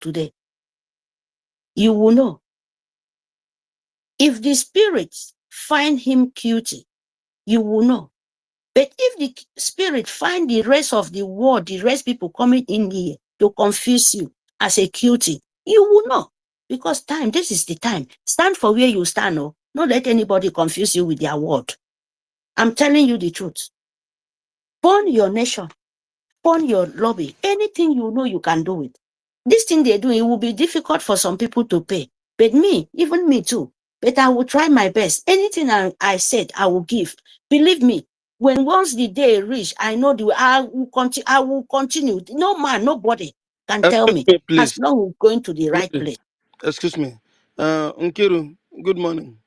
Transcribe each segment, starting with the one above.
today, you will know. If the spirits find him guilty, you will know. But if the spirit find the rest of the world, the rest people coming in here to confuse you as a guilty, you will know. Because time, this is the time. Stand for where you stand. Oh. Don't let anybody confuse you with their word. I'm telling you the truth. Burn your nation. Burn your lobby. Anything you know you can do it. This thing they're doing, it will be difficult for some people to pay. But me, even me too. But I will try my best. Anything I said, I will give. Believe me, when once the day reach, I know I will continue. No man, nobody can tell me. As long as we're going to the right place. Excuse me. Nkiru, good morning.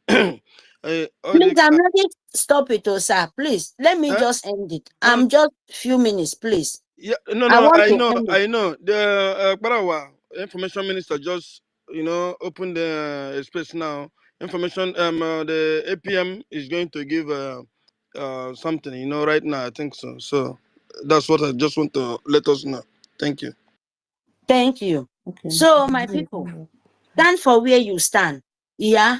Please, I'm not going to stop it, sir. Please, let me just end it. I'm just a few minutes, please. Yeah, no, I know. The Barawa information minister just, opened the space now. Information, the APM is going to give something, right now. I think so. So that's what I just want to let us know. Thank you. Thank you. Okay. So, my people, stand for where you stand. Yeah,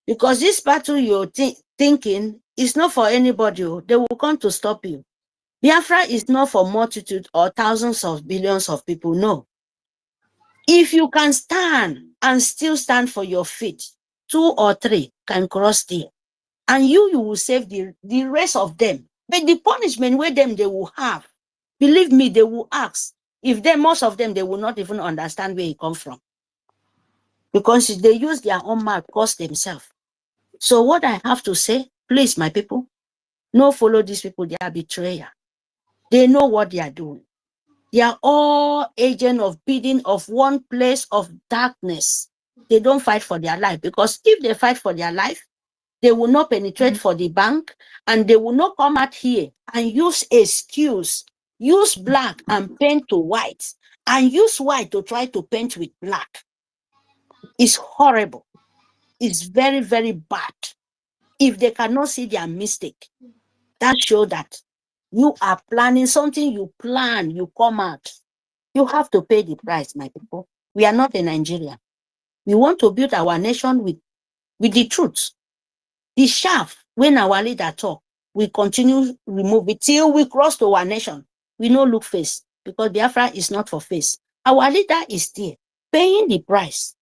because this battle you're thinking is not for anybody. They will come to stop you. Biafra is not for multitude or thousands of billions of people. No. If you can stand and still stand for your feet, 2 or 3 can cross there. And you will save the rest of them. But the punishment where they will have, believe me, they will ask. If most of them, they will not even understand where it comes from. Because they use their own mouth, cost themselves. So what I have to say, please, my people, no follow these people. They are betrayers. They know what they are doing. They are all agents of bidding of one place of darkness. They don't fight for their life, because if they fight for their life, they will not penetrate for the bank, and they will not come out here and use excuse, use black and paint to white, and use white to try to paint with black. It's horrible. It's very, very bad. If they cannot see their mistake, that shows that you are planning something. You plan, you come out. You have to pay the price, my people. We are not in Nigeria. We want to build our nation with the truth. The shaft, when our leader talk, we continue remove it till we cross to our nation. We no look face, because Biafra is not for face. Our leader is there, paying the price.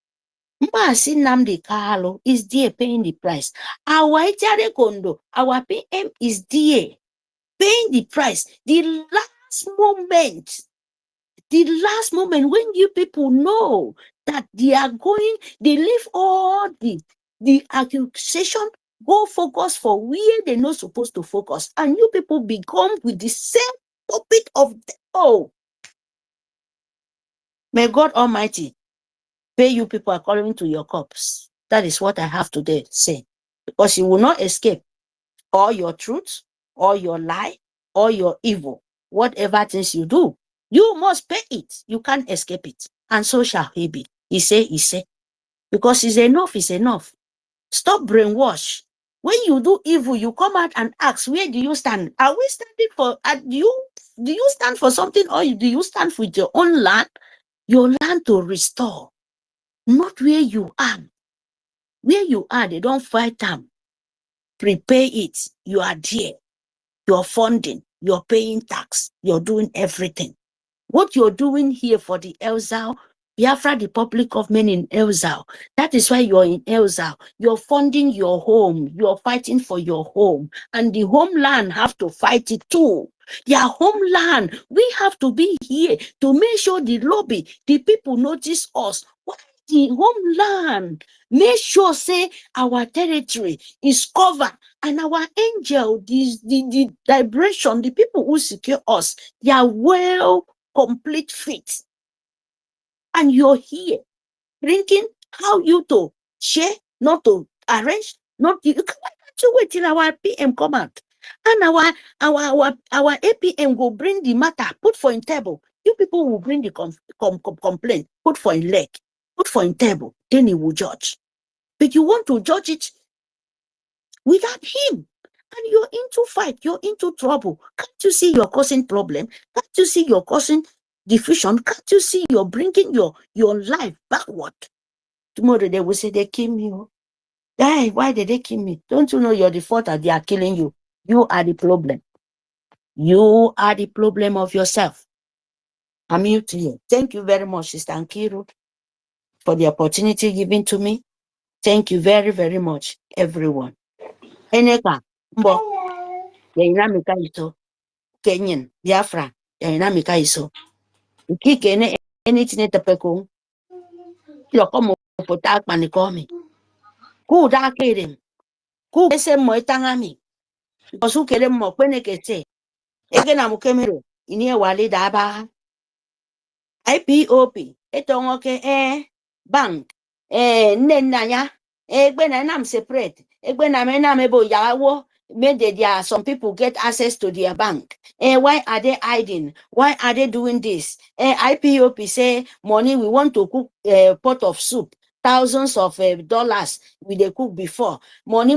Mbasi Nnamdi Kanu is there paying the price. Our Etiare Kondo, our PM is there paying the price. The last moment when you people know that they are going, they leave all the accusation, go focus for where they're not supposed to focus, and you people become with the same topic of may God Almighty pay you people according to your corpse. That is what I have to say, because you will not escape all your truth, or your lie, or your evil. Whatever things you do, you must pay it. You can't escape it. And so shall he be. He say, because it's enough. Stop brainwash. When you do evil, you come out and ask, where do you stand? Are we standing for, do you stand for something, or do you stand for your own land? Your land to restore. Not where you are. Where you are, they don't fight them. Prepare it. You are there. You're funding. You're paying tax. You're doing everything. What you're doing here for the Elzao, Biafra, the public government in Elzao, that is why you're in Elzao. You're funding your home. You're fighting for your home. And the homeland have to fight it too. Their homeland, we have to be here to make sure the lobby, the people notice us. Why the homeland? Make sure, say, our territory is covered, and our angel, the vibration, the people who secure us, they are well complete fit. And you're here thinking how you to share, not to arrange, not to, you can't wait till our PM come out. And our APM will bring the matter, put for in table. You people will bring the complaint, put for in leg, put for in table, then he will judge. But you want to judge it without him. And you're into fight, you're into trouble. Can't you see you're causing problem? Can't you see you're causing diffusion. Can't you see you're bringing your life backward? Tomorrow they will say they kill me. Why did they kill me? Don't you know you're the fault that they are killing you? You are the problem. You are the problem of yourself. I'm mute you. Thank you very much, Sister Nkiru, for the opportunity given to me. Thank you very, very much, everyone. Eneka, mbo, yainamika iso, Kenyan, Biafra, yainamika iso. Kikene, anything tapeko, yokomo potak manikomi. Ku da kirim, ku ese moitangami, because who kere mo kwenekete, egena mukemero, inie wali daba. IPOP, etongoke, bank, nenanya, egbe nam separate, egbe na menam ebo yawo, maybe there are some people get access to their bank. Why are they hiding? Why are they doing this? IPOP say money, we want to cook a pot of soup. Thousands of dollars we they cook before. Money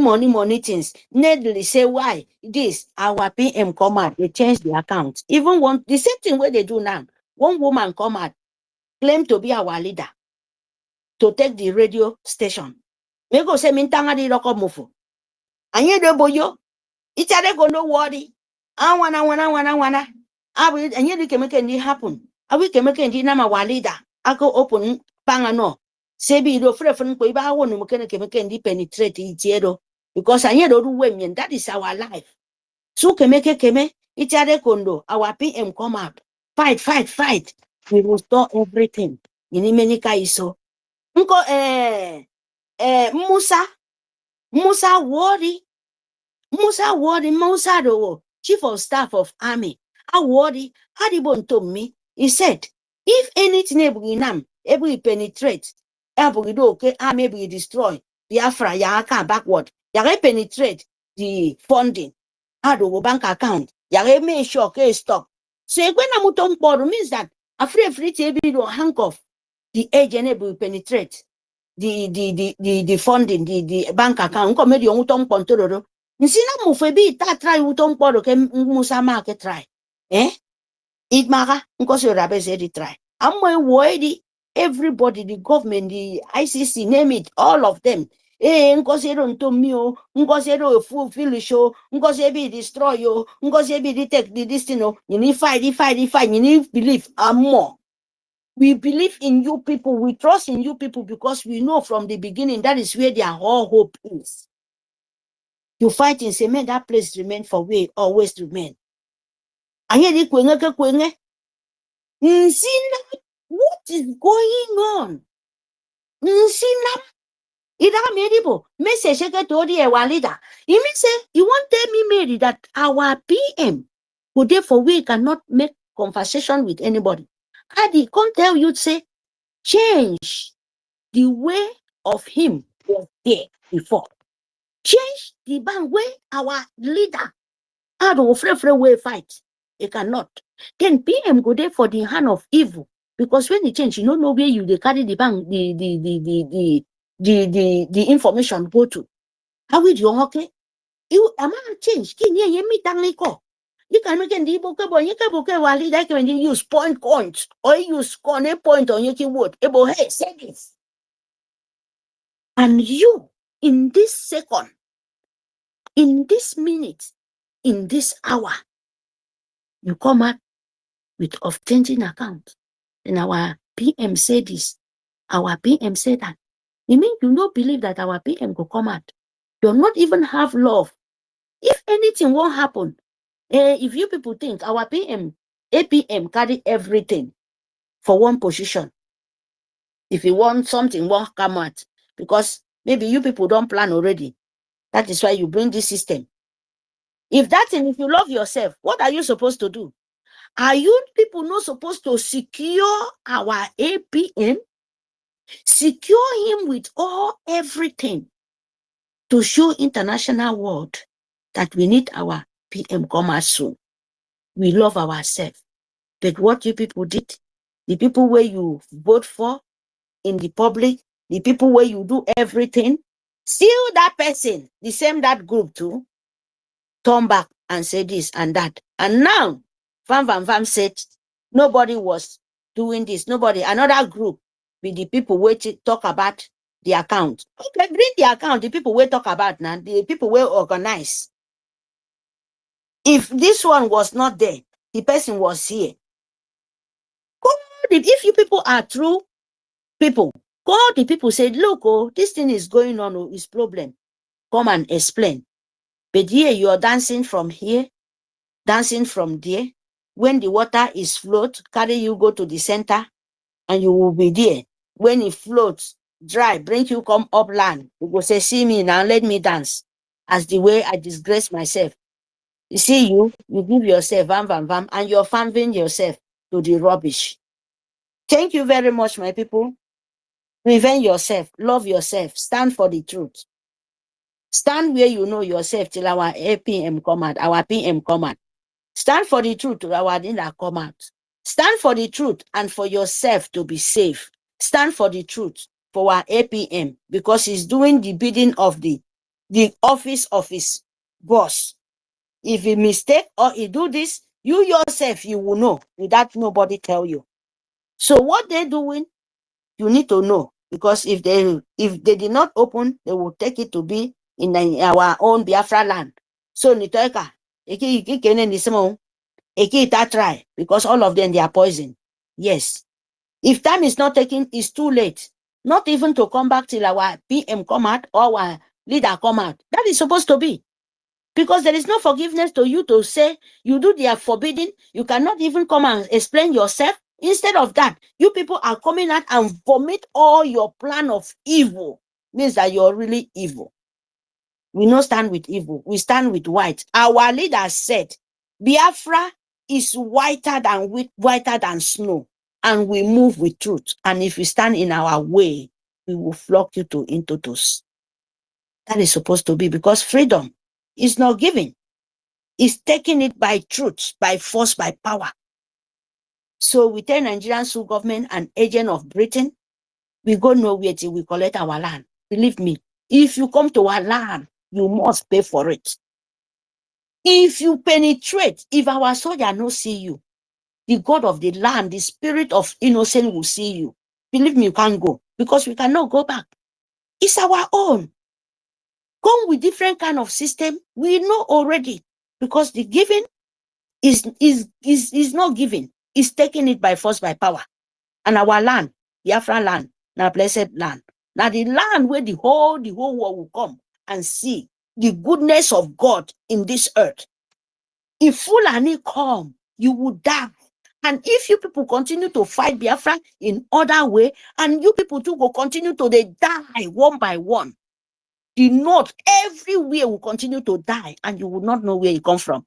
things. Nedly say why? This, our PM come out, they change the account. Even one, the same thing what they do now. One woman come out, claim to be our leader, to take the radio station. Me go say mintanga di loko mufu. Anye de boyo, itare go no worry. Wana. Anye di kemeke ndi happen. Awi kemeke ndi nama wa leader. Ako open panga no. Sebi do frefun ko iba wonu mukene kemeke ndi penetrate itiero. Because anye do women, that is our life. So kemeke itare kondo, our PM come out. Fight. We will restore everything. Inimenika iso. Nko Musa do Chief of Staff of Army. Awori Hadibon told me. He said, if anything able penetrate, maybe destroy Biafra Yaka backward. Yaka penetrate the funding. Ado bank account. Yaka make sure okay stop. So when I'm means that free to be handcuff the agent will penetrate the funding, the bank account. Come the utom pontoro. Nsina mufebi ta try utom poro ke musa ma ke try. It maga because you rabe said try. I'm worried everybody, the government, the ICC, name it, all of them. Nkosero ntomio, nkosero fulfill show, nkosero destroy you, nkosero detect the destiny. You need fight, you need belief and more. We believe in you people, we trust in you people because we know from the beginning that is where their whole hope is. You fight in cement, that place remain for we always remain. Anye kwenge. Nsina, what is going on? Nsina. Ida medibo message to the leader. He mean say you want tell me Mary that our PM who therefore we cannot make conversation with anybody. Adi can't tell you say change the way of him was there before. Change the bank way our leader had to free way fight. He cannot. Then PM go there for the hand of evil. Because when he change, you don't know where you they carry the bank, the information go to. How will you okay? You am I change? Can you me tangle? You can make a deep book, you can book a wali like when you use points or use corner point on your word. Ebo hey, say this. And you in this second, in this minute, in this hour, you come out with obtaining account. And our PM said this, our PM said that. You mean you don't believe that our PM will come out? You not even have love. If anything won't happen, if you people think our APM carry everything for one position, if you want something won't come out, because maybe you people don't plan already. That is why you bring this system. If you love yourself, what are you supposed to do? Are you people not supposed to secure our APM? Secure him with everything to show international world that we need our PM come out soon. We love ourselves. But what you people did, the people where you vote for in the public, the people where you do everything, still that person, the same that group too, turn back and say this and that. And now, Van said nobody was doing this. Nobody, another group with the people waiting talk about the account. Okay, bring the account. The people will talk about now. The people will organize. If this one was not there, the person was here. If you people are true people, call the people, say, look, oh, this thing is going on, oh, is problem. Come and explain. But here you are dancing from here, dancing from there. When the water is float, carry you go to the center, and you will be there. When it floats dry, bring you come upland. You go say, see me now, let me dance. As the way I disgrace myself. You see you give yourself, vam, and you're fanning yourself to the rubbish. Thank you very much, my people. Prevent yourself, love yourself, stand for the truth. Stand where you know yourself till our APM come out, our PM come out. Stand for the truth till our dinner come out. Stand for the truth and for yourself to be safe. Stand for the truth for our APM because he's doing the bidding of the office of his boss. If he mistake or he do this, you yourself, you will know without nobody tell you. So what they're doing, you need to know, because if they did not open, they will take it to be in our own Biafra land. So Nitoika, try, because all of them, they are poison. Yes. If time is not taken, it's too late. Not even to come back till our PM come out or our leader come out. That is supposed to be. Because there is no forgiveness to you to say you do their forbidding. You cannot even come and explain yourself. Instead of that, you people are coming out and vomit all your plan of evil. Means that you're really evil. We don't stand with evil. We stand with white. Our leader said, Biafra is whiter than snow. And we move with truth. And if we stand in our way, we will flock you into those. That is supposed to be, because freedom is not given. It's taking it by truth, by force, by power. So we tell Nigerian Sue government and agent of Britain, we go nowhere till we collect our land. Believe me, if you come to our land, you must pay for it. If you penetrate, if our soldier no see you, the God of the land, the spirit of innocence will see you. Believe me, you can't go, because we cannot go back. It's our own. Come with different kind of system, we know already, because the giving is not giving. It's taking it by force, by power. And our land, Biafra land, now blessed land. Now the land where the whole world will come and see the goodness of God in this earth. If Fulani come, you will die. And if you people continue to fight Biafra in other way, and you people too will continue to die one by one, the north everywhere will continue to die, and you will not know where you come from,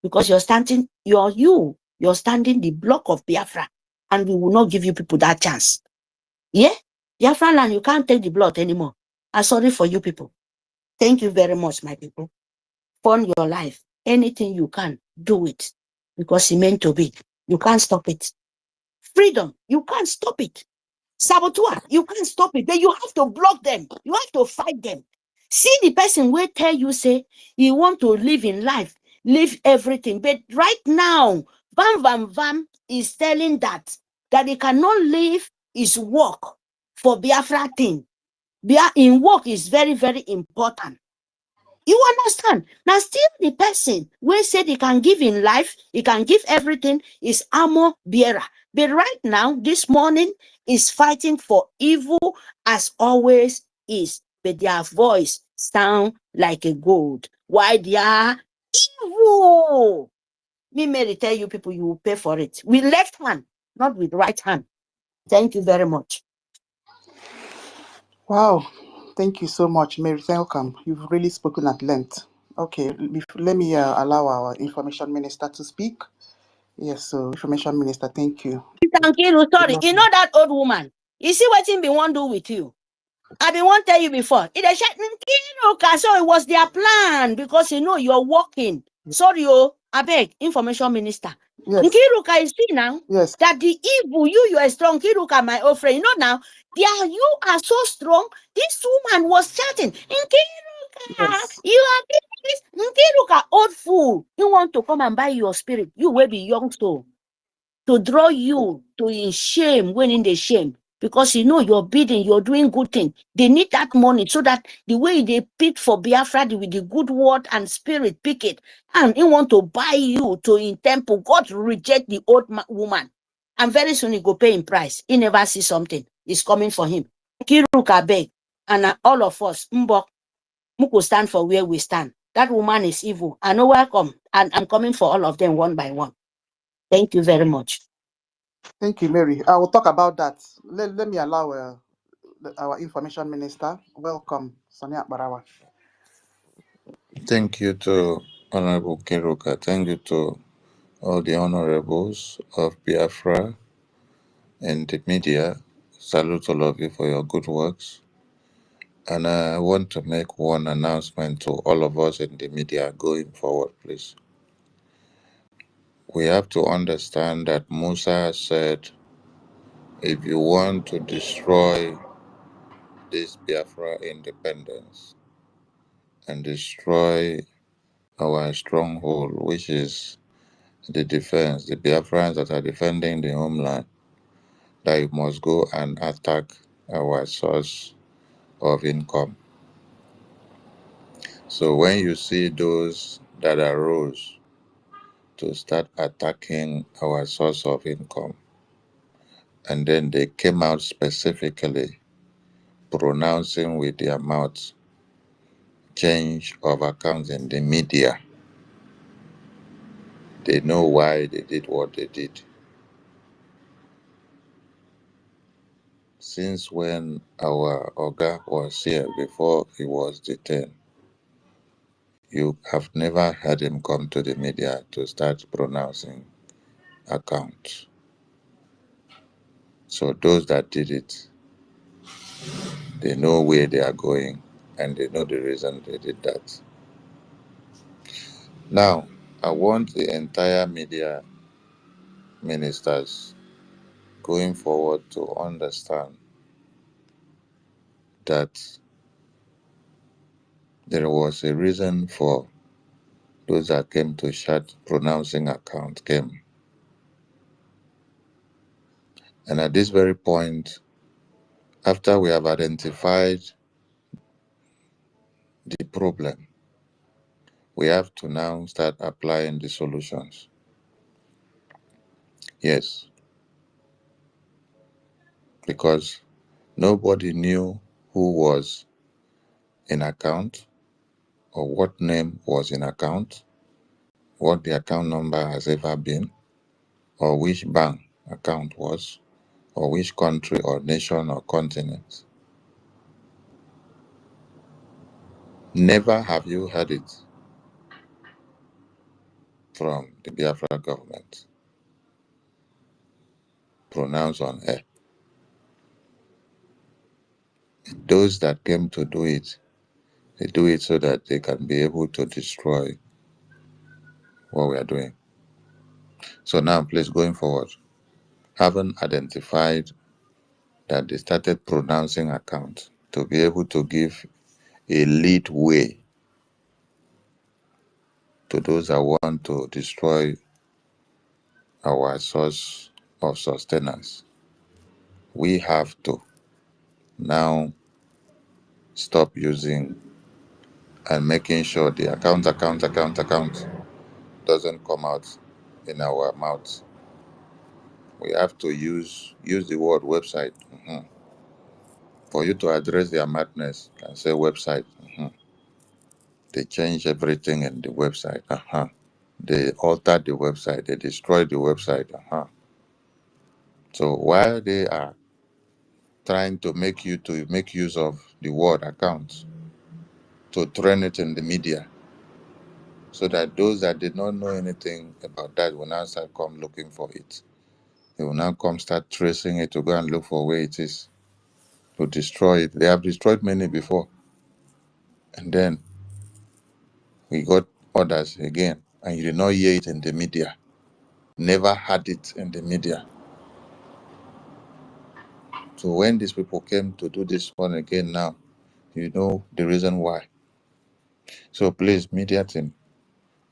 because you're standing the block of Biafra, and we will not give you people that chance. Yeah, Biafra land, you can't take the blood anymore. I'm sorry for you people. Thank you very much, my people. Fund your life. Anything you can, do it, because it's meant to be. You can't stop it. Freedom, you can't stop it. Saboteur, you can't stop it. Then you have to block them. You have to fight them. See the person will tell you, say, you want to live in life, live everything. But right now, Bam is telling that he cannot live his work for Biafra thing. In work is very, very important. You understand? Now, still the person will say he can give in life, he can give everything, is armor bearer. But right now, this morning, is fighting for evil as always is. But their voice sound like a gold. Why they are evil? Me may tell you people, you will pay for it. With left hand, not with right hand. Thank you very much. Wow. Thank you so much, Mary. Welcome. You've really spoken at length. Okay, let me allow our information minister to speak. Yes, so information minister, thank you. Thank you. Sorry, you know that old woman. You see what he want to do with you. I been want to tell you before. So it was their plan, because you know you're working. Sorry, I beg, information minister. Yes. Nkiruka, you see now, yes, that the evil, you are strong. Nkiruka, my old friend, you know now, you are so strong. This woman was chatting. Nkiruka, yes. you are this. Nkiruka, old fool. You want to come and buy your spirit. You will be young soul. to draw you to in shame when in the shame. Because you know you're bidding, you're doing good thing. They need that money so that the way they pick for Biafra with the good word and spirit, pick it. And he want to buy you to in temple. God reject the old woman. And very soon he go pay in price. He never see something. It's coming for him. Kiruka beg. And all of us, Mbok, Muko stand for where we stand. That woman is evil. I know welcome. And I'm coming for all of them one by one. Thank you very much. Thank you, Mary. I will talk about that. Let me allow our information minister. Welcome, Sonia Barawa. Thank you to Honorable Keruka. Thank you to all the honorables of Biafra and the media. Salute all of you for your good works. And I want to make one announcement to all of us in the media going forward, please. We have to understand that Musa said, if you want to destroy this Biafra independence and destroy our stronghold, which is the defense, the Biafrans that are defending the homeland, that you must go and attack our source of income. So when you see those that arose to start attacking our source of income, and then they came out specifically pronouncing with their mouths change of accounts in the media, they know why they did what they did. Since when our Oga was here before he was detained, you have never heard him come to the media to start pronouncing accounts. So those that did it, they know where they are going and they know the reason they did that. Now, I want the entire media ministers going forward to understand that there was a reason for those that came to shut pronouncing account came. And at this very point, after we have identified the problem, we have to now start applying the solutions. Yes, because nobody knew who was in account or what name was in account, what the account number has ever been, or which bank account was, or which country or nation or continent. Never have you heard it from the Biafra government pronounced on air. Those that came to do it, they do it so that they can be able to destroy what we are doing. So now, please, going forward, having identified that they started pronouncing accounts to be able to give a lead way to those that want to destroy our source of sustenance, we have to now stop using and making sure the account doesn't come out in our mouths. We have to use the word website. For you to address their madness, you can say website. They change everything in the website. They altered the website. They destroyed the website. So while they are trying to make you to make use of the word accounts to train it in the media, so that those that did not know anything about that will now start come looking for it. They will now come start tracing it to go and look for where it is, to destroy it. They have destroyed many before. And then we got others again, and you did not hear it in the media. Never had it in the media. So when these people came to do this one again now, you know the reason why. So please, media team,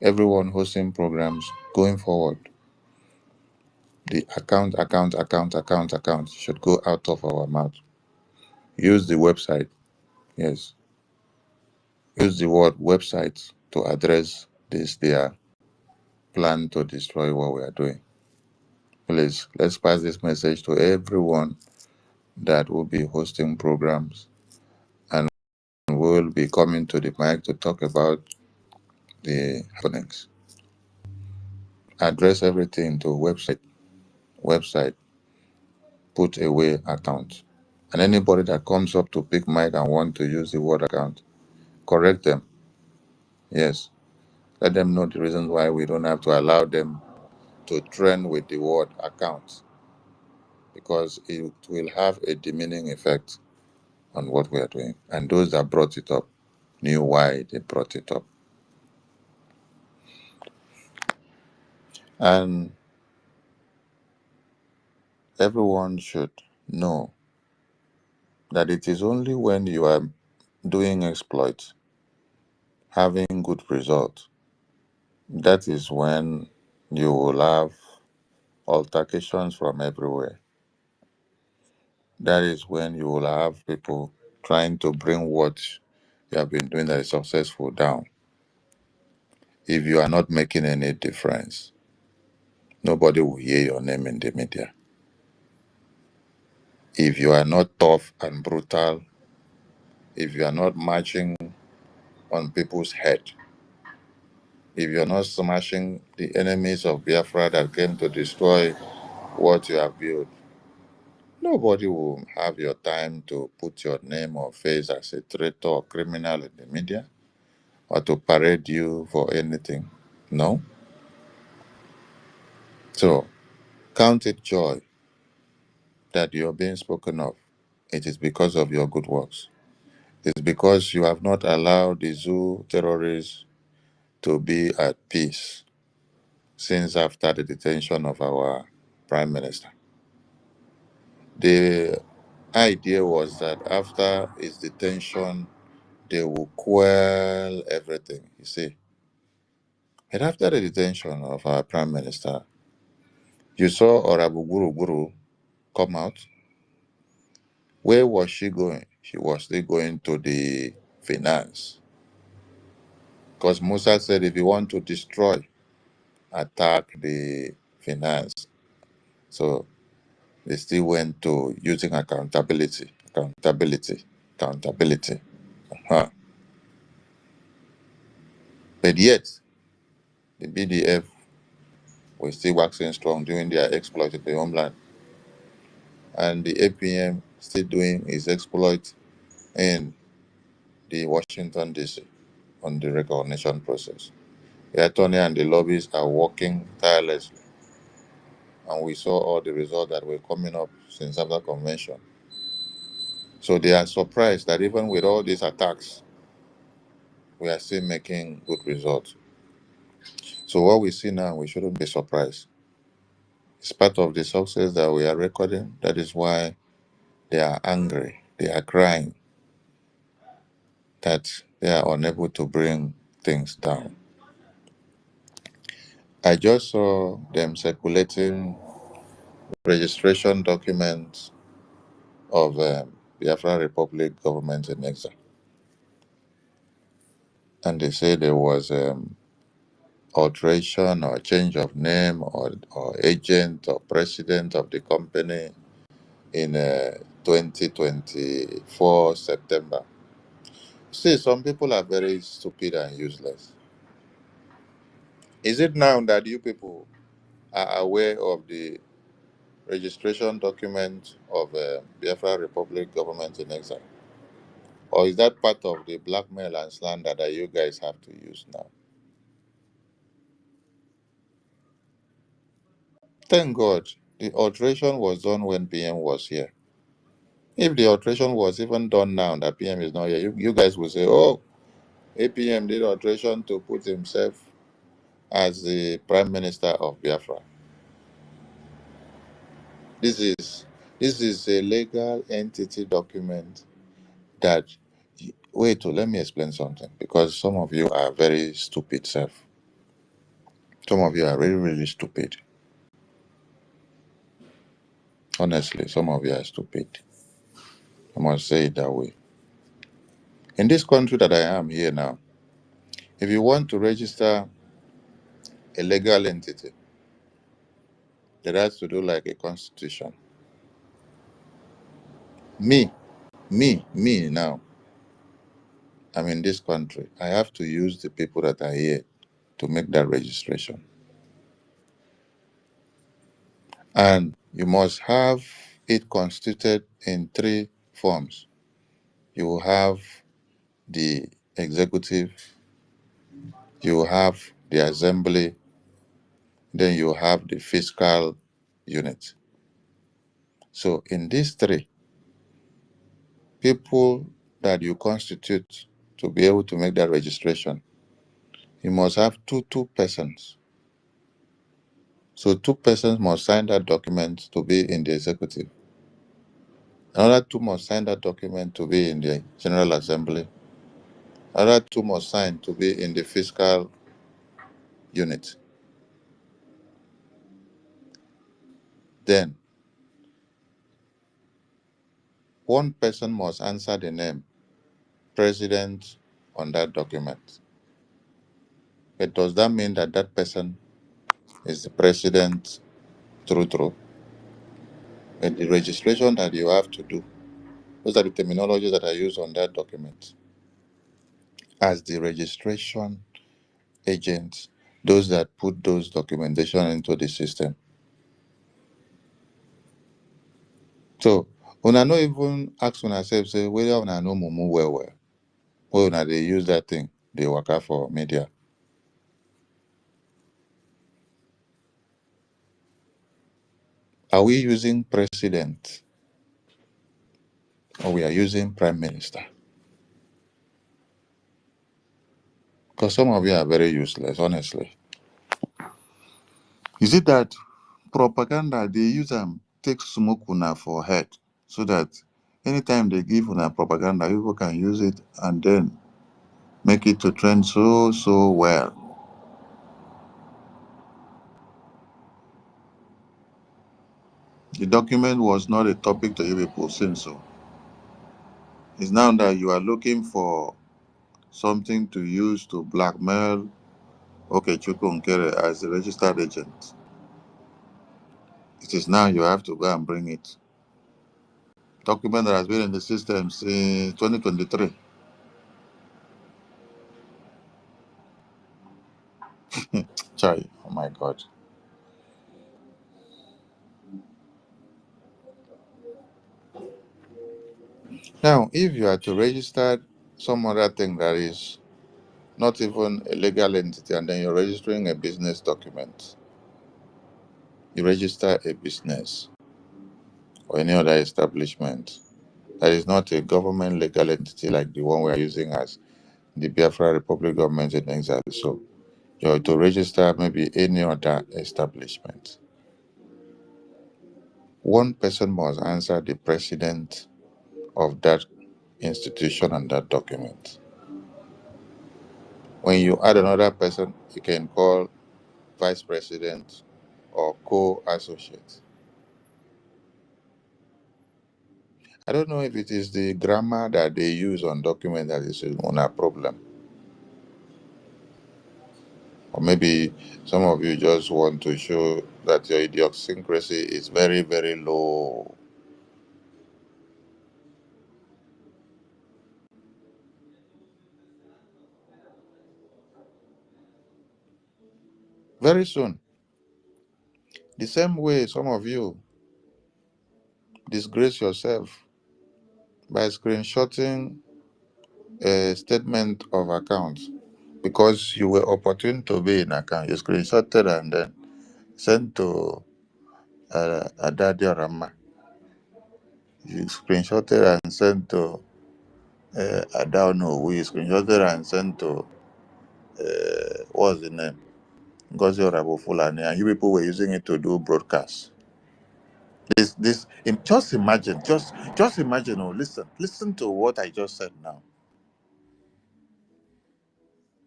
everyone hosting programs going forward, The account should go out of our mouth. Use the website. Yes. Use the word website to address this, their plan to destroy what we are doing. Please, let's pass this message to everyone that will be hosting programs, and will be coming to the mic to talk about the happenings. Address everything to website, put away account. And anybody that comes up to pick mic and want to use the word account, correct them. Yes. Let them know the reasons why we don't have to allow them to trend with the word account, because it will have a demeaning effect on what we are doing. And those that brought it up knew why they brought it up. And everyone should know that it is only when you are doing exploits, having good results, that is when you will have altercations from everywhere. That is when you will have people trying to bring what you have been doing that is successful down. If you are not making any difference, nobody will hear your name in the media. If you are not tough and brutal, if you are not marching on people's head, if you're not smashing the enemies of Biafra that came to destroy what you have built, nobody will have your time to put your name or face as a traitor or criminal in the media, or to parade you for anything. No. So count it joy that you're being spoken of. It is because of your good works. It's because you have not allowed the zoo terrorists to be at peace since after the detention of our Prime Minister. The idea was that after his detention, they will quell everything, you see. And after the detention of our Prime Minister, you saw Orabu Guru Guru come out. Where was she going? She was still going to the finance. Because Musa said if you want to destroy, attack the finance. So they still went to using accountability. Huh. But yet, the BDF were still waxing strong doing their exploit in the homeland. And the APM still doing his exploit in the Washington, D.C. on the recognition process. The attorney and the lobbies are working tirelessly. And we saw all the results that were coming up since after convention. So they are surprised that even with all these attacks, we are still making good results. So what we see now, we shouldn't be surprised. It's part of the success that we are recording. That is why they are angry. They are crying that they are unable to bring things down. I just saw them circulating registration documents of Biafra Republic government in exile. And they say there was alteration or change of name or agent or president of the company in 2024 September. See, some people are very stupid and useless. Is it now that you people are aware of the registration document of Biafra Republic government in exile? Or is that part of the blackmail and slander that you guys have to use now? Thank God the alteration was done when PM was here. If the alteration was even done now that PM is not here, you guys will say, oh, APM did alteration to put himself as the Prime Minister of Biafra. This is a legal entity document that, wait, let me explain something, because some of you are very stupid self. Some of you are really, really stupid. Honestly, some of you are stupid. I must say it that way. In this country that I am here now, if you want to register a legal entity that has to do like a constitution, me now, I'm in this country. I have to use the people that are here to make that registration. And you must have it constituted in three forms. You will have the executive, you will have the assembly, then you have the fiscal unit. So in these three, people that you constitute to be able to make that registration, you must have two persons. So two persons must sign that document to be in the executive. Another two must sign that document to be in the General Assembly. Another two must sign to be in the fiscal unit. Then one person must answer the name president on that document. But does that mean that that person is the president true? But the registration that you have to do, those are the terminologies that are used on that document. As the registration agents, those that put those documentation into the system. So, una no even ask una self say whether una know mumu well. When una they use that thing, they work out for media. Are we using president or we are using prime minister? Because some of you are very useless, honestly. Is it that propaganda they use take smoke una for head so that anytime they give una propaganda, people can use it and then make it to trend so well? The document was not a topic to you people since so. It's now that you are looking for something to use to blackmail Chukwunkere as a registered agent. It is now you have to go and bring it. Document that has been in the system since 2023. Chai, oh my God. Now, if you are to register some other thing that is not even a legal entity and then you're registering a business document, you register a business or any other establishment that is not a government legal entity like the one we are using as the Biafra Republic Government in Exile. So you're to register maybe any other establishment. One person must answer the president of that institution and that document. When you add another person, you can call vice president or co-associate. I don't know if it is the grammar that they use on document that is a problem. Or maybe some of you just want to show that your idiosyncrasy is very, very low. Very soon, the same way some of you disgrace yourself by screenshotting a statement of account because you were opportune to be in account. You screenshotted and then sent to Adadi Rama. You screenshotted and sent to I don't know. We screenshotted and sent to what's the name? NGOZI or Abu Fulani, and you people were using it to do broadcasts. Just imagine, just imagine. Oh, listen to what I just said now.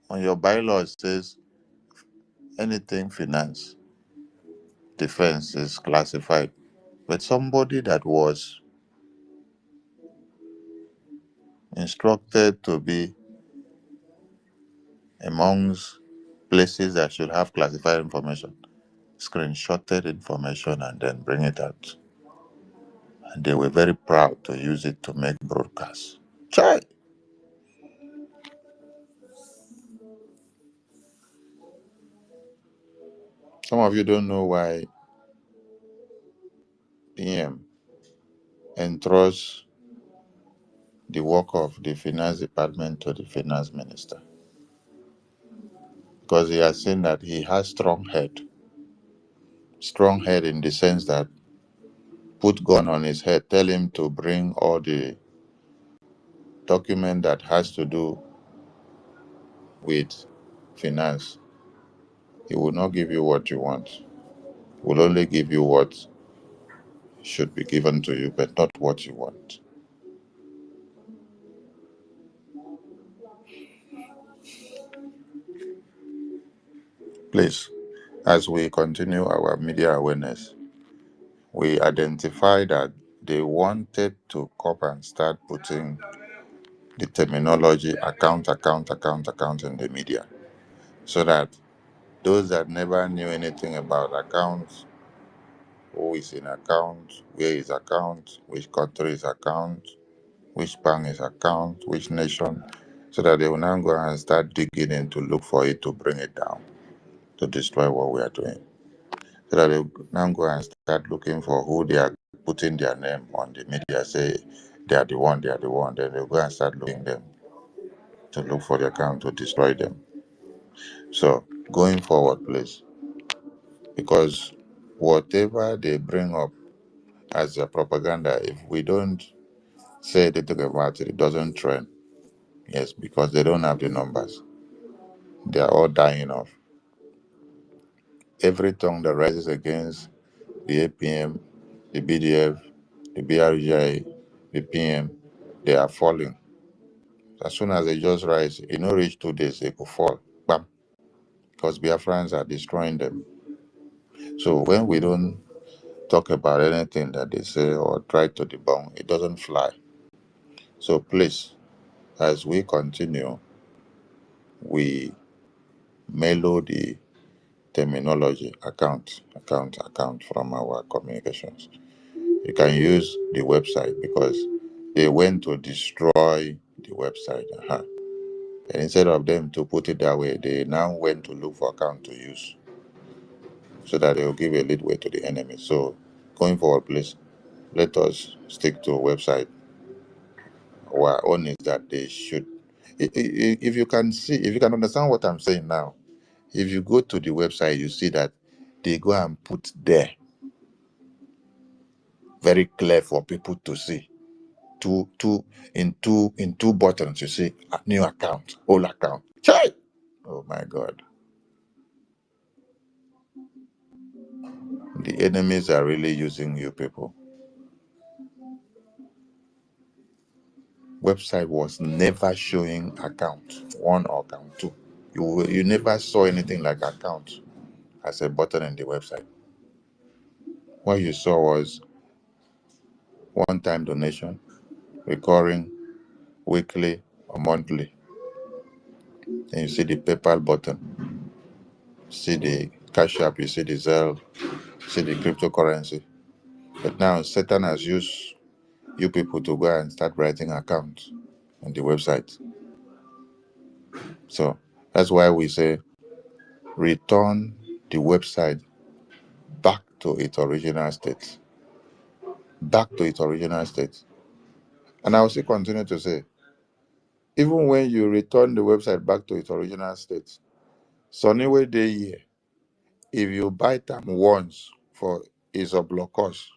On your bylaw, it says anything finance, defense is classified. But somebody that was instructed to be amongst places that should have classified information, screenshotted information and then bring it out. And they were very proud to use it to make broadcasts. Try. Some of you don't know why PM entrusts the work of the finance department to the finance minister. Because he has seen that he has strong head. Strong head in the sense that put gun on his head, tell him to bring all the document that has to do with finance. He will not give you what you want. He will only give you what should be given to you, but not what you want. Please, as we continue our media awareness, we identify that they wanted to come and start putting the terminology account in the media, so that those that never knew anything about accounts, who is in account, where is account, which country is account, which bank is account, which nation, so that they will now go and start digging in to look for it to bring it down, to destroy what we are doing. So that they will now go and start looking for who they are putting their name on the media, say they are the one, then they'll go and start looking them to look for the account to destroy them. So going forward, please, because whatever they bring up as a propaganda, if we don't say anything about it, it doesn't trend. Yes, because they don't have the numbers. They are all dying off. Every tongue that rises against the APM, the BDF, the BRGI, the PM, they are falling. As soon as they just rise, it no reach 2 days, they could fall. Bam. Because Biafrans are destroying them. So when we don't talk about anything that they say or try to debunk, it doesn't fly. So please, as we continue, we mellow the terminology account from our communications. You can use the website because they went to destroy the website. And instead of them to put it that way, they now went to look for account to use so that they will give a lead way to the enemy. So going forward, please, let us stick to a website. Our own is that they should. If you can see, if you can understand what I'm saying now, if you go to the website, you see that they go and put there very clear for people to see. In two buttons, you see new account, old account. Chai! Oh my God. The enemies are really using you people. Website was never showing account one or account two. You never saw anything like account as a button in the website. What you saw was one-time donation, recurring, weekly, or monthly. Then you see the PayPal button, see the Cash App, you see the Zelle, see the cryptocurrency. But now Satan has used you people to go and start writing accounts on the website. So that's why we say return the website back to its original state. Back to its original state. And I will still continue to say, even when you return the website back to its original state, Sunny way day here, if you buy time once for is a block cost,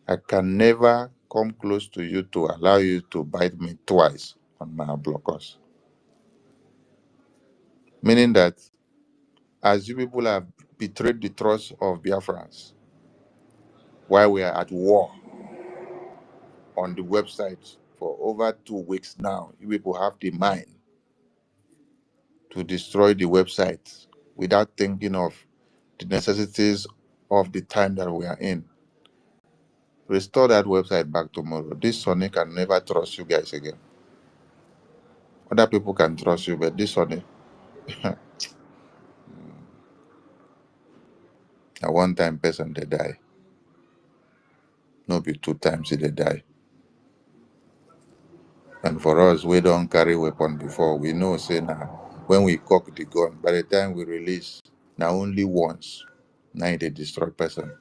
I can never come close to you to allow you to bite me twice on my block cost. Meaning that as you people have betrayed the trust of Biafrans while we are at war on the website for over 2 weeks now, you people have the mind to destroy the website without thinking of the necessities of the time that we are in. restore that website back tomorrow. This Sonny can never trust you guys again. Other people can trust you, but this Sonny, a one-time person they die. No be 2 times they die. And for us, we don't carry weapon before. We know, say now, when we cock the gun, by the time we release, now only once, now they destroy person.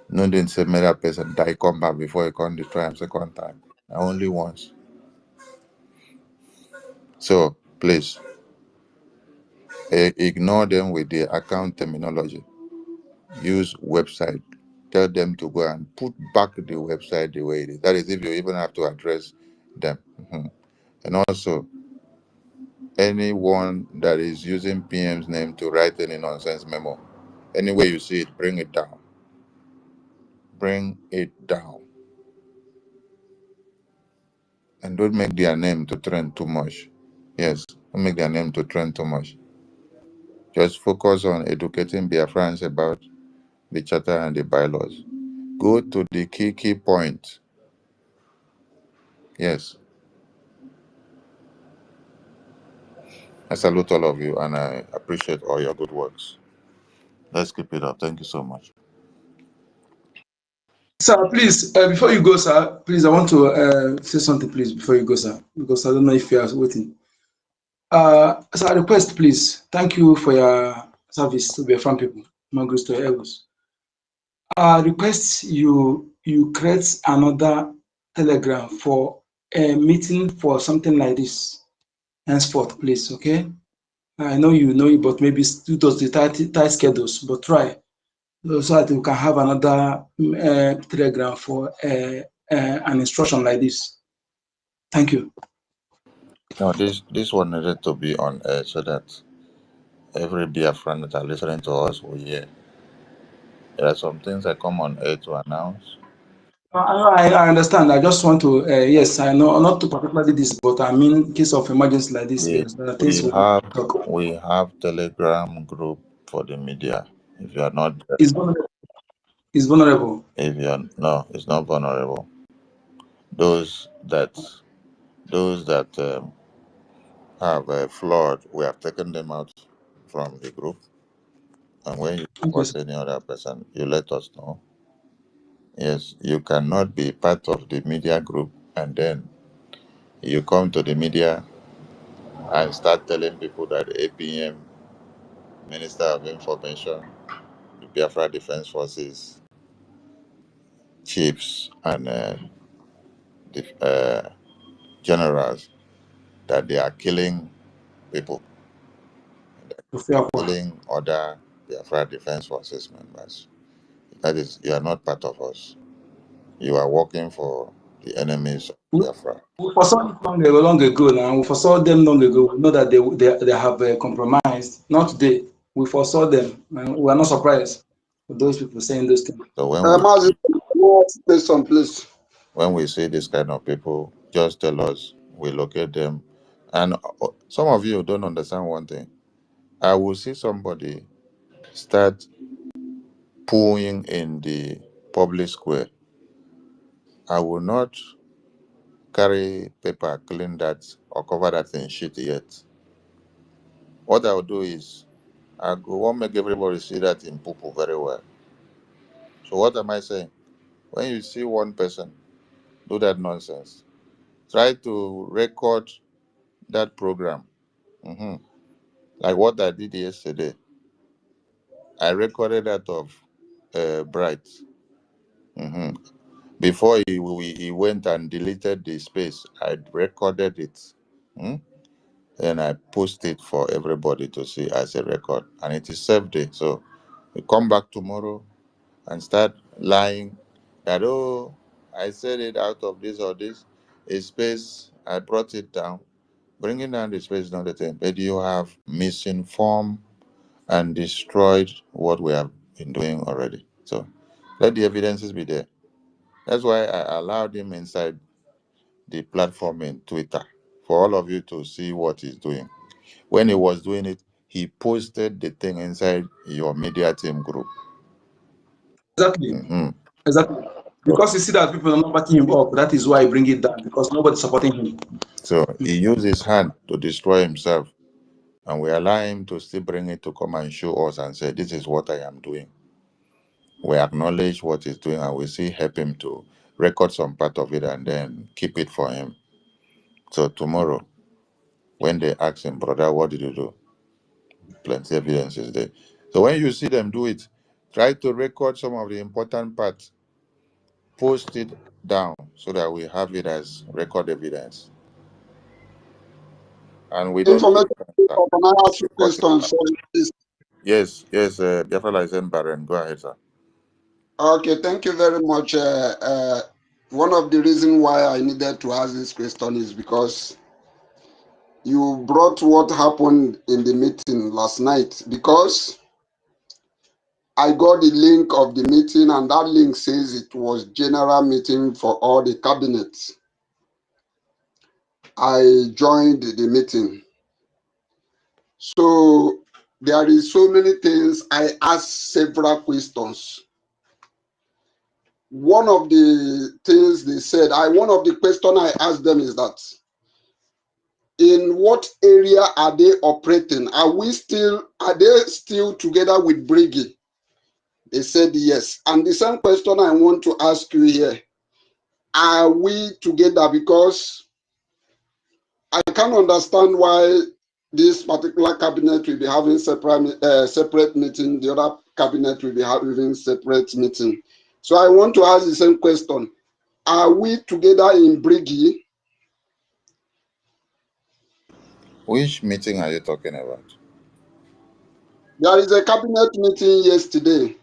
No, then say another person die, come back before you come destroy him second time. Now only once. So please, ignore them with the account terminology. Use website. Tell them to go and put back the website the way it is. That is if you even have to address them. And also, anyone that is using PM's name to write any nonsense memo, anywhere you see it, bring it down. Bring it down. And don't make their name to trend too much. Yes, don't make their name to trend too much. Just focus on educating Biafrans about the charter and the bylaws. Go to the key point. Yes. I salute all of you and I appreciate all your good works. Let's keep it up. Thank you so much. Sir, please, before you go, sir, please, I want to say something, please, before you go, sir, because I don't know if you are waiting. Sir, I request, please, thank you for your service to Biafran people. More grace to your egos. I request you create another Telegram for a meeting for something like this. Henceforth, please, okay? I know you know it, but maybe due to the tight schedules, but try so that we can have another Telegram for an instruction like this. Thank you. No, this one needed to be on air so that every Biafran that are listening to us will hear. There are some things I come on air to announce. I understand. I just want to, yes, I know, not to particularly this, but I mean, in case of emergency like this, yes, there are things we have Telegram group for the media. If you are not there, it's vulnerable. It's vulnerable. if you are no, it's not vulnerable. Those that have flawed, we have taken them out from the group. And when you support any other person, you let us know. Yes, you cannot be part of the media group and then you come to the media and start telling people that the APM, Minister of Information, the Biafra Defense Forces, chiefs, and generals, that they are killing people, killing other Biafra Defense Forces members. That is, you are not part of us. You are working for the enemies of Biafra. We foresaw it long ago now. We foresaw them long ago. We know that they have compromised. Not today. We foresaw them. And we are not surprised with those people saying those things. So when we see this kind of people, just tell us, we locate them. And some of you don't understand one thing. I will see somebody start pooing in the public square. I will not carry paper, clean that, or cover that in shit yet. What I will do is, I won't make everybody see that in poo very well. So what am I saying? When you see one person do that nonsense, try to record that program. Like what I did yesterday. I recorded that of Bright. Before he went and deleted the space, I recorded it. And I post it for everybody to see as a record. And it is safe day. So we come back tomorrow and start lying that, oh, I said it out of this or this. A space, I brought it down. Bringing down the space is not the thing. But you have misinformed and destroyed what we have been doing already. So let the evidences be there. That's why I allowed him inside the platform in Twitter for all of you to see what he's doing. When he was doing it, he posted the thing inside your media team group. Exactly. Exactly. Because you see that people are not backing him up, that is why I bring it down, because nobody's supporting him. So he used his hand to destroy himself, and we allow him to still bring it to come and show us and say, this is what I am doing. We acknowledge what he's doing, and we still help him to record some part of it and then keep it for him. So tomorrow, when they ask him, brother, what did you do? Plenty evidence is there. So when you see them do it, try to record some of the important parts, post it down so that we have it as record evidence. And we don't Information. keep Can I ask you a question? Sorry, please. Yes, Biafra license Baron. Go ahead, sir. Okay, thank you very much. One of the reasons why I needed to ask this question is because you brought what happened in the meeting last night. Because I got the link of the meeting, and that link says it was general meeting for all the cabinets. I joined the meeting. So there is so many things. I asked several questions. One of the things they said, one of the questions I asked them is that, in what area are they operating? Are they still together with Brgie? They said yes. And the same question I want to ask you here, are we together? Because I can't understand why this particular cabinet will be having separate meeting, the other cabinet will be having separate meeting. So I want to ask the same question. Are we together in Brgie? Which meeting are you talking about? There is a cabinet meeting yesterday.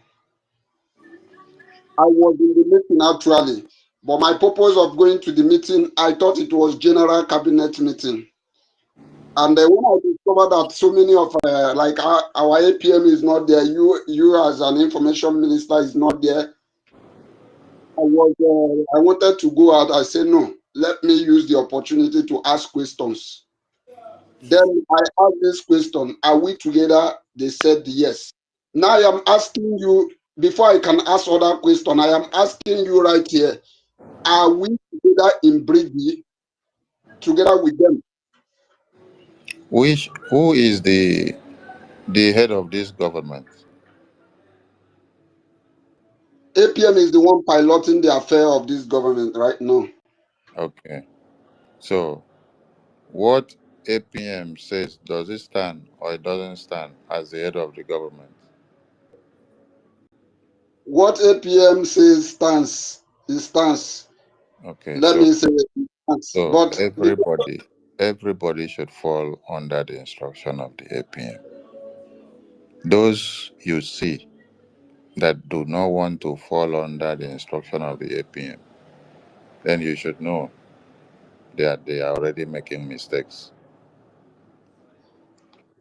I was in the meeting actually, but my purpose of going to the meeting, I thought it was general cabinet meeting. And then when I discovered that so many of like our APM is not there, you as an information minister is not there, I wanted to go out. I said no, let me use the opportunity to ask questions. Then I asked this question: are we together? They said yes. Now I am asking you, before I can ask other question, I am asking you right here: are we together in Brigi, together with them? Who is the head of this government? APM is the one piloting the affair of this government right now. Okay. So what APM says, does it stand or it doesn't stand as the head of the government? What APM says stands, it stands. Okay, Let me say it stands. so But everybody should fall under the instruction of the APM. Those you see that do not want to fall under the instruction of the APM, then you should know that they are already making mistakes.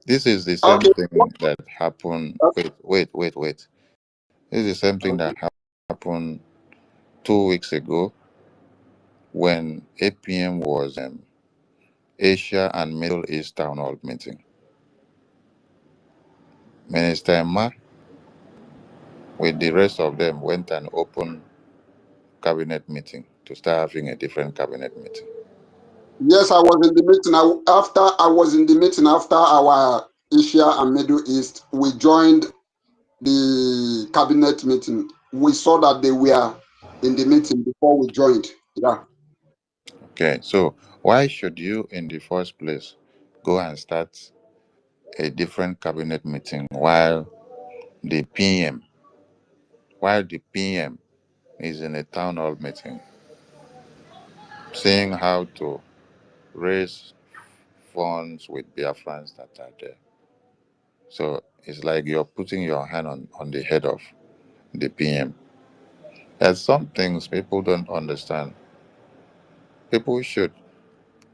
This is the same okay, thing that happened. Wait. This is the same thing that happened 2 weeks ago when APM was Asia and Middle East Town Hall meeting. Minister Emma, with the rest of them, went and opened cabinet meeting to start having a different cabinet meeting. yes, I was in the meeting. After our Asia and Middle East, we joined the cabinet meeting. We saw that they were in the meeting before we joined. Yeah. Okay, so why should you, in the first place, go and start a different cabinet meeting the PM, while the PM is in a town hall meeting, saying how to raise funds with Biafrans that are there? So it's like you're putting your hand on the head of the PM. There's some things people don't understand. People should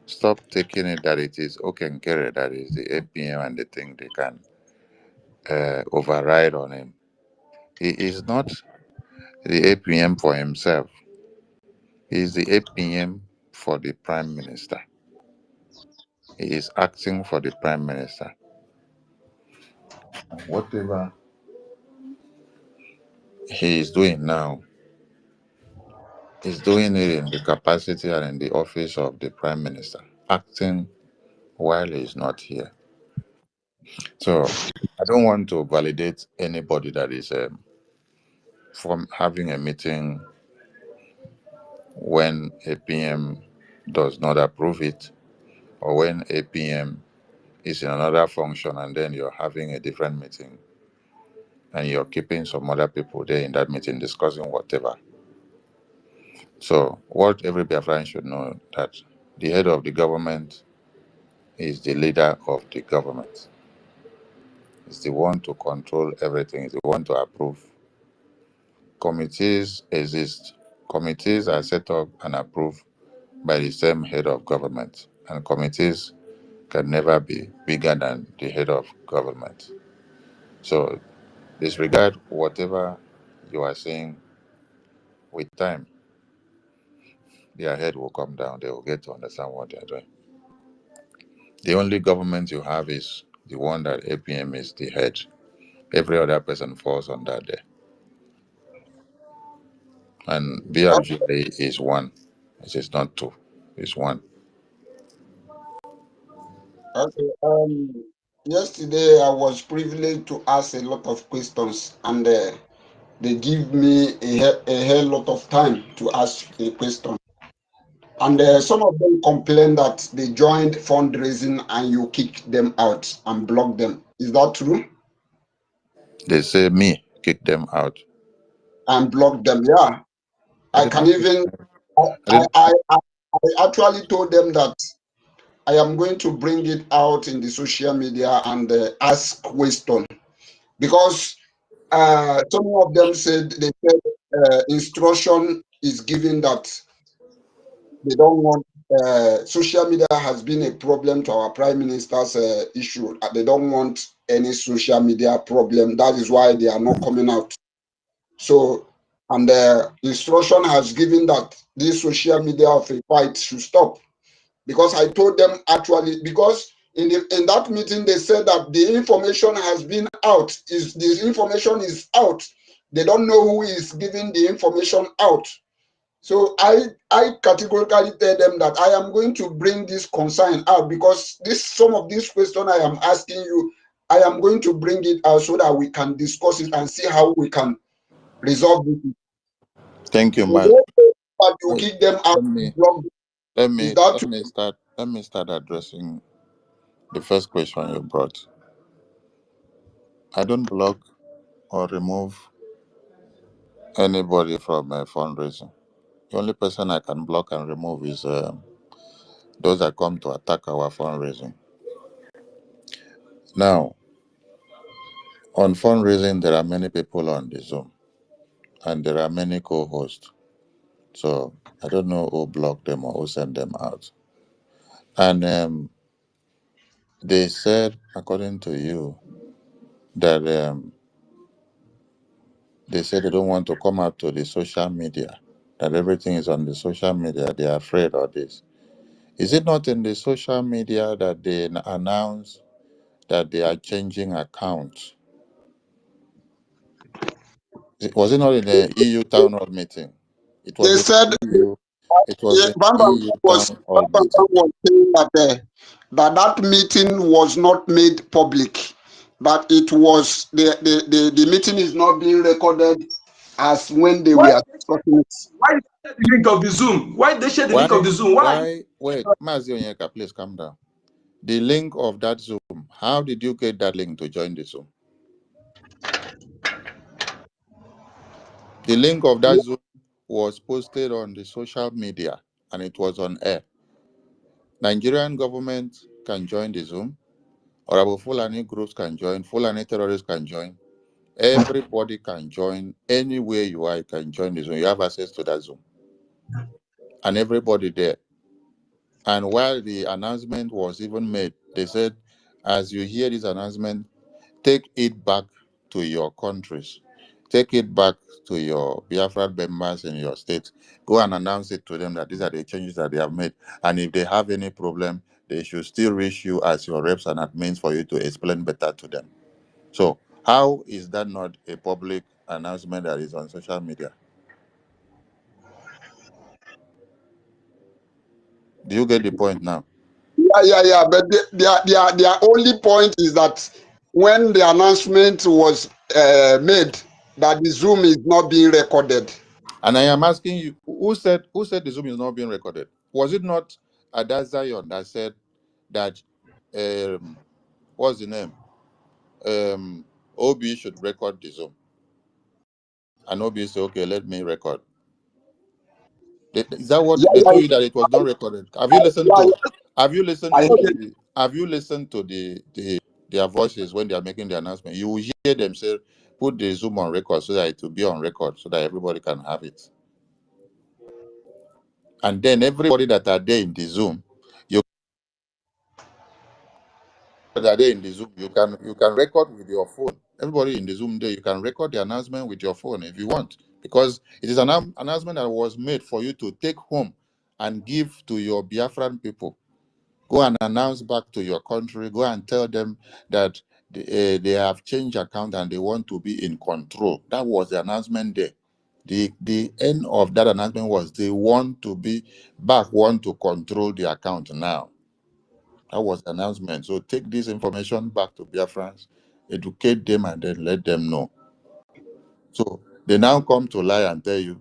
stop taking it that it is Okenkere that is the APM and they think they can override on him. He is not the APM for himself. He is the APM for the Prime Minister. He is acting for the Prime Minister. Whatever he is doing now is doing it in the capacity and in the office of the Prime Minister, acting while he's not here. So I don't want to validate anybody that is from having a meeting when APM does not approve it, or when APM is in another function and then you're having a different meeting and you're keeping some other people there in that meeting discussing whatever. So what every Biafran should know that the head of the government is the leader of the government. Is the one to control everything, is the one to approve. Committees exist. Committees are set up and approved by the same head of government, and committees can never be bigger than the head of government. So disregard whatever you are saying. With time, their head will come down. They will get to understand what they are doing. The only government you have is the one that APM is the head. Every other person falls on that day. And BRGA is one. It is not two. It's one. Okay. Yesterday I was privileged to ask a lot of questions, and they give me a hell lot of time to ask a question. And some of them complain that they joined fundraising and you kicked them out and blocked them. Is that true? They say me kick them out. And blocked them. Yeah. I I did can not. even. I actually told them that I am going to bring it out in the social media and ask question, because some of them said instruction is given that they don't want. Social media has been a problem to our prime minister's issue. They don't want any social media problem. That is why they are not coming out. So, and the instruction has given that this social media of a fight should stop. Because I told them actually, because in that meeting they said that the information has been out. This information is out. They don't know who is giving the information out. So I categorically tell them that I am going to bring this concern out, because some of these questions I am asking you, I am going to bring it out so that we can discuss it and see how we can resolve it. Thank you, So man. but you kick them out. Is that true? Let me start addressing the first question you brought. I don't block or remove anybody from fundraising. The only person I can block and remove is those that come to attack our fundraising. Now, on fundraising, there are many people on the Zoom, and there are many co-hosts. So I don't know who blocked them or who sent them out. And they said, according to you, that they said they don't want to come out to the social media, that everything is on the social media. They are afraid of this. Is it not in the social media that they announce that they are changing accounts? Was it not in the EU town hall meeting? It was They in said EU. It was in EU Was town hall meeting. saying that meeting was not made public, but it was the meeting is not being recorded as when they were discussing it. Why share the link of the Zoom? Why they share the link of the Zoom? Why? Wait, Mazi Onyeka, please calm down. The link of that Zoom, how did you get that link to join the Zoom? The link of that Zoom was posted on the social media and it was on air. Nigerian government can join the Zoom, or about Fulani groups can join, Fulani terrorists can join. Everybody can join. Anywhere you are, you can join the Zoom. You have access to that Zoom. And everybody there. And while the announcement was even made, they said, as you hear this announcement, take it back to your countries. Take it back to your Biafra members in your state. Go and announce it to them that these are the changes that they have made. And if they have any problem, they should still reach you as your reps and admins for you to explain better to them. So how is that not a public announcement that is on social media? Do you get the point now? Yeah. But their only point is that when the announcement was made that the Zoom is not being recorded. And I am asking you, who said the Zoom is not being recorded? Was it not Ada Zion that said that what's the name? OB should record the Zoom. And OB said, okay, let me record. Is that what Yeah, they told you, that it was not recorded? Have you listened to their voices when they are making the announcement? You will hear them say, put the Zoom on record so that it will be on record so that everybody can have it. And then everybody that are there in the Zoom, you can record with your phone. Everybody in the Zoom there, you can record the announcement with your phone if you want, because it is an announcement that was made for you to take home and give to your Biafran people. Go and announce back to your country. Go and tell them that they have changed account and they want to be in control. That was the announcement there. The end of that announcement was they want to control the account now. That was the announcement. So take this information back to Biafrans, educate them, and then let them know. So they now come to lie and tell you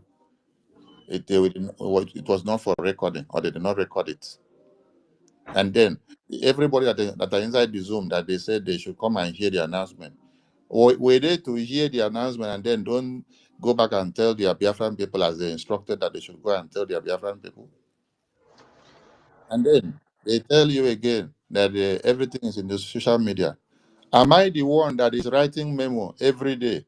it was not for recording, or they did not record it. And then everybody that are inside the Zoom that they said they should come and hear the announcement. Were they to hear the announcement and then don't go back and tell their Biafran people as they instructed that they should go and tell their Biafran people? And then they tell you again that everything is in the social media. Am I the one that is writing memo every day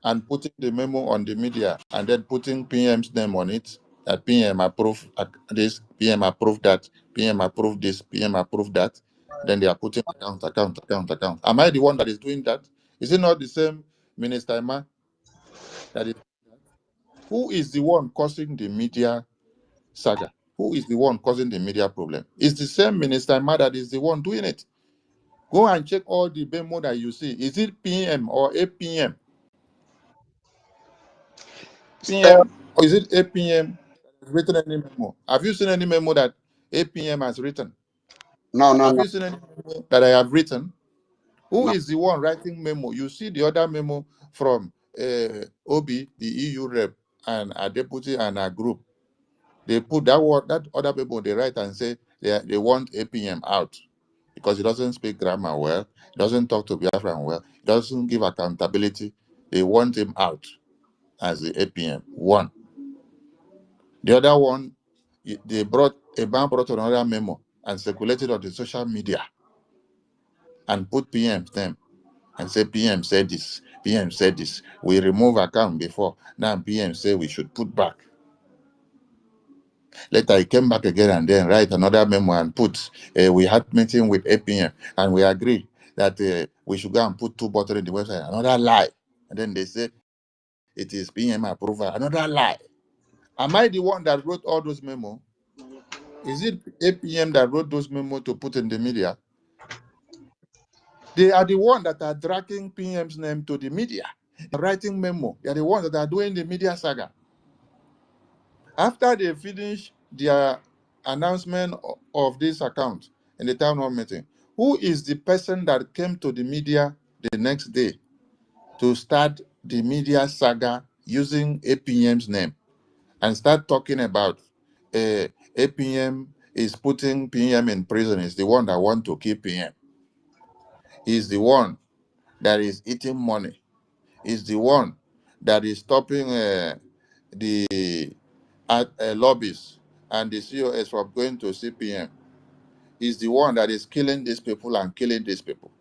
and putting the memo on the media and then putting PM's name on it? That PM approve this, PM approve that, PM approve this, PM approve that. Then they are putting account. Am I the one that is doing that? Is it not the same Minister Emma that is? Who is the one causing the media saga? Who is the one causing the media problem? It's the same Minister Emma that is the one doing it. Go and check all the memo that you see. Is it PM or APM? PM, or is it APM that has written any memo? Have you seen any memo that APM has written? No. Have you seen any memo that I have written? Who No. is the one writing memo? You see the other memo from OB, the EU rep, and a deputy and a group. They put that other people, they write and say they want APM out because he doesn't speak grammar well, doesn't talk to Biafran well, doesn't give accountability. They want him out as the APM. One. The other one, a man brought another memo and circulated on the social media and put PM's name and say PM said this, PM said this. We remove account before. Now PM say we should put back. Later he came back again and then write another memo and put, we had meeting with APM and we agreed that we should go and put 2 bottles in the website. Another lie. And then they say it is PM approval. Another lie. Am I the one that wrote all those memos? Is it APM that wrote those memos to put in the media? They are the ones that are dragging PM's name to the media. They're writing memo. They are the ones that are doing the media saga. After they finish their announcement of this account in the town hall meeting, who is the person that came to the media the next day to start the media saga using APM's name and start talking about APM is putting PM in prison? Is the one that want to keep PM. He's the one that is eating money. He's the one that is stopping the lobbies and the COS from going to CPM. He's the one that is killing these people and killing these people.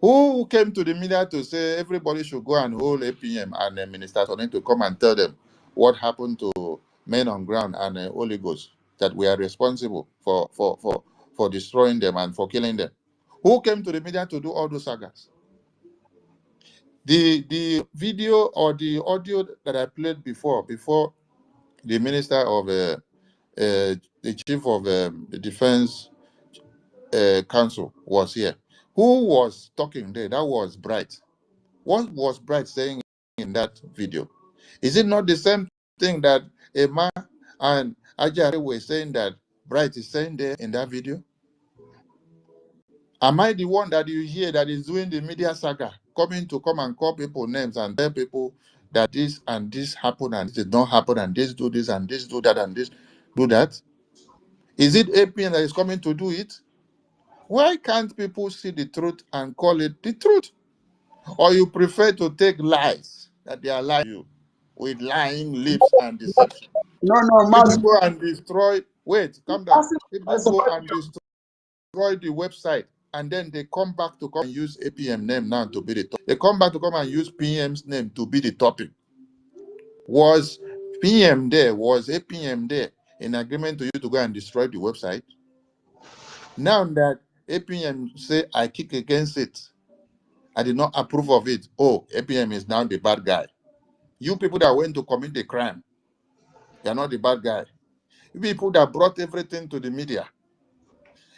Who came to the media to say everybody should go and hold APM and Minister Tony to come and tell them what happened to men on ground and oligos, that we are responsible for destroying them and for killing them? Who came to the media to do all those sagas? The video or the audio that I played before the minister of the chief of the defense council was here. Who was talking there? That was Bright. What was Bright saying in that video? Is it not the same thing that Emma and Ajare were saying, that Bright is saying there in that video? Am I the one that you hear that is doing the media saga, coming to come and call people names and tell people that this and this happened and this did not happen and this do this and this do that and this do that? Is it APN that is coming to do it? Why can't people see the truth and call it the truth? Or you prefer to take lies that they are lying you with lying lips and deception? No, People Mazi. go and destroy. Wait, calm down. People go and destroy the website and then they come back to come and use APM name now to be the topic. They come back to come and use PM's name to be the topic. Was PM there? Was APM there in agreement to you to go and destroy the website? Now that APM say I kick against it, I did not approve of it. Oh, APM is now the bad guy. You people that went to commit the crime, you are not the bad guy. You people that brought everything to the media.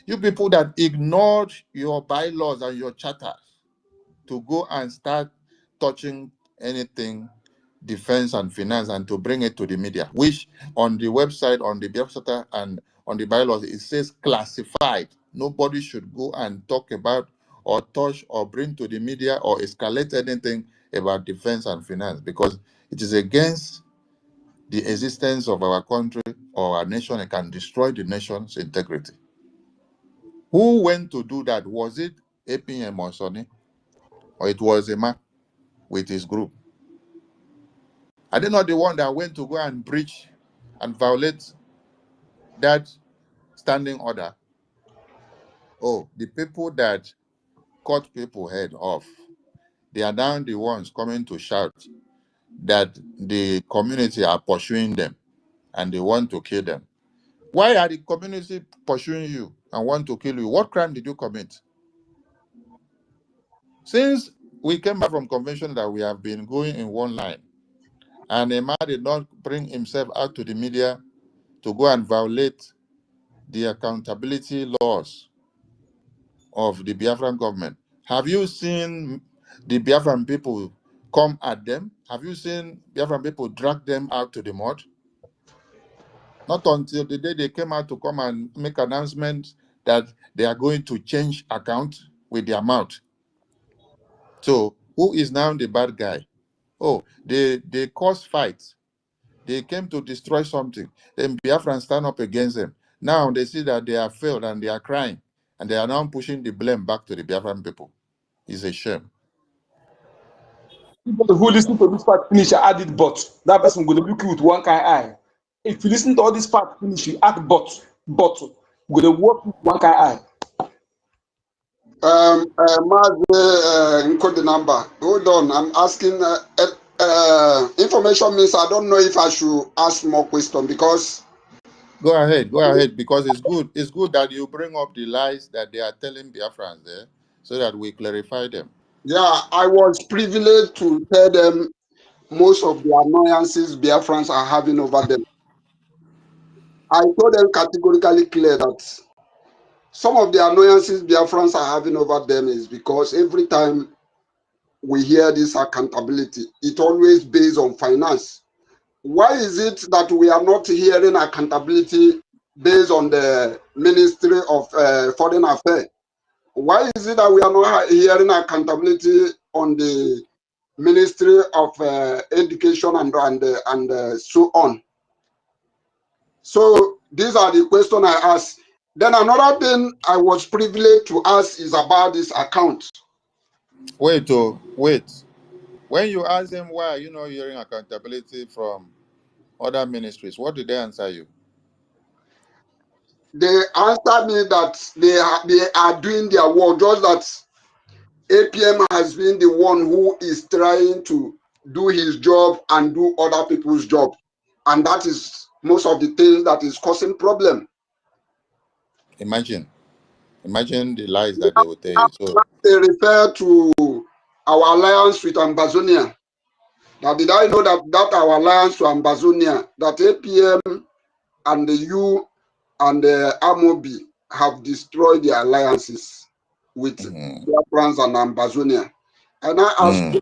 You people that ignored your bylaws and your charters to go and start touching anything defense and finance and to bring it to the media, which on the website, on the Biafra and on the bylaws, it says classified. Nobody should go and talk about or touch or bring to the media or escalate anything about defense and finance because it is against the existence of our country or our nation. It can destroy the nation's integrity. Who went to do that? Was it APM or Sonny? Or it was a man with his group? Are they not the one that went to go and breach and violate that standing order? Oh, the people that cut people head off, they are now the ones coming to shout that the community are pursuing them and they want to kill them. Why are the community pursuing you and want to kill you? What crime did you commit? Since we came back from convention that we have been going in one line, and a man did not bring himself out to the media to go and violate the accountability laws of the Biafran government. Have you seen the Biafran people come at them? Have you seen Biafran people drag them out to the mud? Not until the day they came out to come and make announcements that they are going to change account with their mouth. So who is now the bad guy? Oh, they caused fights. They came to destroy something. Then Biafran stand up against them. Now they see that they have failed and they are crying. And they are now pushing the blame back to the Biafran people. It's a shame. People who listen to this part finish, add it but. That person will look you with one kind eye. If you listen to all this part finish, you add but. Will work with one kind eye. Encode the number. Hold on, I'm asking information means I don't know if I should ask more questions because Go ahead, because it's good. It's good that you bring up the lies that they are telling Biafrans there so that we clarify them. yeah, I was privileged to tell them most of the annoyances Biafrans are having over them. I told them categorically clear that some of the annoyances Biafrans are having over them is because every time we hear this accountability, it always based on finance. Why is it that we are not hearing accountability based on the Ministry of Foreign Affairs? Why is it that we are not hearing accountability on the Ministry of Education and so on? So these are the questions I ask. Then another thing I was privileged to ask is about this account. Wait. When you ask them why are you not hearing accountability from other ministries, what did they answer you? They answered me that they are doing their work, just that APM has been the one who is trying to do his job and do other people's job. And that is most of the things that is causing problem. Imagine the lies that they will tell you. So they refer to our alliance with Ambazonia. Now, did I know that our alliance to Ambazonia, that APM and the U and the Amobi have destroyed their alliances with BIAFRANS and Ambazonia? And I asked,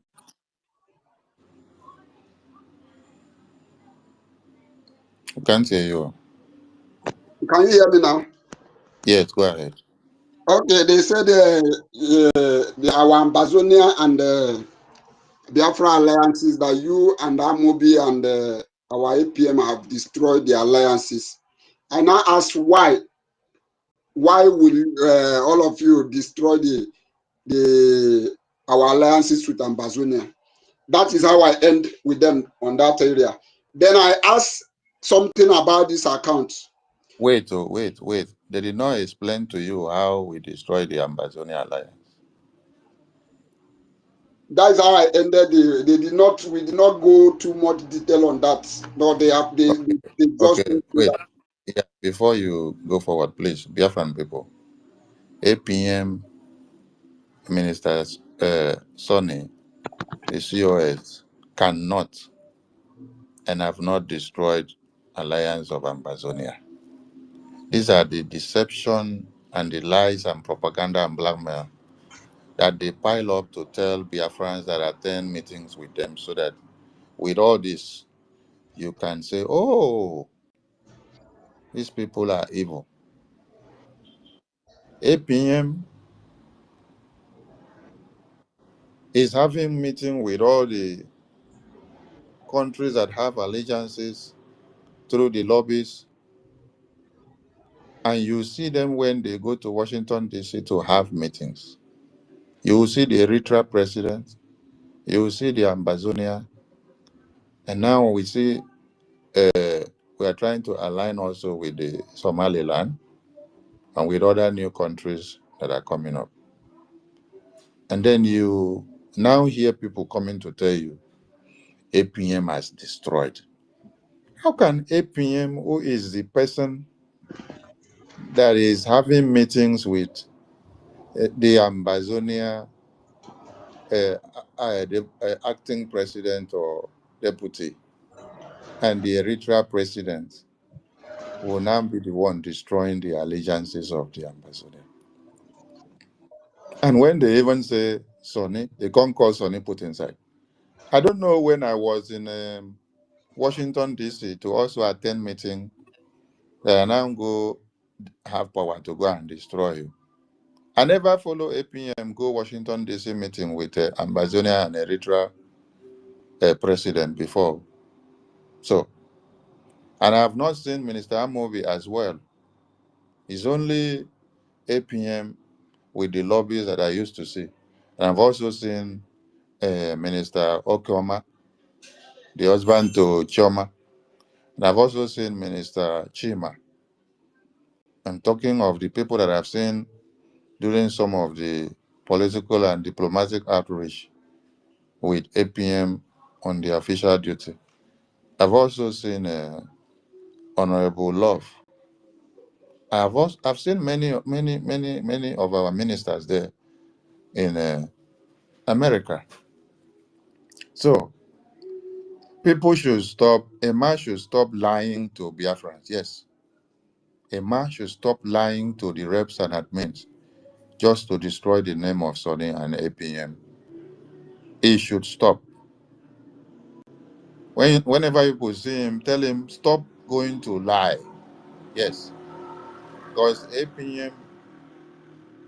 I can't hear you. Can you hear me now? Yes, go ahead. Okay, they said our Ambazonia and Biafra alliances that you and Amobi and our APM have destroyed the alliances. I now ask why? Why will all of you destroy our alliances with Ambazonia? That is how I end with them on that area. Then I ask something about this account. Wait. They did not explain to you how we destroyed the Amazonia Alliance. That is how I ended. We did not go too much detail on that. No, they just Okay, wait. Yeah, before you go forward, please, Biafran people, APM ministers, Sonny, the COS cannot and have not destroyed Alliance of Amazonia. These are the deception and the lies and propaganda and blackmail that they pile up to tell Biafrans that attend meetings with them, so that with all this, you can say, oh, these people are evil. APM is having meeting with all the countries that have allegiances through the lobbies, and you see them when they go to Washington, D.C. to have meetings. You will see the Eritrea president, you will see the Ambazonia, and now we see we are trying to align also with the Somaliland and with other new countries that are coming up. And then you now hear people coming to tell you APM has destroyed. How can APM, who is the person that is having meetings with the Ambazonia, the acting president or deputy, and the Eritrea president, will now be the one destroying the allegiances of the Ambazonia? And when they even say Sonny, they can't call Sonny put inside. I don't know when I was in Washington, D.C. to also attend meeting that I now go have power to go and destroy you. I never follow APM go Washington, D.C. meeting with Ambazonia and Eritrea president before. So, and I have not seen Minister Amobi as well. It's only APM with the lobbies that I used to see. And I've also seen Minister Okoma, the husband to Choma. And I've also seen Minister Chima. I'm talking of the people that I've seen during some of the political and diplomatic outreach with APM on the official duty. I've also seen Honorable Love. I've seen many of our ministers there in America. So people should stop. A man should stop lying to Biafrans. Yes, a man should stop lying to the reps and admins just to destroy the name of Sonny and APM. He should stop. Whenever people see him, tell him stop going to lie. Yes, because APM,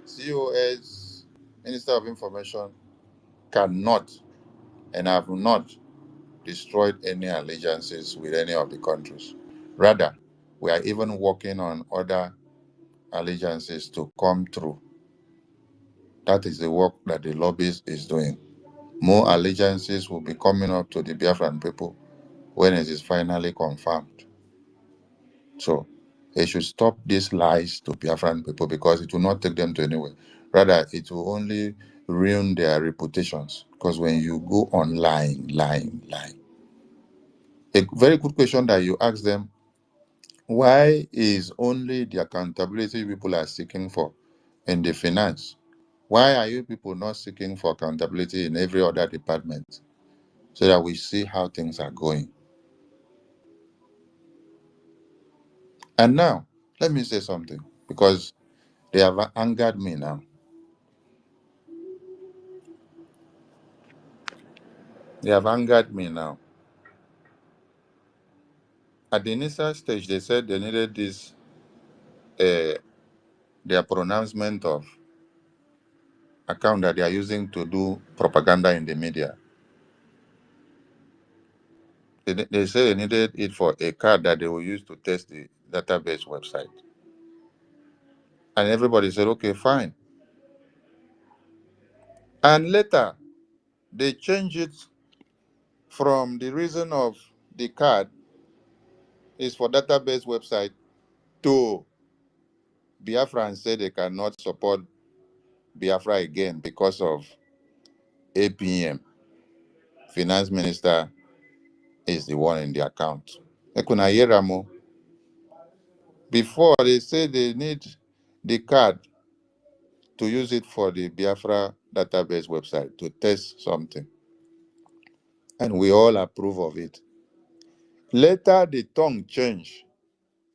COS, Minister of Information, cannot and have not destroyed any allegiances with any of the countries. Rather, we are even working on other allegiances to come through. That is the work that the lobbies is doing. More allegiances will be coming up to the Biafran people when it is finally confirmed. So they should stop these lies to Biafran people, because it will not take them to anywhere. Rather, it will only ruin their reputations. Because when you go on lying, a very good question that you ask them: why is only the accountability people are seeking for in the finance? Why are you people not seeking for accountability in every other department, so that we see how things are going? And now, let me say something, because they have angered me now. They have angered me now. At the initial stage, they said they needed this their pronouncement of account that they are using to do propaganda in the media. They say they needed it for a card that they will use to test the database website. And everybody said, okay, fine. And later, they changed it from the reason of the card is for database website to Biafra said they cannot support Biafra again because of APM. Finance minister is the one in the account. Ekuna Yeramo, before they say they need the card to use it for the Biafra database website to test something. And we all approve of it. Later, the tongue changed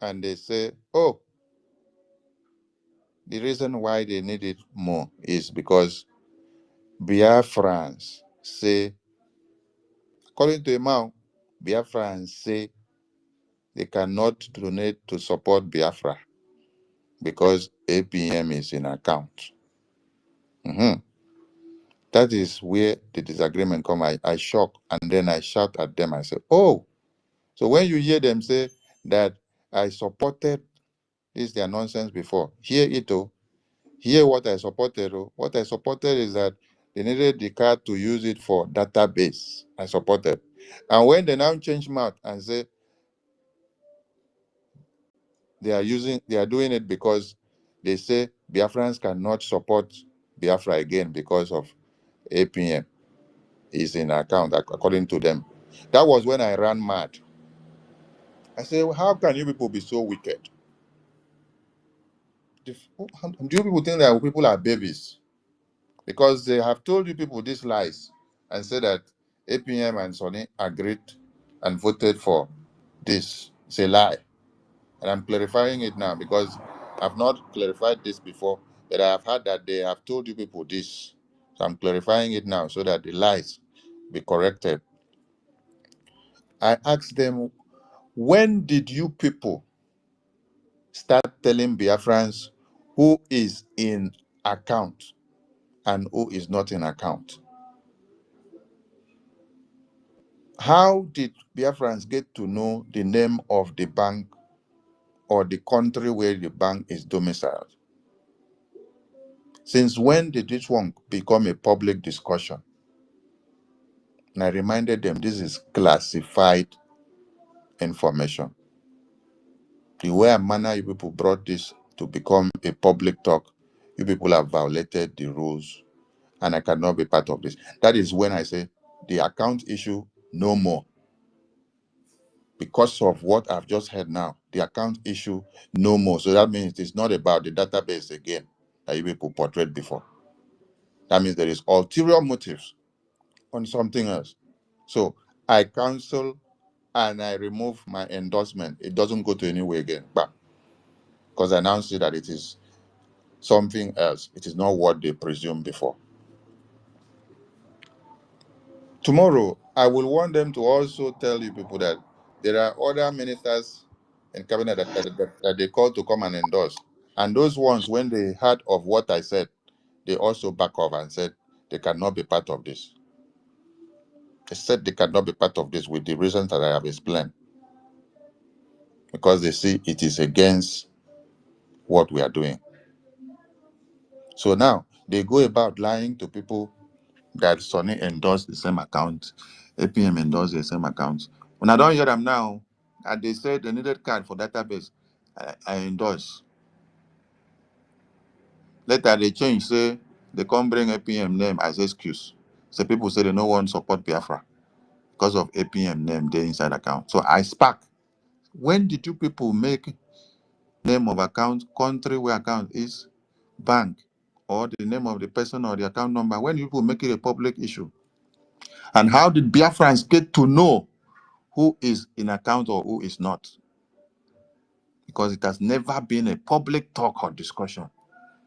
and they say, oh, the reason why they need it more is because Biafrans say, according to Imam, Biafrans say they cannot donate to support Biafra because APM is in account. Mhm. That is where the disagreement come. I shock and then I shout at them. I say, oh, so when you hear them say that I supported this their nonsense before, hear it oh. Hear what I supported. Oh. What I supported is that they needed the card to use it for database. I supported. And when they now change mouth and say they are doing it because they say Biafrans cannot support Biafra again because of APM is in account, according to them. That was when I ran mad. I said, well, how can you people be so wicked? Do you people think that people are babies? Because they have told you people these lies and said that APM and Sonny agreed and voted for this. It's a lie. And I'm clarifying it now because I've not clarified this before, but I have heard that they have told you people this. So I'm clarifying it now so that the lies be corrected. I asked them, when did you people start telling Biafrans who is in account and who is not in account? How did Biafrans get to know the name of the bank or the country where the bank is domiciled? Since when did this one become a public discussion? And I reminded them this is classified information. The way and manner you people brought this to become a public talk, you people have violated the rules and I cannot be part of this. That is when I say the account issue, no more. Because of what I've just heard now, the account issue, no more. So that means it's not about the database again that you people portrayed before. That means there is ulterior motives on something else. So I cancel and I remove my endorsement. It doesn't go to anywhere again. But because I now see that it is something else. It is not what they presumed before. Tomorrow, I will want them to also tell you people that there are other ministers in cabinet that they called to come and endorse. And those ones, when they heard of what I said, they also back off and said they cannot be part of this. They said they cannot be part of this with the reasons that I have explained. Because they see it is against what we are doing. So now, they go about lying to people that Sonny endorsed the same account, APM endorsed the same account. When I don't hear them now, and they said they needed card for database, I endorse. Later they change, say they can't bring APM name as excuse. So people say they no one support Biafra because of APM name they inside account. So I spark. When did you people make name of account, country where account is, bank, or the name of the person or the account number? When you people make it a public issue? And how did Biafrans get to know who is in account or who is not? Because it has never been a public talk or discussion.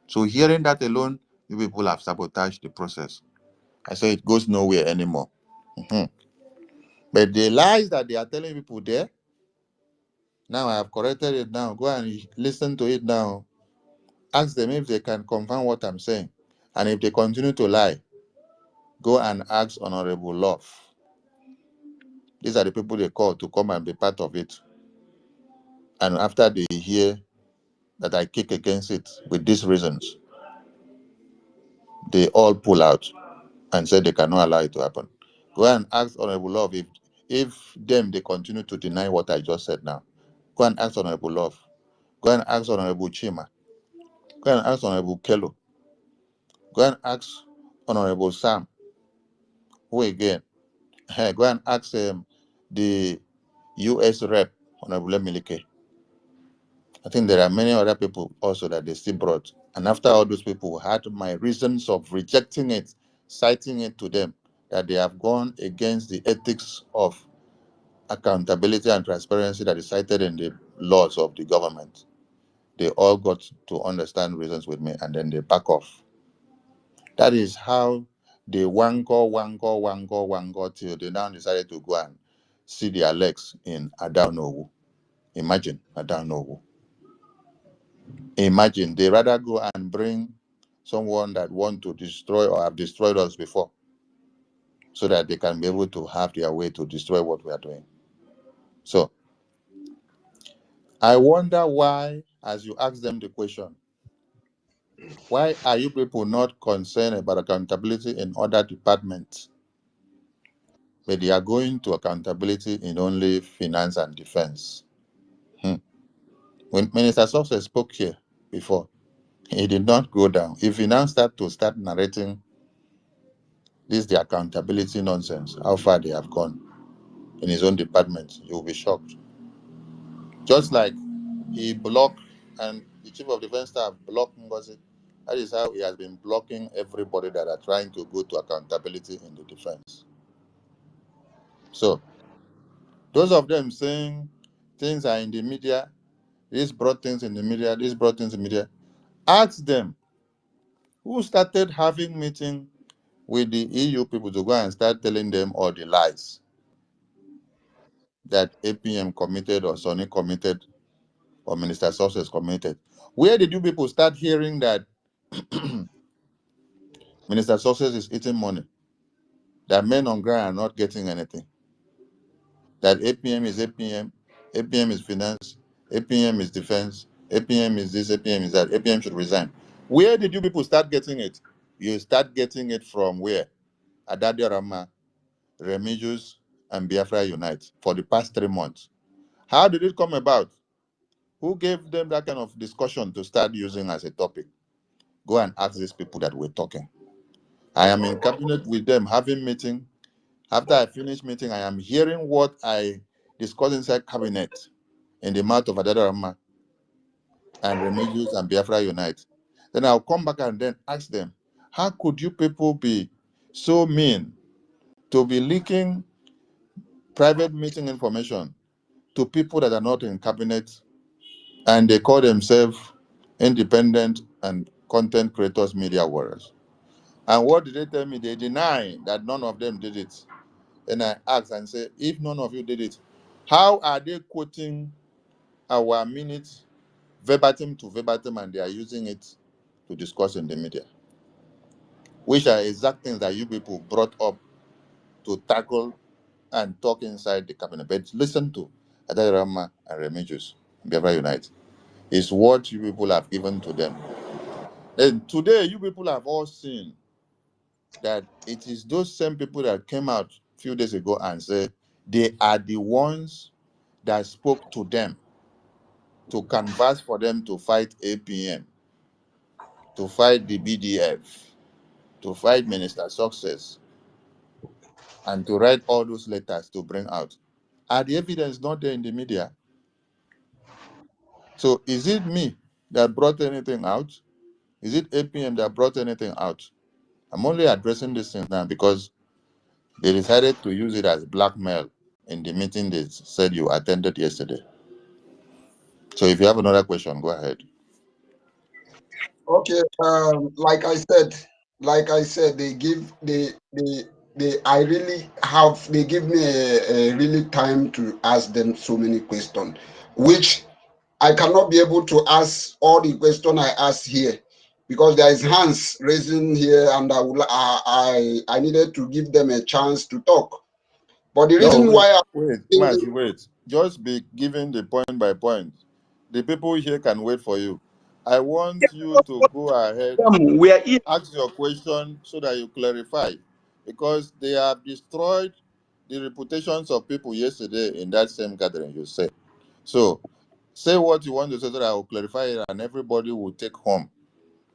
So hearing that alone, you people have sabotaged the process. I say it goes nowhere anymore. But the lies that they are telling people there, Now I have corrected it now. Go and listen to it now. Ask them if they can confirm what I'm saying. And if they continue to lie, go and ask Honorable Love. These are the people they call to come and be part of it. And after they hear that I kick against it with these reasons, they all pull out and say they cannot allow it to happen. Go and ask Honorable Love if they continue to deny what I just said now. Go and ask Honorable Love. Go and ask Honorable Chima. Go and ask Honorable Kello. Go and ask Honorable Sam. Who again? Go and ask the U.S. Rep, Honorable Milike. I think there are many other people also that they still brought. And after all those people had my reasons of rejecting it, citing it to them, that they have gone against the ethics of accountability and transparency that is cited in the laws of the government. They all got to understand reasons with me, and then they back off. That is how they wango till they now decided to go and see their legs in Adanowu. Imagine Adanowu. Imagine they rather go and bring someone that want to destroy or have destroyed us before, so that they can be able to have their way to destroy what we are doing. So I wonder why, as you ask them the question, why are you people not concerned about accountability in other departments, but they are going to accountability in only finance and defense? When Minister Success spoke here before, he did not go down. If he now start narrating this the accountability nonsense, how far they have gone in his own department, you'll be shocked. Just like he blocked, and the Chief of Defense Staff blocked NGOZI, that is how he has been blocking everybody that are trying to go to accountability in the defense. So, those of them saying things are in the media, this brought things in the media, this brought things in the media, ask them who started having meeting with the EU people to go and start telling them all the lies that APM committed or Sonny committed or Minister Success committed. Where did you people start hearing that Minister Success is eating money, that men on ground are not getting anything, that APM is APM, APM is finance, APM is defense, APM is this, APM is that, APM should resign? Where did you people start getting it? You start getting it from where? Adadi Rama, Remigius, and Biafra Unite for the past 3 months. How did it come about? Who gave them that kind of discussion to start using as a topic? Go and ask these people that we're talking. I am in cabinet with them, having meeting. After I finish meeting, I am hearing what I discussed inside cabinet in the mouth of Adadarama and Remigius and Biafra Unite. Then I'll come back and then ask them, how could you people be so mean to be leaking private meeting information to people that are not in cabinet, and they call themselves independent and content creators, media warriors? And what did they tell me? They deny that none of them did it. And I asked and said, if none of you did it, how are they quoting our minutes verbatim to verbatim, and they are using it to discuss in the media? Which are exact things that you people brought up to tackle and talk inside the cabinet. But listen to Adarama and Remigius, Biafra Unite. It's what you people have given to them. And today, you people have all seen that it is those same people that came out a few days ago and said they are the ones that spoke to them to canvass for them to fight APM, to fight the BDF, to fight Minister Success, and to write all those letters to bring out. Are the evidence not there in the media? So is it me that brought anything out? Is it APM that brought anything out? I'm only addressing this thing now because they decided to use it as blackmail in the meeting they said you attended yesterday. So if you have another question, go ahead. Okay, like I said, they give they give me a really time to ask them so many questions. which I cannot be able to ask all the question I asked here because there is hands raising here, and I needed to give them a chance to talk. But the reason why wait. Just be given the point by point. The people here can wait for you. I want you to go ahead, we are in. ask your question so that you clarify, because they have destroyed the reputations of people yesterday in that same gathering you said. So say what you want to say so that I will clarify it and everybody will take home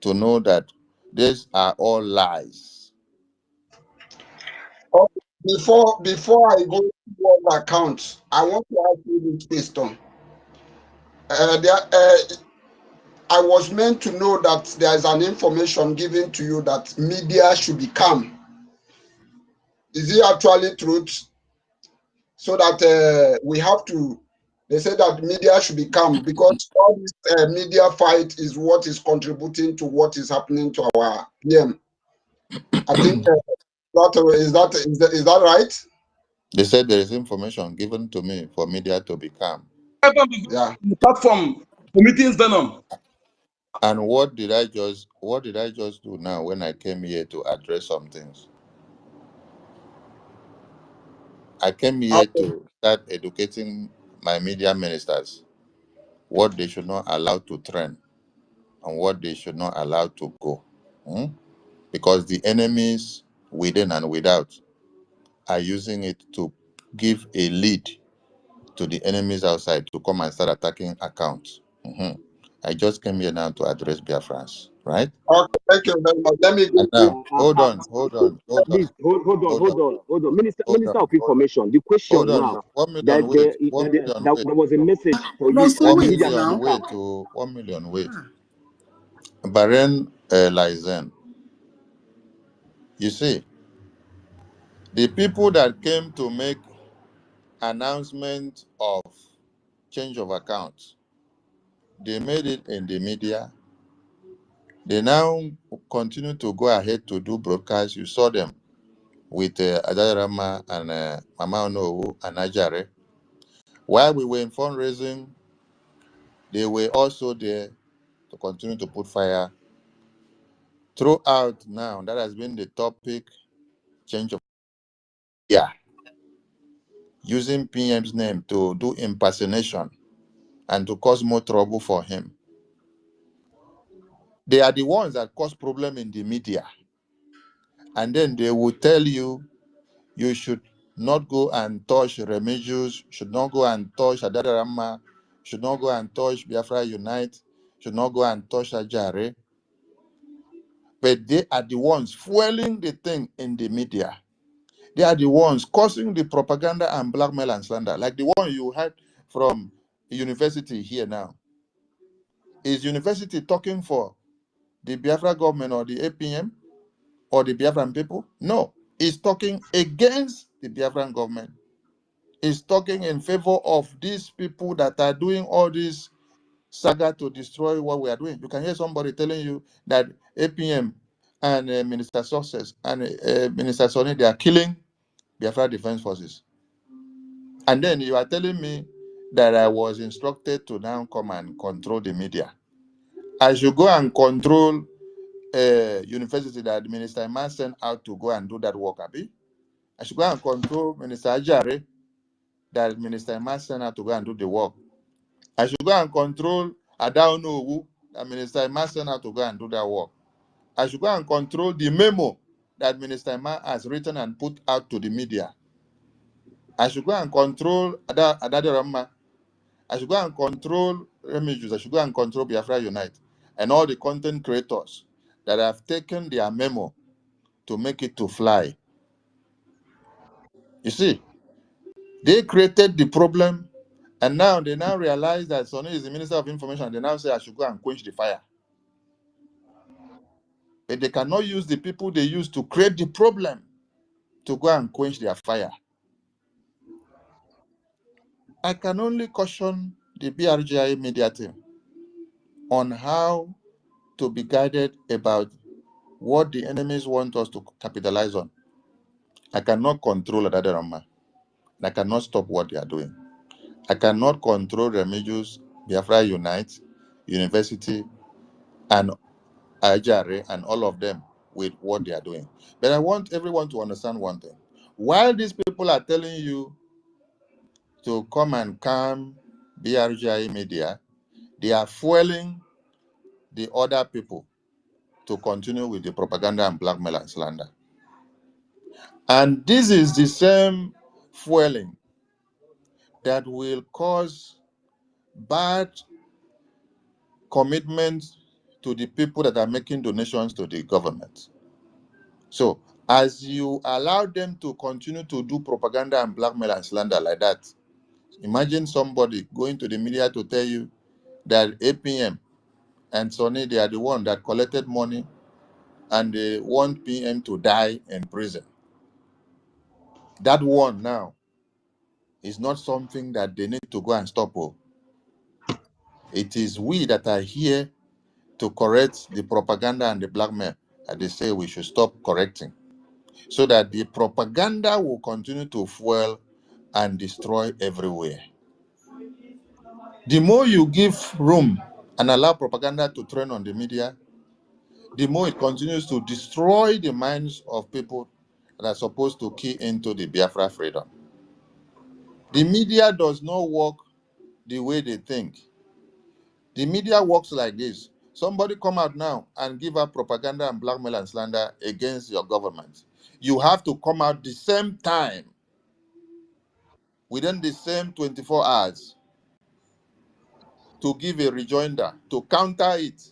to know that these are all lies. Before I go to all accounts, I want to ask you this question. I was meant to know that there is an information given to you that media should be calm. Is it actually truth? So that we have to, they say that media should be calm because all this media fight is what is contributing to what is happening to our PM. I think is that right? They said there is information given to me for media to be calm. Yeah. The platform for meetings venom. And what did I just do now when I came here to address some things? I came here to start educating my media ministers what they should not allow to trend and what they should not allow to go. Because the enemies within and without are using it to give a lead to the enemies outside to come and start attacking accounts. I just came here now to address Biafrans, right? Okay, thank you very much. Let me And go. now, hold on. Minister of Information, the question now, 1 million that wait. 1 million wait. there was a message for you. No, still 1 wait million now. wait to 1 million wait. Baren Lizen, you see, the people that came to make announcement of change of accounts, they made it in the media. They now continue to go ahead to do broadcasts. You saw them with Adarama and Mama Onowu and Ajare. While we were in fundraising, they were also there to continue to put fire. Throughout now, that has been the topic, change of using PM's name to do impersonation and to cause more trouble for him. They are the ones that cause problem in the media. And then they will tell you, you should not go and touch Remedios, should not go and touch Adadarama, should not go and touch Biafra Unite, should not go and touch Ajare. But they are the ones fueling the thing in the media. They are the ones causing the propaganda and blackmail and slander, like the one you had from the university here now. Is university talking for the Biafra government or the APM or the Biafran people? No, it's talking against the Biafran government. It's talking in favor of these people that are doing all this saga to destroy what we are doing. You can hear somebody telling you that APM and Minister Success and Minister Sonny, they are killing Biafra Defense Forces. And then you are telling me that I was instructed to now come and control the media. I should go and control a university that Minister Iman sent out to go and do that work, Abi. I should go and control Minister Ajare that Minister Iman sent out to go and do the work. I should go and control Adaonowu that Minister Iman sent out to go and do that work. I should go and control the memo that Minister Iman has written and put out to the media. I should go and control Adadarama. I should go and control Remedios. I should go and control Biafra Unite and all the content creators that have taken their memo to make it to fly. You see, they created the problem, and now they now realize that Sonny is the Minister of Information. They now say I should go and quench the fire. But they cannot use the people they used to create the problem to go and quench their fire. I can only caution the BRGI media team on how to be guided about what the enemies want us to capitalize on. I cannot control Adadarama. I cannot stop what they are doing. I cannot control Remigius, Biafra Unite, University, and Ajare, and all of them with what they are doing. But I want everyone to understand one thing. While these people are telling you to come and calm BRGI media, they are fueling the other people to continue with the propaganda and blackmail and slander. And this is the same fueling that will cause bad commitment to the people that are making donations to the government. So, as you allow them to continue to do propaganda and blackmail and slander like that, imagine somebody going to the media to tell you that APM and Sonny, they are the one that collected money and they want PM to die in prison. That one now is not something that they need to go and stop. It is we that are here to correct the propaganda and the blackmail that they say we should stop correcting, so that the propaganda will continue to fuel and destroy everywhere. The more you give room and allow propaganda to trend on the media, the more it continues to destroy the minds of people that are supposed to key into the Biafra freedom. The media does not work the way they think. The media works like this. Somebody come out now and give out propaganda and blackmail and slander against your government. You have to come out the same time, within the same 24 hours, to give a rejoinder, to counter it.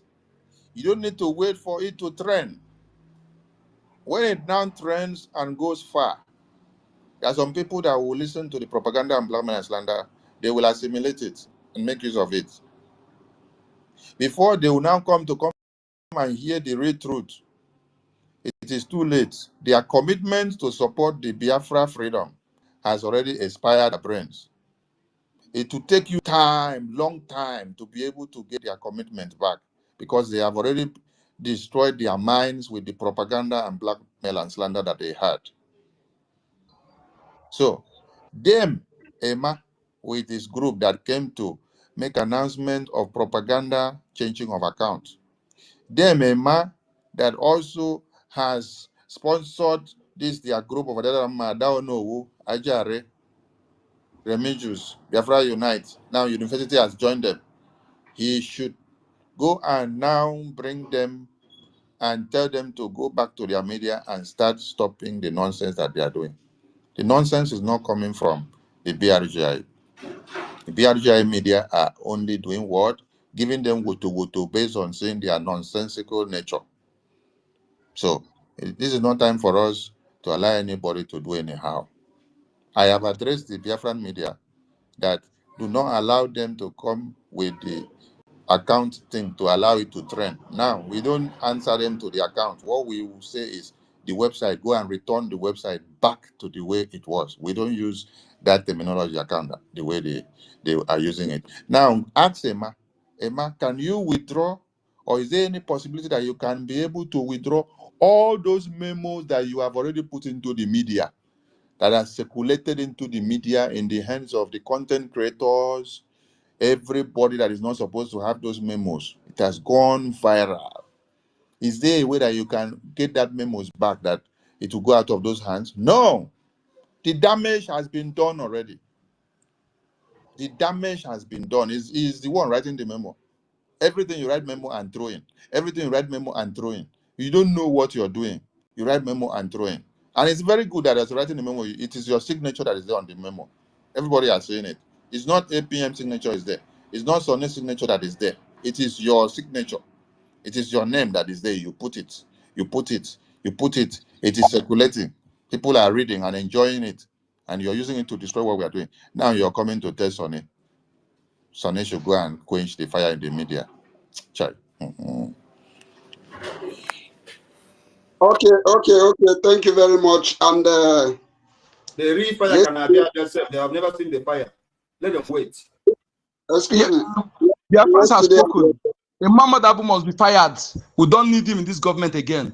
You don't need to wait for it to trend. When it now trends and goes far, there are some people that will listen to the propaganda and blackmail and slander. They will assimilate it and make use of it. Before they will now come and hear the real truth, it is too late. Their commitment to support the Biafra freedom has already expired their brains. It will take you time, long time, to be able to get their commitment back, because they have already destroyed their minds with the propaganda and blackmail and slander that they had. So, them, Emma, with this group that came to make announcement of propaganda changing of accounts. Them, Emma, that also has sponsored this, their group of Daonowu, Ajare, Remigius, Biafra Unite. Now university has joined them. He should go and now bring them and tell them to go back to their media and start stopping the nonsense that they are doing. The nonsense is not coming from the BRGI. The BRGI media are only doing what? Giving them wutu based on saying their nonsensical nature. So, this is not time for us to allow anybody to do anyhow. I have addressed the Biafran media that do not allow them to come with the account thing to allow it to trend. Now, we don't answer them to the account. What we will say is the website, go and return the website back to the way it was. We don't use that terminology account the way they are using it. Now, ask Emma, can you withdraw, or is there any possibility that you can be able to withdraw all those memos that you have already put into the media, that are circulated into the media in the hands of the content creators, everybody that is not supposed to have those memos? It has gone viral. Is there a way that you can get that memos back, that it will go out of those hands? No. The damage has been done already. The damage has been done. Is the one writing the memo. Everything you write memo and throw in. Everything you write memo and throw in. You don't know what you're doing. You write memo and throw in. And it's very good that as writing the memo, it is your signature that is there on the memo. Everybody has seen it. It's not APM signature is there. It's not Sonny's signature that is there. It is your signature. It is your name that is there. You put it. You put it. You put it. It is circulating. People are reading and enjoying it. And you're using it to destroy what we are doing. Now you're coming to tell Sonny. Sonny should go and quench the fire in the media. Chai. Okay. Thank you very much. And the real fire yes, can appear themselves. They have never seen the fire. Let them wait. excuse me. Biafrans has spoken. A Muhammad Abu must be fired. We don't need him in this government again.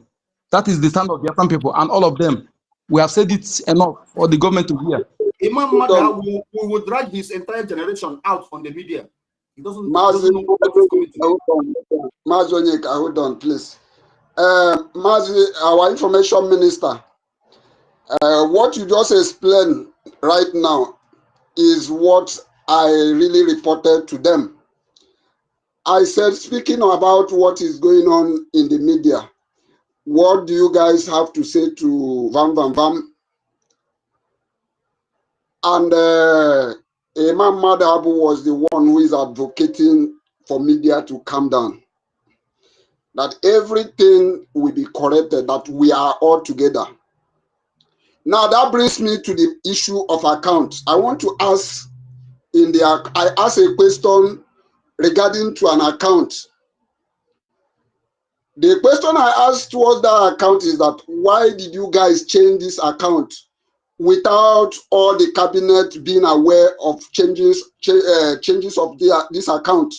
That is the stand of Biafran people and all of them. We have said it enough for the government to hear. Imam Mada will drag his entire generation out on the media. He doesn't know what is coming to him. Mazonyeka, hold on, please. Mazi, our information minister, what you just explained right now is what I really reported to them. I said, speaking about what is going on in the media, what do you guys have to say to Vam Vam Vam? And Imam Madabu was the one who is advocating for media to calm down. That everything will be corrected, that we are all together. Now that brings me to the issue of accounts. I want to ask I asked a question regarding to an account. The question I asked towards that account is that why did you guys change this account without all the cabinet being aware of changes of this account?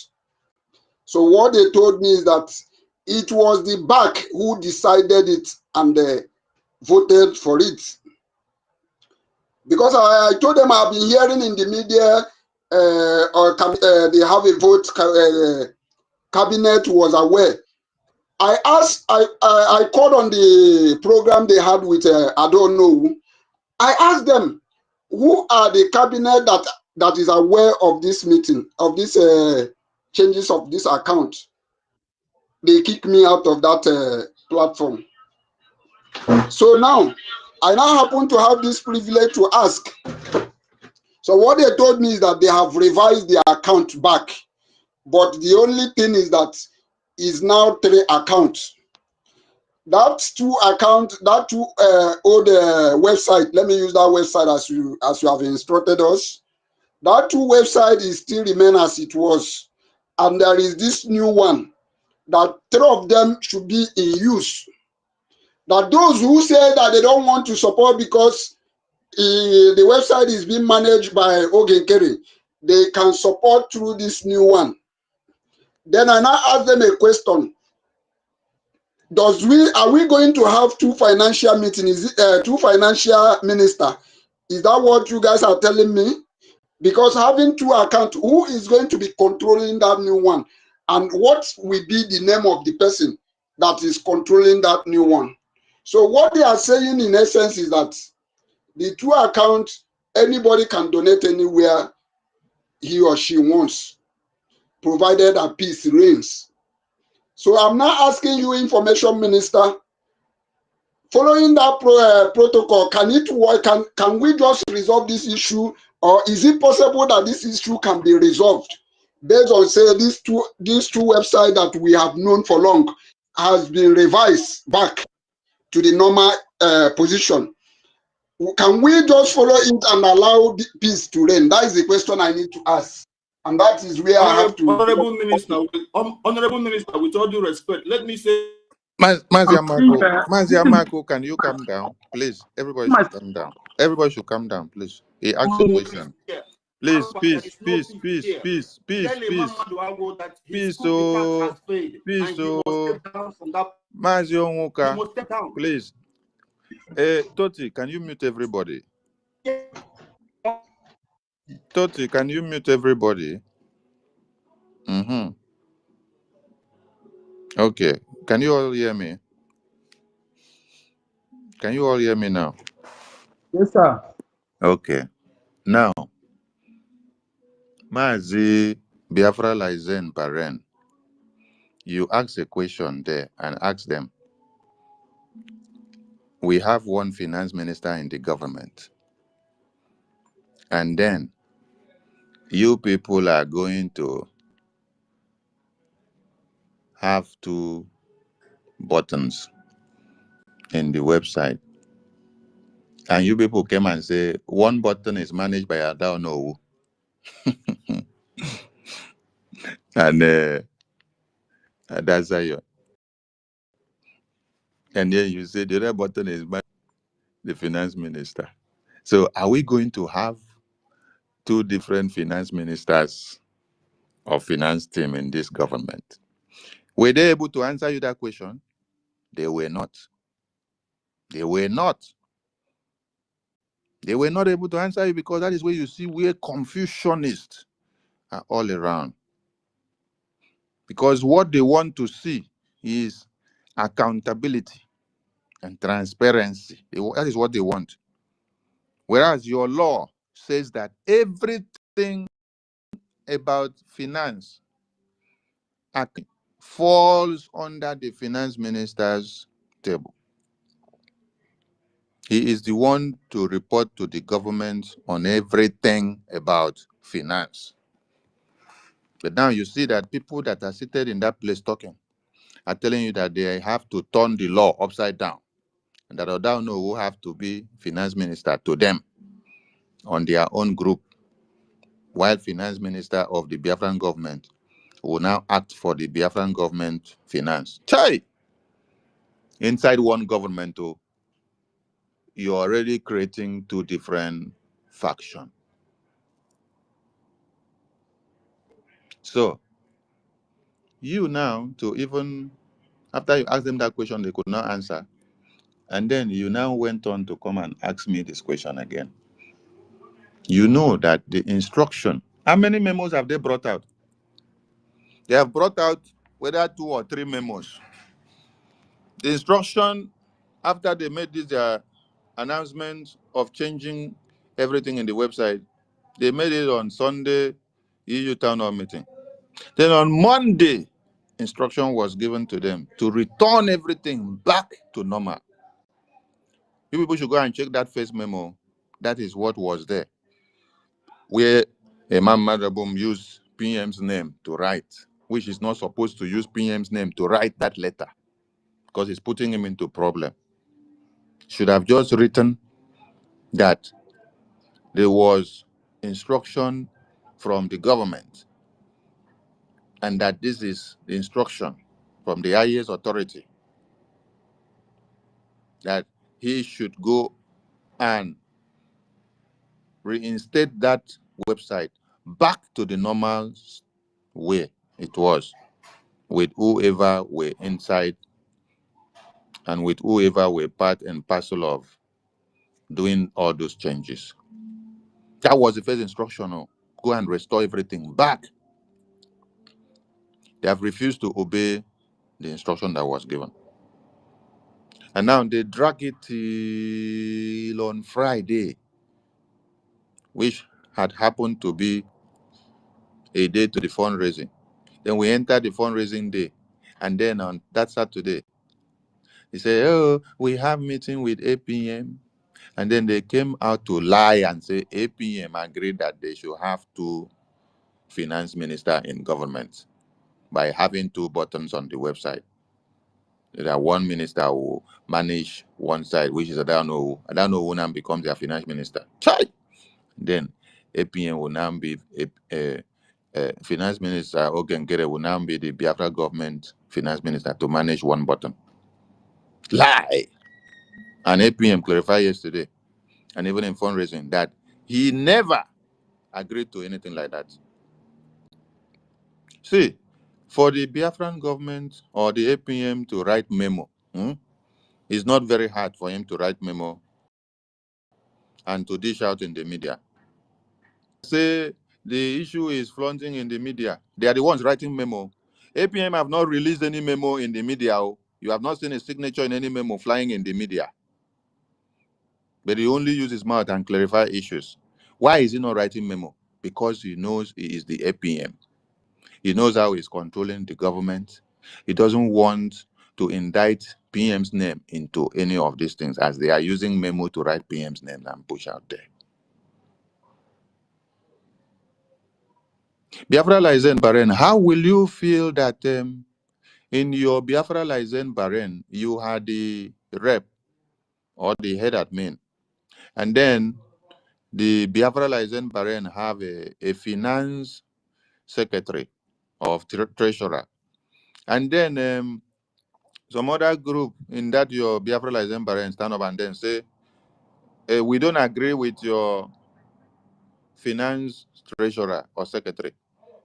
So what they told me is that it was the BAC who decided it and voted for it. Because I told them I've been hearing in the media they have a vote, cabinet was aware. I asked, I called on the program they had with, I don't know. I asked them, who are the cabinet that is aware of this meeting, of this changes of this account? They kicked me out of that platform. So now, I now happen to have this privilege to ask. So what they told me is that they have revised their account back. But the only thing is that is now 3 accounts. That 2 accounts, that 2 old website, let me use that website as you have instructed us. That 2 website is still remain as it was. And there is this new one that 3 of them should be in use. That those who say that they don't want to support because the website is being managed by Ogenkere, they can support through this new one. Then I now ask them a question. Are we going to have 2 financial meetings, 2 financial ministers? Is that what you guys are telling me? Because having 2 accounts, who is going to be controlling that new one? And what will be the name of the person that is controlling that new one? So what they are saying in essence is that the 2 accounts, anybody can donate anywhere he or she wants, provided a peace reigns. So I'm now asking you, Information Minister, following that protocol, can it work? Can we just resolve this issue, or is it possible that this issue can be resolved based on, say, these two websites that we have known for long has been revised back to the normal position? Can we just follow it and allow the peace to reign? That is the question I need to ask, and that is where I have to. Honorable Minister, with all due respect, let me say. Mazia Marco, can you calm down, please? Everybody should calm down. Everybody should calm down, please. He asked a question. Please, peace. Mazio Muka, please. Toti, can you mute everybody? Toti, can you mute everybody? Okay. Can you all hear me? Can you all hear me now? Yes, sir. Okay. Now, Mazi Biafra Lizen Baren, you ask a question there and ask them. We have 1 finance minister in the government. And then you people are going to have 2 buttons in the website. And you people came and say 1 button is managed by Adao. And that's how and then you say the other button is by the finance minister. So are we going to have 2 different finance ministers or finance team in this government? Were they able to answer you that question? They were not. They were not. They were not able to answer you because that is where you see where confusionists are all around. Because what they want to see is accountability and transparency. That is what they want. Whereas your law says that everything about finance falls under the finance minister's table. He is the one to report to the government on everything about finance. But now you see that people that are seated in that place talking are telling you that they have to turn the law upside down, and that Odao will have to be finance minister to them on their own group, while finance minister of the Biafran government will now act for the Biafran government finance. Chai! Inside one government, you're already creating two different factions. So, you now, to even, after you ask them that question, they could not answer. And then you now went on to come and ask me this question again. You know that the instruction, how many memos have they brought out? They have brought out whether 2 or 3 memos. The instruction, after they made this announcement of changing everything in the website, they made it on Sunday, EU town hall meeting. Then on Monday, instruction was given to them to return everything back to normal. You people should go and check that first memo. That is what was there. Where Imam Madrabum used PM's name to write, which is not supposed to use PM's name to write that letter, because it's putting him into problem. Should have just written that there was instruction from the government and that this is the instruction from the highest authority that he should go and reinstate that website back to the normal way it was, with whoever were inside and with whoever were part and parcel of doing all those changes. That was the first instruction. Go and restore everything back. They have refused to obey the instruction that was given. And now they drag it till on Friday, which had happened to be a day to the fundraising. Then we entered the fundraising day. And then on that Saturday, he said, oh, we have meeting with APM. And then they came out to lie and say APM agreed that they should have 2 finance ministers in government by having 2 buttons on the website. That one minister will manage one side, which is I don't know who now becomes their finance minister. Chai! Then APM will now be finance minister. Ogengere will now be the Biafra government finance minister to manage one button. Lie! And APM clarified yesterday, and even in fundraising, that he never agreed to anything like that. See, for the Biafran government or the APM to write memo, it's not very hard for him to write memo and to dish out in the media. Say the issue is flaunting in the media. They are the ones writing memo. APM have not released any memo in the media. You have not seen a signature in any memo flying in the media. But he only uses his mouth and clarify issues. Why is he not writing memo? Because he knows he is the APM. He knows how he's controlling the government. He doesn't want to indict PM's name into any of these things, as they are using memo to write PM's name and push out there. Biafra Lizen Bahrain, how will you feel that in your Biafra Lizen Bahrain, you had the rep or the head admin, and then the Biafra Lizen Bahrain have a finance secretary of treasurer, and then some other group in that your Biafra Lizen Bahrain stand up and then say, we don't agree with your finance treasurer or secretary.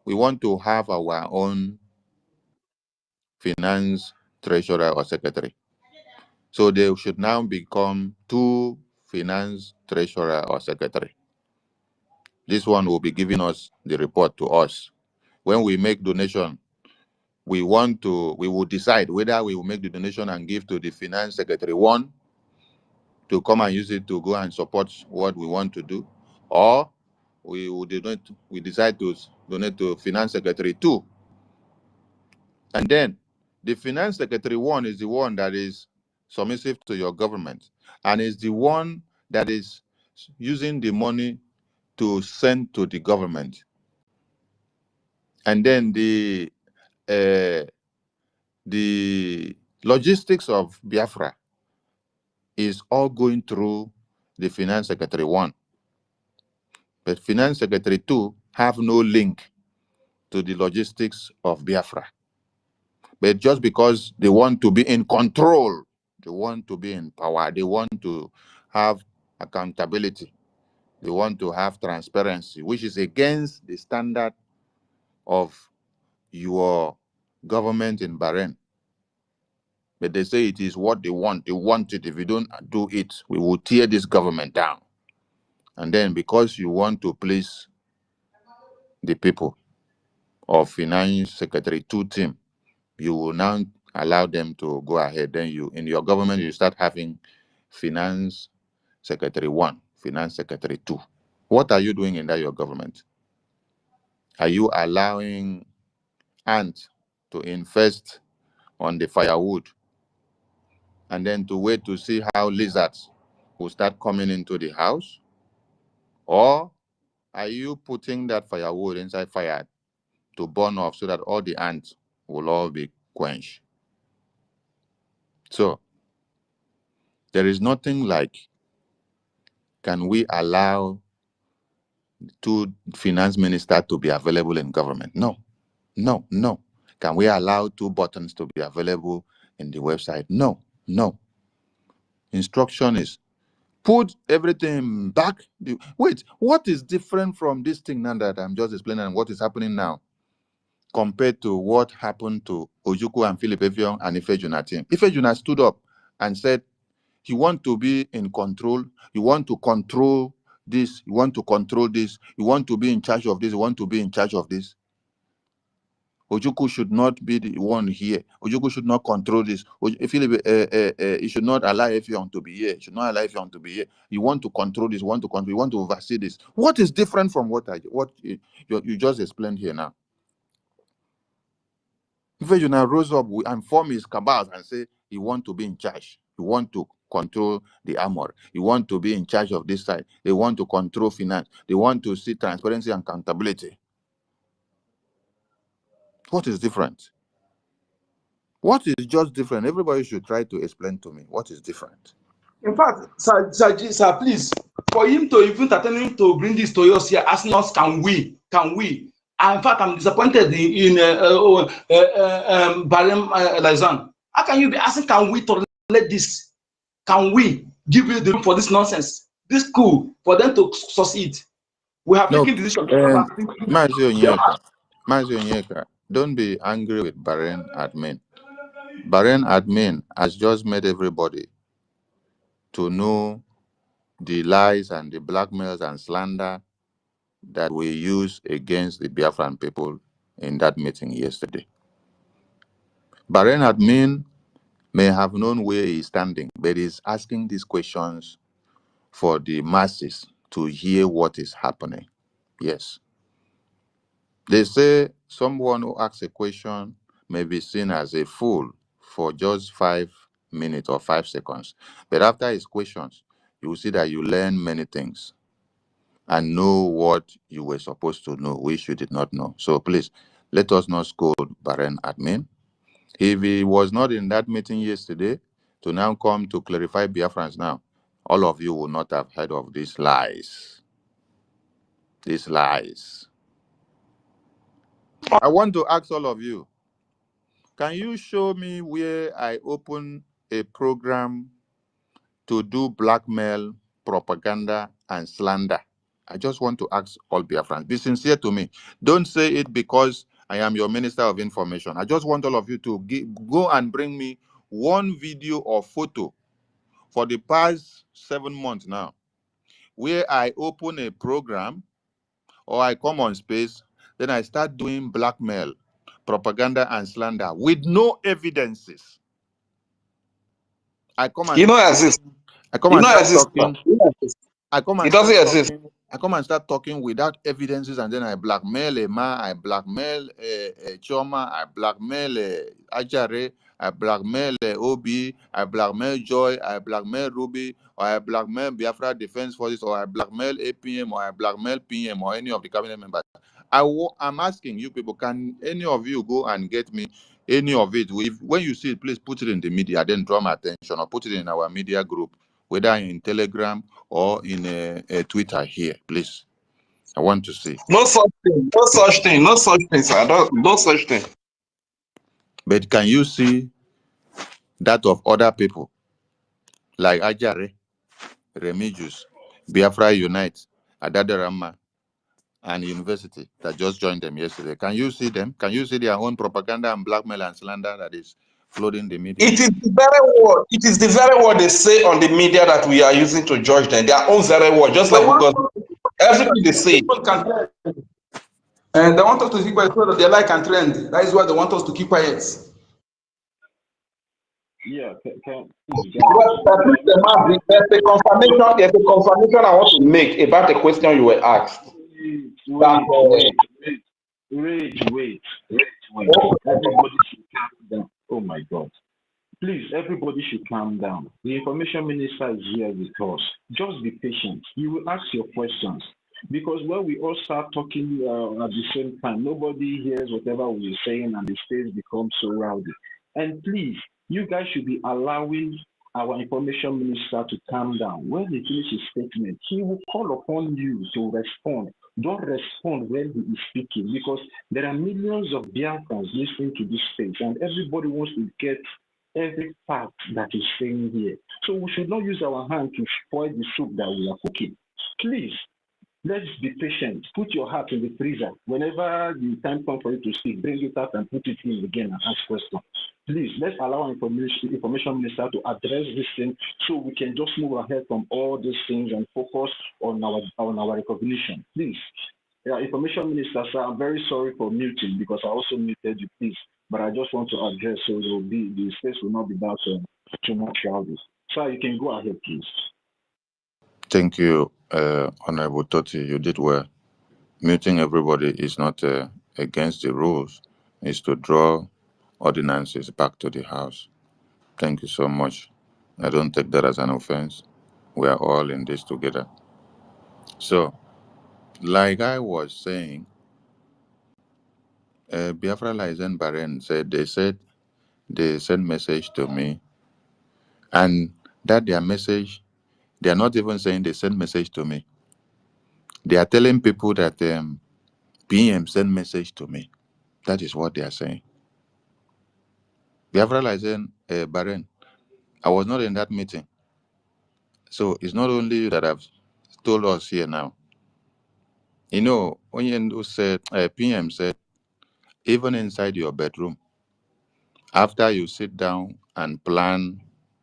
We want to have our own finance treasurer or secretary. So they should now become 2 finance, treasurer, or secretary. This one will be giving us the report to us. When we make donation, we will decide whether we will make the donation and give to the finance secretary one to come and use it to go and support what we want to do, or we decide to donate to finance secretary two. And then the finance secretary one is the one that is submissive to your government and is the one that is using the money to send to the government. And then the logistics of Biafra is all going through the finance secretary one. But finance secretary two have no link to the logistics of Biafra. But just because they want to be in control, they want to be in power, they want to have accountability, they want to have transparency, which is against the standard of your government in Bahrain. But they say it is what they want. They want it. If you don't do it, we will tear this government down. And then because you want to please the people of Finance Secretary 2 team, you will now allow them to go ahead. Then in your government, you start having Finance Secretary 1, Finance Secretary 2. What are you doing in that your government? Are you allowing ants to infest on the firewood and then to wait to see how lizards will start coming into the house? Or are you putting that firewood inside fire to burn off so that all the ants will all be quenched? So there is nothing like, can we allow 2 finance ministers to be available in government? No. Can we allow 2 buttons to be available in the website? No. Instruction is put everything back. Wait, what is different from this thing now that I'm just explaining and what is happening now compared to what happened to Ojukwu and Philip Efiong and Ifejuna team? Ifejuna stood up and said he wants to be in control, you want to control this, you want to control this, you want to be in charge of this, you want to be in charge of this. Ojukwu should not be the one here. Ojukwu should not control this. He should not allow Efiong to be here. He should not allow Efiong to be here. You want to control this, you want to control, you want to oversee this. What is different from what you just explained here now? Ifejuna rose up and formed his cabals and say he want to be in charge. He want to control the armor. You want to be in charge of this side. They want to control finance. They want to see transparency and accountability. What is different? What is just different? Everybody should try to explain to me what is different. In fact, sir, please, for him to even attempt to bring this to us here, asking us, can we? In fact, I'm disappointed in Barem Lizan. How can you be asking, can we tolerate this? Can we give you the room for this nonsense? This school, for them to succeed. We have taken decision. Mazi Onyeka, don't be angry with Bahrain admin. Bahrain admin has just made everybody to know the lies and the blackmails and slander that we use against the Biafran people in that meeting yesterday. Bahrain admin may have known where he is standing, but he's asking these questions for the masses to hear what is happening. Yes. They say someone who asks a question may be seen as a fool for just 5 minutes or 5 seconds. But after his questions, you will see that you learn many things and know what you were supposed to know, which you did not know. So please, let us not scold Bahrain admin. If he was not in that meeting yesterday to now come to clarify Biafrans now, all of you will not have heard of these lies. These lies. I want to ask all of you, can you show me where I open a program to do blackmail, propaganda, and slander? I just want to ask all Biafrans, be sincere to me. Don't say it because I am your Minister of Information. I just want all of you to go and bring me one video or photo for the past 7 months now, where I open a program or I come on space, then I start doing blackmail, propaganda, and slander with no evidences. I come and exist. I come You and know start exist. talking. I come and It doesn't start exist. talking. I come and start talking without evidences, and then I blackmail Emma, I blackmail Choma, I blackmail Ajare, I blackmail Obi, I blackmail Joy, I blackmail Ruby, or I blackmail Biafra Defense Forces, or I blackmail APM, or I blackmail PM, or any of the cabinet members. I'm asking you people, can any of you go and get me any of it? When you see it, please put it in the media, then draw my attention, or put it in our media group, whether in Telegram or in a Twitter here, please. I want to see. No such thing. No such thing. No such thing, sir. No such thing. But can you see that of other people like Ajare, Remigius, Biafra Unite, Adadarama, and University that just joined them yesterday? Can you see them? Can you see their own propaganda and blackmail and slander that is flooding the media? It is the very word. It is the very word they say on the media that we are using to judge them. Their own very word, just like because everything they say. And they want us to keep quiet so that they like and trend. That is why they want us to keep quiet. Yeah, There's a confirmation I want to make about the question you were asked. Wait. Everybody should calm down. Oh my God. Please, everybody should calm down. The information minister is here with us. Just be patient. You will ask your questions. Because when we all start talking at the same time, nobody hears whatever we're saying and the stage becomes so rowdy. And please, you guys should be allowing our information minister to calm down. When he finishes his statement, he will call upon you to respond. Don't respond when he is speaking, because there are millions of Biafrans listening to this space, and everybody wants to get every fact that is saying here. So we should not use our hand to spoil the soup that we are cooking. Please, let's be patient. Put your heart in the freezer. Whenever the time comes for you to speak, bring it out and put it in again and ask questions. Please, let's allow information minister to address this thing so we can just move ahead from all these things and focus on our recognition. Please. Yeah, information minister, sir, I'm very sorry for muting because I also muted you, please. But I just want to address so the space will not be that too much crowded. Sir, you can go ahead, please. Thank you, Honorable Toti. You did well. Muting everybody is not against the rules. It's to draw ordinances back to the House. Thank you so much. I don't take that as an offense. We are all in this together. So, like I was saying, Biafra Lizen Baren said they sent message to me, and that their message, they are not even saying they sent message to me. They are telling people that PM sent message to me. That is what they are saying. Biafra Lizen Baren, I was not in that meeting. So it's not only you that have told us here now. You know, Onyendu said, PM said, even inside your bedroom, after you sit down and plan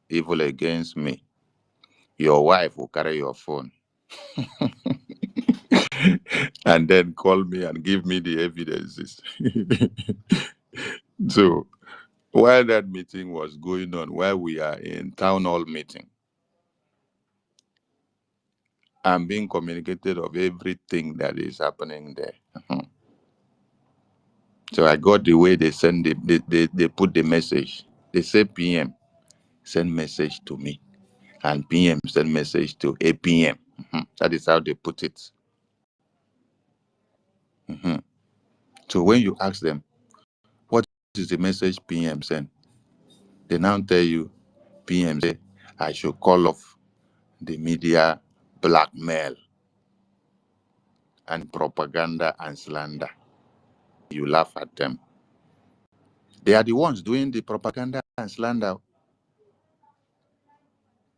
evil against me, your wife will carry your phone and then call me and give me the evidences. So while that meeting was going on, while we are in town hall meeting, I'm being communicated of everything that is happening there. So I got the way they send they put the message. They say PM send message to me, and PM send message to APM. That is how they put it. So when you ask them, what is the message PM send? They now tell you, PM say, I should call off the media blackmail and propaganda and slander. You laugh at them. They are the ones doing the propaganda and slander.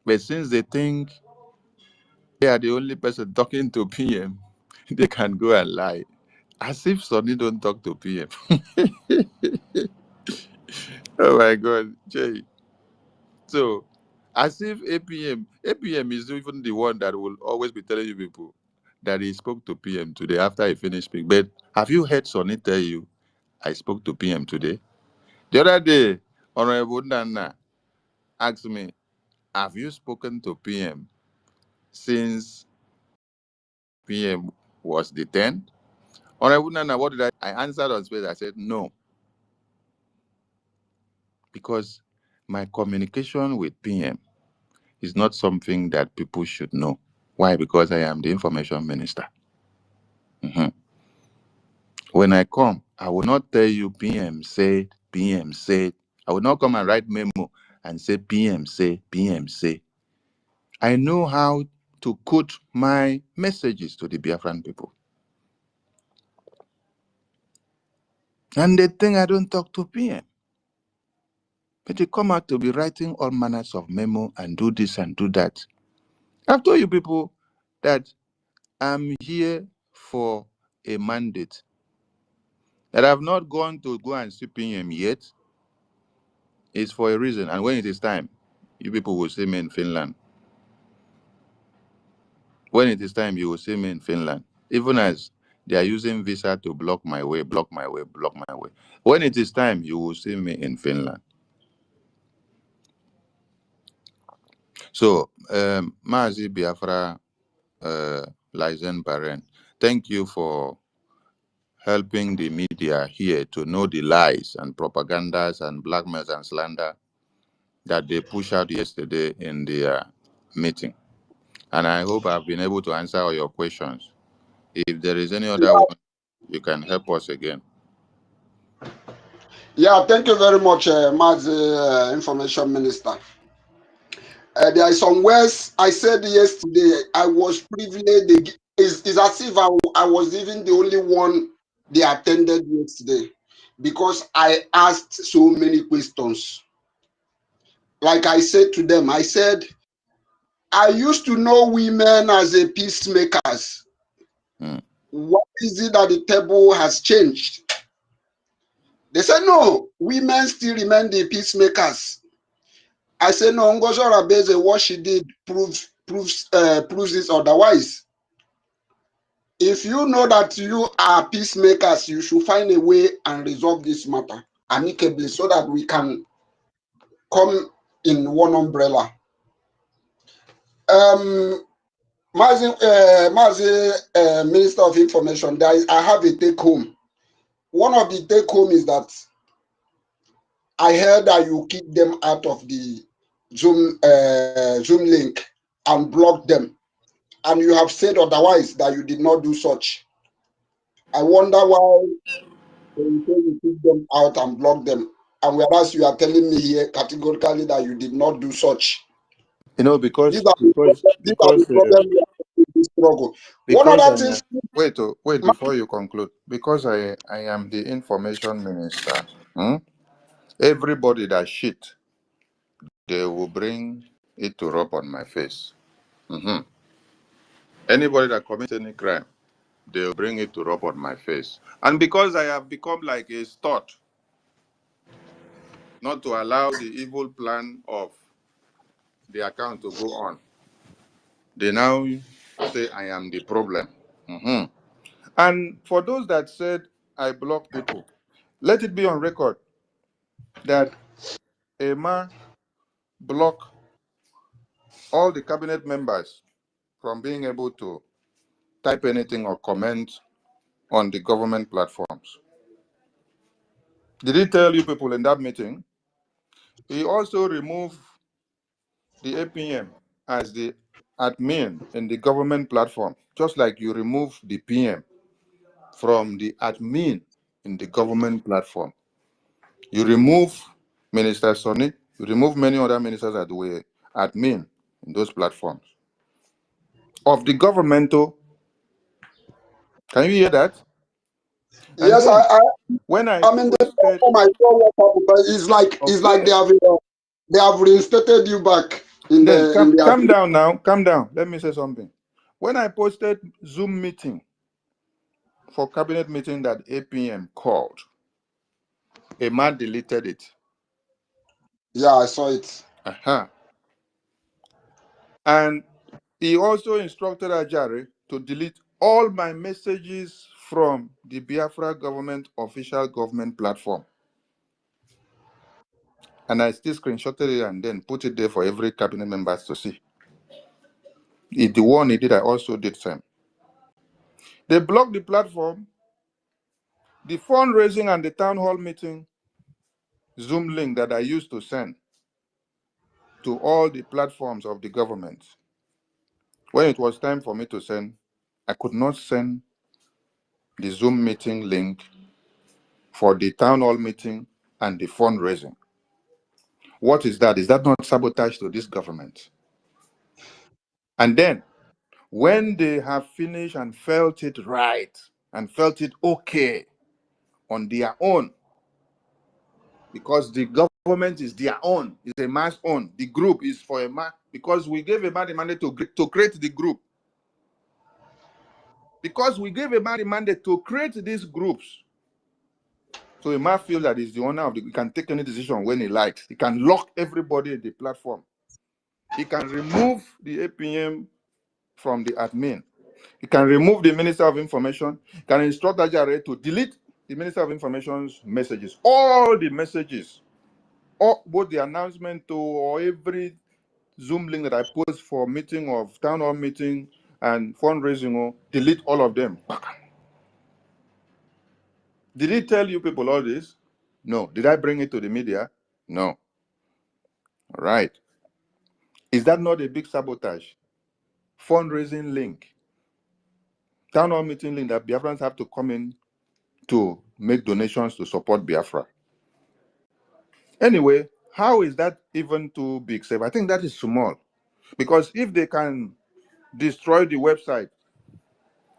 But since they think they are the only person talking to PM, they can go and lie. As if Sonny don't talk to PM. Oh my God, Jay. So As if APM is even the one that will always be telling you people that he spoke to PM today after he finished speaking. But have you heard Sonny tell you, I spoke to PM today? The other day, Honorable Nana asked me, have you spoken to PM since PM was detained? Honorable Nana, what did I answered on space? I said, no. Because my communication with PM is not something that people should know. Why? Because I am the information minister. When I come, I will not tell you PM said, PM said. I will not come and write memo and say PM say, PM say. I know how to quote my messages to the Biafran people. And they think I don't talk to PM. But they come out to be writing all manners of memo and do this and do that. I've told you people that I'm here for a mandate. That I've not gone to go and see PM yet. It's for a reason. And when it is time, you people will see me in Finland. When it is time, you will see me in Finland. Even as they are using visa to block my way, block my way, block my way. When it is time, you will see me in Finland. So, Mazi Biafra, Lizen Baren, thank you for helping the media here to know the lies and propagandas and blackmails and slander that they pushed out yesterday in the meeting. And I hope I've been able to answer all your questions. If there is any other one, you can help us again. Yeah, thank you very much, Mazi, Information Minister. There are some words I said yesterday. I was privileged. It's as if I was even the only one they attended yesterday because I asked so many questions. Like I said to them, I said, I used to know women as a peacemakers. What is it that the table has changed? They said, no, women still remain the peacemakers. I said, no, NGOZI Rabeze, what she did proves it otherwise. If you know that you are peacemakers, you should find a way and resolve this matter amicably so that we can come in one umbrella. Mazi, Minister of Information, I have a take home. One of the take home is that I heard that you kick them out of the Zoom link and block them. And you have said otherwise that you did not do such. I wonder why you kick them out and block them. And whereas you are telling me here categorically that you did not do such. You know, because these are the problems we have in this struggle. One other thing. Wait, before you conclude, because I am the information minister, everybody that shit, they will bring it to rub on my face. Anybody that commits any crime, they'll bring it to rub on my face. And because I have become like a stot, not to allow the evil plan of the account to go on, they now say I am the problem. And for those that said I block people, let it be on record that Emma blocked all the cabinet members from being able to type anything or comment on the government platforms. Did he tell you people in that meeting? He also removed the APM as the admin in the government platform, just like you remove the PM from the admin in the government platform. You remove Minister Sonny, you remove many other ministers that were admin in those platforms. Of the governmental, can you hear that? Yes, when I mean, the platform I saw what happened, but it's like they have reinstated you back in the calm down now. Calm down. Let me say something. When I posted Zoom meeting for cabinet meeting that APM called, a man deleted it. Yeah, I saw it. And he also instructed Ajare to delete all my messages from the Biafra government official government platform. And I still screenshotted it and then put it there for every cabinet members to see. The one he did, I also did same. They blocked the platform, the fundraising and the town hall meeting Zoom link that I used to send to all the platforms of the government. When it was time for me to send, I could not send the Zoom meeting link for the town hall meeting and the fundraising. What is that? Is that not sabotage to this government? And then, when they have finished and felt it right and felt it okay on their own, because the government is their own, it's a man's own, the group is for a man, because we gave a man the mandate to create the group. Because we gave a man the mandate to create these groups. So a man feels that he's the owner of the, he can take any decision when he likes. He can lock everybody in the platform. He can remove the APM from the admin. He can remove the Minister of Information. He can instruct Ajare to delete the Minister of Information's messages. All the messages, or both the announcement to or every Zoom link that I post for meeting of town hall meeting and fundraising, or delete all of them. Did he tell you people all this? No. Did I bring it to the media? No. All right. Is that not a big sabotage? Fundraising link, town hall meeting link that Biafrans have to come in to make donations to support Biafra. Anyway, how is that even too big? I think that is small. Because if they can destroy the website,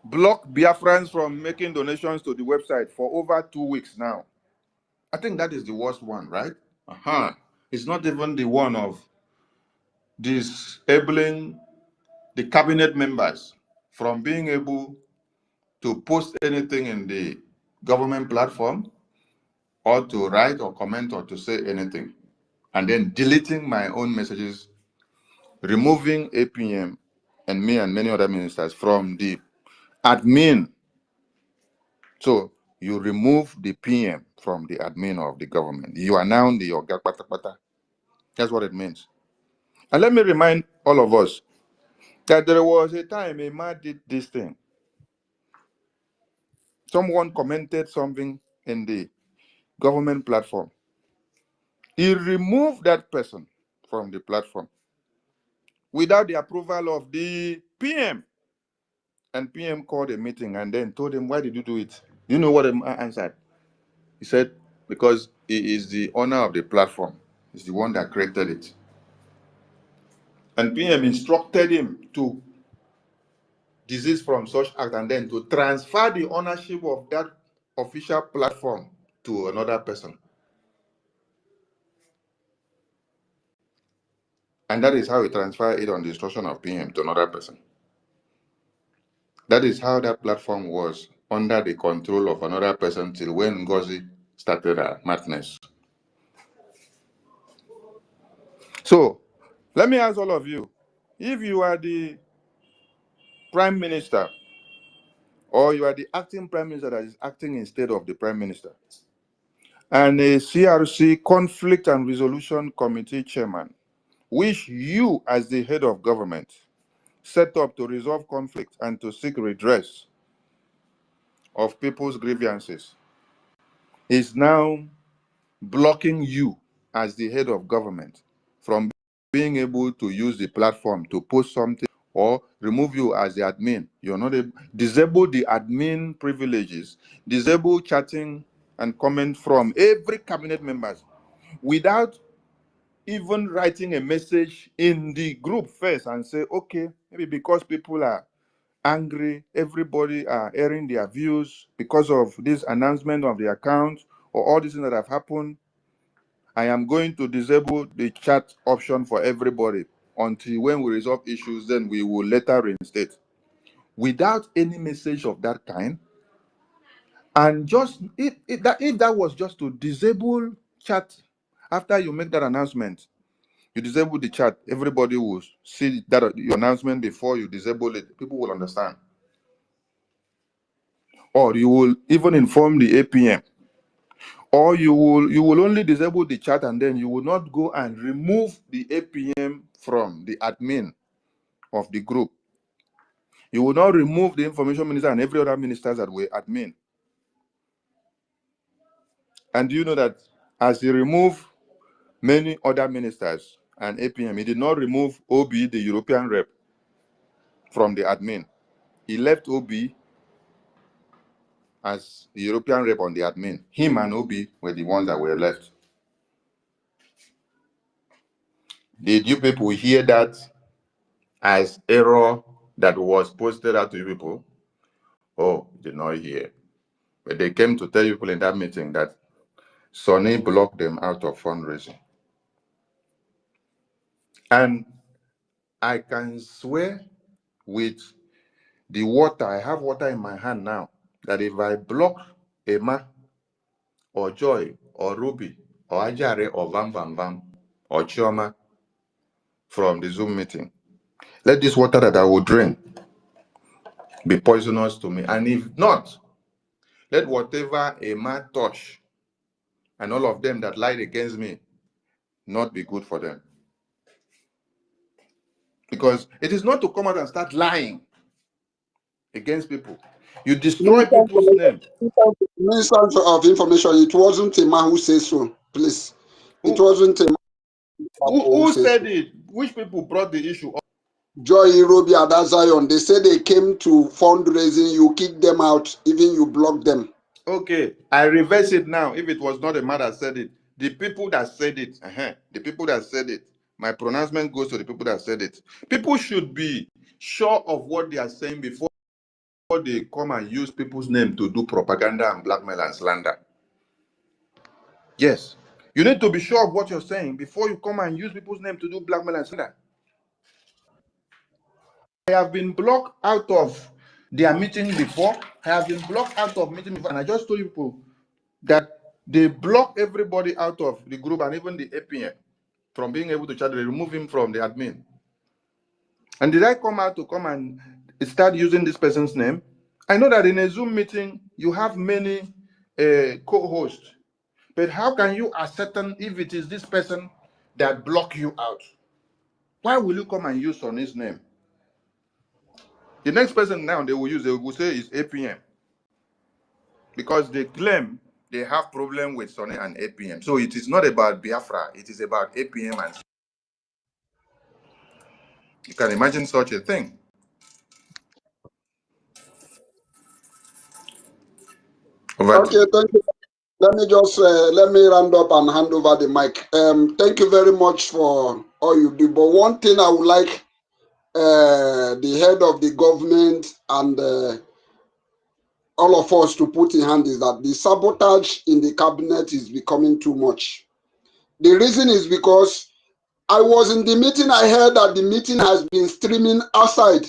block Biafrans from making donations to the website for over 2 weeks now, I think that is the worst one, right? It's not even the one of disabling the cabinet members from being able to post anything in the government platform or to write or comment or to say anything, and then deleting my own messages, removing APM and me and many other ministers from the admin. So you remove the PM from the admin of the government. You are now the Oga Pata Pata. That's what it means. And let me remind all of us that there was a time a man did this thing. Someone commented something in the government platform. He removed that person from the platform without the approval of the PM. And PM called a meeting and then told him, why did you do it? You know what he answered? He said, because he is the owner of the platform. He's the one that created it. And PM instructed him to desist from such act and then to transfer the ownership of that official platform to another person. And that is how he transferred it on the instruction of PM to another person. That is how that platform was under the control of another person till when NGOZI started her madness. So, let me ask all of you, if you are the Prime Minister or you are the acting Prime Minister that is acting instead of the Prime Minister, and a CRC Conflict and Resolution Committee Chairman, which you as the head of government set up to resolve conflict and to seek redress of people's grievances, is now blocking you as the head of government from being able to use the platform to post something or remove you as the admin. You're not able, disable the admin privileges, disable chatting and comment from every cabinet members without even writing a message in the group first and say, okay, maybe because people are angry, everybody are airing their views because of this announcement of the account or all these things that have happened, I am going to disable the chat option for everybody until when we resolve issues, then we will later reinstate. Without any message of that kind, and just if that was just to disable chat after you make that announcement, You disable the chat, everybody will see that your announcement before you disable it. People will understand. Or you will even inform the APM. Or you will only disable the chat and then you will not go and remove the APM from the admin of the group. You will not remove the information minister and every other ministers that were admin. And do you know that as he removed many other ministers and APM, he did not remove OB, the European rep, from the admin. He left OB as the European rep on the admin. Him and OB were the ones that were left. Did you people hear that as error that was posted out to you people? Oh, did not hear. But they came to tell people in that meeting that Sonny blocked them out of fundraising. And I can swear with the water, I have water in my hand now, that if I block Emma or Joy or Ruby or Ajare or Vam Vam Vam or Chioma from the Zoom meeting, let this water that I will drink be poisonous to me. And if not, let whatever Emma touch and all of them that lied against me not be good for them. Because it is not to come out and start lying against people. You destroy people's name. Minister of Information, it wasn't a man who says so, please. It wasn't a man who said it? Which people brought the issue up? Joy, Ruby, and Zion. They said they came to fundraising, you kicked them out, even you blocked them. Okay, I reverse it now. If it was not a man that said it, the people that said it, the people that said it, my pronouncement goes to the people that said it. People should be sure of what they are saying before they come and use people's name to do propaganda and blackmail and slander. Yes, you need to be sure of what you're saying before you come and use people's name to do blackmail and slander. I have been blocked out of their meeting before. I have been blocked out of meeting before, and I just told you people that they block everybody out of the group and even the APM from being able to chat. They remove him from the admin. And did I come out to come and start using this person's name? I know that in a Zoom meeting, you have many co-hosts. But how can you ascertain if it is this person that block you out? Why will you come and use on his name? The next person now they will say is APM. Because they claim they have problem with Sonny and APM. So it is not about Biafra, it is about APM. And you can imagine such a thing. Okay, thank you. Let me just let me round up and hand over the mic. Thank you very much for all you do. But one thing I would like the head of the government and all of us to put in hand is that the sabotage in the cabinet is becoming too much. The reason is because I was in the meeting, I heard that the meeting has been streaming outside.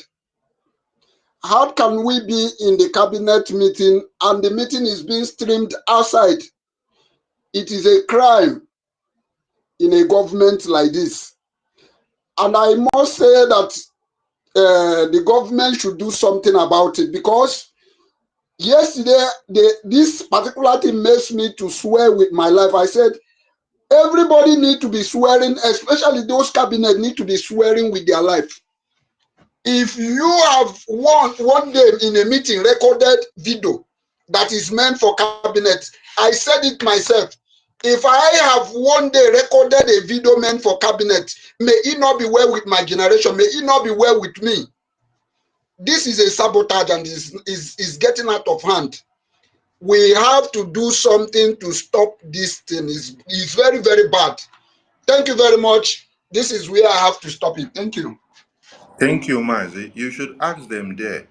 How can we be in the cabinet meeting and the meeting is being streamed outside? It is a crime in a government like this. And I must say that the government should do something about it, because yesterday, this particular thing makes me to swear with my life. I said, everybody need to be swearing, especially those cabinet need to be swearing with their life. If you have one day in a meeting recorded video that is meant for cabinet, I said it myself. If I have one day recorded a video meant for cabinet, may it not be well with my generation, may it not be well with me. This is a sabotage and is getting out of hand. We have to do something to stop this thing. It's very, very bad. Thank you very much. This is where I have to stop it. Thank you. Thank you, Mazi. You should ask them there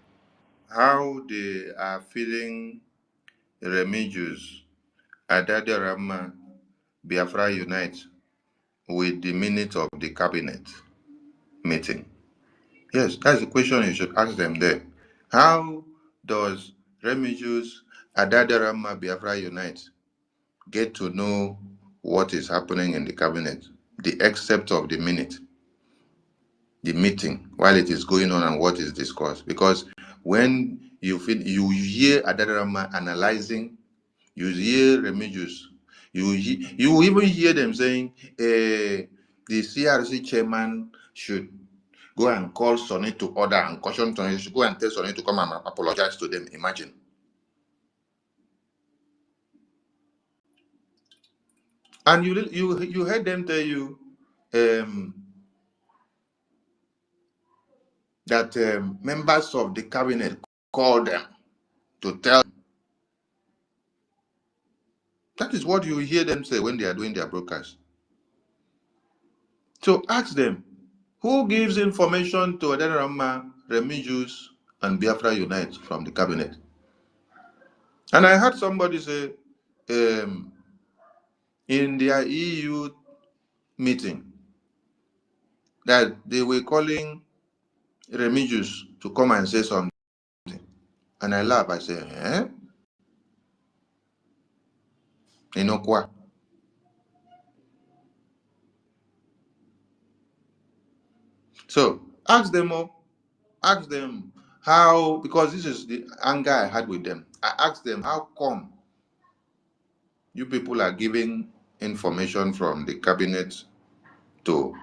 how they are feeling Remigius, Adadarama, Biafra Unite with the minutes of the cabinet meeting. Yes, that's the question you should ask them there. How does Remigius, Adadarama, Biafra Unite get to know what is happening in the cabinet the excerpt of the minute, the meeting, while it is going on and what is discussed. Because when you hear Adarama analyzing, you hear Remigius, you even hear them saying the CRC chairman should go and call Sonny to order and caution Sonny, should go and tell Sonny to come and apologize to them. Imagine. And you heard them tell you that members of the cabinet called them to tell. That is what you hear them say when they are doing their broadcast. So ask them, who gives information to Adarama, Remigius, and Biafra Unite from the cabinet? And I heard somebody say, in their EU meeting, that they were calling Remigius to come and say something. And I laugh, I say, You know what? So ask them how, because this is the anger I had with them. I asked them, how come you people are giving information from the cabinet to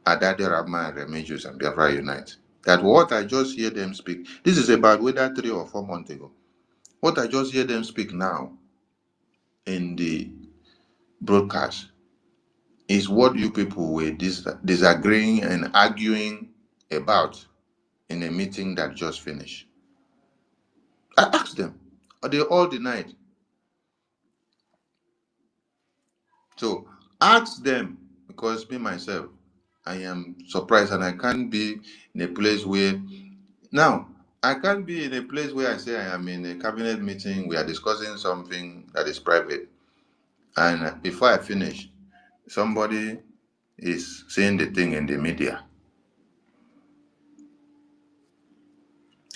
Adade Rama and Remigius and Biafra Unite? That what I just hear them speak, this is about whether 3 or 4 months ago. What I just hear them speak now in the broadcast is what you people were disagreeing and arguing about in a meeting that just finished. I asked them, they all denied. So ask them, because me myself, I am surprised, and I can't be in a place where, now, I can't be in a place where I say I am in a cabinet meeting, we are discussing something that is private, and before I finish, somebody is saying the thing in the media.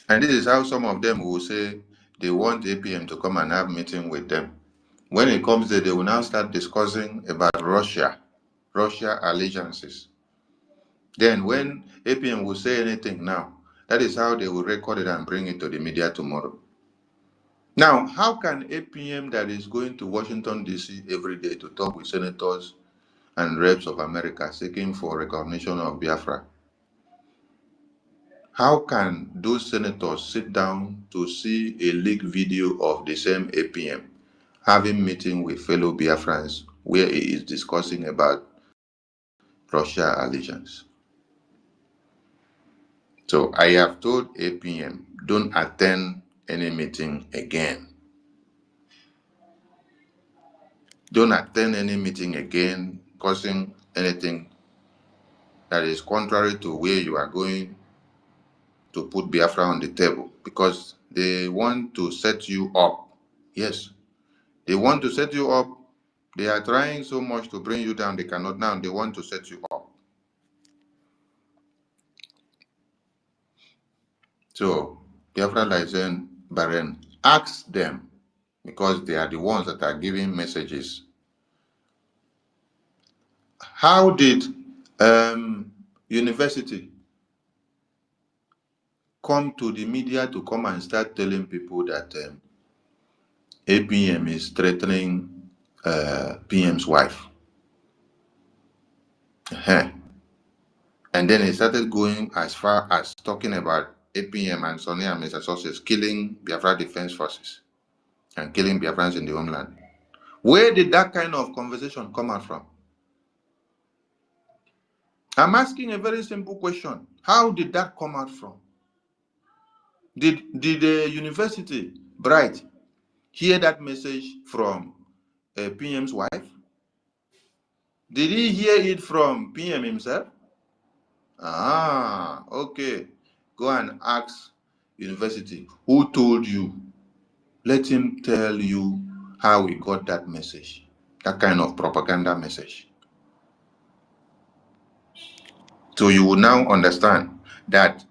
And this is how some of them will say they want APM to come and have meeting with them. When it comes there, they will now start discussing about Russia allegiances. Then when APM will say anything now, that is how they will record it and bring it to the media tomorrow. Now, how can APM that is going to Washington, D.C. every day to talk with senators and reps of America seeking for recognition of Biafra, how can those senators sit down to see a leaked video of the same APM having meeting with fellow Biafrans where he is discussing about Russia allegiance? So I have told APM, don't attend any meeting again. Don't attend any meeting again, causing anything that is contrary to where you are going to put Biafra on the table, because they want to set you up. Yes, they want to set you up. They are trying so much to bring you down. They cannot now. They want to set you up. So Biafra License Bahrain, ask them, because they are the ones that are giving messages. How did university come to the media to come and start telling people that APM is threatening PM's wife? And then it started going as far as talking about APM and Sonny and his associates killing Biafra Defense Forces and killing Biafrans in the homeland. Where did that kind of conversation come out from? I'm asking a very simple question. How did that come out from? Did the university, Bright, hear that message from PM's wife? Did he hear it from PM himself? Ah, okay. Go and ask university, who told you? Let him tell you how he got that message, that kind of propaganda message. So you will now understand that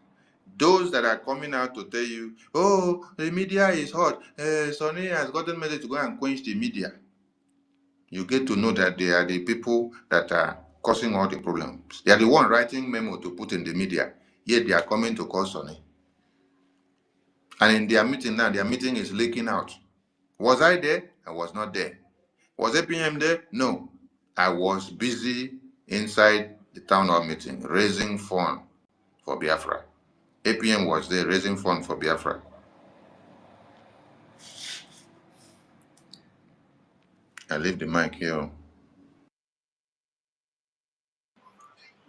those that are coming out to tell you, oh, the media is hot, Sonny has gotten message to go and quench the media, you get to know that they are the people that are causing all the problems. They are the one writing memo to put in the media, yet they are coming to cause on it. And in their meeting now, their meeting is leaking out. Was I there? I was not there. Was APM there? No. I was busy inside the town hall meeting, raising funds for Biafra. APM was there raising funds for Biafra. I leave the mic here.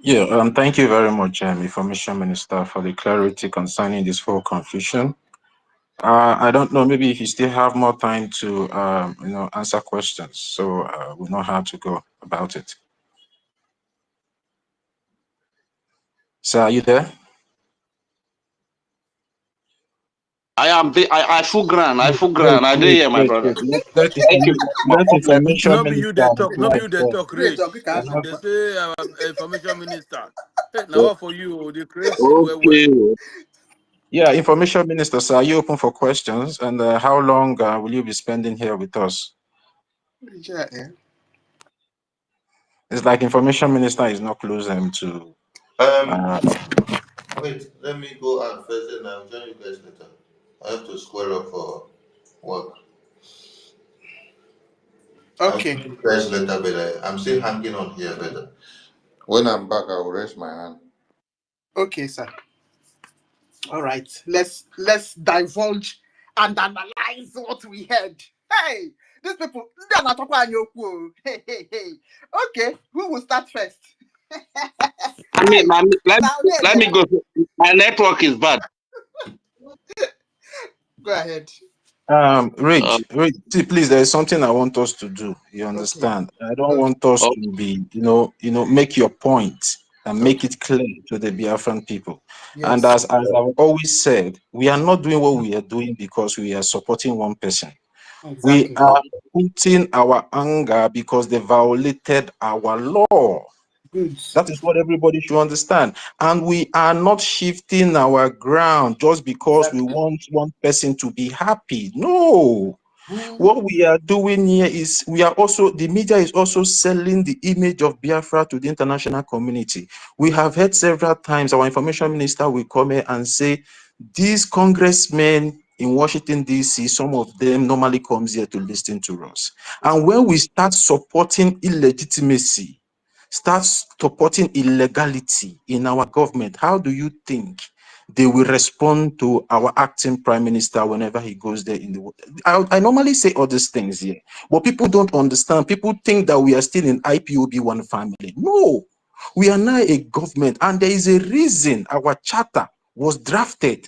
Yeah, thank you very much, Information Minister, for the clarity concerning this whole confusion. I don't know, maybe if you still have more time to, answer questions, so we know how to go about it. Sir, are you there? I full ground. I full ground. I did hear my brother. Let Thank you. Information No be you they Minister talk, no be you they reply talk Great, rich. okay, can I- They say information minister. Hey, now first. what for you? They crazy well. Okay. Yeah, Information Minister, sir, are you open for questions? And how long will you be spending here with us? Yeah, It's like Information Minister is not close to. Wait, let me go out first and I'll join you guys later. I have to square up for work. I'll Okay. join you guys later, but I'm still hanging on here better. When I'm back, I will raise my hand. Okay, sir. All right. Let's divulge and analyze what we heard. Hey, these people, they're not talking about your hey, hey, hey. Okay, who will start first? Let me go. My network is bad. Go ahead. Rich, see, please, there is something I want us to do. You understand? I don't want us to be, make your point and make it clear to the Biafran people. Yes. And as I've always said, we are not doing what we are doing because we are supporting one person. Exactly. We are putting our anger because they violated our law. Good. That is what everybody should understand. And we are not shifting our ground just because we want one person to be happy. No. What we are doing here is the media is also selling the image of Biafra to the international community. We have heard several times our information minister will come here and say, these congressmen in Washington, D.C., some of them normally comes here to listen to us. And when we start supporting illegitimacy, start supporting illegality in our government, how do you think they will respond to our acting prime minister whenever he goes there in the world? I normally say all these things here, but people don't understand. People think that we are still in IPOB one family. No, we are now a government, and there is a reason our charter was drafted.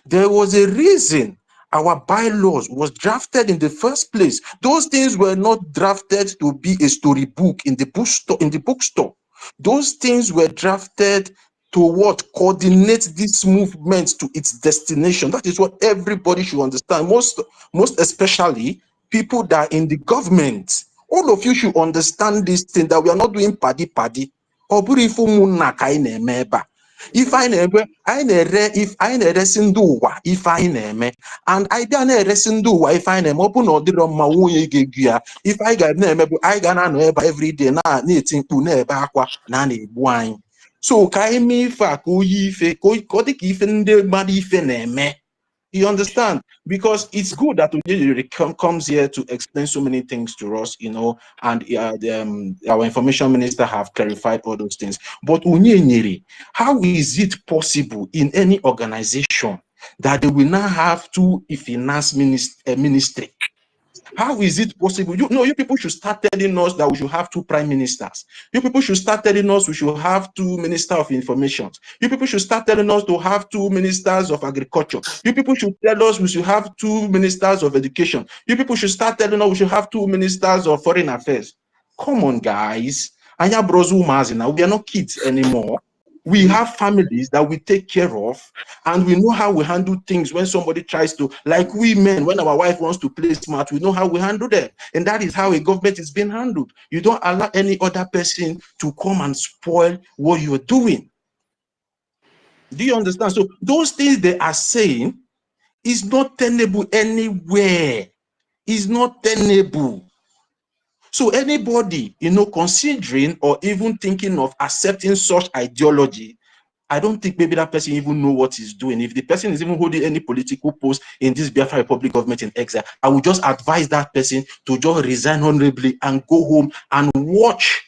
There was a reason our bylaws was drafted in the first place. Those things were not drafted to be a storybook in the bookstore. Those things were drafted to what coordinate this movement to its destination. That is what everybody should understand. Most especially people that are in the government. All of you should understand this thing, that we are not doing paddy. If I never, if I na-eresi ndị ụwa ife anyị na-eme, and I bịa na-eresi ndị ụwa ife anyị na-eme, ọ bụ na ọ dịrọ mma nwunye ga-egu ya, ife anyị ga na-eme bụ anyị ga na-anọ ebe every day na-eti mkpu na-ebe akwa na na-egbu anyị. So ka anyị mee ife a ka oyi ife ka ọ dị ka ife ndị mmadụ ife na-eme. You understand? Because it's good that Onyiri comes here to explain so many things to us, and our information minister have clarified all those things. But Onyiri, how is it possible in any organization that they will now have two finance ministry? How is it possible? You people should start telling us that we should have two prime ministers. You people should start telling us we should have two ministers of information. You people should start telling us to have two ministers of agriculture. You people should tell us we should have two ministers of education. You people should start telling us we should have two ministers of foreign affairs. Come on, guys. Anya brozu mazina. We are not kids anymore. We have families that we take care of, and we know how we handle things when somebody tries to, like we men, when our wife wants to play smart, we know how we handle them. And that is how a government is being handled. You don't allow any other person to come and spoil what you're doing. Do you understand? So those things they are saying is not tenable anywhere. It's not tenable. So anybody, considering or even thinking of accepting such ideology, I don't think maybe that person even know what he's doing. If the person is even holding any political post in this Biafra Republic government in exile, I would just advise that person to just resign honorably and go home and watch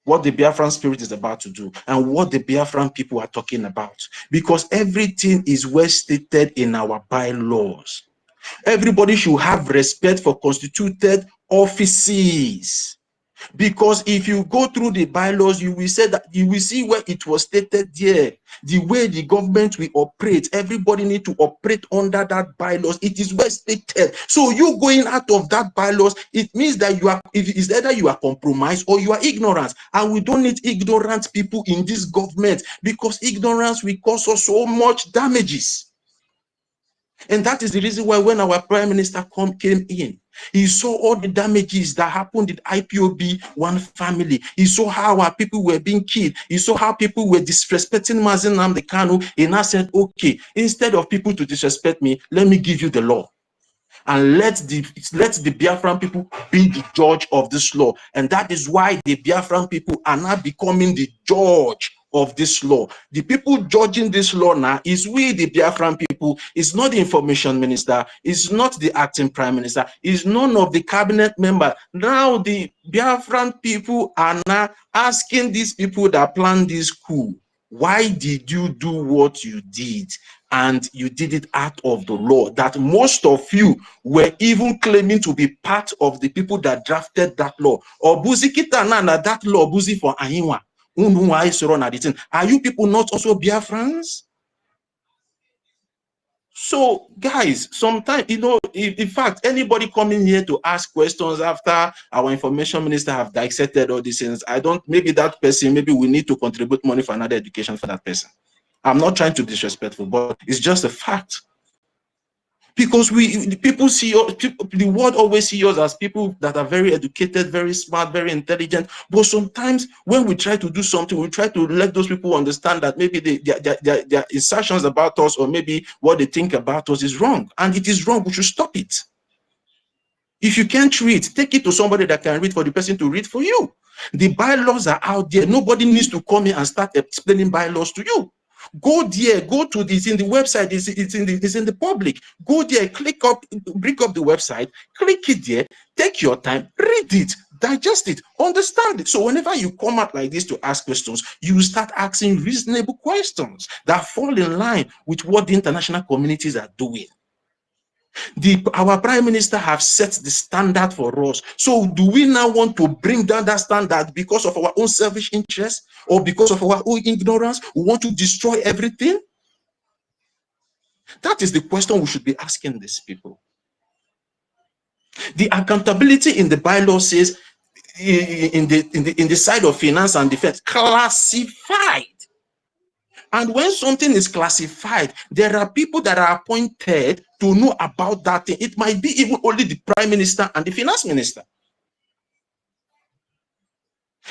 what the Biafran spirit is about to do and what the Biafran people are talking about. Because everything is well stated in our bylaws. Everybody should have respect for constituted offices. Because if you go through the bylaws, you will see where it was stated there. The way the government will operate, everybody need to operate under that bylaws. It is well stated. So you going out of that bylaws, it means that it's either you are compromised or you are ignorant. And we don't need ignorant people in this government, because ignorance will cause us so much damages. And that is the reason why when our prime minister came in, he saw all the damages that happened in IPOB one family. He saw how our people were being killed. He saw how people were disrespecting Mazi Nnamdi Kanu. And I said, okay, instead of people to disrespect me, let me give you the law. And let the Biafran people be the judge of this law. And that is why the Biafran people are now becoming the judge of this law. The people judging this law now is we, the Biafran people. It's not the information minister. It's not the acting prime minister. It's none of the cabinet member. Now the Biafran people are now asking these people that planned this coup, why did you do what you did? And you did it out of the law. That most of you were even claiming to be part of the people that drafted that law. Or Buzikita na that law, Buzi for Anywa. Are you people not also Biafrans? So, guys, sometimes, in fact, anybody coming here to ask questions after our information minister have dissected all these things, maybe that person, maybe we need to contribute money for another education for that person. I'm not trying to be disrespectful, but it's just a fact. Because people see us, the world always see us as people that are very educated, very smart, very intelligent. But sometimes when we try to do something, we try to let those people understand that maybe their assertions about us, or maybe what they think about us, is wrong. And it is wrong. We should stop it. If you can't read, take it to somebody that can read for the person to read for you. The bylaws are out there. Nobody needs to come in and start explaining bylaws to you. Go there, go to this in the website, it's in the public. Go there, click up, bring up the website, click it there, take your time, read it, digest it, understand it. So whenever you come out like this to ask questions, you start asking reasonable questions that fall in line with what the international communities are doing. Our prime minister have set the standard for us. So do we now want to bring down that standard because of our own selfish interest, or because of our own ignorance? We want to destroy everything? That is the question we should be asking these people. The accountability in the bylaw says, in the side of finance and defense, classified. And when something is classified, there are people that are appointed to know about that thing. It might be even only the prime minister and the finance minister.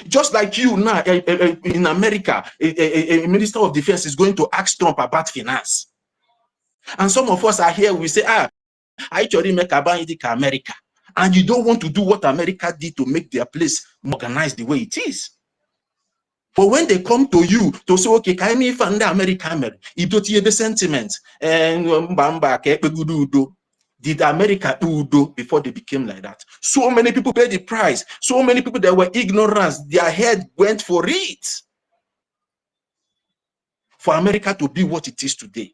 Just like you now, in America, a minister of defense is going to ask Trump about finance. And some of us are here, we say, I actually make America. And you don't want to do what America did to make their place organized the way it is. But when they come to you to say, okay, can you find the American, it don't hear the sentiment, and did America do before they became like that? So many people paid the price. So many people that were ignorant, their head went for it. For America to be what it is today.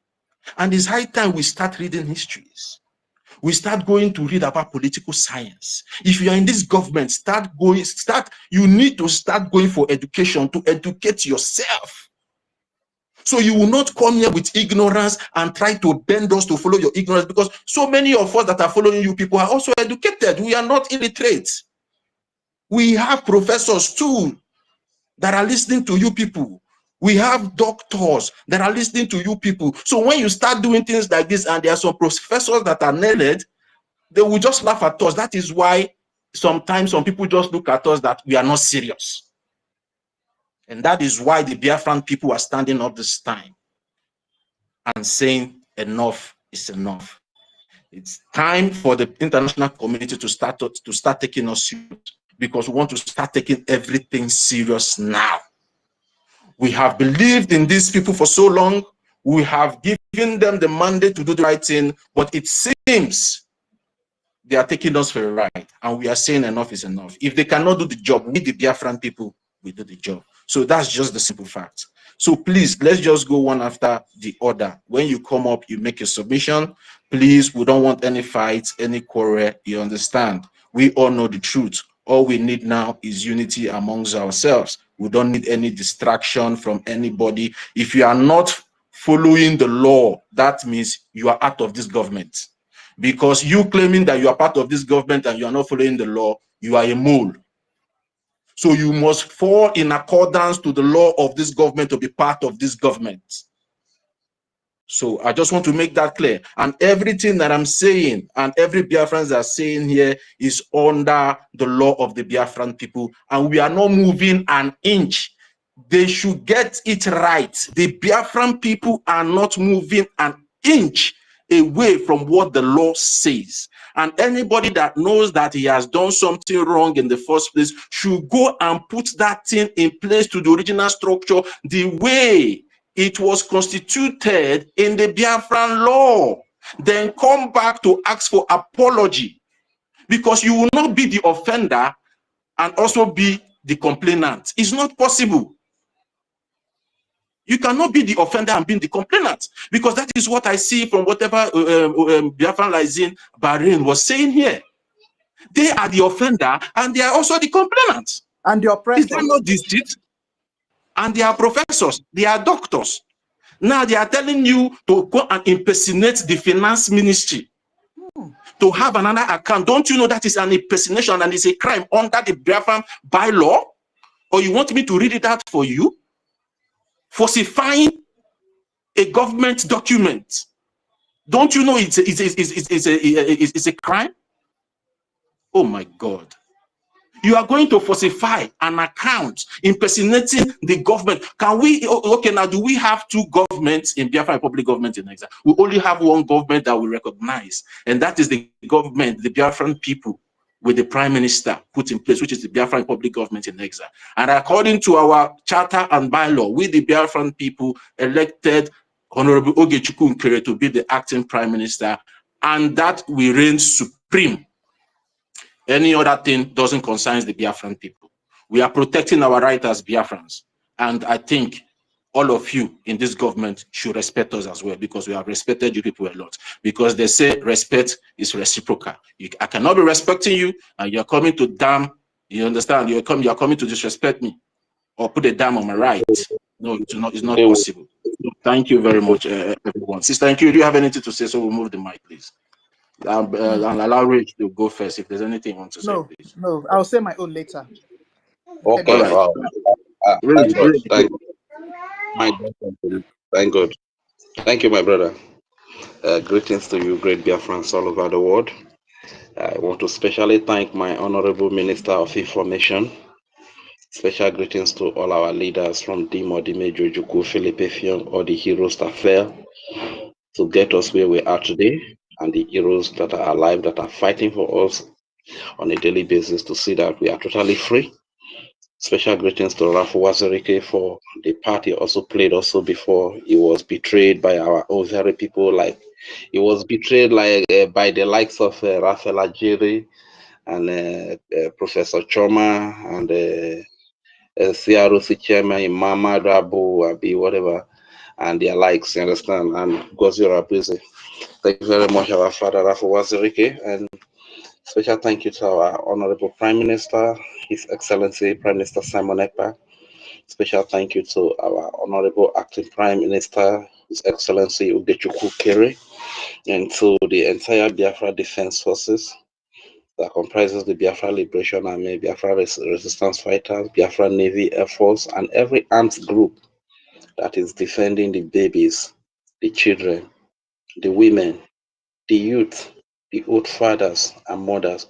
And it's high time we start reading histories. We start going to read about political science. If you are in this government, you need to start going for education to educate yourself. So you will not come here with ignorance and try to bend us to follow your ignorance, because so many of us that are following you people are also educated. We are not illiterate. We have professors too that are listening to you people. We have doctors that are listening to you people. So when you start doing things like this, and there are some professors that are nailed, they will just laugh at us. That is why sometimes some people just look at us that we are not serious. And that is why the Biafran people are standing up this time and saying enough is enough. It's time for the international community to start taking us serious, because we want to start taking everything serious now. We have believed in these people for so long. We have given them the mandate to do the right thing, but it seems they are taking us for a ride, and we are saying enough is enough. If they cannot do the job, we, the Biafran people, we do the job. So that's just the simple fact. So please, let's just go one after the other. When you come up, you make a submission. Please, we don't want any fights, any quarrel. You understand? We all know the truth. All we need now is unity amongst ourselves. We don't need any distraction from anybody. If you are not following the law, that means you are out of this government. Because you claiming that you are part of this government and you are not following the law, you are a mole. So you must fall in accordance to the law of this government to be part of this government. So I just want to make that clear. And everything that I'm saying and every Biafrans are saying here is under the law of the Biafran people. And we are not moving an inch. They should get it right. The Biafran people are not moving an inch away from what the law says. And anybody that knows that he has done something wrong in the first place should go and put that thing in place to the original structure the way it was constituted in the Biafran law. Then come back to ask for apology, because you will not be the offender and also be the complainant. It's not possible. You cannot be the offender and be the complainant, because that is what I see from whatever Biafran Lizin Bahrain was saying here. They are the offender and they are also the complainant. And the oppressor. Is that not the street? And they are professors, they are doctors. Now they are telling you to go and impersonate the finance ministry to have another account. Don't you know that is an impersonation and it's a crime under the Biafran bylaw? Or you want me to read it out for you? Falsifying a government document. Don't you know it's a crime? Oh my God. You are going to falsify an account impersonating the government. Can we, okay, now do we have two governments in Biafra, public government in exile? We only have one government that we recognize, and that is the government, the Biafran people, with the prime minister put in place, which is the Biafra public government in exile. And according to our charter and bylaw, we, the Biafran people, elected Honorable OGOJA to be the acting prime minister, and that will reign supreme. Any other thing doesn't concern the Biafran people. We are protecting our rights as Biafrans. And I think all of you in this government should respect us as well, because we have respected you people a lot. Because they say respect is reciprocal. I cannot be respecting you and you're coming to damn, you understand? You're coming to disrespect me or put a damn on my rights. No, it's not possible. So thank you very much, everyone. Sister, thank you. Do you have anything to say? So we'll move the mic, please. I'll allow Rich to go first if there's anything you want to say, please. No, I'll say my own later. Okay, Right. wow. Thank God. Thank you, my brother. Greetings to you, great Biafrans all over the world. I want to specially thank my Honorable Minister of Information. Special greetings to all our leaders from Dimo, Dimejo, Juku, Philippe Fion, all the heroes that fell to get us where we are today, and the heroes that are alive, that are fighting for us on a daily basis to see that we are totally free. Special greetings to Rafu Wazirike for the part he also played also before he was betrayed by our own very people. Like he was betrayed like by the likes of Rafael Ajiri and Professor Choma and CROC chairman Mama Rabu Abi whatever and their likes, you understand? And NGOZI Rabuzi. Thank you very much, our father Rafu Wazirike, and special thank you to our Honorable Prime Minister, His Excellency Prime Minister Simon Ekpa. Special thank you to our Honorable Acting Prime Minister, His Excellency OGOJA Kere, and to the entire Biafra Defense Forces that comprises the Biafra Liberation Army, Biafra Resistance Fighters, Biafra Navy, Air Force, and every armed group that is defending the babies, the children, the women, the youth, the old fathers and mothers,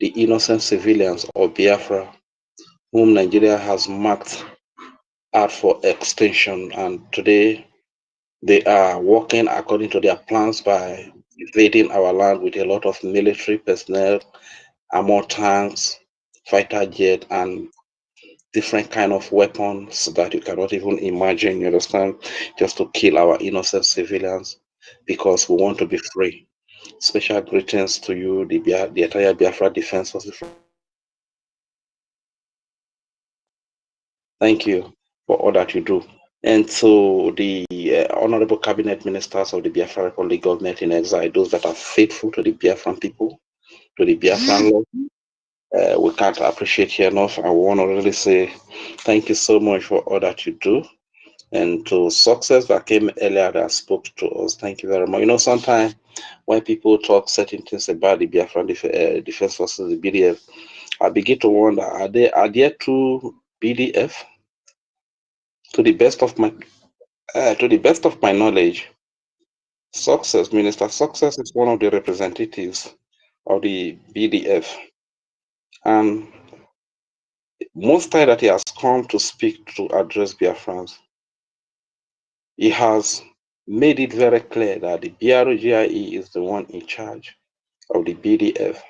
the innocent civilians of Biafra, whom Nigeria has marked out for extinction. And today they are working according to their plans by invading our land with a lot of military personnel, armored tanks, fighter jet, and different kind of weapons that you cannot even imagine, you understand, just to kill our innocent civilians because we want to be free. Special greetings to you, the entire Biafra Defense Forces. Thank you for all that you do. And to the honorable cabinet ministers of the Biafra Republic government in exile, those that are faithful to the Biafran people, to the Biafran law, we can't appreciate you enough. I want to really say thank you so much for all that you do. And to success that came earlier that spoke to us, thank you very much. You know, sometimes when people talk certain things about the Biafran Defense Forces, the BDF, I begin to wonder, are there two BDF? To the best of my knowledge, Minister Success is one of the representatives of the BDF, and most time that he has come to speak to address Biafrans, he has made it very clear that the BRGIE is the one in charge of the BDF,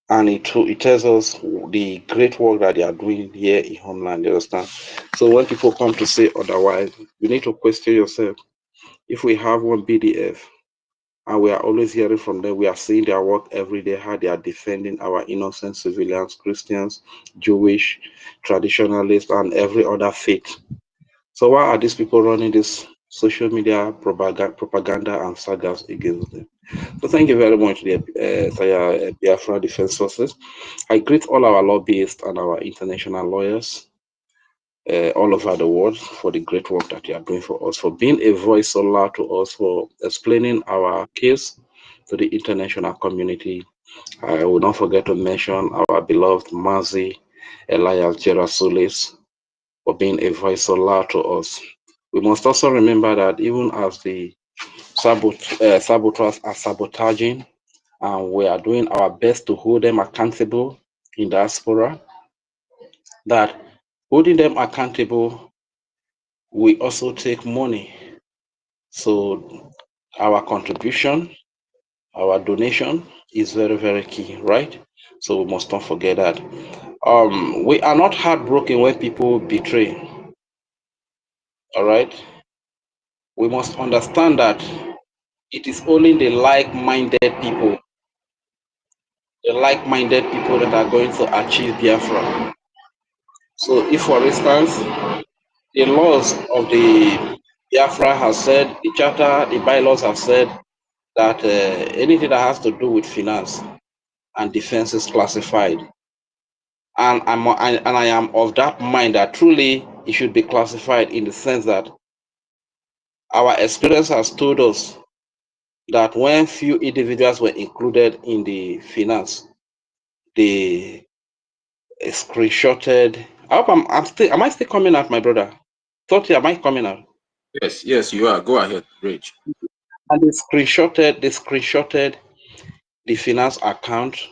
and it tells us the great work that they are doing here in Homeland. You understand? So when people come to say otherwise, you need to question yourself. If we have one BDF, and we are always hearing from them, we are seeing their work every day, how they are defending our innocent civilians, Christians, Jewish, traditionalists, and every other faith. So why are these people running this social media propaganda and sagas against them? So thank you very much, the Biafra Defense Forces. I greet all our lobbyists and our international lawyers all over the world for the great work that you are doing for us, for being a voice so loud to us, for explaining our case to the international community. I will not forget to mention our beloved Mazi Elias Gerasulis for being a voice so loud to us. We must also remember that even as the saboteurs are sabotaging, and we are doing our best to hold them accountable in diaspora, that holding them accountable, we also take money. So our contribution, our donation is very, very key, right? So we must not forget that. We are not heartbroken when people betray. All right. We must understand that it is only the like-minded people, that are going to achieve Biafra. So if, for instance, the laws of the Biafra has said, the charter, the bylaws have said that anything that has to do with finance and defense is classified. And I am of that mind that truly it should be classified in the sense that our experience has told us that when few individuals were included in the finance, they screenshotted. I hope am I still coming out, my brother? 30, am I coming out? Yes, you are. Go ahead, Rich. And they screenshotted the finance account,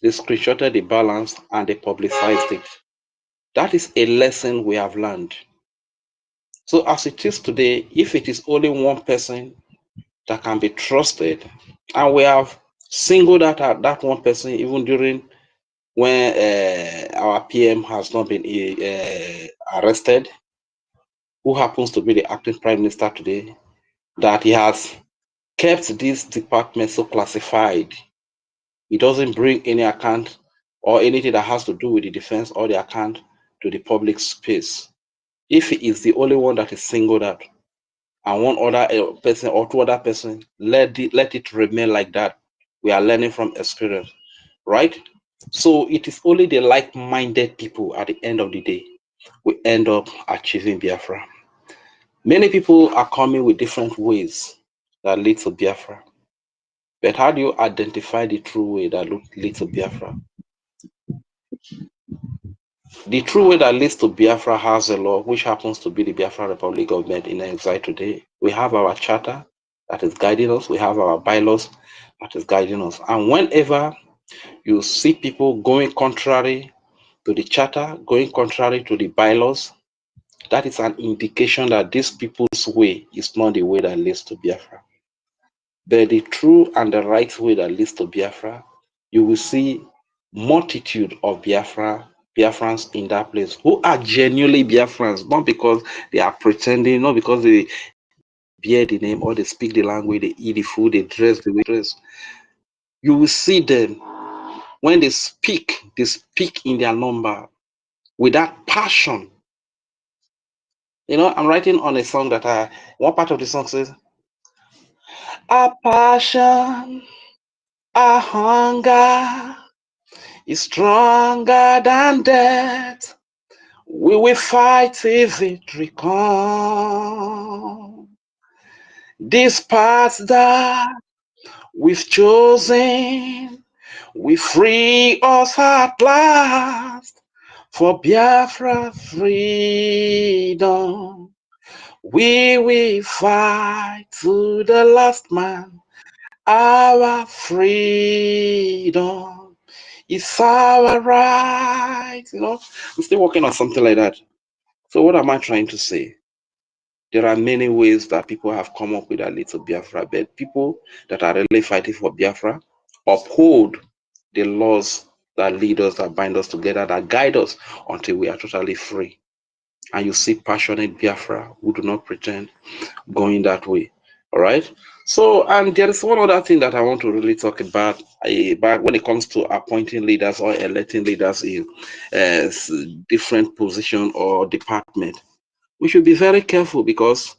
they screenshotted the balance, and they publicized it. That is a lesson we have learned. So as it is today, if it is only one person that can be trusted, and we have singled out that one person even during when our PM has not been arrested, who happens to be the acting prime minister today, that he has kept this department so classified. He doesn't bring any account or anything that has to do with the defense or the account to the public space. If he is the only one that is singled out, and one other person or two other person, let it remain like that. We are learning from experience, right? So it is only the like-minded people at the end of the day we end up achieving Biafra. Many people are coming with different ways that lead to Biafra. But how do you identify the true way that leads to Biafra? The true way that leads to Biafra has a law, which happens to be the Biafra Republic government in exile today. We have our charter that is guiding us. We have our bylaws that is guiding us. And whenever you see people going contrary to the charter, going contrary to the bylaws, that is an indication that these people's way is not the way that leads to Biafra. But the true and the right way that leads to Biafra, you will see multitude of Biafrans in that place who are genuinely Biafrans, not because they are pretending, not because they bear the name or they speak the language, they eat the food, they dress the way they dress. You will see them when they speak in their number with that passion. You know, I'm writing on a song that one part of the song says, "A passion, a hunger is stronger than death. We will fight till victory comes. This path that we've chosen will free us at last for Biafra freedom. We will fight to the last man. Our freedom is our right." You know, I'm still working on something like that. So what am I trying to say? There are many ways that people have come up with that lead to Biafra, but people that are really fighting for Biafra uphold the laws that lead us, that bind us together, that guide us until we are totally free. And you see passionate Biafra who do not pretend going that way. All right. So, and there is one other thing that I want to really talk about when it comes to appointing leaders or electing leaders in different position or department. We should be very careful because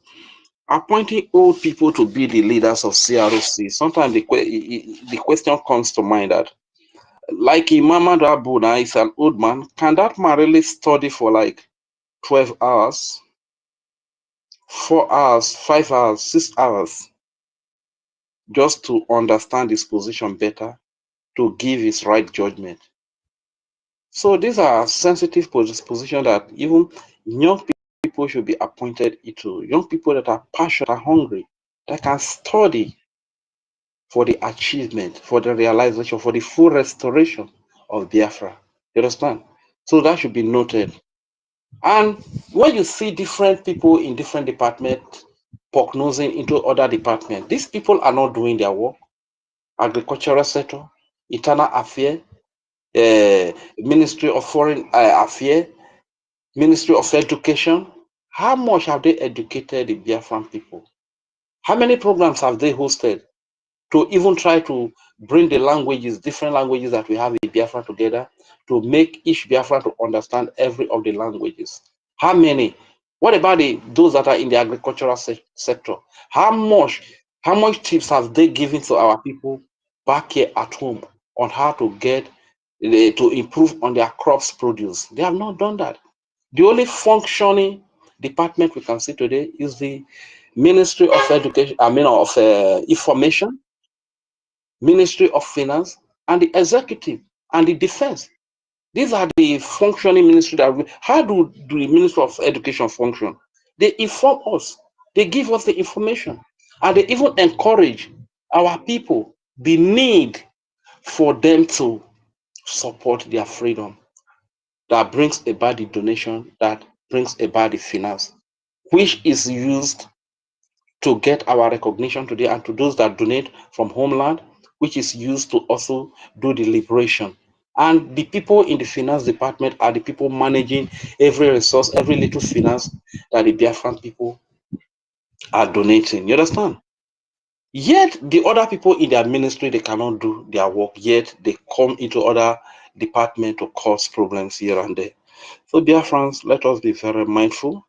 appointing old people to be the leaders of CROC, sometimes the question comes to mind that, like Imam Abu now is an old man, can that man really study for like 12 hours, 4 hours, 5 hours, 6 hours, just to understand his position better, to give his right judgment? So these are sensitive positions that even young people should be appointed into. Young people that are passionate, are hungry, that can study for the achievement, for the realization, for the full restoration of Biafra. You understand? So that should be noted. And when you see different people in different departments prognosing into other departments, these people are not doing their work. Agricultural sector, internal affairs, Ministry of Foreign Affairs, Ministry of Education. How much have they educated the Biafran people? How many programs have they hosted to even try to bring the languages, different languages that we have in Biafra together, to make each Biafran to understand every of the languages? How many? What about those that are in the agricultural sector? How much tips have they given to our people back here at home on how to get to improve on their crops produce? They have not done that. The only functioning department we can see today is the Ministry of Education, of Information, Ministry of Finance, and the Executive, and the Defense. These are the functioning ministry how do the Ministry of Education function? They inform us, they give us the information, and they even encourage our people the need for them to support their freedom. That brings about the donation, that brings about the finance, which is used to get our recognition today, and to those that donate from homeland, which is used to also do the liberation. And the people in the finance department are the people managing every resource, every little finance that the Biafran people are donating. You understand? Yet the other people in their ministry, they cannot do their work, yet they come into other departments to cause problems here and there. So Biafrans, let us be very mindful.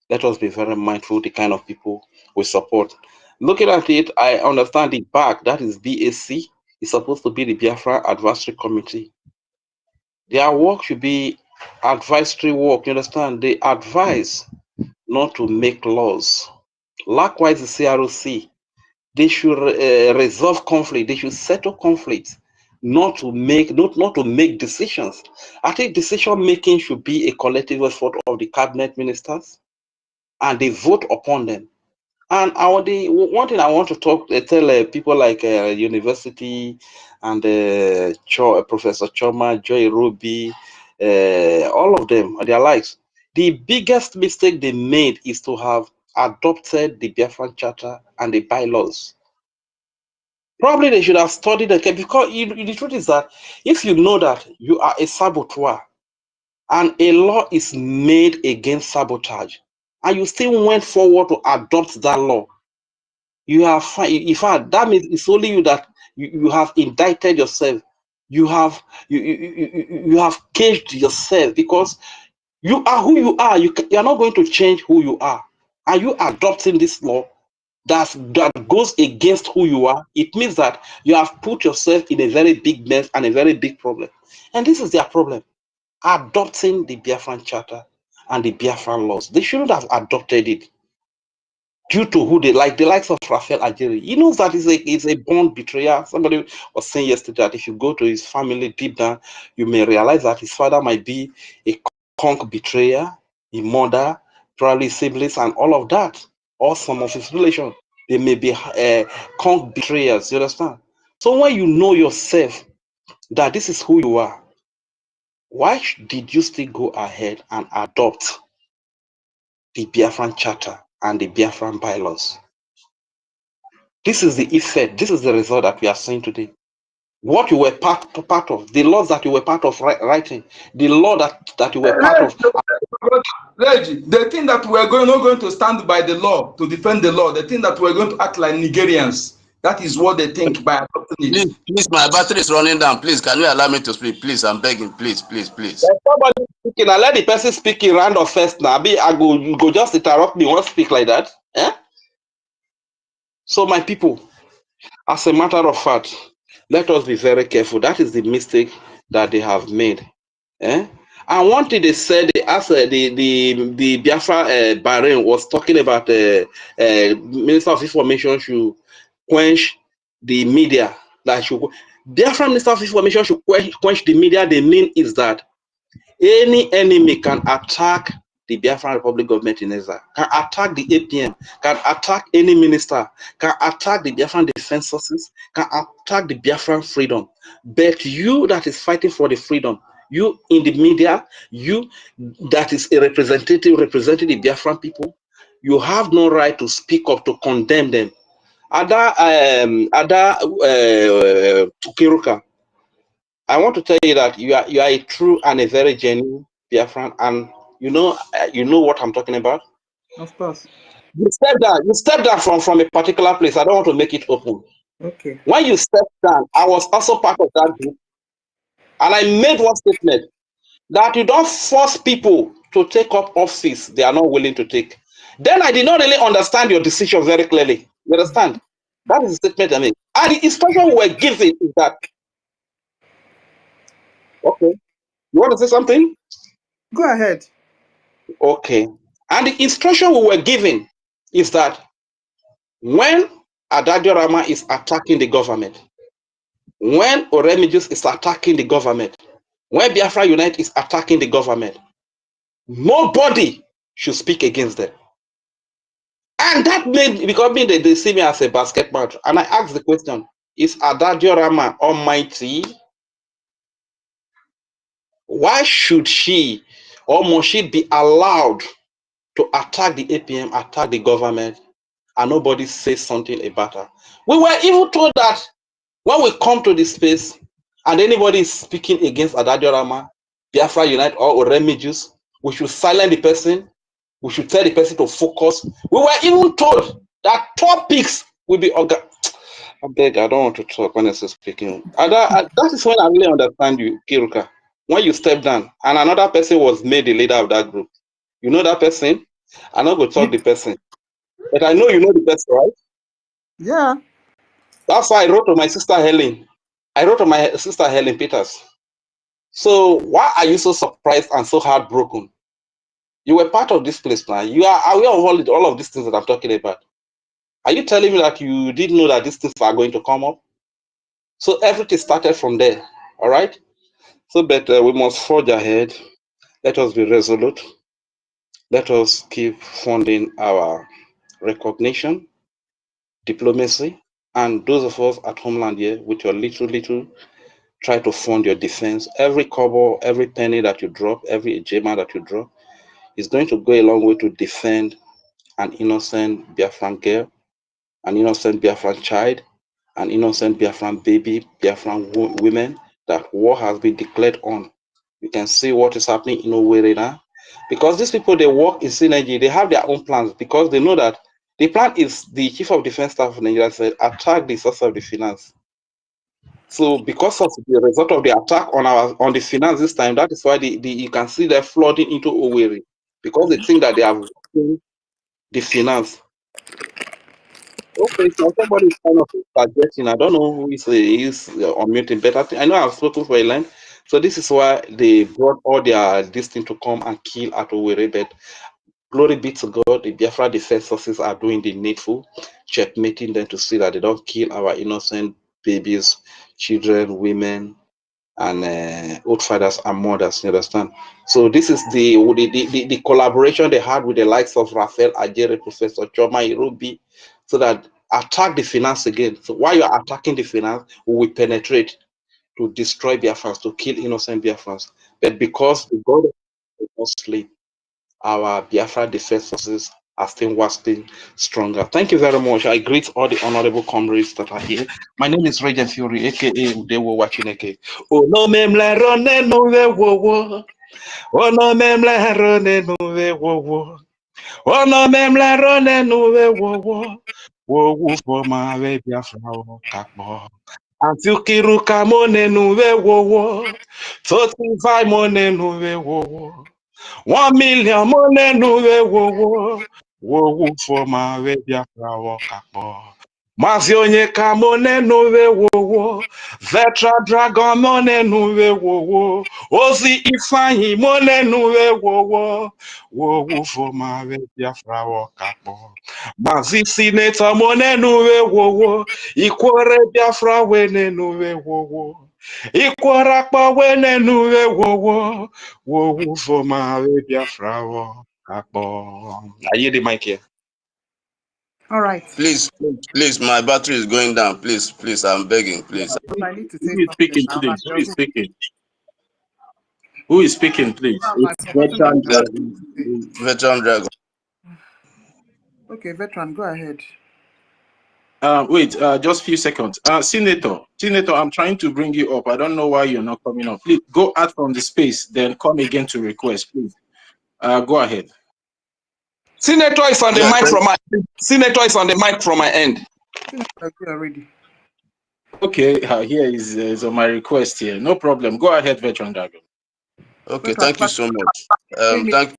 Let us be very mindful the kind of people we support. Looking at it, I understand the back, that is BAC, is supposed to be the Biafra Advisory Committee. Their work should be advisory work, you understand? They advise, not to make laws. Likewise, the CROC, they should resolve conflict, they should settle conflicts, not to make decisions. I think decision making should be a collective effort of the cabinet ministers, and they vote upon them. And one thing I want to tell people like university and Professor Choma, Joy Ruby, all of them, their likes. The biggest mistake they made is to have adopted the Biafran Charter and the bylaws Probably they should have studied the case, because the truth is that if you know that you are a saboteur and a law is made against sabotage, and you still went forward to adopt that law, you have, in fact, that means it's only you that you have indicted yourself. You have you have caged yourself, because you are who you are. You are not going to change who you are. Are you adopting this law that goes against who you are? It means that you have put yourself in a very big mess and a very big problem. And this is their problem. Adopting the Biafran Charter and the Biafran laws. They shouldn't have adopted it due to who they like, the likes of Raphael Ajeri. He knows that it's a born betrayer. Somebody was saying yesterday that if you go to his family deep down, you may realize that his father might be a conk betrayer, a mother, probably siblings, and all of that. Or some of his relations, they may be conk betrayers. You understand? So when you know yourself that this is who you are, why did you still go ahead and adopt the Biafran Charter and the Biafran bylaws? This is the effect. This is the result that we are seeing today. What you were part of, the laws that you were part of writing, the law that you were part of. Reggie, they think that we're not going to stand by the law, to defend the law. They think that we're going to act like Nigerians. That is what they think by adopting it. Please, my battery is running down. Please, can you allow me to speak? Please, I'm begging. Please. There's somebody speaking. I let the person speak in round of first now. I go just interrupt me. Won't speak like that. Eh? So my people, as a matter of fact, let us be very careful. That is the mistake that they have made. Eh? And one thing they said, as the Biafra Bahrain was talking about, Minister of Information should quench the media. That should Biafra Minister of Information should quench the media. The mean is that any enemy can attack the Biafran Republic government in Israel, can attack the APM, can attack any minister, can attack the Biafran Defense Forces, can attack the Biafran freedom. But you that is fighting for the freedom, you in the media, you that is a representative representing the Biafran people, you have no right to speak up to condemn them. Ada Kiruka, I want to tell you that you are a true and a very genuine Biafran, and you know what I'm talking about. Of course. You stepped down from a particular place. I don't want to make it open. Okay. When you stepped down, I was also part of that group, and I made one statement that you don't force people to take up office they are not willing to take. Then I did not really understand your decision very clearly. You understand? That is the statement I made. And the instruction we were given is that, okay, you want to say something? Go ahead. Okay. And the instruction we were given is that when Adadio Rama is attacking the government, when Oremijus is attacking the government, when Biafra Unite is attacking the government, nobody should speak against them. And that made, because they see me as a basket match. And I asked the question, is Adadio Rama almighty? Why should she or must she be allowed to attack the APM, attack the government, and nobody says something about her? We were even told that when we come to this space and anybody is speaking against Adadio Rama, Biafra Unite or Oremijus, we should silence the person. We should tell the person to focus. We were even told that topics will be I beg, I don't want to talk honestly speaking. That is when I really understand you, Kiruka. When you step down and another person was made the leader of that group. You know that person? I'm not going to talk the person. But I know you know the person, right? Yeah. That's why I wrote to my sister Helen. I wrote to my sister Helen Peters. So why are you so surprised and so heartbroken? You were part of this place now. You are aware of all of these things that I'm talking about. Are you telling me that you didn't know that these things are going to come up? So everything started from there. All right? So, but we must forge ahead. Let us be resolute. Let us keep funding our recognition, diplomacy, and those of us at Homeland here with your little, try to fund your defense. Every kobo, every penny that you drop, every ejema that you drop is going to go a long way to defend an innocent Biafran girl, an innocent Biafran child, and innocent Biafran baby, Biafran women, that war has been declared on. You can see what is happening in Owerri now. Because these people, they work in synergy, they have their own plans because they know that the plan is the Chief of Defense Staff of Nigeria said, attack the source of the finance. So because of the result of the attack on the finance this time, that is why you can see they're flooding into Owerri because they think that they have the finance. Okay, so somebody is kind of suggesting. I don't know who is unmuting, but I know I've spoken for a line. So this is why they brought all their this thing to come and kill at Owerri. But glory be to God, the Biafra defense forces are doing the needful, checkmating them to see that they don't kill our innocent babies, children, women, and old fathers and mothers. You understand? So this is the collaboration they had with the likes of Raphael Ajere, Professor Choma Irobi, so that attack the finance again. So while you're attacking the finance, we will penetrate to destroy Biafrans, to kill innocent Biafrans. But because the God does not sleep, our Biafra defense forces are still wasting stronger. Thank you very much. I greet all the honorable comrades that are here. My name is Regent Fury, aka Udewo Wachineke. Oh no, memle rone no ve wo. Oh no, memle rone no ve wo. Oh no, memle rone no ve wo. Wo for my way Biafra kakbo. Until kiruka mone no ve wo. 35 mone no ve wo. 1 million money no way wo for my way Biafra wakakpo. Mazi onye ka money no way wo Vetra Dragon money no way wo Ozi Ifeanyi money no way wo for my way Biafra wakakpo. Mazi Senator money no way wo Ikwore Biafra wene no way wo Ikwarakpa wene no way wo for my Biafra akpo. I hear the mic here. All right. Please, my battery is going down. Please, I'm begging, please. I need to say Who is speaking, please? Who is speaking? Who is speaking, please? It's Veteran Dragon. Okay, Veteran, go ahead. Wait, just a few seconds. Senator, I'm trying to bring you up. I don't know why you're not coming up. Please go out from the space, then come again to request, please. Go ahead. Senator is on the mic from my Senator is on the mic from my end. Already. Okay, here is on my request here. No problem. Go ahead, Veteran Dragon. Okay, thank you so much.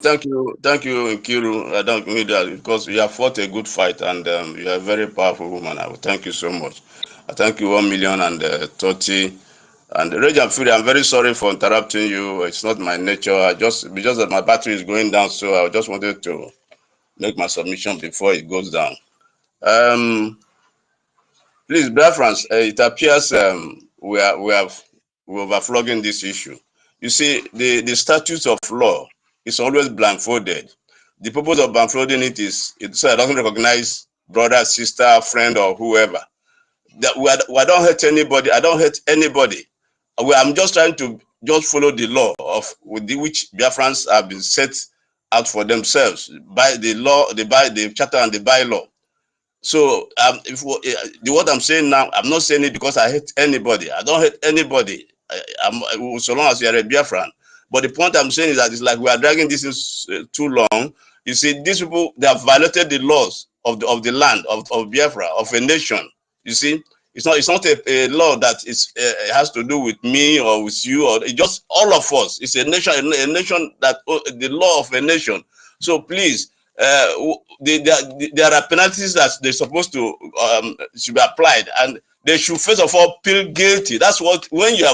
Thank you, Nkiru. I don't need that because you have fought a good fight and you are a very powerful woman. I will thank you so much. I thank you 1,030,000. And Regent Fury, I'm very sorry for interrupting you. It's not my nature. Because that my battery is going down, so I just wanted to make my submission before it goes down. Please, Biafrans, it appears we're overflogging this issue. You see, the statutes of law is always blindfolded. The purpose of blindfolding it is so it doesn't recognize brother, sister, friend, or whoever. That we don't hurt anybody. I don't hurt anybody. I'm just trying to just follow the law of which Biafrans have been set out for themselves by the law, by the charter and the bylaw. So what I'm saying now, I'm not saying it because I hate anybody. I don't hate anybody. So long as you're a Biafran. But the point I'm saying is that it's like we are dragging this too long. You see, these people, they have violated the laws of the land of Biafra, of a nation. You see, it's not a law that has to do with me or with you or just all of us. It's a nation that the law of a nation. So please, there are penalties that they're supposed to should be applied, and they should first of all plead guilty. That's what when you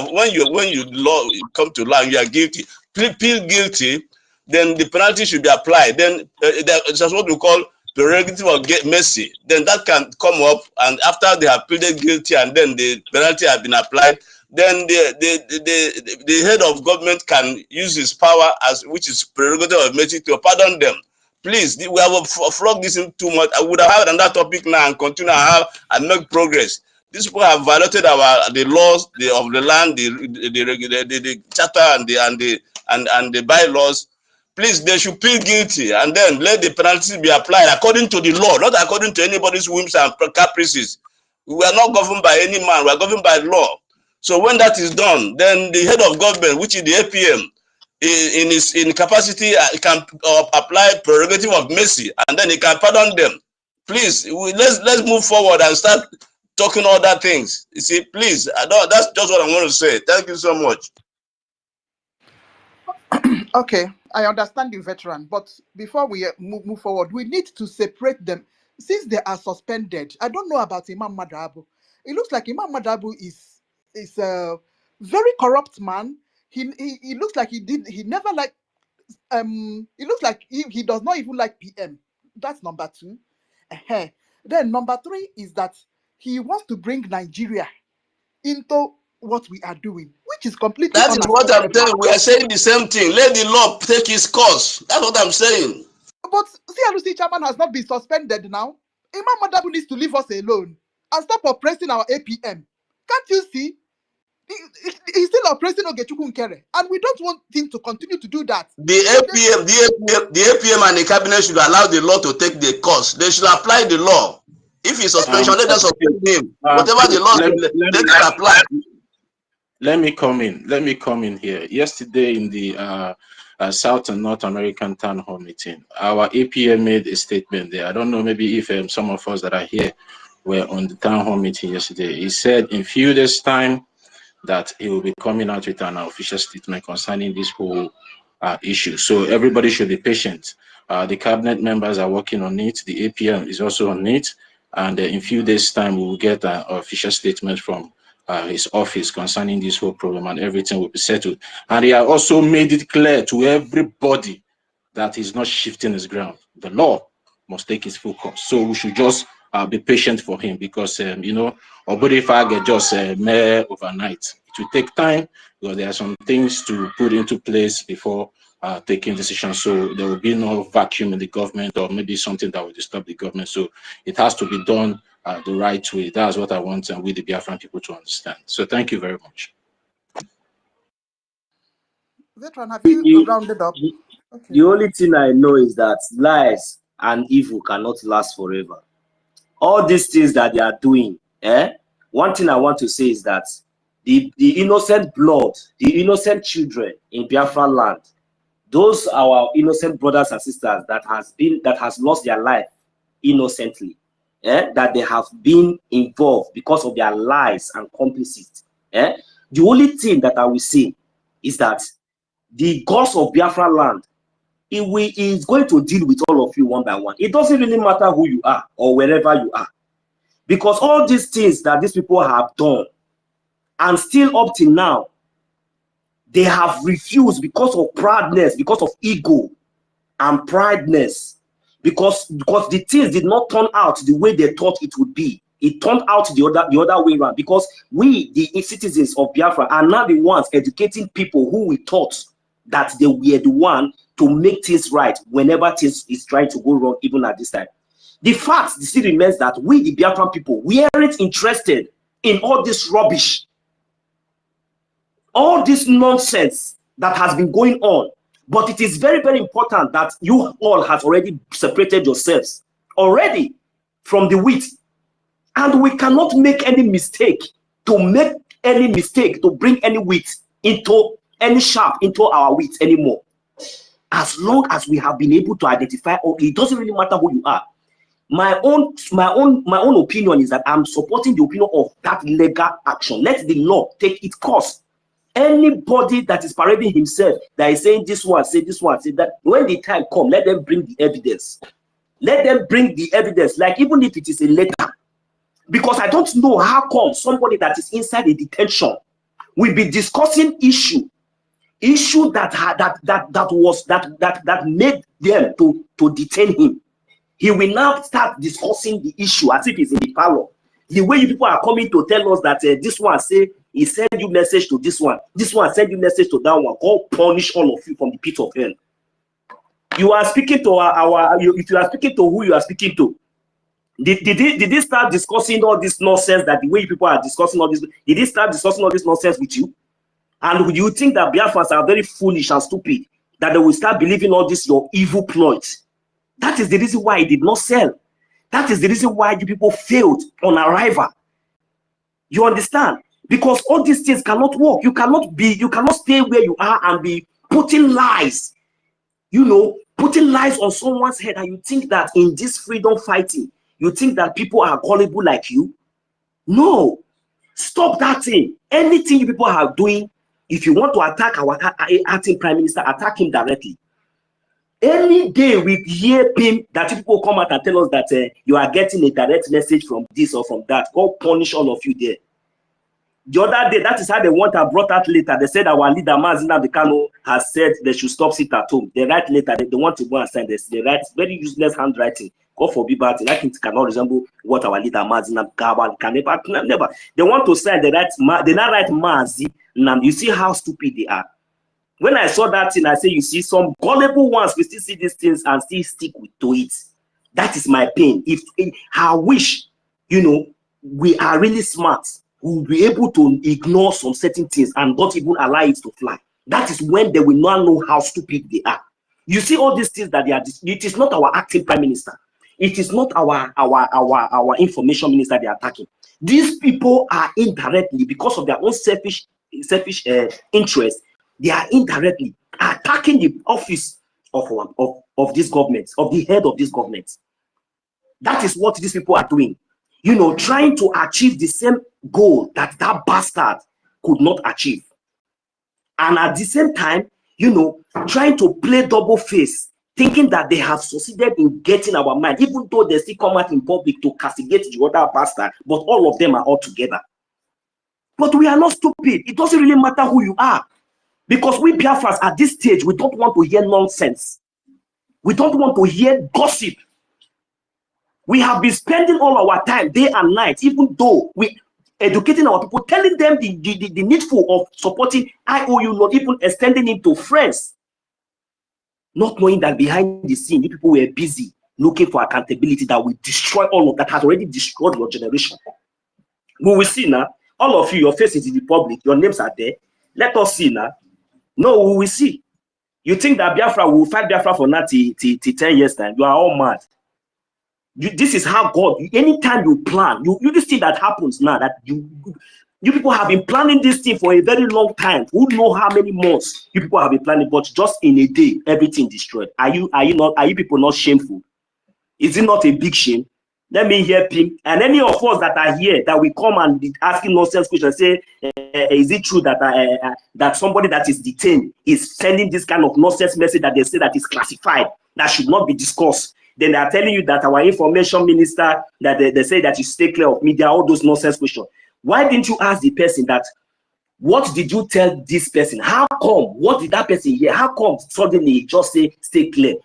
come to law, you are guilty. Plead guilty, then the penalty should be applied. Then that's what we call prerogative of mercy. Then that can come up, and after they have pleaded guilty, and then the penalty has been applied, then the head of government can use his power which is prerogative of mercy to pardon them. Please, we have flogged this in too much. I would have had another topic now and continue and make progress. These people have violated the laws of the land, the charter and the bylaws. Please, they should plead guilty and then let the penalties be applied according to the law, not according to anybody's whims and caprices. We are not governed by any man. We are governed by law. So when that is done, then the head of government, which is the APM, in capacity, can apply prerogative of mercy, and then he can pardon them. Please, let's move forward and start talking other things. You see, please, that's just what I want to say. Thank you so much. Okay, I understand you, veteran, but before we move forward, we need to separate them since they are suspended. I don't know about Imam Madabu. It looks like Imam Madabu is a very corrupt man. He looks like he never like it looks like he does not even like PM. That's number 2. Then number 3 is that he wants to bring Nigeria into what we are doing, which is completely That is what I'm telling you. We are saying the same thing. Let the law take its course. That's what I'm saying. But CRC chairman has not been suspended now. Imam Madabu needs to leave us alone and stop oppressing our APM. Can't you see? He's still oppressing Ogechukwu Nkere, and we don't want him to continue to do that. The APM and the cabinet should allow the law to take the course. They should apply the law. If he's suspension, let them suspend him. Whatever the law, let it apply. Let me come in here. Yesterday in the South and North American town hall meeting, our APM made a statement there. I don't know, maybe if some of us that are here were on the town hall meeting yesterday. He said in few days' time that he will be coming out with an official statement concerning this whole issue. So everybody should be patient. The cabinet members are working on it. The APM is also on it. And in few days' time, we will get an official statement from his office concerning this whole problem, and everything will be settled. And he has also made it clear to everybody that he's not shifting his ground. The law must take its full course. So we should just be patient for him, because you know, if I get just mayor overnight, it will take time, because there are some things to put into place before taking decisions. So there will be no vacuum in the government, or maybe something that will disturb the government. So it has to be done the right way. That's what I want, and we the Biafran people to understand. So thank you very much. Veteran, have you rounded up? Okay. The only thing I know is that lies and evil cannot last forever. All these things that they are doing, one thing I want to say is that the innocent blood, the innocent children in Biafra land, those are our innocent brothers and sisters that has lost their life innocently, that they have been involved because of their lies and complicity. The only thing that I will say is that the gods of Biafra land, is going to deal with all of you one by one. It doesn't really matter who you are or wherever you are, because all these things that these people have done, and still up till now, they have refused because of proudness, because of ego and prideness, because the things did not turn out the way they thought it would be. It turned out the other way around, because we, the citizens of Biafra, are now the ones educating people who we thought that they were the one to make things right whenever things is trying to go wrong, even at this time. The fact still remains that we, the Biafran people, we aren't interested in all this rubbish, all this nonsense that has been going on. But it is very, very important that you all have already separated yourselves already from the wheat. And we cannot make any mistake to bring any wheat into any shaft into our wheat anymore. As long as we have been able to identify, it doesn't really matter who you are. My own opinion is that I'm supporting the opinion of that legal action. Let the law take its course. Anybody that is parading himself, that is saying this one, say that, when the time comes, let them bring the evidence. Let them bring the evidence, like even if it is a letter. Because I don't know how come somebody that is inside a detention will be discussing issue that made them to detain him. He will now start discussing the issue as if he's in the parlor. The way you people are coming to tell us that this one say he sent you message to this one send you message to that one, God punish all of you from the pit of hell. You are speaking to if you are speaking to who you are speaking to, did they start discussing all this nonsense that the way people are discussing all this? Did they start discussing all this nonsense with you? And do you think that Biafrans are very foolish and stupid that they will start believing all this your evil plots? That is the reason why it did not sell. That is the reason why you people failed on arrival. You understand? Because all these things cannot work. You cannot stay where you are and be putting lies, you know, putting lies on someone's head, and you think that in this freedom fighting, you think that people are gullible like you. No, stop that thing. Anything you people are doing, if you want to attack our acting prime minister, attack him directly. Any day we hear him that people come out and tell us that you are getting a direct message from this or from that, God punish all of you there. The other day, that is how they want to brought out later. They said our leader Mazina Bikano has said they should stop sit at home. They write later, they want to go and sign this. They write very useless handwriting. God forbid, but I think it cannot resemble what our leader Mazina Bikano can never. They want to sign, they not write Mazi. You see how stupid they are. When I saw that thing, I say, you see, some gullible ones will still see these things and still stick to it. That is my pain. I wish, you know, we are really smart. We'll be able to ignore some certain things and not even allow it to fly. That is when they will not know how stupid they are. You see all these things that they are. It is not our acting prime minister. It is not our information minister they are attacking. These people are indirectly, because of their own selfish interest, they are indirectly attacking the office of this government, of the head of this government. That is what these people are doing. You know, trying to achieve the same goal that bastard could not achieve. And at the same time, you know, trying to play double face, thinking that they have succeeded in getting our mind, even though they still come out in public to castigate the other bastard, but all of them are all together. But we are not stupid. It doesn't really matter who you are. Because we Biafrans at this stage, we don't want to hear nonsense. We don't want to hear gossip. We have been spending all our time, day and night, even though we educating our people, telling them the needful of supporting IOU, not even extending it to friends. Not knowing that behind the scene, you people were busy looking for accountability that will destroy all of that, has already destroyed your generation. We will see now, all of you, your faces in the public, your names are there. Let us see now. No, we will see. You think that Biafra will fight Biafra for now till 10 years time? You are all mad. This is how God, anytime you plan, you this thing that happens now, that you people have been planning this thing for a very long time. Who know how many months you people have been planning, but just in a day, everything destroyed. Are you people not shameful? Is it not a big shame? Let me hear him. And any of us that are here that we come and be asking nonsense questions, say, is it true that that somebody that is detained is sending this kind of nonsense message that they say that is classified, that should not be discussed? Then they are telling you that our information minister, that they say that you stay clear of media, all those nonsense questions. Why didn't you ask the person that, what did you tell this person? How come? What did that person hear? How come suddenly just say stay clear?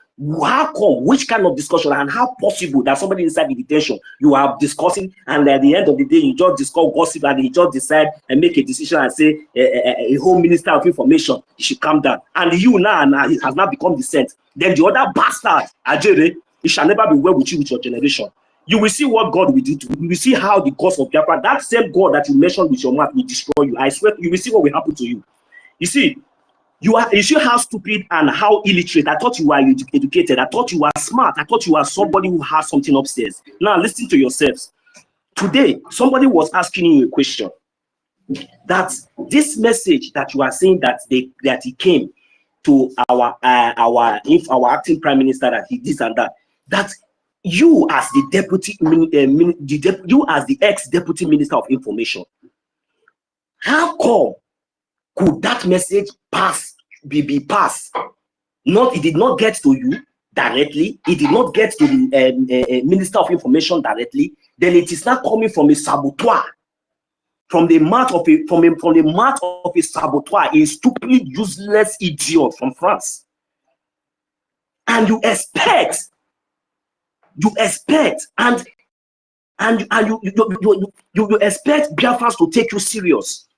How come? Which kind of discussion? And how possible that somebody inside the detention you are discussing, and at the end of the day you just discuss gossip and you just decide and make a decision and say a whole minister of information, you should calm down. And you now it has now become the sense. Then the other bastard, Ajere, it shall never be well with you with your generation. You will see what God will do to you. You will see how the gods of Biafra, that same God that you mentioned with your mouth, will destroy you. I swear, you will see what will happen to you. You see, you see how stupid and how illiterate. I thought you were educated. I thought you were smart. I thought you were somebody who has something upstairs. Now listen to yourselves. Today, somebody was asking you a question. That this message that you are saying that he came to our acting prime minister, that he this and that. That you as the deputy, you as the ex-deputy minister of information, how come could that message be passed? It did not get to you directly. It did not get to the minister of information directly. Then it is not coming from a saboteur, from the mouth of a saboteur, a stupid, useless idiot from France. And you expect and you expect Biafrans to take you serious.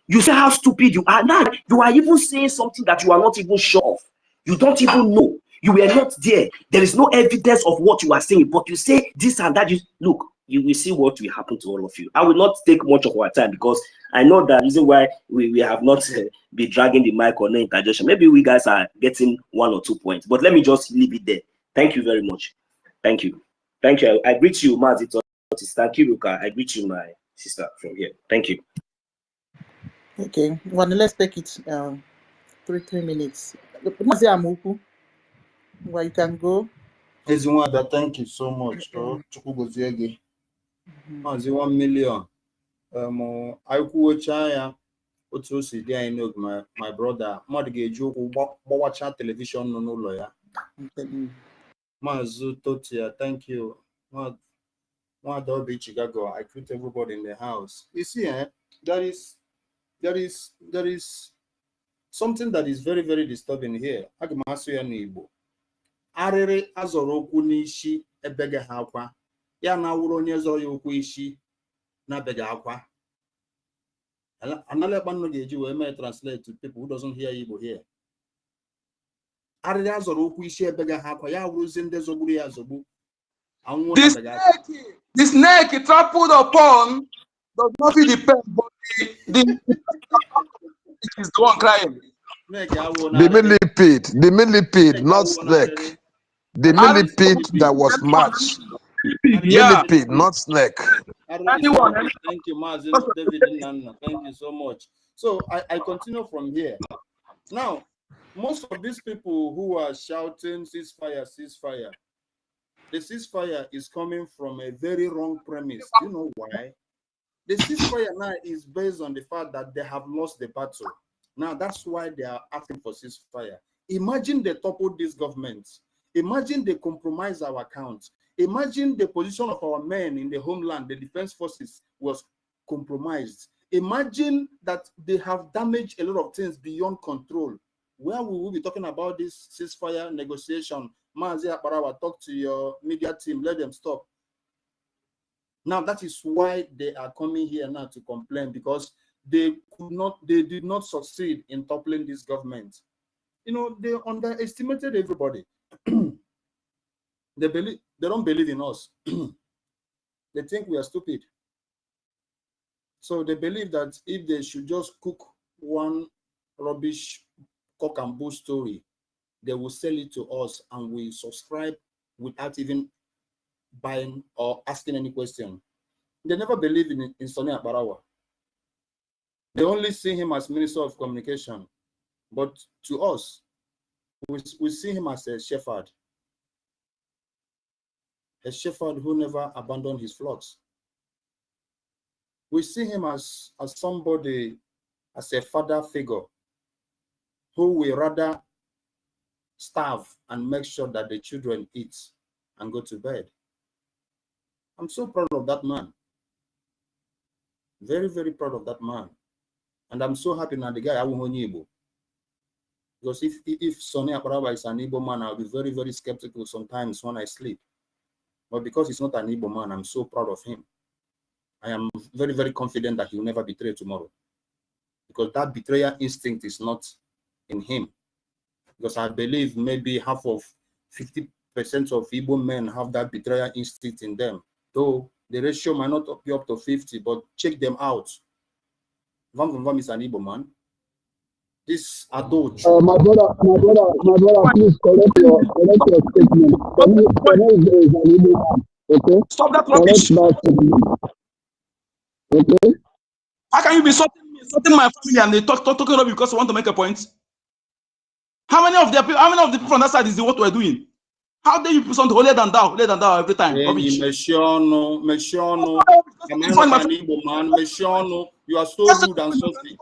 You say how stupid you are. Now you are even saying something that you are not even sure of. You don't even know. You were not there. There is no evidence of what you are saying, but you say this and that. Look, you will see what will happen to all of you. I will not take much of our time because I know the reason why we have not been dragging the mic or no interjection. Maybe we guys are getting 1 or 2 points, but let me just leave it there. Thank you very much. Thank you. Thank you. I greet you, Mazi. Thank you, Ruka. I greet you, my sister from here. Thank you. Okay, well, let's take it 3 minutes. Well, you can go. Ezinwada, thank you so much. Chukwugozie 1 million. I kwuocha ya otu o si dị anyị n'oge my brother mmadụ ga-eji ụkwụ gbawacha telivishọn nọ n'ụlọ ya. Maazị Totia, thank you. Nwada Obi Chicago, I greet everybody in the house. You see, there is something that is very, very disturbing here. Aga m asụ ya n'Igbo. Arịrị azọrọ okwu n'isi ebege ha akwa. Ya na awụrụ onye zọrọ ya okwu isi na bege akwa. Another one ga-eji wee mee translate to people who doesn't hear Igbo here. Arịrị azọrọ okwu isi ebege ha akwa. Ya awụrụzi ndị zogburu ya azogbu. The snake trampled upon does not feel the pain, but the is the one crying. The millipede, not snake. The millipede that was matched. Yeah. Millipede, not snake. Thank you, Mazen David Nana. Thank you so much. So I continue from here. Now, most of these people who are shouting ceasefire, ceasefire, the ceasefire is coming from a very wrong premise. Do you know why? The ceasefire now is based on the fact that they have lost the battle. Now that's why they are asking for ceasefire. Imagine they toppled this government. Imagine they compromise our account. Imagine the position of our men in the homeland, the defense forces was compromised. Imagine that they have damaged a lot of things beyond control. Where we will be talking about this ceasefire negotiation. Mazi Akbarawa, talk to your media team, let them stop. Now that is why they are coming here now to complain, because they did not succeed in toppling this government. You know, they underestimated everybody. They don't believe in us. They think we are stupid. So they believe that if they should just cook one rubbish cock and bull story, they will sell it to us and we subscribe without even buying or asking any question. They never believe in Sonny Akbarawa. They only see him as Minister of Communication. But to us, we see him as a shepherd who never abandoned his flocks. We see him as somebody, as a father figure, who will rather starve and make sure that the children eat and go to bed. I'm so proud of that man. Very, very proud of that man. And I'm so happy now the guy Igbo. Because if Sonny Akbarawa is an Igbo man, I'll be very, very skeptical sometimes when I sleep. But because he's not an Igbo man, I'm so proud of him. I am very, very confident that he will never betray tomorrow. Because that betrayal instinct is not in him. Because I believe maybe half of 50% of Igbo men have that betrayal instinct in them. Though the ratio might not be up to 50, but check them out. Vam is an Igbo man. This adult. My brother, please correct your statement. Okay? Stop that rubbish. Okay? How can you be insulting my family and they talking rubbish because you want to make a point? How many of the people on that side is what we're doing? How dare you put something holier than thou every time? You are so rude and so sick.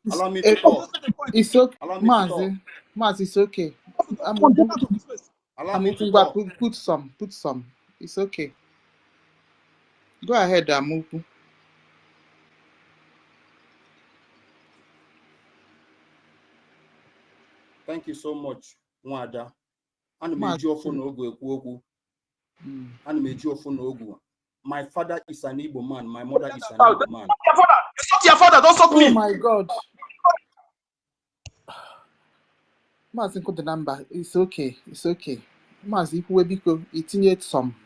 Allow me to talk. It's okay, Mazi, it's okay. Put some. It's okay. Go ahead, Amuku. Thank you so much, Mwada. My father is an Igbo man. My mother is an Igbo man. It's not your father. Don't stop me. Oh my God. Mazi, put the number. It's okay. Mazi, it needs some,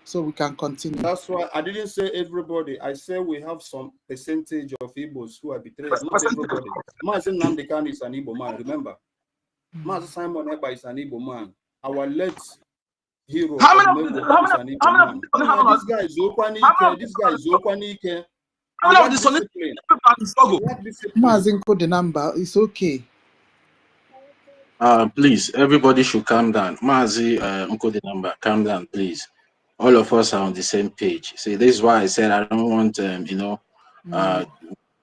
so we can continue. That's why I didn't say everybody. I said we have some percentage of Igbos who are betrayed. Not everybody. Mazi Namdekan is an Igbo man. Remember, Mazi Simon Eba is an Igbo man. Our late hero. How many of of the the how many have this guy is Okwanike. This guy is Okwanike. how many of the Sunni people are in struggle? Mazinko the number. It's okay. Please, everybody should calm down. Mazi, Uncle the number, calm down, please. All of us are on the same page. See, this is why I said I don't want,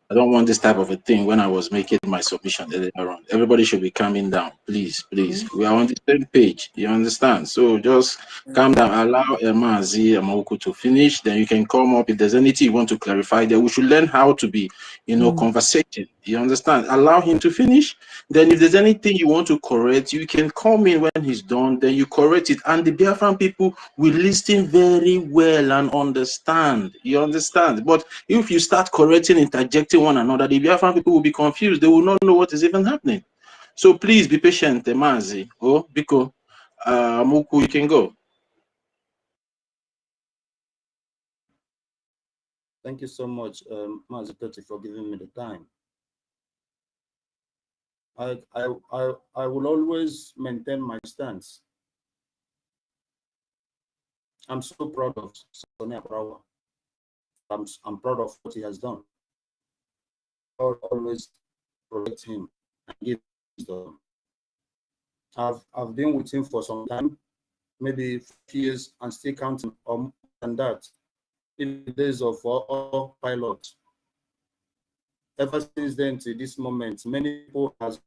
I don't want this type of a thing when I was making my submission earlier on. Everybody should be calming down, please, please. We are on the same page. You understand? So just calm down. Allow Mazi Amoku to finish. Then you can come up if there's anything you want to clarify. That we should learn how to be, conversating. You understand? Allow him to finish. Then if there's anything you want to correct, you can come in when he's done. Then you correct it, and the Biafran people will listen very well and understand. You understand? But if you start correcting, interjecting one another, the Biafran people will be confused. They will not know what is even happening. So please be patient, Mazi. Oh, Biko, Muku, you can go. Thank you so much, Mazi Toti, for giving me the time. I will always maintain my stance. I'm so proud of Sonia Brawa. I'm proud of what he has done. I'll always protect him and give wisdom. I've been with him for some time, maybe 5 years, and still counting or more than that. In the days of all pilots. Ever since then to this moment, many people have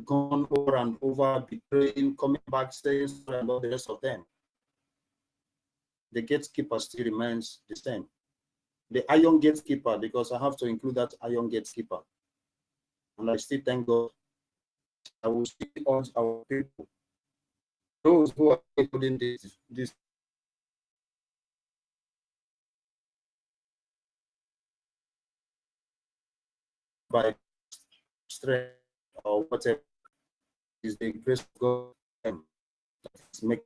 gone over and over, betraying, coming back, saying sorry, and all the rest of them. The gatekeeper still remains the same. The iron gatekeeper, because I have to include that iron gatekeeper. And I still thank God. I will see all our people, those who are including this by strength or whatever is the grace of God that is making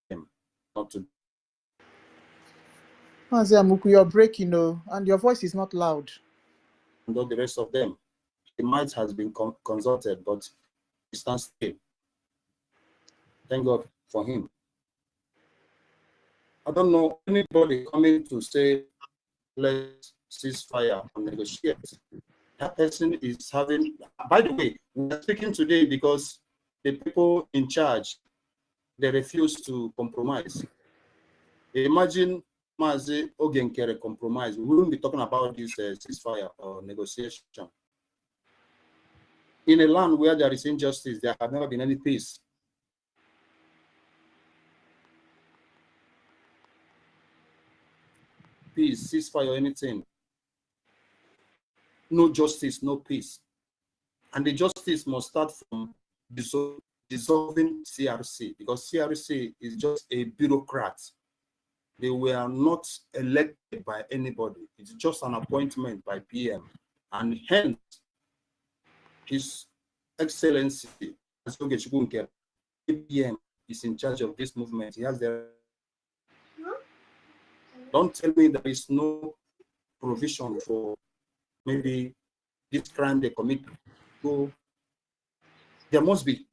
them not to. Maziamuku, you're breaking, and your voice is not loud. And all the rest of them, the might has been consulted, but he stands still. Thank God for him. I don't know anybody coming to say, let's cease fire and negotiate. That person is having, by the way, we're speaking today because the people in charge, they refuse to compromise. Imagine Mazi Ogenkere compromise. We wouldn't be talking about this ceasefire or negotiation. In a land where there is injustice, there have never been any peace. Peace, ceasefire, or anything. No justice, no peace. And the justice must start from dissolving CRC, because CRC is just a bureaucrat. They were not elected by anybody. It's just an appointment by PM. And hence, His Excellency, PM, is in charge of this movement. He has the... Don't tell me there is no provision for maybe this crime they commit. So there must be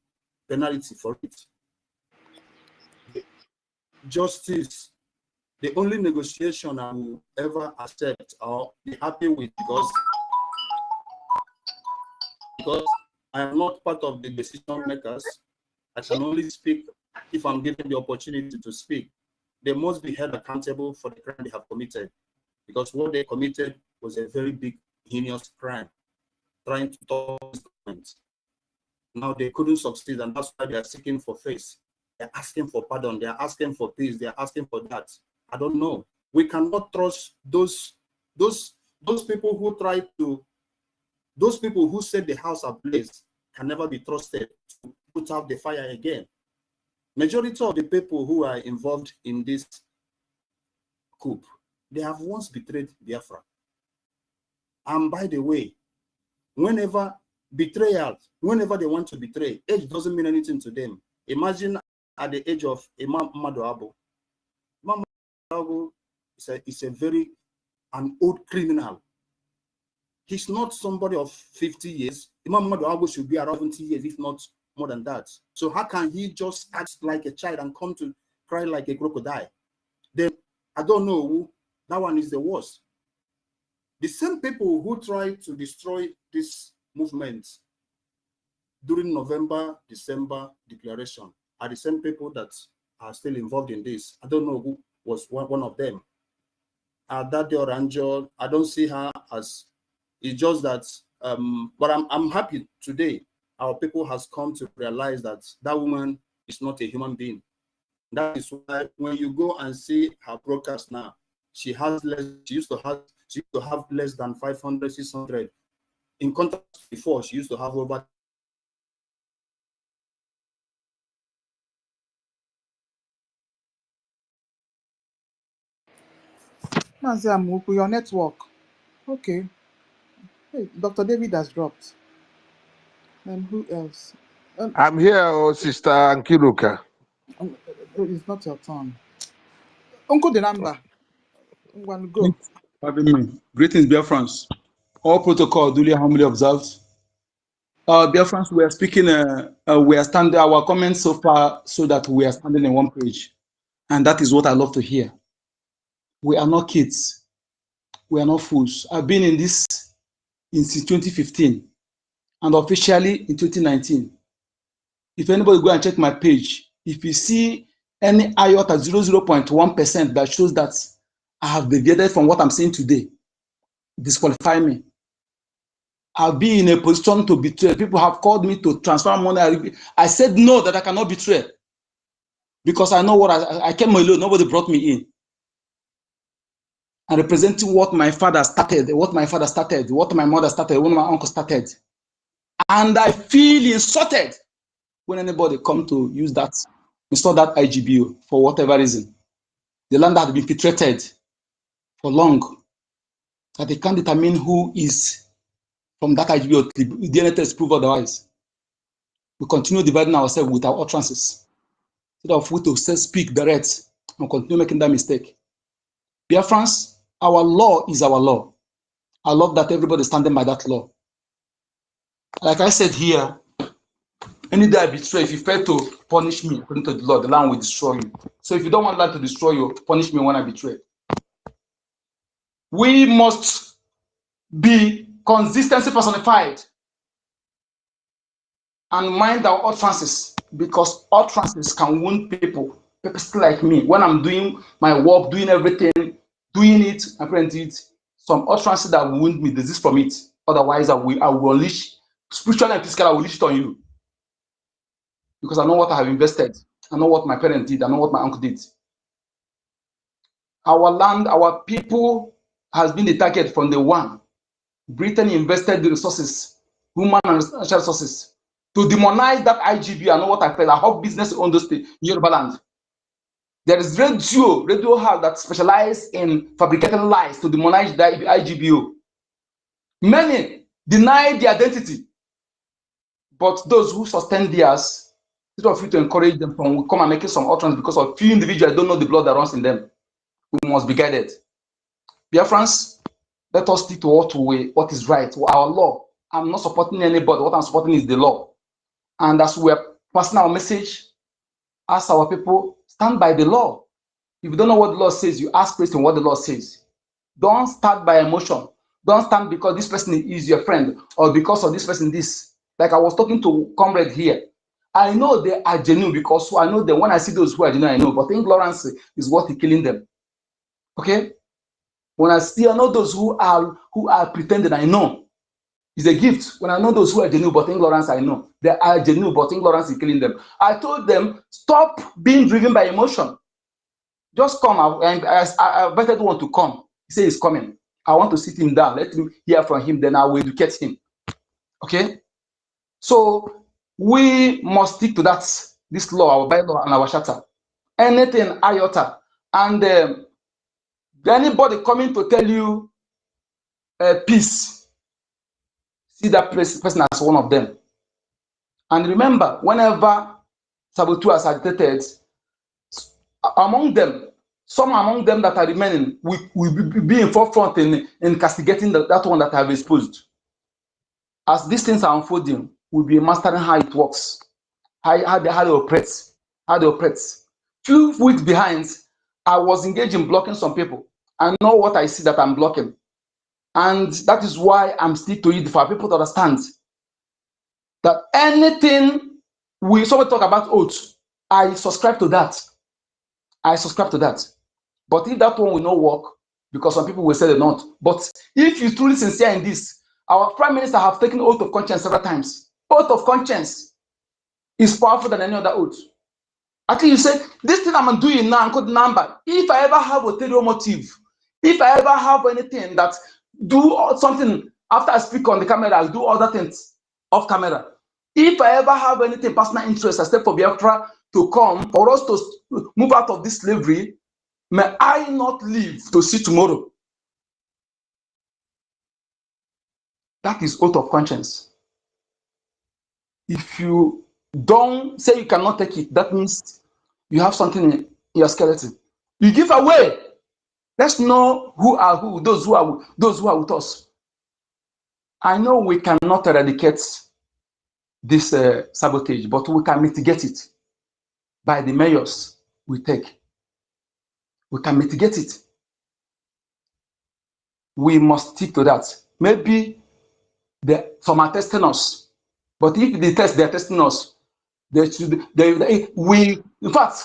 penalty for it. Justice, the only negotiation I will ever accept or be happy with, because I am not part of the decision makers. I can only speak if I'm given the opportunity to speak. They must be held accountable for the crime they have committed, because what they committed was a very big, heinous crime, trying to stop this government. Now they couldn't succeed, and that's why they are seeking for face. They're asking for pardon. They're asking for peace. They're asking for that. I don't know. We cannot trust those people who try to, those people who set the house ablaze can never be trusted to put out the fire again. Majority of the people who are involved in this coup, they have once betrayed Biafra. And by the way, whenever they want to betray, age doesn't mean anything to them. Imagine at the age of Imam Madoabo. Imam Madoabo is an old criminal. He's not somebody of 50 years. Imam Madoabo should be around 70 years, if not more than that. So how can he just act like a child and come to cry like a crocodile. Then I don't know who, that one is the worst. The same people who try to destroy this movement during November, December declaration are the same people that are still involved in this. I don't know who was one of them. That the Oranjo, I don't see her as, it's just that, but I'm happy today. Our people has come to realize that that woman is not a human being. That is why when you go and see her broadcast now, she used to have less than 500, 600. In contrast before, she used to have over. Your network. Okay. Hey, Dr. David has dropped. And who else? I'm here, oh, Sister Ankiruka. It's not your turn. Uncle the number. Go. Having me. Greetings, Biafrans. All protocol duly humbly observed. Biafrans, we are speaking, we are standing, our comments so far so that we are standing in one page. And that is what I love to hear. We are not kids. We are not fools. I've been in this since 2015 and officially in 2019. If anybody go and check my page, if you see any iota 0.1% that shows that I have deviated from what I'm saying today, disqualify me. I'll be in a position to betray. People have called me to transfer money. I said no, that I cannot betray. Because I know what I came alone, nobody brought me in. And representing what my father started, what my mother started, what my uncle started. And I feel insulted when anybody come to use that, install that IGBO for whatever reason. The land that had been infiltrated for long, that they can't determine who is from that IGBO. The DNA test prove otherwise. We continue dividing ourselves with our utterances, instead of we to speak direct and continue making that mistake. Biafrans, our law is our law. I love that everybody standing by that law. Like I said here, any day I betray, if you fail to punish me according to the law, the land will destroy you. So if you don't want land to destroy you, punish me when I betray. We must be consistency personified and mind our utterances, because utterances can wound people like me. When I'm doing my work, doing everything, doing it, apparently some utterances that will wound me, disease from it. Otherwise, I will unleash, spiritually and physically, I will unleash it on you. Because I know what I have invested. I know what my parents did. I know what my uncle did. Our land, our people has been the target from the one. Britain invested the resources, human and financial resources, to demonize that IGB. I know what I felt. I have business on the state in Yoruba land. There is radio house that specialize in fabricating lies to demonize the IGBO. Many deny the identity, but those who sustain theirs, instead of you to encourage them from will come and make some utterance because of few individuals don't know the blood that runs in them. We must be guided. Biafrans, let us stick to what is right, our law. I'm not supporting anybody. What I'm supporting is the law. And as we are passing our message, ask our people, stand by the law. If you don't know what the law says, you ask question what the law says. Don't start by emotion. Don't stand because this person is your friend or because of this person this. Like I was talking to comrade here. I know they are genuine because I know them. When I see those who are genuine, I know. But ignorance is what is killing them. Okay? When I know those who are pretending, I know. It's a gift. When I know those who are genuine but ignorance, I know. They are genuine but ignorance is killing them. I told them, stop being driven by emotion. Just come. I invited one to come. He said he's coming. I want to sit him down. Let me hear from him. Then I will educate him. Okay? So we must stick to this law, our bylaw and our charter. Anything iota. And anybody coming to tell you peace, see that person as one of them. And remember, whenever saboteurs are agitated, among them, some among them that are remaining will be in forefront in castigating that one that have exposed. As these things are unfolding, we'll be mastering how it works, how they operate, Few weeks behind, I was engaged in blocking some people. I know what I see that I'm blocking. And that is why I'm still to it for people to understand that anything we somebody talk about oath, I subscribe to that. I subscribe to that. But if that one will not work, because some people will say they're not. But if you're truly sincere in this, our prime minister have taken oath of conscience several times. Oath of conscience is powerful than any other oath. Actually, you say, this thing I'm doing now, good number. If I ever have ulterior motive, if I ever have anything that do something after I speak on the camera, I'll do other things off camera. If I ever have anything personal interest, I step for Biafra to come for us to move out of this slavery, may I not live to see tomorrow. That is oath of conscience. If you don't say you cannot take it, that means you have something in your skeleton. You give away. Let's know who are who, those who are with us. I know we cannot eradicate this sabotage, but we can mitigate it by the measures we take. We can mitigate it. We must stick to that. Maybe some are testing us, but if they're testing us, in fact,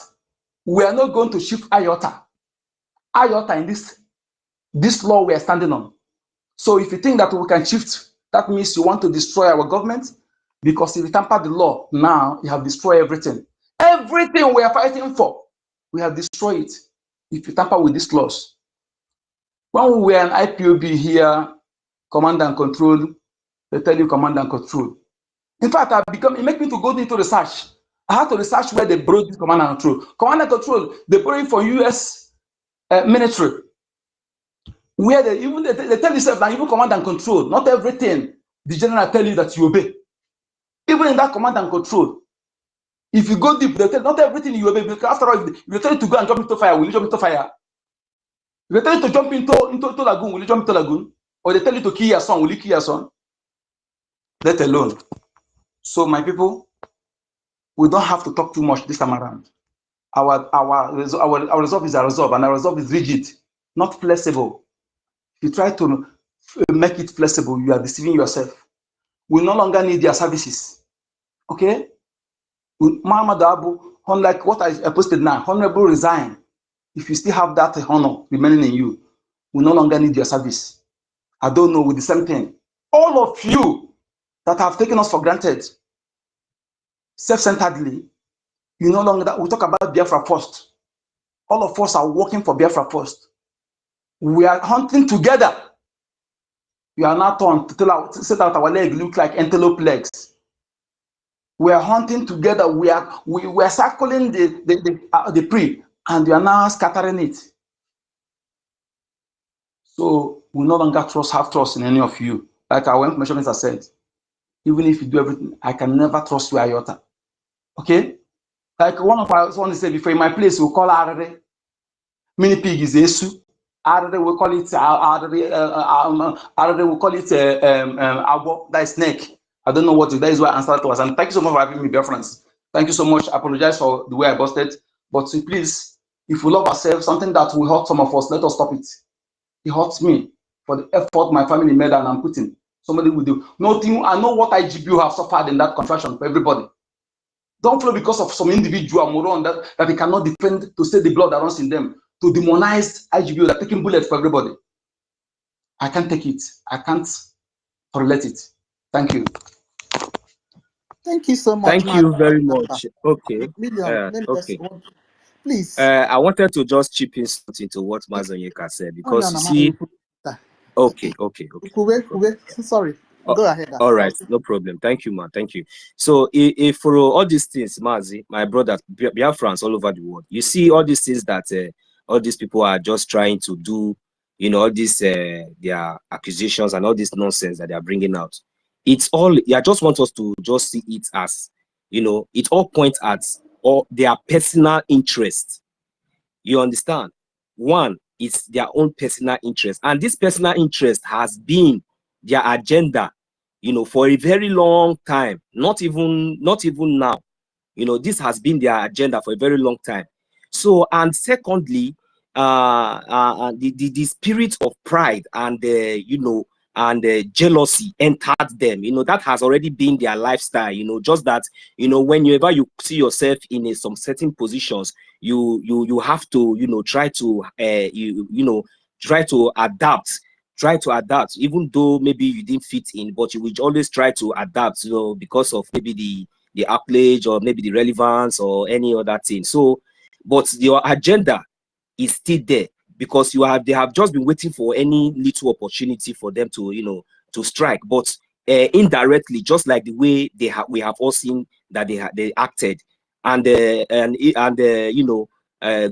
we are not going to shift iota in this law we are standing on. So if you think that we can shift, that means you want to destroy our government, because if you tamper the law, now you have destroyed everything. Everything we are fighting for, we have destroyed it if you tamper with these laws. When we were an IPOB here, command and control, they tell you command and control. In fact, it makes me to go into research. I had to research where they borrowed this command and control. Command and control, they borrow it from US military. Where they tell themselves that even command and control, not everything the general tell you that you obey. Even in that command and control, if you go deep, they tell not everything you obey, because after all, if you tell you to go and jump into fire, will you jump into fire? If they tell you to jump into lagoon, will you jump into lagoon? Or they tell you to kill your son, will you kill your son? Let alone. So my people, we don't have to talk too much this time around. Our resolve is a resolve, and our resolve is rigid, not flexible. If you try to make it flexible, you are deceiving yourself. We no longer need their services. Okay? Muhammad Abu, unlike what I posted now, honorable resign. If you still have that honor remaining in you, we no longer need your service. I don't know, with the same thing. All of you that have taken us for granted, self-centeredly, you no longer, we talk about Biafra first. All of us are working for Biafra first. We are hunting together. We are not on to set out our leg look like antelope legs. We are hunting together. We are circling the prey, and we are now scattering it. So we no longer have trust in any of you. Like our information minister said, even if you do everything, I can never trust you, iota. Okay? Like one of our someone said before, in my place we call Arare. Mini pig is Esu. Arare we call it Arare we call it Abo, that is snake. I don't know what that is why I answered to us. And thank you so much for having me, BIAFRANS. Thank you so much. I apologize for the way I busted. But please, if we love ourselves, something that will hurt some of us, let us stop it. It hurts me for the effort my family made and I'm putting. Somebody will do. Nothing. I know what IGBO have suffered in that contraction for everybody. Don't follow because of some individual moron that they cannot defend to save the blood that runs in them, to demonize IGBO that taking bullets for everybody. I can't take it. I can't tolerate it. Thank you. Thank you so much. Thank you very much. Okay. Okay. Please. I wanted to just chip in something to what Mazonyeka said, because you see. Okay. Sorry. Go ahead. All right, no problem. Thank you, man. Thank you. So, if for all these things, Mazi, my brother, BIAFRANS all over the world, you see all these things that all these people are just trying to do, you know, all these their accusations and all this nonsense that they are bringing out. It's all. I just want us to just see it as, you know, it all points at all their personal interest. You understand? One, it's their own personal interest, and this personal interest has been their agenda, you know, for a very long time. Not even now. You know, this has been their agenda for a very long time. So, and secondly, the spirit of pride and jealousy entered them. That has already been their lifestyle. Just that whenever you see yourself in some certain positions, you have to try to try to adapt. Try to adapt, even though maybe you didn't fit in, but you will always try to adapt, because of maybe the accolade or maybe the relevance or any other thing. So, but your agenda is still there, because they have just been waiting for any little opportunity for them to to strike. But indirectly, just like the way we have all seen that they acted, and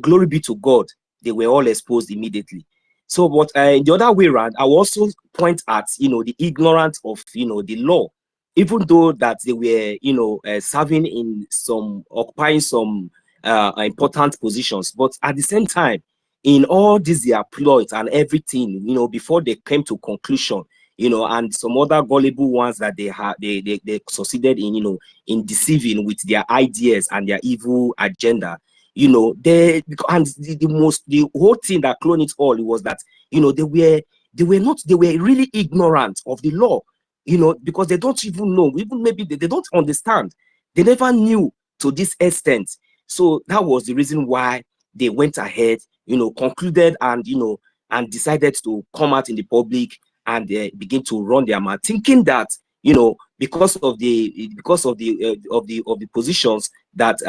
glory be to God, they were all exposed immediately. So, but the other way around, I will also point at the ignorance of the law, even though that they were serving in occupying some important positions, but at the same time, in all these their plots and everything, before they came to conclusion, and some other gullible ones that they succeeded in, in deceiving with their ideas and their evil agenda. The whole thing that cloned it all was that they were really ignorant of the law, because they don't even know, even maybe they don't understand, they never knew to this extent. So that was the reason why they went ahead, concluded and decided to come out in the public and begin to run their mouth, thinking that because of the positions that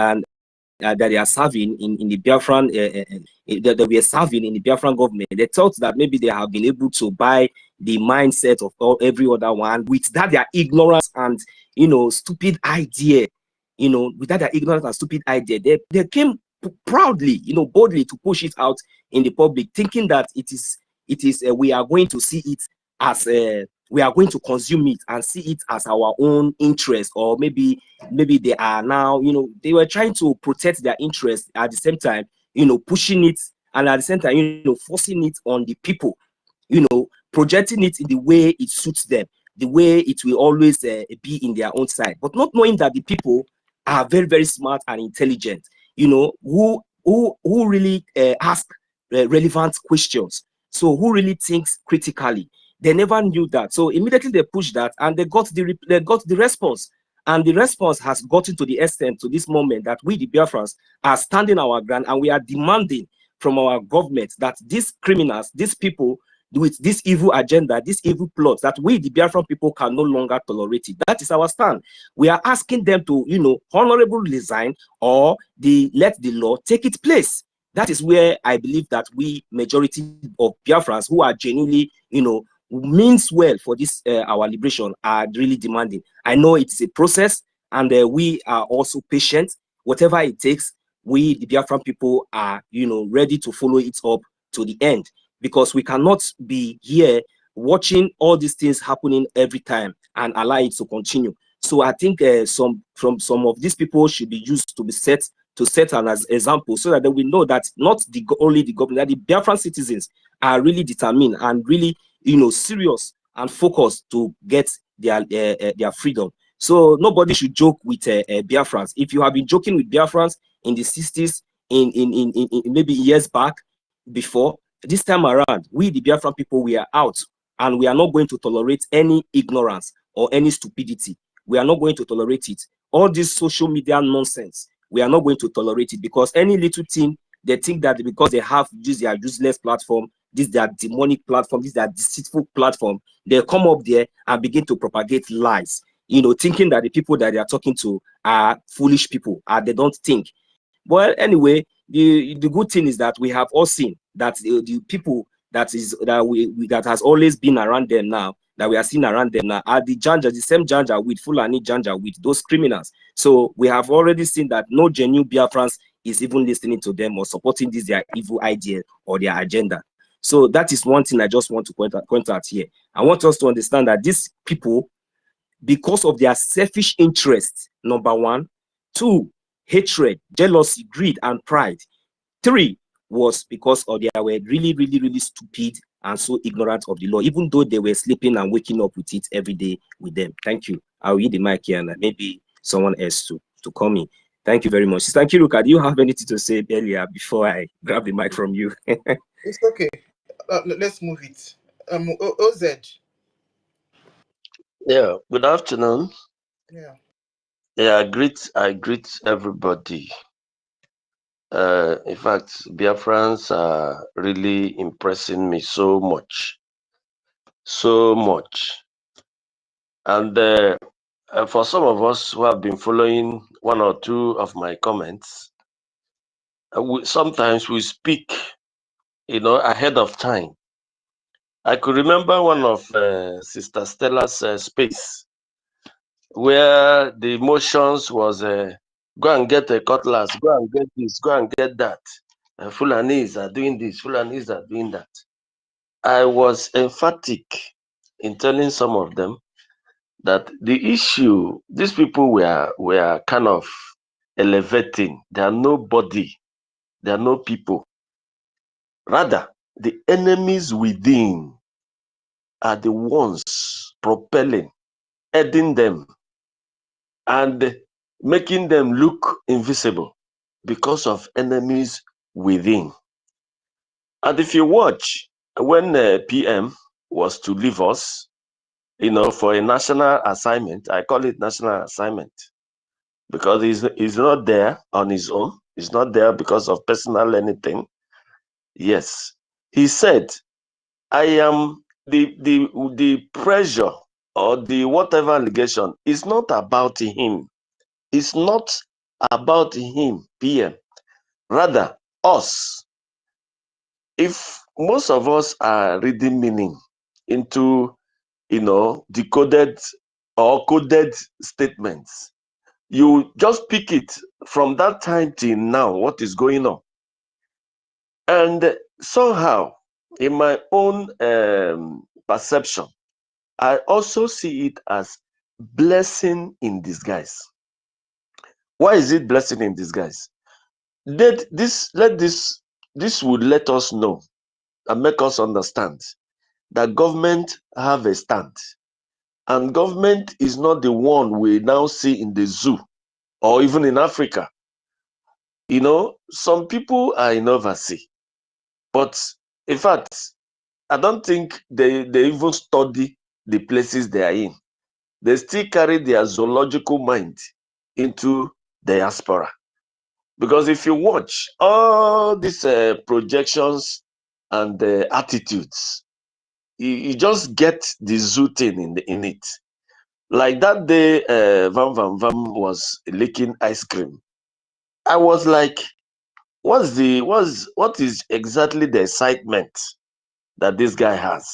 that they are serving in the Biafran, that we are serving in the Biafran government, they thought that maybe they have been able to buy the mindset of every other one with that their ignorance and stupid idea. Without their ignorance and stupid idea, they came proudly, boldly to push it out in the public, thinking that it is we are going to see it as we are going to consume it and see it as our own interest, or maybe they are now, they were trying to protect their interest at the same time, pushing it, and at the same time, forcing it on the people, projecting it in the way it suits them, the way it will always be in their own side, but not knowing that the people are very, very smart and intelligent, who really ask relevant questions. So who really thinks critically. They never knew that. So immediately they pushed that, and they got the response. And the response has gotten to the extent to this moment that we, the Biafrans, are standing our ground, and we are demanding from our government that these criminals, these people with this evil agenda, this evil plot, that we, the Biafran people, can no longer tolerate it. That is our stand. We are asking them to, honorably resign, or let the law take its place. That is where I believe that we, majority of Biafrans who are genuinely, means well for this our liberation, are really demanding. I know it's a process, and we are also patient. Whatever it takes, we, the Biafran people, are ready to follow it up to the end, because we cannot be here watching all these things happening every time and allow it to continue. So I think some of these people should be used to set an example, so that they will know that not only the government, that the Biafran citizens are really determined and really serious and focused to get their freedom. So nobody should joke with Biafrans. If you have been joking with Biafrans in the 60s, in maybe years back before, this time around, we, the Biafran people, we are out, and we are not going to tolerate any ignorance or any stupidity. We are not going to tolerate it. All this social media nonsense, we are not going to tolerate it, because any little thing, they think that because they have this their useless platform, this their demonic platform, this their deceitful platform, they come up there and begin to propagate lies, thinking that the people that they are talking to are foolish people, they don't think. Well, anyway, the good thing is that we have all seen that the people that has always been around them now, that we are seeing around them now, are the same Janja with Fulani Janja with those criminals. So we have already seen that no genuine Biafrans is even listening to them or supporting their evil idea or their agenda. So that is one thing I just want to point out here. I want us to understand that these people, because of their selfish interests, number one, two, hatred, jealousy, greed, and pride. Three was because of they were really, really, really stupid and so ignorant of the law, even though they were sleeping and waking up with it every day with them. Thank you. I'll read the mic here, and maybe someone else to come in. Thank you very much. Sister Kiruka, do you have anything to say earlier before I grab the mic from you? It's okay. Let's move it. OZ. Yeah, good afternoon. Yeah. Yeah, I greet everybody. In fact, Biafrans are really impressing me so much. So much. And for some of us who have been following one or two of my comments, sometimes we speak, ahead of time. I could remember one of Sister Stella's space where the emotions was go and get a cutlass, go and get this, go and get that. Fulanis are doing this, Fulanis are doing that. I was emphatic in telling some of them that the issue, these people were kind of elevating. They are nobody. They are no people. Rather, the enemies within are the ones propelling, aiding them, and making them look invisible because of enemies within. And if you watch, when PM was to leave us, for a national assignment, I call it national assignment, because he's not there on his own. He's not there because of personal anything. Yes, he said, I am the pressure or the whatever allegation is not about him. It's not about him, PM. Rather, us. If most of us are reading meaning into, decoded or coded statements, you just pick it from that time till now, what is going on. And somehow, in my own perception, I also see it as blessing in disguise. Why is it blessing in disguise? This would let us know and make us understand that government have a stand, and government is not the one we now see in the zoo or even in Africa. Some people are in overseas, but in fact, I don't think they even study the places they are in. They still carry their zoological mind into diaspora. Because if you watch all these projections and attitudes, you just get the zoo thing in it. Like that day, Vam Vam Vam was licking ice cream. I was like, what is exactly the excitement that this guy has?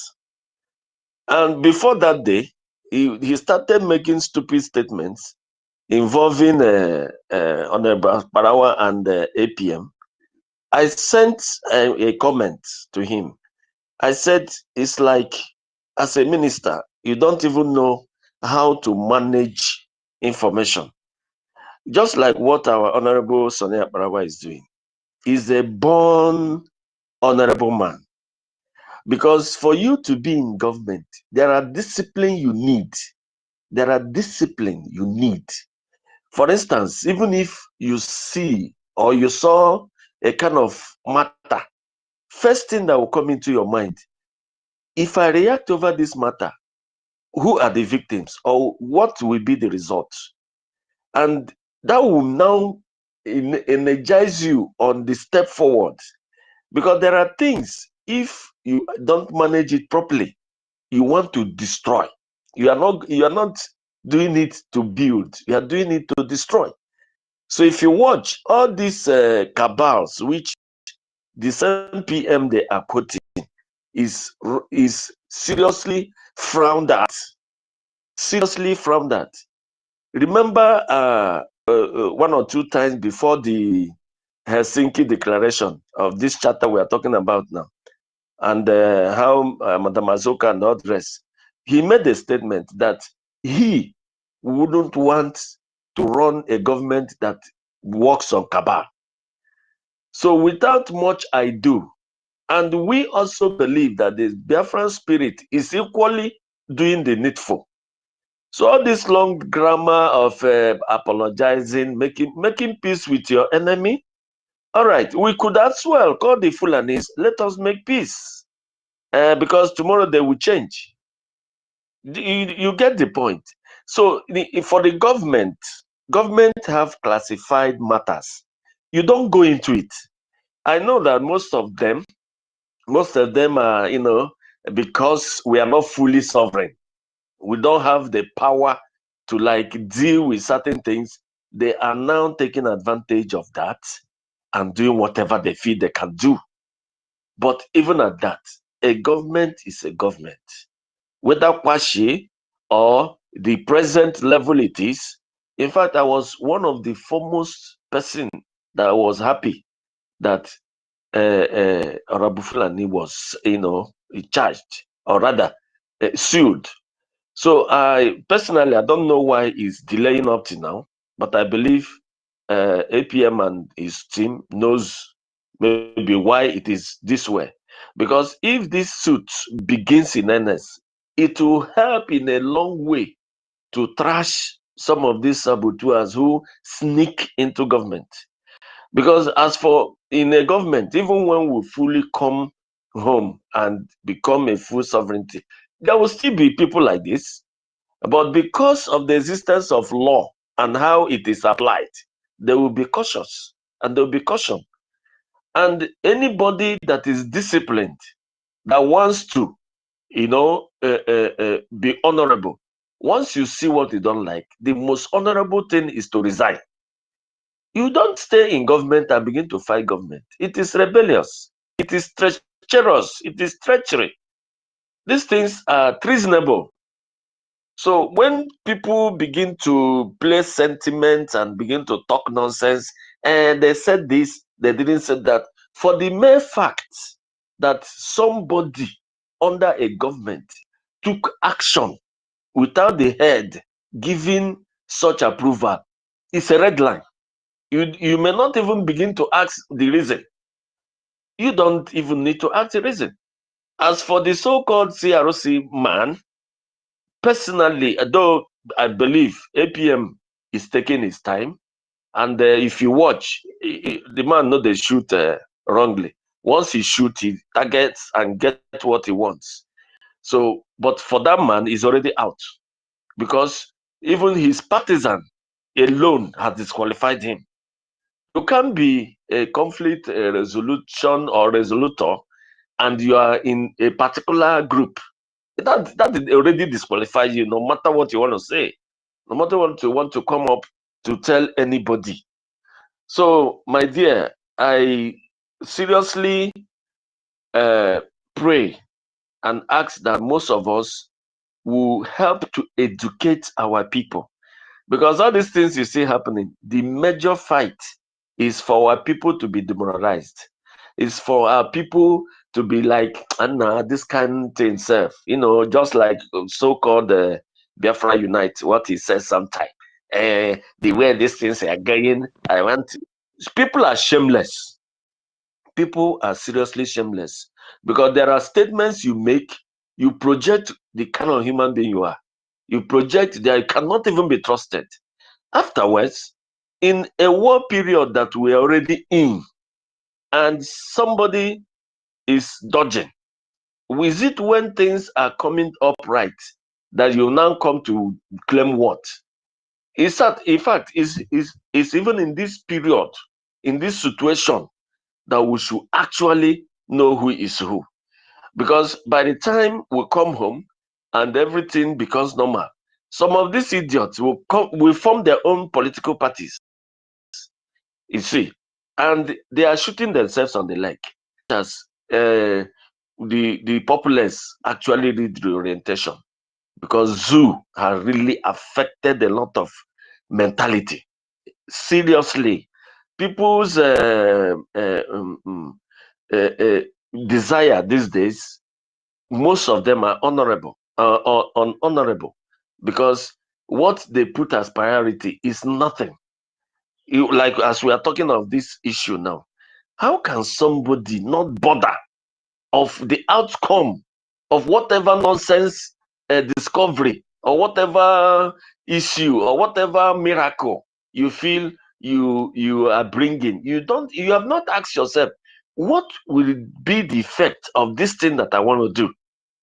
And before that day, he started making stupid statements involving Honorable Parawa and APM. I sent a comment to him. I said, it's like, as a minister, you don't even know how to manage information. Just like what our Honorable Sonia Parawa is doing. He's a born honorable man. Because for you to be in government, there are discipline you need. There are discipline you need. For instance, even if you see or you saw a kind of matter, first thing that will come into your mind, if I react over this matter, who are the victims or what will be the result? And that will now energize you on the step forward. Because there are things, if you don't manage it properly, you want to destroy. You are not doing it to build, you are doing it to destroy. So if you watch all these cabals, which the same PM they are quoting, is seriously frowned at. Seriously frowned at. Remember one or two times before the Helsinki Declaration of this chapter we are talking about now, and how Madam Azoka and all the rest, he made a statement that he wouldn't want to run a government that works on cabal. So without much ado, and we also believe that the Biafran spirit is equally doing the needful. So all this long grammar of apologizing, making peace with your enemy. All right, we could as well call the Fulanis, let us make peace. Because tomorrow they will change. You get the point. So for the government have classified matters. You don't go into it. I know that most of them are, because we are not fully sovereign. We don't have the power to like deal with certain things. They are now taking advantage of that and doing whatever they feel they can do. But even at that, a government is a government. Whether Kwashi or the present level it is. In fact, I was one of the foremost person that was happy that Honorable Fulani was, charged, or rather sued. So I personally, I don't know why he's delaying up to now, but I believe APM and his team knows maybe why it is this way. Because if this suit begins in earnest, it will help in a long way to trash some of these saboteurs who sneak into government. Because as for in a government, even when we fully come home and become a full sovereignty, there will still be people like this. But because of the existence of law and how it is applied, they will be cautious and they'll be caution. And anybody that is disciplined, that wants to, be honorable, once you see what you don't like, the most honorable thing is to resign. You don't stay in government and begin to fight government. It is rebellious. It is treacherous. It is treachery. These things are treasonable. So when people begin to play sentiment and begin to talk nonsense, and they said this, they didn't say that, for the mere fact that somebody under a government took action without the head giving such approval, it's a red line. You may not even begin to ask the reason. You don't even need to ask the reason. As for the so-called CRC man, personally, though I believe APM is taking his time, and if you watch, the man know they shoot wrongly. Once he shoot, he targets and get what he wants. So, but for that man, he's already out, because even his partisan alone has disqualified him. You can't be a conflict resolution or resolutor, and you are in a particular group. That already disqualifies you, no matter what you want to say, no matter what you want to come up to tell anybody. So, my dear, I seriously pray and ask that most of us will help to educate our people. Because all these things you see happening, the major fight is for our people to be demoralized. It's for our people to be like, Anna, this kind of thing, self. Just like so-called Biafra Unite, what he says sometimes. The way these things are going, people are shameless. People are seriously shameless. Because there are statements you make, you project the kind of human being you are. You project that you cannot even be trusted. Afterwards, in a war period that we're already in, and somebody is dodging, is it when things are coming up right that you now come to claim what? Is that, in fact, is even in this period, in this situation, that we should actually know who is who. Because by the time we come home and everything becomes normal, some of these idiots will form their own political parties. You see, and they are shooting themselves on the leg. As the populace actually read the orientation, because zoo has really affected a lot of mentality. Seriously, people's desire these days, most of them are honorable or unhonorable, because what they put as priority is nothing. Like, as we are talking of this issue now, how can somebody not bother of the outcome of whatever nonsense discovery or whatever issue or whatever miracle you feel you are bringing, you have not asked yourself, what will be the effect of this thing that I want to do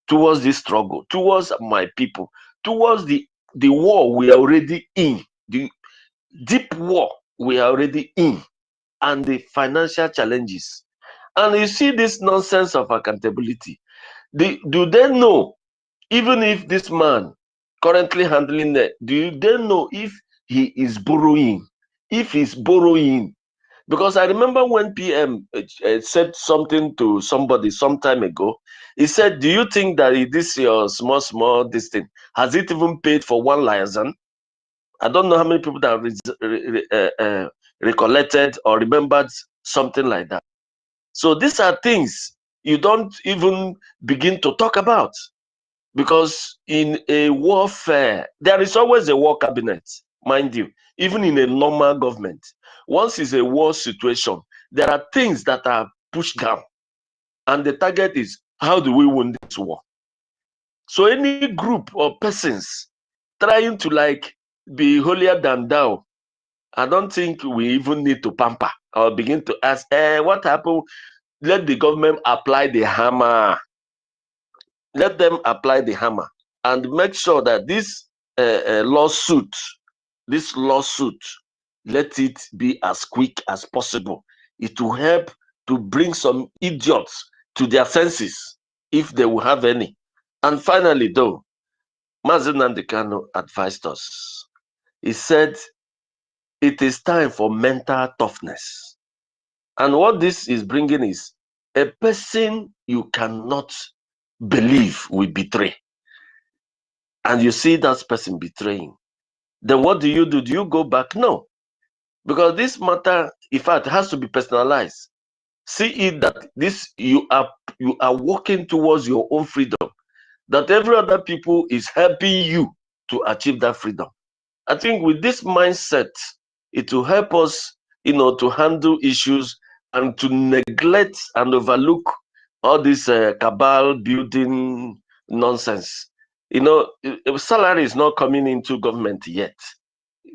towards this struggle, towards my people, towards the war we are already in, the deep war we are already in, and the financial challenges. And you see this nonsense of accountability. Do they know, even if this man currently handling that, do they know if he is borrowing? If he's borrowing, because I remember when PM said something to somebody some time ago, he said, do you think that this your small this thing, has it even paid for one liaison? I don't know how many people that recollected or remembered something like that. So these are things you don't even begin to talk about, because in a warfare, there is always a war cabinet, mind you, even in a normal government. Once it's a war situation, there are things that are pushed down, and the target is, how do we win this war? So any group or persons trying to like be holier than thou, I don't think we even need to pamper or begin to ask, what happened? Let the government apply the hammer. Let them apply the hammer and make sure that this lawsuit, let it be as quick as possible. It will help to bring some idiots to their senses, if they will have any. And finally, though, Mazi Nnamdi Kanu advised us. He said, it is time for mental toughness. And what this is bringing is a person you cannot believe will betray. And you see that person betraying. Then what do? Do you go back? No. Because this matter, in fact, has to be personalized. See it that this you are working towards your own freedom. That every other people is helping you to achieve that freedom. I think with this mindset, it will help us, to handle issues and to neglect and overlook all this cabal building nonsense. Salary is not coming into government yet.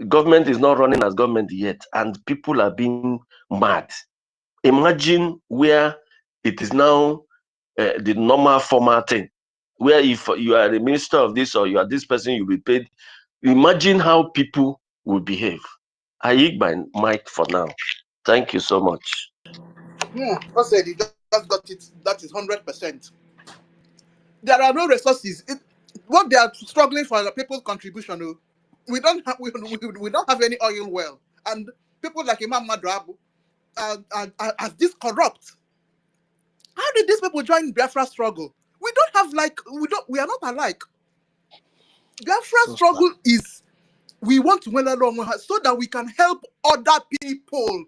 Government is not running as government yet, and people are being mad. Imagine where it is now the normal formal thing, where if you are a minister of this or you are this person, you'll be paid. Imagine how people will behave. I yield my mic for now. Thank you so much. What said you just got it? That is 100%. There are no resources. What they are struggling for the people's contribution. We don't have we don't have any oil well, and people like Imam Madrabu are this corrupt. How did these people join Biafra struggle? We don't have we are not alike. Biafra struggle is we want to win along so that we can help other people.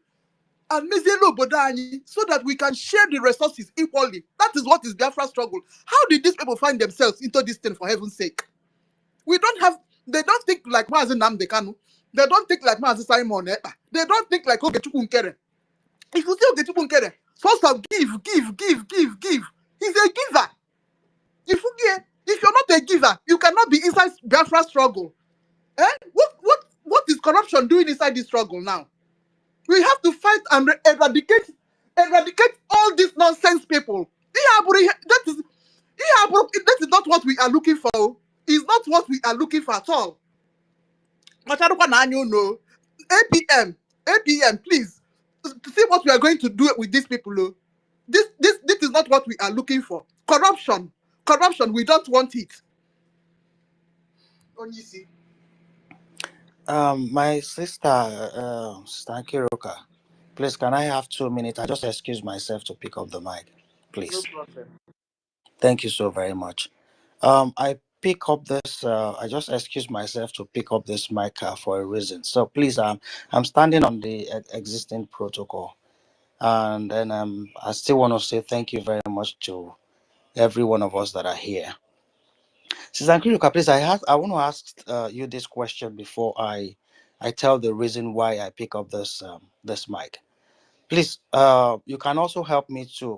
And so that we can share the resources equally. That is what is Biafra struggle. How did these people find themselves into this thing, for heaven's sake? They don't think like Mazi Nnamdi Kanu. They don't think like Mazi Simon Ekpa. They don't think like Ogechukwu Nkere. If you see Ogechukwu Nkere, first of give. He's a giver. If you're not a giver, you cannot be inside Biafra struggle. What is corruption doing inside this struggle now? We have to fight and eradicate all these nonsense people. That is not what we are looking for. It's not what we are looking for at all. APM, please see what we are going to do with these people. This is not what we are looking for. Corruption, we don't want it. My sister, Stankiroka, please, can I have 2 minutes? I just excuse myself to pick up the mic, please. No problem. Thank you so very much. I pick up this. I just excuse myself to pick up this mic for a reason. So please, I'm standing on the existing protocol, and then I still want to say thank you very much to every one of us that are here. Sister Stankiroka, please, I want to ask you this question before I tell the reason why I pick up this mic. Please, you can also help me to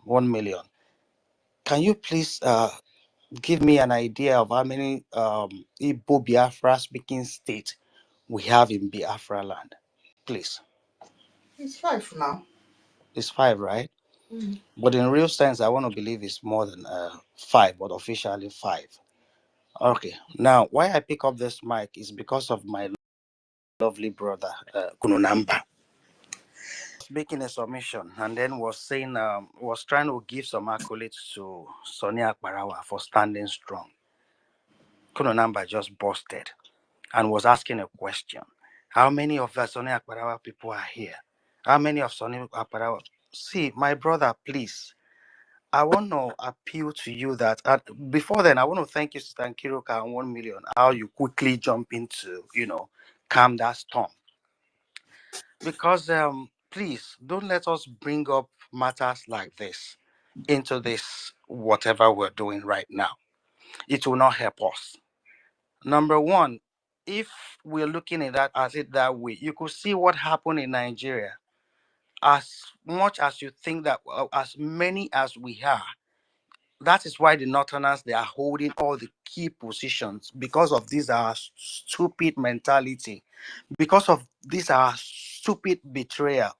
1 million. Can you please give me an idea of how many Igbo Biafra speaking states we have in Biafra land, please? It's 5 now. It's 5, right? Mm. But in real sense, I want to believe it's more than 5, but officially 5. Okay. Now, why I pick up this mic is because of my lovely brother, Kununamba, making a submission and then was saying, was trying to give some accolades to Sonia Akbarawa for standing strong. Kununamba just busted and was asking a question. How many of the Sonia Akbarawa people are here? How many of Sonia Akbarawa? See, my brother, please. I want to appeal to you that before then, I want to thank you, Sister Nkiruka, and 1 million, how you quickly jump into, calm that storm. Because please don't let us bring up matters like this into this whatever we're doing right now. It will not help us. Number one, if we're looking at that as it that way, you could see what happened in Nigeria. As much as you think that as many as we are, that is why the Northerners, they are holding all the key positions because of this our stupid mentality, because of this our stupid betrayal.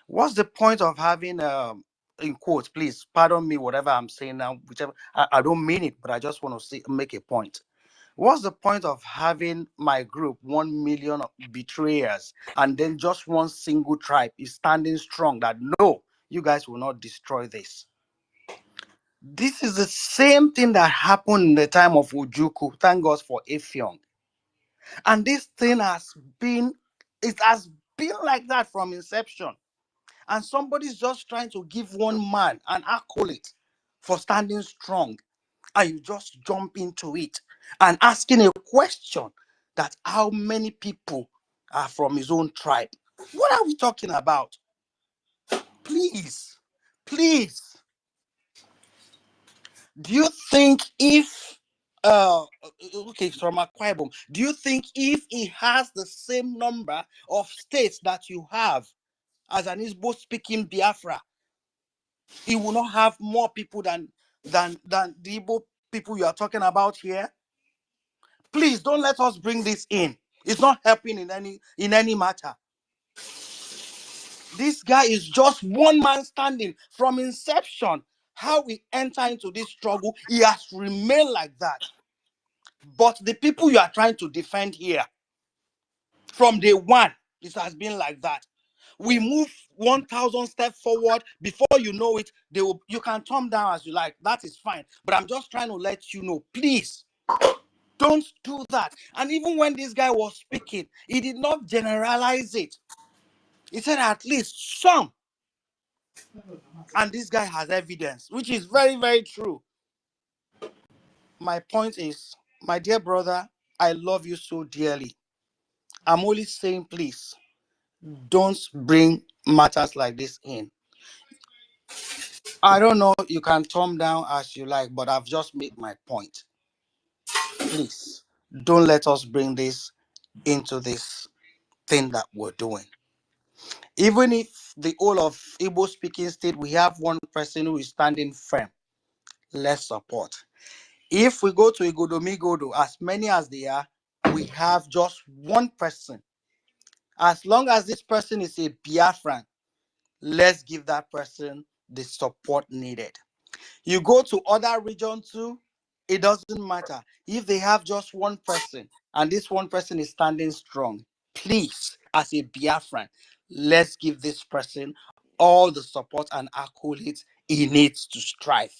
What's the point of having in quotes, please pardon me whatever I'm saying now, whichever I don't mean it, but I just want to make a point. What's the point of having my group 1 million betrayers and then just one single tribe is standing strong that no, you guys will not destroy this? This is the same thing that happened in the time of Ujuku. Thank God for Effiong. And this thing has been like that from inception. And somebody's just trying to give one man an accolade for standing strong. And you just jump into it and asking a question that how many people are from his own tribe. What are we talking about? Please, please. Do you think if okay, from Akwa Ibom, do you think if he has the same number of states that you have as an Igbo speaking Biafra, he will not have more people than the Igbo people you are talking about here? Please don't let us bring this in. It's not helping in any matter. This guy is just one man standing from inception. How we enter into this struggle, he has remained like that. But the people you are trying to defend here, from day one, it has been like that. We move 1,000 steps forward. Before you know it, you can turn down as you like. That is fine. But I'm just trying to let you know, please, don't do that. And even when this guy was speaking, he did not generalize it. He said at least some. And this guy has evidence, which is very, very true. My point is, my dear brother, I love you so dearly. I'm only saying, please, don't bring matters like this in. I don't know, you can turn down as you like, but I've just made my point. Please, don't let us bring this into this thing that we're doing. Even if the whole of Igbo speaking state, we have one person who is standing firm, let's support. If we go to Igodomigodo, as many as they are, we have just one person. As long as this person is a Biafran, let's give that person the support needed. You go to other regions too, it doesn't matter. If they have just one person and this one person is standing strong, please, as a Biafran, let's give this person all the support and accolades he needs to strive.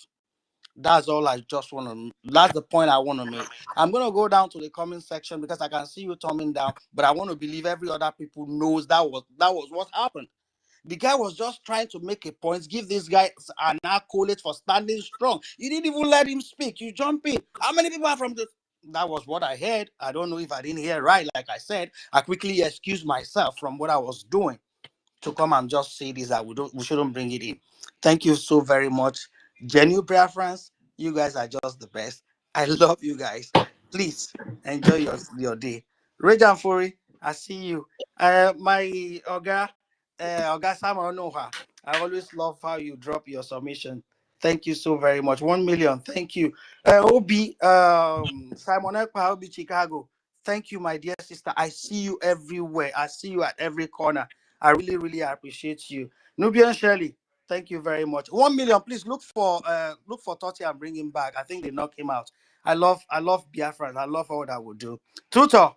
That's all I just want to, that's the point I want to make. I'm going to go down to the comment section because I can see you thumbing down, but I want to believe every other people knows that was what happened. The guy was just trying to make a point, give this guy an accolade for standing strong. You didn't even let him speak. You jump in. How many people are from the... That was what I heard. I don't know if I didn't hear right. Like I said, I quickly excused myself from what I was doing to come and just say this, that we shouldn't bring it in. Thank you so very much. Genuine Biafrans, you guys are just the best. I love you guys. Please enjoy your day. Rejan Furi, I see you. My Oga Sam Onoha, I always love how you drop your submission. Thank you so very much. 1 million. Thank you. Obi, Simon Ekpa, Obi Chicago. Thank you, my dear sister. I see you everywhere. I see you at every corner. I really, really appreciate you. Nubian Shirley, thank you very much. 1 million. Please look for Totti and bring him back. I think they knock him out. I love Biafrans. I love all that we do. Tutor.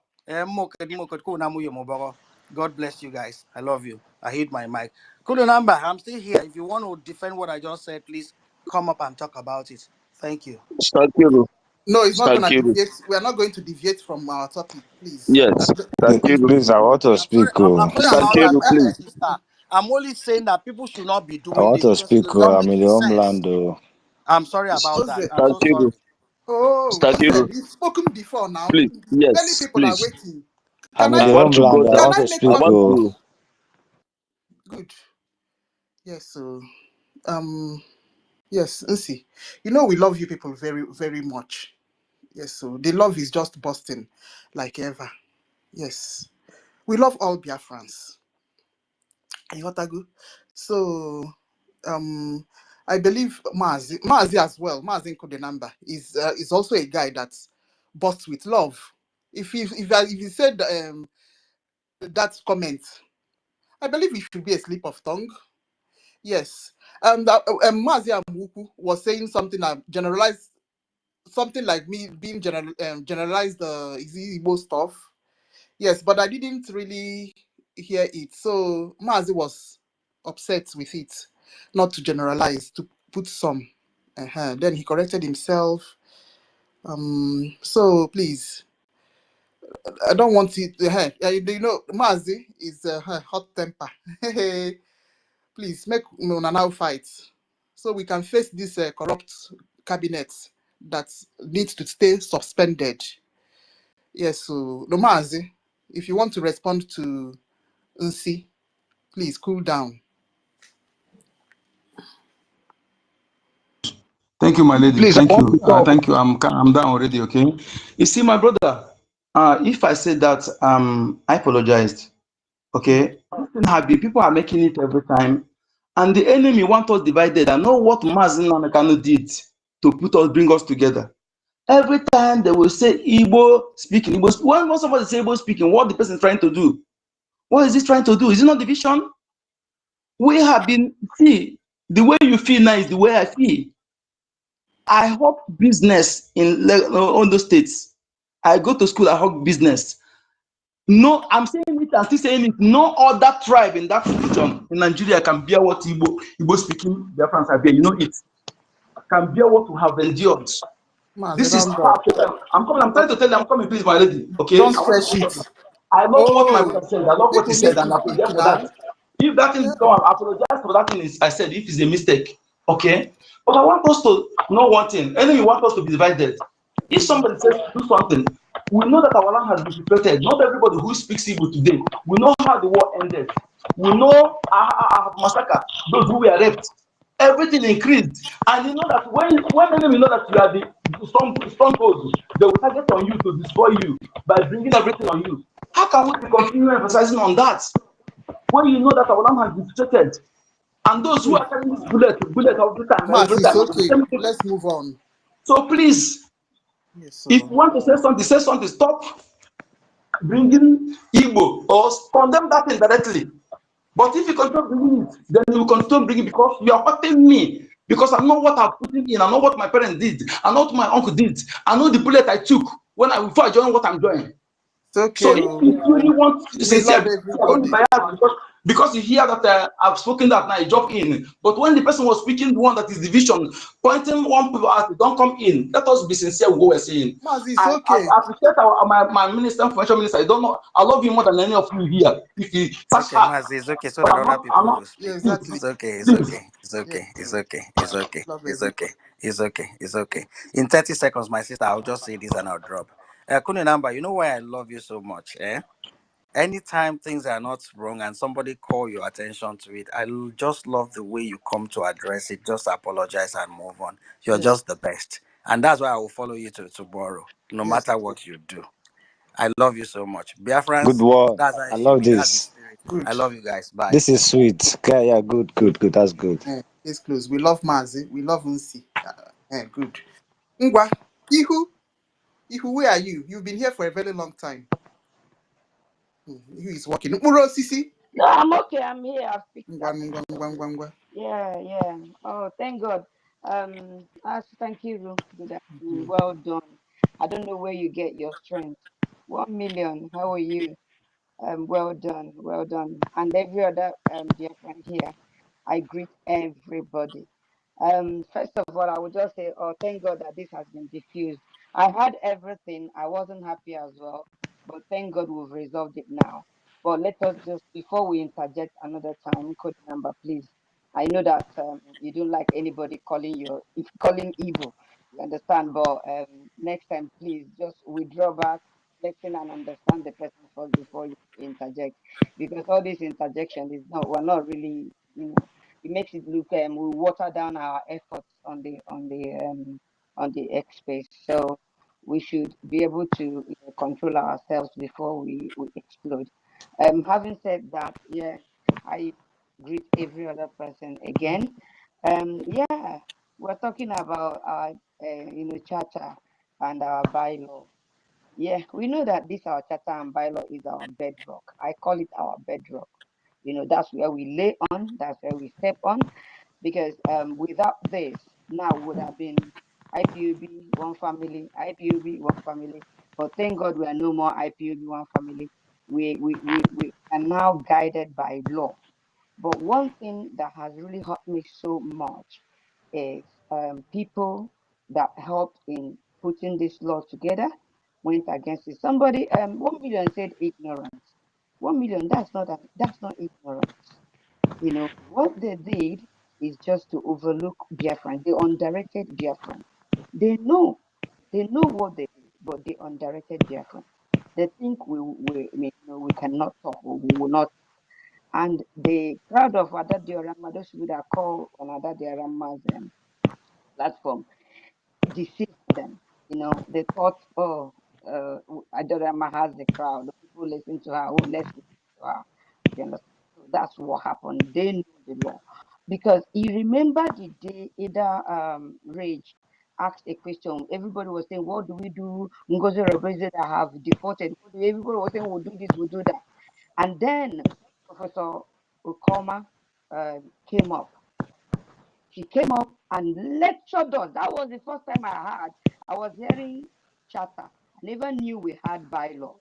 God bless you guys. I love you. I hit my mic. Kulunamba, I'm still here. If you want to defend what I just said, please come up and talk about it. Thank you. Thank you. No, it's not going Thank to you. deviate. We are not going to deviate from our topic, please. Yes. Thank you. Please, I want to speak. I'm sorry Thank about you, that, please. sister. I'm only saying that people should not be I doing want this to because it speak. does not I'm make in the any sense. homeland. I'm sorry about that. I'm Thank so sorry. you. Oh, Thank Joseph, you. you've spoken before now. Please. Many Yes, people are please. waiting. I'm Can in I the I want to go homeland. I down. want to make speak. I want to. good? Yes, so yes, Nsi. You know we love you people very, very much. Yes, so the love is just busting like ever. Yes. We love all Biafrans. Yotagu. So I believe Mazi as well, Mazi Nkodenamba is also a guy that busts with love. If he said that comment, I believe it should be a slip of tongue. Yes. Mazi Amuku was saying something generalized, something like me being generalized Igbo stuff. Yes, but I didn't really hear it. So Mazi was upset with it, not to generalize, to put some. Then he corrected himself. So please, I don't want it. You know, Mazi is hot temper. Please make Una now fight, so we can face this corrupt cabinet that needs to stay suspended. Yes, so no Mazi, if you want to respond to Nsi, please cool down. Thank you, my lady. Please, I Thank want you. to talk. Thank you. I'm down already. Okay. You see, my brother. If I said that, I apologized. Okay. People are making it every time, and the enemy want us divided. I know what Mazin Namekano did to bring us together. Every time they will say Igbo speaking, Igbo. When somebody say Igbo speaking, what the person is trying to do? What is he trying to do? Is it not division? We have been see the way you feel now is the way I feel. I hope business in those states. I go to school, I hope business. No, I'm saying it, I'm still saying it. No other tribe in that region in Nigeria can bear what Igbo speaking Biafrans are bear. You know it. Can bear what we have endured. This is I'm coming, I'm trying to tell you, I'm coming, please, my lady. Okay. Don't stretch it. I love what my brother said. I love what he People said, need and to I apologize speak for now. that. If that is done, I apologize for that thing I said, if it's a mistake. Okay? But I want us to know one thing. Enemy want us to be divided. If somebody says do something, we know that our land has been separated. Not everybody who speaks Igbo today. We know how the war ended. We know massacre, those who were raped. Everything increased. And you know that when enemy know that you are the stronghold, they will target on you to destroy you by bringing everything on you. How can we continue emphasizing on that when you know that our land has been separated? And those who are carrying this bullet every time, Mas, it's okay. the same Let's move on. So please, yes, so. if you want to say something, stop bringing Igbo or condemn that thing directly. But if you continue bringing it, then you continue bringing it because you are hurting me. Because I know what I'm putting in, I know what my parents did, I know what my uncle did, I know the bullet I took before I joined what I'm doing. It's okay. So if you really want sincere, because you hear that I've spoken that now, you jump in. But when the person was speaking, the one that is division, pointing one people out, don't come in. Let us be sincere with what we're saying. I appreciate my minister, information minister. I don't know. I love you more than any of you here. If you it's okay, Mazi, it's okay. So that other people will speak. Yeah, exactly. It's okay. It's okay. It's okay. It's okay. It's okay. It's okay. It's okay. It's okay. In 30 seconds, my sister, I'll just say this and I'll drop. Kunenamba, you know why I love you so much, eh? Anytime things are not wrong and somebody call your attention to it, I just love the way you come to address it. Just apologize and move on. You're just the best. And that's why I will follow you to tomorrow, no matter what you do. I love you so much. Biafrans, Good one. that's how I love That's the this. spirit. I love you guys. Bye. This is sweet. Okay, yeah, good. That's good. Case closed. We love Mazi. We love Unsi. Good. Ngwa, Ihu, where are you? You've been here for a very long time. Ihu is working. Uro Sisi. No, I'm okay. I'm here. I've picked up. Ngwa. Yeah. Oh, thank God. Thank you. Good afternoon. Well done. I don't know where you get your strength. 1 million. How are you? Well done. And every other dear friend here, I greet everybody. First of all, I would just say, oh, thank God that this has been diffused. I had everything. I wasn't happy as well, but thank God we've resolved it now. But let us just, before we interject another time, code number, please. I know that you don't like anybody calling evil. You understand? But next time, please just withdraw back, listen and understand the person first before you interject, because all this interjection is not. We're not really, it makes it look we water down our efforts on the X space. So we should be able to control ourselves before we explode. Having said that, yeah, I greet every other person again. Yeah, we're talking about our charter and our bylaw. Yeah, we know that this our charter and bylaw is our bedrock. I call it our bedrock. That's where we lay on, that's where we step on, because without this, now would have been IPOB, one family, IPOB, one family. But thank God we are no more IPOB, one family. We are now guided by law. But one thing that has really hurt me so much is people that helped in putting this law together went against it. Somebody, 1 million said ignorance. 1 million, that's not ignorance. What they did is just to overlook Biafran. They undirected Biafran. They know what they did, but they undirected Biafran. They think we cannot talk, we will not. And the crowd of Adadiorama, those people that call on Adadiorama's platform, deceived them. They thought, oh, Adorama has the crowd. People listen to her. Oh, let's listen to her. You understand? So that's what happened. They know the law. Because you remember the day Ada Rage asked a question. Everybody was saying, what do we do? NGOZI representatives that have defaulted. Everybody was saying, we'll do this, we'll do that. And then Professor Okoma came up. She came up and lectured us. That was the first time I was hearing charter. I never knew we had bylaws.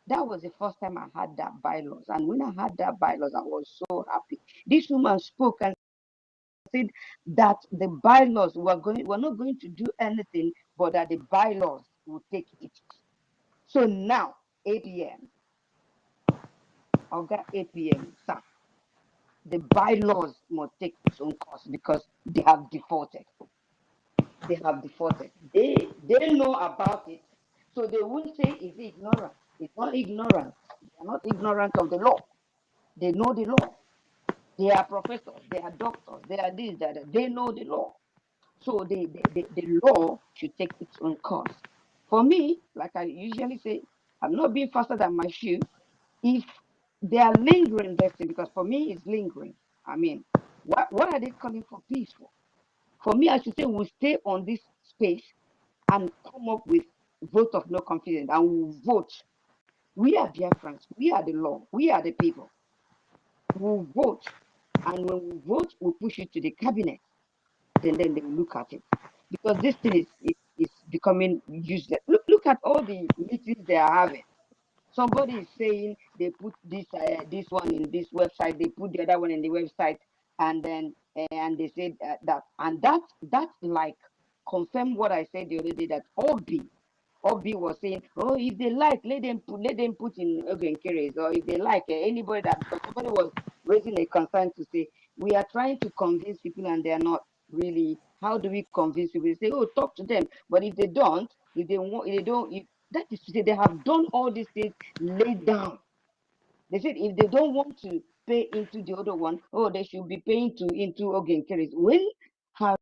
That was the first time I had that bylaws. And when I had that bylaws, I was so happy. This woman spoke and said that the bylaws were not going to do anything, but that the bylaws will take it. So now, 8 p.m. Oga 8 p.m. sir, the bylaws must take its own course because they have defaulted. They have defaulted. They know about it, so they won't say it's ignorant. It's not ignorant. They are not ignorant of the law. They know the law. They are professors. They are doctors. They are this, that. They know the law. So the law should take its own course. For me, like I usually say, I'm not being faster than my shoe. If they are lingering this thing, because for me it's lingering. I mean, what are they calling for peace for? For me, I should say we'll stay on this space and come up with vote of no confidence and we'll vote. We are Biafrans. We are the law. We are the people. We'll vote. And when we vote, we'll push it to the cabinet. Then they will look at it. Because this thing is becoming useless. Look at all the meetings they are having. Somebody is saying they put this one in this website, they put the other one in the website, and then and they said that, and that's like confirm what I said the other day, that Obi was saying, oh, if they like, let them put in Ogenkeres, or if they like anybody that, because somebody was raising a concern to say we are trying to convince people and they are not really. How do we convince people? They say, oh, talk to them, but if they don't, if they want, if they don't, if, that is to say, they have done all these things laid down. They said if they don't want to pay into the other one, oh, they should be paying into Ogenkeres. When has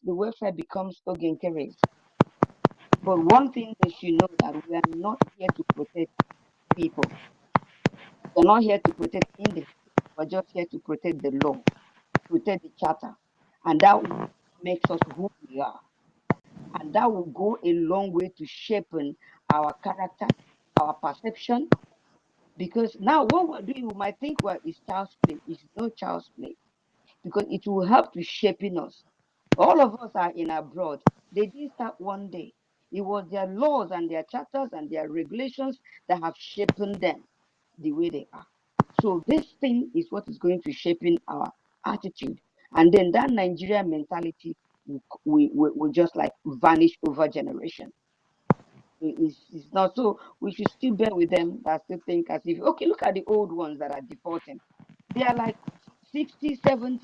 the website becomes Ogenkeres? But one thing they should know, that we are not here to protect people. We're not here to protect individuals. We're just here to protect the law. protect the charter, and that makes us who we are. And that will go a long way to shaping our character, our perception. Because now what we're doing, we might think well, it's child's play. It's no child's play. Because it will help to shaping us. All of us are in abroad. They didn't start one day. It was their laws and their charters and their regulations that have shaped them the way they are. So this thing is what is going to shaping our attitude. And then that Nigerian mentality will just like vanish over generation. It's not so. We should still bear with them that still think as if, okay, look at the old ones that are deporting. They are like 60, 70,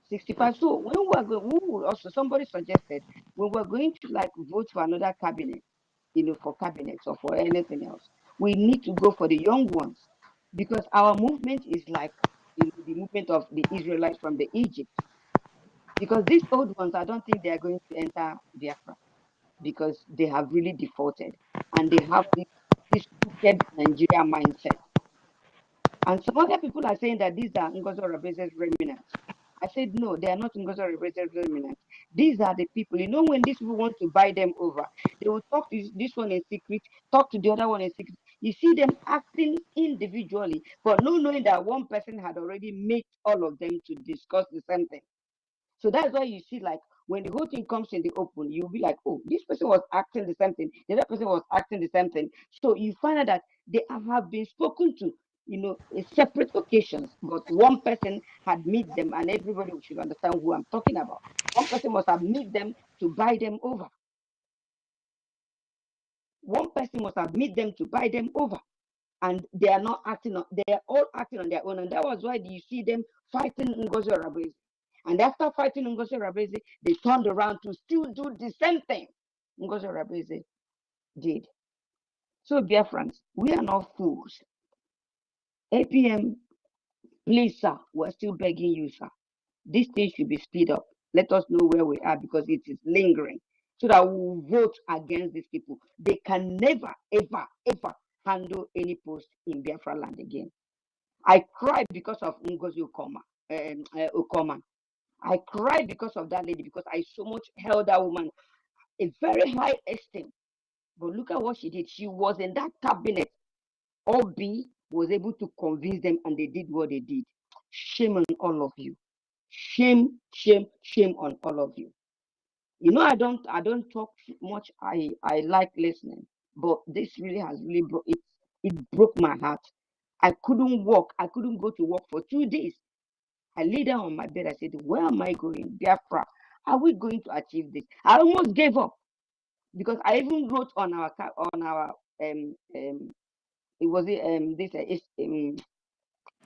65. So when we're going, also somebody suggested when we're going to like vote for another cabinet, for cabinets or for anything else, we need to go for the young ones, because our movement is like the movement of the Israelites from the Egypt. Because these old ones, I don't think they are going to enter Biafra, because they have really defaulted and they have this crooked Nigeria mindset. And some other people are saying that these are Ngozi Orebeze's remnants. I said, no, they are not Ngozi Orebeze's remnants. These are the people. When these people want to buy them over, they will talk to this one in secret, talk to the other one in secret. You see them acting individually, but not knowing that one person had already made all of them to discuss the same thing. So that's why you see, like, when the whole thing comes in the open, you'll be like, oh, this person was acting the same thing. The other person was acting the same thing. So you find out that they have been spoken to, in separate occasions, but one person had met them, and everybody should understand who I'm talking about. One person must have met them to buy them over. One person must have met them to buy them over. And they are not acting they are all acting on their own. And that was why you see them fighting Ngozi Oregbeze. And after fighting Ngozi Oregbeze, they turned around to still do the same thing Ngozi Oregbeze did. So, Biafrans, we are not fools. APM, please, sir, we're still begging you, sir. This thing should be speed up. Let us know where we are, because it is lingering, so that we will vote against these people. They can never, ever, ever handle any post in Biafra land again. I cried because of Ngozi Okoma. I cried because of that lady, because I so much held that woman a very high esteem. But look at what she did. She was in that cabinet. Obi was able to convince them, and they did what they did. Shame on all of you. Shame, shame, shame on all of you. I don't talk much. I like listening, but this really has really it broke my heart. I couldn't walk. I couldn't go to work for 2 days. I lay down on my bed. I said, where am I going? Biafra, are we going to achieve this? I almost gave up, because I even wrote on our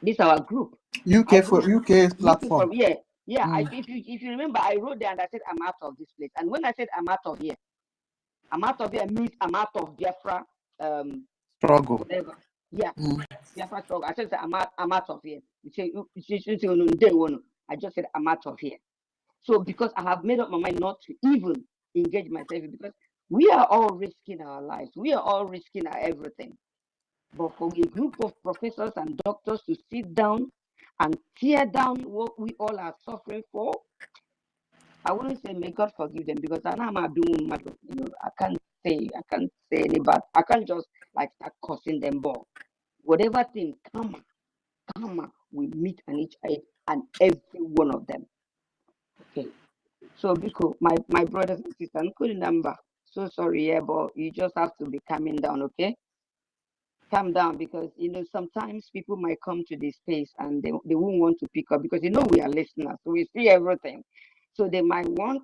this our group. UK platform. If you remember, I wrote there and I said, I'm out of this place. And when I said I'm out of here means I'm out of Biafra struggle. Whatever. Yeah. Biafra struggle. I said I'm out of here. I just said I'm out of here. So because I have made up my mind not to even engage myself, because we are all risking our lives. We are all risking our everything. But for a group of professors and doctors to sit down and tear down what we all are suffering for, I wouldn't say may God forgive them, because I know I'm doing my, I can't say any bad. I can't just like start cursing them, but whatever thing karma will meet and each and every one of them. Okay. So Biko, my brothers and sisters, I couldn't remember. So sorry, yeah, but you just have to be calming down, okay? Calm down, because sometimes people might come to this space and they won't want to pick up, because we are listeners, so we see everything. So they might want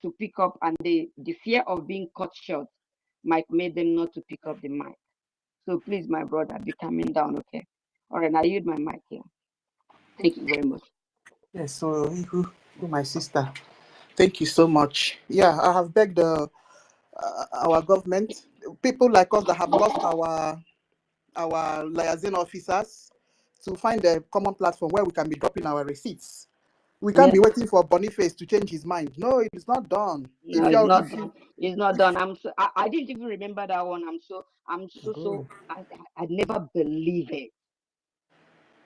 to pick up, and the fear of being cut short might make them not to pick up the mic. So please, my brother, be calming down, okay? All right, I use my mic here. Thank you very much. Yes, so my sister, thank you so much. Yeah, I have begged our government, people like us that have lost our liaison officers, to find a common platform where we can be dropping our receipts. We can't be waiting for Boniface to change his mind. No, it is not done. No, it's not done. It's not done. I didn't even remember that one. I never believe it.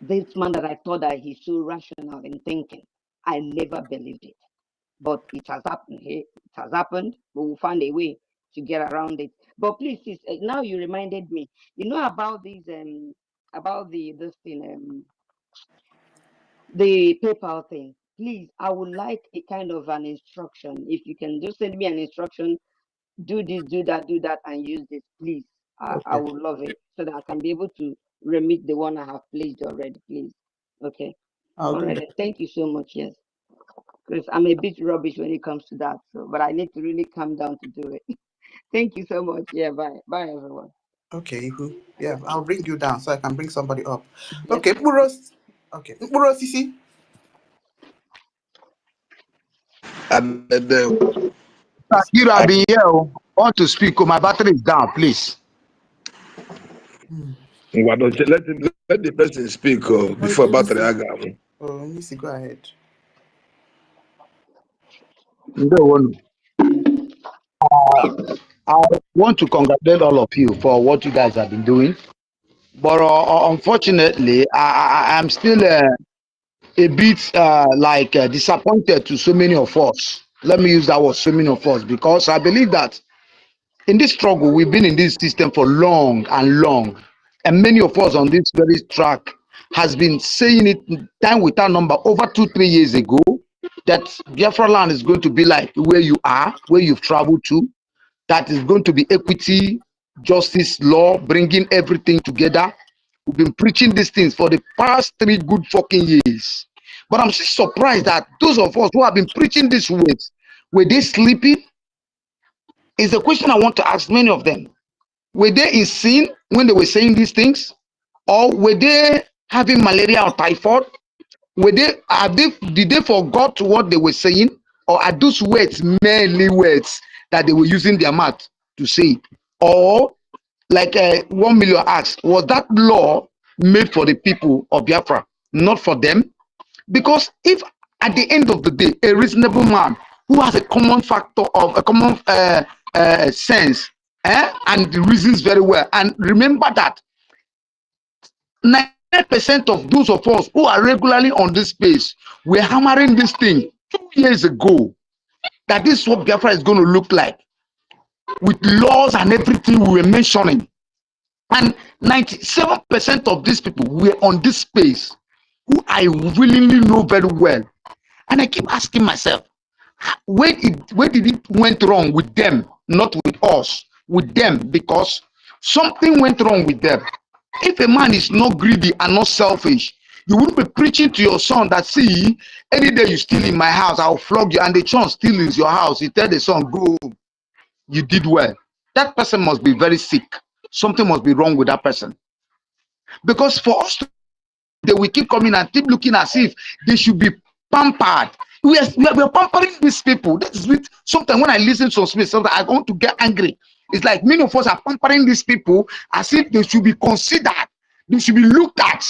This man that I thought that he's so rational in thinking, I never believed it. But it has happened. It has happened. But we'll find a way to get around it. But please, sis, now you reminded me. You know about these about this thing the PayPal thing. Please, I would like a kind of an instruction. If you can just send me an instruction, do this, do that, and use this, please. I Okay. would love it so that I can be able to remit the one I have placed already, please. Okay. I'll All do right. that. Thank you so much. Yes. Because I'm a bit rubbish when it comes to that. So, but I need to really calm down to do it. Thank you so much. Yeah. Bye. Bye, everyone. Okay, yeah, I'll bring you down so I can bring somebody up. Yes. Okay, Buros. Okay, Buros, you see. You have been here. I want to speak. My battery is down, please. Let the person speak before battery. Oh, let me see. Go ahead. I want to congratulate all of you for what you guys have been doing. But unfortunately, I'm still a bit disappointed to so many of us. Let me use that word, so many of us, because I believe that in this struggle, we've been in this system for long and long. And many of us on this very track has been saying it time without number over 2-3 years ago that Biafra land is going to be like where you are, where you've traveled to, that is going to be equity, justice, law, bringing everything together. We've been preaching these things for the past 3 good fucking years. But I'm still surprised that those of us who have been preaching these words, were they sleeping? Is the question I want to ask many of them. Were they in sin when they were saying these things? Or were they having malaria or typhoid? Did they forgot what they were saying? Or are those words merely words that they were using their mouth to say? Or like 1 million asked, was that law made for the people of Biafra, not for them? Because if at the end of the day, a reasonable man who has a common factor of a common sense and reasons very well, and remember that 90% of those of us who are regularly on this space were hammering this thing 2 years ago, that this is what Biafra is going to look like with laws and everything we were mentioning. And 97% of these people were on this space who I willingly know very well. And I keep asking myself, where did it went wrong with them, not with us, with them, because something went wrong with them. If a man is not greedy and not selfish, you wouldn't be preaching to your son that, see, any day you steal in my house, I'll flog you, and the son steals your house. You tell the son, go, you did well. That person must be very sick. Something must be wrong with that person. Because for us to, they will keep coming and keep looking as if they should be pampered. We are pampering these people. That is with sometimes when I listen to some sometimes I want to get angry. It's like many of us are pampering these people as if they should be considered, they should be looked at,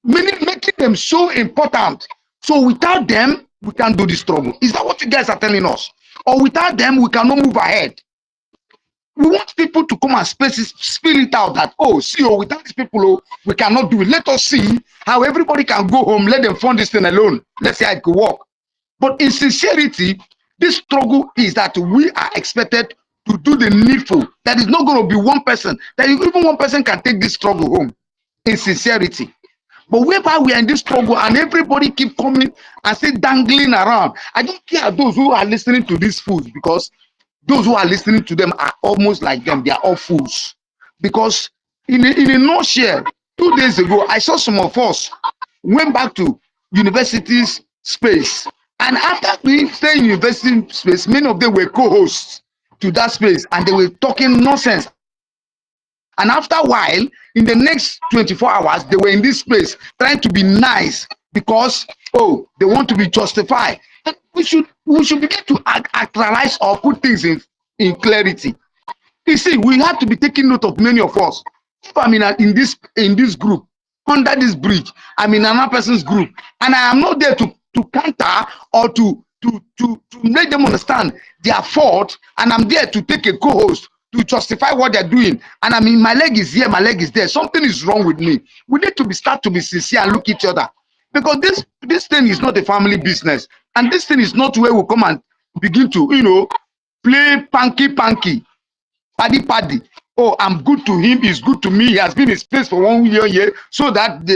making them so important. So without them, we can't do this struggle. Is that what you guys are telling us? Or without them, we cannot move ahead? We want people to come and spill it out that, oh, see, oh, without these people, oh, we cannot do it. Let us see how everybody can go home. Let them fund this thing alone. Let's see how it could work. But in sincerity, this struggle is that we are expected to do the needful. That is not going to be one person. That even one person can take this struggle home in sincerity. But whereby we are in this struggle and everybody keep coming and still dangling around, I don't care those who are listening to these fools, because those who are listening to them are almost like them. They are all fools. Because in a nutshell, 2 days ago, I saw some of us went back to university's space. And after we stay in university space, many of them were co-hosts to that space, and they were talking nonsense. And after a while, in the next 24 hours, they were in this space trying to be nice because, oh, they want to be justified. And we should begin to actualize or put things in clarity. You see, we have to be taking note of many of us. If I'm in this group, under this bridge, I'm in another person's group, and I am not there to counter or to make them understand their fault, and I'm there to take a co-host to justify what they're doing. And I mean, my leg is here, my leg is there. Something is wrong with me. We need to start to be sincere and look each other. Because this thing is not a family business. And this thing is not where we come and begin to, play panky, paddy. Oh, I'm good to him, he's good to me. He has been in space for 1 year. So that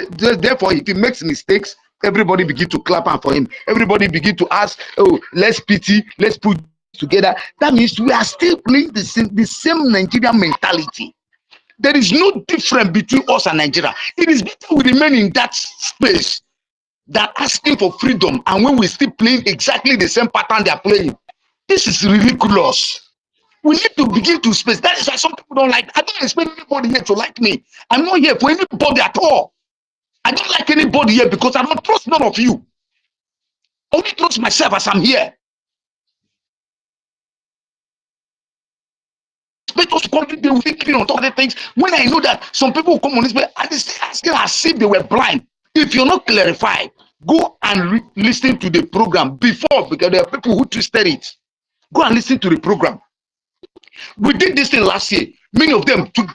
therefore, if he makes mistakes, everybody begin to clap for him. Everybody begin to ask, oh, let's pity, let's put together. That means we are still playing the same Nigerian mentality. There is no difference between us and Nigeria. It is better we remain in that space than asking for freedom, and when we still playing exactly the same pattern they are playing. This is ridiculous. We need to begin to space. That is why some people don't like. I don't expect anybody here to like me. I'm not here for anybody at all. I don't like anybody here because I don't trust none of you. I only trust myself as I'm here. Expect us to come today with thinking on top of the things when I know that some people will come on this way and they stay asking as if they were blind. If you're not clarified, go and listen to the program before, because there are people who twisted it. Go and listen to the program. We did this thing last year. Many of them took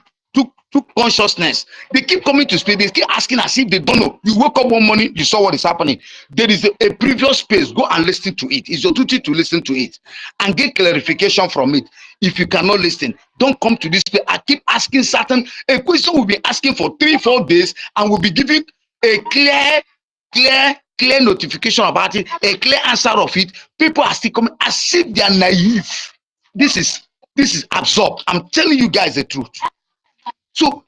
consciousness. They keep coming to space. They keep asking as if they don't know. You woke up one morning, you saw what is happening. There is a previous space. Go and listen to it. It's your duty to listen to it and get clarification from it. If you cannot listen, don't come to this space. I keep asking a question we'll be asking for 3-4 days, and we'll be giving a clear notification about it, a clear answer of it. People are still coming as if they are naive. This is absurd. I'm telling you guys the truth. So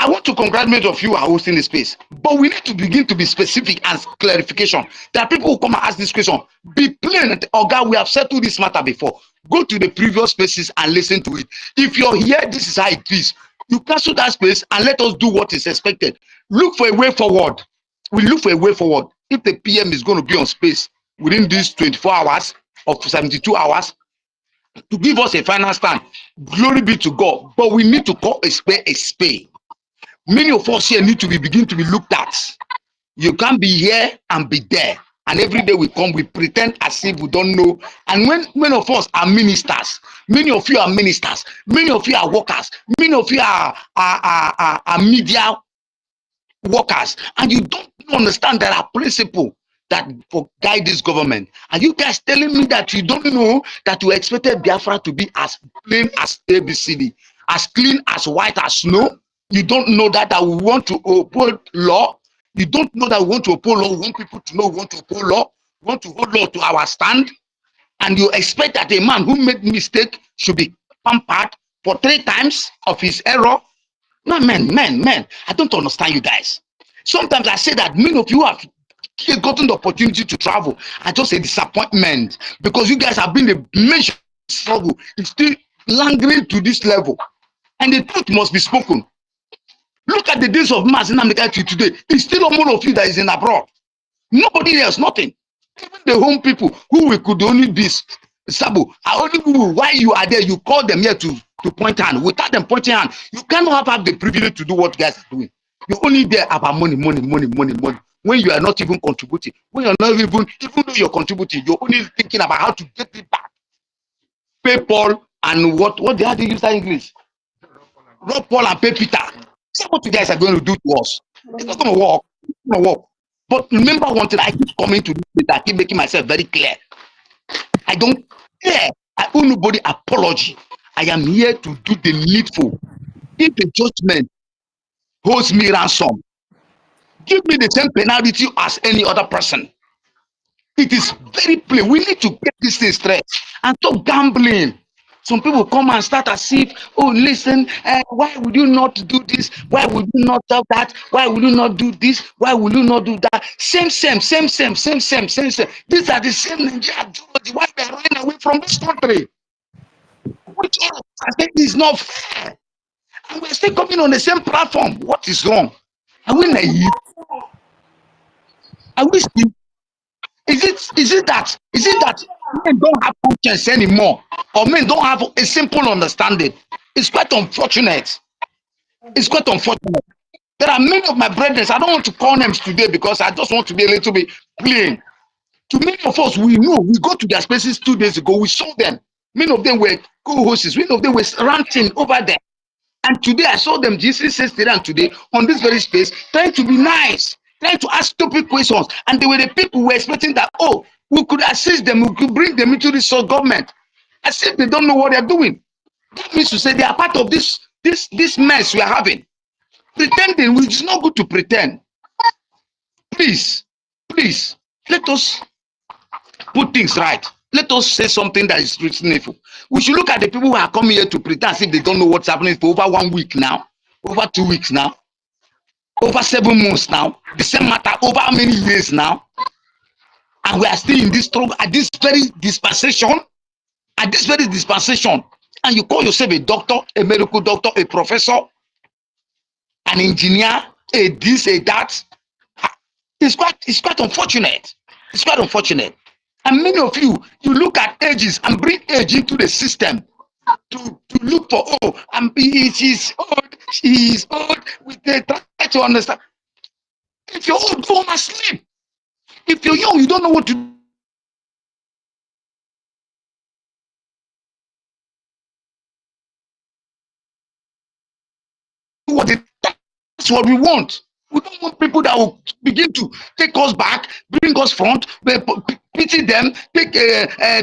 I want to congratulate of you are hosting the space, but we need to begin to be specific and clarification. There are people who come and ask this question. Be plain. Oh God, we have settled this matter before. Go to the previous spaces and listen to it. If you're here, this is how it is. You cancel that space and let us do what is expected. Look for a way forward. We look for a way forward. If the PM is going to be on space within these 24 hours or 72 hours, to give us a final stand, glory be to God. But we need to call a spade a spade. Many of us here need to begin to be looked at. You can't be here and be there. And every day we come, we pretend as if we don't know. And when many of us are ministers, many of you are ministers, many of you are workers, many of you are media workers, and you don't understand there are principles that guide this government. And you guys telling me that you don't know that you expected Biafra to be as plain as ABCD, as clean as white as snow. You don't know that we want to uphold law. You don't know that we want to uphold law. We want people to know we want to uphold law. We want to hold law to our stand. And you expect that a man who made mistake should be pampered for 3 times of his error. No, man, I don't understand you guys. Sometimes I say that many of you have gotten the opportunity to travel. I just say disappointment, because you guys have been the major struggle. It's still lingering to this level. And the truth must be spoken. Look at the days of mass in America to today. It's still all of you that is in abroad. Nobody else, nothing. Even the home people who we could only be Sabo, are only who, why you are there, you call them here to point hand. Without them pointing hand, you cannot have the privilege to do what you guys are doing. You're only there about money. When you are not even contributing, when you're not even though you're contributing, you're only thinking about how to get it back. Pay Paul and what they have to use that English? Rob Paul and pay Peter. See what you guys are going to do to us. It's not going to work. It's not going to work. But remember one thing, I keep coming to this place, I keep making myself very clear. I don't care. I owe nobody apology. I am here to do the needful. If the judgment holds me ransom, give me the same penalty as any other person. It is very plain. We need to get this thing straight and stop gambling. Some people come and start as if, oh, listen, why would you not do this? Why would you not do that? Why will you not do this? Why will you not do that? Same. These are the same Nigerian. Why they are running away from this country? Which I think is not fair. And we're still coming on the same platform. What is wrong? Are we naive? Are we still? Is it that men don't have conscience anymore, or men don't have a simple understanding? It's quite unfortunate. It's quite unfortunate. There are many of my brethren, I don't want to call names today because I just want to be a little bit plain. To many of us, we know, we go to their spaces 2 days ago, we saw them. Many of them were co-hosts. Many of them were ranting over there. And today I saw them, Jesus says today and today, on this very space, trying to be nice, trying to ask stupid questions. And they were the people who were expecting that, oh, we could assist them, we could bring them into this government. As if they don't know what they're doing. That means to say they are part of this mess we are having. Pretending, which is not good to pretend. Please, please, let us put things right. Let us say something that is reasonable. We should look at the people who are coming here to pretend as if they don't know what's happening for over 1 week now, over 2 weeks now, over 7 months now, the same matter over how many years now, and we are still in this trouble at this very dispensation, and you call yourself a doctor, a medical doctor, a professor, an engineer, a this, a that. It's quite unfortunate. It's quite unfortunate. And many of you look at ages and bring age into the system to look for, oh, she's old, she is old. They try to understand. If you're old, go home and sleep. If you're young, you don't know what to do. That's what we want. We don't want people that will begin to take us back, bring us front, pity them, take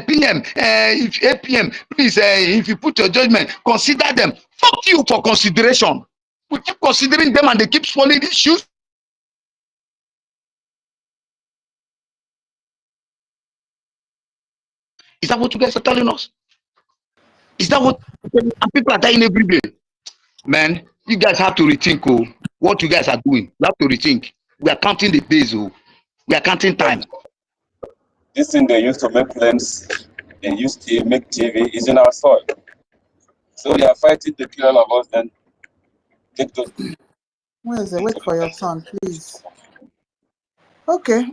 PM, if APM, please, if you put your judgment, consider them. Fuck you for consideration. We keep considering them and they keep swallowing issues. Is that what you guys are telling us? Is that what and people are dying every day? Man, you guys have to rethink what you guys are doing. You have to rethink. We are counting the days, we are counting time. This thing they used to make films, they used to make TV, is in our soil. So they are fighting to kill all of us, then take those. Wait for your turn, please. Okay,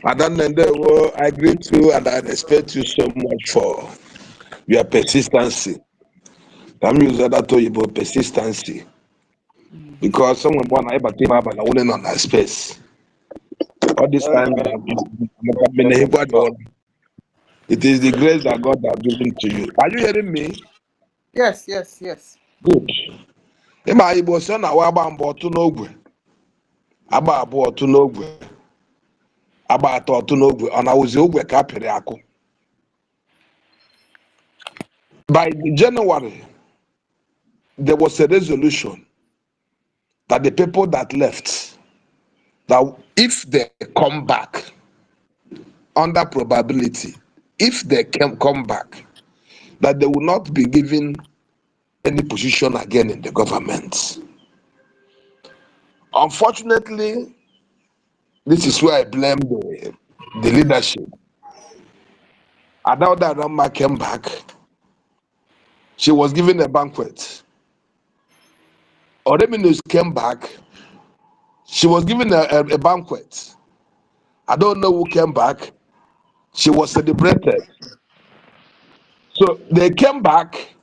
Adanende, I greet you and I respect you so much for your persistency. I'm using that to you about persistency. Because someone want to have on that space. All this time, it is the grace that God has given to you. Are you hearing me? Yes. Good. Ima Igbo sị na wa agba mbọ ọtụ n'ogwe. Agba abụọ ọtụ n'ogwe. Agba atọ ọtụ n'ogwe. Ọ na-awụzi ogwe ka apịrị akụ. By January, there was a resolution that the people that left, that if they come back, under probability, if they can come back, that they will not be given any position again in the government. Unfortunately, this is where I blame the leadership. Adauda Rama came back. She was given a banquet. Oreminus came back. She was given a banquet. I don't know who came back. She was celebrated. So they came back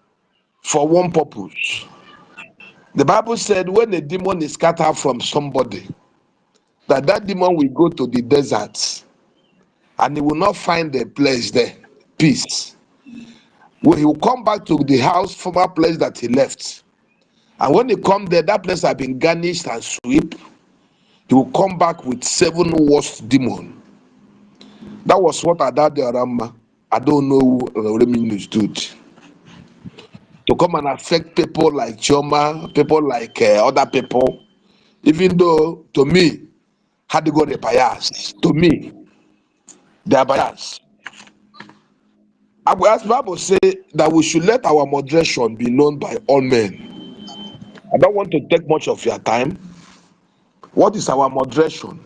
for one purpose. The Bible said when a demon is scattered from somebody, that demon will go to the desert and he will not find a place there, peace. When he will come back to the house, former place that he left. And when he come there, that place has been garnished and swept. He will come back with 7 worst demons. That was what Adade Arama, I don't know who understood. To come and affect people like Choma, people like other people, even though to me, had to go the bias. To me, they are biased. I will ask Bible say that we should let our moderation be known by all men. I don't want to take much of your time. What is our moderation?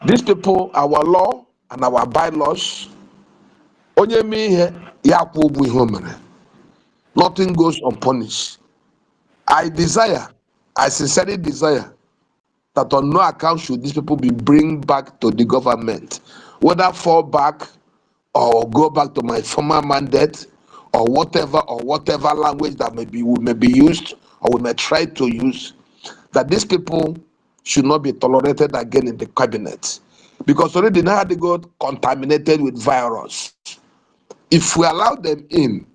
These people, our law and our bylaws, nothing goes unpunished. I sincerely desire that on no account should these people be bring back to the government, whether fall back or go back to my former mandate or whatever language that may be used or we may try to use, that these people should not be tolerated again in the cabinet. because already now they got contaminated with virus. If we allow them in,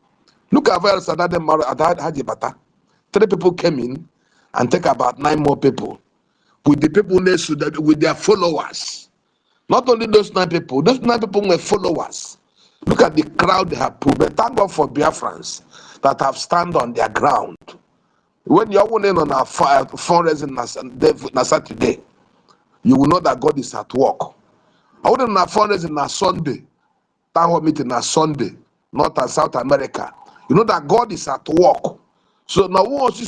look at virus at Hajibata. 3 people came in and take about 9 more people with the people next to them, with their followers. Not only those 9 people were followers. Look at the crowd they have put. But thank God for Biafrans that have stand on their ground. When you're winning on our fundraising on Saturday, you will know that God is at work. I wouldn't on our fundraising on Sunday, town hall meeting on Sunday, North and South America. You know that God is at work. So now who wants to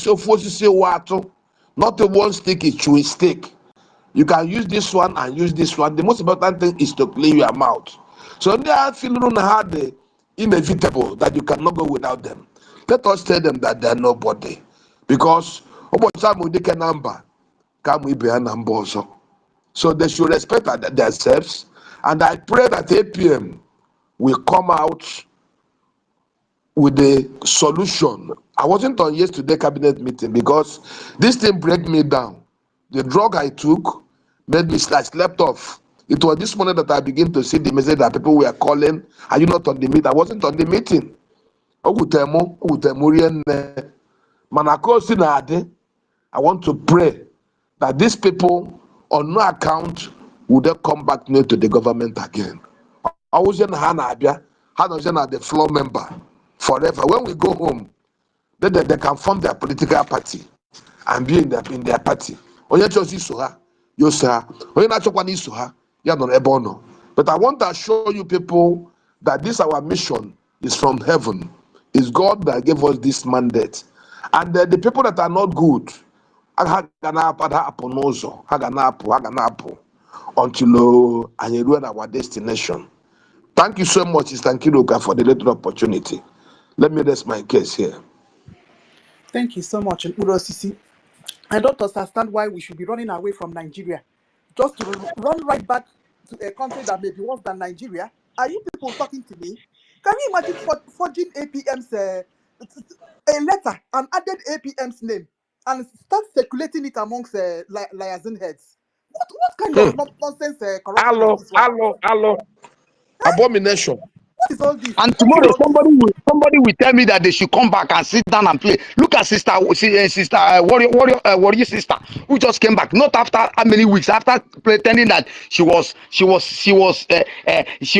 say what? Not a one stick is chewing stick. You can use this one and use this one. The most important thing is to clean your mouth. So they are feeling hard, inevitable that you cannot go without them. Let us tell them that they are nobody. Because they can number, can we be a number also? So they should respect themselves. And I pray that APM will come out with a solution. I wasn't on yesterday cabinet meeting because this thing break me down. The drug I took made me slept off. It was this morning that I began to see the message that people were calling. Are you not on the meeting? I wasn't on the meeting. I want to pray that these people on no account will they come back near to the government again. I was in Hannah, the floor member forever. When we go home, then they can form their political party and be in their party. Onye chosi so ha, yo sa. Onye na chokwa ni so ha, ya no ebono. But I want to assure you people that this our mission is from heaven. It's God that gave us this mandate. And the people that are not good, until I ruin our destination. Thank you so much, Mr. Kiruka, for the little opportunity. Let me rest my case here. Thank you so much, Urosisi. I don't understand why we should be running away from Nigeria, just to run right back to a country that may be worse than Nigeria. Are you people talking to me? Can you imagine forging APM's a letter and added APM's name and start circulating it amongst liaison heads? What kind of nonsense corruption is this one? Hello. Abomination. What is all this? And tomorrow somebody will tell me that they should come back and sit down and play. Look at sister warrior sister who just came back. Not after how many weeks, after pretending that she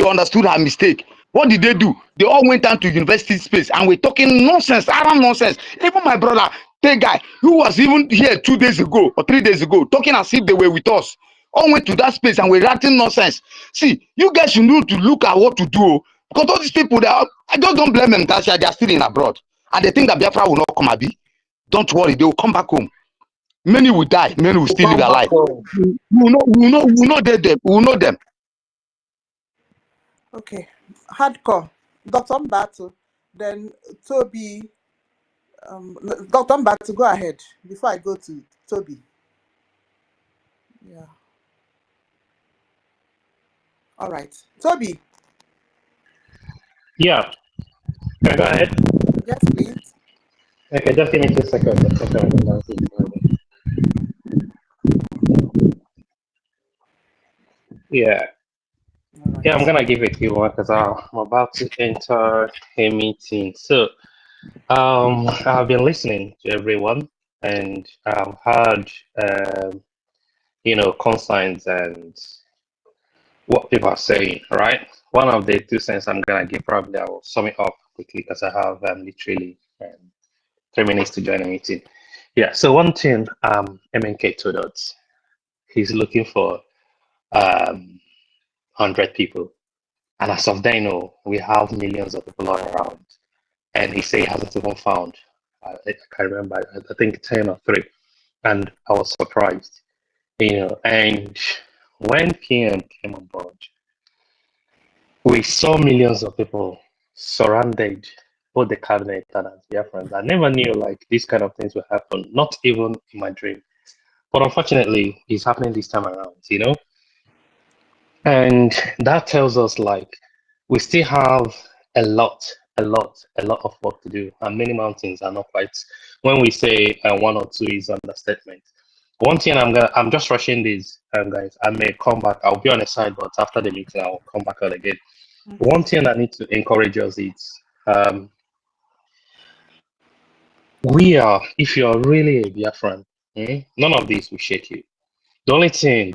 understood her mistake. What did they do? They all went down to university space and we're talking nonsense, around nonsense. Even my brother, the guy who was even here 2 days ago or 3 days ago, talking as if they were with us, all went to that space and we're writing nonsense. See, you guys should need to look at what to do. Because all these people, I just don't blame them that they are still in abroad. And they think that Biafra will not come, Abi. Don't worry, they will come back home. Many will die, many will still live alive. We will know them. Okay, hardcore. Dr. Mbato, then Toby. Dr. Mbato, go ahead before I go to Toby. Yeah. All right, Toby. Yeah. Can I go ahead? Yes, please. Okay, just give me 2 seconds. Yeah. Right. Yeah, I'm gonna give it to you one because I'm about to enter a meeting. So, I've been listening to everyone, and I've heard, consigns and what people are saying. Right. One of the 2 cents I'm gonna give, probably I will sum it up quickly because I have literally 3 minutes to join a meeting. Yeah. So one thing, MNK told us, he's looking for 100 people. And as of then, we have millions of people all around. And he said he hasn't even found, I can't remember, I think 10 or 3. And I was surprised, And when PM came on board, we saw millions of people surrounded both the cabinet and as Biafrans. I never knew these kind of things would happen, not even in my dream. But unfortunately, it's happening this time around, And that tells us we still have a lot of work to do, and many mountains are not quite. When we say 1 or 2 is understatement, One thing I'm just rushing this, guys. I may come back. I'll be on the side, but after the meeting, I'll come back on again. One thing I need to encourage us is we are. If you're really a Biafran, none of this will shake you. The only thing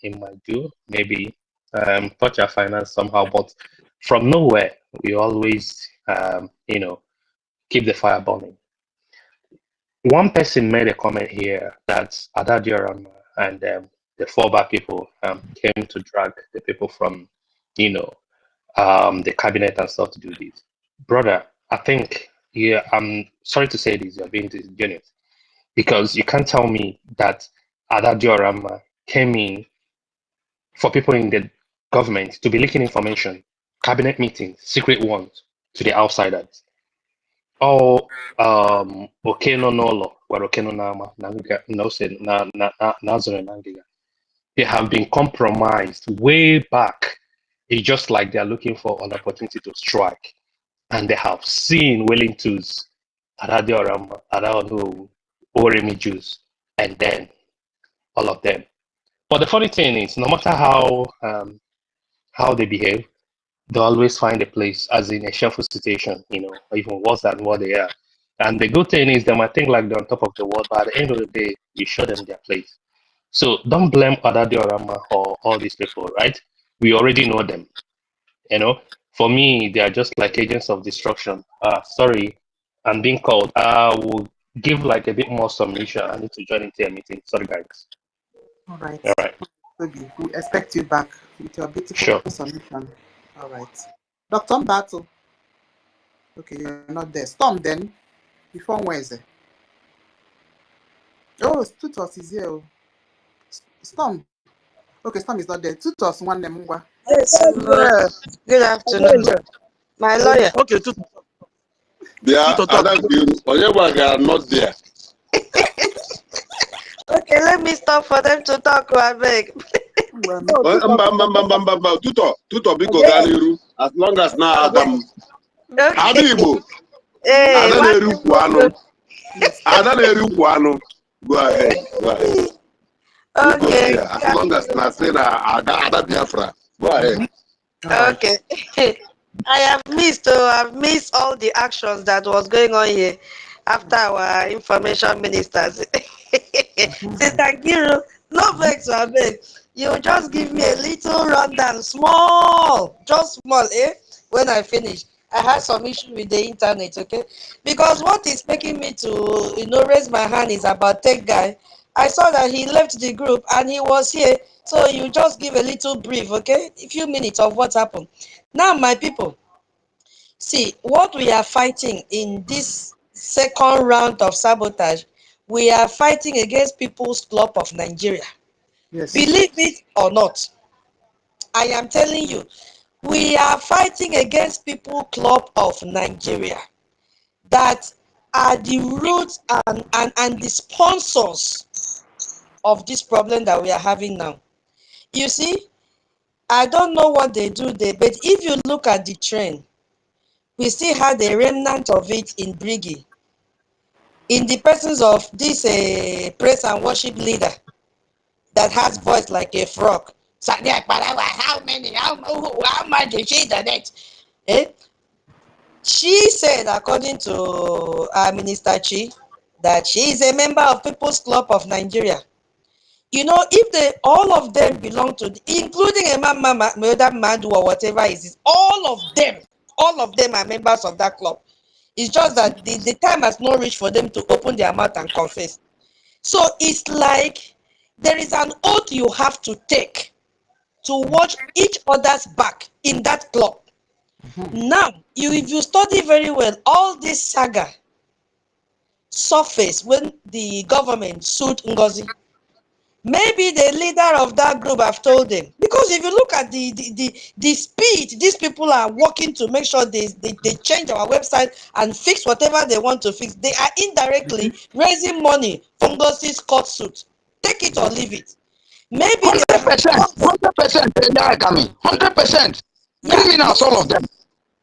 it might do, maybe touch our finance somehow, but from nowhere, we always, keep the fire burning. One person made a comment here that Adadioram and the fallback people came to drag the people from, the cabinet and stuff to do this. Brother, I think, I'm sorry to say this, you're being disingenuous, because you can't tell me that Adadioram came in for people in the government to be leaking information, cabinet meetings, secret ones, to the outsiders. Oh, Okeno Nolo, where Okeno Nama, no say Nazare Nangiga. They have been compromised way back. It's just like they're looking for an opportunity to strike. And they have seen willing tools, Adadioram, Adadu, Oremi Jews, and then all of them. But the funny thing is, no matter how they behave, they always find a place, as in a shameful situation, even worse than what they are. And the good thing is, they might think like they're on top of the world, but at the end of the day, you show them their place. So don't blame Adadiorama or all these people, right? We already know them. For me, they are just like agents of destruction. Sorry, I'm being called. I will give like a bit more submission. I need to join into a meeting. Sorry, guys. All right. All right. Okay. We expect you back with your beautiful submission. All right. Dr. Battle. Okay, you're not there. Storm then. Before Wednesday. Oh, Tutos is here. Storm. Okay, Storm is not there. Tutos one name. Yes, good afternoon. My lawyer. Okay, yeah, are not there. Okay, let me stop for them to talk, I beg. As long as now Adam. Adibo. Go ahead. Okay. As long as I say that Ada Biafra. Go ahead. Okay. I've missed all the actions that was going on here after our information ministers. Say thank you. No vex, I beg. You just give me a little rundown, just small, when I finish. I had some issue with the internet, okay? Because what is making me to raise my hand is about Tech Guy. I saw that he left the group and he was here. So you just give a little brief, okay? A few minutes of what happened. Now, my people, see, what we are fighting in this second round of sabotage, we are fighting against People's Club of Nigeria. Yes. Believe it or not, I am telling you, we are fighting against People's Club of Nigeria that are the roots and the sponsors of this problem that we are having now. You see, I don't know what they do there, but if you look at the trend, we still had a remnant of it in Brgie, in the presence of this praise and worship leader that has voice like a frog. How much did she donate? She said, according to Minister Chi, that she is a member of People's Club of Nigeria. If all of them belong to, including a Madu or whatever it is, all of them are members of that club. It's just that the time has not reached for them to open their mouth and confess. So it's like there is an oath you have to take to watch each other's back in that club. Now, if you study very well, all this saga surfaced when the government sued NGOZI. Maybe the leader of that group have told them, because if you look at the speed these people are working to make sure they change our website and fix whatever they want to fix, they are indirectly raising money from NGOZI's court suit. Take it or leave it. Maybe 100%, 100%. Criminals, all of them.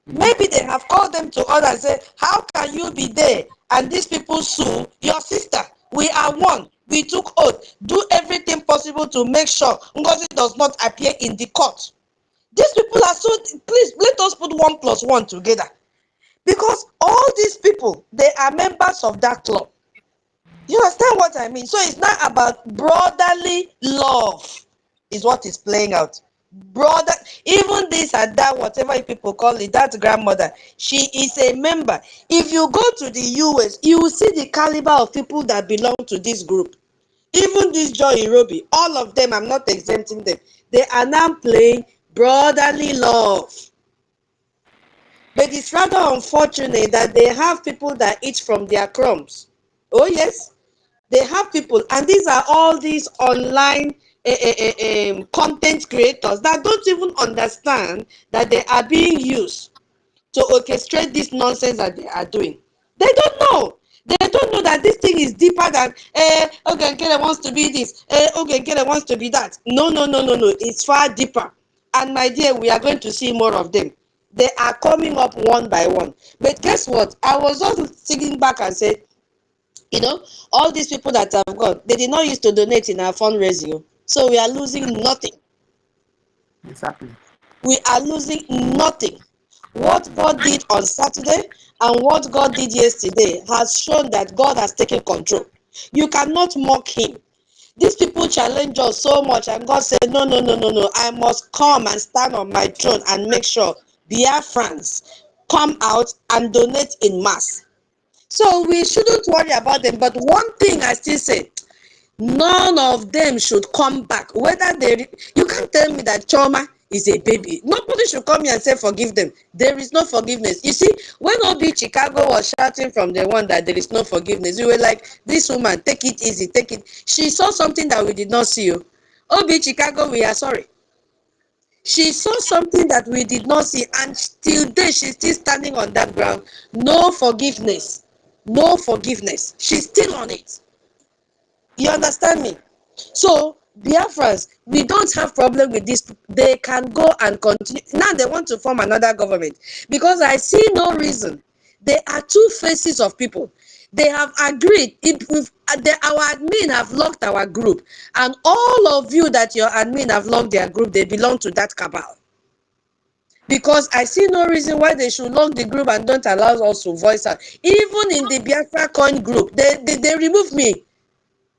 Maybe they have called them to order and say, how can you be there and these people sue your sister? We are one. We took oath, do everything possible to make sure NGOZI does not appear in the court. These people are so, please, let us put 1 + 1 together. Because all these people, they are members of that club. You understand what I mean? So it's not about brotherly love, is what is playing out. Brother, even this and that, whatever people call it, that grandmother, she is a member. If you go to the US, you will see the caliber of people that belong to this group. Even this Joy Irobi, all of them, I'm not exempting them. They are now playing brotherly love. But it's rather unfortunate that they have people that eat from their crumbs. Oh yes, they have people, and these are all these online content creators that don't even understand that they are being used to orchestrate this nonsense that they are doing. They don't know. They don't know that this thing is deeper than Ogenkele wants to be this, Ogenkele wants to be that. No. It's far deeper. And my dear, we are going to see more of them. They are coming up one by one. But guess what? I was just sitting back and said, you know, all these people that have gone, they did not used to donate in our fundraising. So we are losing nothing. Exactly. We are losing nothing. What God did on Saturday and what God did yesterday has shown that God has taken control. You cannot mock him. These people challenge us so much, and God said, no. I must come and stand on my throne and make sure BIAFRANS come out and donate in mass. So we shouldn't worry about them. But one thing I still say, none of them should come back. Whether they, you can't tell me that Choma is a baby. Nobody should come here and say forgive them. There is no forgiveness. You see, when OB Chicago was shouting from the one that there is no forgiveness, we were like, this woman, take it easy, take it. She saw something that we did not see. OB Chicago, we are sorry. She saw something that we did not see, and till today she's still standing on that ground. No forgiveness. No forgiveness. She's still on it. You understand me? So, Biafrans, we don't have problem with this. They can go and continue. Now they want to form another government because I see no reason. They are two faces of people. They have agreed. Our admin have locked our group, and all of you that your admin have locked their group, they belong to that cabal. Because I see no reason why they should lock the group and don't allow us to voice out. Even in the BIAFRACOIN group, they removed me.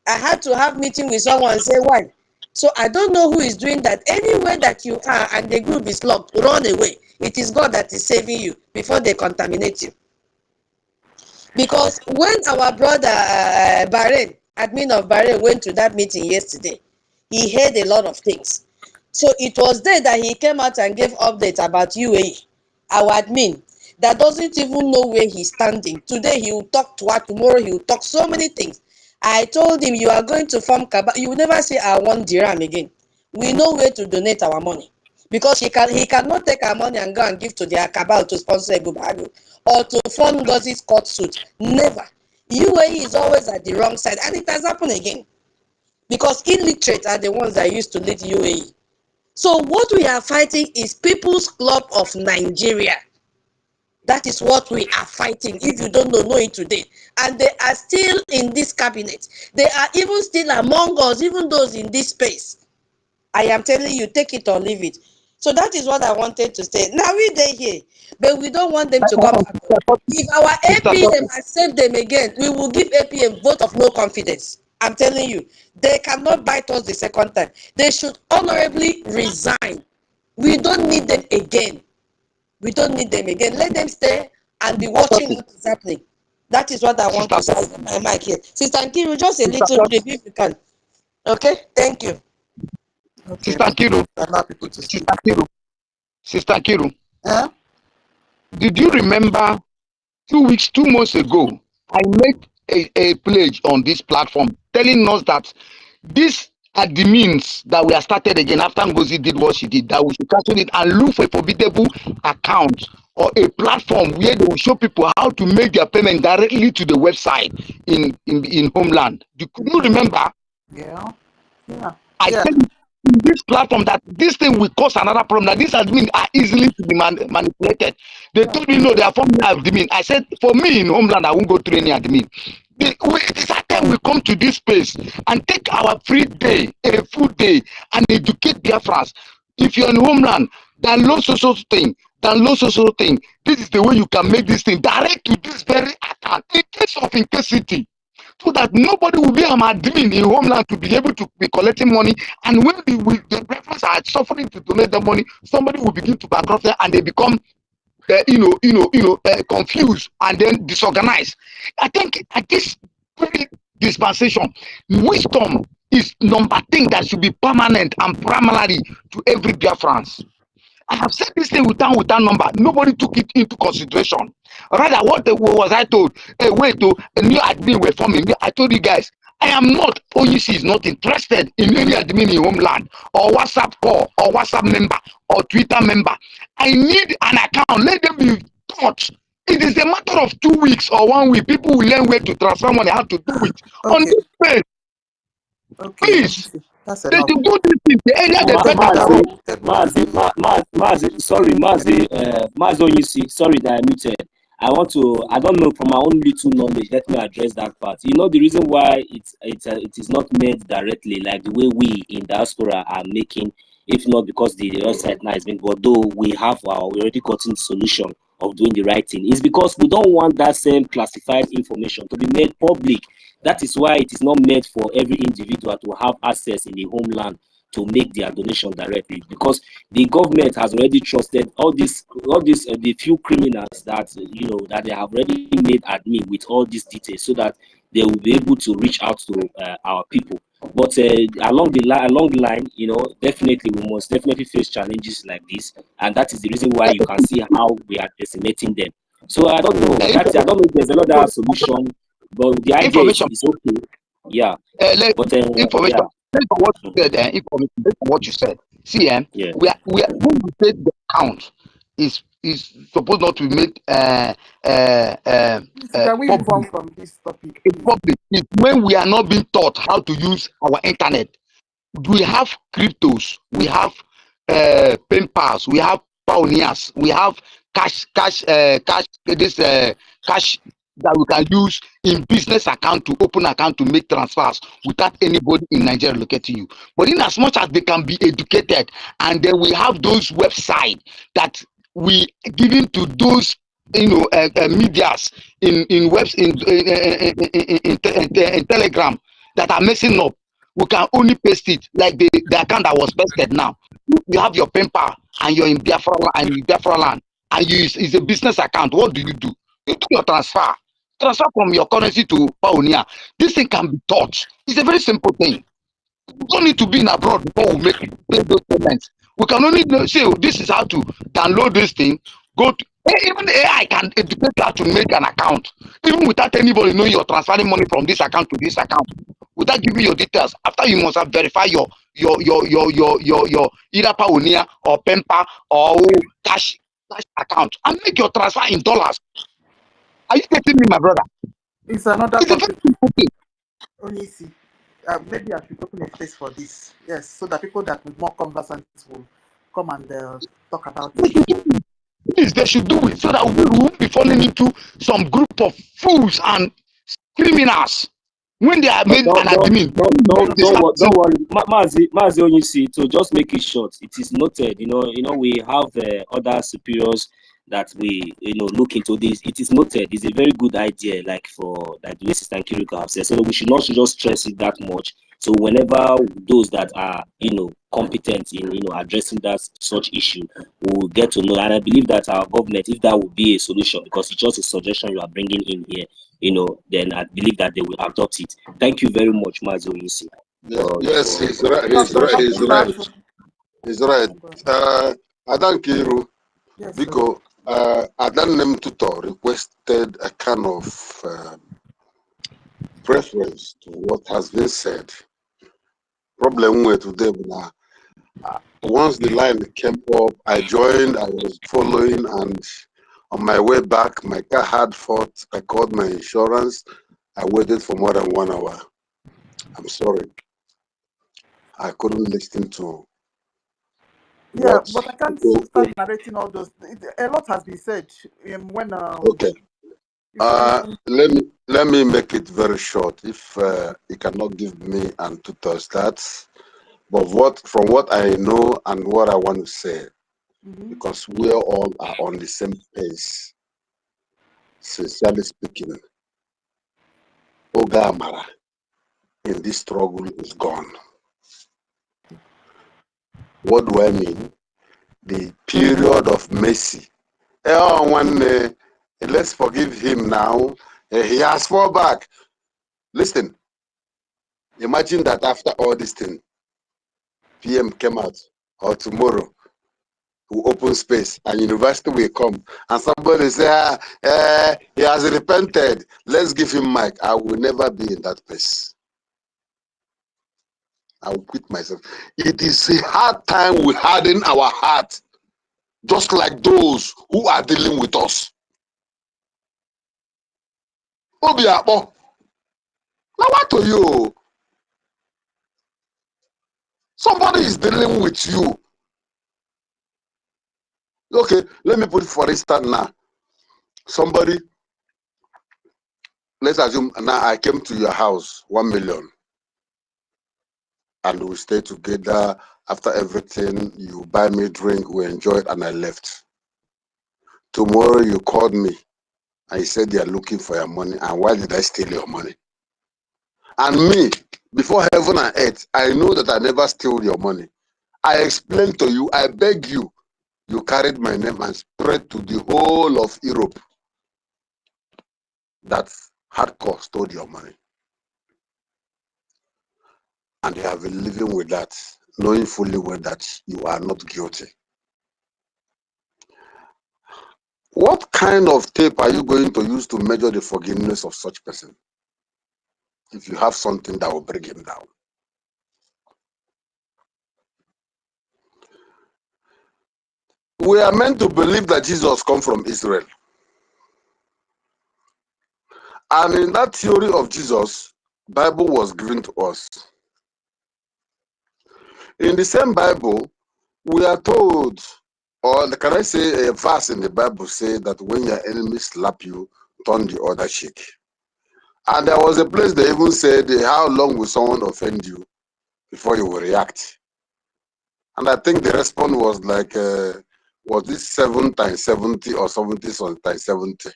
I had to have meeting with someone and say why. So I don't know who is doing that. Anywhere that you are and the group is locked, run away. It is God that is saving you before they contaminate you. Because when our brother Bahrain, admin of Bahrain, went to that meeting yesterday, he heard a lot of things. So it was there that he came out and gave updates about UAE, our admin, that doesn't even know where he's standing. Today he will talk to her, tomorrow he will talk so many things. I told him, you are going to form cabal. You will never say I want dirham again. We know where to donate our money. Because he cannot take our money and go and give to their cabal to sponsor a Bubago or to fund NGOZI's court suit. Never. UAE is always at the wrong side, and it has happened again. Because illiterate are the ones that used to lead UAE. So what we are fighting is People's Club of Nigeria. That is what we are fighting. If you don't know it today. And they are still in this cabinet. They are even still among us, even those in this space. I am telling you, take it or leave it. So that is what I wanted to say. Now they're here, but we don't want them to come back. If our APM accept them again, we will give APM vote of no confidence. I'm telling you, they cannot bite us the second time. They should honorably resign. We don't need them again. We don't need them again. Let them stay and be watching what is happening. That is what I want to say. My mic here. Sister Nkiru, just a little bit if you can. Okay? Thank you. Okay. Sister Nkiru. Allow people to speak. Sister Nkiru. Did you remember 2 months ago, I made a pledge on this platform telling us that these are the means that we have started again after NGOZI did what she did, that we should cancel it and look for a formidable account or a platform where they will show people how to make their payment directly to the website in homeland. Could you remember? Yeah. I tell you in this platform that this thing will cause another problem, that these admin are easily to be manipulated. They told me no, they are forming admin. I said, for me in homeland, I won't go through any admin. It is a time we come to this space and take our free day, a full day, and educate Biafrans. If you're in homeland, download social thing, download social thing. This is the way you can make this thing direct to this very account in case of incapacity, so that nobody will be an admin in homeland to be able to be collecting money. And when the reference are suffering to donate the money, somebody will begin to bankrupt them and they become confused and then disorganized. I think at this very dispensation, wisdom is number thing that should be permanent and primarily to every Biafrans. I have said this thing with that number. Nobody took it into consideration. Rather, what was I told? A new admin were forming. I told you guys, I am not, OEC is not interested in any admin in homeland or WhatsApp call or WhatsApp member or Twitter member. I need an account. Let them be taught. It is a matter of 2 weeks or 1 week. People will learn where to transfer money, how to do it. On this page. Please. That's They enough. do this thing. The earlier the better. Mazi Onyisi, sorry that I muted. I don't know, from my own little knowledge, let me address that part. You know, the reason why it is not made directly like the way we in diaspora are making, if not because the website now is being, although we already gotten the solution of doing the right thing, is because we don't want that same classified information to be made public. That is why it is not made for every individual to have access in the homeland to make their donation directly, because the government has already trusted all these the few criminals that that they have already made admin with all these details, so that they will be able to reach out to our people. But along the line, definitely we must definitely face challenges like this, and that is the reason why you can see how we are decimating them. So I don't know. I don't know if there's another solution, but the idea is okay. Yeah. Information. Based on what you said, information. Based on what you said. See, yeah. we are when we say the count is supposed not to be made Can we move on public. from this topic? It's public. It's when we are not being taught how to use our internet. We have cryptos, we have pen pals, we have pioneers, we have cash that we can use in business account to open account to make transfers without anybody in Nigeria locating you. But in as much as they can be educated, and then we have those websites that we given to those medias in webs in Telegram that are messing up. We can only paste it like the account that was pasted now. You have your pen pal and you're in Biafra land, and it's a business account. What do? You do your transfer from your currency to Pioneer. This thing can be taught. It's a very simple thing. We don't need to be in abroad before we make those payments. We can only say, this is how to download this thing. Go to even the AI can educate you how to make an account, even without anybody knowing you're transferring money from this account to this account, without giving your details. After you must have verified your either Pioneer or Pempa or cash account, and make your transfer in dollars. Are you getting me, my brother? It's another topic. Only see. Maybe I should open a space for this. Yes, so that people that with more conversant will come and talk about it. Please, they should do it so that we won't be falling into some group of fools and criminals when they are made an admin. Don't worry, Mazi Onyisi, to just make it short, it is noted. We have other superiors that we look into this. It is noted. It's a very good idea, like the way Sister Kiriko have said. So we should not just stress it that much. So whenever those that are competent in addressing such issue will get to know, and I believe that our government, if that would be a solution, because it's just a suggestion you are bringing in here, then I believe that they will adopt it. Thank you very much, Mazi Onyisi. Yes, he's right. He's right. I thank you, because Adannem Tutor requested a kind of preference to what has been said. Problem with them now. Once the line came up, I joined, I was following, and on my way back, my car had fault. I called my insurance. I waited for more than 1 hour. I'm sorry. I couldn't listen to. Yeah, but I can't start narrating all those. A lot has been said when. Okay. Let me make it very short. If you cannot give me and tutors that, but from what I know and what I want to say, because we all are on the same pace. Sincerely speaking, Oga Amara in this struggle is gone. What do I mean? The period of mercy. Let's forgive him now. He has fall back. Listen, imagine that after all this thing, PM came out, or tomorrow, we open space and university will come and somebody say, he has repented, let's give him mic. I will never be in that place. I will quit myself. It is a hard time we had in our heart, just like those who are dealing with us. Obiapo, now what to you? Somebody is dealing with you. Okay, let me put it for instance now. Somebody, let's assume now I came to your house, 1 million. And we stay together. After everything, you buy me drink, we enjoy it, and I left. Tomorrow you called me and you said they are looking for your money. And why did I steal your money? And me, before heaven and earth, I know that I never stole your money. I explained to you, I beg you, you carried my name and spread to the whole of Europe that hardcore stole your money. And you have been living with that, knowing fully well that you are not guilty. What kind of tape are you going to use to measure the forgiveness of such person? If you have something that will bring him down. We are meant to believe that Jesus comes from Israel. And in that theory of Jesus, Bible was given to us. In the same Bible, we are told, or can I say a verse in the Bible say that when your enemy slap you, turn the other cheek. And there was a place they even said, how long will someone offend you before you will react? And I think the response was like, was this 7 times 70 or 70 times 70?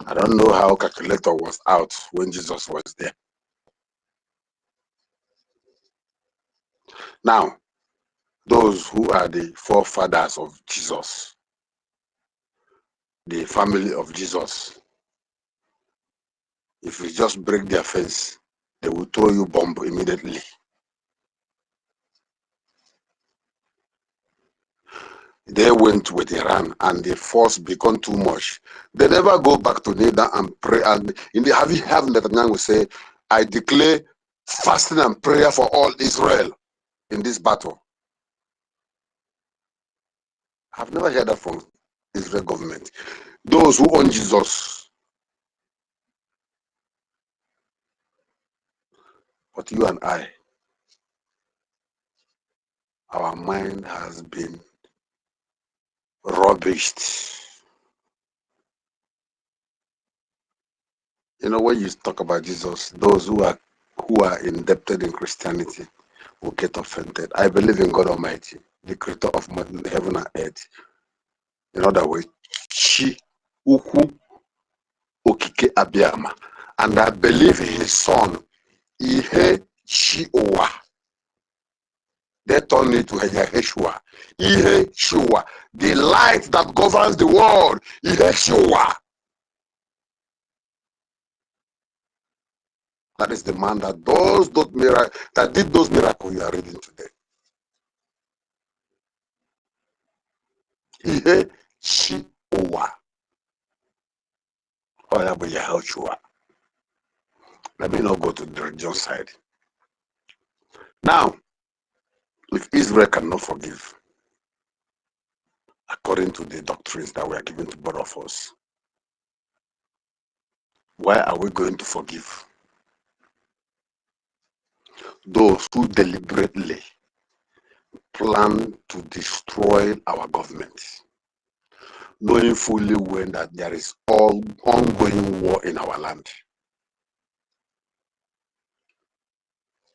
I don't know how calculator was out when Jesus was there. Now, those who are the forefathers of Jesus, the family of Jesus, if you just break their fence, they will throw you bomb immediately. They went with Iran and the force became too much. They never go back to Neda and pray. And in the have you heard Netanyahu say, I declare fasting and prayer for all Israel in this battle. I've never heard that from Israel government. Those who own Jesus. But you and I, our mind has been rubbished. You know, when you talk about Jesus, those who are indebted in Christianity will get offended. I believe in God Almighty, the creator of heaven and earth. In other words, Chi Uku Okike Abiyama. And I believe in his son, Ihe Chi Owa. They turn it to Yeshua. Ihe Shua, the light that governs the world. Ihe Shua. That is the man that does those miracles, that did those miracles you are reading today. Ihe Chi Owa. Let me not go to the religion side. Now, if Israel cannot forgive, according to the doctrines that were given to both of us, why are we going to forgive those who deliberately plan to destroy our government, knowing fully well that there is all ongoing war in our land.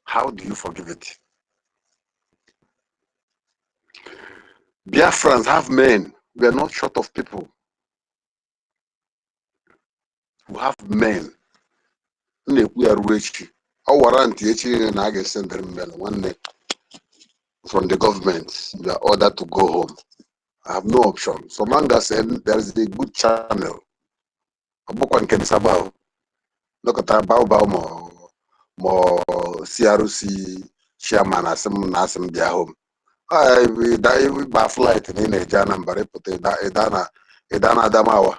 How do you forgive it? Biafrans have men. We are not short of people who have men. We are rich. Our warrant from the government. We are ordered to go home. I have no option. So Manga said there is a good channel. Abokwan Ken Sabao. Look at Bao more CRC chairman as some Nassim their home. We by flight in a Jana Barepote Edana Damawa.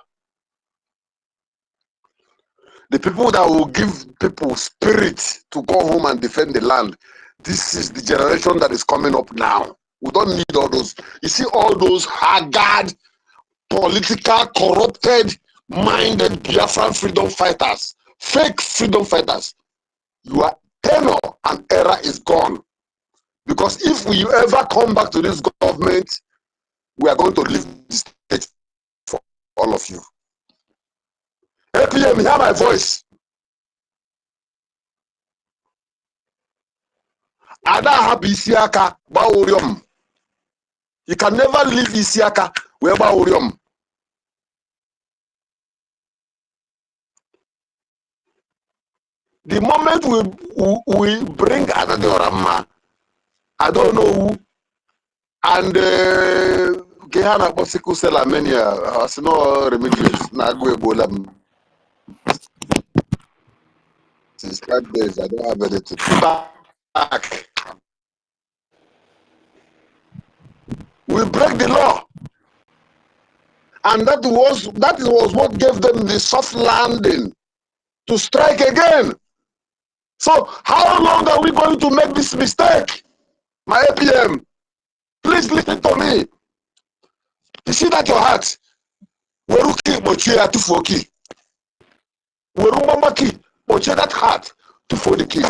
The people that will give people spirit to go home and defend the land. This is the generation that is coming up now. We don't need all those. You see all those haggard, political, corrupted, minded Biafran freedom fighters, fake freedom fighters. Your tenure and era is gone. Because if we ever come back to this government, we are going to leave this stage for all of you. APM, hear my voice. Ada have Isiaka Baurium. You can never leave Isiaka where Baurium. The moment we bring another Rama, I don't know who, and Gehana Bosiku Selamania has no remedies. Nagwe Bolam. Since 5 days, I don't have anything. Back. We break the law. And that was what gave them the soft landing to strike again. So how long are we going to make this mistake? My APM, please listen to me. You see that your heart? Weruki mochie atufoki. Werumamaki mochie that heart to for the key.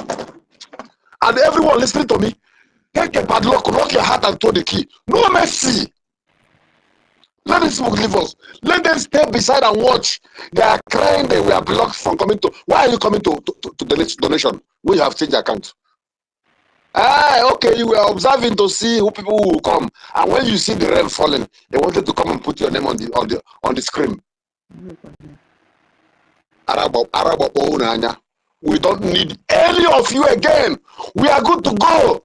And everyone listening to me, take a padlock, lock your heart and throw the key. No mercy. Let these people leave us. Let them stay beside and watch. They are crying they were blocked from coming to. Why are you coming to donation? We have changed account. Ah, okay, you were observing to see who people will come. And when you see the rain falling, they wanted to come and put your name on the screen. We don't need any of you again. We are good to go.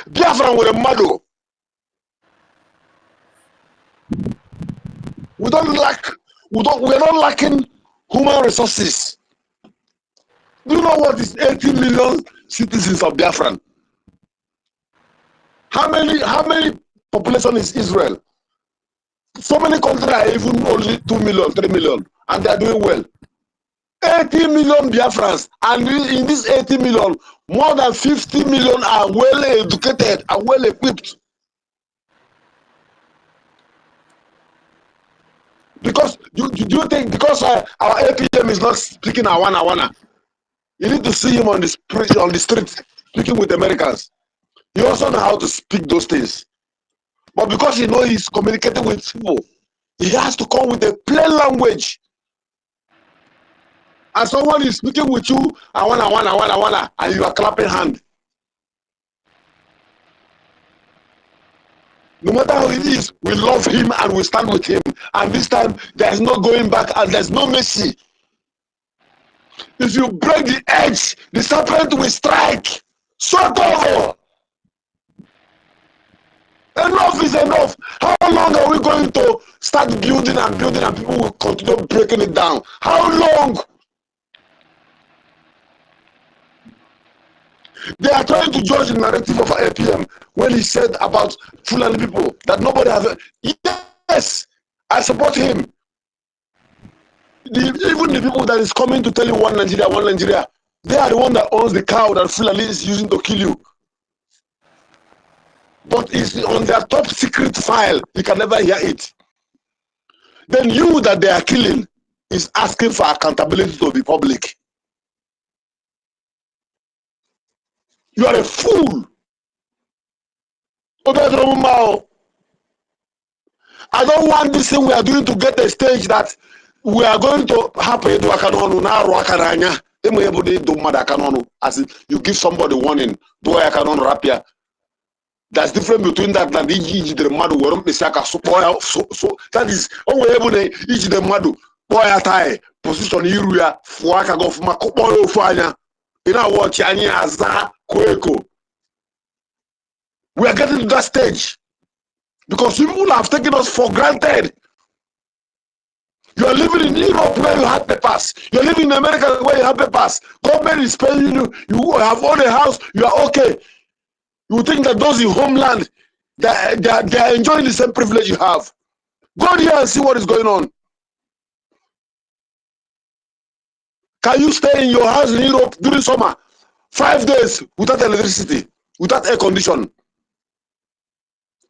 Biafran with a model. We're not lacking human resources. Do you know what is 80 million citizens of Biafran? How many population is Israel? So many countries are even only 2 million, 3 million, and they are doing well. 80 million Biafrans, and in this 80 million, more than 50 million are well educated and well equipped. Because do you think because our APM is not speaking Awana, you need to see him on the street speaking with Americans. He also know how to speak those things. But because he knows he's communicating with people, he has to come with a plain language. And someone is speaking with you, Awana, and you are clapping hand. No matter how it is, we love him and we stand with him. And this time, there is no going back and there's no mercy. If you break the edge, the serpent will strike. Shut over. Enough is enough. How long are we going to start building and people will continue breaking it down? How long? They are trying to judge the narrative of APM when he said about Fulani people that nobody has. Yes, I support him. Even the people that is coming to tell you one Nigeria, they are the one that owns the cow that Fulani is using to kill you. But it's on their top secret file. You can never hear it. Then you that they are killing is asking for accountability to be public. You are a fool. I don't want this thing we are doing to get a stage that we are going to happen to Akanonu now Rakaranya. As in, you give somebody warning, do I cannot rapia. That's different between that and the madu were so that is only each the madu boy atai position iruya fuaka go from makopo fanya. You know what yani aza kweko. We are getting to that stage because people have taken us for granted. You are living in Europe where you have papers. You are living in America where you have papers. Government is paying you. You have owned a house. You are okay. You think that those in homeland, they are enjoying the same privilege you have. Go here and see what is going on. Can you stay in your house in Europe during summer 5 days without electricity, without air condition?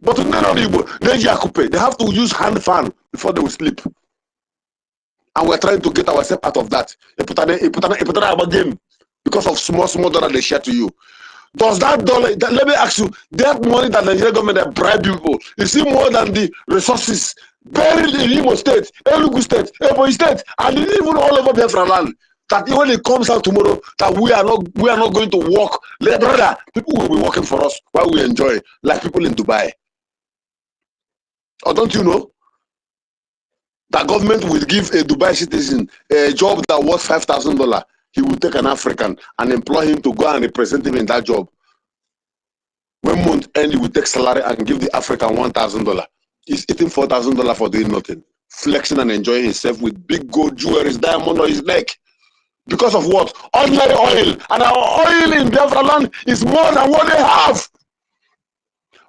But in they have to use hand fan before they will sleep. And we're trying to get ourselves out of that. Game because of small dollar they share to you. Does that dollar, let me ask you, that money that the Nigerian government bribe people, is it more than the resources buried in Imo State, Enugu State, Ebonyi State, and even all over Biafra land? That when it comes out tomorrow, that we are not going to work, brother, people will be working for us while we enjoy, like people in Dubai. Or don't you know? The government will give a Dubai citizen a job that worth $5,000. He will take an African and employ him to go and represent him in that job. When month end, he will take salary and give the African $1,000. He's eating $4,000 for doing nothing, flexing and enjoying himself with big gold jewelry, diamond on his neck. Because of what? Ordinary oil. And our oil in Biafra land is more than what they have.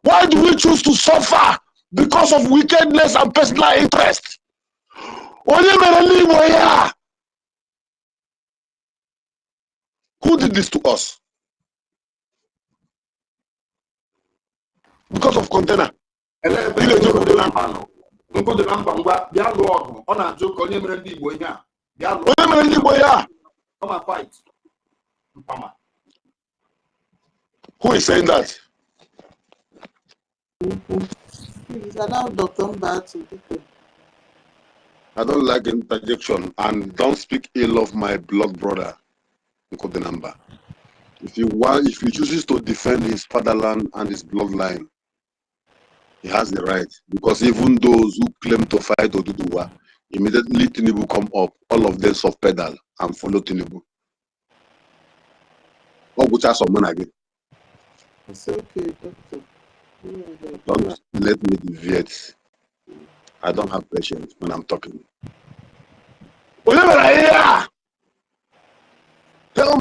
Why do we choose to suffer? Because of wickedness and personal interest. Who did this to us? Because of container. Who is saying that? Please allow Dr. Mba to people. I don't like interjection and don't speak ill of my blood brother, Nkodenamba. If he chooses to defend his fatherland and his bloodline, he has the right. Because even those who claim to fight Oduduwa, immediately Tinubu come up, all of them soft pedal and follow Tinubu. It's okay, doctor. Don't let me deviate. I don't have patience when I'm talking. Tell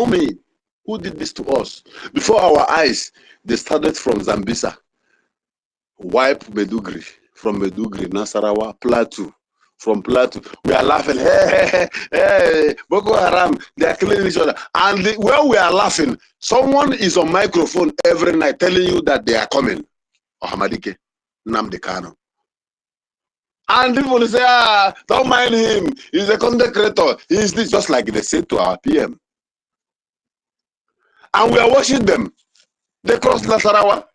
me, who did this to us? Before our eyes, they started from Zambisa, wipe Medugri, from Medugri, Nasarawa, Plateau. From Plateau, we are laughing, hey, Boko Haram, they are killing each other. And where we are laughing, someone is on microphone every night telling you that they are coming. Ohamadike, Nnamdi Kanu. And people say, don't mind him, he's a content creator. He's this, just like they said to our PM. And we are watching them. They cross Nasarawa.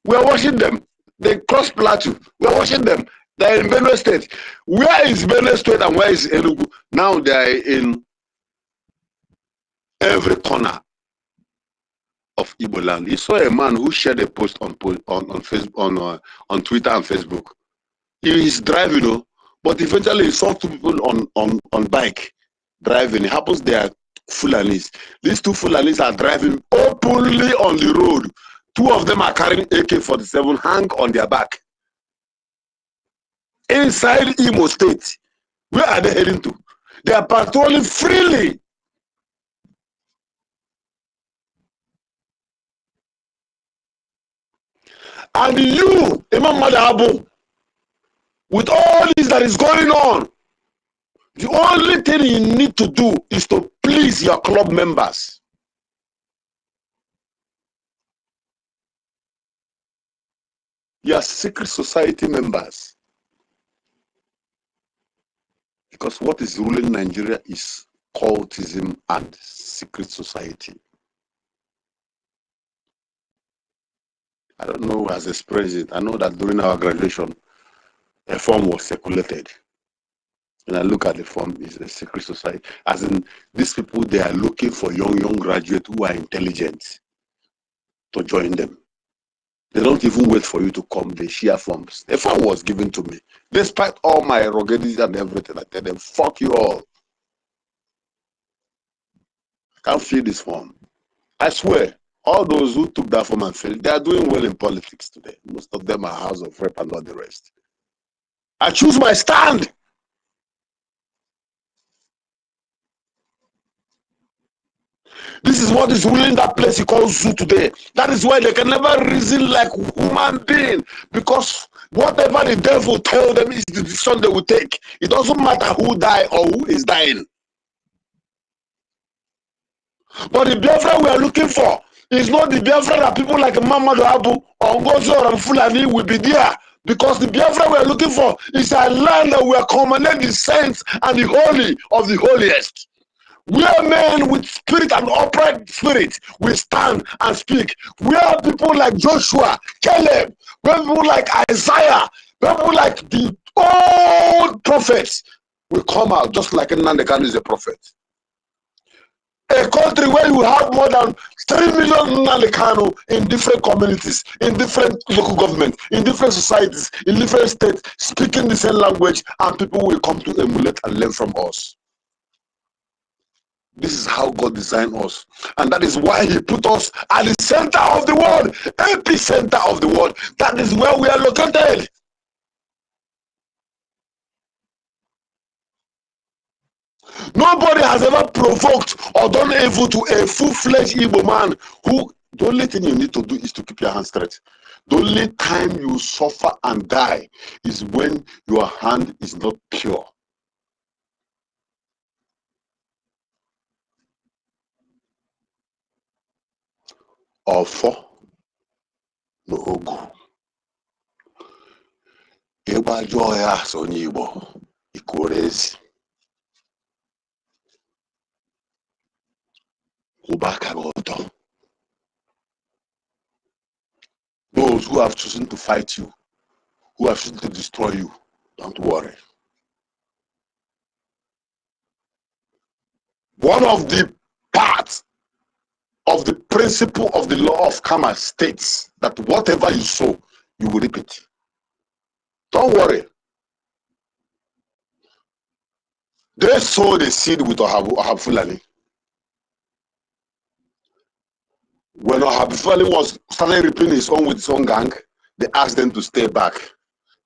We are watching them. They cross Plateau. We are watching them. They are in Benue State. Where is Benue State and where is Enugu? Now they are in every corner of Igbo land. You saw a man who shared a post on Facebook, on Twitter and Facebook. He is driving, but eventually he saw two people on bike driving. It happens they are Fulanis. These two Fulanis are driving openly on the road. Two of them are carrying AK-47 hang on their back. Inside Imo State. Where are they heading to? They are patrolling freely. And you, Imam Madabu, with all this that is going on, the only thing you need to do is to please your club members. Your secret society members. Because what is ruling Nigeria is cultism and secret society. I don't know who has experienced it. I know that during our graduation, a form was circulated. And I look at the form, it's a secret society. As in, these people, they are looking for young graduates who are intelligent to join them. They don't even wait for you to come, they share forms. A form was given to me. Despite all my arrogance and everything, I tell them, fuck you all. I can't fill this form. I swear, all those who took that form and filled, they are doing well in politics today. Most of them are House of Rep and all the rest. I choose my stand. This is what is ruling that place you call zoo today. That is why they can never reason like human being, because whatever the devil tell them is the decision they will take. It doesn't matter who die or who is dying. But the Biafra we are looking for is not the Biafra that people like Mamadu Abu or NGOZI or Fulani will be there. Because the Biafra we are looking for is a land that we are commanding the saints and the holy of the holiest. We are men with spirit and upright spirit. We stand and speak. We are people like Joshua, Caleb. We are people like Isaiah. We are people like the old prophets. We come out just like ANNANG is a prophet. A country where you have more than 3 million ANNANG in different communities, in different local governments, in different societies, in different states, speaking the same language, and people will come to emulate and learn from us. This is how God designed us. And that is why he put us at the center of the world, epicenter of the world. That is where we are located. Nobody has ever provoked or done evil to a full-fledged Igbo man who, the only thing you need to do is to keep your hand straight. The only time you suffer and die is when your hand is not pure. Ọfọ na ogu ịgbajọ ya so onye Igbo ikoro ezi kwụba aka gị ọtọ. Those who have chosen to fight you, who have chosen to destroy you, don't worry. One of the parts of the principle of the law of karma states that whatever you sow, you will reap it. Don't worry. They sowed the seed with Ohab Fulani. When Ohab Fulani was starting reaping his own with his own gang, they asked them to stay back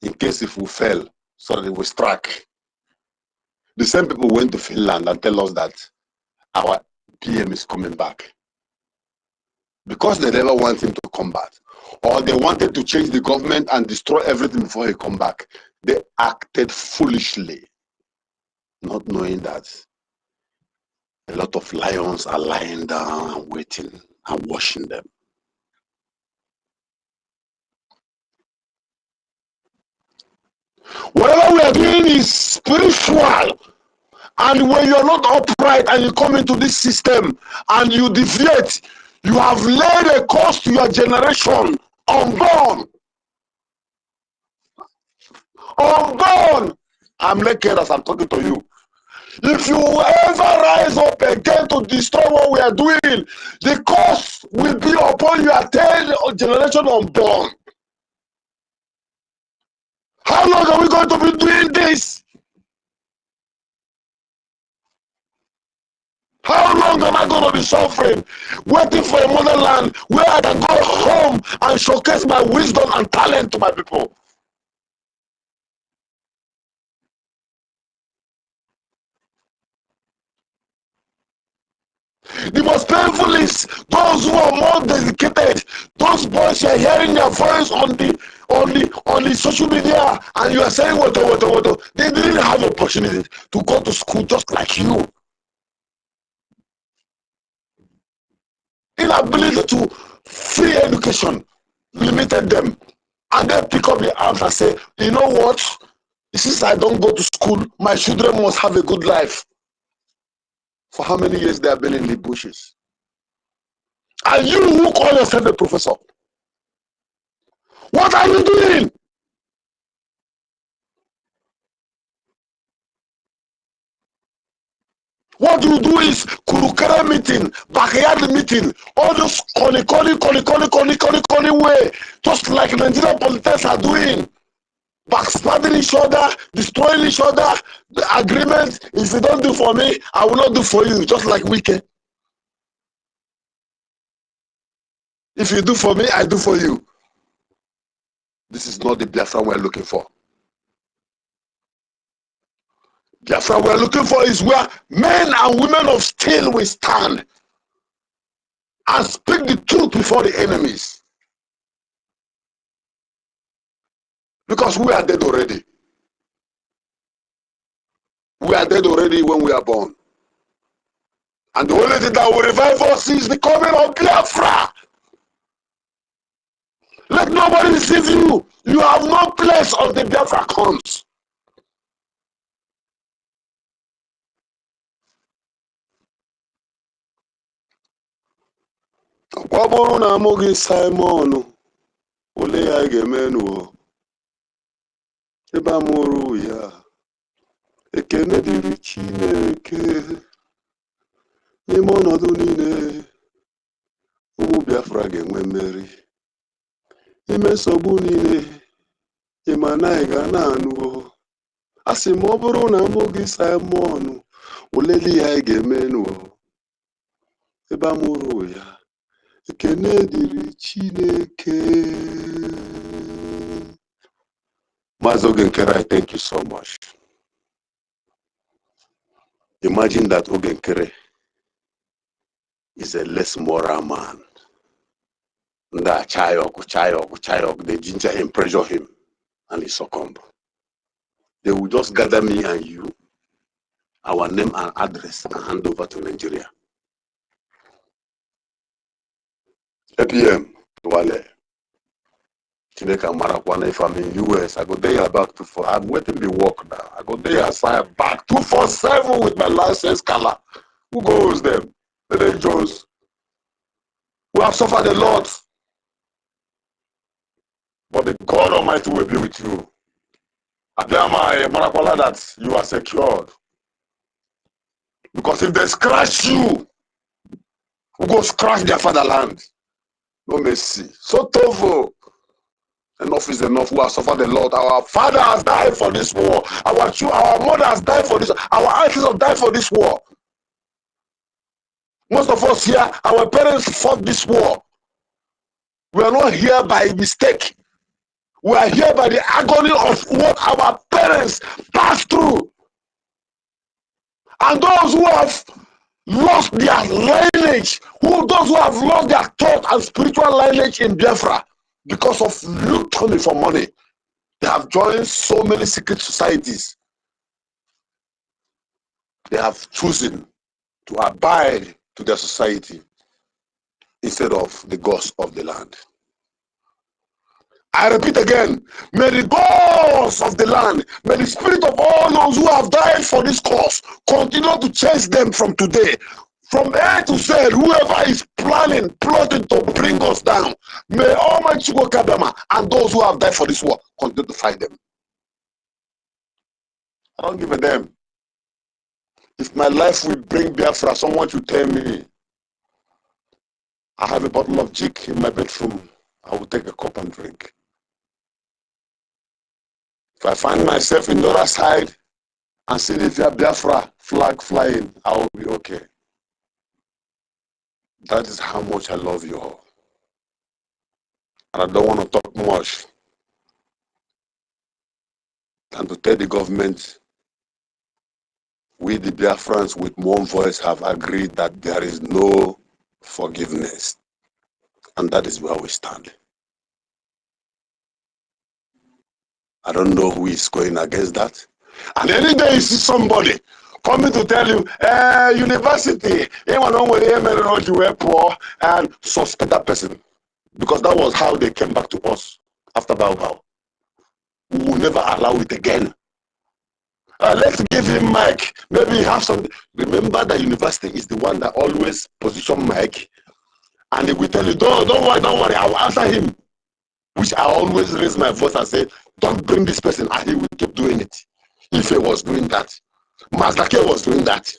in case if we fell, so that they will strike. The same people went to Finland and tell us that our PM is coming back. Because they never want him to come back, or they wanted to change the government and destroy everything before he come back, they acted foolishly, not knowing that a lot of lions are lying down and waiting and watching them. Whatever we are doing is spiritual. And when you're not upright and you come into this system and you deviate, you have laid a curse to your generation unborn. Unborn. I'm naked as I'm talking to you. If you ever rise up again to destroy what we are doing, the curse will be upon your 10th generation unborn. How long are we going to be doing this? How long am I going to be suffering, waiting for a motherland where I can go home and showcase my wisdom and talent to my people? The most painful is those who are more dedicated. Those boys, you are hearing their voice on the social media, and you are saying what. They didn't have the opportunity to go to school just like you. Inability to free education limited them, and they pick up the arms and say, you know what, since I don't go to school, my children must have a good life. For how many years they have been in the bushes? And you who call yourself a professor, What are you doing? What you do is Kurukere meeting, backyard meeting, all those calling way, just like Nigerian politicians are doing. Backstabbing each other, destroying each other. The agreement, if you don't do for me, I will not do for you, just like Wike. If you do for me, I do for you. This is not the Biafra we're looking for. Biafra we're looking for is where men and women of steel will stand and speak the truth before the enemies. Because we are dead already. We are dead already when we are born. And the only thing that will revive us is the coming of Biafra. Let nobody deceive you. You have no place on the Biafra comes. Kwaboro na mogi Simon ole ya gemenu eba muru ya ekene diri Chineke n'ime ọnọdụ niile ụmụ Biafra ga-enwe mmeri ime nsogbu niile ịma na ị ga na-anụ asị ma ọ bụrụ na mogi Simon ole ya ga-emenu ebe amụrụ ya ekene diri Chineke. Maazị Ogenkere, I thank you so much. Imagine that Ogenkere is a less moral man. That Chayok, they ginger him, pressure him, and he succumb. They will just gather me and you, our name and address, and hand over to Nigeria. APM, Wale. Chineka Marakwana, if I'm in US, I go there back to for. I'm waiting the work now. I go there aside back 247 with my license color. Who goes them? The Jones. We have suffered a lot. But the God Almighty will be with you. Adama Marakwala, that you are secured. Because if they scratch you, who go scratch their fatherland? No mercy. So tough. Enough is enough. We have suffered a lot. Our father has died for this war. Our mother has died for this. Our aunties have died for this war. Most of us here, our parents fought this war. We are not here by mistake. We are here by the agony of what our parents passed through. And those who have lost their lineage, those who have lost their thought and spiritual lineage in Biafra, because of looting for money, they have joined so many secret societies. They have chosen to abide to their society instead of the gods of the land. I repeat again, may the gods of the land, may the spirit of all those who have died for this cause continue to chase them from today. From A to Z, whoever is plotting to bring us down, may Almighty Kabama and those who have died for this war continue to fight them. I don't give a damn. If my life will bring Biafra, someone should tell me. I have a bottle of jig in my bedroom. I will take a cup and drink. If I find myself in the other side and see the Biafra flag flying, I will be okay. That is how much I love you all. And I don't want to talk much than to tell the government, we the Biafrans with one voice have agreed that there is no forgiveness. And that is where we stand. I don't know who is going against that. And any day you see somebody coming to tell you, university, and suspect that person. Because that was how they came back to us after Bao. We will never allow it again. Let's give him mic. Maybe he have some. Remember that university is the one that always position mic. And he will tell you, don't worry, I will answer him. which I always raise my voice and say, don't bring this person, and he will keep doing it. Ife was doing that. Mazdake was doing that.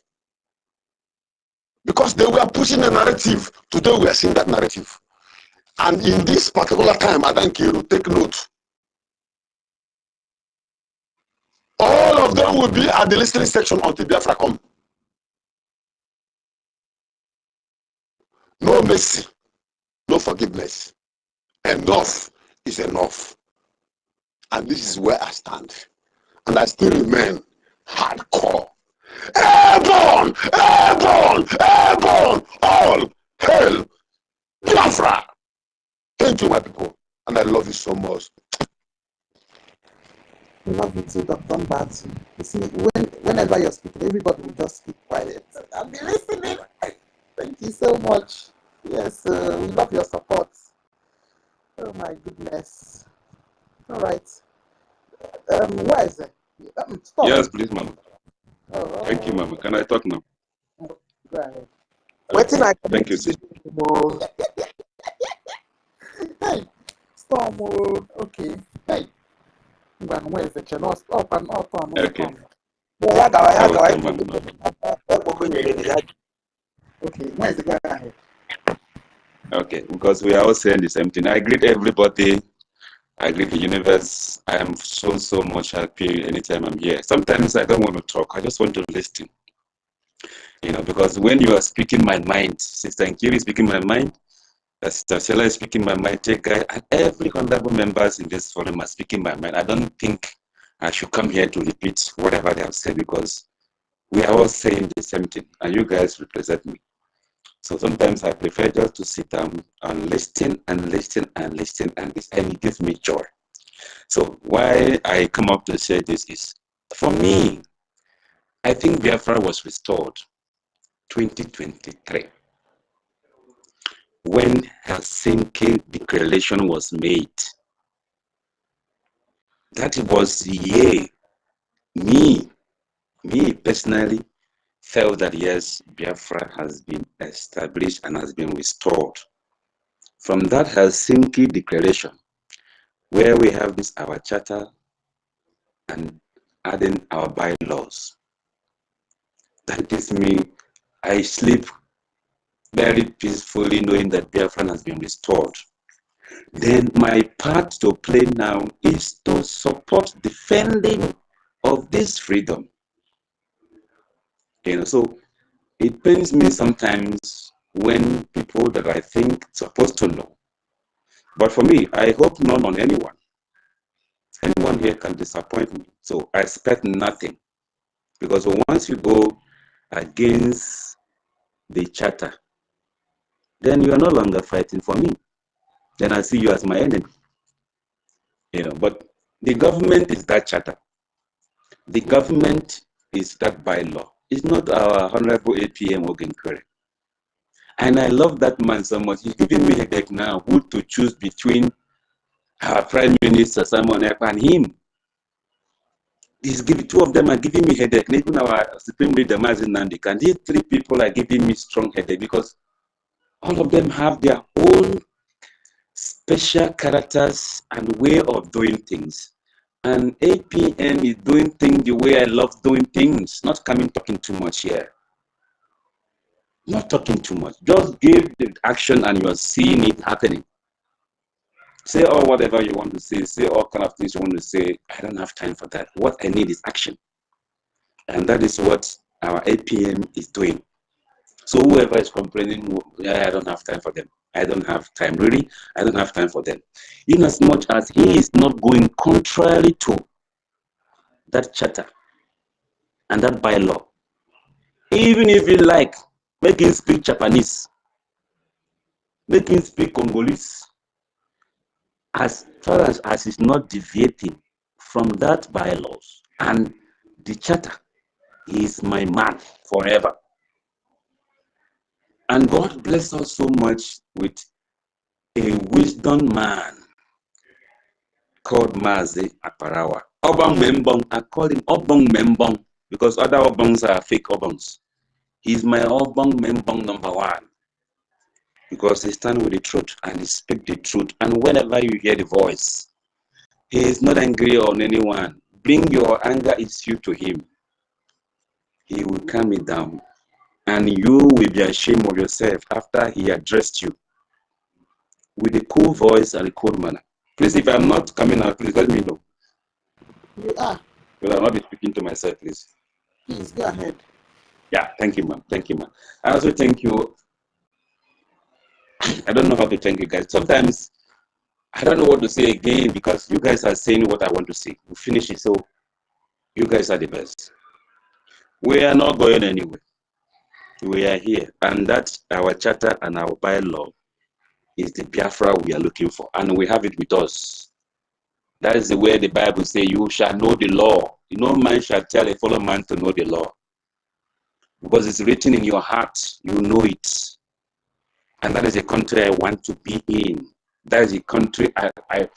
Because they were pushing a narrative. Today we are seeing that narrative. And in this particular time, Adankiru, take note. All of them will be at the listening section until Biafra come. No mercy, no forgiveness. Enough is enough. And this is where I stand. And I still remain hardcore. Airborne! Airborne! Airborne! All hail Biafra! Thank you, my people. And I love you so much. Love you too, Dr. Mbatu. You see, whenever you're speaking, everybody will just keep quiet. I'll be listening. Thank you so much. Yes, we love your support. Oh my goodness. All right. Where is it? Stop. Yes, please, ma'am. Oh, Thank you, ma'am. Can I talk now? Go ahead. Okay. Thank you, sis. Hey, Storm. Okay. Hey. Where is the channel? Up and up and up. Okay. Okay, where is the guy ahead? Okay, because we are all saying the same thing. I greet everybody. I greet the universe. I am so much happy anytime I'm here. Sometimes I don't want to talk. I just want to listen. You know, because when you are speaking my mind, Sister Nkiri is speaking my mind, Sister Stella is speaking my mind, take guy, and every honorable members in this forum are speaking my mind. I don't think I should come here to repeat whatever they have said, because we are all saying the same thing, and you guys represent me. So sometimes I prefer just to sit down and listen and listen and listen, and it gives me joy. So why I come up to say this is, for me, I think Biafra was restored 2023 when Helsinki Declaration was made. That was the year me personally felt that yes, Biafra has been established and has been restored. From that Helsinki Declaration, where we have this our charter and adding our bylaws, that gives me, I sleep very peacefully knowing that Biafra has been restored. Then my part to play now is to support defending of this freedom. You know, so it pains me sometimes when people that I think supposed to know. But for me, I hope none on anyone. Anyone here can disappoint me. So I expect nothing. Because once you go against the charter, then you are no longer fighting for me. Then I see you as my enemy. You know, but the government is that charter. The government is that bylaw. It's not our honorable APM Ogenkere. And I love that man so much. He's giving me a headache now who to choose between our Prime Minister Simon Ekpa and him. Two of them are giving me headache. Even our Supreme Leader Mazi Nnamdi. And these three people are giving me strong headache because all of them have their own special characters and way of doing things. And APM is doing things the way I love doing things, not coming talking too much here. Not talking too much. Just give the action and you're seeing it happening. Say all whatever you want to say all kind of things you want to say. I don't have time for that. What I need is action. And that is what our APM is doing. So whoever is complaining, I don't have time for them. I don't have time, really. I don't have time for them. In as much as he is not going contrary to that charter and that bylaw, even if you like, make him speak Japanese, make him speak Congolese, as far as he's not deviating from that bylaws and the charter, he is my man forever. And God bless us so much with a wisdom man called Mazi Aparawa. Obong Membong, I call him Obong Membong because other Obongs are fake Obongs. He's my Obong Membong #1. because he stands with the truth and he speaks the truth. And whenever you hear the voice, he is not angry on anyone. Bring your anger issue to him. He will calm it down. And you will be ashamed of yourself after he addressed you with a cool voice and a cool manner. Please, if I'm not coming out, please let me know. You are. Because I'll not be speaking to myself, please. Please go ahead. Yeah, thank you, man. Thank you, man. I also thank you. I don't know how to thank you guys. Sometimes I don't know what to say again because you guys are saying what I want to say. We finish it, so you guys are the best. We are not going anywhere. We are here, and that's our charter and our bylaw is the Biafra we are looking for, and we have it with us. That is the way the Bible says, you shall know the law. No man shall tell a fellow man to know the law. Because it's written in your heart, you know it. And that is a country I want to be in. That is a country I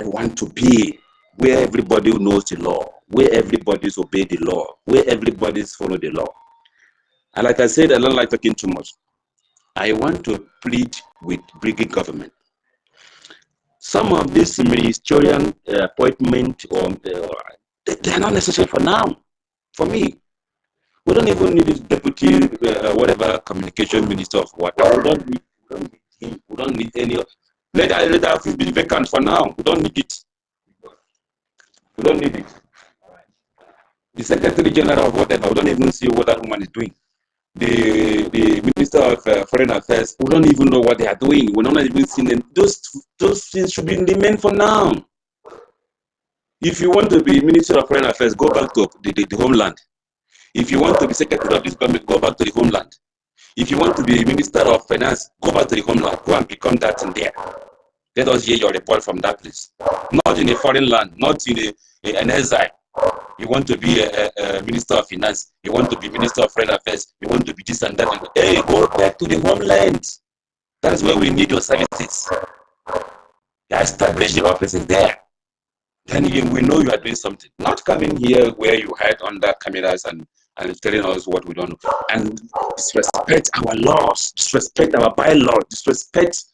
want to be, where everybody knows the law, where everybody's obey the law, where everybody's follow the law. And like I said, I don't like talking too much. I want to plead with Brgie government. Some of this ministerial appointment, they are not necessary for now. For me, we don't even need this deputy, whatever, communication minister of whatever. We don't need any. Let the office be vacant for now. We don't need it. We don't need it. The secretary general of whatever, we don't even see what that woman is doing. The minister of foreign affairs, we don't even know what they are doing. We're not even seeing them. Those things should be remain for now. If you want to be minister of foreign affairs, go back to the homeland. If you want to be secretary of this government, go back to the homeland. If you want to be minister of finance, go back to the homeland. Go and become that in there. Let us hear your report from that place. Not in a foreign land, not in an exile. You want to be a minister of finance. You want to be minister of foreign affairs. You want to be this and that. And hey, go back to the homeland. That is where we need your services. Establish the offices there. Then we know you are doing something. Not coming here where you hide under cameras and telling us what we don't know. And disrespect our laws, disrespect our bylaws, disrespect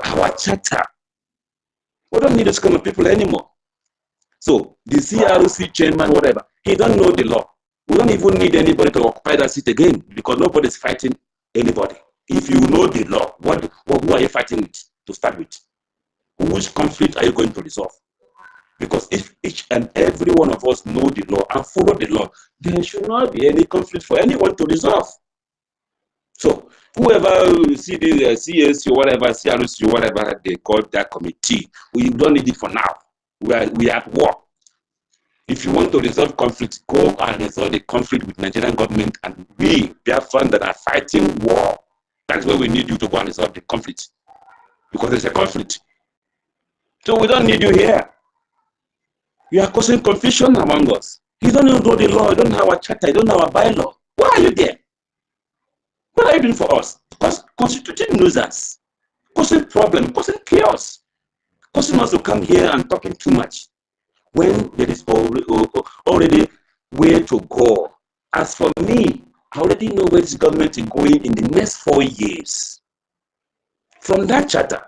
our charter. We don't need those kind of people anymore. So the CRC chairman, whatever, he don't know the law. We don't even need anybody to occupy that seat again because nobody is fighting anybody. If you know the law, who are you fighting with to start with? Which conflict are you going to resolve? Because if each and every one of us know the law and follow the law, there should not be any conflict for anyone to resolve. So whoever see the CSC or whatever, CRC or whatever they call that committee, we don't need it for now. We are at war. If you want to resolve conflict, go and resolve the conflict with Nigerian government and we, Biafrans that are fighting war. That's where we need you to go and resolve the conflict. Because there's a conflict. So we don't need you here. You are causing confusion among us. You don't know the law, you don't know our charter, you don't know our bylaw. Why are you there? What are you doing for us? Because Constitution knows us. Causing problem, causing chaos. Causing us to come here and talking too much. When there is already where to go. As for me, I already know where this government is going in the next 4 years. From that charter,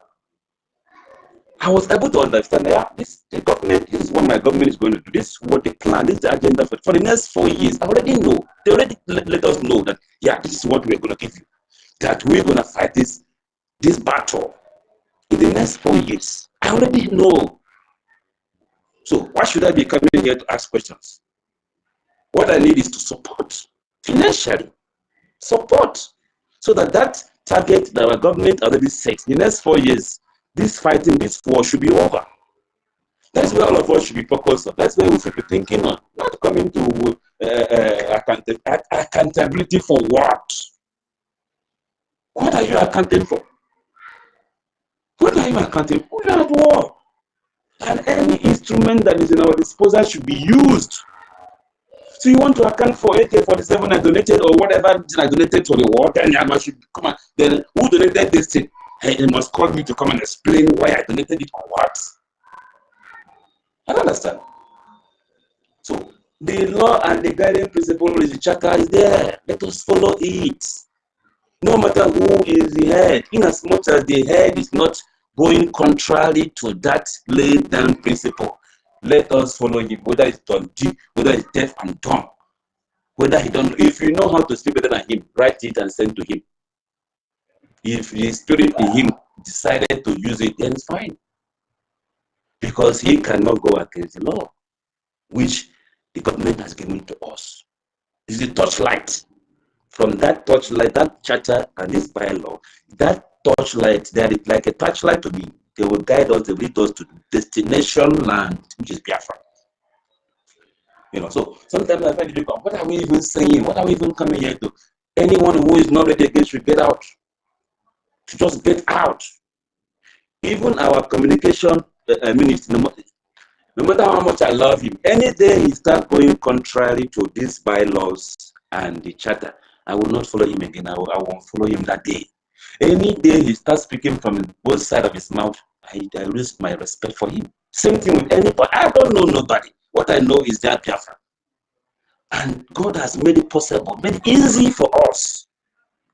I was able to understand that this is what my government is going to do. This is what they plan. This is the agenda for the next 4 years. I already know. They already let us know that, yeah, this is what we're going to give you. That we're going to fight this battle in the next 4 years. I already know. So why should I be coming here to ask questions? What I need is to support, financially, support, so that target that our government already set in the next 4 years, this fighting, this war should be over. That's where all of us should be focused on. That's where we should be thinking on. Not coming to accountability for what? What are you accounting for? What are you accounting for? We are at war. And any instrument that is in our disposal should be used. So you want to account for AK-47 I donated or whatever I donated for the war, then I should come on. Then who donated this thing? Hey, they must call me to come and explain why I donated it or what. I don't understand. So the law and the guiding principle of the charter is there. Let us follow it. no matter who is the head, in as much as the head is not going contrary to that laid down principle, let us follow him, whether it's Dundee, whether it's deaf and dumb, whether he don't. If you know how to speak better than him, write it and send to him. If the spirit in him decided to use it, then it's fine. Because he cannot go against the law, which the government has given to us. It's the torchlight. From that torchlight, that charter and this bylaw, that torchlight, they are like a torchlight to me. They will guide us, they will lead us to destination land, which is Biafra. You know, so sometimes I find it difficult. What are we even saying? What are we even coming here to? Anyone who is not ready against should get out. To just get out. Even our communication minister, no matter how much I love him, any day he starts going contrary to these bylaws and the charter, I will not follow him again. I won't follow him that day. Any day he starts speaking from both sides of his mouth, I lose my respect for him. Same thing with anybody. I don't know nobody. What I know is that Biafra. And God has made it possible, made it easy for us.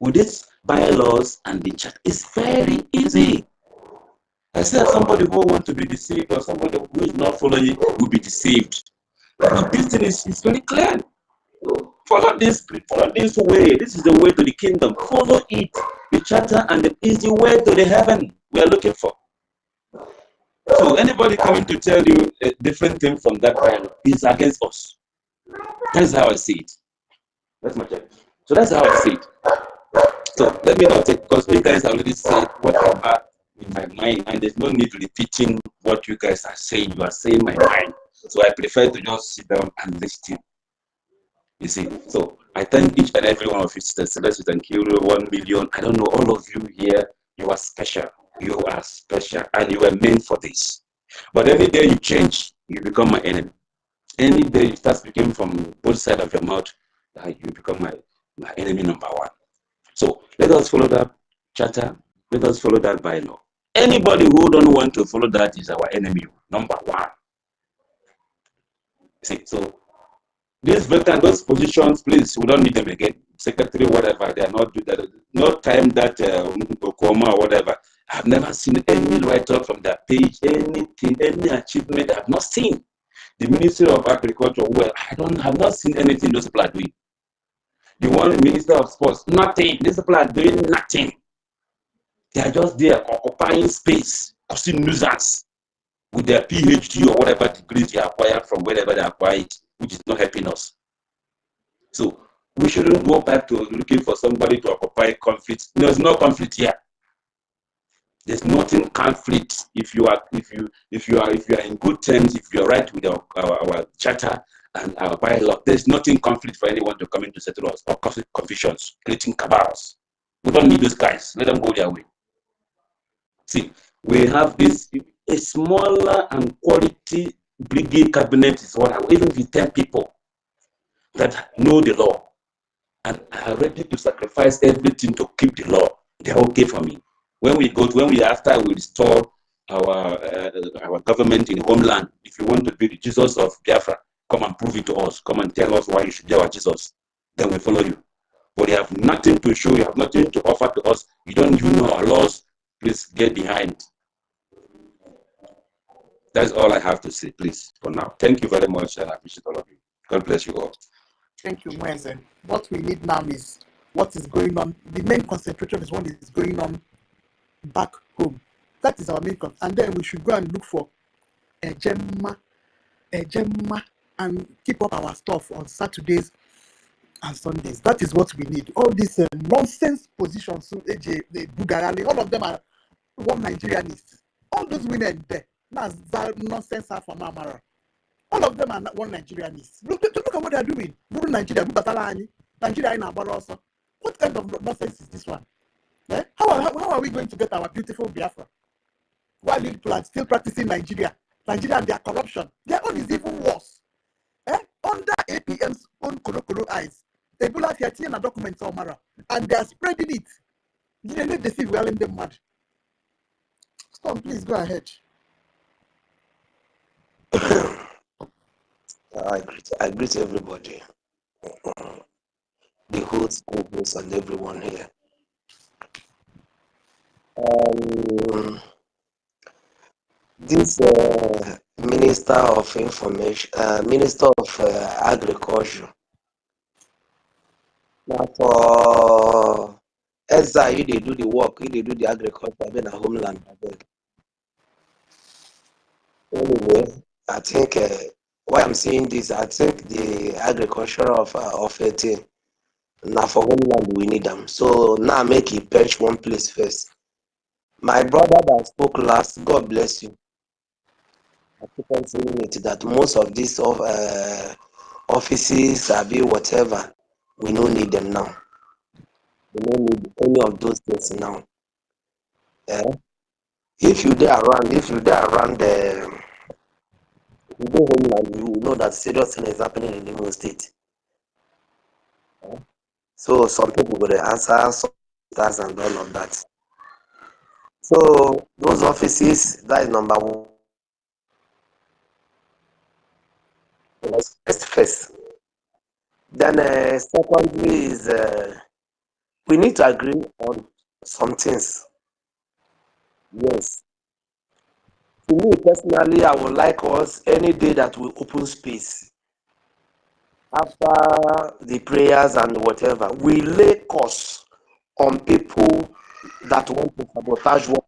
With these bylaws and the charter, it's very easy. I said somebody who wants to be deceived or somebody who is not following will be deceived. But this thing is very clear. Follow this way. This is the way to the kingdom. Follow it. The charter and the easy way to the heaven we are looking for. So anybody coming to tell you a different thing from that kind is against us. That's how I see it. That's my check. So that's how I see it. So let me not take, because you guys already said whatever in my mind, and there's no need to repeating what you guys are saying. You are saying my mind. So I prefer to just sit down and listen. You see, so I thank each and every one of you, Sister Celeste, thank you, 1 million. I don't know, all of you here, you are special. You are special, and you were meant for this. But any day you change, you become my enemy. Any day you start speaking from both sides of your mouth, you become my enemy number one. So let us follow that charter. Let us follow that bylaw. Anybody who don't want to follow that is our enemy number one. See, so these vacant, those positions, please, we don't need them again. Secretary, whatever, they are not do that. No time that OGOJA or whatever. I've never seen any write-up from that page, anything, any achievement. I've not seen. The Ministry of Agriculture, well, I have not seen anything those people are doing. The one Minister of Sports, nothing. These people are doing nothing. They are just there occupying space, causing nuisance with their PhD or whatever degrees they acquired from wherever they acquired it, which is not helping us. So we shouldn't go back to looking for somebody to occupy conflict. There's no conflict here. There's nothing conflict if you are in good terms, if you are right with our charter and our bylaw. There's nothing conflict for anyone to come in to settle us or cause confusions, creating cabals. We don't need those guys. Let them go their way. See, we have this a smaller and quality brigade cabinet is what even with 10 people that know the law and are ready to sacrifice everything to keep the law. They're okay for me. After we restore our government in homeland, if you want to be the Jesus of Biafra, come and prove it to us. Come and tell us why you should be our Jesus. Then we follow you. But you have nothing to show, you have nothing to offer to us. You don't even know our laws. Please get behind. That's all I have to say, please, for now. Thank you very much, and I appreciate all of you. God bless you all. Thank you, Mwenze. What we need now is what is going on. The main concentration is what is going on back home. That is our main concern. And then we should go and look for a gemma, and keep up our stuff on Saturdays and Sundays. That is what we need. All these nonsense positions, the Bugarali, all of them are one Nigerianists. All those women there, that's nonsense from Amara. All of them are one Nigerianists. Look at what they are doing. Nigeria in Abara also. What kind of nonsense is this one? Eh? How are we going to get our beautiful Biafra? While people are still practicing Nigeria and their corruption, their own is even worse. Under APM's own Koro eyes, they pull out here and documents on Mara, and they are spreading it. They let the civil in them mad. Stop, please go ahead. I greet everybody, the host, co-host, and everyone here. This Minister of Information, Minister of Agriculture. Now for ESA, you they do the work, you they do the agriculture, then a homeland. Anyway, I think why I'm saying this, I think the agriculture of 18 now for homeland we need them. So now make it perch one place first. My brother that spoke last, God bless you. I keep on saying it that most of these offices, be whatever, we don't need them now. We don't need any of those things now. If you there around the you go homeland, you will know that serious thing is happening in the Imo State. So some people will answer some stars and all of that. So those offices, that is number one. First. Then secondly is we need to agree on some things. Yes. To me personally, I would like us any day that we open space after the prayers and whatever, we lay curse on people that want to sabotage what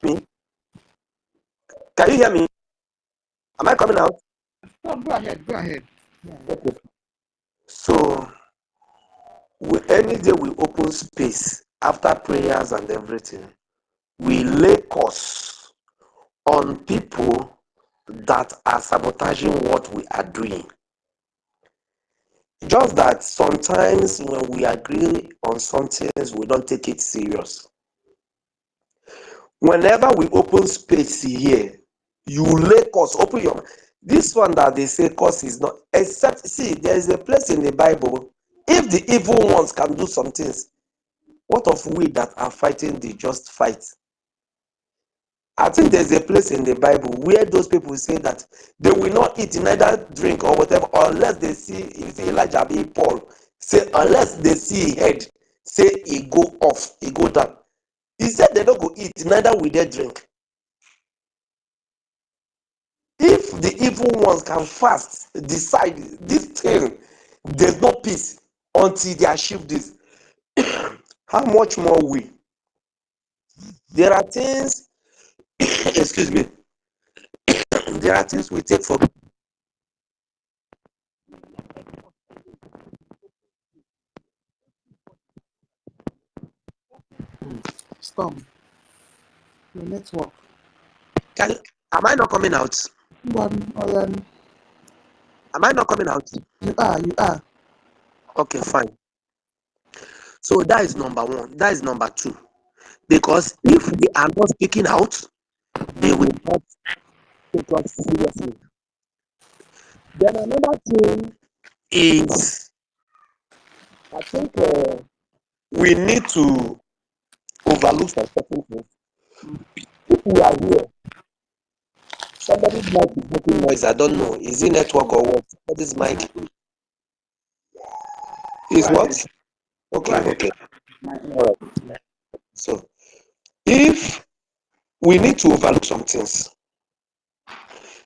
me. Can you hear me? Am I coming out? No, go ahead. Okay. So any day we open space after prayers and everything, we lay curse on people that are sabotaging what we are doing. Just that sometimes when we agree on some things, we don't take it serious. Whenever we open space here, you lay curse, open your. This one that they say curse is not, except, see, there is a place in the Bible, if the evil ones can do some things, what of we that are fighting the just fight? I think there's a place in the Bible where those people say that they will not eat, neither drink or whatever, unless they see, you see Elijah be Paul, say, unless they see head, say he go off, he go down. He said they don't go eat, neither will they drink. If the evil ones can fast, decide this thing, there's no peace until they achieve this, how much more we? There are things, excuse me, there are things we take for. Stop. Your network. Am I not coming out? Am I not coming out? You are. Okay, fine. So that is number one. That is number two. Because if we are not speaking out, they will not take us seriously. Then another thing is, I think we need to overlook some certain things. If we are here, somebody's mic is making noise. I don't know. Is it network or what? Somebody's mic is what? Okay. All right. So if we need to overlook some things,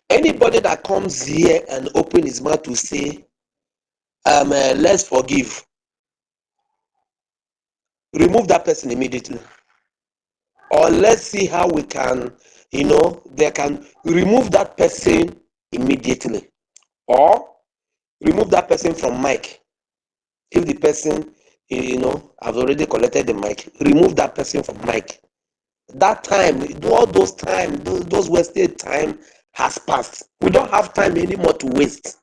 anybody that comes here and open his mouth to say, let's forgive, remove that person immediately. Or let's see how we can, they can remove that person immediately. Or remove that person from mic. If the person, have already collected the mic, remove that person from mic. That time, all those time, those wasted time has passed. We don't have time anymore to waste.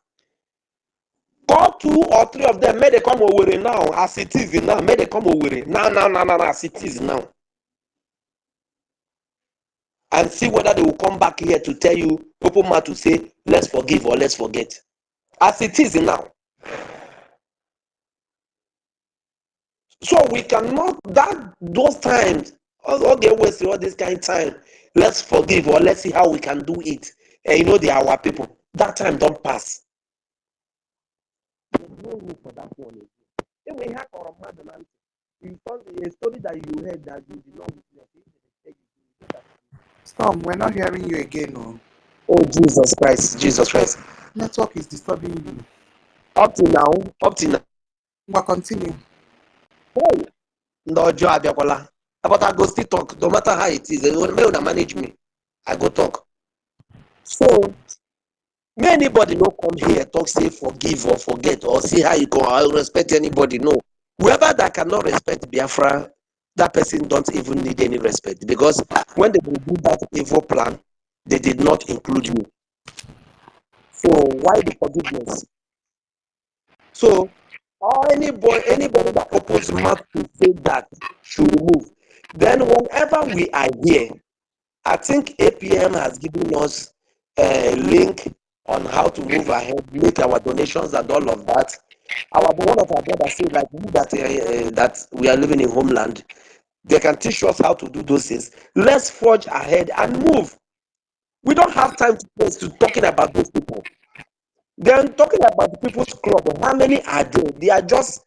Call 2 or 3 of them, may they come over now as it is now. May they come over now as it is now. And see whether they will come back here to tell you, open mouth to say, let's forgive or let's forget. As it is now. So we cannot, those times, okay, waste all this kind of time. Let's forgive or let's see how we can do it. And they are our people. That time don't pass. There's no room for that one. You found a story that you heard that you did not witness. Storm, we're not hearing you again. No. Oh, Jesus Christ, Jesus Christ. Network is disturbing you. Up to now. We'll continue. Oh, no, Joe Abiakola. But I go still talk, no matter how it is. They will manage me. I go talk. So, may anybody no come here talk, say forgive or forget or see how you go. I respect anybody. No. Whoever that cannot respect Biafra, that person don't even need any respect, because when they will do that evil plan, they did not include you. So why the forgiveness? So anybody that opens mouth to say that should move. Then whenever we are here, I think APM has given us a link on how to move ahead, make our donations and all of that. One of our brothers said, like that we are living in homeland, they can teach us how to do those things. Let's forge ahead and move. We don't have time to talking about those people. Then talking about the people's club, how many are there? They are just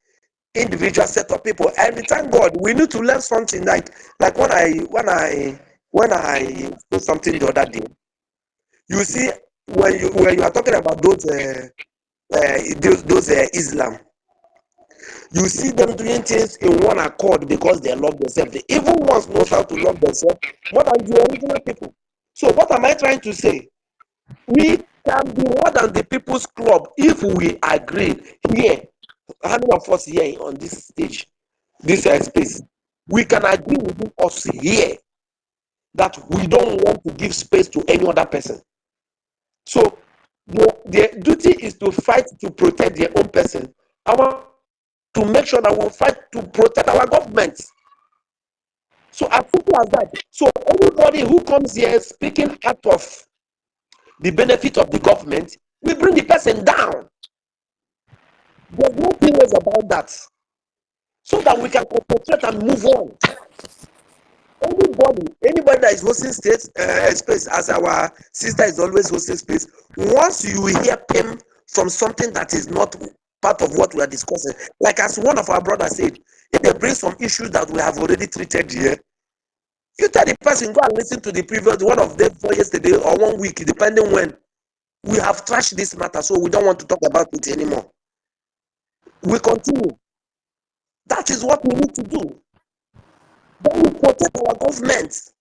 individual set of people. And thank God, we need to learn something. Like when I said something the other day, you see, when you are talking about those Islam, you see them doing things in one accord because they love themselves. The evil ones know how to love themselves more than the original people. So what am I trying to say? We can be more than the people's club if we agree here. How many of us here on this stage, this space, we can agree within us here that we don't want to give space to any other person. So their duty is to fight to protect their own person. To make sure that we'll fight to protect our government. So as simple as that. So anybody who comes here speaking out of the benefit of the government, we bring the person down. There's no two ways about that. So that we can concentrate and move on. Anybody that is hosting space, as our sister is always hosting space, once you hear pain from something that is not part of what we are discussing, like as one of our brothers said, if they bring some issues that we have already treated here, you tell the person, go and listen to the previous one of them for yesterday or 1 week, depending when. We have trashed this matter, so we don't want to talk about it anymore. We continue. That is what we need to do. Then we protect our government.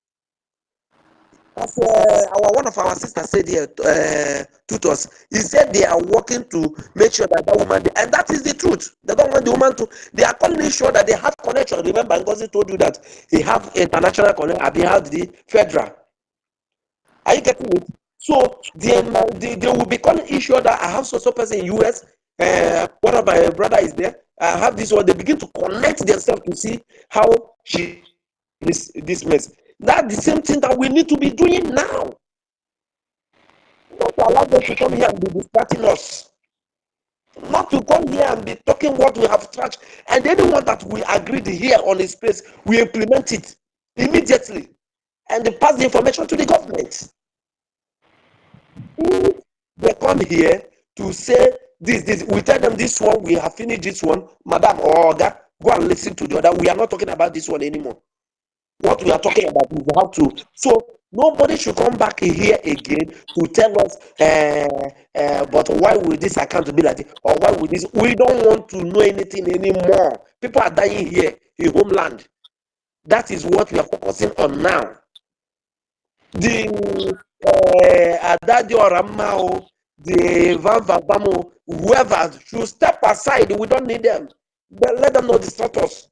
As one of our sisters said here to us, he said they are working to make sure that woman, and that is the truth. They don't want the woman to, they are calling sure that they have connection. Remember, NGOZI told you that he have international connection, he have the federal. Are you getting it? So they will be calling sure that I have so person in US, one of my brother is there, I have this one. They begin to connect themselves to see how she is this mess. That's the same thing that we need to be doing now. Not to allow them to come here and be distracting us. Not to come here and be talking what we have trashed. And anyone that we agreed here on a space, we implement it immediately and they pass the information to the government. If they come here to say this, we tell them this one, we have finished this one, Madam or Oga, go and listen to the other. We are not talking about this one anymore. What we are talking about is how to. So nobody should come back here again to tell us, but why will this account be like this? Or why will this? We don't want to know anything anymore. People are dying here in homeland. That is what we are focusing on now. The Adadi or Ramao, the Van Vabamo, whoever should step aside. We don't need them. But let them not distract us.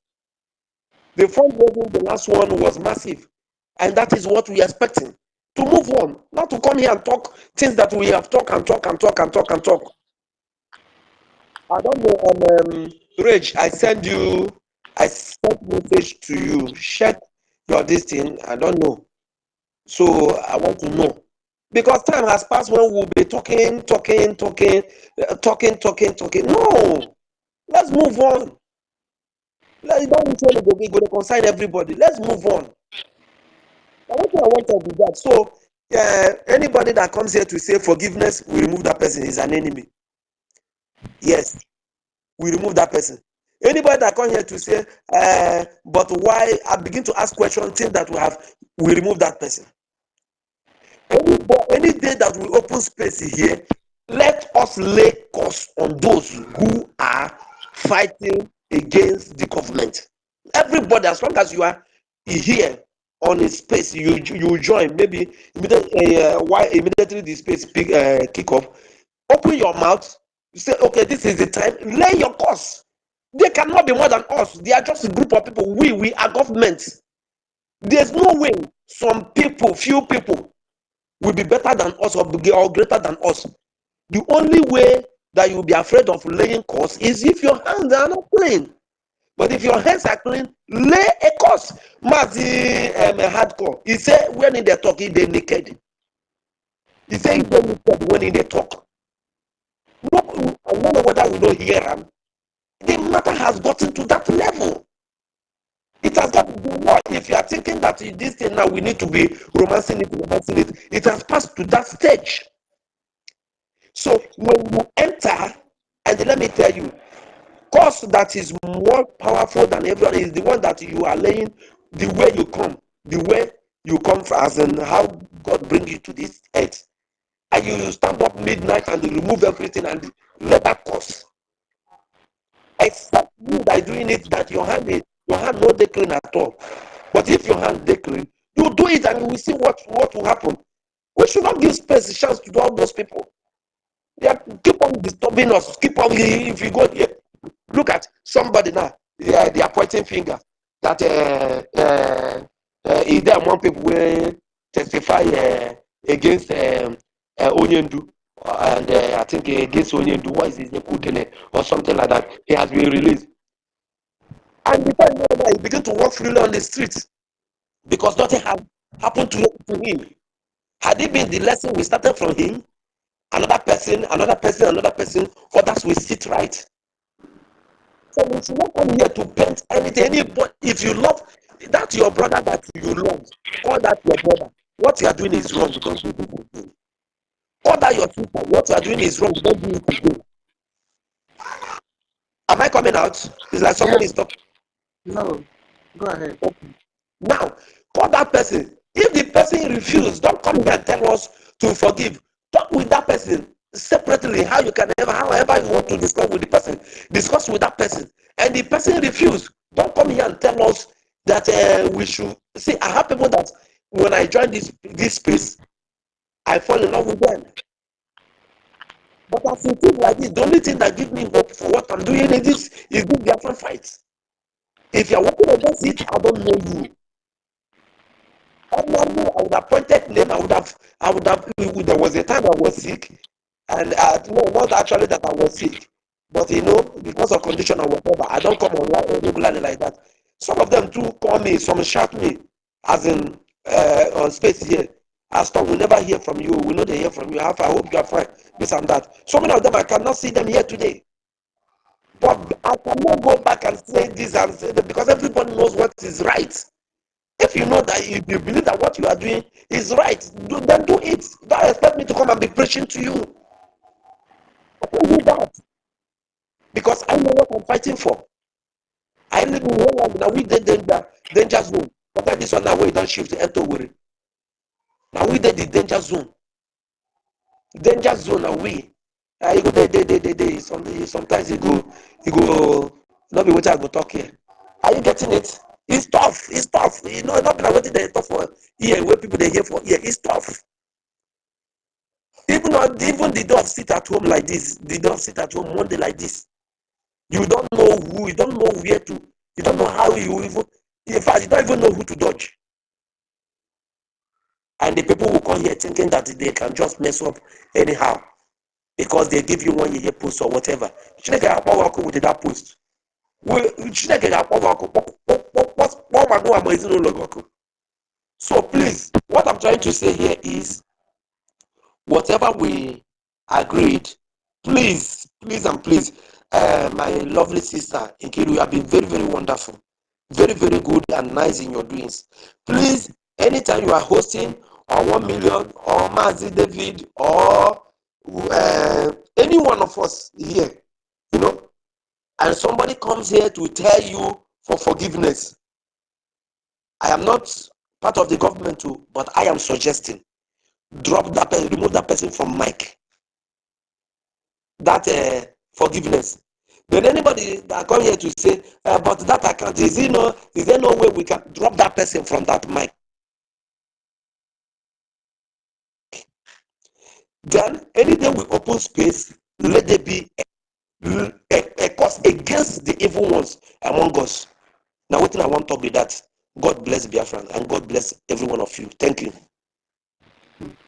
The fundraising, the last one was massive. And that is what we are expecting. To move on. Not to come here and talk things that we have talk. I don't know, Rage, I sent message to you. Check your this thing. I don't know. So I want to know. Because time has passed when we'll be talking. No. Let's move on. Let's don't go to consign everybody. Let's move on. I want to do that. So anybody that comes here to say forgiveness, we remove that person is an enemy. Yes, we remove that person. Anybody that come here to say, but why, I begin to ask questions, think that we remove that person. Any day that we open space here, let us lay cost on those who are fighting against the government. Everybody, as long as you are here on a space, you join. Maybe immediately the space kick off. Open your mouth. You say, okay, this is the time. Lay your cost. They cannot be more than us. They are just a group of people. We are government. There's no way some people, few people, will be better than us or greater than us. The only way that you'll be afraid of laying costs is if your hands are not clean. But if your hands are clean, lay a cost. Mazi hardcore. He said when they talk, they naked. He said they naked when they talk. No, I don't know whether we don't hear him. The matter has gotten to that level. It has got to do what? If you are thinking that this thing now we need to be romancing it, it has passed to that stage. So when you enter, and let me tell you, cause that is more powerful than everyone is the one that you are laying, the way you come from, as in how God brings you to this earth. And you stand up midnight and you remove everything and let that cause. Except you by doing it that your hand no dey clean at all. But if your hand dey clean, you do it and we will see what will happen. We should not give space, a chance to all those people. They keep on disturbing us. Keep on, if you go here, look at somebody now. They are pointing finger that is there among people will testify against Onyendu. And I think against Onyendu, what is his name, or something like that. He has been released. And before you know that, he began to walk freely on the streets because nothing had happened to him. Had it been the lesson we started from him, another person, others will sit right. So we should not come here to paint anything. Anybody, if you love, that's your brother that you love, call that your brother. What you are doing is wrong, don't do it again. Call that your sister, what you are doing is wrong, don't do it again. Am I coming out? It's like somebody is talking. No, go ahead. Okay. Now, call that person. If the person refuses, don't come here and tell us to forgive. Talk with that person separately, however you want to discuss with the person. Discuss with that person. And the person refuses. Don't come here and tell us that we should. See, I have people that when I join this space, I fall in love with them. But as it is like this, the only thing that gives me hope for what I'm doing is this Biafran fight. If you're working against it, I don't know you. Ordinarily, I would have pointed name. I would have. There was a time I was sick, and no, not actually that I was sick, but because of condition or whatever, I don't come online regularly like that. Some of them too call me, some shout me, as in on space here. Aston, we never hear from you. We know they hear from you. I hope you are fine. This and that. So many of them, I cannot see them here today. But I cannot go back and say this and say that because everybody knows what is right. If you know that, if you believe that what you are doing is right, then do it. Don't expect me to come and be preaching to you. I can't do that. Because I know what I'm fighting for. I live in one life now. We did danger zone. But this one now we don't shift to enter worry. Now we did the danger zone. Danger zone are we. You go there. Sometimes you go. Not be what I go talk here. Are you getting it? It's tough. It's tough. Not what they talk for here. Where people they hear for here. It's tough. Even the dog sit at home like this. The dog sit at home one day like this. You don't know who. You don't know where to. You don't know how you even. In fact, you don't even know who to dodge. And the people will come here thinking that they can just mess up anyhow because they give you 1 year post or whatever. Shouldn't get a with that post. So please, what I'm trying to say here is, whatever we agreed, please, my lovely sister EKID, you have been very, very wonderful, very, very good and nice in your doings. Please, anytime you are hosting or 1 million or Mazi David or any one of us here, and somebody comes here to tell you for forgiveness, I am not part of the government too, but I am suggesting drop that person, remove that person from mic. That forgiveness. Then anybody that come here to say, but that account, is there no way we can drop that person from that mic? Then any day we open space, let there be a cause against the evil ones among us. Now what thing I want to talk with that. God bless Biafran and God bless every one of you. Thank you.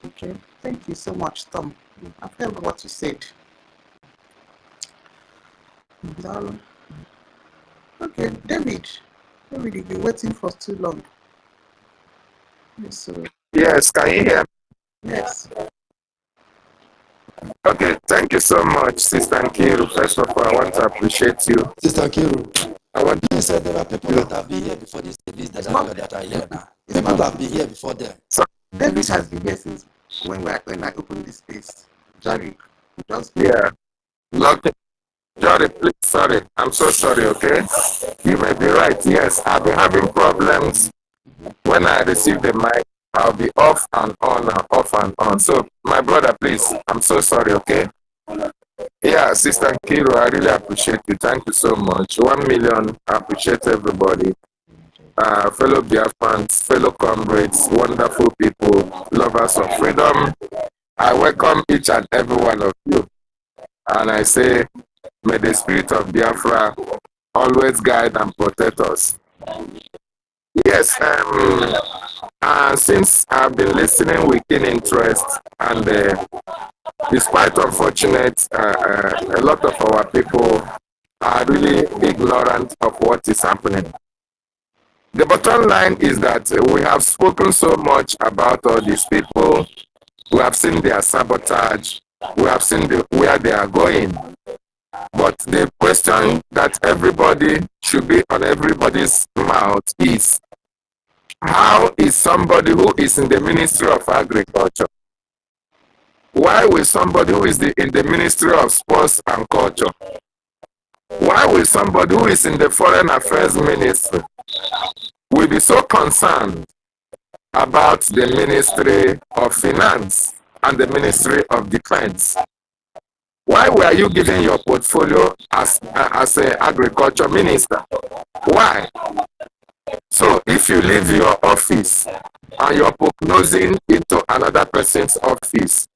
Okay, thank you so much, Tom. I've heard what you said. Okay, David, you've been waiting for too long. Yes, so. Yes, can you hear me? Yes. Okay, thank you so much, Sister Nkiru. First of all, I want to appreciate you. Sister Nkiru, I want you said there are people that have been here before this Davis that are here now. People that have been here before them. So David has been here since when I opened this space. Jerry, just yeah. Okay. Jerry, please, sorry. I'm so sorry, okay? You may be right. Yes, I've been having problems. When I receive the mic, I'll be off and on and off and on. So, my brother, please, I'm so sorry, okay? Yeah, Sister Nkiru, I really appreciate you. Thank you so much. 1 million, I appreciate everybody. Fellow Biafrans, fellow comrades, wonderful people, lovers of freedom. I welcome each and every one of you. And I say, may the spirit of Biafra always guide and protect us. Yes, since I've been listening with keen interest, and despite unfortunate, a lot of our people are really ignorant of what is happening. The bottom line is that we have spoken so much about all these people. We have seen their sabotage. We have seen where they are going. But the question that everybody should be on everybody's mouth is, how is somebody who is in the Ministry of Agriculture? Why will somebody who is in the Ministry of Sports and Culture? Why will somebody who is in the Foreign Affairs Ministry will be so concerned about the Ministry of Finance and the Ministry of Defense? Why were you giving your portfolio as an agriculture minister? Why? So if you leave your office and you're prognosing into another person's office,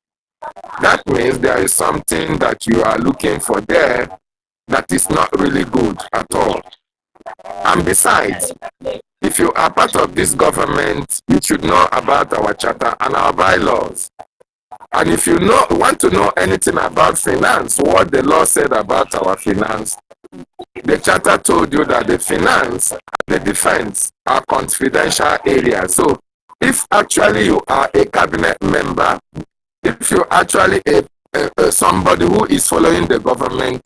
that means there is something that you are looking for there that is not really good at all. And besides, if you are part of this government, you should know about our charter and our bylaws. And if you want to know anything about finance, what the law said about our finance, the charter told you that the finance and the defense are confidential areas. So if actually you are a cabinet member, if you actually somebody who is following the government,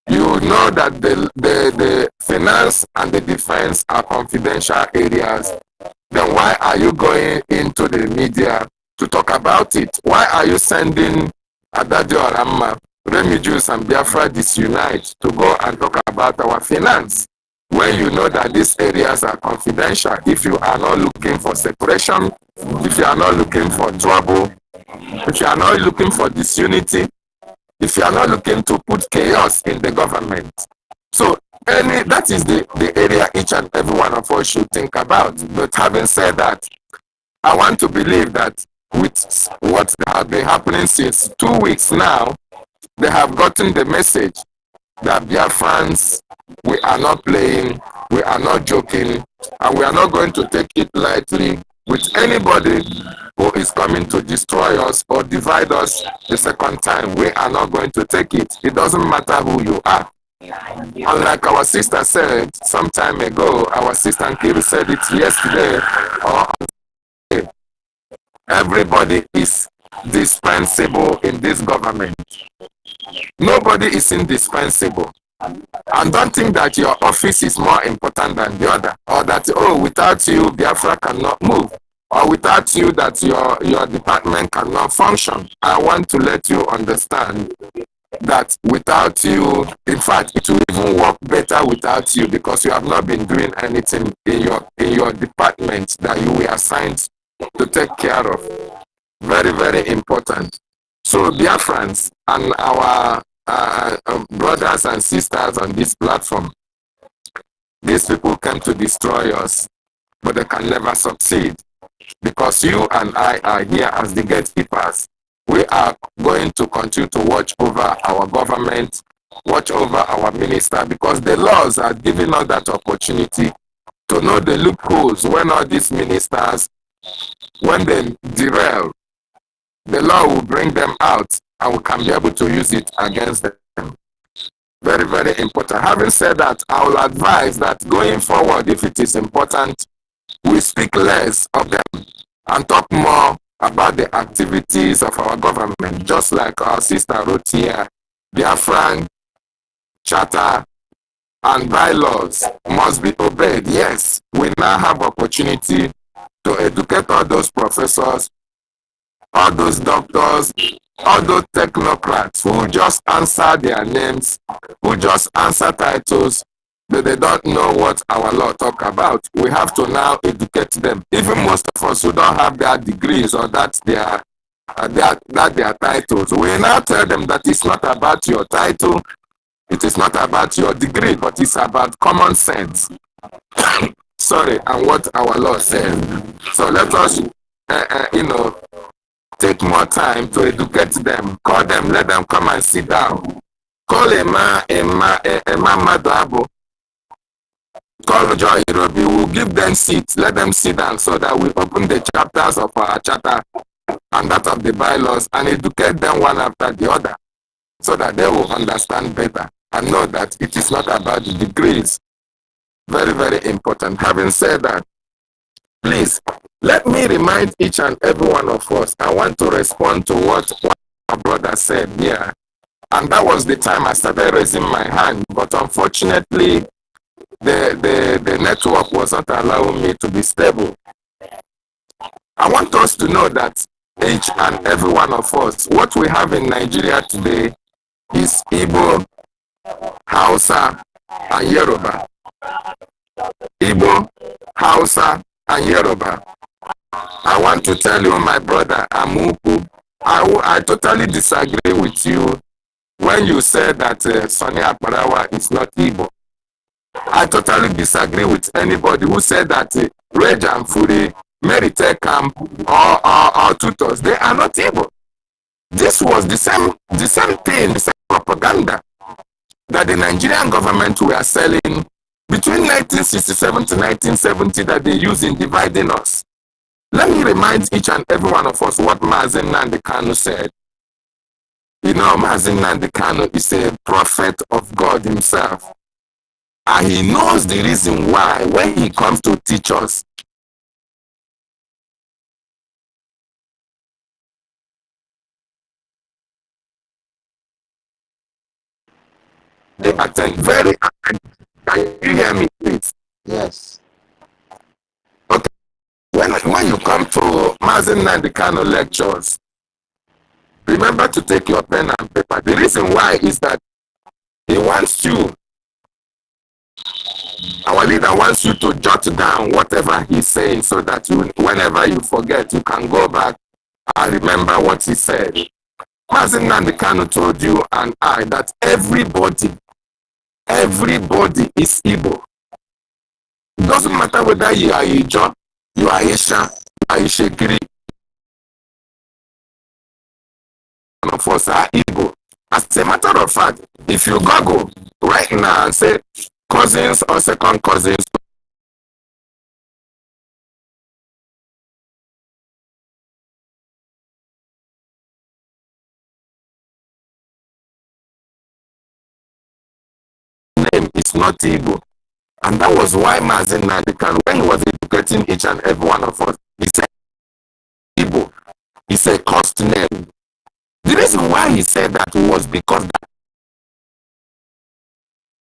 you know that the finance and the defense are confidential areas. Then why are you going into the media to talk about it? Why are you sending Adadio Aramma, Remi Jews and Biafra Disunite to go and talk about our finance when you know that these areas are confidential? If you are not looking for separation, if you are not looking for trouble, if you are not looking for disunity, if you are not looking to put chaos in the government. So that is the area each and every one of us should think about. But having said that, I want to believe that with what has been happening since 2 weeks now, they have gotten the message that Biafrans, we are not playing, we are not joking, and we are not going to take it lightly with anybody who is coming to destroy us or divide us the second time. We are not going to take it. It doesn't matter who you are. And like our sister said some time ago, our sister Nkiru said it yesterday, everybody is dispensable in this government. Nobody is indispensable. And don't think that your office is more important than the other, or that, without you, Biafra cannot move, or without you, that your department cannot function. I want to let you understand that without you, in fact, it will even work better without you because you have not been doing anything in your department that you were assigned to take care of. Very, very important. So Biafrans and our brothers and sisters on this platform, these people came to destroy us, but they can never succeed because you and I are here as the gatekeepers. We are going to continue to watch over our government, watch over our minister, because the laws are giving us that opportunity to know the loopholes when all these ministers, when they derail, the law will bring them out and we can be able to use it against them. Very, very important. Having said that, I will advise that going forward, if it is important, we speak less of them and talk more about the activities of our government, just like our sister wrote here. Biafran charter and bylaws must be obeyed. Yes, we now have opportunity to educate all those professors, all those doctors, all those technocrats who just answer their names, who just answer titles, but they don't know what our law talk about. We have to now educate them. Even most of us who don't have their degrees or that their titles, we now tell them that it's not about your title, it is not about your degree, but it's about common sense. Sorry, and what our law says. So let us, take more time to educate them. Call them, let them come and sit down. Call Emma Madabo. Call Joy Irobi. We'll give them seats. Let them sit down so that we open the chapters of our charter and that of the bylaws and educate them one after the other so that they will understand better and know that it is not about the degrees. Very, very important. Having said that, please, let me remind each and every one of us, I want to respond to what my brother said here. And that was the time I started raising my hand. But unfortunately, the network was not allowing me to be stable. I want us to know that each and every one of us, what we have in Nigeria today is Igbo, Hausa, and Yoruba. Igbo, Hausa, and Yoruba. I want to tell you, my brother Amuku, I totally disagree with you when you said that Sonny Akbarawa is not Igbo. I totally disagree with anybody who said that Reg and Fury, Merite Camp, or Tutors, they are not Igbo. This was the same thing, the same propaganda that the Nigerian government were selling between 1967 to 1970 that they used in dividing us. Let me remind each and every one of us what Mazen Nnamdi Kanu said. You know, Mazen Nnamdi Kanu is a prophet of God himself. And he knows the reason why when he comes to teach us, they attend very attentive. Can you hear me, please? Yes. Okay. When you come to Mazen Nnamdi Kanu lectures, remember to take your pen and paper. The reason why is that he wants you, our leader wants you to jot down whatever he's saying so that whenever you forget, you can go back and remember what he said. Mazen Nnamdi Kanu told you and I that everybody is Igbo. It doesn't matter whether you are Ijo, you are Isha, you are Ishekiri, none of us are Igbo. As a matter of fact, if you Google right now and say cousins or second cousins, name is not Igbo. And that was why Mazen Nnamdi Kanu, when he was educating each and every one of us, he said Igbo is a cursed name. The reason why he said that was because that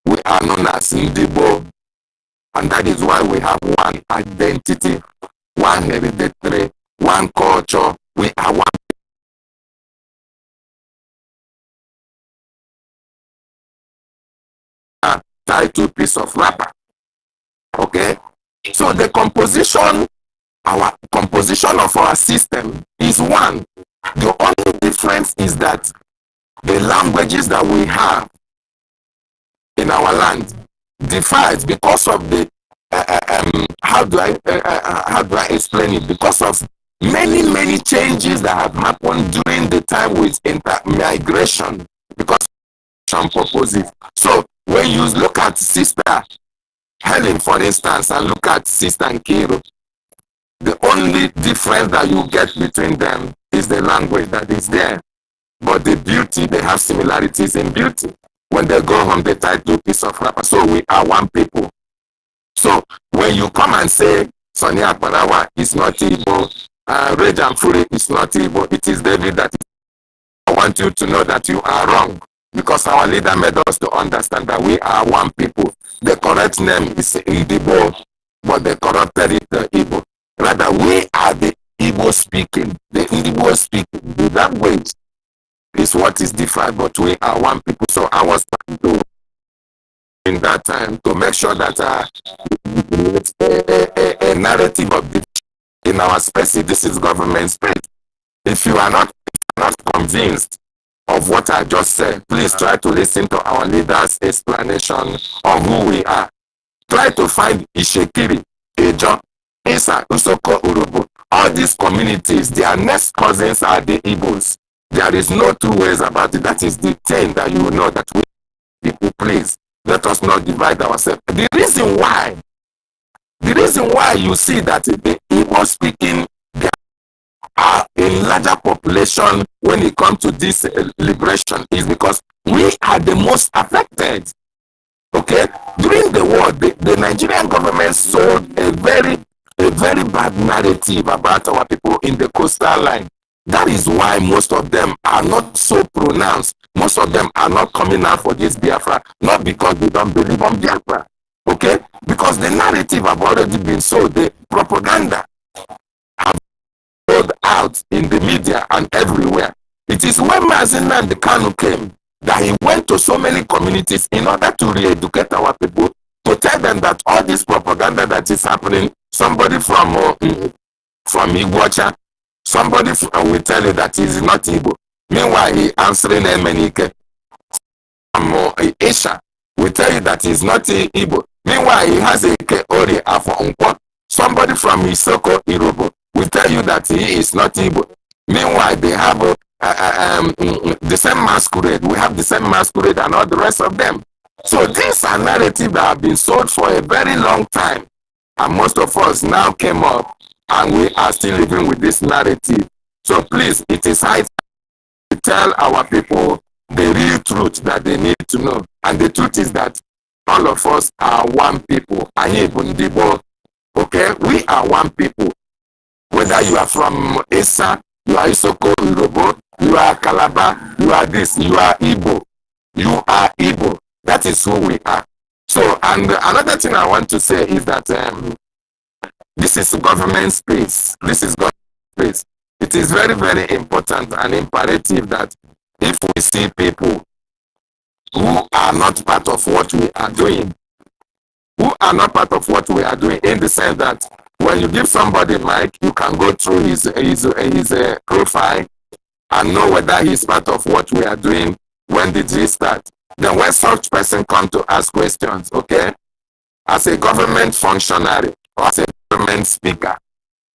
we are known as Igbo, and that is why we have one identity, one hereditary, one culture. We are one. tied to a piece of wrapper. Okay? So the composition, our composition of our system is one. The only difference is that the languages that we have in our land differs because of the how do I explain it? Because of many changes that have happened during the time with migration, because of some purposes. So when you look at Sister Helen, for instance, and look at Sister Nkiru, the only difference that you get between them is the language that is there. But the beauty, they have similarities in beauty. When they go home, they tie to a piece of wrapper. So we are one people. So when you come and say Sonia Akparawa is not Igbo, Rage and Fury is not Igbo, it is David that is. I want you to know that you are wrong, because our leader made us to understand that we are one people. The correct name is Igbo, but they corrupted it Igbo. Rather, we are the Igbo speaking, the Igbo speaking. The language is what is different, but we are one people. So I was trying to, in that time, to make sure that a narrative of this in our space, this is government space. If you are not convinced of what I just said, please try to listen to our leaders' explanation of who we are. Try to find Ishekiri, Ejo, Isa, Usoko, Urubu. All these communities, their next cousins are the Igbos. There is no two ways about it. That is the thing that you will know that we people, please, let us not divide ourselves. The reason why you see that the Igbo speaking are a larger population when it comes to this liberation is because we are the most affected. Okay? During the war, the Nigerian government sold a very bad narrative about our people in the coastal line. That is why most of them are not so pronounced. Most of them are not coming out for this Biafra, not because they don't believe on Biafra. Okay? Because the narrative have already been sold. The propaganda have sold out in the media and everywhere. It is when Mazi Nnamdi Kanu came that he went to so many communities in order to re-educate our people, to tell them that all this propaganda that is happening, somebody from Iguacha, somebody will tell you that he is not Igbo. Meanwhile, he answering Emenike from Asia will tell you that he is not Igbo. Meanwhile, he has a Ori Afo. Somebody from Isoko Irobo will tell you that he is not Igbo. Meanwhile, they have the same masquerade. We have the same masquerade and all the rest of them. So these are narratives that have been sold for a very long time. And most of us now came up and we are still living with this narrative. So please, it is high time to tell our people the real truth that they need to know. And the truth is that all of us are one people. Okay? We are one people. Whether you are from Esa, you are Isoko, Urobo, you are Calabar, you are this, you are Igbo. You are Igbo. That is who we are. So, and another thing I want to say is that this is government space. This is government space. It is very, very important and imperative that if we see people who are not part of what we are doing, in the sense that when you give somebody a mic, you can go through his profile and know whether he's part of what we are doing. When did he start? Then when such person come to ask questions, okay, as a government functionary, or as a government speaker,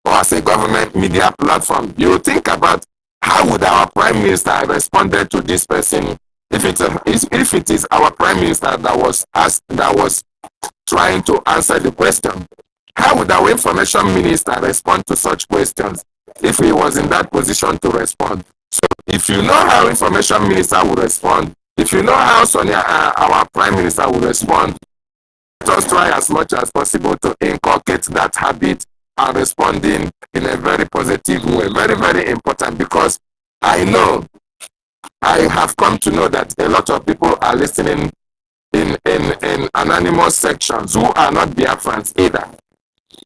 or as a government media platform, you think about how would our prime minister have responded to this person if it is our prime minister that was trying to answer the question. How would our information minister respond to such questions if he was in that position to respond? So if you know how information minister would respond, if you know how Sonia, our prime minister, would respond, let us try as much as possible to inculcate that habit and responding in a very positive way. Very, very important, because I have come to know that a lot of people are listening in anonymous sections who are not Biafrans either.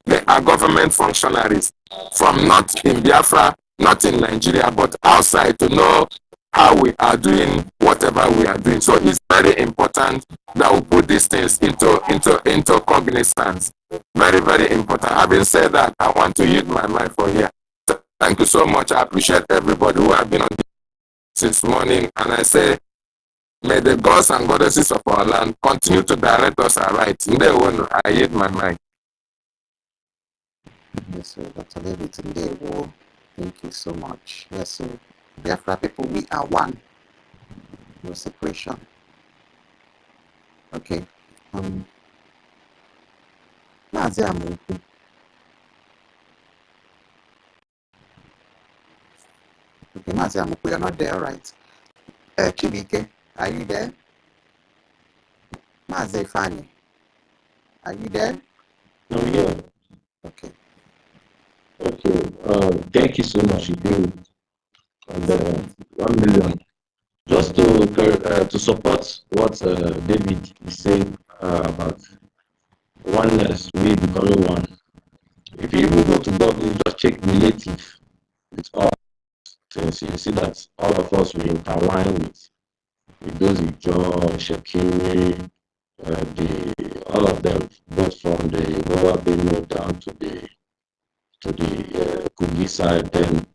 They are government functionaries from not in Biafra, not in Nigeria, but outside, to know how we are doing whatever we are doing. So it's very important that we put these things into cognizance. Very, very important. Having said that, I want to use my mind for here. So thank you so much. I appreciate everybody who have been on this morning. And I say, may the gods and goddesses of our land continue to direct us aright. In the one, I use my mind. Yes, sir. Dr. David, thank you so much. Yes, sir. Biafra people, we are one. No separation. Okay. Mazi Amuku. Okay, Mazi Amuku, you're not there, right? Chibike, are you there? Mazi Fani, are you there? No, yeah. Okay. Okay. Thank you so much, Ibu. And 1 million. Just to support what David is saying about oneness, we becoming one. If you even go to God, you just check relative with all things, you see that all of us we intertwine with those with John, Shekiri, all of them, both from the Lower Benue down to the Kogi side, then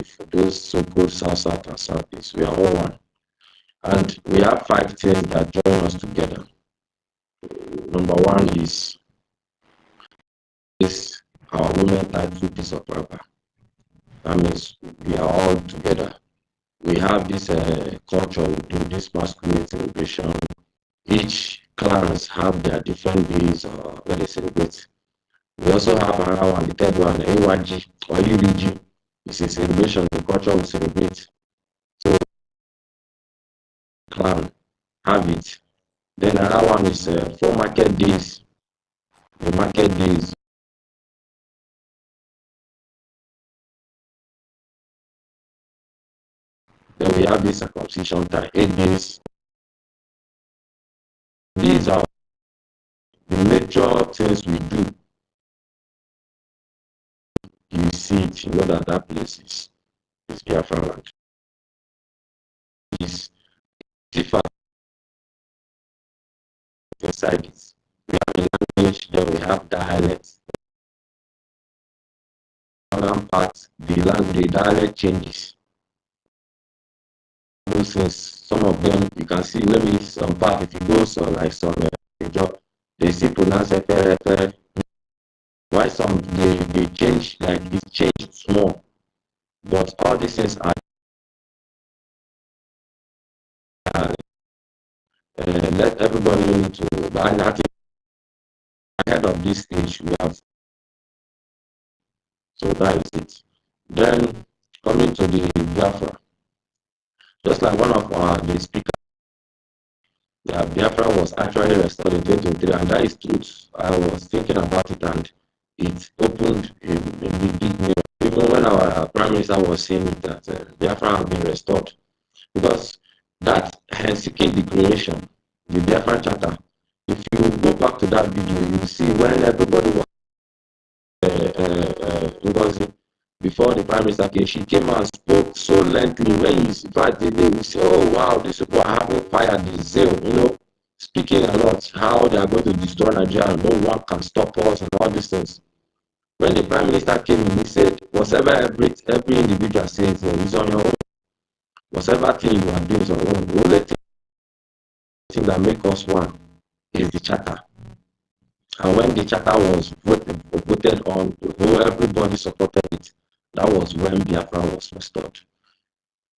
for those so-called South and Southeast, we are all one. And we have 5 things that join us together. Number one is our women title piece of rubber. That means we are all together. We have this culture, we do this masquerade celebration. Each clans have their different days where they celebrate. We also have another one, the third one, AYG or UDG. It's a celebration, the culture we celebrate. So clan have it. Then another one is 4 market days. The market days. Then we have this circumcision time, 8 days. These are the major things we do. You see it, you know that place is Biafra land. It's different inside it. We have a language, then we have dialects. Northern part, the dialect changes. Those things, some of them you can see maybe some part if you go so like some job, they still pronounce it. Why some they change, like it's changed small, but all these things are let everybody know to. And I think ahead of this stage we have. So that is it. Then coming to the Biafra, just like one of the speakers, Biafra was actually restored in 2023, and that is truth. I was thinking about it, and it opened a big mirror. Even when our Prime Minister was saying it, that Biafra has been restored, because that Helsinki Declaration, the Biafra Charter, if you go back to that video, you will see when everybody was NGOZI, before the Prime Minister came, she came and spoke so lengthily. When you invite the day, we say, oh wow, these people are having fire, the zeal, speaking a lot, how they are going to destroy Nigeria, no one can stop us and all these things. When the Prime Minister came in, he said, whatever every individual says is on your own. Whatever thing you are doing is on your own. The only thing that makes us one is the charter. And when the charter was voted on, everybody supported it. That was when Biafra was restored.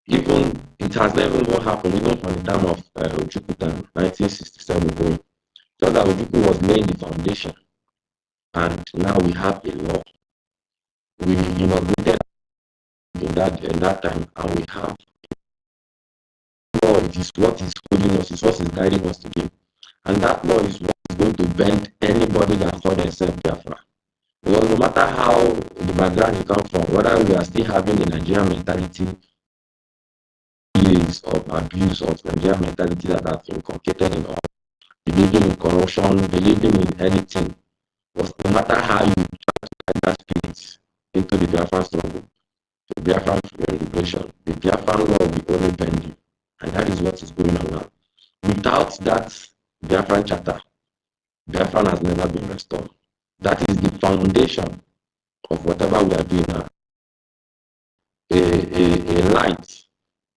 Even it has never even happened, even from the time of Ojukwu time, 1967 going. So that Ojukwu was laying the foundation, and now we have a law. We inaugurated in that time, and we have law. It is what is holding us, it's what is guiding us today. And that law is what is going to bend anybody that calls themselves Biafra. Because no matter how the background you come from, whether we are still having the Nigerian mentality, years of abuse of Nigerian mentality that have inculcated in all, believing in corruption, believing in anything, but no matter how you try to get that spirit into the Biafra struggle, to Biafran liberation. The Biafran law will be only pending. And that is what is going on now. Without that Biafran charter, Biafran has never been restored. That is the foundation of whatever we are doing now. A light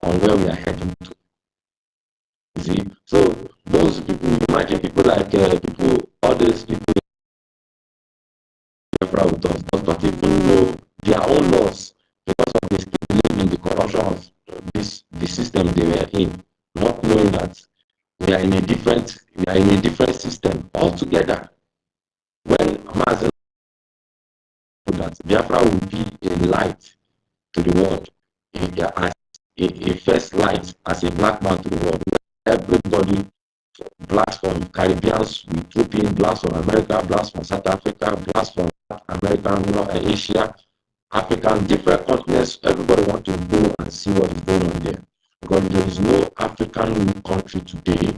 on where we are heading to. You see? So those people, imagine people like all these people with us does not even know their own laws because of this believe in the corruption of the system they were in, not knowing that we are in a different system altogether. When Mazen that Biafra will be a light to the world, a first light as a black man to the world, where everybody, blacks from Caribbeans, Ethiopian, blacks from America, blacks from South Africa, blacks from America, Asia, African, different continents, everybody wants to go and see what is going on there. Because there is no African country today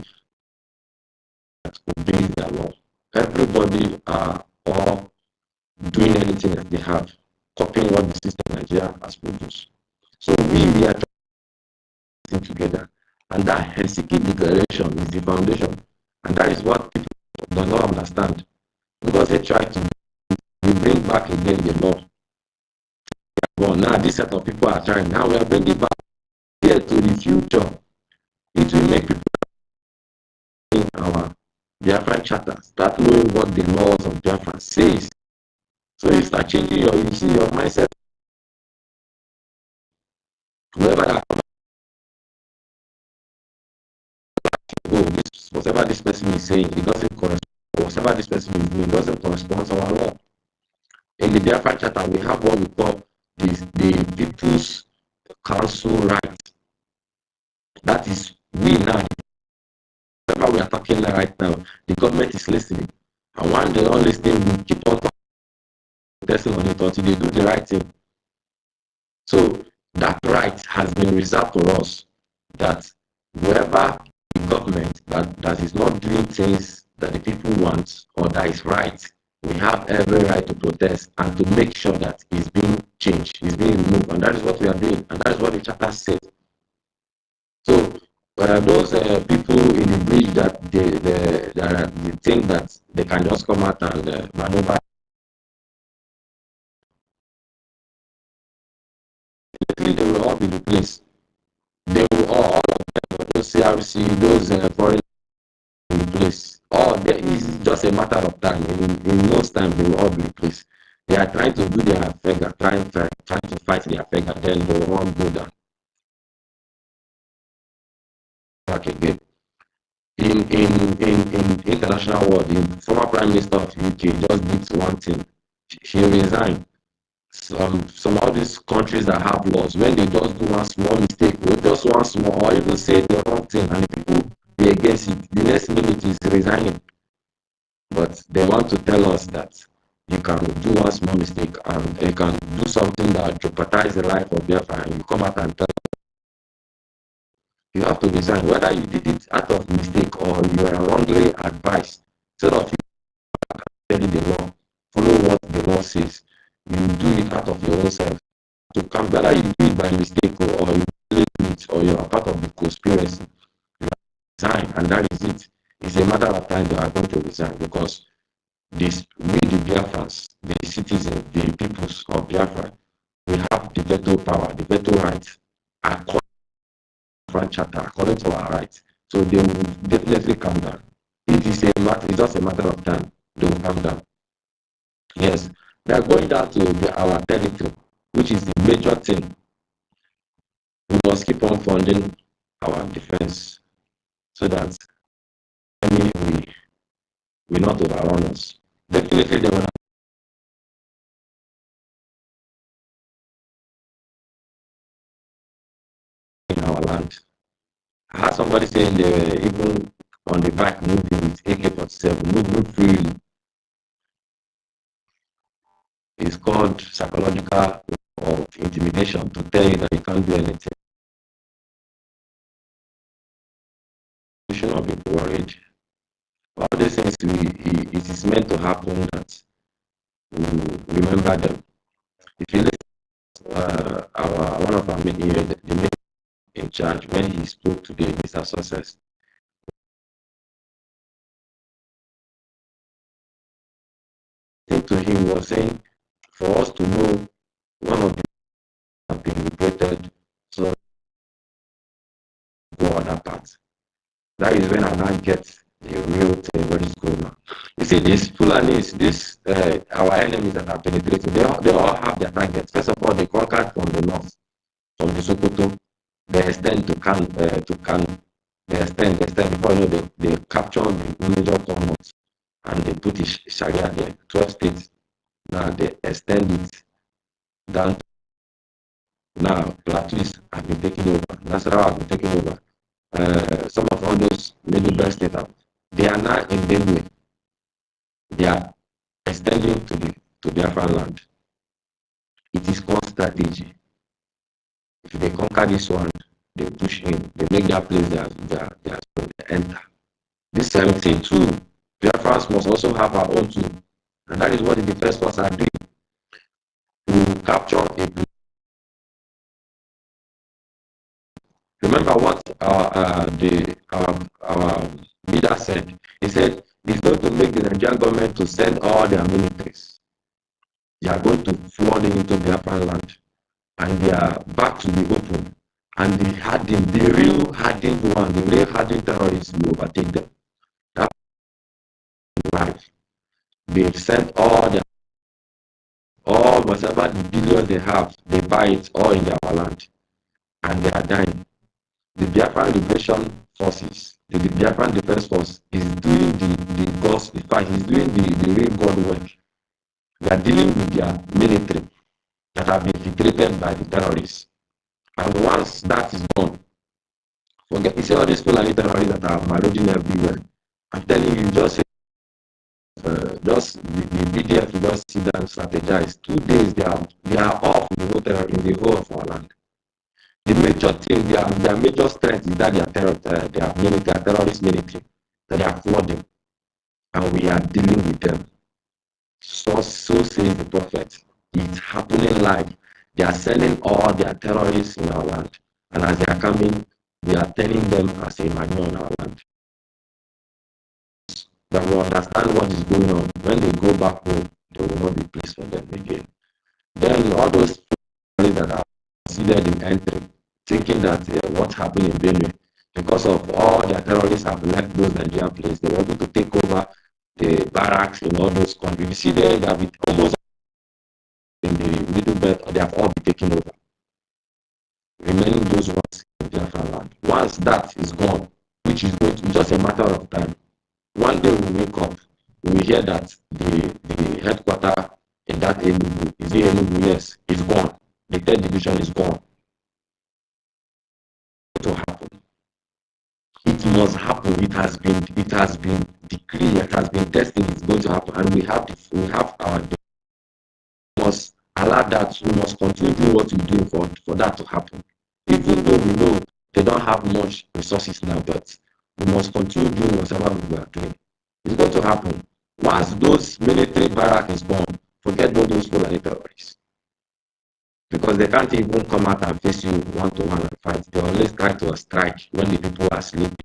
that obeys their law. Everybody are all doing anything that they have, copying what the system Nigeria has produced. So we are trying together, and that Helsinki Declaration is the foundation, and that is what people do not understand, because they try to bring back again the law. Well, now this set of people are trying. Now we are bringing back here to the future. It will make people in our Biafran charter start knowing what the laws of Biafra says. So you start changing your mindset. Whoever that whatever this person is saying, it doesn't correspond. Whatever this person is doing doesn't correspond to our law. In the Biafran charter, we have what we call the People's Council right. That is, we now, whatever we are talking right now, the government is listening. And when they don't listen, we keep on protesting on it until they do the right thing. So that right has been reserved for us, that wherever the government that is not doing things that the people want or that is right, we have every right to protest and to make sure that it's being changed, it's being removed. And that is what we are doing. And that is what the charter said. So those people in the bridge that they think that they can just come out and maneuver, they will all be replaced. They will all of them, those CRC, those foreign replaced. There is just a matter of time. In most time, they will all be replaced. They are trying to do their figure, trying to fight their figure, then they will all go down. Back again. In international world, the former Prime Minister of UK just did one thing. She resigned. Some of these countries that have laws, when they just do one small mistake, or just one small, or even say the wrong thing, and the people be against it, the next minute is resigning. But they want to tell us that you can do one small mistake and you can do something that jeopardize the life of Biafra, and you come out and tell you have to resign, whether you did it out of mistake or you are wrongly advised. Instead of you telling the law, follow what the law says. You do it out of your own self. To come, whether you do it by mistake or you do it or you are part of the conspiracy, you resign, and that is it. It's a matter of time they are going to resign, because we the Biafrans, the citizens, the peoples of Biafra, we have the veto power, the veto right, according to the charter, according to our rights. So they will definitely come down. It's just a matter of time. They will come down. Yes, they are going down to our territory, which is the major thing. We must keep on funding our defense so that we not overrun us. Definitely they will in our land. I had somebody saying they were even on the back moving with AK-47, moving freely. It's called psychological or intimidation, to tell you that you can't do anything. You should not be worried. All these things, it is meant to happen that we remember them. If you listen our one of our the main in charge when he spoke today, Mr. Success. To him was saying for us to know one of the have been liberated, so go on that part. That is when I now get the real thing what is going on. You see, these Fulanis, this our enemies that are penetrating, they all have their targets. First of all, they conquered from the north, from the Sokoto, they extend to Kan, they extend before you know they capture the major commons and they put the Sharia there, 12 states. Now they extend it down. Now Plateaus have been taken over, Nasarawa have been taken over. Some of all those middle belt states, they are now in Benue. They are extending to Biafra land. It is called strategy. If they conquer this one, they push in, they make their place they enter. This same thing too. Biafrans must also have our own too. And that is what the defense force are doing. To capture a place. Remember what our leader said. He said he's going to make the Nigerian government to send all their militaries. They are going to flood into Biafran land, and they are back to the open. And the real hardened terrorists will overtake them. That's life. They've sent all whatever the billions they have, they buy it all in their land, and they are dying. The Biafran Liberation Forces, the Biafran Defense Force is doing the God's, in fact, he's doing the real God work. They are dealing with their military that have been infiltrated by the terrorists. And once that is gone, forget, you see all these Fulani terrorists that are marauding everywhere. I'm telling you, just the BDF will just sit down and strategize. 2 days they are off in the whole of our land. The major thing, their major strength is that they are terrorist military, that they are flooding, and we are dealing with them. So says the prophet. It's happening live. They are sending all their terrorists in our land, and as they are coming, we are turning them as a manure in our land. That we understand what is going on. When they go back home, there will not be place for them again. Then all those people that are considered in entry, thinking that what happened in Benue, because of all their terrorists have left those Nigerian places, they wanted to take over the barracks in all those countries. You see, they have it almost in the middle belt, they have all been taken over. Remaining those ones in Biafra land. Once that is gone, which is going to be just a matter of time, one day we wake up, we hear that the headquarters in that Enugu, is it Enugu? Yes, it's gone. The 3rd division is gone. To happen. It must happen. It has been decreed, it has been tested, it's going to happen, and we have our we must allow that, we must continue doing what we're doing for that to happen. Even though we know they don't have much resources now, but we must continue doing whatever we are doing. It's going to happen. Once those military barracks is gone, forget all those people and terrorists. Because they can't even come out and face you one-to-one and fight. They always try to strike when the people are sleeping.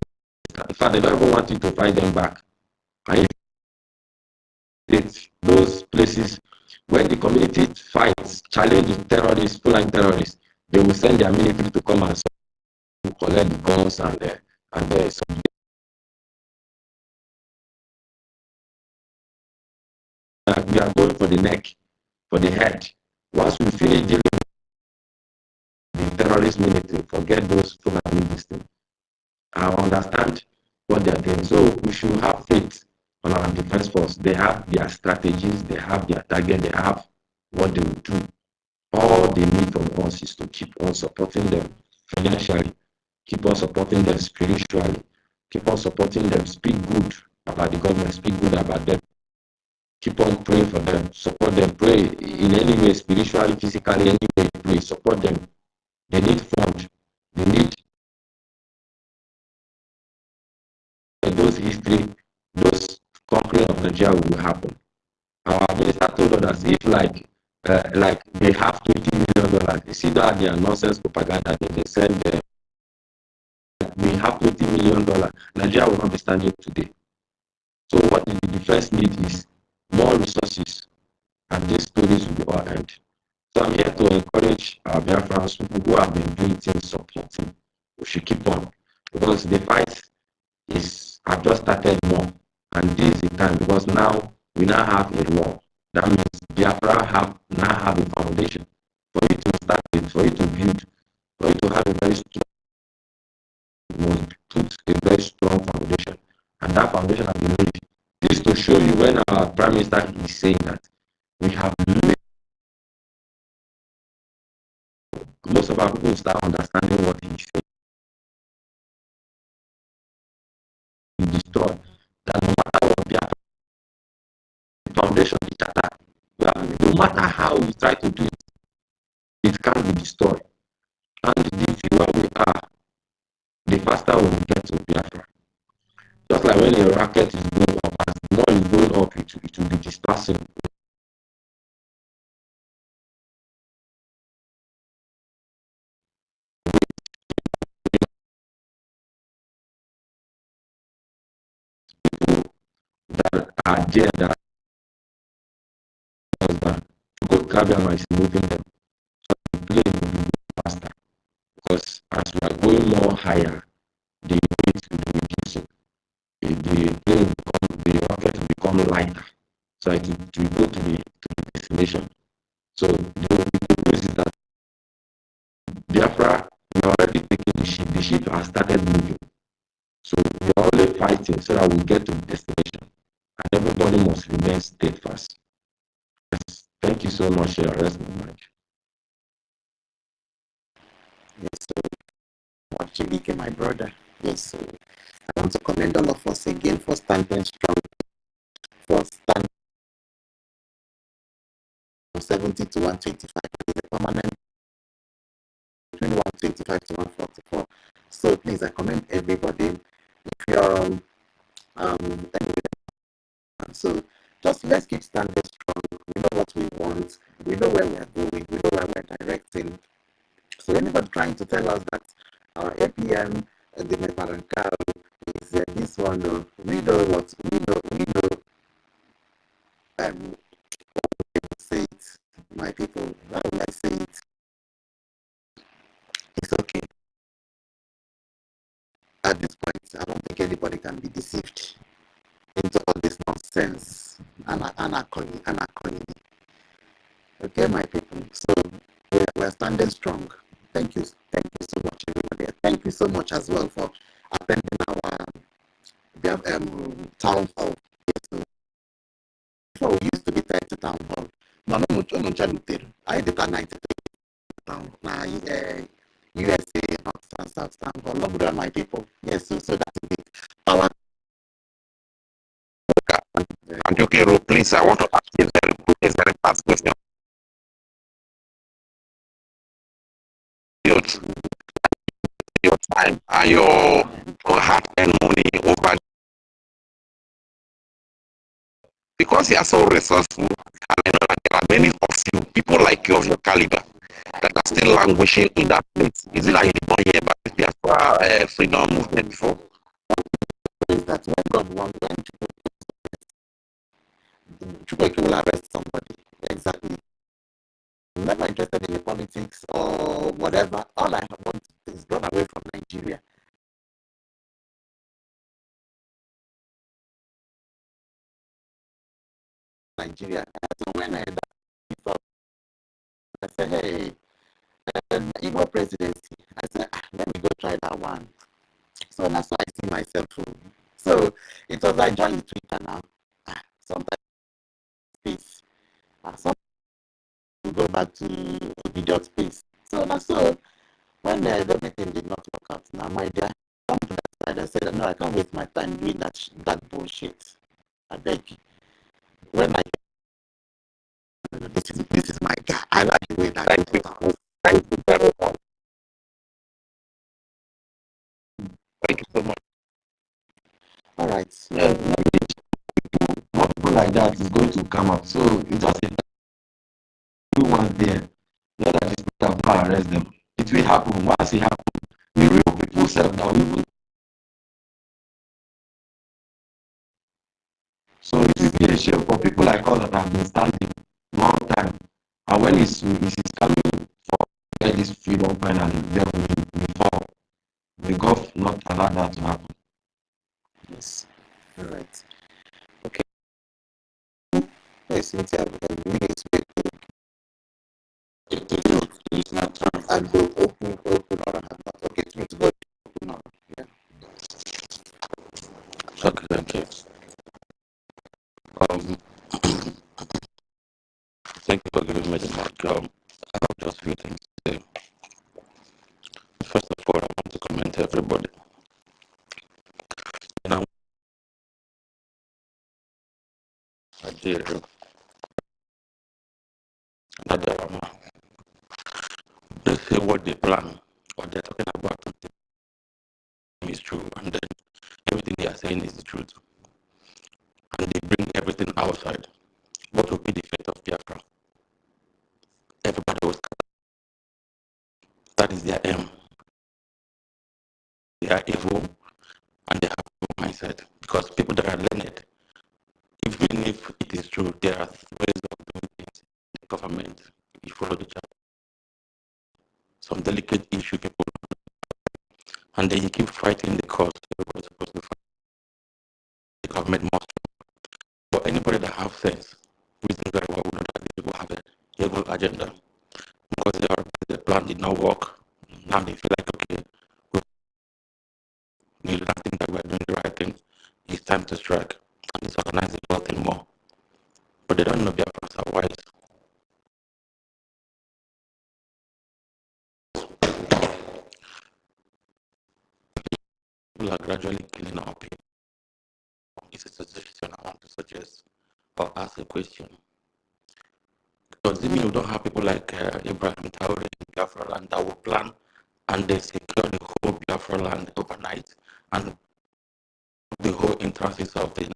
In fact, they don't even want you to fight them back. And those places when the community fights, challenge the terrorists, Fulani terrorists, they will send their military to come and collect the guns and we are going for the neck, for the head. Once we finish dealing with the terrorist military, forget those Fulani things. I understand what they are doing. So we should have faith on our defense force. They have their strategies, they have their target, they have what they will do. All they need from us is to keep on supporting them financially, keep on supporting them spiritually, keep on supporting them, speak good about the government, speak good about them, keep on praying for them, support them, pray in any way, spiritually, physically, any way you pray, support them. They need funds, they need those history, those conquering of Nigeria will happen. Our minister told us if like like they have $20 million. You see that their nonsense propaganda they send them. We have $20 million. Nigeria will not be standing today. So what the first need is more resources, and these stories will be all end. So I'm here to encourage our Biafrans, people who have been doing things, supporting. We should keep on, because the fight have just started more, and this is the time, because now we now have a law. That means Biafra now have a foundation for you to start with, for you to build, for you to have a very strong, very strong foundation. And that foundation, I believe, is to show you when our Prime Minister is saying that we have most of our people start understanding what he's saying. Destroy that no matter what Biafra foundation is attacked, no matter how we try to do it, it can't be destroyed. And the fewer we are, the faster we will get to Biafra. Just like when a rocket is going up, as the more it's going up, it will be dispersing. That are there that Kabiama is moving them. So the plane will be faster, because as we are going more higher, the weight will be reducing. The rocket will become lighter, so it will go to the destination. So the news is that Biafra, we are already taking the ship. The ship has started moving. So we are only fighting so that we get to the destination. And everybody must remain steadfast. Yes. Thank you so much. Rest my mind. Yes, so Chibike, my brother. Yes, so I want to commend all of us again for standing strong, for standing from 70 to 125, the permanent between 125 to 144. So please, I commend everybody. If you're so just let's keep standing strong. We know what we want. We know where we are going. We know where we're directing. So anybody trying to tell us that our APM, the Meparanka is this one, we know what we know. Say it, my people. How will I say it? It's okay. At this point, I don't think anybody can be deceived into all this nonsense and anachrony. Okay, my people. So we're standing strong. Thank you so much, everybody. Thank you so much as well for attending our town hall. Before we used to be 30 town hall. No, I did a 93 town USA, North and South town hall. Love my people. Yes, so that's it. Our and okay, please, I want to ask you a very fast question. Your time and your hard-earned money over, because you are so resourceful, and I know that there are many of you, people like you of your caliber, that are still languishing in that place. Is it like you did not hear about the Biafra freedom movement before? Is that when God wants them to will arrest somebody? Exactly. I'm never interested in the politics or whatever. All I want is run away from Nigeria. Nigeria. So when I said, hey, Igbo presidency, I said, let me go try that one. So that's why I see myself. So it was like joining Twitter now. Sometimes space. Sometimes we go back to video space. So that's so when everything did not work out, now my dear, come to that side. I said, no, I can't waste my time doing that bullshit. I beg you. When this is my guy. I like the way that Thank you very much. Thank you so much. All right. More people like that is going to come up. So it just arrest them. It will happen. Once it happens, the real people self that will. So it is really a shame for people like us that have been standing long time. And when it's coming for this freedom finally, then we fall. May God not allow that to happen. Yes. All right. Okay. Yes, it's and we'll open our hand. Okay, to go open now. Yeah. Okay, thank you. Thank you for giving me the mic. I have just a few things to say. First of all, I want to commend everybody. Now, I did another they say what they plan, what they're talking about is true, and then everything they are saying is the truth. And they bring everything outside. What will be the fate of Biafra? Everybody was. That is their aim. They are evil and they have a mindset. Because people that are learned, even if it is true, there are ways of doing things in the government. You follow the chart. Some delicate issue people, and then you keep fighting the cause. Everybody's supposed to fight the government more strong. But anybody that have sense, reason very well, we know that these people have an evil agenda. Because the plan did not work. Now they feel like, okay, we don't think that we're doing the right thing. It's time to strike and disorganize the whole thing more. But they don't know Biafrans are wise. People are gradually killing our people. It's a suggestion I want to suggest or ask a question. Because even you don't have people like Ibrahim Traore in Biafra land that will plan and they secure the whole Biafra land overnight and the whole entrances of the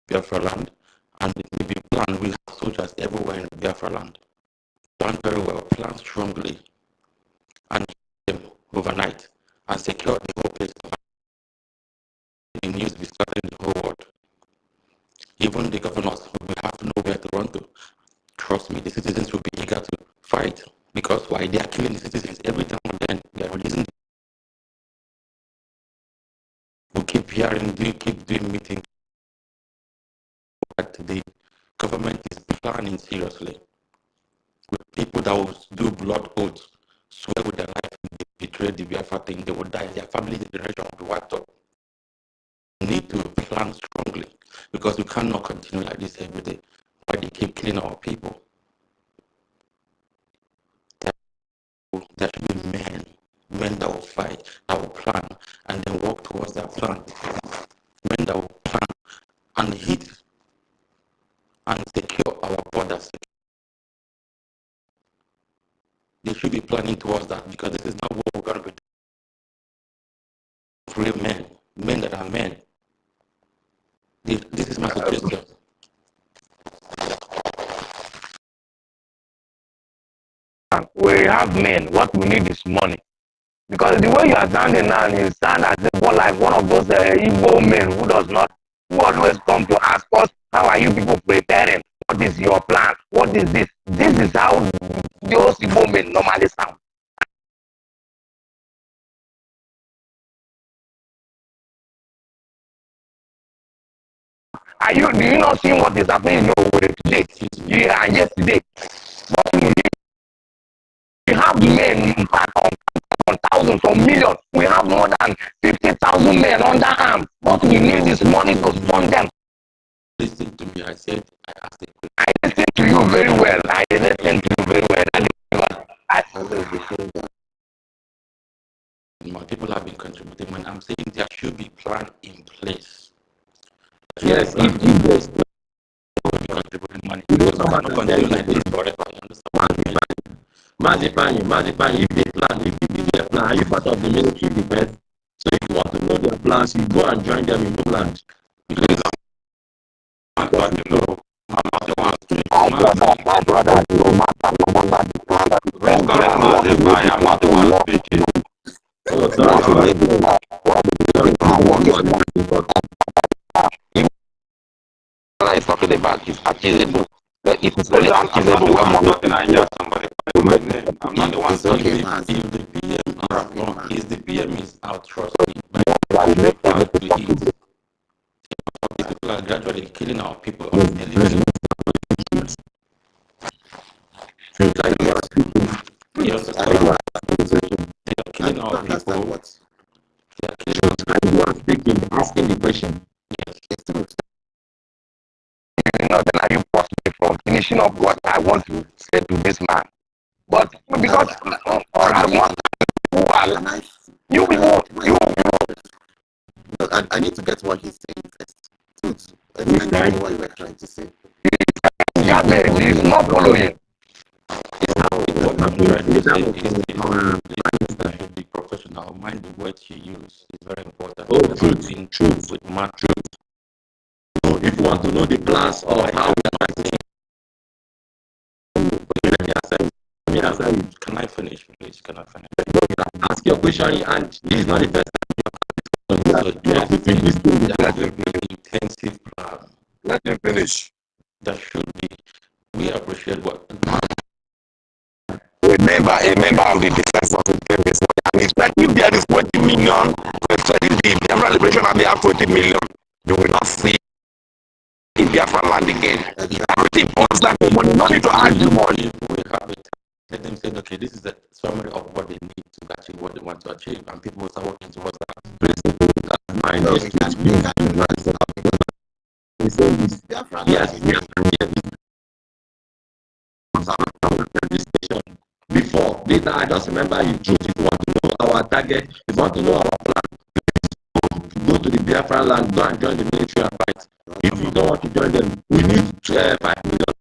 Biafra land, and it may be planned. We have soldiers everywhere in Biafra land. Plan very well, plan strongly, and them overnight, and secure the whole place. The news be started in the whole world. Even the governors will have nowhere to run to. Trust me, the citizens will be eager to fight because why they are killing the citizens every time and then they are releasing. We keep hearing, they keep doing meetings. But the government is planning seriously with people that will do blood oaths, swear with their life, if they betray the Biafra thing, they will die, their family generation will be wiped up. We need to plan strongly because we cannot continue like this every day. Why they keep killing our people? There should be men that will fight, that will plan, and then work towards that plan. Men that will plan and hit and secure our borders. They should be planning towards that because this is not what we're going to be doing. Real men that are men. This is my suggestion. We have men. What we need is money. Because the way you are standing now, you stand as like one of those Igbo men who always come to ask us, how are you people preparing? What is your plan? What is this? This is how those Igbo men normally sound. Do you not see what is happening in your way today? Yeah, yesterday. But we have men on thousands or millions. We have more than 50,000 men under arms. What we need is money to fund them. Listen to me. I said, I asked a question. I listened to you very well. I listened to you very well. My people have been contributing, and I'm saying there should be plan in place. Yes, if there's will be contributing money. Because we cannot continue like this forever. You understand? Mazipan, if they plan, if you give their plan, are you part of the military defense? So if you want to know their plans, you go and join them in Poland. Because my brother, no matter I am not the one speaking. Oh, sorry. What is talking about is accusable. If it's only accusable, I'm talking, I hear somebody calling my name. I'm not the one speaking. if the PM are wrong, is the PM is out, trust me. People are gradually killing our people on a daily basis. You understand? They are killing our people. They are killing our speaking, asking the question. Yes. Then are you forced me from finishing up what I want to say to this man? But because I want I need to get what he's saying first. Explain what you were trying to say. Yeah, man, he's not following. What I'm trying to say is that should be professional. Mind the words you use is very important. Oh, truth. With my truth. So if you want to know the plans of how can I finish, please? Can I finish? Ask your question, and this is not the first time. So you have to finish this intensive plan. Let them finish. That should be. We appreciate what. A member of the defense of the previous and expect if there is 20 million, the Biafra Liberation Army have 20 million, you will not see in Biafra land again. Everything comes like money, no need to argue more. We have it. Let them say, okay, this is a summary of what they need to achieve what they want to achieve, and people will start working towards that. Before later, I just remember you choose. If you want to know our target, if you want to know our plan, go to the Biafra land, go and join the military and fight. If you don't want to join them, we need 5 million.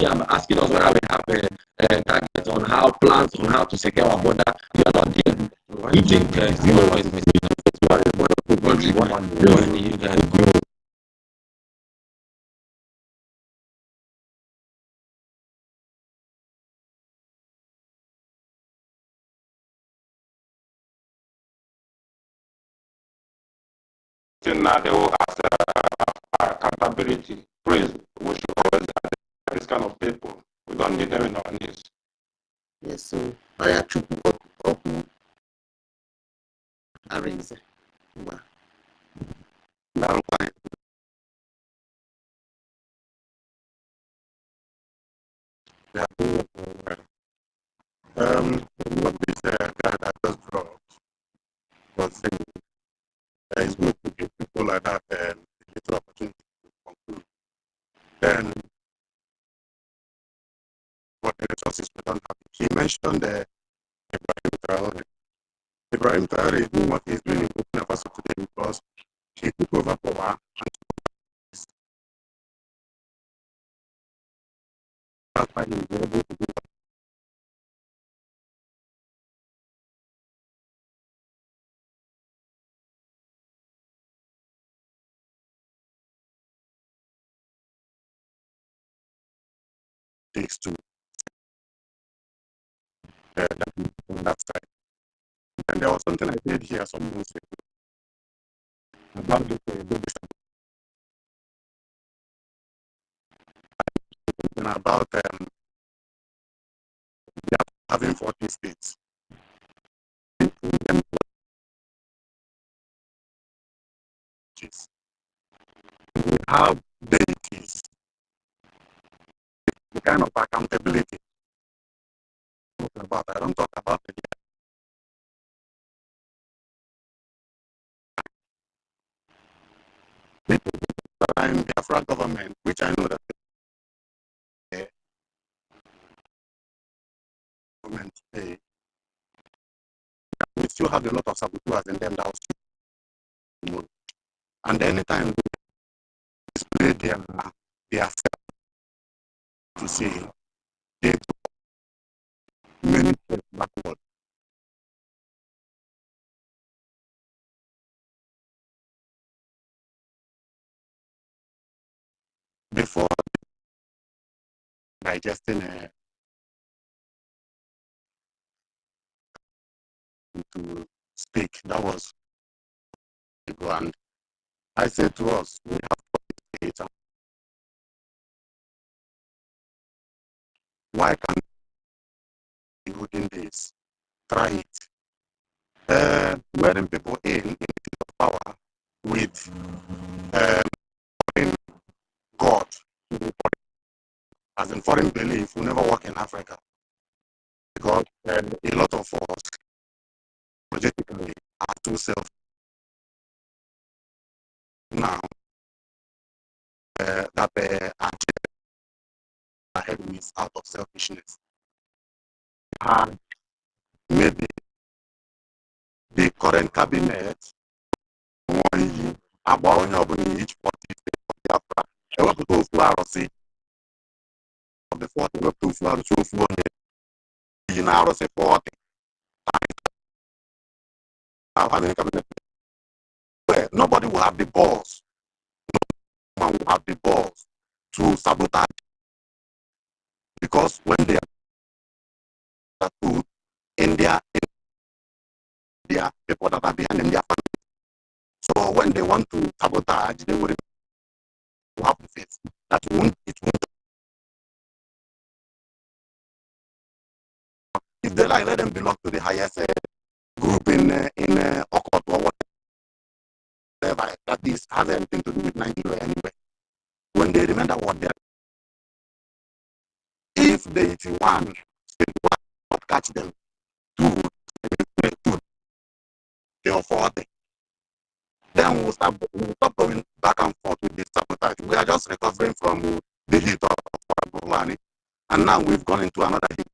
I'm asking us whether we have a target on how plans on how to secure our border. You are not there. You think you guys go. Now they will ask accountability. Please, we should always have this kind of people. We don't need them in our knees. Yes, so I actually up arrange. What this guy that just dropped was saying it's good to give people like that a little opportunity to conclude. Then, what the resources we don't have. He mentioned Ibrahim Traore. Ibrahim Traore is doing what he's doing in Burkina Faso today because he took over power and that's why he was able to do takes to that on that side. And there was something I did here some months ago about the about having 40 states. We have deities, the kind of accountability I don't talk about it yet. People that are in Biafra government, which I know that the government today, we still have a lot of saboteurs in them that will still, and anytime they display their self to see they many steps backward. Before digesting to speak. That was ago, and I said to us, we have it. Why can't we within this try it? Wearing people in power with foreign God, as in foreign belief, will never work in Africa. Because a lot of us politically are too self now that ahead with out of selfishness. And maybe the current cabinet about each party ewepụta ofu arụsị of the 40 ewepụta ofu arụsị ofu onye iji na arụsị 40 where nobody will have the balls. No one will have the balls to sabotage, because when they are put in their people that are behind them, their family. So when they want to sabotage, they will have the faith that it won't. If they like, let them belong to the highest group in occult or whatever. That this has anything to do with Nigeria anyway. When they remember what they are, if the 81 not catch them, they are 40. Then we'll stop going back and forth with this sabotage. We are just recovering from the heat of Bulani, and now we've gone into another heat.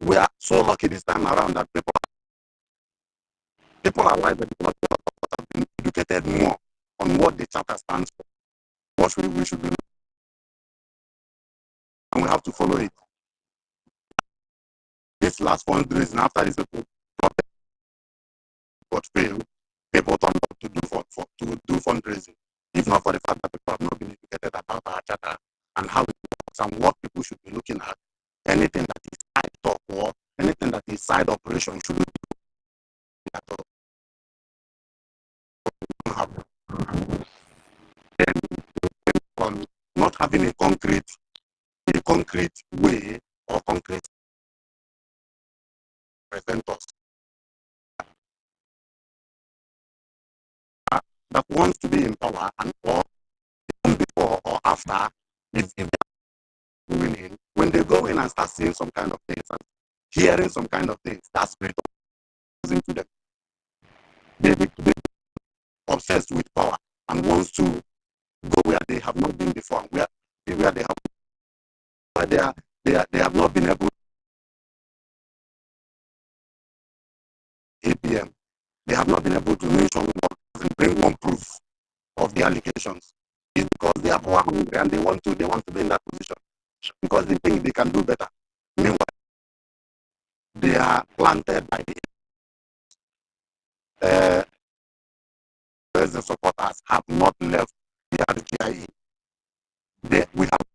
We are so lucky this time around that people are wise, but people have been educated more on what the charter stands for, what we should be, and we have to follow it. This last fundraising, after this got failed, people turned up to do fundraising. If not for the fact that people have not been educated about our charter and how it works and what people should be looking at, anything that is side talk or anything that is side operation should be at all. On not having a concrete way or concrete present us that wants to be in power, and or before or after, if winning, when they go in and start seeing some kind of things and hearing some kind of things, that spirit goes into them. They obsessed with power and wants to go where they have not been before, where they have not been able. APM, they have not been able to mention one, bring one proof of the allegations. It's because they are power hungry and they want to be in that position because they think they can do better. Meanwhile, they are planted by the present supporters have not left the RGIE. We have,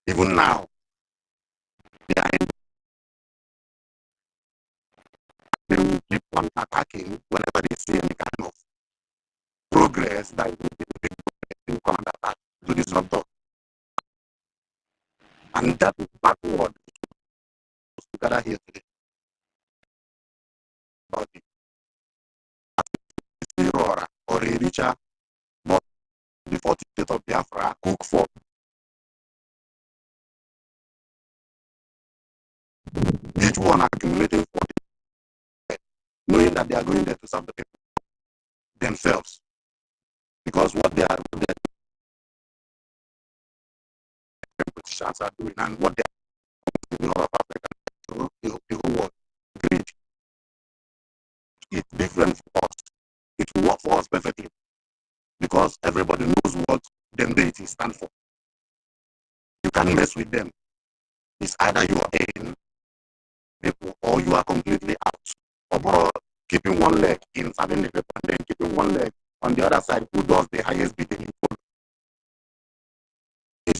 even now, they are in. They will keep on attacking whenever they see any kind of progress that will come under attack to disrupt us. And that is backward together here today. About it. Or a richer, but the 40th state of Biafra cook for each one accumulating 40, knowing that they are going there to serve the people themselves. Because what they are politicians are doing and what they are doing in all of Africa, the whole world, greed. It's different for us. It will work for us perfectly. Because everybody knows what them deity stand for. You can't mess with them. It's either you are in people or you are completely out. Or keeping one leg in serving the people and then keeping one leg on the other side who does the highest bidding.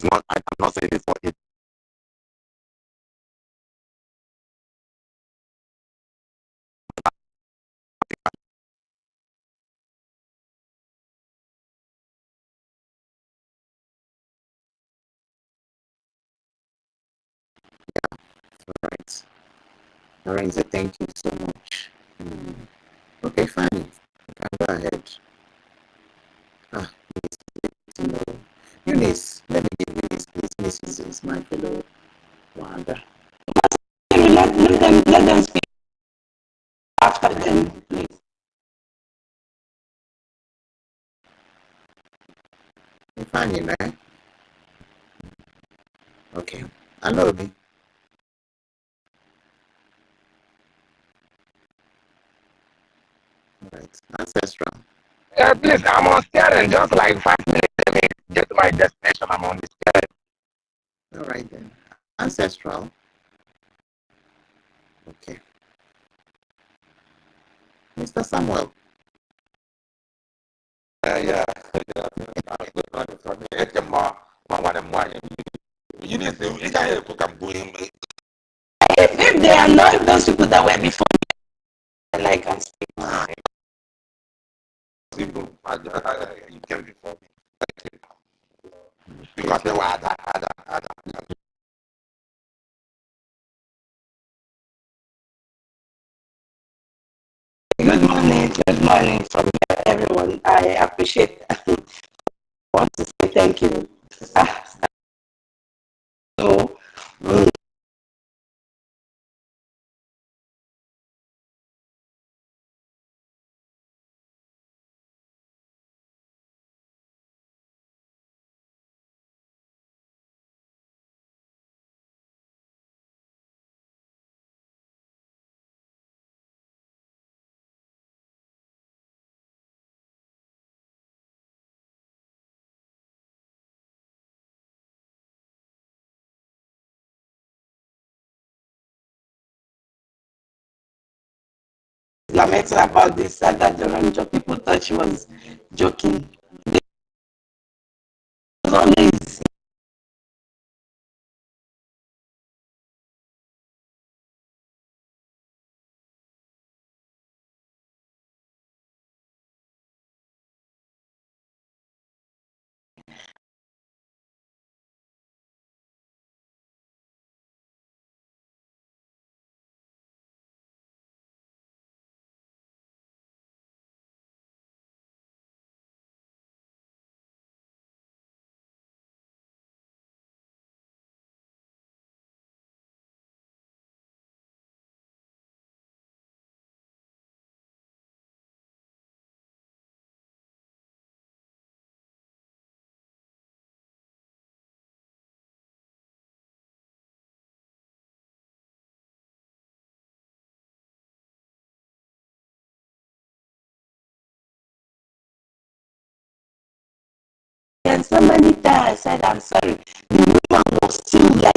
It's not. I cannot say it for it. Right. Lorenzo, thank you so much. Okay, fine. You can go ahead. Ah, no. Eunice, let me give Eunice, please. Eunice is my fellow Wanda. Let them speak after them, please. You find it, right? Okay. I know me. Right. Ancestral. Please, I'm on steering. Just like 5 minutes. Let me get to my destination. I'm on the steering. All right then. Ancestral. Okay. Mr. Samuel. Yeah. You need to. You can't come going. If they annoy those people that were before me, like and speak. You came before me. Because they were other. Good morning from everyone. I appreciate. Want to say thank you. So, lamenting about this that the range of people thought she was joking. It was always and so many times I said I'm sorry. The woman was still like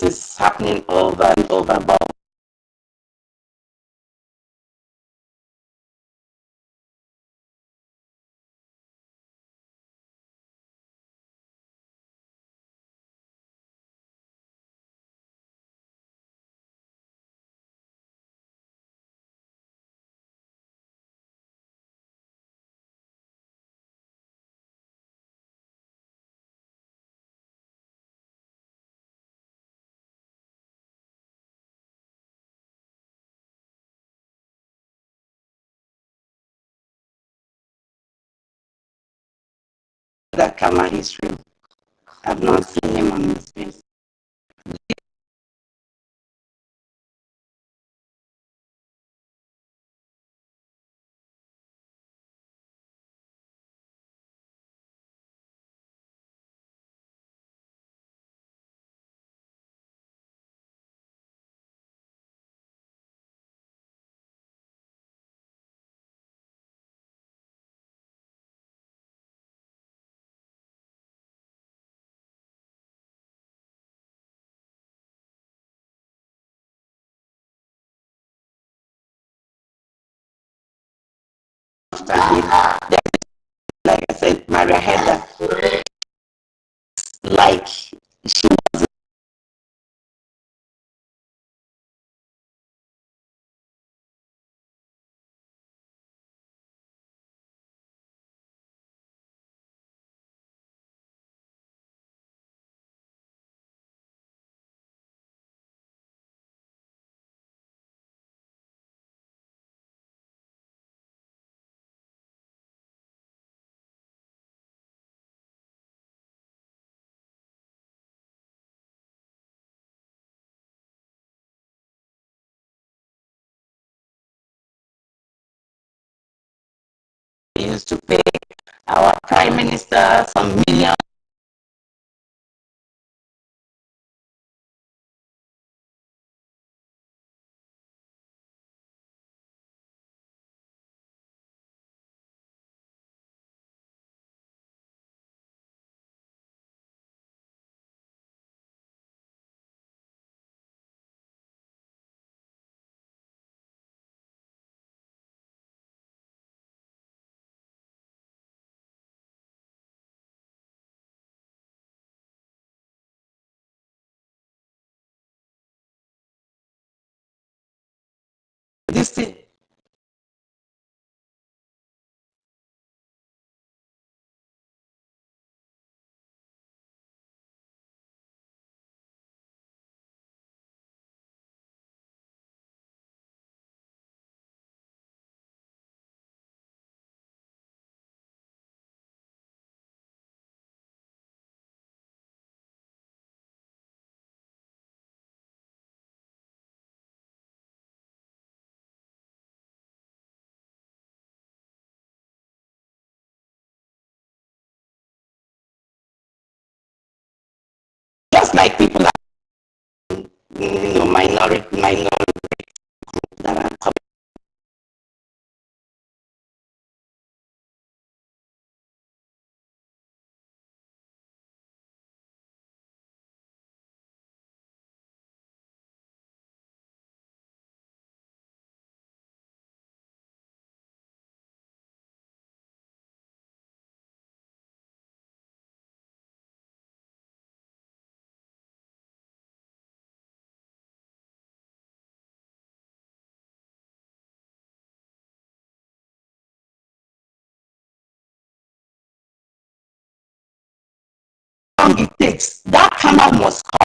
this is happening over and over. But that Kama history, I've not seen him on this face. Like I said, Maria Hedda, like she was used to pay our prime minister some millions. This thing. Just like people are, minority that are coming. It takes that camera must come.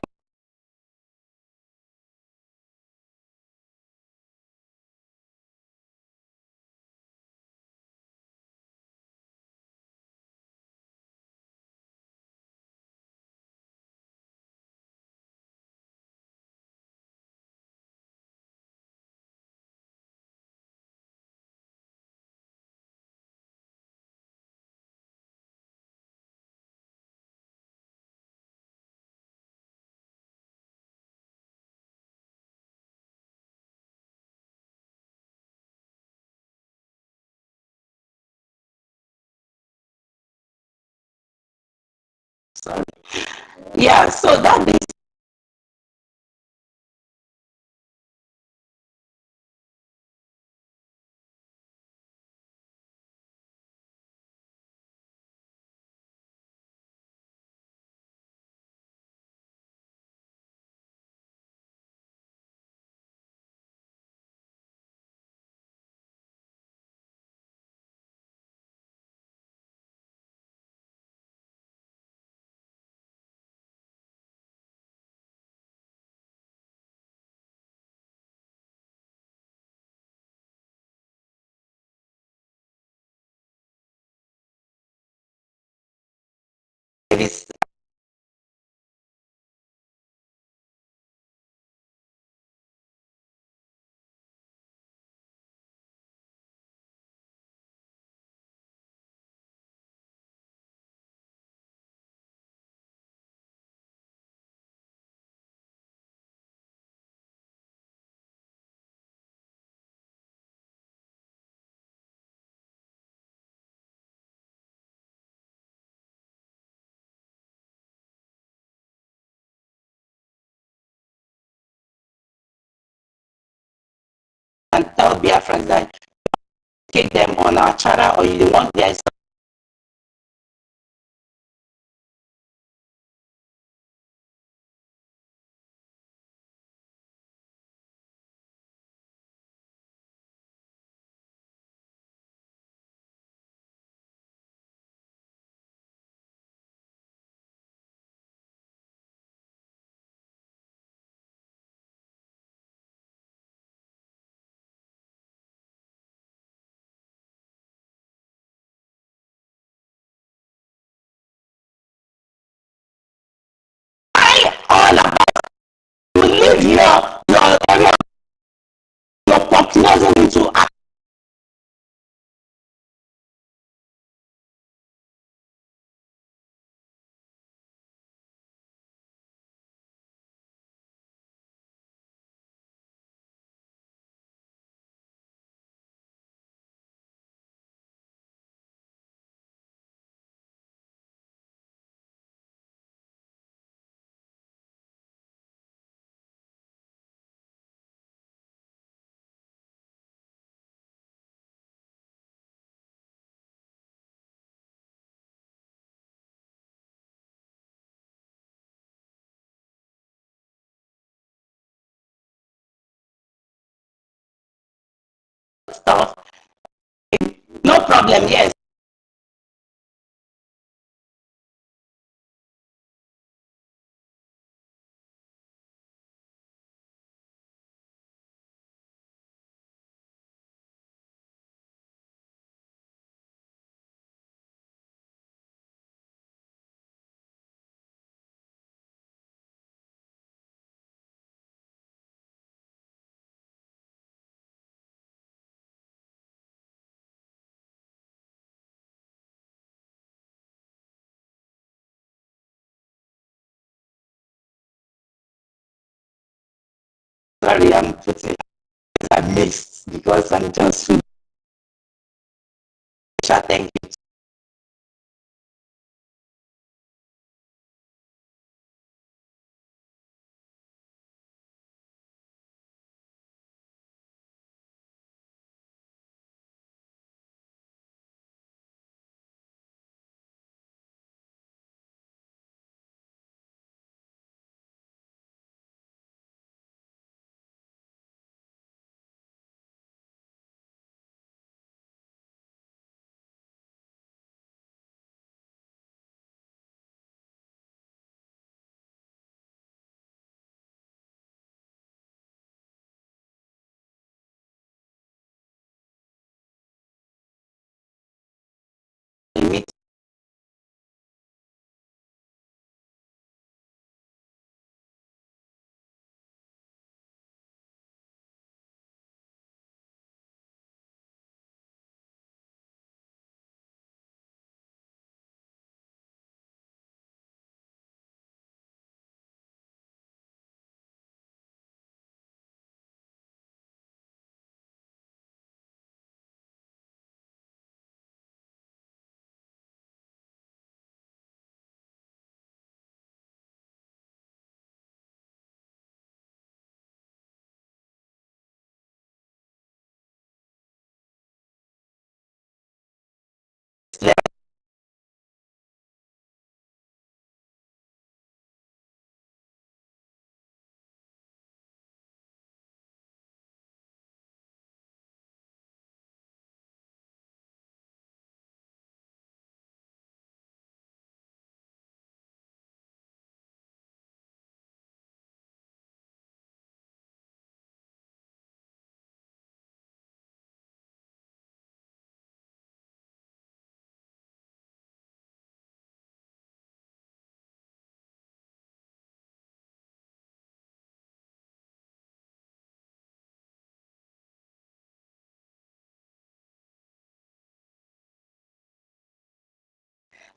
Sorry. Yeah, so that this and tell Biafrans that take them on our charter or you want their all about you leave your area, your population into stuff. No problem, yes. Sorry, I'm putting I missed because I'm just thank you.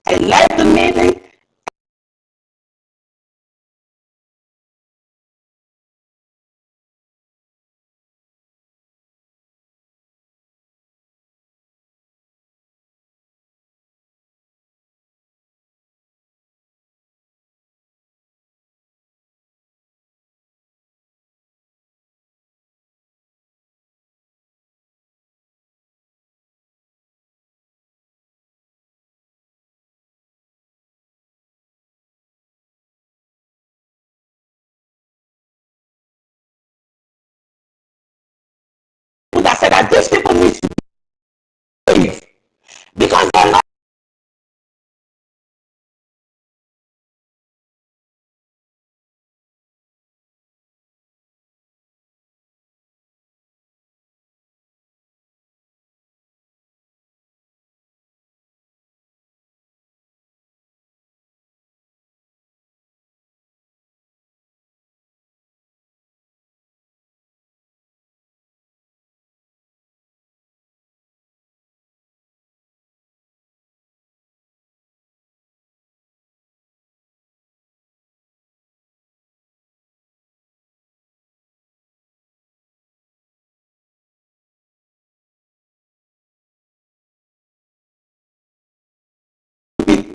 I left the meeting. That said that these people need to leave because they're not.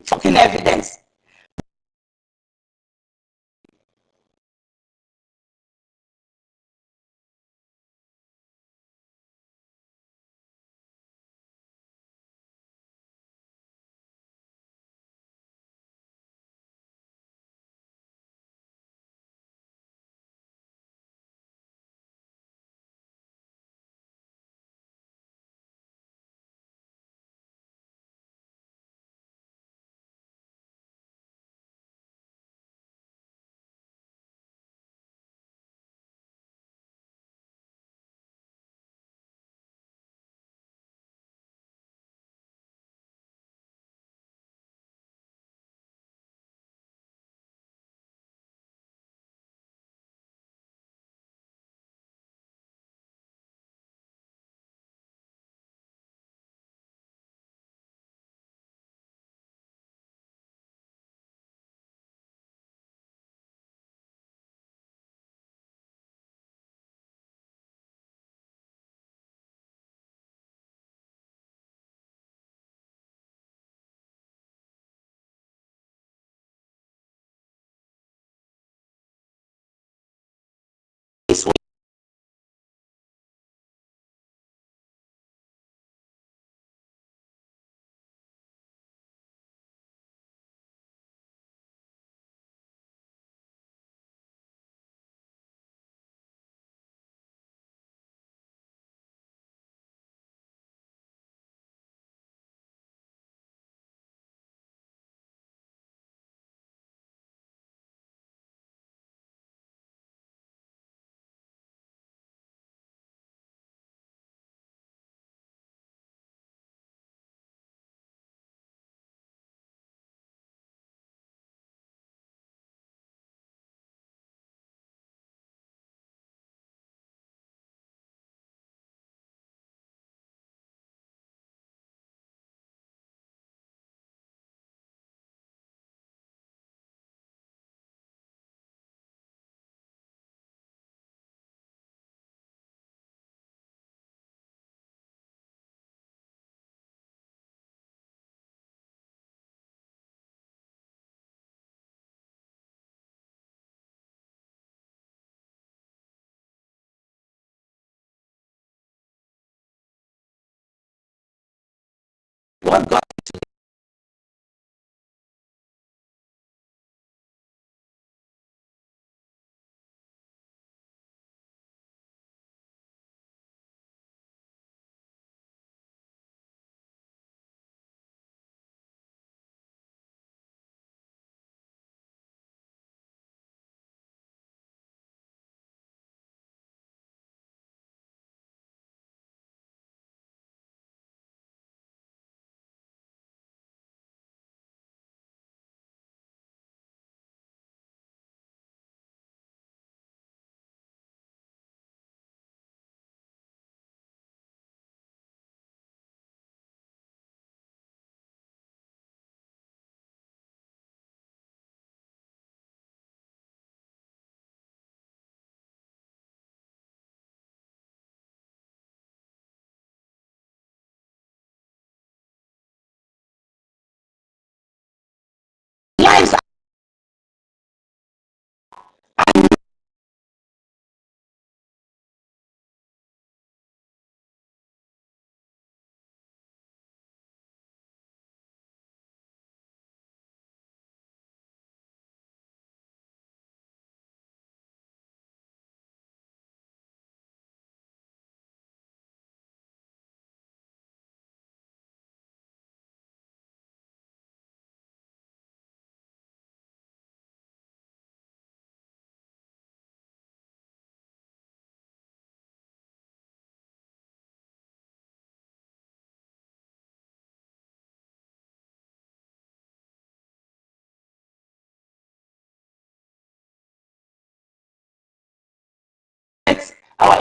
Fucking evidence. What God lives are our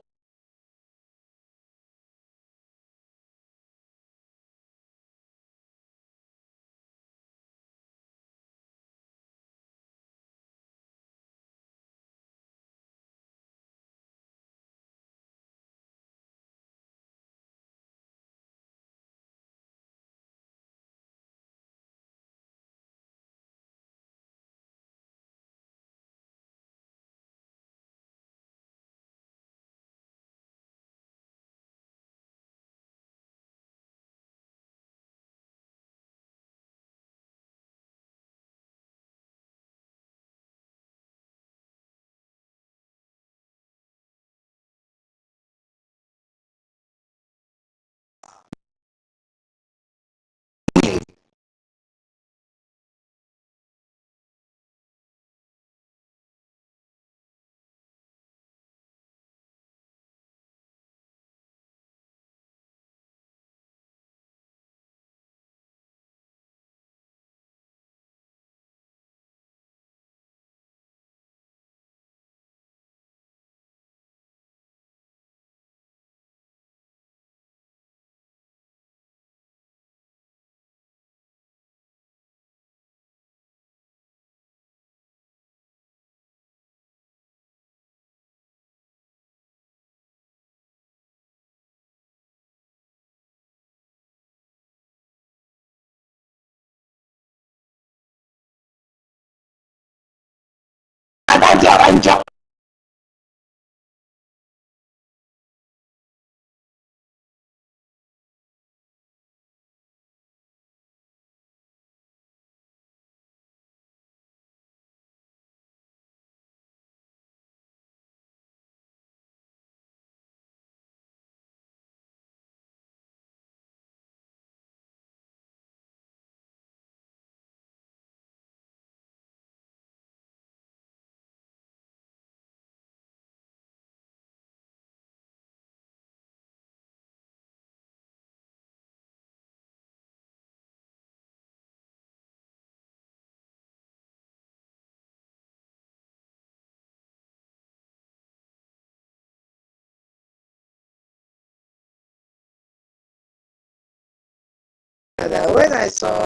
when I saw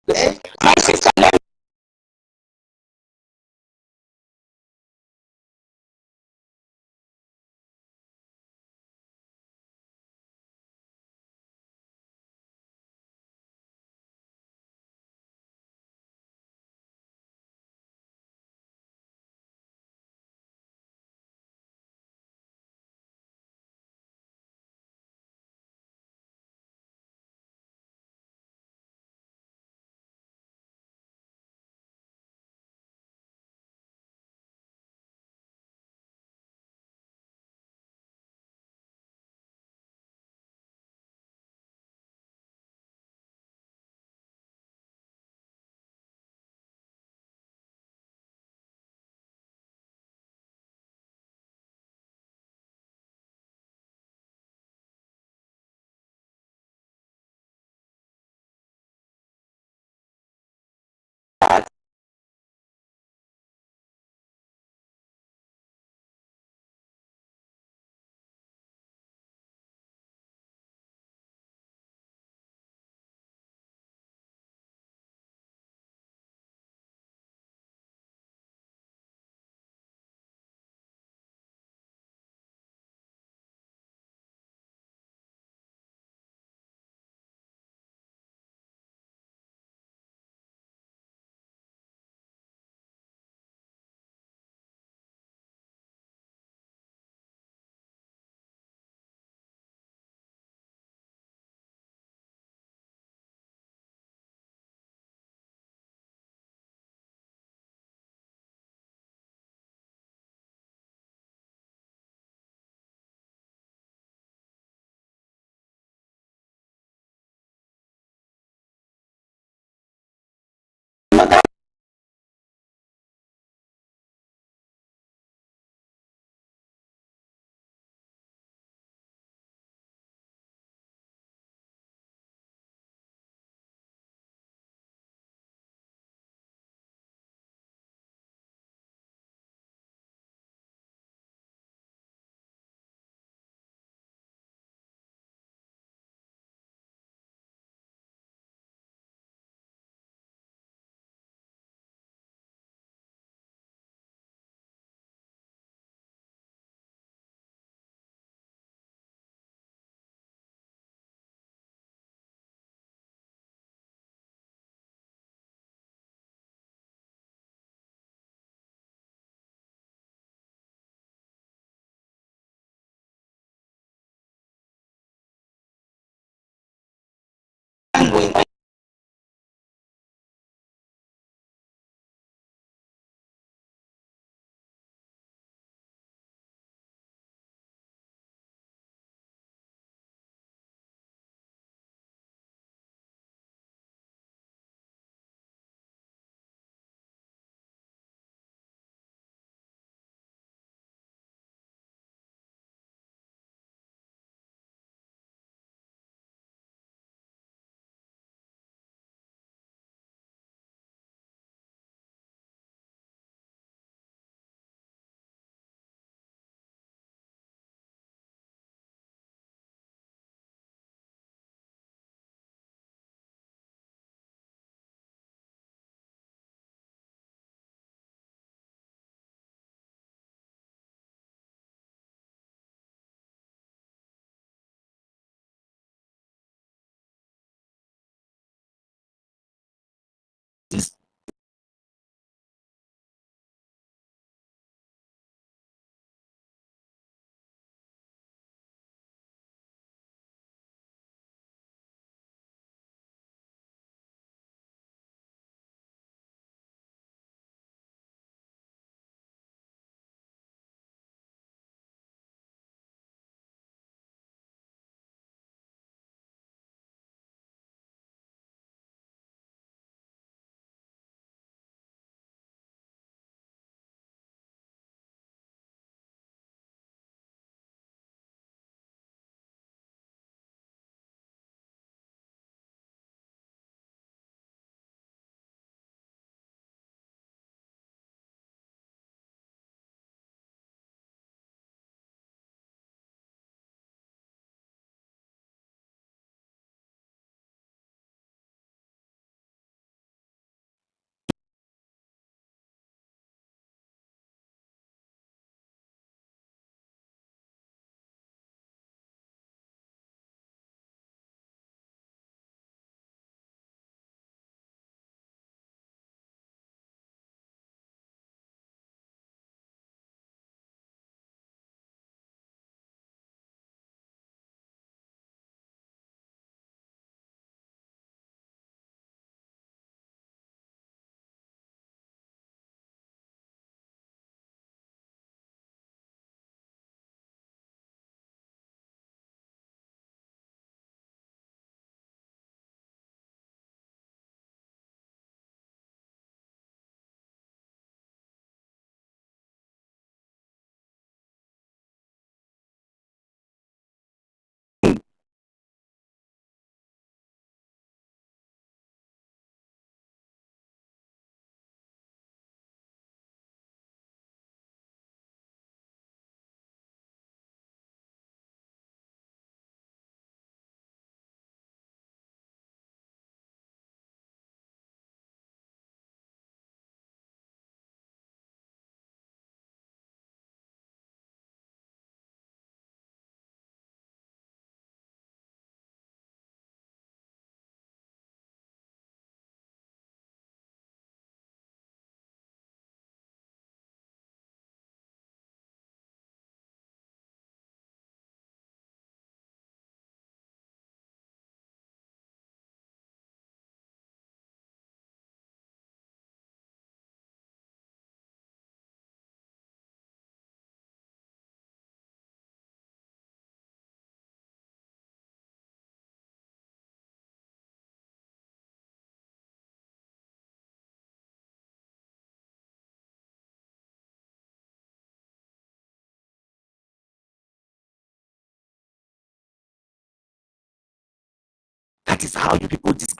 My sister, let That is how you people describe.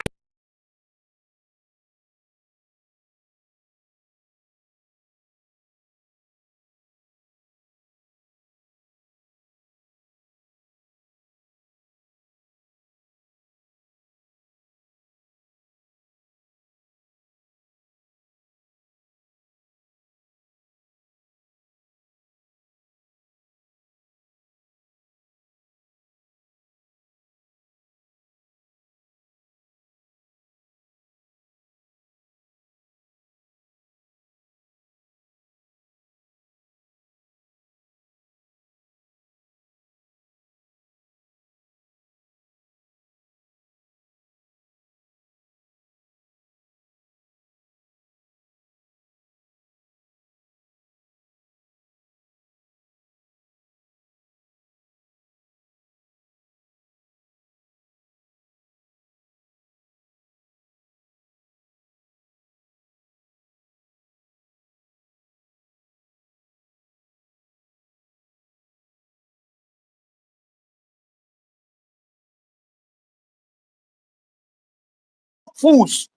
Fools.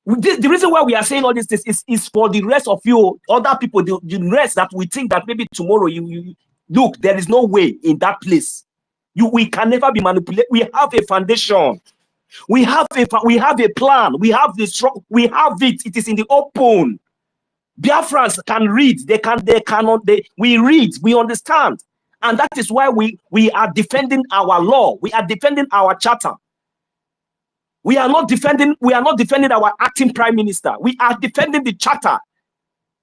The reason why we are saying all this is for the rest of you, other people, the rest that we think that maybe tomorrow you look, there is no way in that place. We can never be manipulated. We have a foundation. We have a plan. We have we have it. It is in the open. Biafrans can read. We read. We understand. And that is why we are defending our law. We are defending our charter. We are not defending our acting prime minister. We are defending the charter.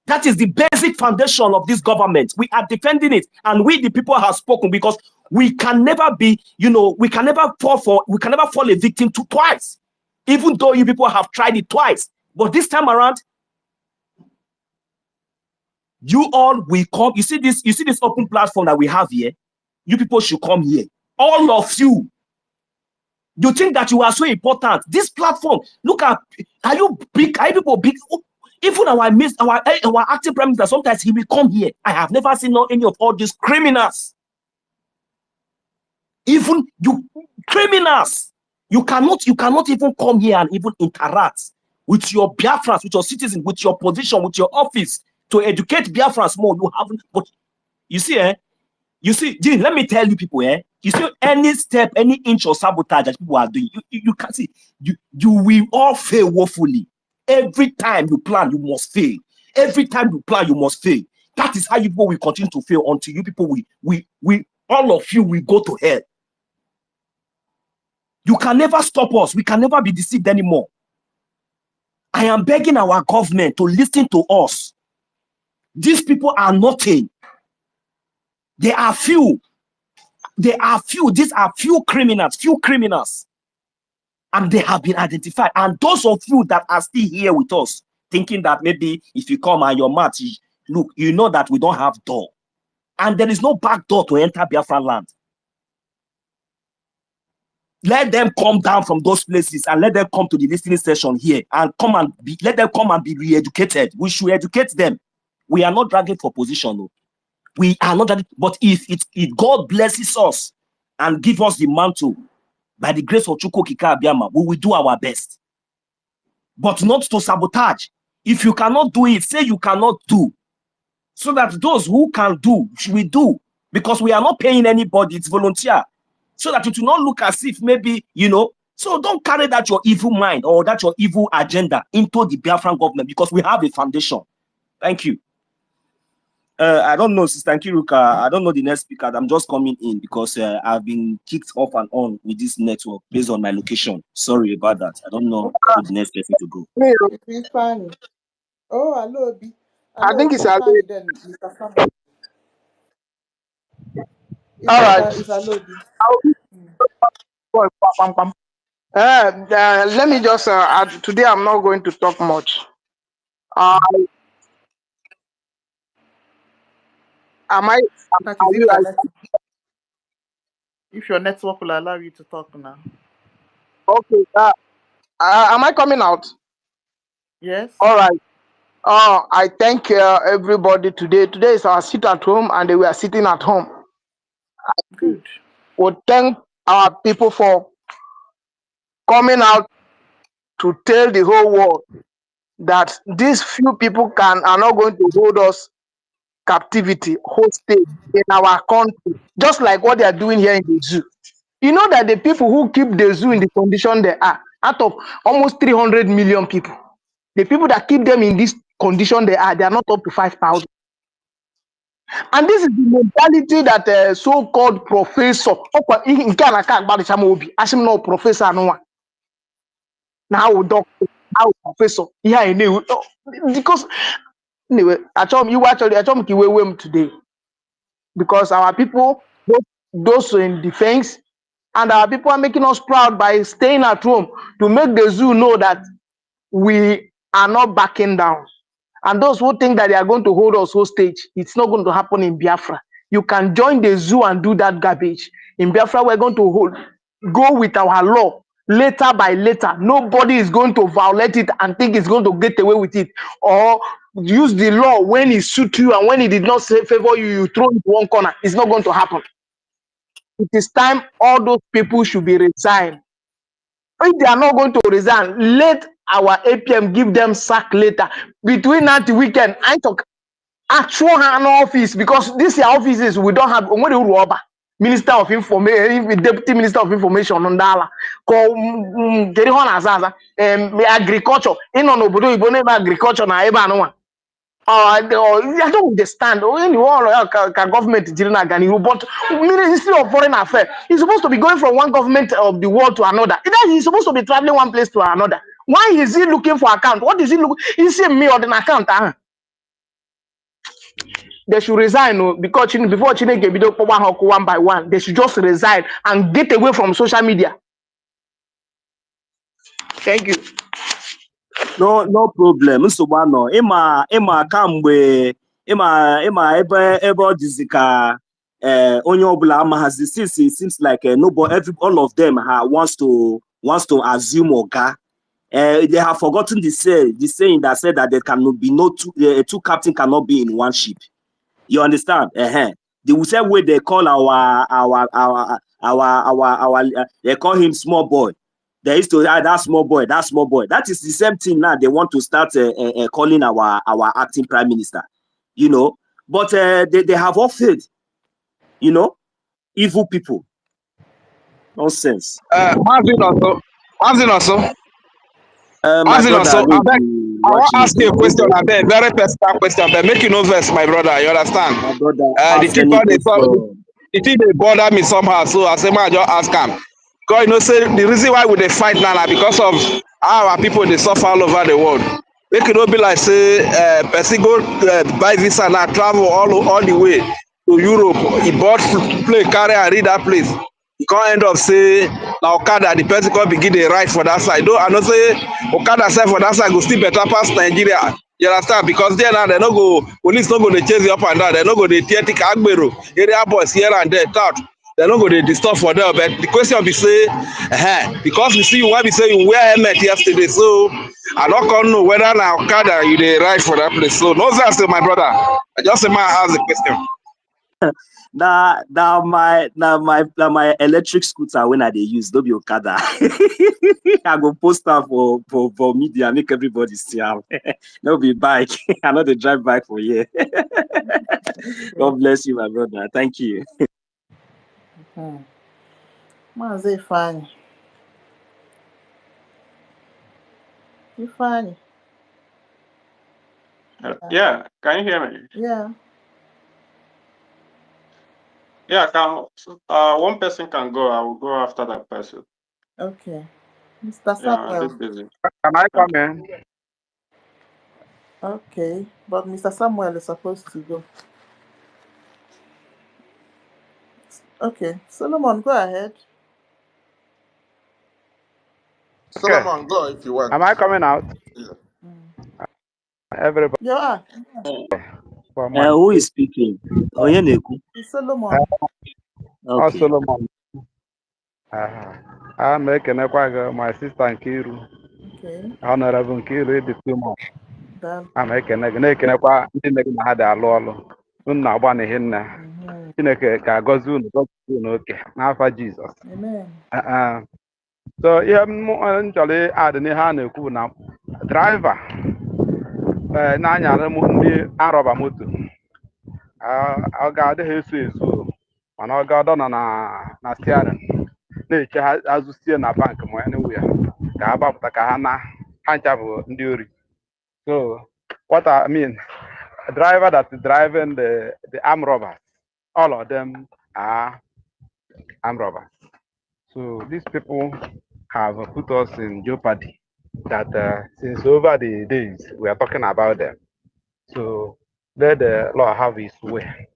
That is the basic foundation of this government. We are defending it. And we, the people, have spoken, because we can never be, we can never fall a victim to twice. Even though you people have tried it twice. But this time around, you all will come. You see this open platform that we have here? You people should come here. All of you. You think that you are so important? This platform, look at, are you big? Are you people big? Even our acting prime minister, sometimes he will come here. I have never seen any of all these criminals. Even you criminals, you cannot even come here and even interact with your Biafrans, with your citizens, with your position, with your office to educate Biafrans more. You haven't. But you see, You see, Dean, let me tell you people, you see any step, any inch of sabotage that people are doing, you can see, you will all fail woefully. Every time you plan, you must fail. Every time you plan, you must fail. That is how you people will continue to fail until you people, all of you will go to hell. You can never stop us. We can never be deceived anymore. I am begging our government to listen to us. These people are nothing. They are few. These are few criminals. And they have been identified. And those of you that are still here with us, thinking that maybe if you come and your match, look, you know that we don't have door. And there is no back door to enter Biafra land. Let them come down from those places and let them come to the listening session here and let them come and be re-educated. We should educate them. We are not dragging for position. No. We are not dragging, but if God blesses us and give us the mantle, by the grace of Chukwu Kika Abiyama, we will do our best. But not to sabotage. If you cannot do it, say you cannot do. So that those who can do, we do. Because we are not paying anybody, it's volunteer. So that it will not look as if maybe, so don't carry that your evil mind or that your evil agenda into the Biafran government, because we have a foundation. Thank you. I don't know, Sister Nkiruka. I don't know the next speaker. I'm just coming in because I've been kicked off and on with this network based on my location. Sorry about that. I don't know who the next person to go. It's fine. Oh, hello, I think it's a then, Mr. Sam. all right. It's a lobby. Let me just add, today I'm not going to talk much. If your network will allow you to talk now. Okay. Am I coming out? Yes. All right. I thank everybody today. Today is our sit at home, and we are sitting at home. Good. Well, thank our people for coming out to tell the whole world that these few people are not going to hold us captivity, hostage in our country, just like what they are doing here in the zoo. You know that the people who keep the zoo in the condition they are, out of almost 300 million people, the people that keep them in this condition they are not up to 5,000. And this is the mentality that so-called professor, no professor, no now doctor, now professor, yeah, I knew because anyway, I told you actually, I told you today because our people, those in defense, and our people are making us proud by staying at home to make the zoo know that we are not backing down. And those who think that they are going to hold us hostage, it's not going to happen in Biafra. You can join the zoo and do that garbage. In Biafra, we're going to go with our law, letter by letter. Nobody is going to violate it and think it's going to get away with it. Or use the law when it suits you, and when it did not favor you, you throw it one corner. It's not going to happen. It is time all those people should be resigned. If they are not going to resign, let our APM give them sack later. Between now to weekend, I talk actual an office, because these offices we don't have. Minister of Information, Deputy Minister of Information on Dala, agriculture. In on Obodo, you name agriculture na eba no one. I don't understand. Government but Ministry of Foreign Affairs is supposed to be going from one government of the world to another. He's supposed to be traveling one place to another. Why is he looking for account? What is he looking? Is he me or an account? They should resign because before Chineke video one by one, they should just resign and get away from social media. Thank you. No problem. Nsogbu ịma kamgbe ịma ebe ọ dịzị ka onye ọbụla amaghazi, since it seems like nobody, all of them wants to assume Oga. They have forgotten the saying that said that there cannot be two captains cannot be in one ship. You understand? The same way they call they call him small boy. They used to that small boy. That is the same thing now. They want to start calling our acting prime minister. You know, but they have all failed. You know, evil people. Nonsense. Marvin also. My brother, I want to ask you a question. A very personal question, but make you no verse, my brother. You understand? My brother, the thing they bother me somehow. So I say, man, just ask him. Because you know, say the reason why we they fight now because of how our people they suffer all over the world. Make it not be like say, person go buy visa now, travel all the way to Europe. He bought plane, carry and read that place. You can't end up say now Okada, the person can begin the right for that side. Though I know say Okada side for that side go still better past Nigeria. You understand? Because there now they no go, police no go they chase you up and down. They no go they theatric Agbero, area boys here and there, thought. They no go they disturb for them. But the question be say, because we see why we say you wear helmet yesterday, so I don't know whether now Okada you the right for that place. So no answer, my brother. I just say my ask the question. my electric scooter when I they use don't be Okada. I go post up for media, make everybody see how. No be bike. I know they drive bike for you. God bless you, my brother. Thank you. Mazi fine. You fine? Yeah, can you hear me? Yeah. Yeah, one person can go. I will go after that person. Okay. Mr. Yeah, I'm a Samuel. bit busy. Can I come in? Okay, but Mr. Samuel is supposed to go. Okay, Solomon, go ahead. Solomon, go if you want. Am I coming out? Yeah. Everybody. You are. Who is speaking? It's Solomon. Okay. Solomon. I'm making my sister Nkiru. Okay. Honorable Nkiru, the two more. Done. I'm making a ndị na-alụ ọlụ. Nna agba n'ihe nna. Chineke ka agọzi unu gọzie unu oke n'afa Jizọs. Amen. So ihe m chọrọ adị n'ihe a na-ekwu na draiva na-anyara ndị arọba moto ọ ga-adị ha eso ezu mana ọ ga-adọ nọ na stiarin na-eche ha azụsie na bank ma anywhere ka ha gbapụta ka ha ncha bụ ndị ori. So what I mean, a driver that is driving the armed robbers, all of them are armed robbers. So these people have put us in jeopardy that since over the days we are talking about them. So let the Lord have his way.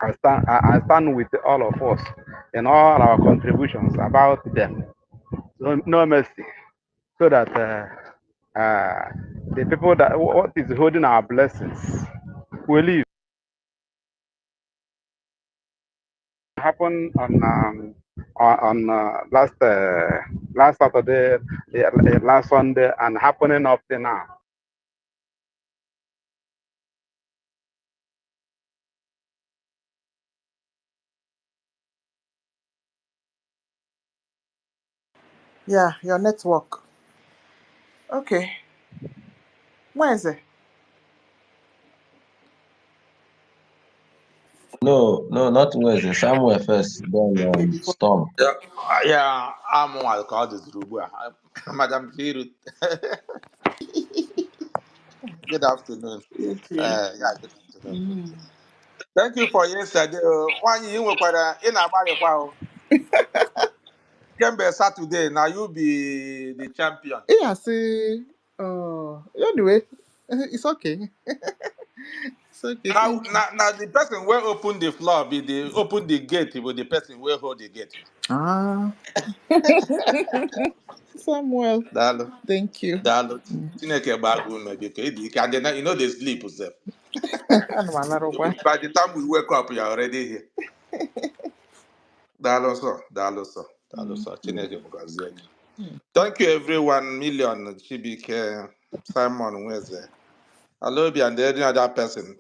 I stand with all of us in all our contributions about them. No mercy. So that the people that what is holding our blessings will leave. Happened on last Saturday, last Sunday, and happening up to now. Yeah, your network. Okay. Where is it? No, not Wednesday. Samuel first, then Storm. Yeah, I'm on call this Madam Firut. Good afternoon. Yeah, good afternoon. Thank you for yesterday. One you were quite in a wow. Kembe Saturday, now you be the champion. Yeah, see. Anyway, it's okay. It's okay. Now the person will open the floor, open the gate with the person will hold the gate. Ah. Samuel. Dalo. Thank you. Dalo. Chineke bagu maybe and then you know they sleep yourself. By the time we wake up, you're already here. Dalo so. Chineke mugazie. Thank you everyone, Million, Chibike, Simon, Weze, Alobi, and any other person.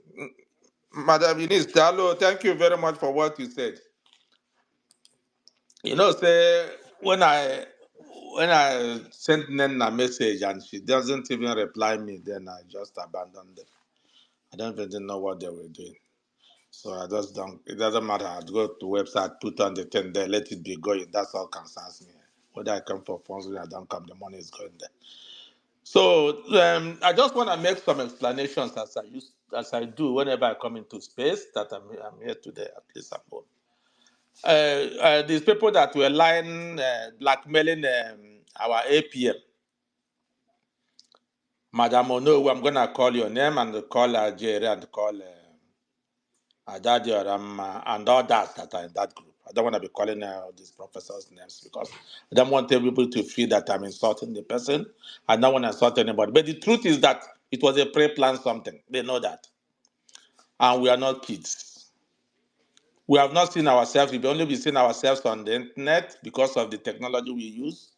Madam Eunice, Dalo, thank you very much for what you said. You know, say when I sent Nen a message and she doesn't even reply me, then I just abandoned them. I don't even know what they were doing. So I just don't, it doesn't matter. I'd go to website, put on the 10 there, let it be going. That's all concerns me. Whether I come for funds, when I don't come, the money is going there. So I just want to make some explanations as I do whenever I come into space that I'm here today, at least I'm home. These people that were lying, blackmailing our APM. Madam Ono, I'm going to call your name and call Jerry and call Adadi and others that are in that group. I don't want to be calling these professors' names because I don't want everybody to feel that I'm insulting the person. I don't want to insult anybody. But the truth is that it was a pre-planned something. They know that. And we are not kids. We have not seen ourselves. We've only been seeing ourselves on the internet because of the technology we use.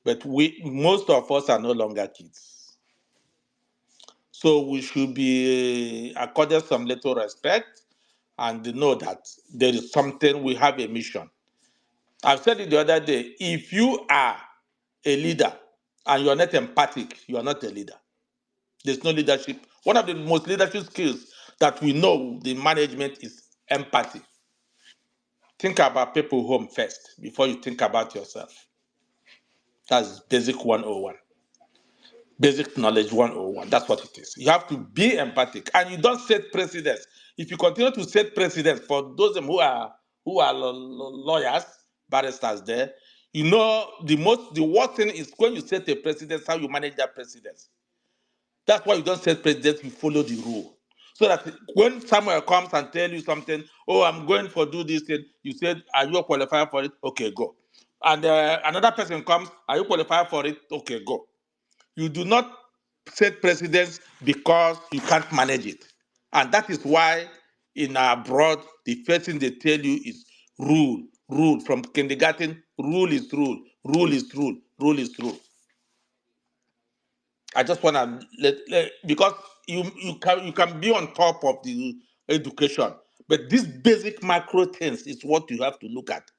But most of us are no longer kids. So we should be accorded some little respect and know that there is something, we have a mission. I've said it the other day, if you are a leader and you are not empathic, you are not a leader. There's no leadership. One of the most leadership skills that we know the management is empathy. Think about people home first before you think about yourself. That's basic 101. Basic knowledge 101. That's what it is. You have to be empathic, and you don't set precedents. If you continue to set precedents for those who are lawyers, barristers, there, you know the worst thing is when you set a precedent, how you manage that precedent. That's why you don't set precedents. You follow the rule, so that when someone comes and tell you something, oh, I'm going for do this thing, you said, are you qualified for it? Okay, go. And another person comes, are you qualified for it? Okay, go. You do not set precedents because you can't manage it. And that is why in abroad, the first thing they tell you is rule. From kindergarten, rule is rule. Rule is rule. Rule is rule. I just want to because you can be on top of the education, But these basic macro things is what you have to look at.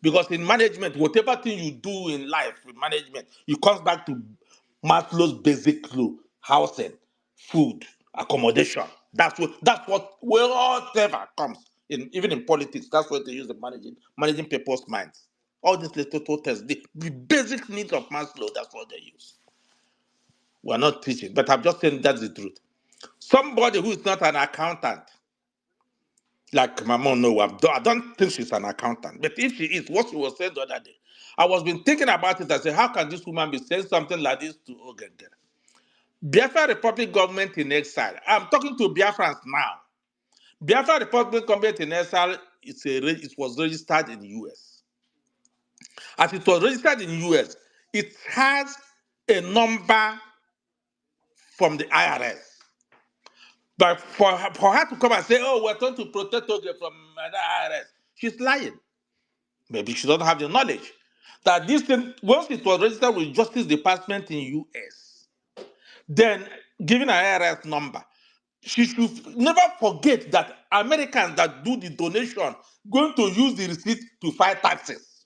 Because in management, whatever thing you do in life, in management, it comes back to Maslow's basic law: housing, food, accommodation. That's what whatever comes in, even in politics. That's what they use in managing people's minds. All these little tests, the basic needs of Maslow, that's what they use. We're not teaching, but I'm just saying that's the truth. Somebody who is not an accountant, like my mom, no, I don't think she's an accountant. But if she is, what she was saying the other day, I was been thinking about it. I said, how can this woman be saying something like this to OGOJA? Biafra Republic government in exile. I'm talking to Biafrans now. Biafra Republic government in exile, it was registered in the US. As it was registered in the US, it has a number from the IRS. But for her to come and say, oh, we're trying to protect OGOJA from the IRS, she's lying. Maybe she doesn't have the knowledge that this thing, once it was registered with Justice Department in US, then given an IRS number, she should never forget that Americans that do the donation going to use the receipt to file taxes.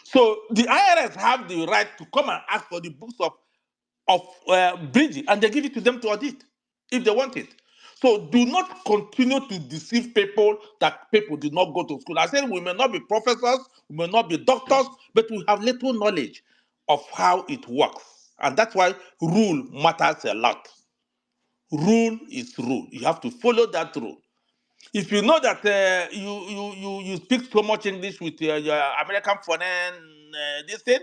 So the IRS have the right to come and ask for the books of Brgie, and they give it to them to audit if they want it. So do not continue to deceive people that people did not go to school. I said we may not be professors, we may not be doctors, but we have little knowledge of how it works. And that's why rule matters a lot. Rule is rule. You have to follow that rule. If you know that you speak so much English with your American foreign this thing,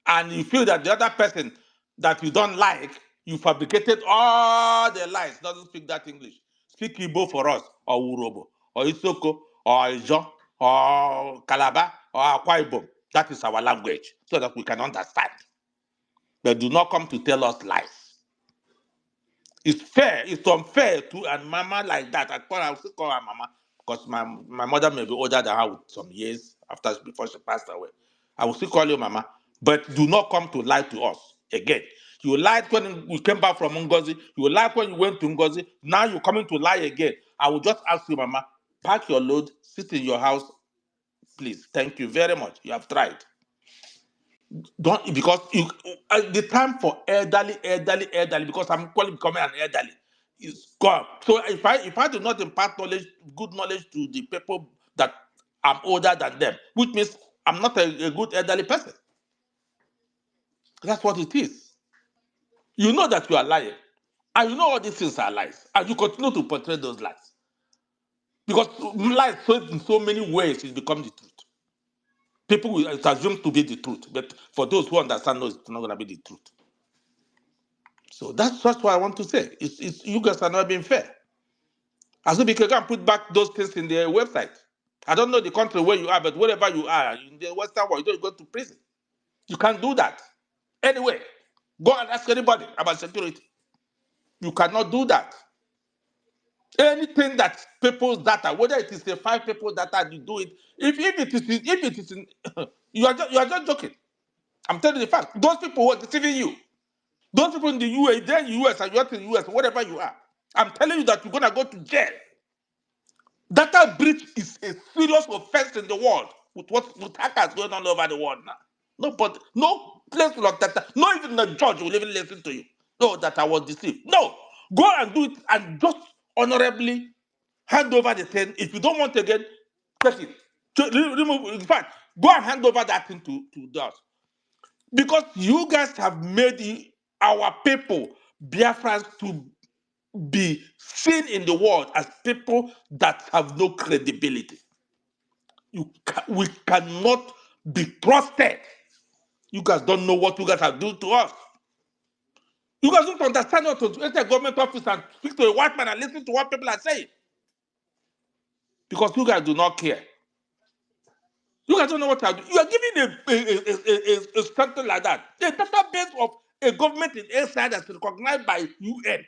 and you feel that the other person that you don't like, you fabricated all the lies, doesn't speak that English. Speak Igbo for us, or Urobo, or Isoko, or Ijo, or Calabar, or Akwa Ibom. That is our language, so that we can understand. But do not come to tell us lies. It's unfair to a mama like that. I still call her mama because my mother may be older than her with some years before she passed away. I will still call you mama, but do not come to lie to us again. You lied when we came back from NGOZI. You lied when you went to NGOZI. Now you're coming to lie again. I will just ask you, mama, pack your load, sit in your house, please. Thank you very much. You have tried. Don't, because the time for elderly, because I'm calling becoming an elderly, is gone. So if I do not impart good knowledge to the people that I'm older than them, which means I'm not a good elderly person. That's what it is. You know that you are lying, and you know all these things are lies, and you continue to portray those lies. Because lies in so many ways it becomes the truth. People will assume to be the truth, but for those who understand, no, it's not going to be the truth. So that's what I want to say. It's you guys are not being fair. As if you can put back those things in their website. I don't know the country where you are, but wherever you are in the Western world, you don't go to prison. You can't do that. Anyway, go and ask anybody about security. You cannot do that. Anything that people's data, whether it is a 5 people's data, you do it. If it is in, you are just joking. I'm telling you the fact. Those people who are deceiving you. Those people in the US, they're in the US, and you're in the US, whatever you are. I'm telling you that you're gonna go to jail. Data breach is a serious offense in the world with hackers going on over the world now. Nobody, no place like that, not even the judge will even listen to you. No, that I was deceived. No, go and do it and just honorably hand over the thing. If you don't want again, take it. Remove. In fact, go and hand over that thing to us. Because you guys have made our people, Biafrans, to be seen in the world as people that have no credibility. We cannot be trusted. You guys don't know what you guys have done to us. You guys don't understand how to enter a government office and speak to a white man and listen to what people are saying. Because you guys do not care. You guys don't know what to do. You are giving a something like that. A database of a government in inside that's recognized by UN.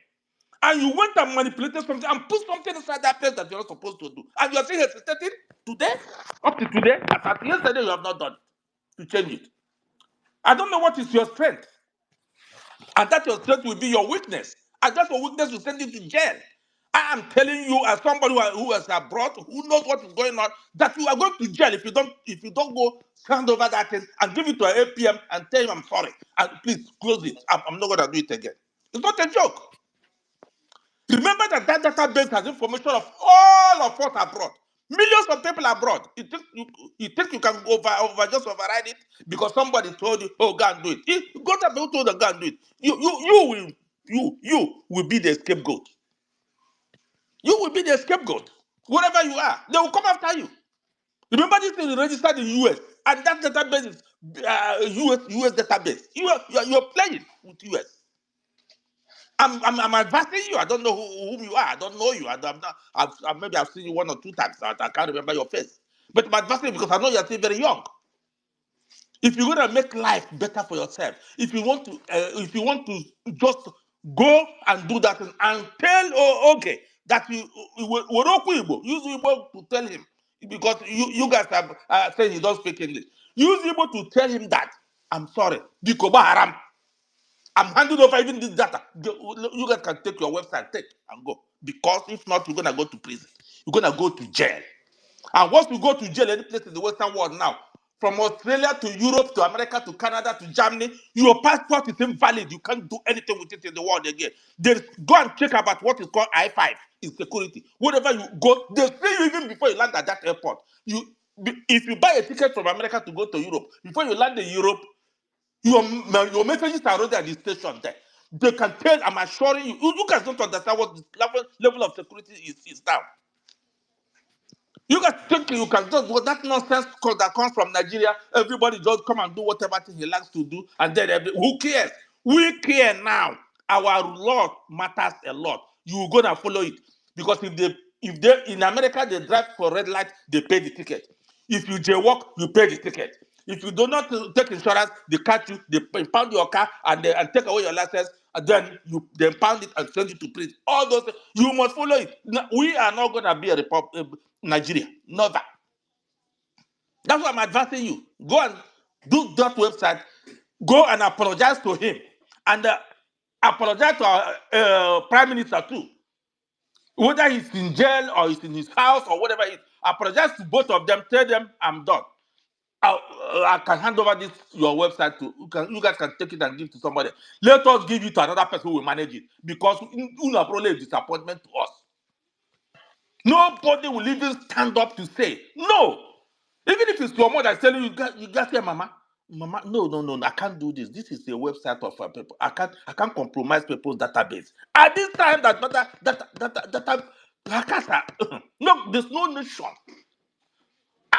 And you went and manipulated something and put something inside that place that you're not supposed to do. And you're still hesitating today, up to today, as at yesterday, you have not done to change it. I don't know what is your strength. And that your strength will be your weakness. And that's your weakness will send you to jail. I am telling you, as somebody who is abroad, who knows what is going on, that you are going to jail if you don't go stand over that thing and give it to an APM and tell him I'm sorry and please close it. I'm not going to do it again. It's not a joke. Remember that database has information of all of us abroad. Millions of people abroad. You think you can just override it because somebody told you, oh, go and do it. You got to be able to go and do it. You will be the scapegoat. You will be the scapegoat. Wherever you are, they will come after you. Remember this thing is registered in US, and that database is US database. You're playing with US. I'm advising you. I don't know whom you are. I don't know you. Maybe I've seen you one or two times. I can't remember your face. But I'm advising you because I know you're still very young. If you're gonna make life better for yourself, if you want to just go and do that and tell okay that you use Igbo to tell him because you guys are saying you don't speak English. Use Igbo to tell him that I'm sorry. Dikoba haram. I'm handing over even this data. You guys can take your website, take and go. Because if not, you're gonna go to prison. You're gonna go to jail. And once you go to jail, any place in the Western world now, from Australia to Europe to America to Canada to Germany, your passport is invalid. You can't do anything with it in the world again. They go and check about what is called I-5 in security. Wherever you go, they see you even before you land at that airport. If you buy a ticket from America to go to Europe, before you land in Europe, your messages are already at the station there. They can tell, I'm assuring you, you guys don't understand what the level of security is now. You guys think you can just do that nonsense that comes from Nigeria. Everybody just come and do whatever thing he likes to do, and then who cares? We care now. Our law matters a lot. You gonna follow it because if they in America they drive for red light, they pay the ticket. If you jaywalk, you pay the ticket. If you do not take insurance, they catch you, they impound your car and take away your license, and then they impound it and send you to prison. All those you must follow it. We are not gonna be a Nigeria. Never. That's why I'm advising you. Go and do that website. Go and apologize to him. And apologize to our Prime Minister too. Whether he's in jail or he's in his house or whatever it is, apologize to both of them. Tell them I'm done. I can hand over this your website to you guys can take it and give to somebody. Let us give it to another person who will manage it because una probably a disappointment to us. Nobody will even stand up to say no. Even if it's your mother telling you, you got here, mama. Mama, no, I can't do this. This is a website of people. I can't compromise people's database. At this time, that hackers are no, there's no nation,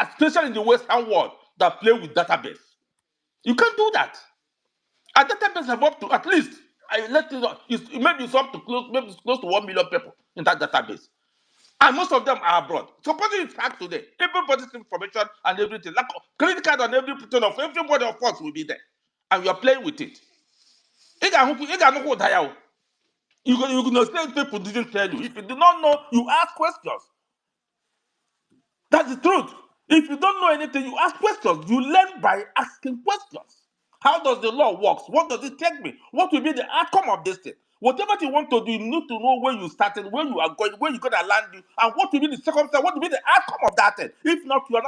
especially in the Western world, that play with database. You can't do that. A database have up to at least maybe it's up to close to 1 million people in that database. And most of them are abroad. Supposing it's hacked today, everybody's information and everything, like credit card and everything of everybody of us will be there. And you are playing with it. You can say people didn't tell you. If you do not know, you ask questions. That's the truth. If you don't know anything, you ask questions. You learn by asking questions. How does the law work? What does it take me? What will be the outcome of this thing? Whatever you want to do, you need to know where you started, where you are going, where you're going to land you, and what will be the circumstance, what will be the outcome of that thing. If not, you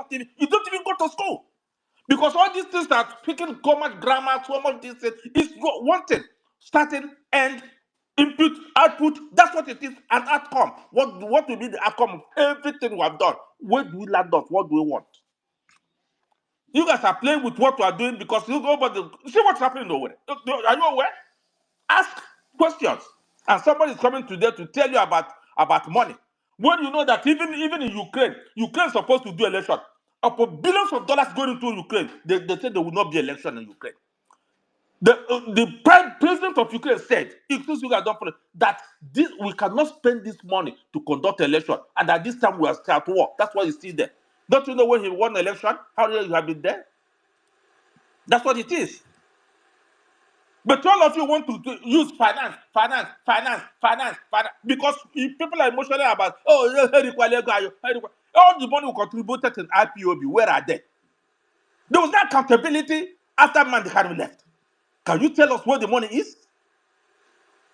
don't even go to school. Because all these things are speaking common grammar, so much this thing is one thing. Starting, end, input, output, that's what it is, an outcome. What will be the outcome of everything we have done? Where do we land us? What do we want? You guys are playing with what we are doing because you go over see what's happening over there. Are you aware? Ask questions. And somebody is coming today to tell you about money. When you know that even in Ukraine is supposed to do election. Upon billions of dollars going into Ukraine, they said there will not be election in Ukraine. The president of Ukraine said, if you guys don't follow, that we cannot spend this money to conduct election, and at this time we are still at war. That's why you see there. Don't you know when he won election? How long you have been there? That's what it is. But all of you want to use finance, because people are emotional about, all the money we contributed in IPOB, where are they? There was no accountability after Mandikari left. Can you tell us where the money is?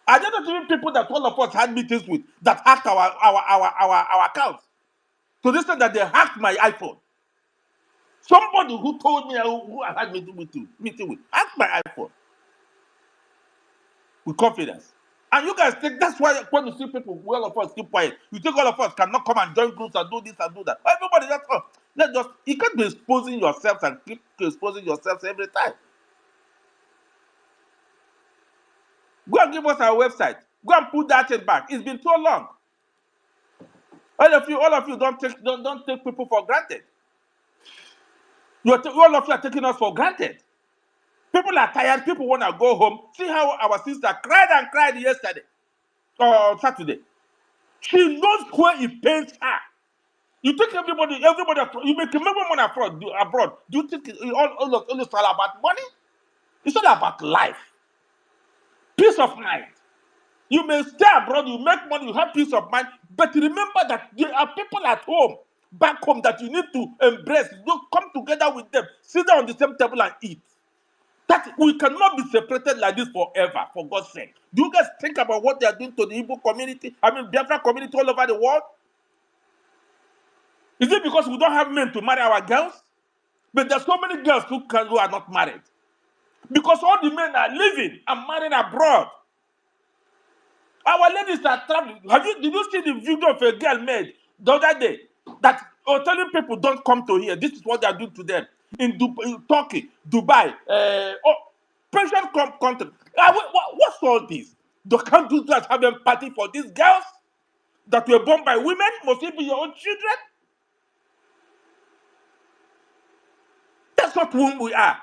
Are there not even people that all of us had meetings with that hacked our accounts? To this extent that they hacked my iPhone. Somebody who told me who I had meeting with hacked my iPhone with confidence. And you guys think that's why when you see people, all of us keep quiet. You think all of us cannot come and join groups and do this and do that. Everybody, that's all. Let's just, you can't be exposing yourselves and keep exposing yourselves every time. Go and give us our website. Go and put that in back. It's been so long. All of you don't take people for granted. All of you are taking us for granted. People are tired. People want to go home. See how our sister cried and cried yesterday or Saturday. She knows where it pains her. You think everybody, you make remember money abroad. Do you think all about money? It's all about life. Peace of mind. You may stay abroad, you make money, you have peace of mind, but remember that there are people at home, back home, that you need to embrace. You come together with them, sit down on the same table and eat. That we cannot be separated like this forever, for God's sake. Do you guys think about what they are doing to the Igbo community? I mean, Biafra community all over the world? Is it because we don't have men to marry our girls? But there's so many girls who are not married. Because all the men are living and marrying abroad. Our ladies are traveling. Did you see the video of a girl made the other day that telling people don't come to here? This is what they are doing to them in Turkey, Dubai, Persian country. What's all this? The countries that have empathy for these girls that were born by women? Must it be your own children? That's not whom we are.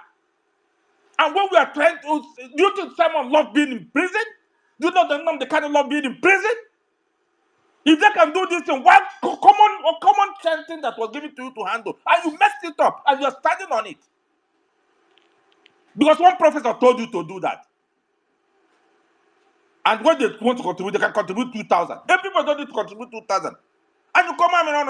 And when we are trying to, do you think someone loves being in prison? Do you know the kind of love being in prison? If they can do this thing, why common chanting that was given to you to handle, and you messed it up, and you're standing on it? Because one professor told you to do that. And when they want to contribute, they can contribute 2,000. Everybody don't need to contribute 2,000. And you come on,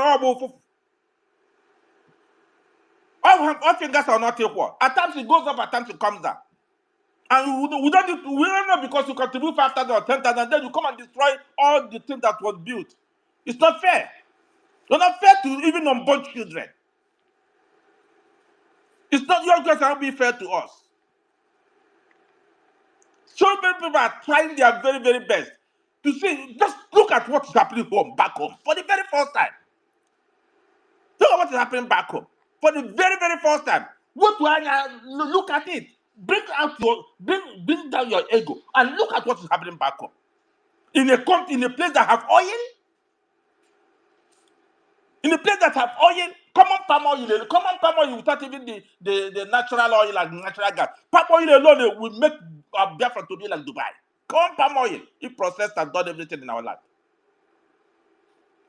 all fingers are not equal. At times it goes up, at times it comes down. And we don't know because you contribute 5,000 or 10,000, then you come and destroy all the things that was built. It's not fair. It's not fair to even unborn children. It's not, your guys are not being fair to us. So many people are trying their very, very best to see, just look at what's happening back home, for the very first time. Look at what is happening back home, for the very, very first time. Look at it. Bring down your ego and look at what is happening back home. In a place that have oil, in a place that have oil, common palm oil without even the natural oil like natural gas. Palm oil alone will make Biafra to be like Dubai. Common palm oil, it processed and done everything in our land.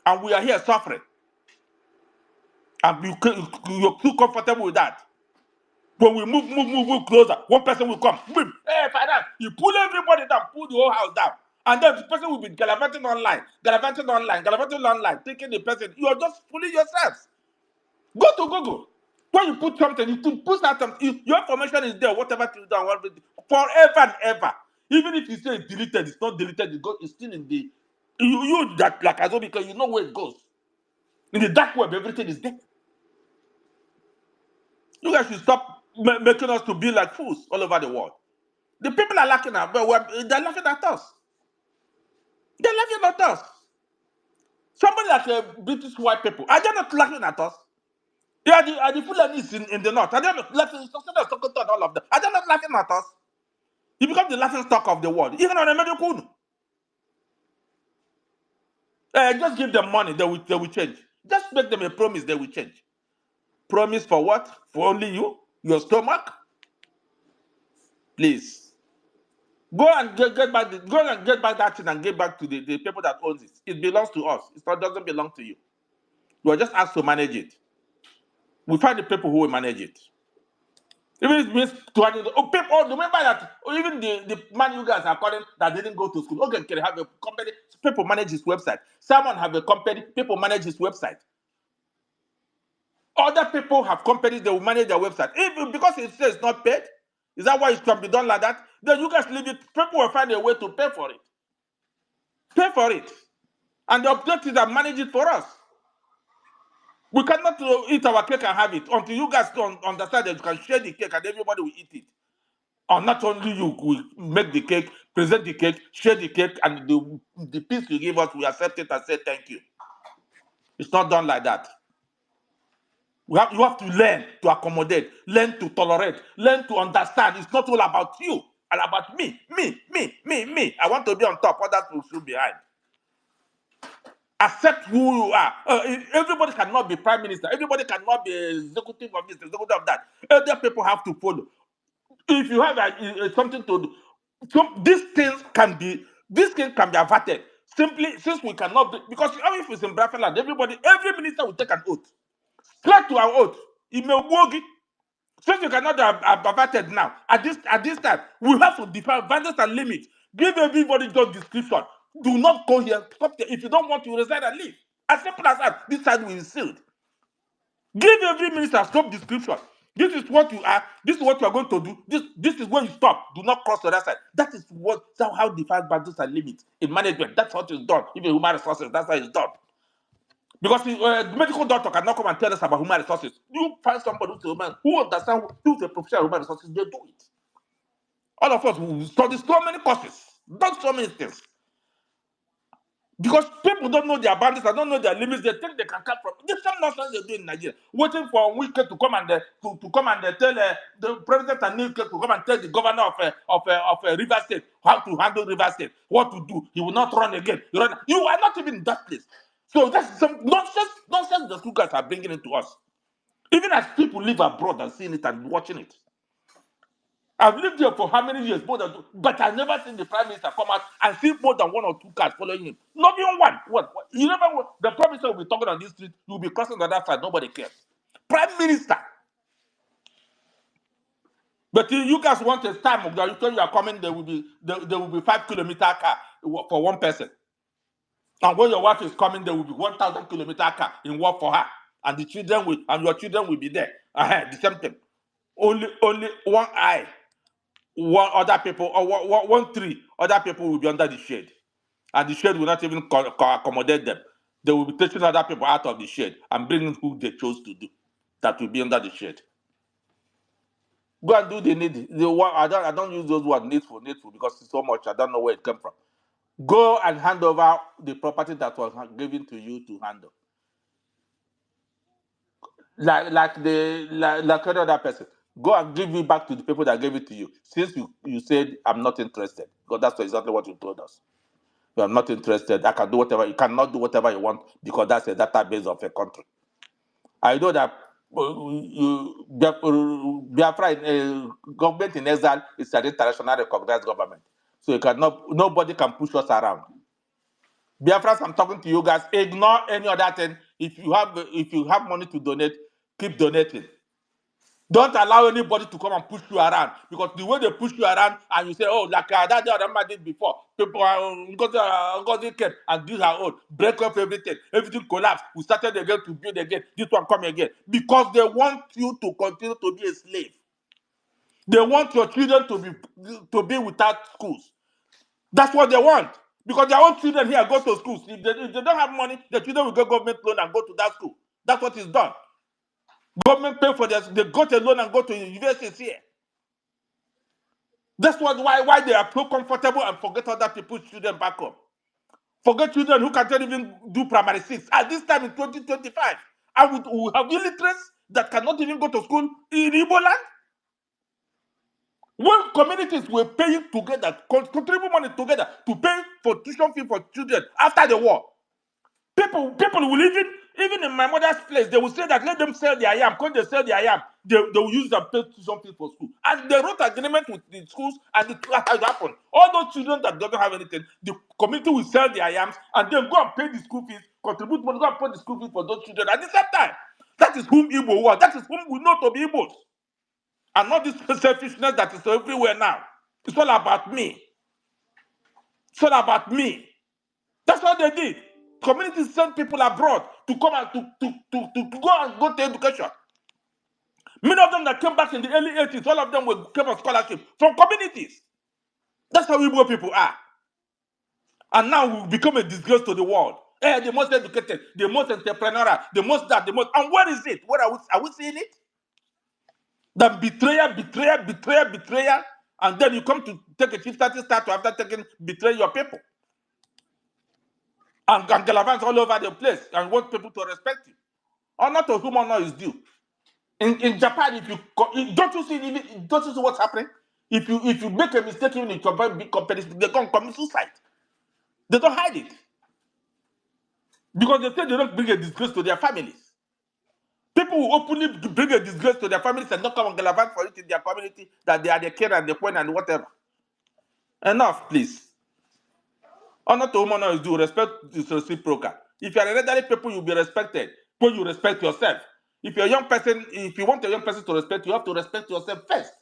And we are here suffering. And you're too comfortable with that. When we move closer, one person will come. Hey, finance, you pull everybody down, pull the whole house down. And then the person will be gallivanting online, taking the person. You are just fooling yourselves. Go to Google. When you put something, you put that something, your information is there, whatever you do, forever and ever. Even if you say it's deleted, it's not deleted, it's still in the. You that like as well because you know where it goes. In the dark web, everything is there. You guys should stop making us to be like fools all over the world. The people are laughing at us, they're laughing at us. They're laughing at us. Somebody like British white people, are they not laughing at us? Yeah, the Fulanis in the north, are they not laughing? All of them. Are they not laughing at us? You become the laughing stock of the world. Even on a medical. Just give them money, they will change. Just make them a promise, they will change. Promise for what? For only you? Your stomach? Please. Go and get back that thing and get back to the people that owns it. It belongs to us. It doesn't belong to you. You are just asked to manage it. We find the people who will manage it. Even if it means to people, remember that even the man you guys are calling that didn't go to school. Okay, can have a company, people manage his website. Someone have a company, people manage his website. Other people have companies, they will manage their website. Even because it says not paid, is that why it can be done like that? Then you guys leave it, people will find a way to pay for it. Pay for it. And the objectives are manage it for us. We cannot eat our cake and have it until you guys don't understand that you can share the cake and everybody will eat it. Or not only you will make the cake, present the cake, share the cake, and the piece you give us, we accept it and say thank you. It's not done like that. You have to learn to accommodate, learn to tolerate, learn to understand. It's not all about you, and about me. I want to be on top, others will shoot behind. Accept who you are. Everybody cannot be prime minister. Everybody cannot be executive of this, executive of that. Other people have to follow. If you have something to do, these things can be averted. Simply, since we cannot do, because if it's in Biafra land, every minister will take an oath. Straight to our oath. Since you cannot be averted now, at this time, we have to define boundaries and limits. Give everybody job description. Do not go here. Stop there. If you don't want to resign and leave. As simple as that. This side will be sealed. Give every minister job description. This is what you are. This is what you are going to do. This is where you stop. Do not cross the other side. That is how defined boundaries and limits in management. That's what is done. Even human resources, that's how it's done. Because the medical doctor cannot come and tell us about human resources. You find somebody who understands, who's a professional human resources, they do it. All of us will study so many courses, not so many things. Because people don't know their boundaries, they don't know their limits, they think they can cut from. This same nonsense they do in Nigeria, waiting for Wike to come and tell the president and Wike to come and tell the governor of River State how to handle River State, what to do. He will not run again. You are not even in that place. So that's some nonsense the school guys are bringing it to us. Even as people live abroad and seeing it and watching it. I've lived here for how many years? But I've never seen the prime minister come out and see more than one or two cars following him. Not even one. What? You never. The prime minister will be talking on this street. You'll be crossing the other side. Nobody cares. Prime minister. But you guys want a time of that. You are coming. There will be 5-kilometer car for one person. And when your wife is coming, there will be 1,000-kilometer car in work for her. And the children will, and your children will be there. The same thing. Only one eye. One other people, or one tree, other people will be under the shade. And the shade will not even accommodate them. They will be taking other people out of the shade and bringing who they chose to do. That will be under the shade. Go and do the need. I don't use those words needful, because it's so much. I don't know where it came from. Go and hand over the property that was given to you to handle. Like any other person. Go and give it back to the people that gave it to you. Since you said, I'm not interested. Because that's exactly what you told us. You are not interested. I can do whatever. You cannot do whatever you want because that's a database of a country. I know that Biafra government in exile is an international recognized government. So nobody can push us around. Biafrans, I'm talking to you guys. Ignore any other thing. If you have money to donate, keep donating. Don't allow anybody to come and push you around, because the way they push you around and you say, oh, like that other man did before, people NGOZI came and did her own, break up everything collapsed. We started again to build again. This one come again because they want you to continue to be a slave. They want your children to be without schools. That's what they want, because their own children here go to schools. If they don't have money, the children will get government loan and go to that school. That's what is done. Government pay for this. They got a loan and go to universities here. That's why they are so comfortable and forget other people's children back home. Forget children who can't even do primary 6. At this time in 2025, we have illiterates that cannot even go to school in Igbo land. When communities were paying together, contribute money together to pay for tuition fee for children after the war. People will even in my mother's place, they will say that let them sell their yam. When they sell their yam, they will use them to pay something for school. And they wrote agreement with the schools, and it has happened. All those children that don't have anything, the community will sell their yams and then go and pay the school fees, contribute money, go and pay the school fees for those children at the same time. That is whom Igbo was. That is whom we know to be Igbos. And not this selfishness that is everywhere now. It's all about me. It's all about me. That's what they did. Communities send people abroad to come and to go to education. Many of them that came back in the early 80s, all of them came on scholarship from communities. That's how Igbo people are. And now we become a disgrace to the world. The most educated, the most entrepreneurial, the most that, the most. And where is it? Where are we seeing it? The betrayal. And then you come to take a chief status statue after betray your people. And galavans all over the place and want people to respect you. Honor to whom honor is due. In Japan, if you don't you see what's happening? If you make a mistake even in big companies, they can't commit suicide. They don't hide it. Because they say they don't bring a disgrace to their families. People who openly bring a disgrace to their families and not come on galavant for it in their community that they are the king and the queen and whatever. Enough, please. Honor to whom honor is due. Respect is reciprocal. If you are an elderly people, you'll be respected. When you respect yourself. If you're a young person, if you want a young person to respect you, have to respect yourself first.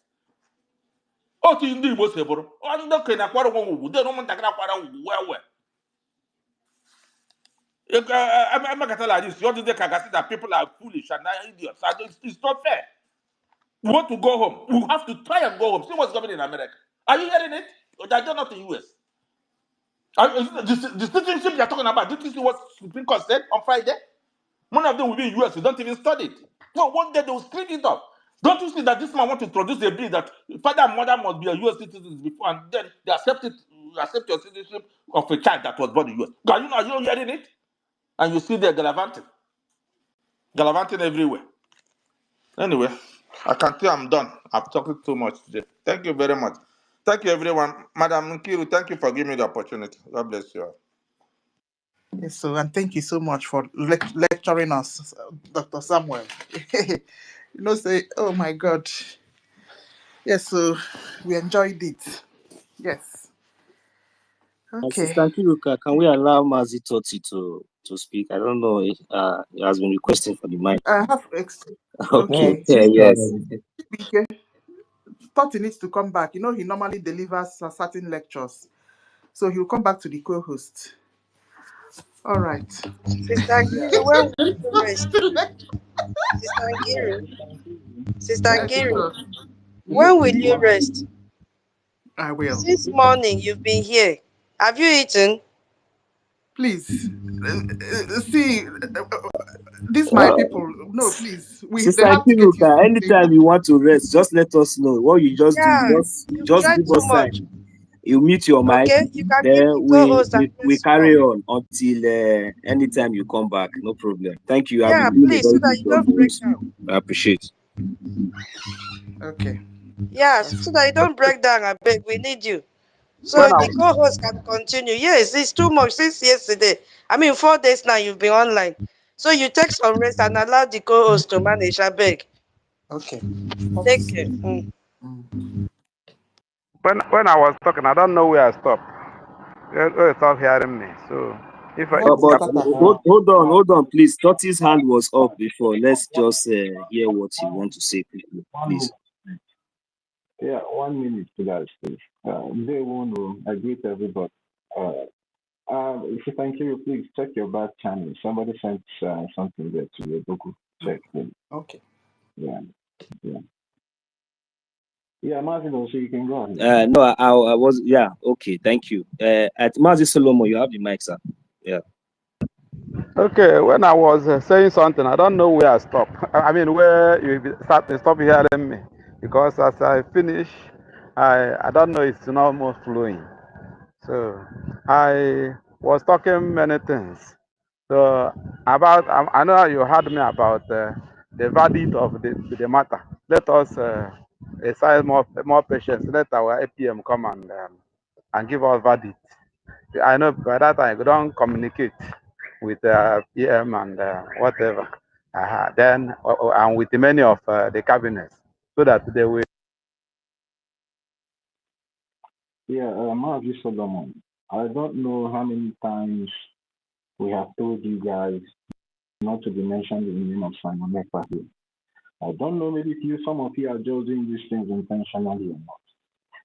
Oh, to ndị Igbo sebụrụ. Ọ ndị okenye akwara nwa ugwu. Ndị ụmụntakịrị akwara ugwu well. I'm not like this. You don't think that people are foolish and idiots. It's not fair. We want to go home. We have to try and go home. See what's going on in America. Are you hearing it? They're not in the US. The citizenship you're talking about, did you see what Supreme Court said on Friday? One of them will be in the US. You don't even study it. No, one day they will screen it off. Don't you see that this man wants to introduce a bill that father and mother must be a US citizens before, and then they accept your citizenship of a child that was born in the US? Are you hearing it? And you see they're gallivanting everywhere. Anyway, I can tell I'm done. I've talked too much today. Thank you very much. Thank you, everyone. Madam Nkiru, thank you for giving me the opportunity. God bless you all. Yes, so and thank you so much for lecturing us, Dr. Samuel. Say, oh my God. Yes, so we enjoyed it. Yes. Okay. Sister Kiruka, can we allow Mazi Toti to speak? I don't know if he has been requesting for the mic. I have Okay. okay. Yes. Toti needs to come back. He normally delivers certain lectures. So he'll come back to the co-host. All right. Sister Nkiru, when will you rest? Sister Nkiru, when will you rest? I will. Since morning you've been here. Have you eaten? Please. See, these my people. No, please. Sister Kiruka, anytime you want to rest, just let us know. What you just do, just give us sign. You mute your mic, then we carry on until anytime you come back. No problem. Thank you. Yeah, please, so that you don't break down. I appreciate. Okay. Yeah, so that you don't break down. I beg, we need you. So the co-host can continue. Yes, it's too much since yesterday. 4 days now you've been online. So you take some rest and allow the co-host to manage. I beg. Okay. Take care. When I was talking, I don't know where I stopped. You stop hearing me. So if hold on, please. Toti's hand was up before. Let's just hear what you want to say, please. Yeah, 1 minute to that, please. Day one, I greet everybody. If you can hear, please check your back channel. Somebody sent something there to your Google. Check it. Okay. Yeah. Yeah, Martin, so you can go ahead. No, I was, yeah, okay, thank you. At Mazi Solomon, you have the mic, sir. Yeah. Okay, when I was saying something, I don't know where I stopped. Where you stop hearing me. Because as I finish, I don't know, it's not more flowing. So I was talking many things. So I know you heard me about the verdict of the matter. Let us exercise more patience. Let our APM come and give us verdict. I know by that time we don't communicate with PM and whatever. Then and with many of the cabinets, so that they will. Yeah, Margie Solomon. I don't know how many times we have told you guys not to be mentioned in the name of Simon Ekpa here. I don't know, maybe some of you are just doing these things intentionally or not.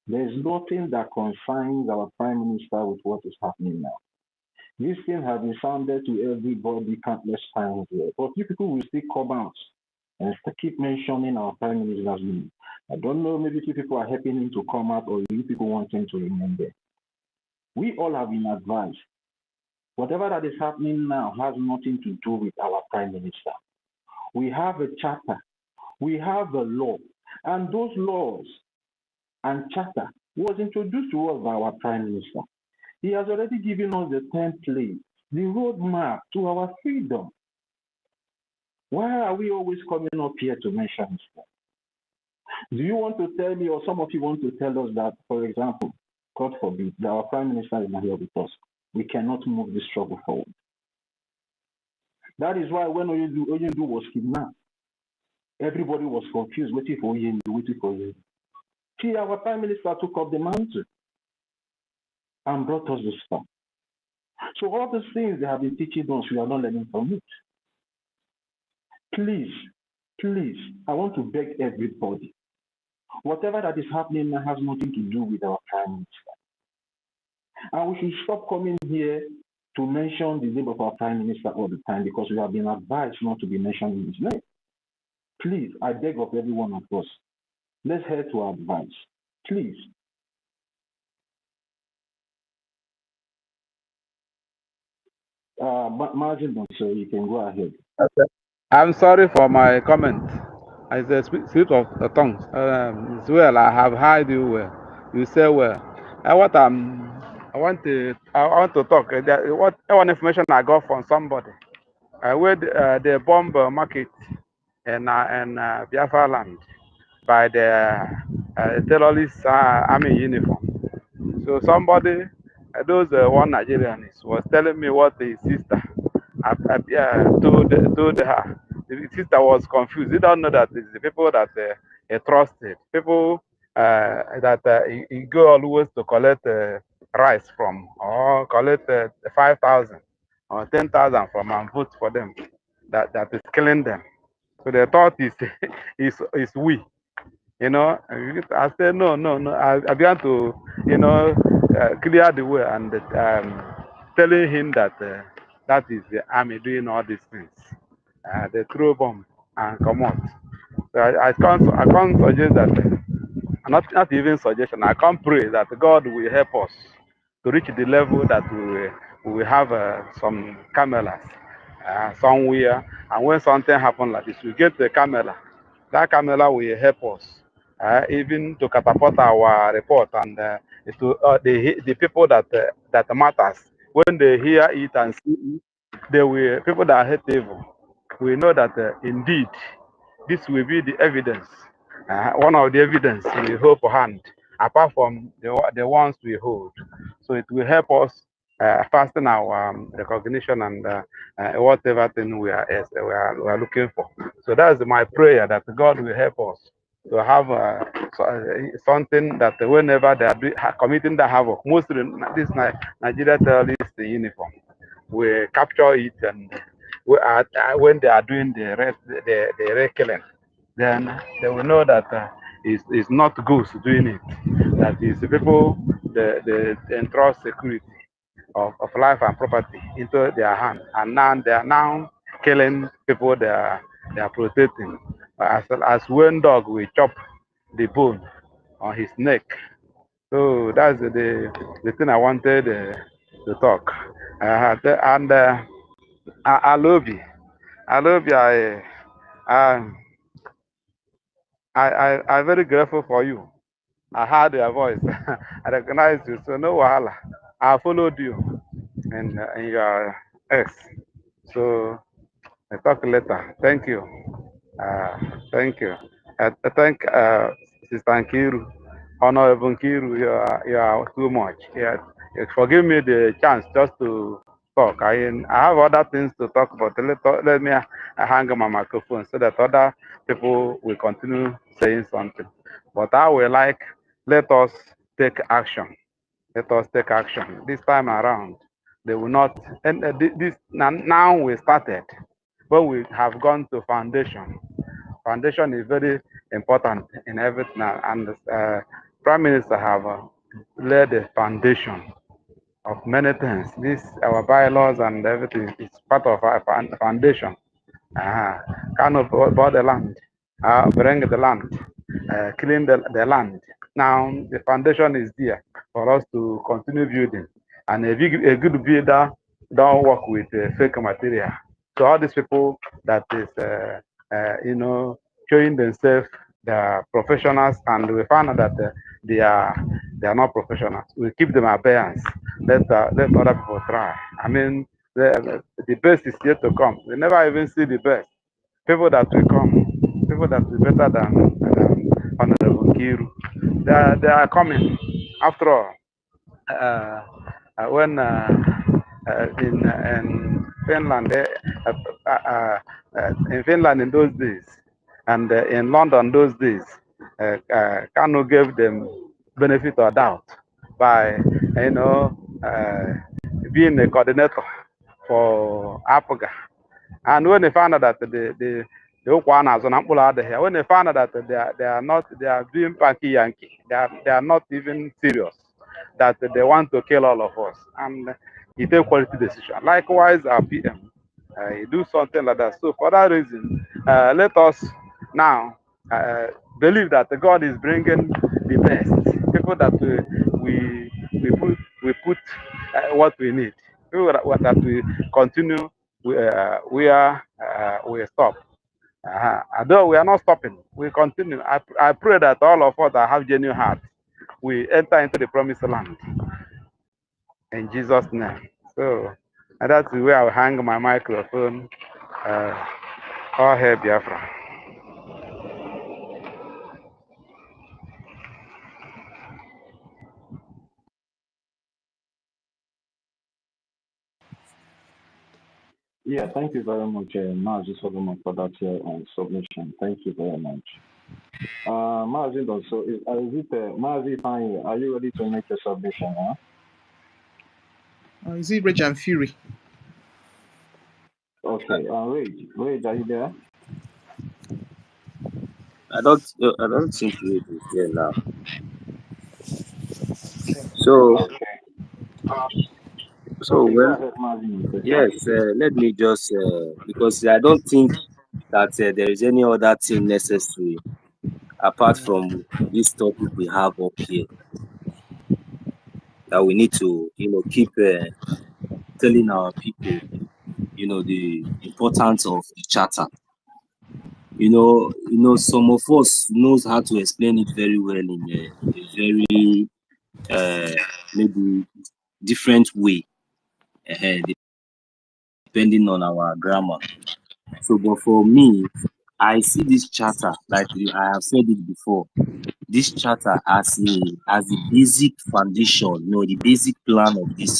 There's nothing that concerns our Prime Minister with what is happening now. This thing has been sounded to everybody countless times here, but you people will still come out and still keep mentioning our Prime Minister's name. I don't know, maybe you people are helping him to come out or you people want him to remain there. We all have been advised. Whatever that is happening now has nothing to do with our Prime Minister. We have a charter. We have a law. And those laws and charter was introduced to us by our Prime Minister. He has already given us the template, the roadmap to our freedom. Why are we always coming up here to mention this? Do you want to tell me, or some of you want to tell us that, for example, God forbid, that our Prime Minister is not here with us? We cannot move this struggle forward. That is why when Oyendu was kidnapped, everybody was confused, waiting for Oyendu, waiting for Oyendu. See, our Prime Minister took up the mantle and brought us this far. So all the things they have been teaching us, we are not learning from it. Please, please, I want to beg everybody. Whatever that is happening now has nothing to do with our Prime Minister. And we should stop coming here to mention the name of our Prime Minister all the time, because we have been advised not to be mentioning his name. Please, I beg of every one of us, let's head to our advice. Please. Margin, so you can go ahead. Okay. I'm sorry for my comment. I say slip of the tongue. It's well, I have heard you well. You say well. I want to talk. What one information I got from somebody. Where they bomb market in Biafra land by the terrorist army uniform. So somebody, those one Nigerian was telling me what his sister told her. The sister was confused. He don't know that it's the people that he trusted, people that he go always to collect rice from, or collect 5,000 or 10,000 from and vote for them. That is killing them. So they thought is we. You know, I said, no. I began to, clear the way and telling him that that is the army doing all these things. They throw bomb and come out. So I can't suggest that, not even suggestion, I can't pray that God will help us to reach the level that we will have some cameras somewhere. And when something happens like this, we get the camera. That camera will help us even to catapult our report and to the people that matters. When they hear it and see it, they will, people that hate evil, we know that indeed this will be the evidence, one of the evidence we hold for hand, apart from the ones we hold. So it will help us fasten our recognition and whatever thing we are looking for. So that is my prayer, that God will help us to have something that whenever they are committing the havoc, mostly this Nigeria terrorist uniform, we capture it, and when they are doing the killing, then they will know that it's not ghosts doing it. That is the people they entrust security of life and property into their hand, and now they are now killing people they are protecting. As when dog will chop the bone on his neck. So that's the thing I wanted to talk. And I love you. I love you. I'm very grateful for you. I heard your voice. I recognize you. So no wahala. I followed you in your X. So I talk later. Thank you. Thank you. I thank Sister Nkiru. Honorable Nkiru, you are too much. Yeah. Forgive me the chance just to talk. I have other things to talk about. Let me hang my microphone so that other people will continue saying something. But I will let us take action. Let us take action. This time around, they will not. And this now we started, but we have gone to foundation. Foundation is very important in everything, and Prime Minister have laid the foundation of many things. This our bylaws and everything is part of our foundation. Kind of bought the land, bring the land, clean the land. Now the foundation is there for us to continue building. and a good builder don't work with fake material. So all these people that is, showing themselves they are professionals, and we find out that they are not professionals. We keep them abeyance. Let other people try. I mean, the best is yet to come. We never even see the best. People that will come, people that will be better than Honorable Kiru. They are coming. After all, when in Finland, in Finland in those days, and in London those days, Kanu gave them benefit of doubt by, being a coordinator for Africa. And when they found out that the Okwana is on here, when they found out that they are doing panky Yankee, they are not even serious, that they want to kill all of us, and he take quality decision. Likewise, our PM, he do something like that. So for that reason, let us now believe that God is bringing the best people that we put what we need, people that we continue where we stop. Although we are not stopping, we continue. I pray that all of us that have genuine hearts, we enter into the promised land in Jesus' name. So that's where I'll hang my microphone. All hail Biafra. Yeah, thank you very much, Mazi Solomon, for that submission. Thank you very much. Mazi, also, is it Mazi Fine? Are you ready to make your submission? Huh? Is it Rage and Fury? Okay, Rage, are you there? I don't think Rage is here now. So Okay, go well, ahead, Mazi. yes. Let me just because I don't think that there is any other thing necessary apart from this topic we have up here that we need to, keep telling our people, the importance of the charter. Some of us knows how to explain it very well in a very maybe different way, depending on our grammar. So, but for me, I see this charter, like I have said it before, this charter as the basic foundation, the basic plan of this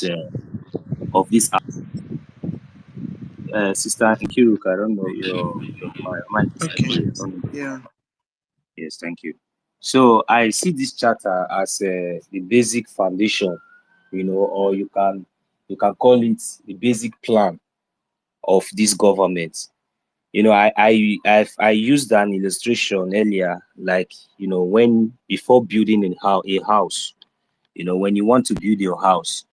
Sister Nkiruk, I don't know, your mic is Okay. I don't know. Yeah. Yes, thank you. So I see this charter as the basic foundation, or you can call it the basic plan of this government. I used an illustration earlier, like when before building a house, when you want to build your house,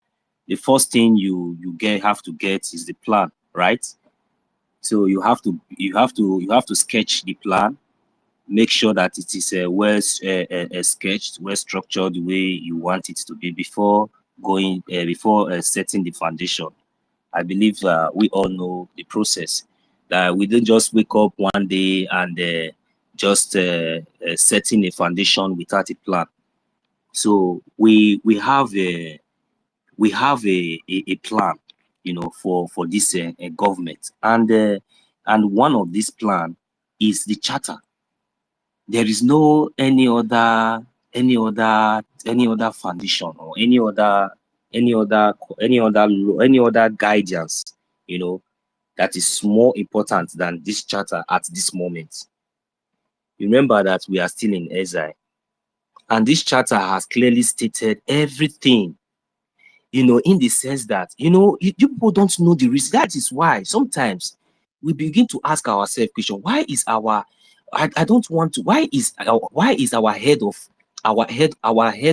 the first thing you have to get is the plan, right? So you have to sketch the plan, make sure that it is well sketched, well structured the way you want it to be before setting the foundation. I believe we all know the process. That we don't just wake up one day and just setting a foundation without a plan. So we have a plan, for this government, and one of this plan is the charter. There is no any other foundation or any other guidance, that is more important than this charter at this moment. Remember that we are still in exile, and this charter has clearly stated everything, in the sense that, you people don't know the risk. That is why sometimes we begin to ask ourselves question, why is our why is our head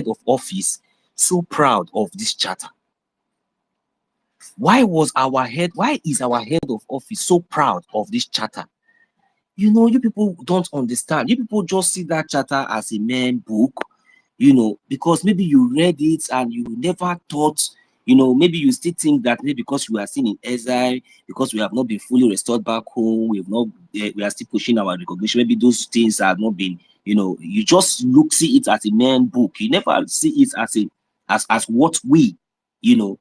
of office so proud of this charter? Why is our head of office so proud of this charter? You people don't understand. You people just see that charter as a mere book, because maybe you read it and you never thought, maybe you still think that maybe because we are still in exile, because we have not been fully restored back home, we are still pushing our recognition. Maybe those things have not been, you just see it as a man book. You never see it as what we, who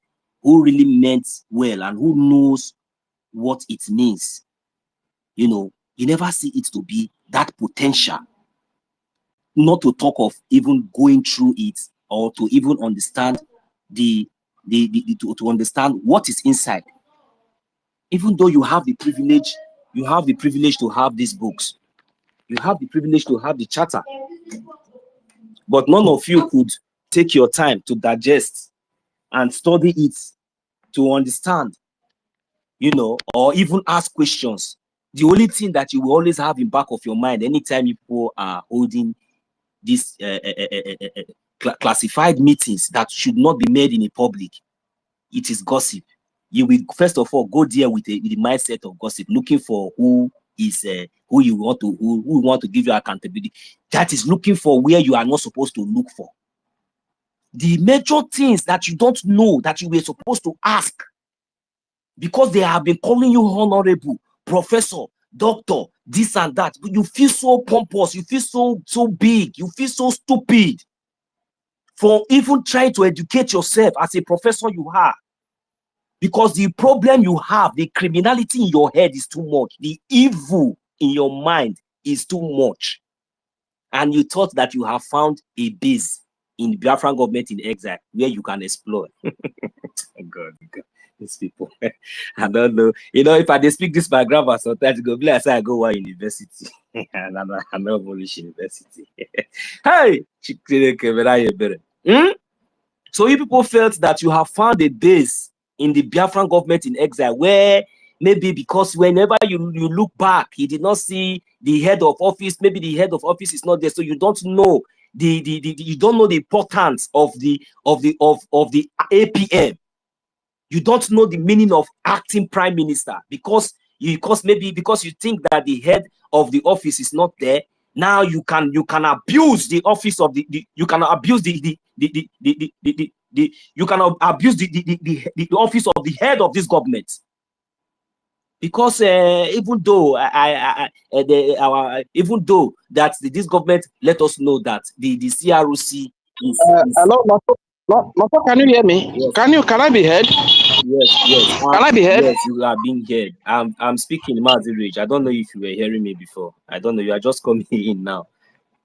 really meant well and who knows what it means. You never see it to be that potential. Not to talk of even going through it or to even understand to understand what is inside. Even though you have the privilege to have these books, you have the privilege to have the charter, but none of you could take your time to digest and study it, to understand, or even ask questions. The only thing that you will always have in back of your mind anytime people are holding these classified meetings that should not be made in a public, it is gossip. You will first of all go there with the mindset of gossip, looking for who you want to give you accountability. That is looking for where you are not supposed to look for. The major things that you don't know that you were supposed to ask, because they have been calling you honorable, professor, doctor, this and that, but you feel so pompous, you feel so big, you feel so stupid for even trying to educate yourself as a professor you are. Because the problem you have, the criminality in your head is too much. The evil in your mind is too much. And you thought that you have found a base in the Biafran government in exile where you can explore. God, these people. I don't know. If I speak this my grandma, sometimes go be like say I go to university. And I'm not Polish university. Hey! So you people felt that you have found a base in the Biafran government in exile, where maybe because whenever you look back, you did not see the head of office. Maybe the head of office is not there, so you don't know you don't know the importance of the APM. You don't know the meaning of acting prime minister because you think that the head of the office is not there. Now you can abuse the office of the office of the head of this government, because even though this government let us know that the CROC is hello, Mato, can you hear me? Yes. Can I be heard? Yes. Can I be heard? Yes, you are being heard. I'm speaking Mazi Rich. I don't know if you were hearing me before. I don't know. You are just coming in now.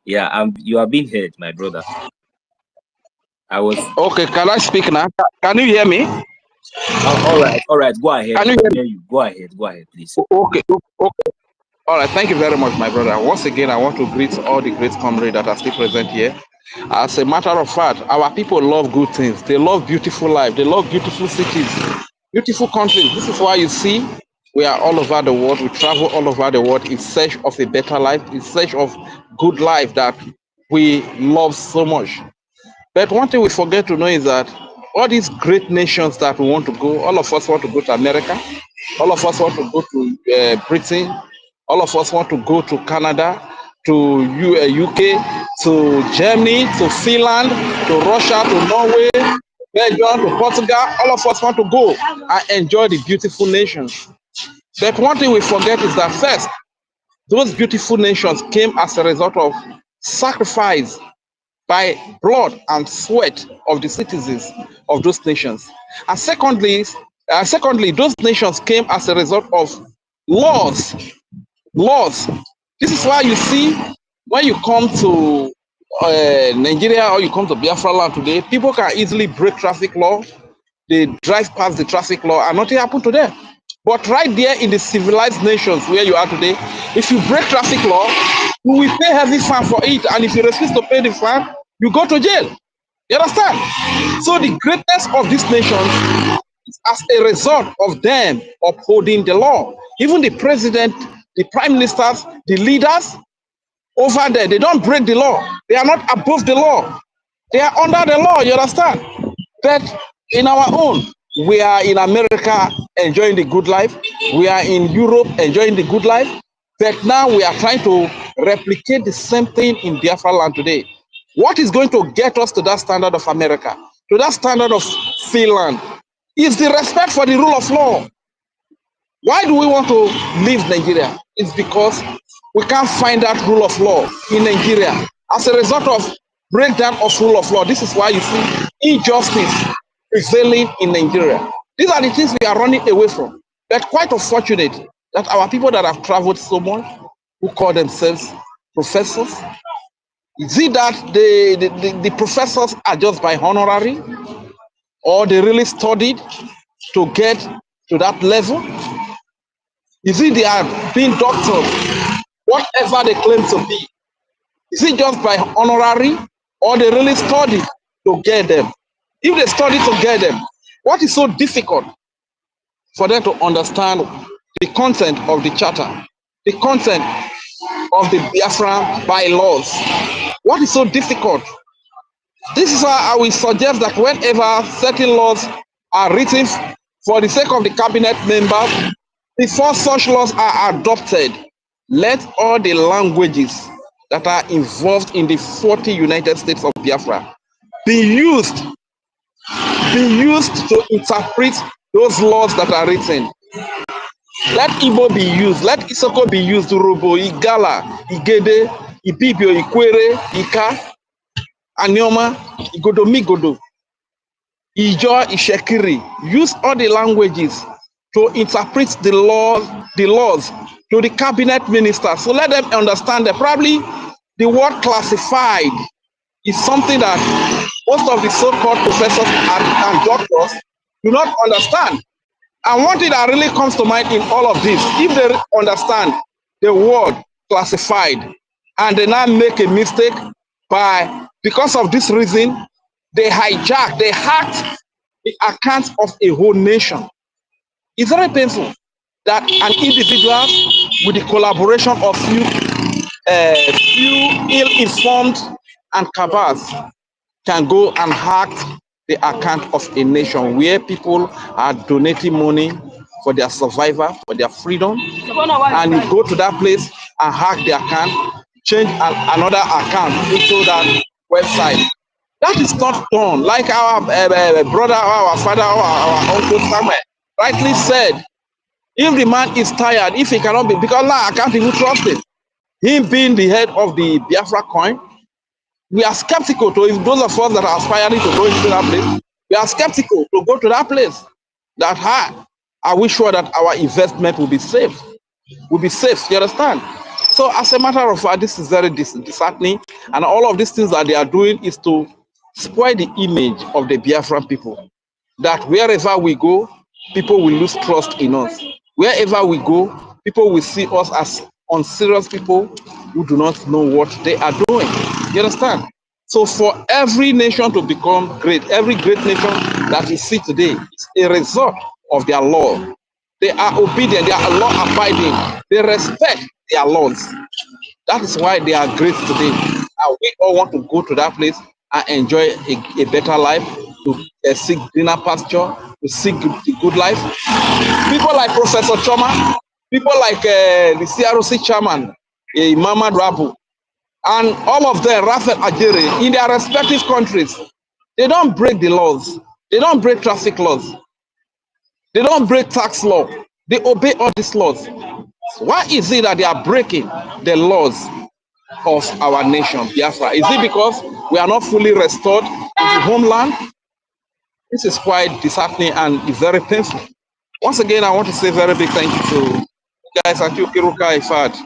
Yeah, you are being heard, my brother. Okay. Can I speak now? Can you hear me? All right. Go ahead. Can you hear me? Go ahead, please. Okay. All right. Thank you very much, my brother. Once again, I want to greet all the great comrades that are still present here. As a matter of fact, our people love good things. They love beautiful life. They love beautiful cities, beautiful countries. This is why you see we are all over the world. We travel all over the world in search of a better life, in search of good life that we love so much. But one thing we forget to know is that all these great nations that we want to go, all of us want to go to America, all of us want to go to Britain, all of us want to go to Canada, to UK, to Germany, to Finland, to Russia, to Norway, Belgium, to Portugal. All of us want to go and enjoy the beautiful nations. But one thing we forget is that first, those beautiful nations came as a result of sacrifice by blood and sweat of the citizens of those nations. And secondly, those nations came as a result of laws. This is why you see when you come to Nigeria or you come to Biafra land today, people can easily break traffic law. They drive past the traffic law and nothing happened to them. But right there in the civilized nations where you are today, if you break traffic law, you will pay heavy fine for it. And if you refuse to pay the fine, you go to jail. You understand? So the greatness of these nations is as a result of them upholding the law. Even the president, the prime ministers, the leaders over there, they don't break the law. They are not above the law. They are under the law, you understand? But in our own, we are in America enjoying the good life. We are in Europe enjoying the good life. But now we are trying to replicate the same thing in Biafra land today. What is going to get us to that standard of America? to that standard of Finland is the respect for the rule of law. Why do we want to leave Nigeria? It's because we can't find that rule of law in Nigeria. As a result of breakdown of rule of law, this is why you see injustice prevailing in Nigeria. These are the things we are running away from. But quite unfortunate that our people that have traveled so much, who call themselves professors, is it that the professors are just by honorary, or they really studied to get to that level? Is it they are being doctors, whatever they claim to be? Is it just by honorary, or they really study to get them? If they study to get them, what is so difficult for them to understand the content of the charter, the content of the Biafran bylaws? What is so difficult? This is why I will suggest that whenever certain laws are written for the sake of the cabinet members, before such laws are adopted, let all the languages that are involved in the 40 United States of Biafra be used to interpret those laws that are written. Let Igbo be used, let Isoko be used, Urobo, Igala, Igede, Ibibio, Ikwere, Ika, Anyoma, Igodo, Migodo, Ijo, Ishekiri. Use all the languages to interpret the laws to the cabinet ministers. So let them understand that probably the word classified is something that most of the so-called professors and doctors do not understand. And one thing that really comes to mind in all of this, if they understand the word classified and they now make a mistake because of this reason, they hacked the accounts of a whole nation. It's very painful that an individual with the collaboration of few ill-informed and cabals can go and hack the account of a nation where people are donating money for their survival, for their freedom, and you go to that place and hack the account, change another account into that website. That is not done. Like our brother, our father, our uncle Samuel rightly said, if the man is tired, if he cannot be, because now I can't even trust him. Him being the head of the BIAFRACOIN, we are skeptical to those of us that are aspiring to go into that place. We are skeptical to go to that place. Are we sure that our investment will be safe? Will be safe, you understand? So as a matter of fact, this is very disheartening, and all of these things that they are doing is to spoil the image of the Biafran people. That wherever we go, people will lose trust in us. Wherever we go, people will see us as unserious people who do not know what they are doing. You understand? So for every nation to become great, every great nation that we see today is a result of their law. They are obedient, they are law abiding, they respect their laws. That is why they are great today. And we all want to go to that place and enjoy a better life, to seek greener pasture, to seek the good life. People like Professor Choma, people like the CROC chairman, Mama Rabu, and all of them, Raphael Ajere, in their respective countries, they don't break the laws. They don't break traffic laws. They don't break tax law. They obey all these laws. Why is it that they are breaking the laws of our nation, Biafra? Is it because we are not fully restored in the homeland? This is quite disheartening and it's very painful. Once again, I want to say a very big thank you to you guys at Kiruka Ifad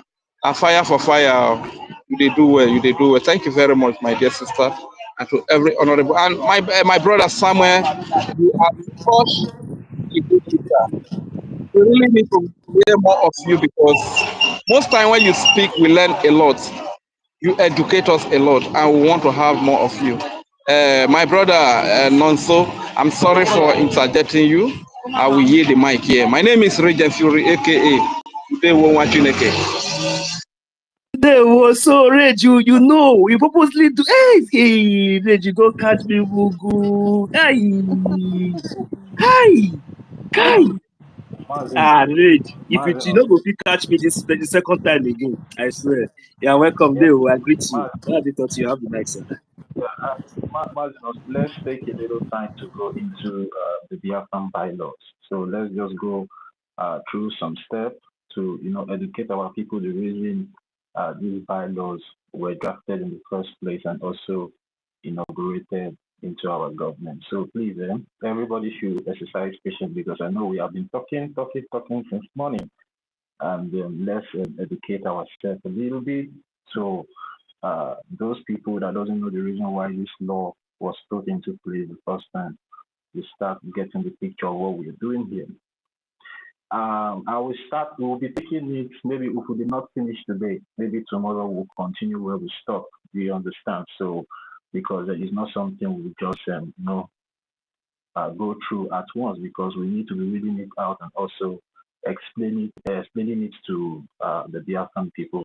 and Fire for Fire. You did do well, you did do well. Thank you very much, my dear sister, and to every honorable. And my brother Samuel, you are such a good teacher. We really need to hear more of you, because most time when you speak, we learn a lot. You educate us a lot, and we want to have more of you. My brother Nonso, I'm sorry for interjecting you. I will yield the mic here. My name is Regent Fury, aka Today Won't Watch Chineke. They were so Reg, you know, you purposely do. Hey, Reg, you go catch me, Mugu. Hey, hi, hi. Rage. If Mazi, you no go fit catch me this the second time again, I swear. Yeah, welcome. yeah, Deo, I greet you. Mazi, What did thought you have the night, sir? yeah, Mazi, let's take a little time to go into the Biafran bylaws. So let's just go through some steps to, educate our people the reason these bylaws were drafted in the first place and also inaugurated into our government. So please, everybody should exercise patience because I know we have been talking since morning. And let's educate ourselves a little bit. So those people that doesn't know the reason why this law was put into place the first time, we start getting the picture of what we're doing here. I will start. We will be taking it. Maybe if we did not finish today, maybe tomorrow we'll continue where we stop. Do you understand? So because it is not something we just go through at once because we need to be reading it out and also explaining it to the Biafran people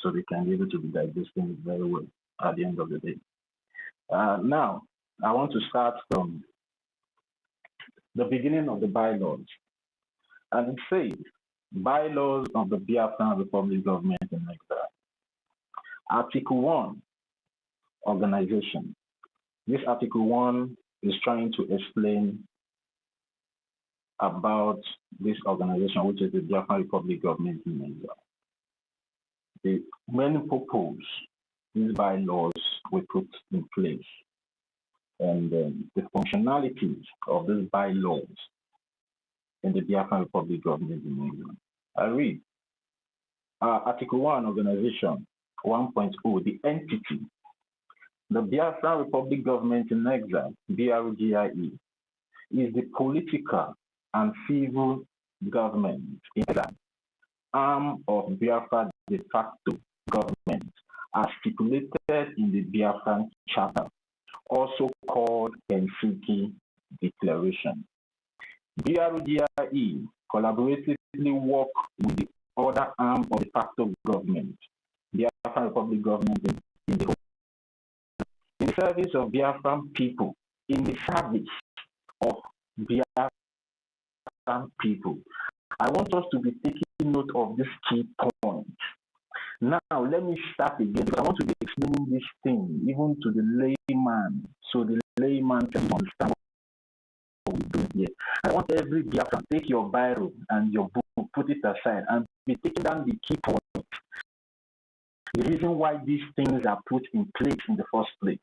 so they can be able to be digesting it very well at the end of the day. Now, I want to start from the beginning of the bylaws. And it says, bylaws of the Biafran Republic Government in Exile. Article 1, organization. This Article 1 is trying to explain about this organization, which is the Biafran Republic Government in Exile. The main purpose these bylaws were put in place and the functionalities of these bylaws in the Biafran Republic Government in England. I read Article 1, Organization 1.0, the entity. The Biafran Republic Government in Exile, BRGIE, is the political and civil government in exile, arm of Biafra de facto government, as stipulated in the Biafran Charter, also called Helsinki Declaration. BRGIE collaboratively work with the other arm of the facto government, Biafran Republic government in the service of Biafran people, in the service of Biafran people. I want us to be taking note of this key point. Now, let me start again because I want to be explaining this thing even to the layman, so the layman can understand what we're doing here. I want every Biafran, take your Bible and your book, put it aside, and be taking down the key point. The reason why these things are put in place in the first place.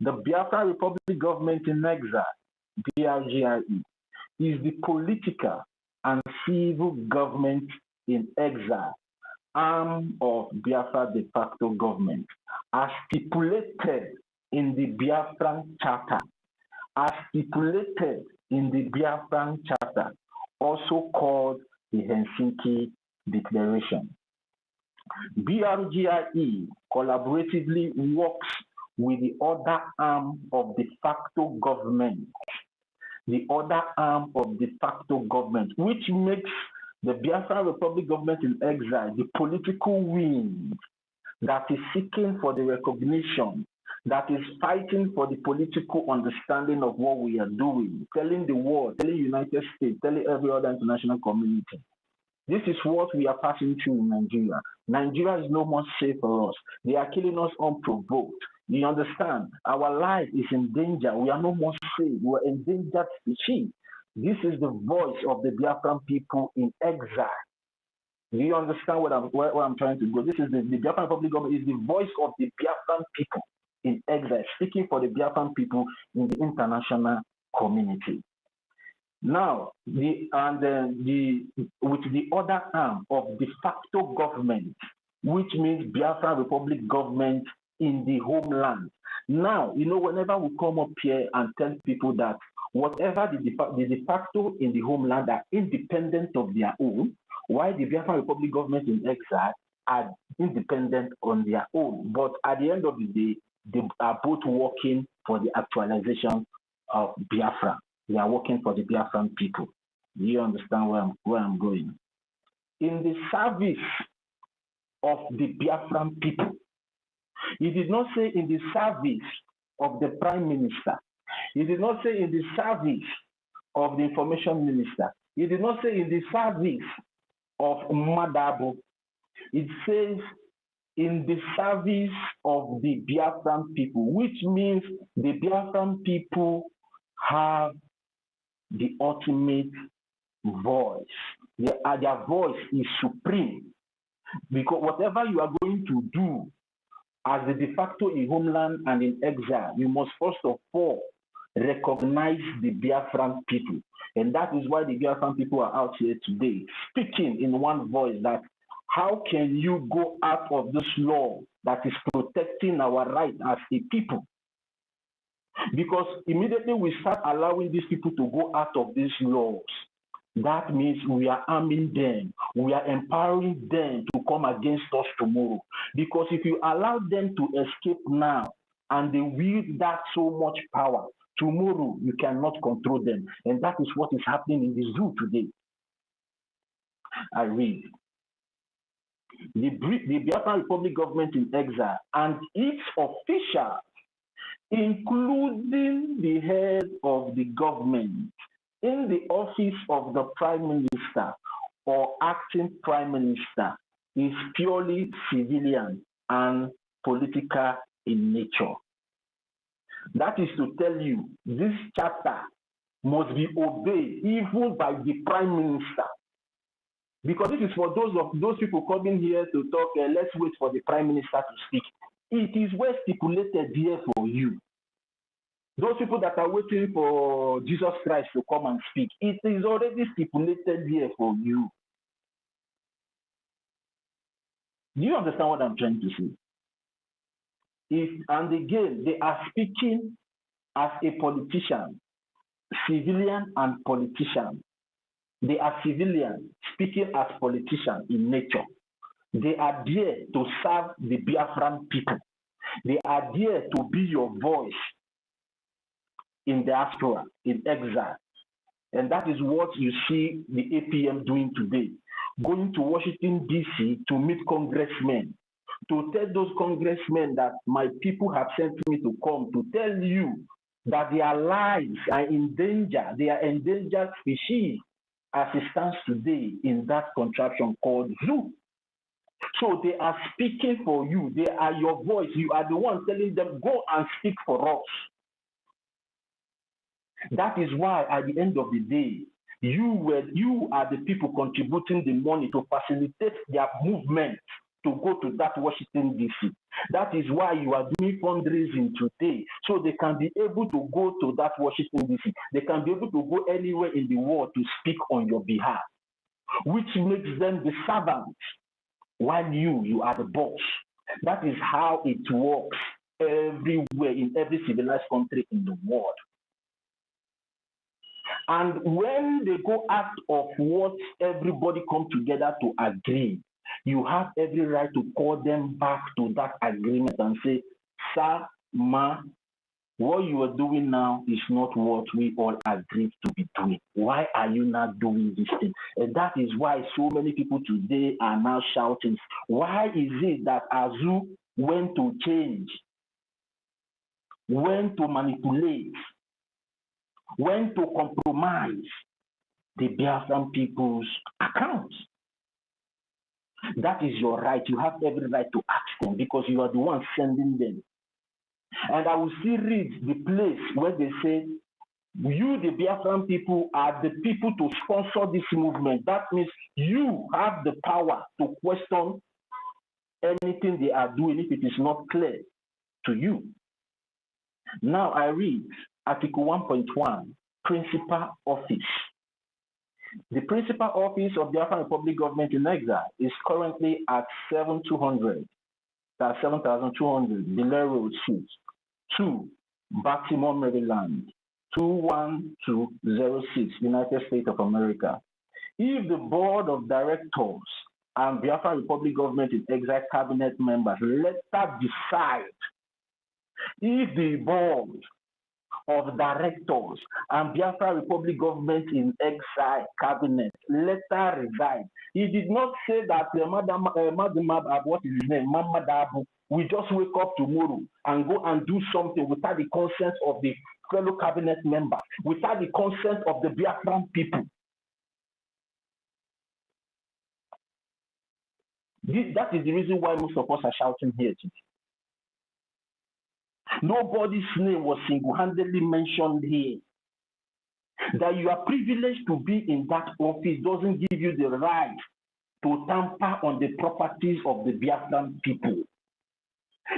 The Biafran Republic Government in Exile, BRGIE, is the political and civil government in exile, arm of Biafra de facto government, as stipulated in the Biafran Charter, also called the Helsinki Declaration. BRGIE collaboratively works with the other arm of de facto government, which makes the Biafran Republic government in exile the political wing that is seeking for the recognition, that is fighting for the political understanding of what we are doing, telling the world, telling the United States, telling every other international community. This is what we are passing through in Nigeria. Nigeria is no more safe for us. They are killing us unprovoked. You understand? Our life is in danger. We are no more safe. We are endangered species. This is the voice of the Biafran people in exile. Do you understand where I'm trying to go? This is the Biafran Republic government is the voice of the Biafran people in exile, speaking for the Biafran people in the international community. Now, with the other arm of de facto government, which means Biafran Republic government in the homeland. Now, whenever we come up here and tell people that whatever the de facto in the homeland are independent of their own, while the Biafran Republic government in exile are independent on their own. But at the end of the day, they are both working for the actualization of Biafra. They are working for the Biafran people. Do you understand where I'm going? In the service of the Biafran people, he did not say in the service of the Prime Minister. He did not say in the service of the Information Minister. It did not say in the service of Madabo. It says in the service of the Biafran people, which means the Biafran people have the ultimate voice. Their voice is supreme, because whatever you are going to do as the de facto in homeland and in exile, you must first of all recognize the Biafran people. And that is why the Biafran people are out here today speaking in one voice that how can you go out of this law that is protecting our right as a people? Because immediately we start allowing these people to go out of these laws, that means we are arming them, we are empowering them to come against us tomorrow. Because if you allow them to escape now and they wield that so much power, tomorrow you cannot control them. And that is what is happening in the zoo today. I read. The Biafran Republic government in exile and its officials, including the head of the government, in the office of the Prime Minister or acting Prime Minister, is purely civilian and political in nature. That is to tell you, this chapter must be obeyed even by the Prime Minister. Because this is for those people coming here to talk, let's wait for the Prime Minister to speak. It is well stipulated here for you. Those people that are waiting for Jesus Christ to come and speak, it is already stipulated here for you. Do you understand what I'm trying to say? And again, they are speaking as a politician, civilian and politician. They are civilians speaking as politicians in nature. They are there to serve the Biafran people. They are there to be your voice in diaspora, in exile. And that is what you see the APM doing today. Going to Washington, D.C. to meet congressmen, to tell those congressmen that my people have sent me to come to tell you that their lives are in danger. They are endangered species as it stands today in that contraption called zoo. So they are speaking for you. They are your voice. You are the one telling them, go and speak for us. That is why at the end of the day, you are the people contributing the money to facilitate their movement to go to that Washington, D.C. That is why you are doing fundraising today, so they can be able to go to that Washington, D.C. They can be able to go anywhere in the world to speak on your behalf, which makes them the servants, while you are the boss. That is how it works everywhere in every civilized country in the world. And when they go out of what everybody come together to agree, you have every right to call them back to that agreement and say, sir, ma, what you are doing now is not what we all agreed to be doing. Why are you not doing this thing? And that is why so many people today are now shouting. Why is it that Azu went to change, went to manipulate, went to compromise the Biafran people's accounts? That is your right. You have every right to ask them because you are the one sending them. And I will still read the place where they say, you, the Biafran people, are the people to sponsor this movement. That means you have the power to question anything they are doing if it is not clear to you. Now I read Article 1.1, Principal Office. The principal office of the Biafran Republic Government in Exile is currently at 7,200, that's 7,200, Blair Road Suite, 2, Baltimore, Maryland, 21206, United States of America. If the Board of Directors and Biafran Republic Government in Exile cabinet members later decide, if the Board of Directors and Biafra Republic Government in Exile cabinet later resign. He did not say that what is his name, Mamadabu, we just wake up tomorrow and go and do something without the consent of the fellow cabinet members, without the consent of the Biafran people. That is the reason why most of us are shouting here today. Nobody's name was single-handedly mentioned here. That you are privileged to be in that office doesn't give you the right to tamper on the properties of the Biafran people.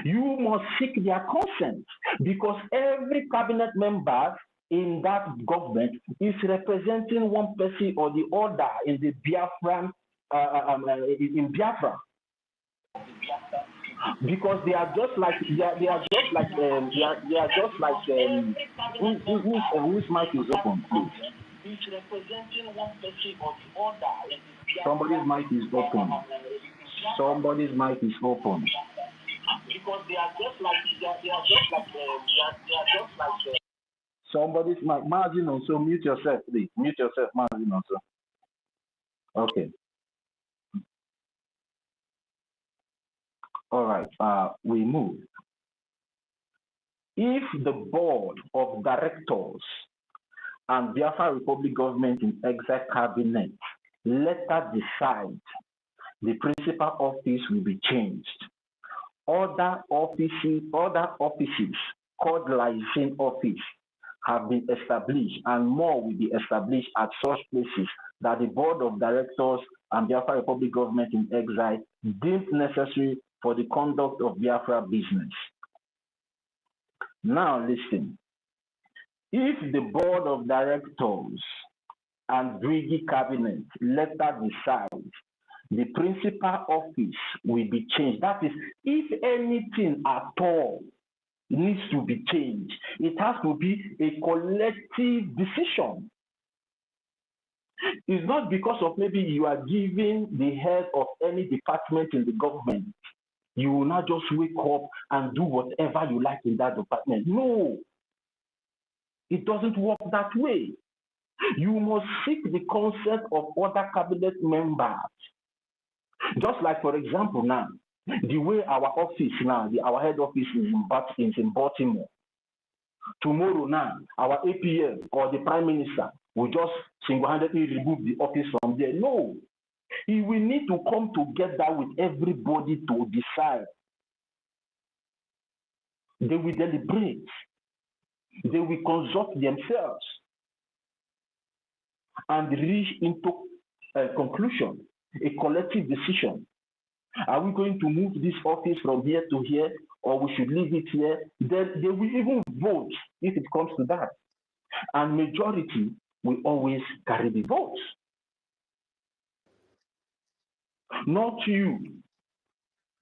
You must seek their consent because every cabinet member in that government is representing one person or the other in the Biafran, in Biafra. Because they are just like whose mic is open, please. Somebody's mic is open. Somebody's mic is open. Because they are just like somebody's mic. Margin also mute yourself, please. Mute yourself, Margin also. Okay. All right. We move. If the board of directors and Biafra Republic government in exec cabinet later decide the principal office will be changed, other offices called licensing office have been established and more will be established at such places that the board of directors and Biafra Republic government in exile deemed necessary for the conduct of Biafra business. Now listen, if the board of directors and Brgie cabinet later decide the principal office will be changed, that is, if anything at all needs to be changed, it has to be a collective decision. It's not because of maybe you are giving the head of any department in the government, you will not just wake up and do whatever you like in that department. No, it doesn't work that way. You must seek the consent of other cabinet members. Just like, for example, now, the way our office now, our head office is in Baltimore. Tomorrow now, our APM or the Prime Minister will just single-handedly remove the office from there. No. He will need to come together with everybody to decide. They will deliberate. They will consult themselves and reach into a conclusion, a collective decision. Are we going to move this office from here to here, or we should leave it here? Then they will even vote if it comes to that. And majority will always carry the votes. Not you.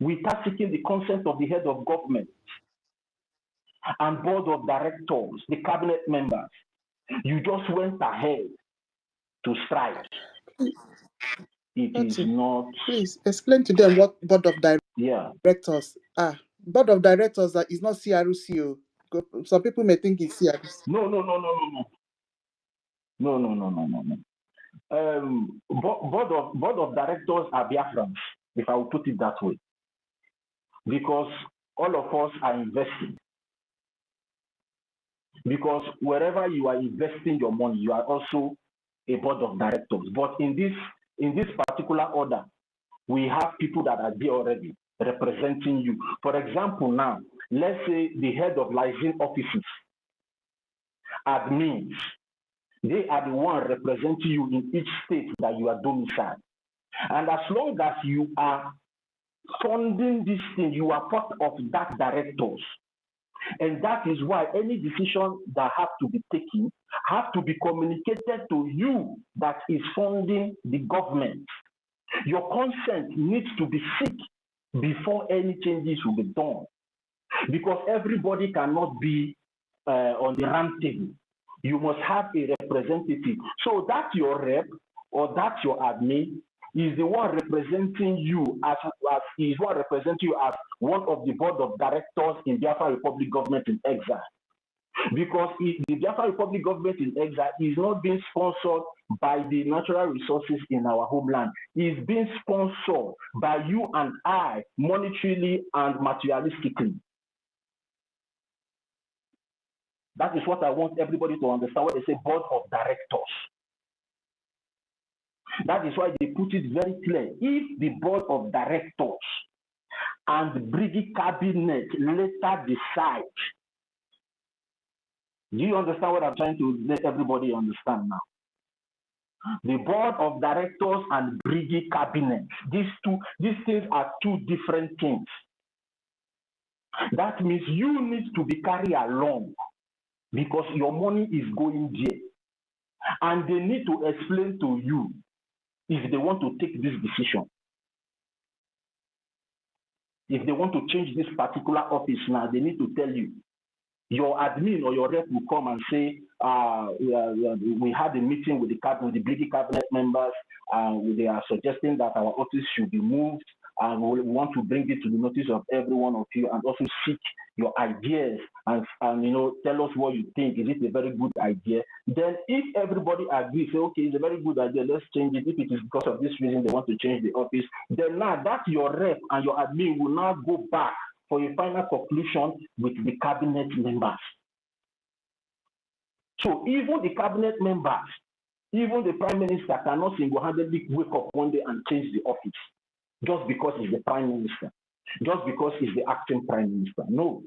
Without seeking the consent of the head of government and board of directors, the cabinet members, you just went ahead to strike. It is not. Please explain to them what board of directors. Yeah. Board of directors that is not CRCO. Some people may think it's CRC. No. Board of directors are Biafrans, if I will put it that way, because all of us are investing. Because wherever you are investing your money, you are also a board of directors. But in this particular order, we have people that are there already representing you. For example, now, let's say the head of licensing offices, admins, they are the one representing you in each state that you are domiciled. And as long as you are funding this thing, you are part of that directors. And that is why any decision that have to be taken have to be communicated to you that is funding the government. Your consent needs to be sought before any changes will be done. Because everybody cannot be on the round table. You must have a representative. So that's your rep or that's your admin is the one representing you as one of the board of directors in Biafra Republic government in exile. Because the Biafra Republic government in exile is not being sponsored by the natural resources in our homeland. It's being sponsored by you and I, monetarily and materialistically. That is what I want everybody to understand when they say board of directors. That is why they put it very clear. If the board of directors and the Brgie cabinet later decide, do you understand what I'm trying to let everybody understand now? The board of directors and Brgie cabinet, these things are two different things. That means you need to be carried along because your money is going there. And they need to explain to you if they want to take this decision. If they want to change this particular office now, they need to tell you. Your admin or your rep will come and say, we had a meeting with the Brgie cabinet members, and they are suggesting that our office should be moved, and we want to bring it to the notice of every one of you, and also seek your ideas and tell us what you think. Is it a very good idea? Then if everybody agrees, say, okay, it's a very good idea, let's change it. If it is because of this reason they want to change the office, then now that your rep and your admin will now go back for a final conclusion with the cabinet members. So even the cabinet members, even the prime minister cannot single-handedly wake up one day and change the office just because he's the prime minister, just because he's the acting prime minister. No.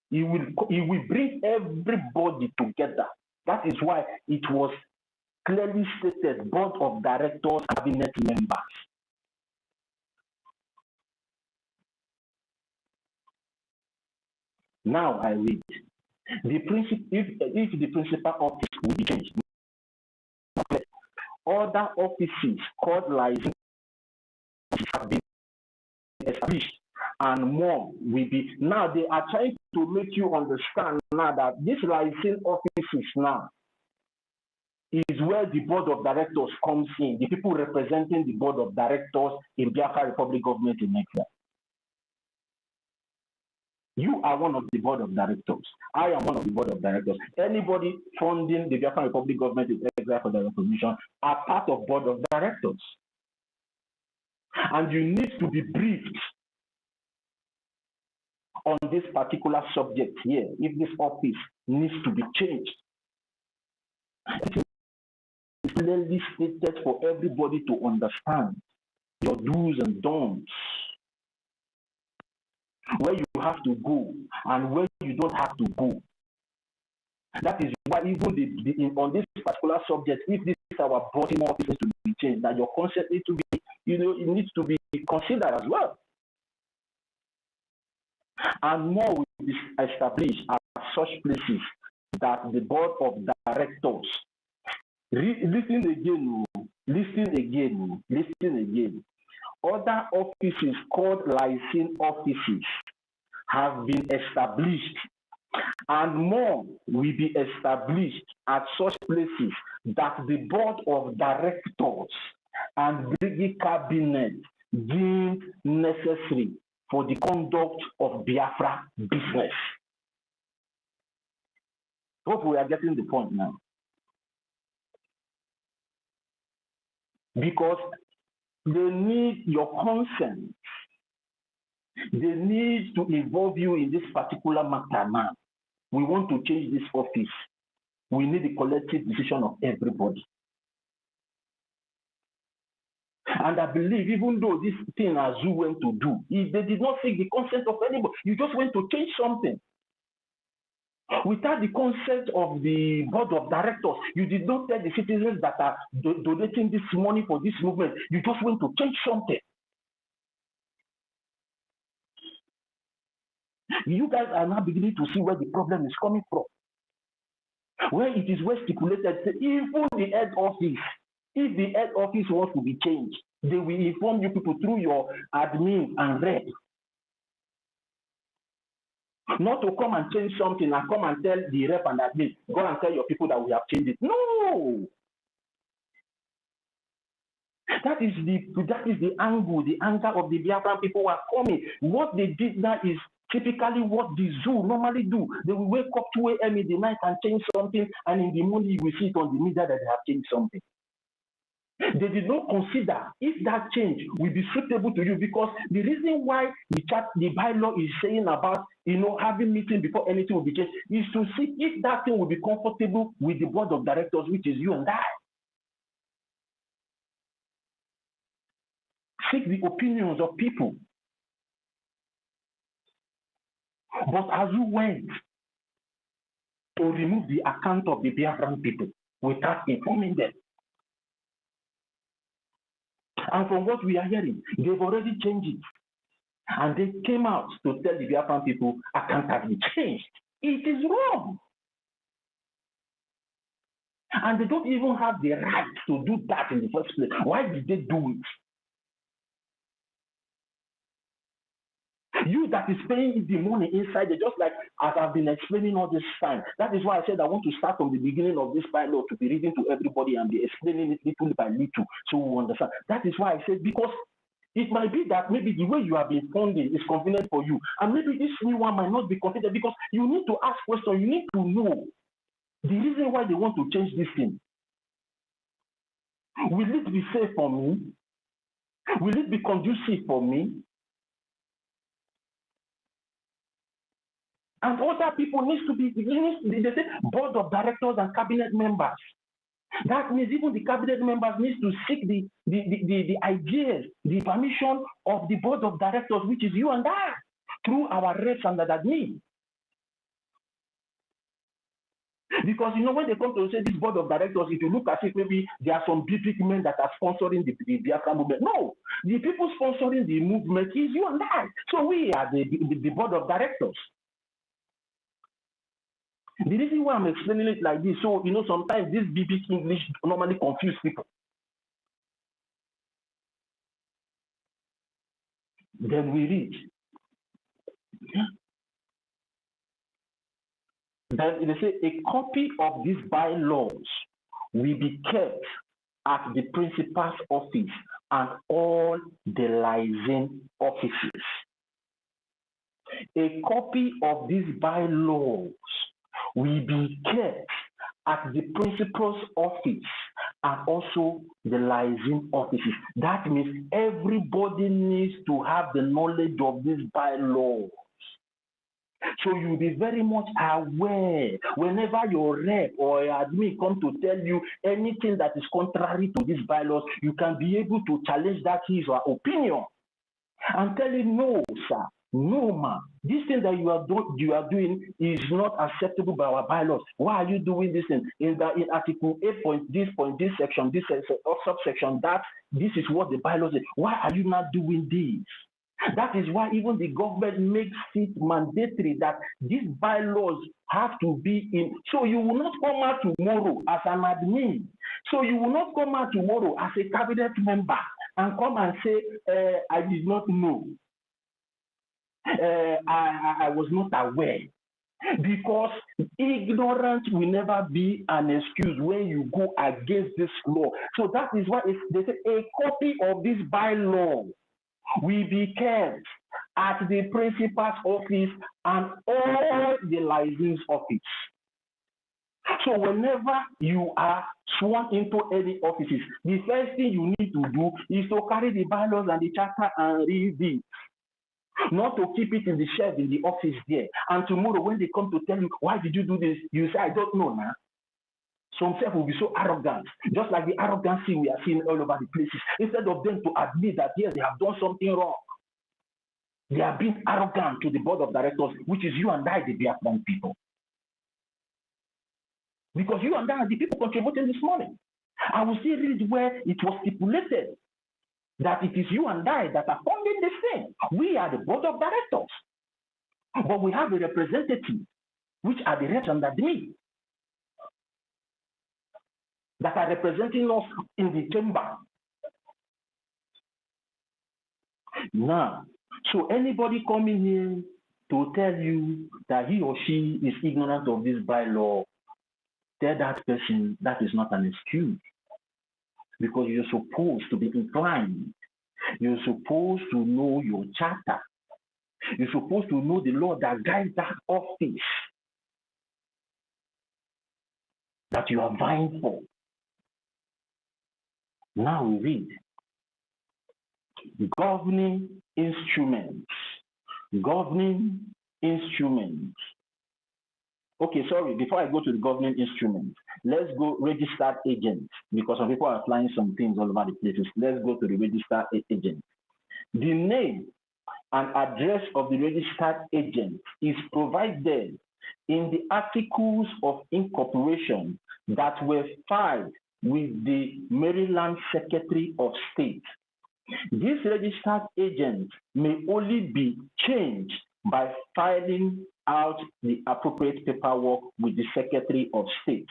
He will bring everybody together. That is why it was clearly stated, board of directors, cabinet members. Now I read. If the principal office will be changed, other offices called license have been established and more will be. Now they are trying to make you understand now that this license offices now is where the board of directors comes in, the people representing the board of directors in Biafra Republic government in Nigeria. You are one of the board of directors. I am one of the board of directors. Anybody funding the Biafra Republic government in Exile for the Reformation are part of board of directors. And you need to be briefed on this particular subject here, if this office needs to be changed. It's clearly stated for everybody to understand your do's and don'ts, where you have to go and where you don't have to go. That is why even on this particular subject, if this is our bottom office to be changed, that your consent needs to be, it needs to be considered as well. And more will be established at such places that the board of directors, listen again. Other offices called license offices have been established, and more will be established at such places that the board of directors and Brgie cabinet deemed necessary for the conduct of Biafra business. Hope we are getting the point now. Because they need your consent. They need to involve you in this particular matter now. We want to change this office. We need the collective decision of everybody. And I believe even though this thing Azu went to do, they did not seek the consent of anybody. You just went to change something. Without the consent of the board of directors, you did not tell the citizens that are donating this money for this movement. You just went to change something. You guys are now beginning to see where the problem is coming from. Where it is well stipulated, even the head office, if the head office wants to be changed, they will inform you people through your admin and rep. Not to come and change something and come and tell the rep and admin, go and tell your people that we have changed it. No! That is the angle, the anger of the Biafran people who are coming. What they did now is typically what the zoo normally do. They will wake up 2 a.m. in the night and change something, and in the morning you will see it on the media that they have changed something. They did not consider if that change will be suitable to you, because the reason why the bylaw is saying about having meeting before anything will be changed is to see if that thing will be comfortable with the board of directors, which is you and I. seek the opinions of people. But as you went to remove the account of the Biafran people without informing them, and from what we are hearing, they've already changed it. And they came out to tell the Biafran people account has been changed. It is wrong. And they don't even have the right to do that in the first place. Why did they do it? You that is paying the money inside, they just like as I've been explaining all this time. That is why I said I want to start from the beginning of this bylaw to be reading to everybody and be explaining it little by little so we understand. That is why I said, because it might be that maybe the way you have been funding is convenient for you, and maybe this new one might not be convenient, because you need to ask questions. You need to know the reason why they want to change this thing. Will it be safe for me? Will it be conducive for me? And other people need to be, they say, board of directors and cabinet members. That means even the cabinet members need to seek the ideas, the permission of the board of directors, which is you and I, through our reps and that admin. Because you know, when they come to say this board of directors, if you look at it, maybe there are some big men that are sponsoring the Biafra movement. No, the people sponsoring the movement is you and I. So we are the board of directors. The reason why I'm explaining it like this, so you know, sometimes this big English normally confuse people. Then we read. Then they say a copy of these bylaws will be kept at the principal's office and all the liaison offices. A copy of these bylaws will be kept at the principal's office and also the liaison offices. That means everybody needs to have the knowledge of these bylaws. So you'll be very much aware whenever your rep or your admin come to tell you anything that is contrary to these bylaws, you can be able to challenge that his or her opinion and tell him, no, sir. No, man, this thing that you are doing is not acceptable by our bylaws. Why are you doing this thing? In Article 8 this section, this subsection, that this is what the bylaws say. Why are you not doing this? That is why even the government makes it mandatory that these bylaws have to be in. So you will not come out tomorrow as an admin. So you will not come out tomorrow as a cabinet member and come and say, I did not know. I was not aware, because ignorance will never be an excuse when you go against this law. So that is why they say a copy of this bylaw will be kept at the principal's office and all the license office. So whenever you are sworn into any offices, the first thing you need to do is to carry the bylaws and the charter and read it. Not to keep it in the shelf in the office there. And tomorrow when they come to tell you, why did you do this? You say, I don't know now. Some people will be so arrogant, just like the arrogancy we are seeing all over the places. Instead of them to admit that, yes, they have done something wrong, they are being arrogant to the board of directors, which is you and I, the Biafran people. Because you and I are the people contributing this morning. I will still read where it was stipulated that it is you and I that are funding this thing. We are the board of directors. But we have a representative, which are the reps and admin, that are representing us in the chamber. Now, so anybody coming here to tell you that he or she is ignorant of this bylaw, tell that person that is not an excuse. Because you're supposed to be inclined. You're supposed to know your charter. You're supposed to know the law that guides that office that you are vying for. Now we read governing instruments. Governing instruments. Okay, sorry, before I go to the governing instruments, let's go registered agents, because some people are flying some things all over the places. Let's go to the registered agent. The name and address of the registered agent is provided in the articles of incorporation that were filed with the Maryland Secretary of State. This registered agent may only be changed by filing out the appropriate paperwork with the Secretary of State.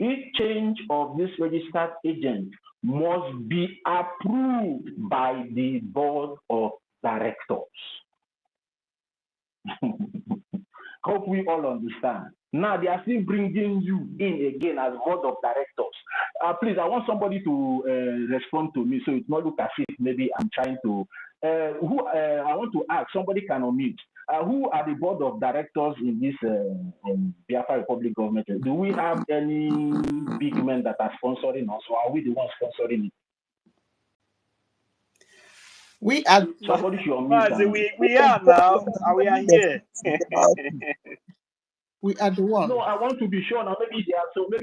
Each change of this registered agent must be approved by the Board of Directors. Hope we all understand. Now they are still bringing you in again as Board of Directors. Please, I want somebody to respond to me so it not look as if maybe I'm trying to. I want to ask, somebody can unmute. Who are the Board of Directors in this Biafra Republic government? Do we have any big men that are sponsoring us, or are we the ones sponsoring it? We are. Somebody should unmute. We are now. We are here. We are the ones. No, I want to be sure now. Maybe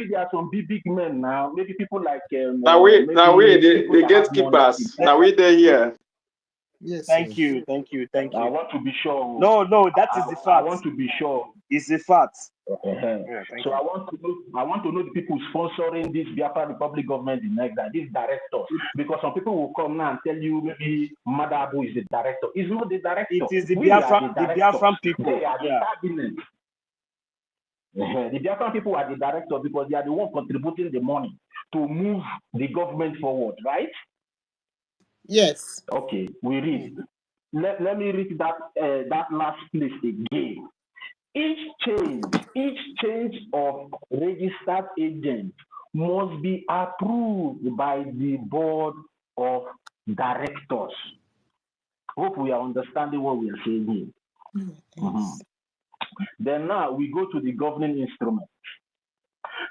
there are some big men now. Maybe people like now we the gatekeepers. Now we there here. Yes. Thank you. I want to be sure. No, that is the fact. I want to be sure. It's a fact. Yeah, so I want to know the people sponsoring this Biafra Republic government in next that these directors, because some people will come now and tell you maybe Madabu is the director. It's not the director. It is the Biafran people. They are the cabinet. The Biafran people are the director because they are the ones contributing the money to move the government forward, right? Yes. Okay, we read. Let me read that last place again. Each change of registered agent must be approved by the Board of Directors. Hope we are understanding what we are saying here. Then now we go to the governing instrument.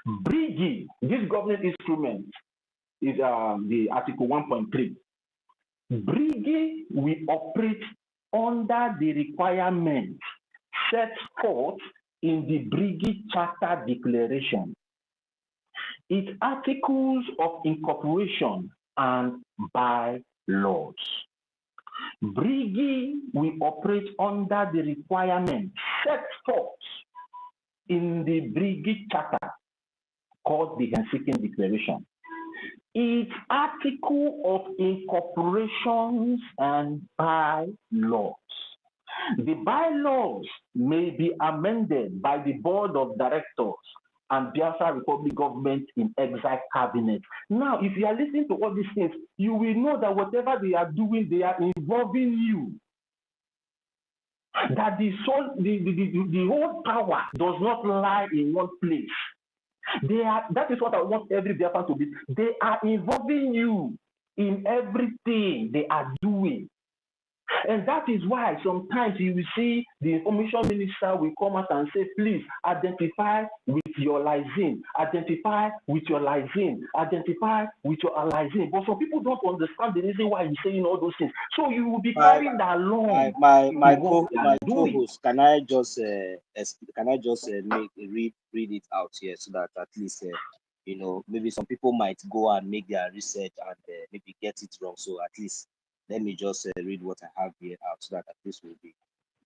Brgie, this governing instrument is the Article 1.3. Brgie will operate under the requirements set forth in the Brgie Charter Declaration, its articles of incorporation and bylaws. Brgie will operate under the requirements set forth in the Brgie Charter called the Helsinki Declaration, its article of incorporations and bylaws. The bylaws may be amended by the Board of Directors and Biafra Republic government in exile cabinet. Now, if you are listening to all these things, you will know that whatever they are doing, they are involving you. That the whole power does not lie in one place. That is what I want every Biafran to be. They are involving you in everything they are doing. And that is why sometimes you will see the information minister will come out and say, please identify with your lysine, identify with your lysine, identify with your lysine. But some people don't understand the reason why he's saying all those things. So you will be carrying that along. My co-host, can I just read it out here so that at least maybe some people might go and make their research and maybe get it wrong. So at least let me just read what I have here out so that at least we'll be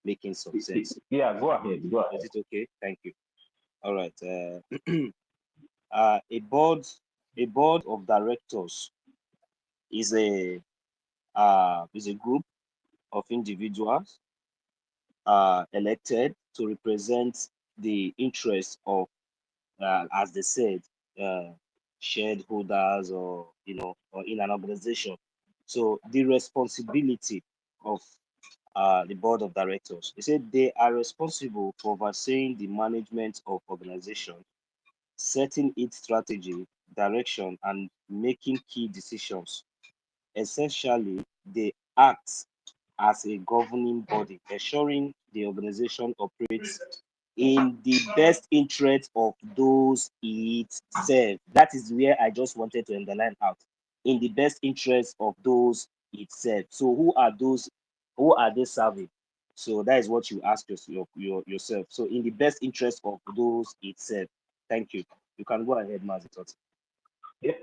making some sense. Yeah, go ahead. Is it okay? Thank you. All right. A board of directors is a group of individuals elected to represent the interests of, as they said, shareholders or in an organization. So the responsibility of the Board of Directors, they said they are responsible for overseeing the management of organization, setting its strategy, direction, and making key decisions. Essentially, they act as a governing body, ensuring the organization operates in the best interest of those it serves. That is where I just wanted to underline out. In the best interest of those it serves. So who are those? Who are they serving? So that is what you ask yourself. So in the best interest of those it serves. Thank you. You can go ahead, Mazi. Yeah,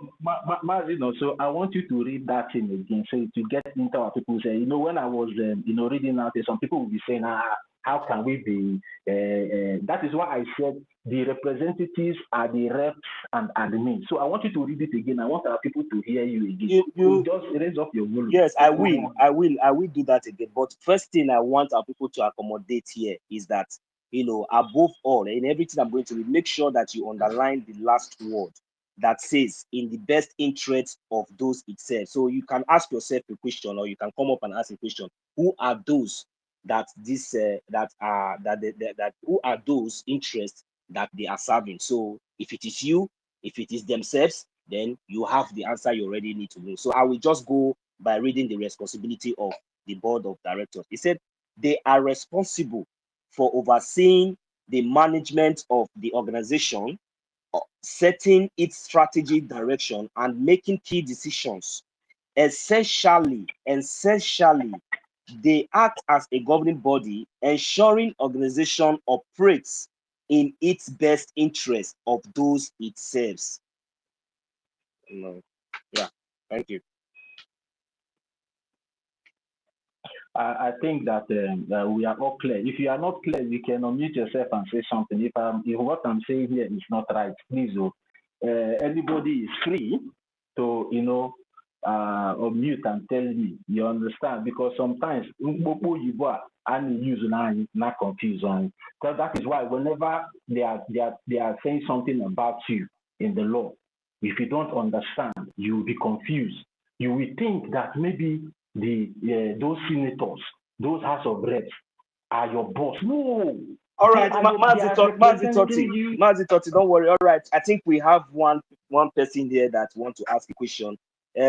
you know, so I want you to read that thing again, so to get into our people say, you know, when I was, you know, reading out there, some people will be saying, how can we be? That is why I said the representatives are the reps and admin. So I want you to read it again. I want our people to hear you again. You just raise up your volume. Yes, I will do that again. But first thing I want our people to accommodate here is that, you know, above all, in everything I'm going to read, make sure that you underline the last word that says in the best interest of those it says. So you can ask yourself a question, or you can come up and ask a question. Who are those that this who are those interests that they are serving? So if it is you, if it is themselves, then you have the answer you already need to know. So I will just go by reading the responsibility of the board of directors. He said they are responsible for overseeing the management of the organization, setting its strategic direction, and making key decisions. Essentially, they act as a governing body, ensuring organization operates in its best interest of those it serves. No. Yeah, thank you. I think that we are all clear. If you are not clear, you can unmute yourself and say something. If what I'm saying here is not right, please, anybody is free to, you know, unmute and tell me. You understand? Because sometimes and use not confuse on. Because that is why whenever they are saying something about you in the law, if you don't understand, you will be confused. You will think that maybe those senators, those House of Reps are your boss. No. All right, Mazi Totti, don't worry. All right, I think we have one person here that want to ask a question.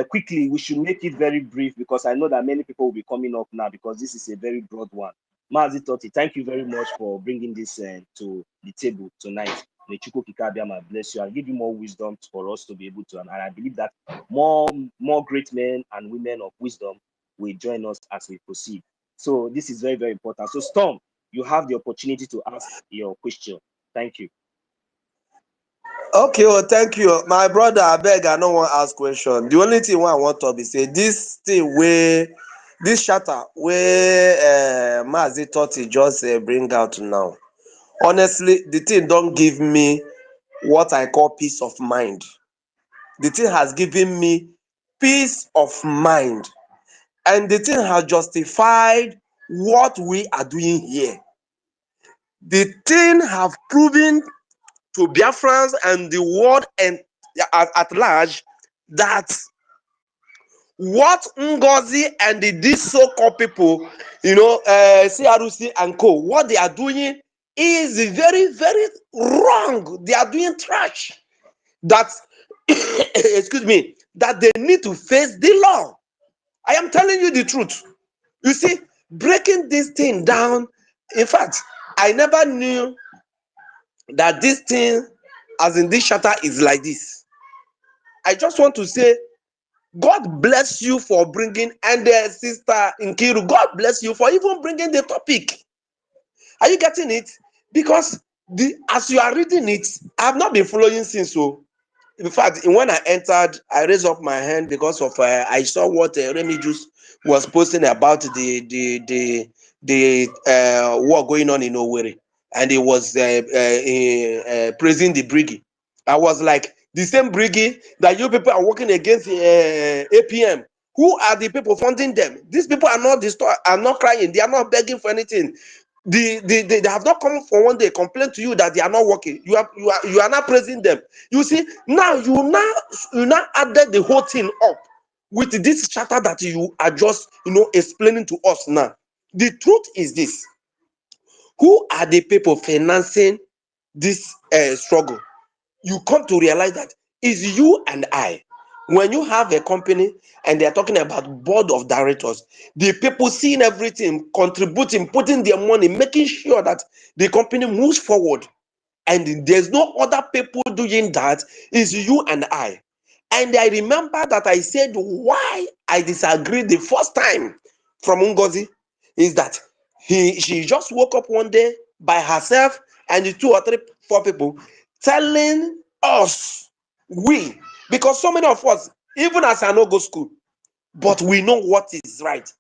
Quickly, we should make it very brief because I know that many people will be coming up now because this is a very broad one. Mazi Totti, thank you very much for bringing this to the table tonight. May Chukwu Kikabiyama bless you and give you more wisdom for us to be able to, and I believe that more great men and women of wisdom will join us as we proceed. So this is very, very important. So Storm, you have the opportunity to ask your question. Thank you. Okay, well, thank you. My brother, I beg, I don't want to ask question. The only thing I want to be say, this thing where, this shatter where Mazi Totti just bring out now. Honestly, the thing don't give me what I call peace of mind. The thing has given me peace of mind. And the thing has justified what we are doing here. The thing have proven to Biafrans and the world and at large that what NGOZI and these so-called people, you know, CRC and co, what they are doing is very, very wrong. They are doing trash. That, excuse me, that they need to face the law. I am telling you the truth. You see, breaking this thing down, in fact, I never knew that this thing, as in this shatter, is like this. I just want to say, God bless you for bringing, and Sister Nkiru, God bless you for even bringing the topic. Are you getting it? Because as you are reading it, I have not been following since. So, in fact, when I entered, I raised up my hand because of I saw what Remy Juice was posting about the war going on in Owerri, and he was praising the Brgie. I was like, the same Brgie that you people are working against APM. Who are the people funding them? These people are not crying. They are not begging for anything. They have not come for one day complain to you that they are not working. You are not praising them. You see, now you now added the whole thing up with this chatter that you are just explaining to us now. The truth is this: who are the people financing this struggle? You come to realize that it's you and I. When you have a company and they're talking about board of directors, the people seeing everything, contributing, putting their money, making sure that the company moves forward. And there's no other people doing that. It's you and I. And I remember that I said why I disagreed the first time from NGOZI is that she just woke up one day by herself and the 2 or 3, 4 people telling us, we, Because so many of us, even as I no go school, but we know what is right.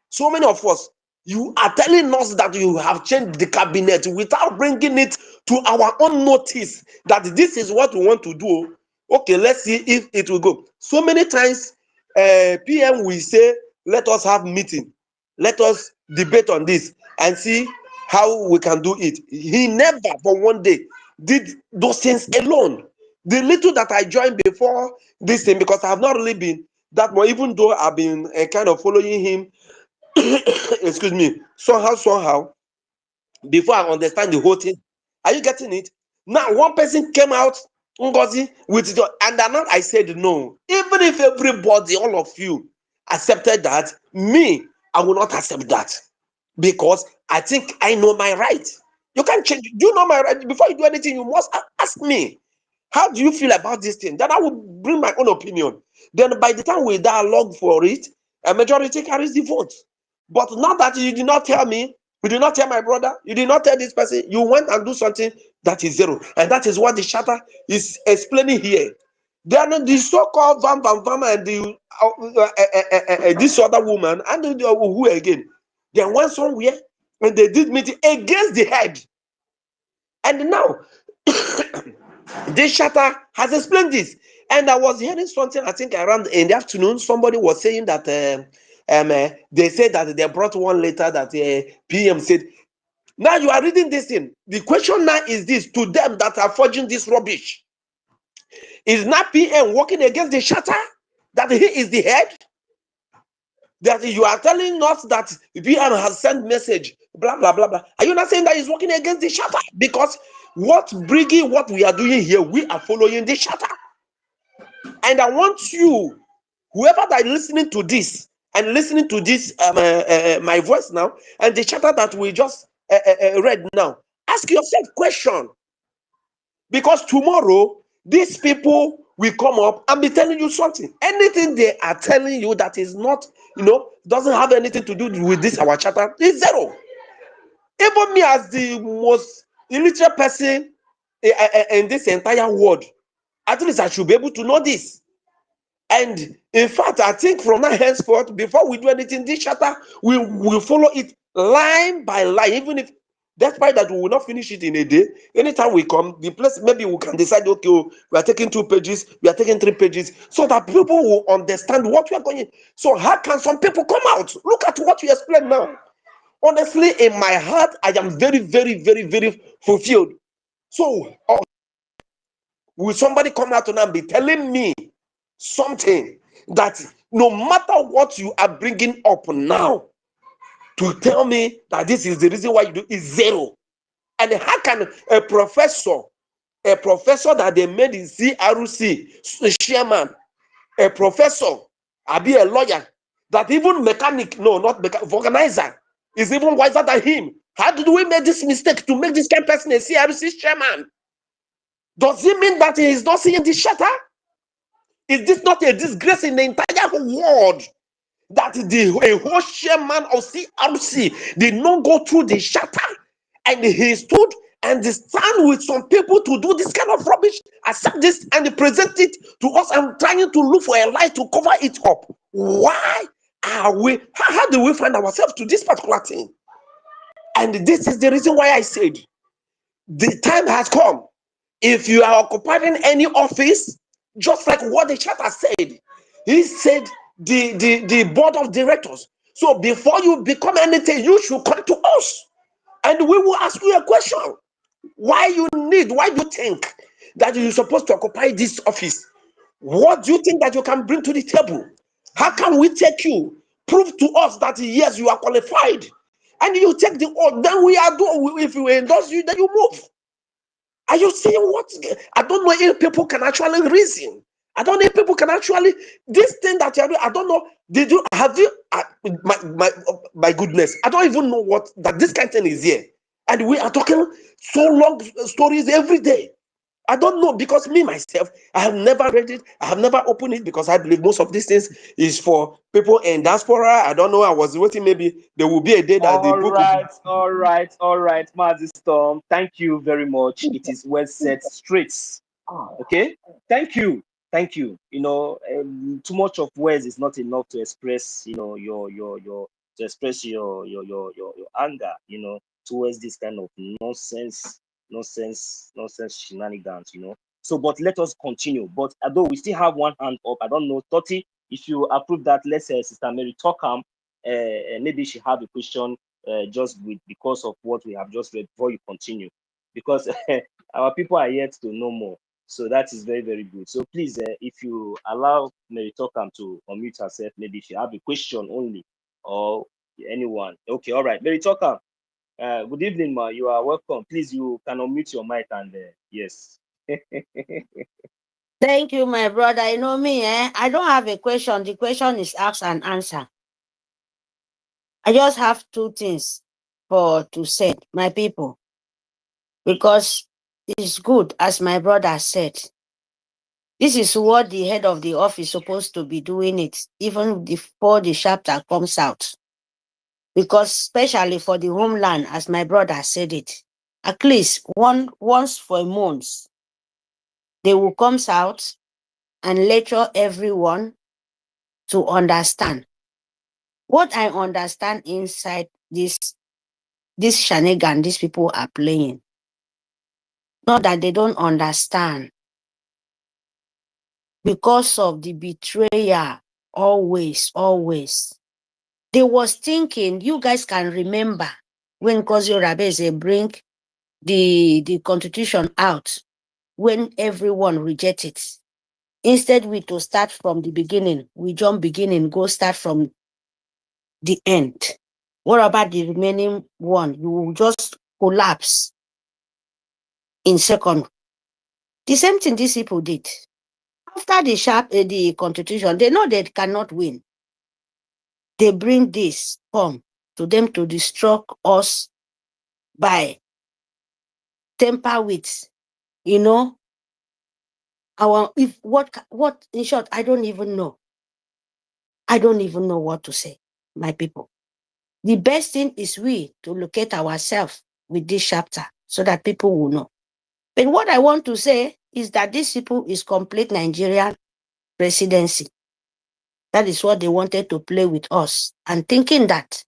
So many of us, you are telling us that you have changed the cabinet without bringing it to our own notice that this is what we want to do. Okay, let's see if it will go. So many times, PM will say, let us have meeting. Let us debate on this and see how we can do it. He never for one day did those things alone. The little that I joined before this thing, because I have not really been that much, even though I've been kind of following him, excuse me, somehow, before I understand the whole thing. Are you getting it? Now, one person came out, NGOZI, with the, and then I said no. Even if everybody, all of you, accepted that, me, I will not accept that. Because I think I know my right. You can't change. Do you know my right? Before you do anything, you must ask me. How do you feel about this thing? Then I will bring my own opinion. Then by the time we dialogue for it, a majority carries the vote. But now that you did not tell me, you did not tell my brother, you did not tell this person, you went and do something that is zero. And that is what the charter is explaining here. Then the so-called Vam and the this other woman and the, who again, they went somewhere and they did meeting against the head. And now this charter has explained this. And I was hearing something, I think around in the afternoon, somebody was saying that they said that they brought one letter that PM said. Now you are reading this thing. The question now is this to them that are forging this rubbish. Is not PM working against the charter? That he is the head? That you are telling us that PM has sent message, blah, blah, blah, blah. Are you not saying that he's working against the charter? Because what Brgie, what we are doing here, we are following the charter. And I want you, whoever that is listening to this and listening to this, my voice now, and the charter that we just read now, ask yourself question. Because tomorrow, these people will come up and be telling you something. Anything they are telling you that is not, doesn't have anything to do with this, our charter, is zero. Even me as the most illiterate person in this entire world, at least I should be able to know this. And in fact, I think from now henceforth, before we do anything, this charter, we will follow it line by line, even if despite that we will not finish it in a day. Anytime we come, the place, maybe we can decide, okay, we are taking 2 pages, we are taking 3 pages, so that people will understand what we are going. So how can some people come out? Look at what you explained now. Honestly, in my heart, I am very, very, very, very fulfilled. So will somebody come out and be telling me something that no matter what you are bringing up now, to tell me that this is the reason why you do is zero? And how can a professor that they made in CRC chairman, a professor, I be a lawyer, that even mechanic, no, not mechanic, organizer, is even wiser than him? How did we make this mistake to make this kind of person a CRC chairman? Does it mean that he is not seeing the charter? Is this not a disgrace in the entire world that a whole chairman of CRC did not go through the charter and he stood and stand with some people to do this kind of rubbish, accept this and present it to us and trying to look for a lie to cover it up? Why are we, how do we find ourselves to this particular thing? And this is the reason why I said the time has come. If you are occupying any office, just like what the charter said, he said the board of directors. So before you become anything, you should come to us and we will ask you a question. Why do you think that you're supposed to occupy this office? What do you think that you can bring to the table? How can we take you? Prove to us that yes, you are qualified. And you take the oath, then we are doing, if we endorse you, then you move. Are you seeing what? I don't know if people can actually reason. I don't know if people can actually, this thing that you're doing, I don't know. Did you, have you, my goodness, I don't even know what, that this kind of thing is here. And we are talking so long stories every day. I don't know, because me, myself, I have never read it. I have never opened it because I believe most of these things is for people in diaspora. I don't know. I was waiting. Maybe there will be a day that the book all right, Mazi Storm. Thank you very much. It is well said straight. Okay. Thank you. thank you. Too much of words is not enough to express, to express your anger, towards this kind of nonsense shenanigans, So, but let us continue. But although we still have one hand up, I don't know, 30. If you approve that, let's say Sister Mary Tockham, maybe she have a question just because of what we have just read before you continue, because our people are yet to know more. So that is very, very good. So please, if you allow Mary Tockham to unmute herself, maybe if you have a question only, or anyone. Okay, all right. Mary Tockham, good evening, ma. You are welcome. Please, you can unmute your mic and yes. Thank you, my brother. You know me, I don't have a question. The question is ask and answer. I just have two things to say, my people, because it's good, as my brother said. This is what the head of the office is supposed to be doing it, even before the chapter comes out. Because especially for the homeland, as my brother said it, at least once for a month, they will come out and lecture everyone to understand. What I understand inside this shenanigan these people are playing, not that they don't understand, because of the betrayal, always. They was thinking, you guys can remember when Kozi Rabeze bring the constitution out, when everyone rejected it. Instead, we to start from the beginning, we jump beginning, go start from the end. What about the remaining one? You will just collapse in second. The same thing these people did. After the constitution, they know they cannot win. They bring this to them to destroy us by temper with, what in short, I don't even know. I don't even know what to say, my people. The best thing is we to locate ourselves with this chapter so that people will know. But what I want to say is that these people is complete Nigerian presidency. That is what they wanted to play with us, and thinking that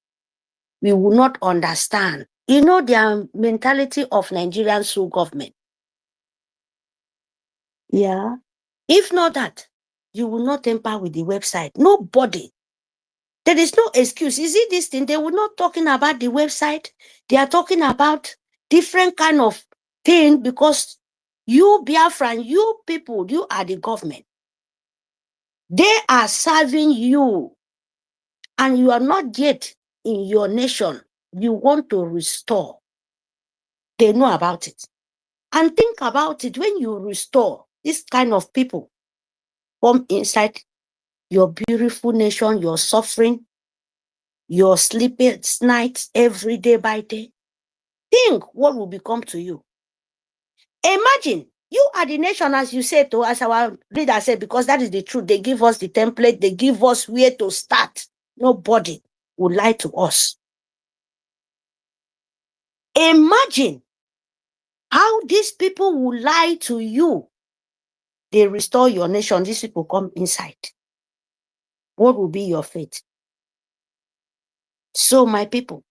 we will not understand. Their mentality of Nigerian sole government. Yeah. If not that, you will not tamper with the website. Nobody. There is no excuse. You see this thing? They were not talking about the website. They are talking about different kind of thing, because you, Biafran, you people, you are the government. They are serving you, and you are not yet in your nation. You want to restore. They know about it. And think about it, when you restore this kind of people from inside your beautiful nation, your suffering, your sleepless nights every day by day. Think what will become to you. Imagine, you are the nation, as you said, as our leader said, because that is the truth. They give us the template, they give us where to start. Nobody will lie to us. Imagine how these people will lie to you. They restore your nation, these people come inside. What will be your fate? So, my people,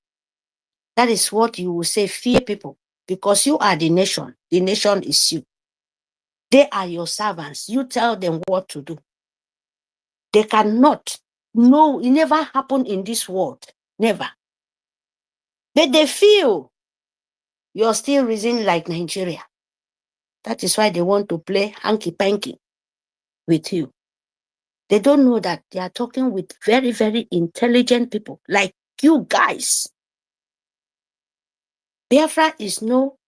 that is what you will say, fear people, because you are the nation. The nation is you. They are your servants. You tell them what to do. They cannot. No, it never happened in this world. Never. But they feel you're still reasoning like Nigeria. That is why they want to play hanky-panky with you. They don't know that they are talking with very, very intelligent people like you guys. Biafra is no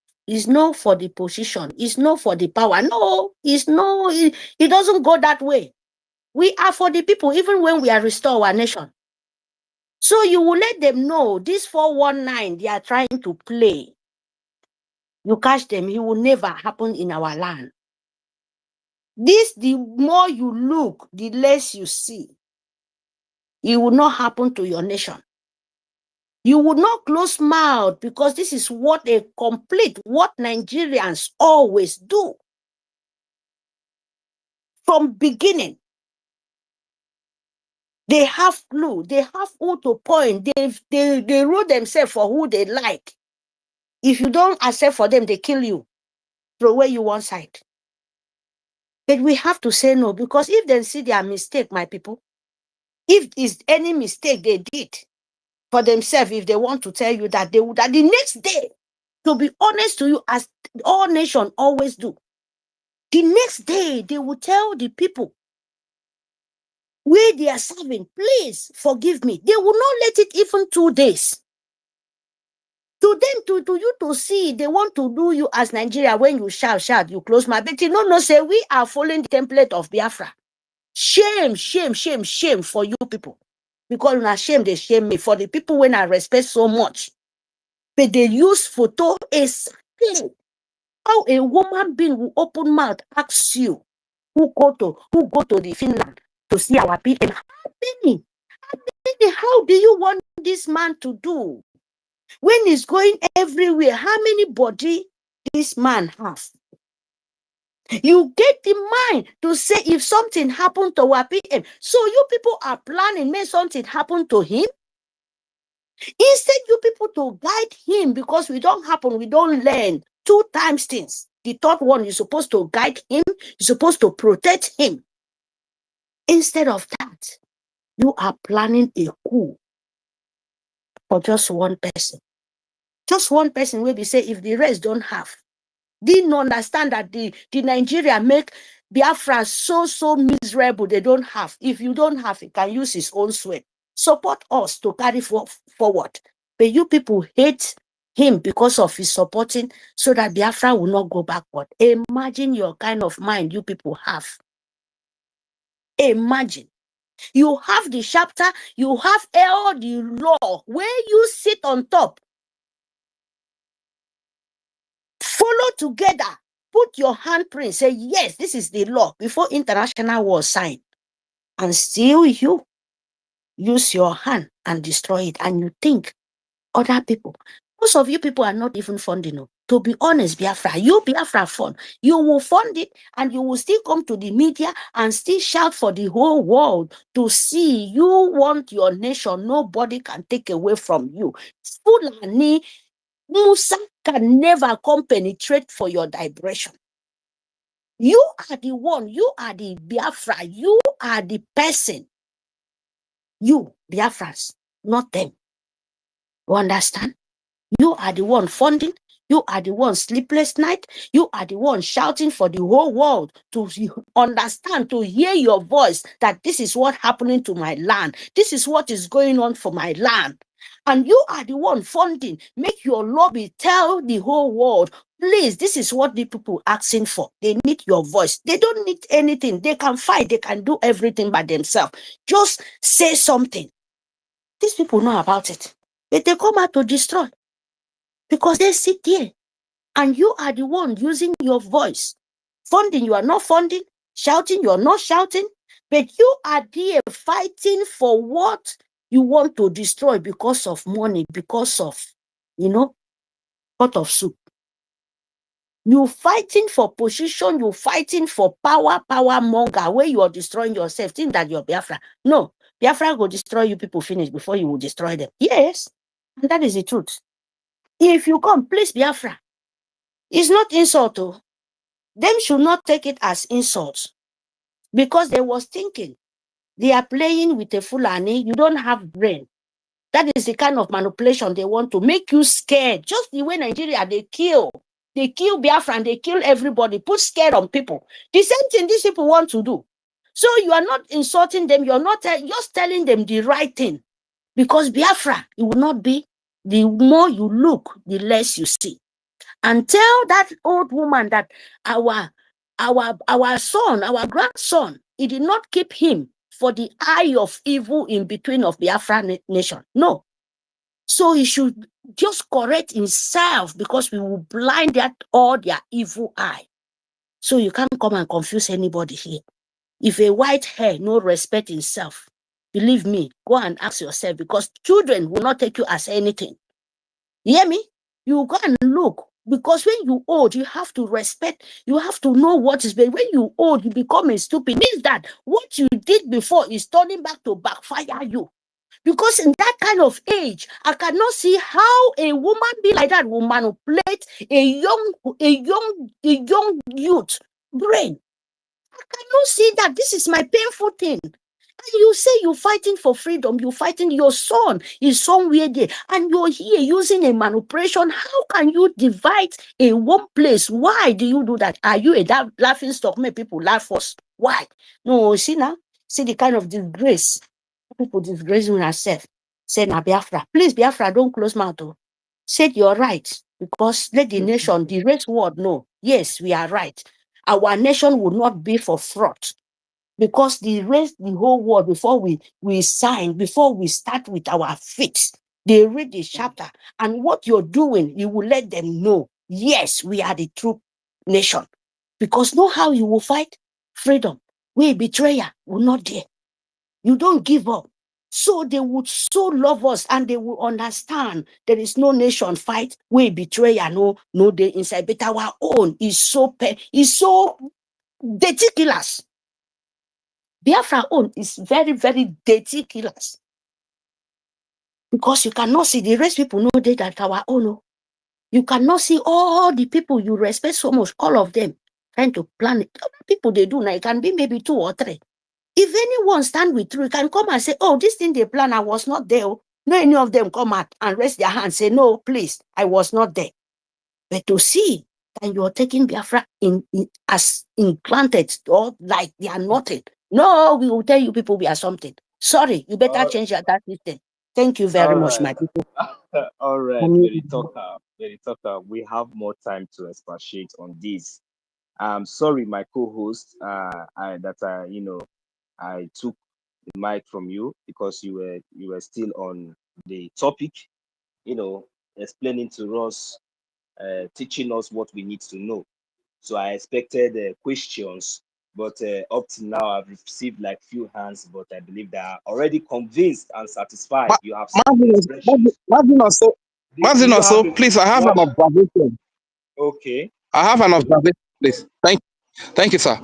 for the position, is no for the power. No, it doesn't go that way. We are for the people, even when we are restore our nation. So you will let them know this 419 they are trying to play. You catch them, it will never happen in our land. This, the more you look, the less you see. It will not happen to your nation. You will not close mouth, because this is what Nigerians always do. from beginning. They have clue. They have who to point. They rule themselves for who they like. If you don't accept for them, they kill you. Throw away you one side. But we have to say no, because if they see their mistake, my people, if it's any mistake they did for themselves, if they want to tell you that, they would, that the next day, to be honest to you, as all nations always do, the next day they will tell the people where they are serving, please forgive me. They will not let it even 2 days. To them, to you to see, they want to do you as Nigeria. When you shout, you close my bet. No, say we are following the template of Biafra. Shame, shame, shame, shame for you people. Because when I shame, they shame me. For the people when I respect so much. But they use photo as how a woman being will open mouth asks you who go to the Finland to see our PM. How do you want this man to do? When he's going everywhere, how many body this man has? You get the mind to say if something happened to our PM, so you people are planning, may something happen to him? Instead, you people to guide him, because we don't learn 2 times things. The third one, you're supposed to guide him, you're supposed to protect him. Instead of that, you are planning a coup for just one person. Just one person will be say if the rest don't have. Didn't understand that the Nigeria make Biafra so miserable they don't have. If you don't have, he can use his own sweat. Support us to carry forward. But you people hate him because of his supporting, so that Biafra will not go backward. Imagine your kind of mind you people have. Imagine. You have the chapter, you have all the law where you sit on top. Follow together. Put your handprint. Say, yes, this is the law before international war signed. And still you use your hand and destroy it. And you think other people. Most of you people are not even funding it. To be honest, Biafra, you Biafra fund. You will fund it and you will still come to the media and still shout for the whole world to see you want your nation. Nobody can take away from you. Fulani Musa can never come penetrate for your liberation. You are the one, you are the Biafra, you are the person. You, Biafrans, not them. You understand? You are the one funding, you are the one sleepless night, you are the one shouting for the whole world to understand, to hear your voice, that this is what happening to my land. This is what is going on for my land. And you are the one funding. Make your lobby tell the whole world, please, this is what the people are asking for. They need your voice. They don't need anything. They can fight. They can do everything by themselves. Just say something. These people know about it. But they come out to destroy. Because they sit here. And you are the one using your voice. Funding, you are not funding. Shouting, you are not shouting. But you are there fighting for what you want to destroy because of money, because of, pot of soup. You fighting for position, you fighting for power monger, where you are destroying yourself. Think that you're Biafra. No, Biafra will destroy you people finish before you will destroy them. Yes, and that is the truth. If you come, please, Biafra. It's not insult. Oh. Them should not take it as insult. Because they was thinking, they are playing with a Fulani, you don't have brain. That is the kind of manipulation they want to make you scared. Just the way Nigeria, they kill Biafra and they kill everybody, put scare on people. The same thing these people want to do. So you are not insulting them, you're not just telling them the right thing. Because Biafra, it will not be, the more you look, the less you see. And tell that old woman that our son, our grandson, it did not keep him for the eye of evil in between of Biafra nation. No. So he should just correct himself, because we will blind that all their evil eye. So you can't come and confuse anybody here. If a white hair no respect himself, believe me, go and ask yourself, because children will not take you as anything. You hear me? You go and look Because when you old, you have to respect, you have to know what is being. When you old, you become a stupid. Means that what you did before is turning back to backfire you. Because in that kind of age, I cannot see how a woman be like that will manipulate a young youth brain. I cannot see that. This is my painful thing. And you say you're fighting for freedom, you're fighting, your son is somewhere there, and you're here using a manipulation. How can you divide in one place? Why do you do that? Are you a laughing stock? Make people laugh us. Why? No, see now, see the kind of disgrace. People disgracing ourselves. Say na Biafra. Please, Biafra, don't close mouth. Oh. Say you're right. Because let the nation, the race world know. Yes, we are right. Our nation will not be for fraud. Because the whole world, before we sign, before we start with our feet, they read the chapter. And what you're doing, you will let them know, yes, we are the true nation. Because know how you will fight? Freedom. We betrayer will not dare. You don't give up. So they would so love us and they will understand there is no nation fight. We betrayer, no they inside. But our own is so ridiculous. Biafra own is very, very ridiculous. Because you cannot see the rest people know that our own. You cannot see all the people you respect so much, all of them trying to plan it. Other people they do now, it can be maybe 2 or 3. If anyone stand with you, can come and say, oh, this thing they plan, I was not there. No, any of them come out and raise their hand, say, no, please, I was not there. But to see that you are taking Biafra as implanted or like they are nothing. No, we will tell you people we are something. Sorry, you better change that system. Thank you very much, my people. All right, very talker. We have more time to expatiate on this. I'm sorry, my co-host, I took the mic from you because you were still on the topic, explaining to us, teaching us what we need to know. So I expected questions, but up to now I've received like few hands, but I believe they are already convinced and satisfied. You have Martin, please, I have an observation. Okay. I have an observation, please. Thank you, sir.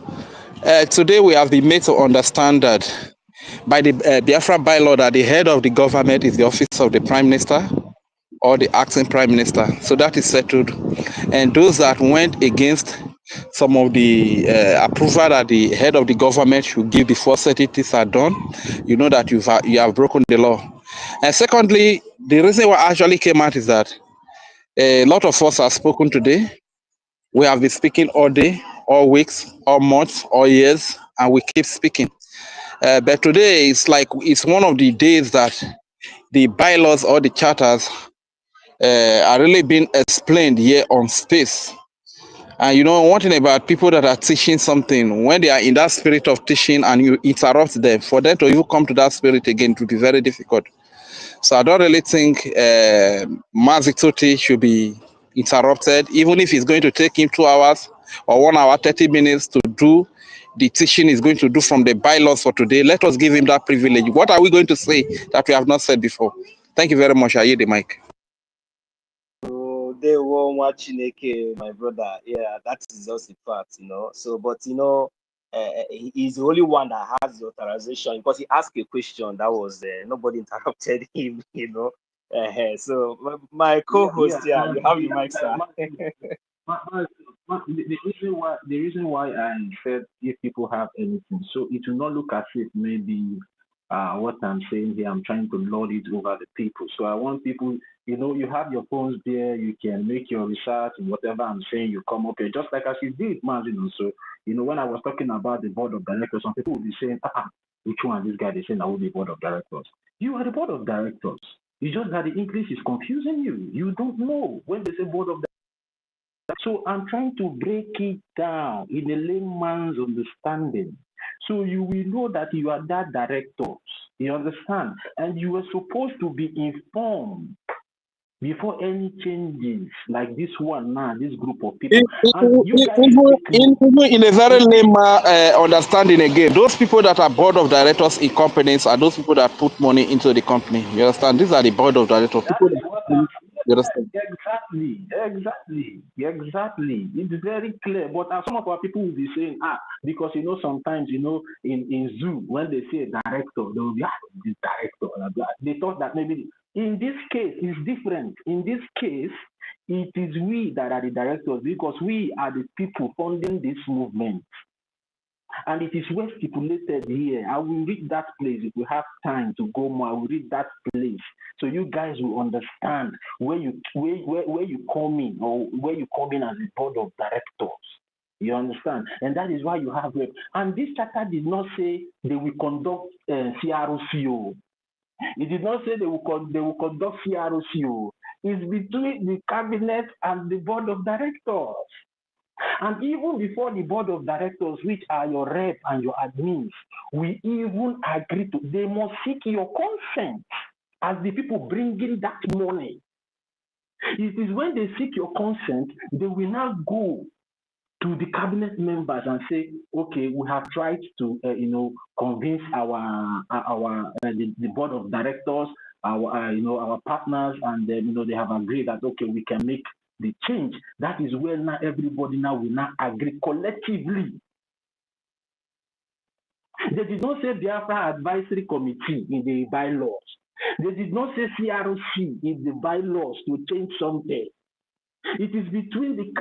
Today we have been made to understand that by the Biafra bylaw that the head of the government is the office of the Prime Minister or the acting Prime Minister. So that is settled. And those that went against some of the approval that the head of the government should give before certain things are done, you know that you have broken the law. And secondly, the reason why I actually came out is that a lot of us have spoken today. We have been speaking all day, all weeks, all months, all years, and we keep speaking. But today it's one of the days that the bylaws or the charters are really being explained here on space. And one thing about people that are teaching something, when they are in that spirit of teaching and you interrupt them, for them to even come to that spirit again, it will be very difficult. So I don't really think Mazikoti should be interrupted, even if it's going to take him 2 hours or 1 hour, 30 minutes to do the teaching he's going to do from the bylaws for today. Let us give him that privilege. What are we going to say that we have not said before? Thank you very much. I yield the mic. They won't watch Chineke, my brother. Yeah, that is just the fact, So, but he's the only one that has the authorization because he asked a question that was nobody interrupted him, So, my co-host, you have your mic, sir. The reason why I said if people have anything, so it will not look as if maybe what I'm saying here, I'm trying to lord it over the people. So I want people, you have your phones there, you can make your research and whatever I'm saying, you come up here, just like as you did, Martin. So, when I was talking about the board of directors, some people will be saying, which one this guy is saying I will be board of directors? You are the board of directors. It's just that the English is confusing you. You don't know when they say board of directors. So I'm trying to break it down in a layman's understanding. So you will know that you are that directors. You understand? And you were supposed to be informed before any changes like this one now, this group of people. In a very layman understanding again, those people that are board of directors in companies are those people that put money into the company. You understand? These are the board of directors. You understand? Exactly. It's very clear. But some of our people will be saying, because sometimes in Zoo when they say director, they will be this director, blah, blah. They thought that maybe in this case it's different. In this case, it is we that are the directors because we are the people funding this movement. And it is well stipulated here. I will read that place if we have time to go more. I will read that place so you guys will understand where you come in or where you come in as the board of directors. You understand? And that is why you have rep. And this charter did not say they will conduct CROCO. It did not say they will conduct CROCO. It's between the cabinet and the board of directors. And even before the board of directors, which are your rep and your admins, we even agree to, they must seek your consent as the people bringing that money. It is when they seek your consent, they will now go to the cabinet members and say, okay, we have tried to, convince the board of directors, our partners, and they have agreed that, okay, we can make the change. That is where now everybody now will now agree collectively. They did not say Biafra Advisory Committee in the bylaws. They did not say CRC in the bylaws to change something. It is between the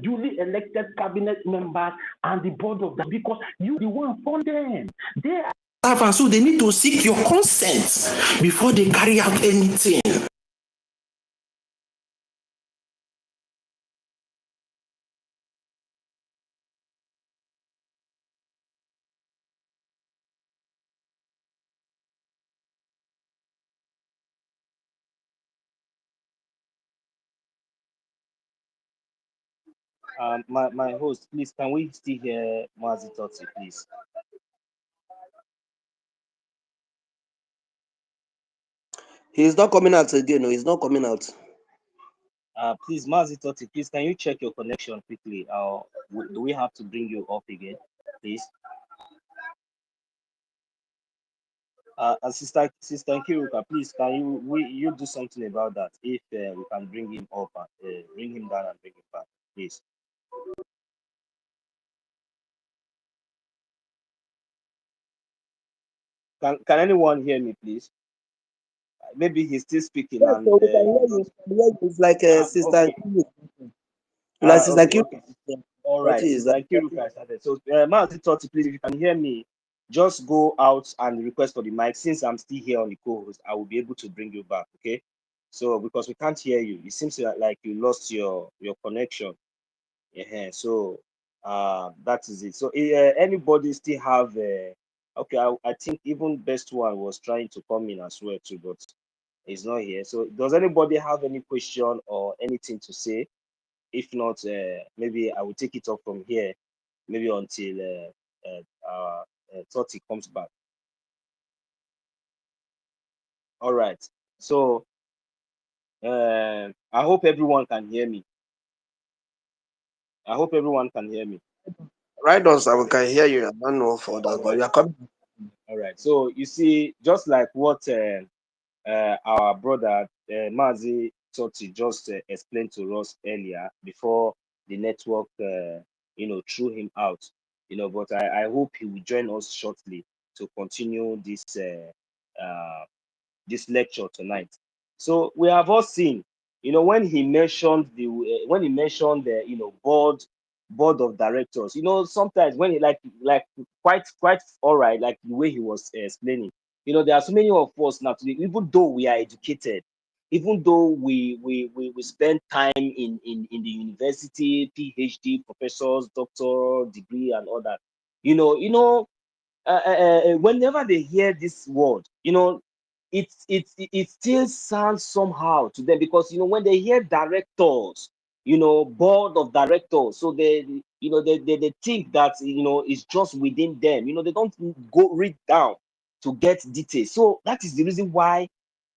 duly elected cabinet members and the board of that, because you the one for them. They are, so they need to seek your consent before they carry out anything. My host, please, can we still hear Mazi Toti, please? He's not coming out again. No, he's not coming out. Please, Mazi Toti, please, can you check your connection quickly? Do we have to bring you up again, please? Sister Kiruka, please, can you do something about that? If we can bring him up, bring him down and bring him back, please. Can anyone hear me, please? Maybe he's still speaking. Yes, And so we can hear you. It's like Sister okay. Like Sister Okay. All right, Sister Kiruka started. So, Mazi Toti, please, if you can hear me, just go out and request for the mic. Since I'm still here on the co-host, I will be able to bring you back, okay? So, because we can't hear you, it seems like you lost your connection. So, that is it. So, anybody still have? Okay, I think even best one was trying to come in as well too, but he's not here. So, does anybody have any question or anything to say? If not, maybe I will take it up from here, maybe until Toti comes back. All right. So I hope everyone can hear me. I hope everyone can hear me. Right on, sir. We can hear you. I don't know for that, but we are coming. All right. So you see, just like what our brother Mazi Toti just explained to us earlier, before the network, threw him out. But I hope he will join us shortly to continue this this lecture tonight. So we have all seen, when he mentioned the board of directors, sometimes when he like quite all right, like the way he was explaining, there are so many of us now today, even though we are educated, even though we spend time in the university, PhD, professors, doctor degree, and all that, whenever they hear this word, it still sounds somehow to them, because when they hear directors, board of directors, so they think that it's just within them. They don't go read down to get details. So that is the reason why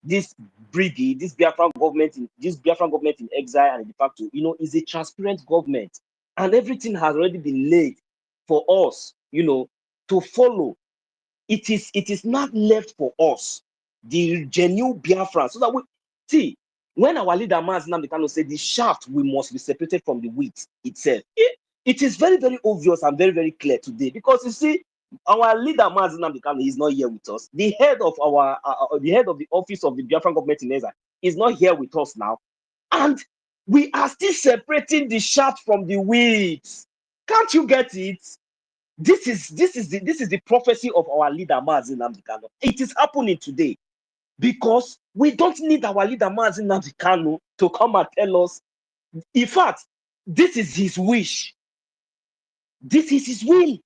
this Brgie, this Biafran government in exile and de facto, is a transparent government, and everything has already been laid for us, to follow. It is not left for us, the genuine Biafran, so that See, when our leader Mazi Nnamdi Kanu said the shaft we must be separated from the wheat itself, it is very, very obvious and very, very clear today, because you see, our leader Mazi Nnamdi Kanu is not here with us. The head of the head of the office of the Biafran government in Eza is not here with us now, and we are still separating the shaft from the wheat. Can't you get it? This is the prophecy of our leader Mazi Nnamdi Kanu. It is happening today, because we don't need our leader Mazi Nnamdi Kanu to come and tell us. In fact, this is his wish. This is his will.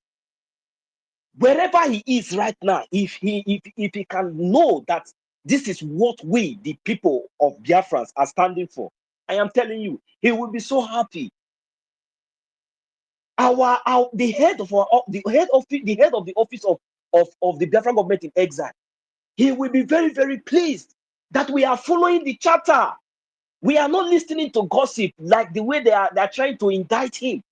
Wherever he is right now, if he can know that this is what we, the people of Biafrans, are standing for, I am telling you, he will be so happy. The head of the office of the Biafran government in exile, he will be very, very pleased that we are following the charter. We are not listening to gossip like the way they are trying to indict him,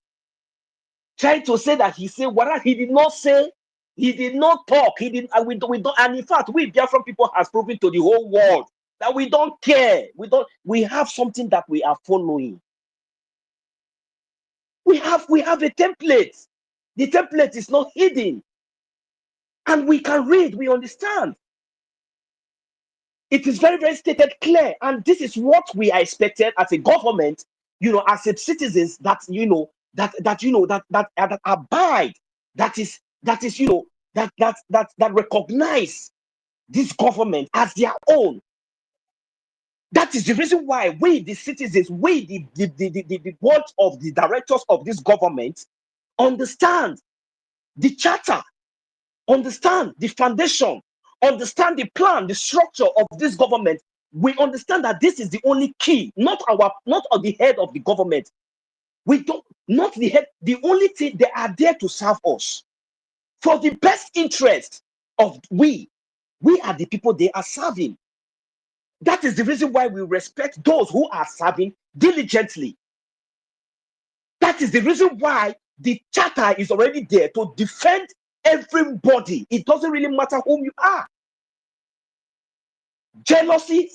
trying to say that he said what he did not say, he did not talk, he didn't, and we don't, and in fact, we Biafran people has proven to the whole world that we don't care. We have something that we are following. We have a template. The template is not hidden, and we can read, we understand. It is very, very stated clear, and this is what we are expected as a government, as a citizens that that abide, that recognize this government as their own. That is the reason why we, the citizens, we, the board of the directors of this government, understand the charter, understand the foundation, understand the plan, the structure of this government. We understand that this is the only key, not on the head of the government. We don't, not the head, the only thing, they are there to serve us for the best interest of we are the people they are serving. That is the reason why we respect those who are serving diligently. That is the reason why the charter is already there to defend everybody. It doesn't really matter whom you are. Jealousy,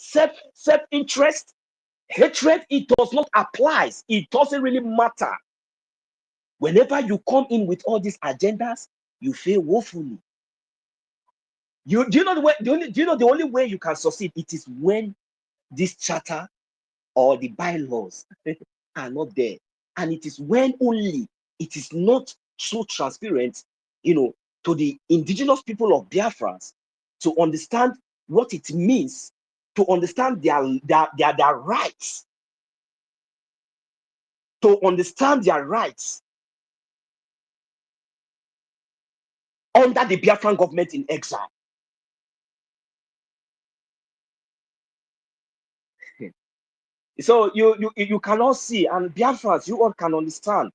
self-interest, hatred, it does not apply. It doesn't really matter. Whenever you come in with all these agendas, you fail woefully. Do you know the only way you can succeed? It is when this charter or the bylaws are not there, and it is when only it is not so transparent, to the indigenous people of Biafrans to understand what it means, to understand their rights, to understand their rights under the Biafran government in exile. So you cannot see, and Biafrans, you all can understand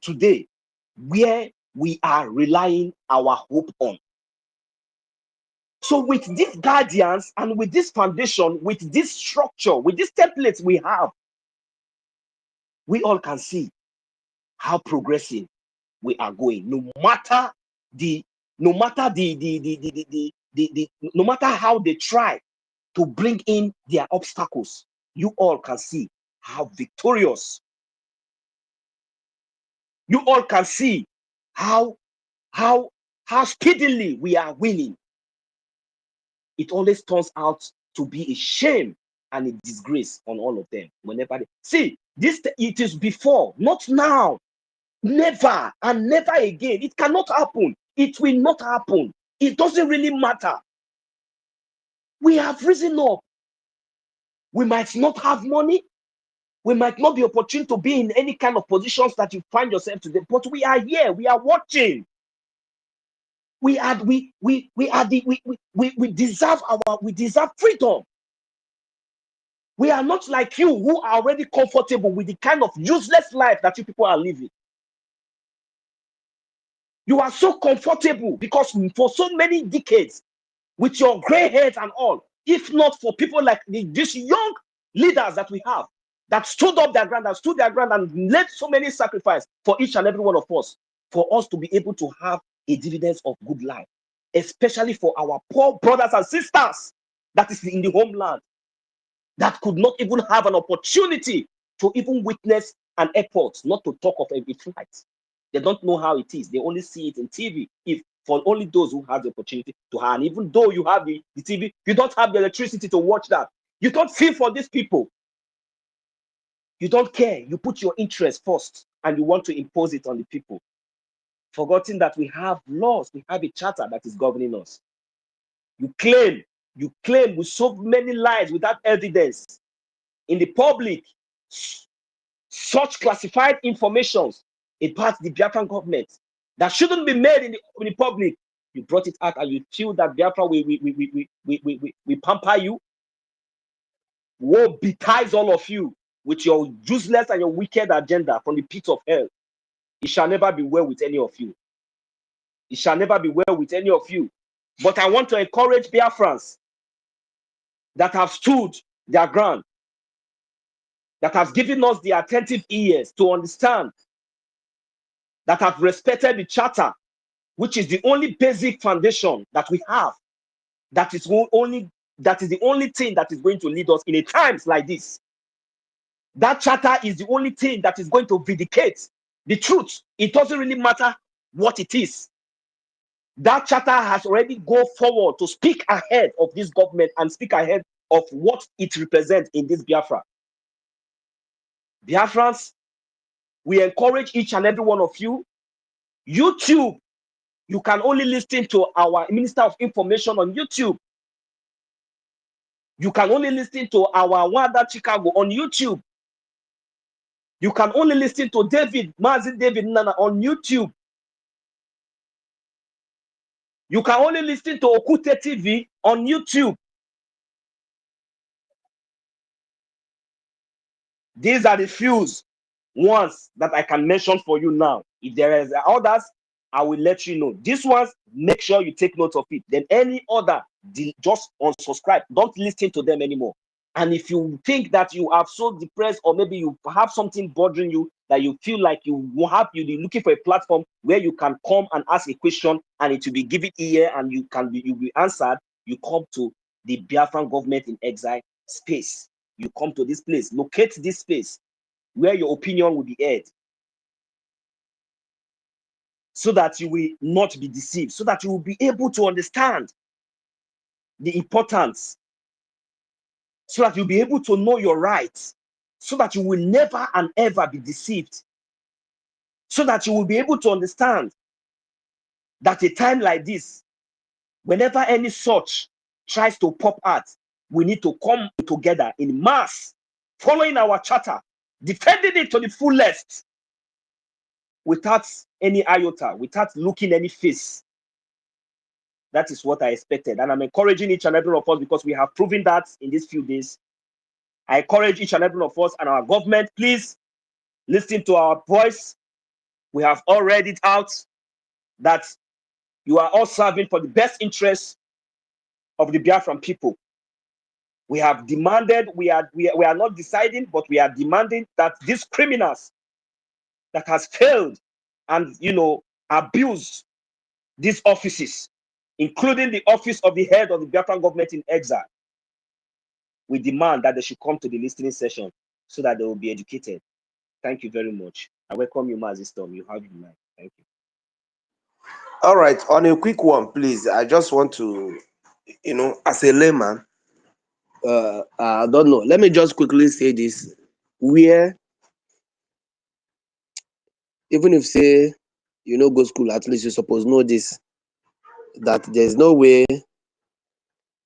today where we are relying our hope on. So with these guardians and with this foundation, with this structure, with these templates we have, we all can see how progressive we are going. No matter how they try to bring in their obstacles, you all can see how victorious. You all can see how speedily we are winning. It always turns out to be a shame and a disgrace on all of them. Whenever they see this, it is before, not now, never and never again. It cannot happen. It will not happen. It doesn't really matter. We have risen up. We might not have money. We might not be opportune to be in any kind of positions that you find yourself today, but we are here. We are watching. We deserve freedom. We are not like you who are already comfortable with the kind of useless life that you people are living. You are so comfortable because for so many decades, with your gray hairs and all, if not for people like these young leaders that we have, that stood their ground and led so many sacrifices for each and every one of us, for us to be able to have a dividends of good life, especially for our poor brothers and sisters that is in the homeland. that could not even have an opportunity to even witness an airport, not to talk of a flight. They don't know how it is. They only see it in TV. If for only those who have the opportunity to have, and even though you have the TV, you don't have the electricity to watch that. You don't feel for these people. You don't care. You put your interest first and you want to impose it on the people. Forgetting that we have laws, we have a charter that is governing us. You claim with so many lies without evidence in the public, such classified informations about the Biafran government that shouldn't be made in the public. You brought it out and you feel that Biafra we pamper you. Woe betides all of you with your useless and your wicked agenda from the pit of hell. It shall never be well with any of you. It shall never be well with any of you. But I want to encourage Biafrans that have stood their ground, that have given us the attentive ears to understand, that have respected the charter, which is the only basic foundation that we have. That is the only thing that is going to lead us in a times like this. That charter is the only thing that is going to vindicate the truth. It doesn't really matter what it is. That charter has already gone forward to speak ahead of this government and speak ahead of what it represents in this Biafra. Biafrans, we encourage each and every one of you. YouTube, you can only listen to our Minister of Information on YouTube. You can only listen to our Wanda Chicago on YouTube. You can only listen to Mazi David Nana on YouTube. You can only listen to Okute TV on YouTube. These are the few ones that I can mention for you now. If there is others, I will let you know. These ones, make sure you take note of it. Then any other, just unsubscribe. Don't listen to them anymore. And if you think that you are so depressed, or maybe you have something bothering you, that you feel like you're looking for a platform where you can come and ask a question and it will be given ear and you'll be answered, you come to the Biafran government in exile space. You come to this place, locate this space where your opinion will be heard, so that you will not be deceived, so that you will be able to understand the importance, so that you'll be able to know your rights, so that you will never and ever be deceived, so that you will be able to understand that a time like this, whenever any such tries to pop out, we need to come together in mass, following our charter, defending it to the fullest, without any iota, without looking any face. That is what I expected. And I'm encouraging each and every one of us, because we have proven that in these few days. I encourage each and every one of us and our government, please listen to our voice. We have all read it out that you are all serving for the best interests of the Biafran people. We have demanded, we are not deciding, but we are demanding that these criminals that has failed and, abused these offices, including the office of the head of the Biafran government in exile, we demand that they should come to the listening session so that they will be educated. Thank you very much. I welcome you, Mazi Storm. You have your mic. Thank you. All right, on a quick one, please. I just want to, as a layman, I don't know. Let me just quickly say this. Where, even if say go school, at least you suppose know this, that there's no way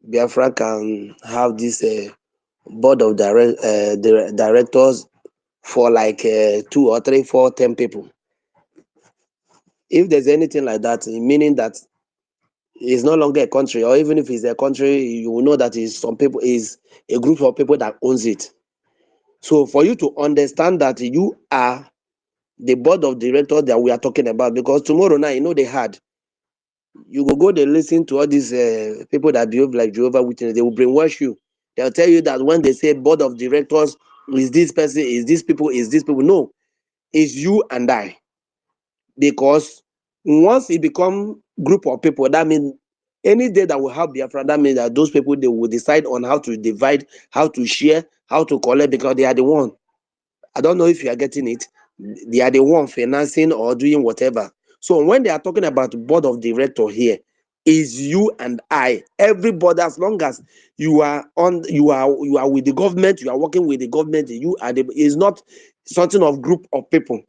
Biafra can have this board of directors for like 2 or 3, 4, 10 people. If there's anything like that, meaning that it's no longer a country, or even if it's a country, you will know that is a group of people that owns it. So for you to understand that you are the board of directors that we are talking about, because tomorrow night, they had, you go they listen to all these people that behave like Jehovah's Witnesses. They will brainwash you. They'll tell you that when they say board of directors, is this person, is this people, is this people? No, it's you and I. Because once it become group of people, that means Any day that we have Biafra, that means that those people, they will decide on how to divide, how to share, how to collect, because they are the one. I don't know if you are getting it. They are the one financing or doing whatever. So when they are talking about board of director here, is you and I, everybody, as long as you are with the government, you are working with the government, you are the, is not something of group of people.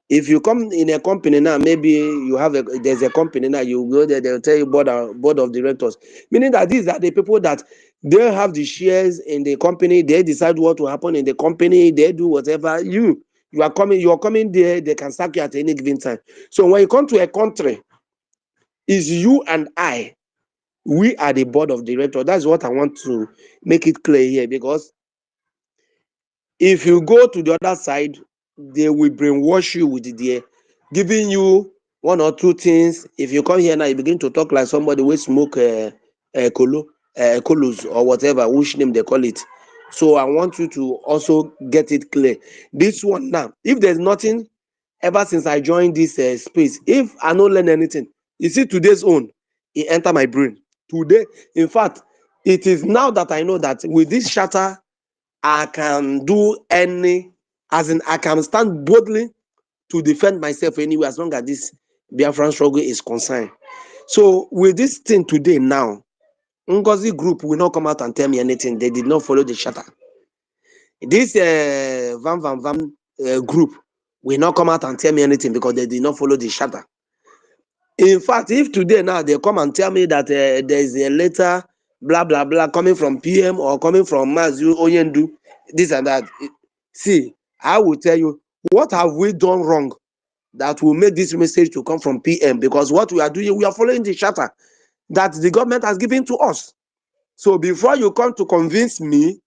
If you come in a company now, maybe you have there's a company now, you go there, they'll tell you board of directors, meaning that these are the people that they have the shares in the company, they decide what will happen in the company, they do whatever. You are coming there, they can sack you at any given time. So when you come to a country, is you and I, we are the board of directors. That's what I want to make it clear here, because if you go to the other side, they will brainwash you with the giving you one or two things. If you come here now, you begin to talk like somebody will smoke colos or whatever, which name they call it. So I want you to also get it clear. This one now, if there's nothing ever since I joined this space, if I don't learn anything, you see today's own, it enter my brain. Today, in fact, it is now that I know that with this shatter, I can do any, as in I can stand boldly to defend myself anyway, as long as this Biafran struggle is concerned. So with this thing today now, NGOZI group will not come out and tell me anything. They did not follow the shatter. This Van group will not come out and tell me anything because they did not follow the shatter. In fact, if today now they come and tell me that there is a letter, blah, blah, blah, coming from PM or coming from Mazu Oyendu, this and that, see, I will tell you, what have we done wrong that will make this message to come from PM? Because what we are doing, we are following the charter that the government has given to us. So before you come to convince me,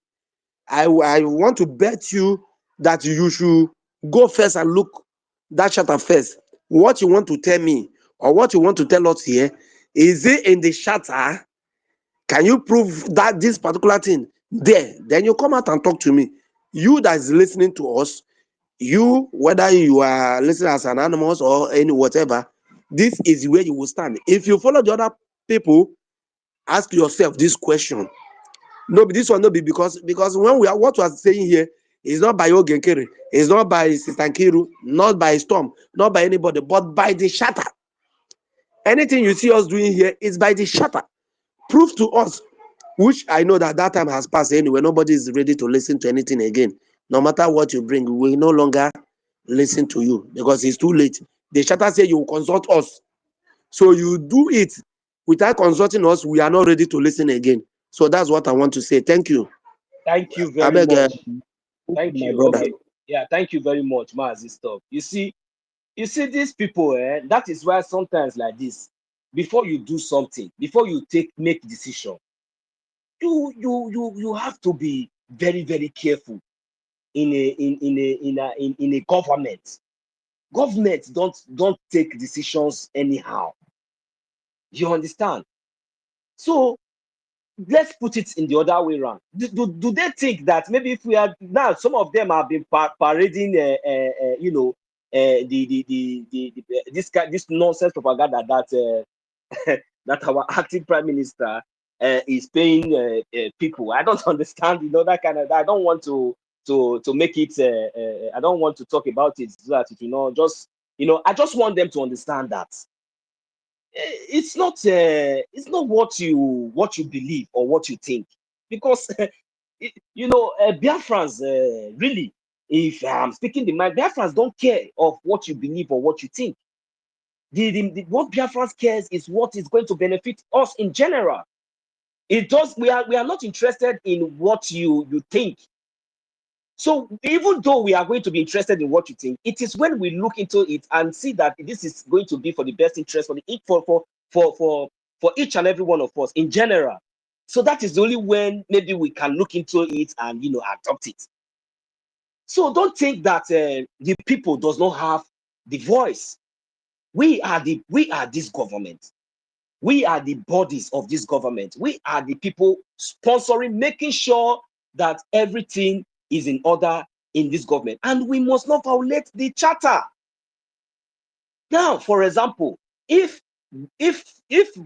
I want to bet you that you should go first and look that charter first. What you want to tell me or what you want to tell us here, is it in the charter? Can you prove that this particular thing there? Then you come out and talk to me. You that is listening to us, you, whether you are listening as an anonymous or any whatever, this is where you will stand. If you follow the other people, ask yourself this question. No, this one not be because when we are what we are saying here is not by Ogenkere, it's not by Sister Nkiru, not by Storm, not by anybody, but by the shatter. Anything you see us doing here is by the shatter. Prove to us, which I know that time has passed anyway. Nobody is ready to listen to anything again. No matter what you bring, we will no longer listen to you because it's too late. The shatter say you will consult us. So you do it without consulting us, we are not ready to listen again. So that's what I want to say. Thank you. Thank you very Abeg, much. Thank my you. brother. Okay. Yeah, thank you very much, Mazi Stop. You see these people, that is why sometimes like this, before you do something, before you make decision, you have to be very, very careful in a government. Government don't take decisions anyhow. You understand? So let's put it in the other way around. Do they think that maybe if we are now, some of them have been parading, this nonsense propaganda that that our acting prime minister is paying people. I don't understand, that kind of. I don't want to make it. I don't want to talk about it so that I just want them to understand that it's not what you believe or what you think, because Biafrans, really, if I'm speaking the mind, Biafrans don't care of what you believe or what you think. What Biafrans cares is what is going to benefit us in general. We are not interested in what you think. So even though we are going to be interested in what you think, it is when we look into it and see that this is going to be for the best interest for each and every one of us in general. So that is the only when maybe we can look into it and adopt it. So don't think that the people does not have the voice. We are this government. We are the bodies of this government. We are the people sponsoring, making sure that everything is in order in this government. And we must not violate the charter. Now, for example, if if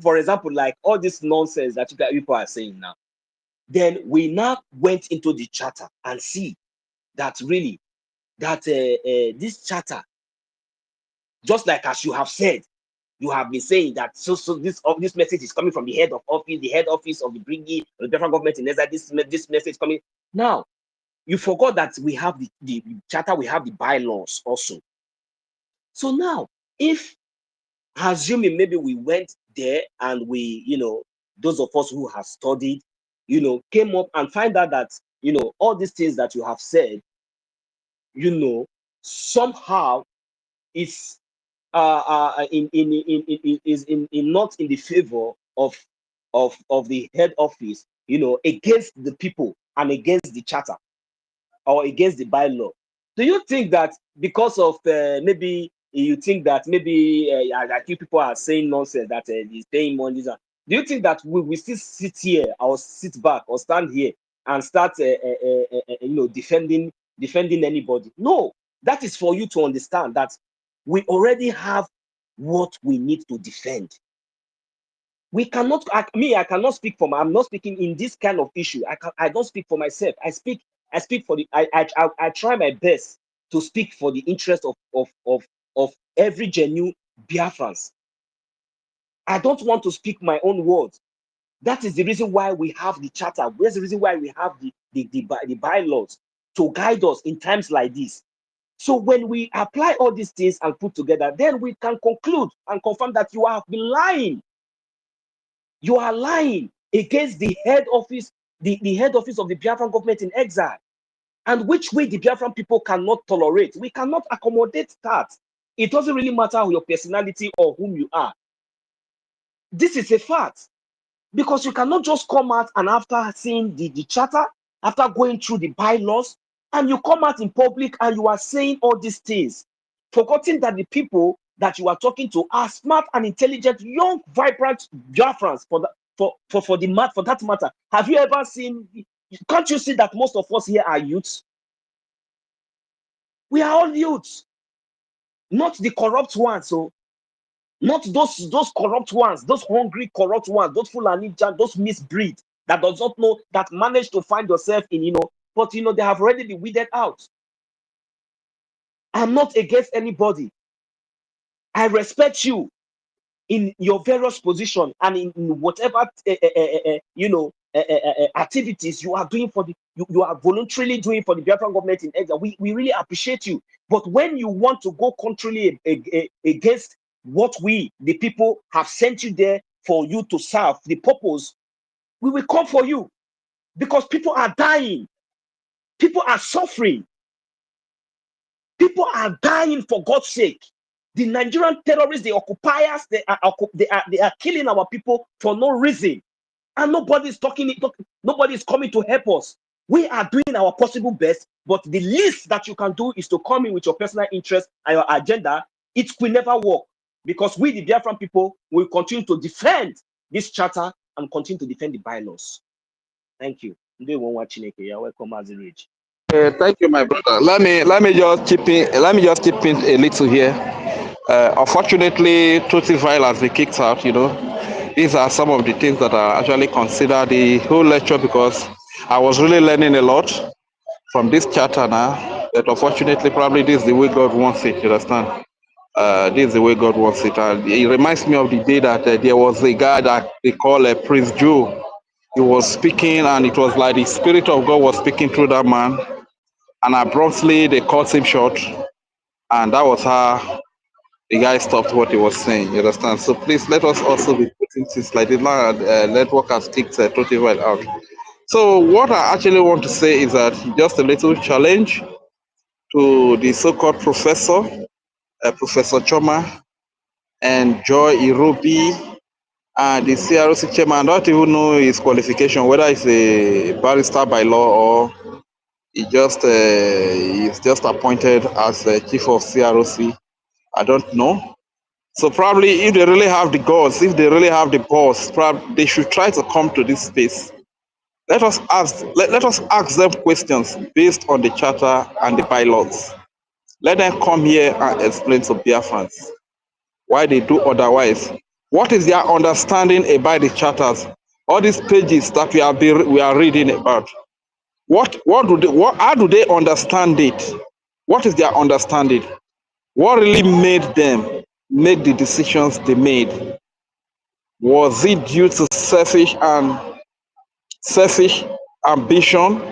for example, like all this nonsense that you people are saying now, then we now went into the charter and see that really that this charter, just like as you have said, you have been saying that so this message is coming from the head office of the Brgie, or the federal government in Nigeria. This message coming now. You forgot that we have the charter, we have the bylaws also. So now, if assuming maybe we went there and we, those of us who have studied, came up and find out that, all these things that you have said, somehow it's not in the favor of the head office, against the people and against the charter or against the bylaw. Do you think that because of maybe you think that maybe I think people are saying nonsense that he's paying money? Do you think that we still sit here or sit back or stand here and start defending anybody? No, that is for you to understand that we already have what we need to defend. We cannot, I cannot speak for I'm not speaking in this kind of issue. I don't speak for myself. I speak for the, I try my best to speak for the interest of every genuine Biafrans. I don't want to speak my own words. That is the reason why we have the charter. That's the reason why we have the bylaws to guide us in times like this. So when we apply all these things and put together, then we can conclude and confirm that you have been lying. You are lying against the head office, the head office of the Biafran government in exile, and which way the Biafran people cannot tolerate. We cannot accommodate that. It doesn't really matter your personality or whom you are. This is a fact, because you cannot just come out and after seeing the charter, after going through the bylaws, and you come out in public and you are saying all these things, forgetting that the people that you are talking to are smart and intelligent, young, vibrant Biafrans for that matter. Have you ever seen? Can't you see that most of us here are youths? We are all youths, not the corrupt ones. So, not those corrupt ones, those hungry corrupt ones, those Fulani, those misbreed that does not know, that manage to find yourself in, but they have already been weeded out. I'm not against anybody. I respect you in your various position and in whatever activities you are doing for you are voluntarily doing for the Biafran government in exile. We really appreciate you. But when you want to go contrary against what we, the people, have sent you there for you to serve, the purpose, we will come for you, because people are dying, people are suffering, people are dying for God's sake. The Nigerian terrorists, the occupiers, they are killing our people for no reason, and nobody's talking. Nobody's coming to help us. We are doing our possible best, but the least that you can do is to come in with your personal interest and your agenda. It will never work, because we, the Biafran people, will continue to defend this charter and continue to defend the bylaws. Thank you. You're welcome, as Rich. Thank you, my brother. Let me just chip in. Let me just chip in a little here. Unfortunately, Totifile has been kicked out. These are some of the things that I actually consider the whole lecture, because I was really learning a lot from this charter now. But unfortunately, probably this is the way God wants it. You understand? This is the way God wants it. And it reminds me of the day that there was a guy that they call Prince Joe. He was speaking, and it was like the Spirit of God was speaking through that man. And abruptly, they cut him short. And that was how the guy stopped what he was saying. You understand? So please let us also be putting things like this. Network has kicked totally right out. So what I actually want to say is that just a little challenge to the so-called professor, Professor Choma, and Joy Irobi, and the CROC chairman. I don't even know his qualification, whether he's a barrister by law or he's just appointed as chief of CROC. I don't know. So probably if they really have the goals, if they really have the balls, probably they should try to come to this space. Let us ask them questions based on the charter and the bylaws. Let them come here and explain to Biafrans why they do otherwise. What is their understanding about the charters? All these pages that we are reading about. How do they understand it? What is their understanding? What really made them make the decisions they made? Was it due to selfish ambition,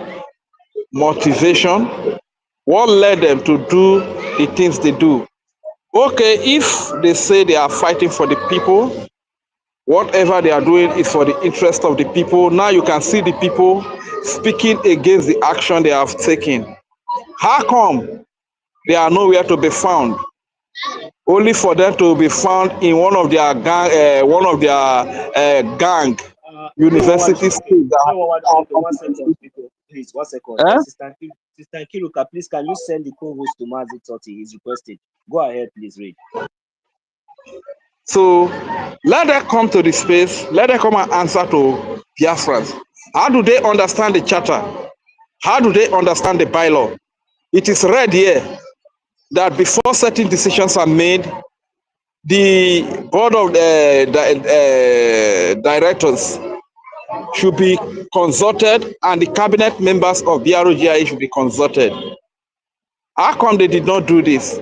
motivation? What led them to do the things they do? Okay, if they say they are fighting for the people, whatever they are doing is for the interest of the people. Now you can see the people speaking against the action they have taken. How come they are nowhere to be found? Only for them to be found in one of their gang university schools. One second, people. Please, 1 second. Sister Kiruka, please, can you send the co-host to Mazi Toti? He's requested. Go ahead, please read. So let them come to the space. Let them come and answer to Biafrans. How do they understand the charter? How do they understand the bylaw? It is read here that before certain decisions are made, the board of directors should be consulted and the cabinet members of BROGI should be consulted. How come they did not do this?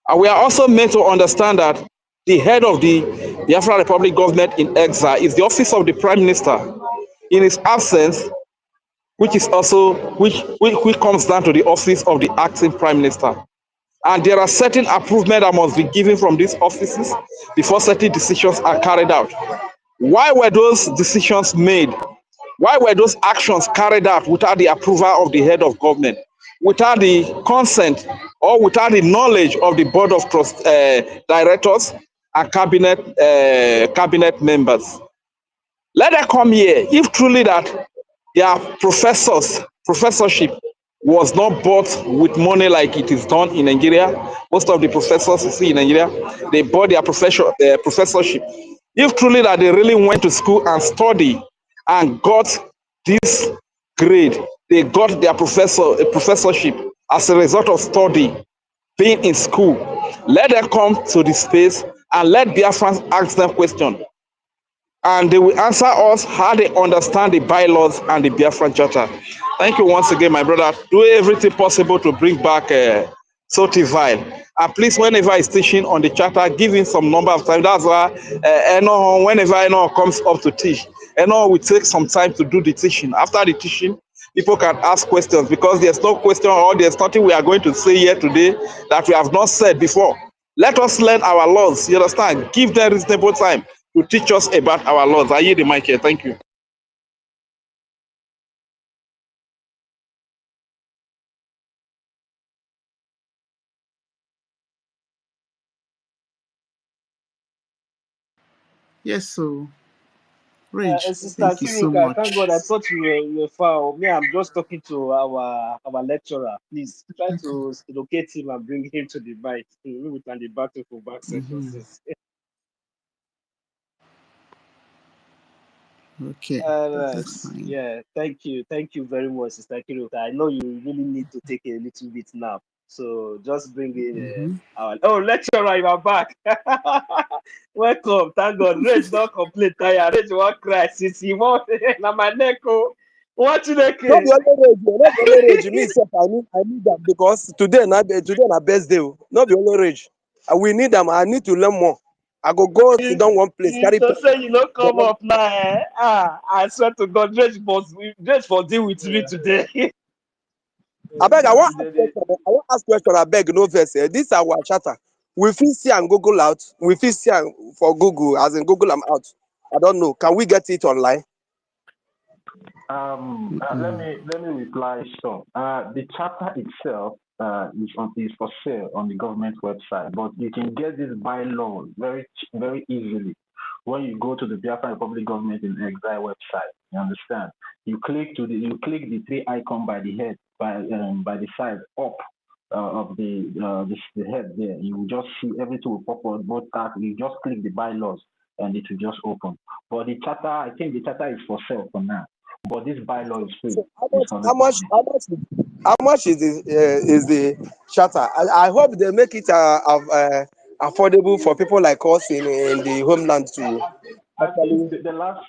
And we are also made to understand that the head of the Biafra Republic government in exile is the office of the Prime Minister. In his absence, which comes down to the office of the acting Prime Minister. And there are certain improvements that must be given from these offices before certain decisions are carried out. Why were those decisions made? Why were those actions carried out without the approval of the head of government, without the consent or without the knowledge of the board of directors and cabinet members? Let them come here. If truly that their professorship was not bought with money like it is done in Nigeria, most of the professors you see in Nigeria, they bought their professorship. If truly that they really went to school and study and got this grade, they got their professorship as a result of study, being in school, let them come to the space and let Biafrans ask them questions. And they will answer us how they understand the bylaws and the Biafran Charter. Thank you once again, my brother. Do everything possible to bring back Sotivile. And please, whenever he's teaching on the charter, give him some number of time. That's why whenever Eno comes up to teach, Eno will take some time to do the teaching. After the teaching, people can ask questions because there's no question or there's nothing we are going to say here today that we have not said before. Let us learn our laws, you understand? Give them reasonable time to teach us about our laws. I yield the mic here. Thank you. Yes, so Rage, Sister thank you so Kiruka, thank much. God, I thought you were far. Me, I'm just talking to our lecturer. Please try to locate him and bring him to the mic. We can the battle for back sentences. Okay, that's fine. Yeah, thank you very much, Sister Kiruka. I know you really need to take a little bit now, so just bring in our lecturer. You are back. Welcome, thank God. Rage don't complain, tire. Rage won't cry since he won't. Na my neck, oh. What you like? Not the only rage, not the only rage. Me self, I need that because today na best day. Not the only rage. We need them. I need to learn more. I go sit down one place. You to say you don't come up now, eh? I swear to God, Rage for deal with me today. I beg, I want ask question. I beg, no verse. This is our chatter. We fit see and Google out. We fit see for Google, as in Google, I'm out. I don't know. Can we get it online? Let me reply some. The chapter itself is for sale on the government website, but you can get this bylaw very easily when you go to the Biafra Republic Government in Exile website. You understand? You click the three icon by the head by the side up of the head there. You will just see everything will pop up. Both you just click the bylaws and it will just open. But the charter, I think the charter is for sale for now. But this bylaw is free. So how much is the charter? I hope they make it affordable for people like us in the homeland to I actually. think the last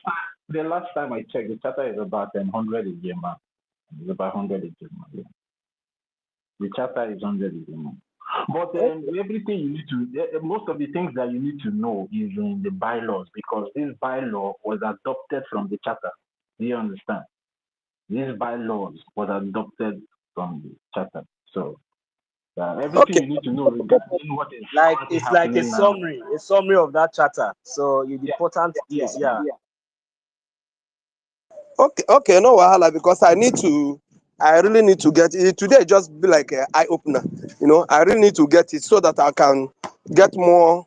time I checked, the charter is about 100 a year, man. It's about 100 a year, man. Yeah. The charter is 100 a year, man. But everything you need to, most of the things that you need to know is in the bylaws, because this bylaw was adopted from the charter. Do you understand? These bylaws was adopted from the charter. So everything you need to know regarding what is Like currently it's like happening now. a summary of that charter. So the important things, yeah. Okay, no wahala, because I really need to get it today. Just be like an eye opener, I really need to get it so that I can get more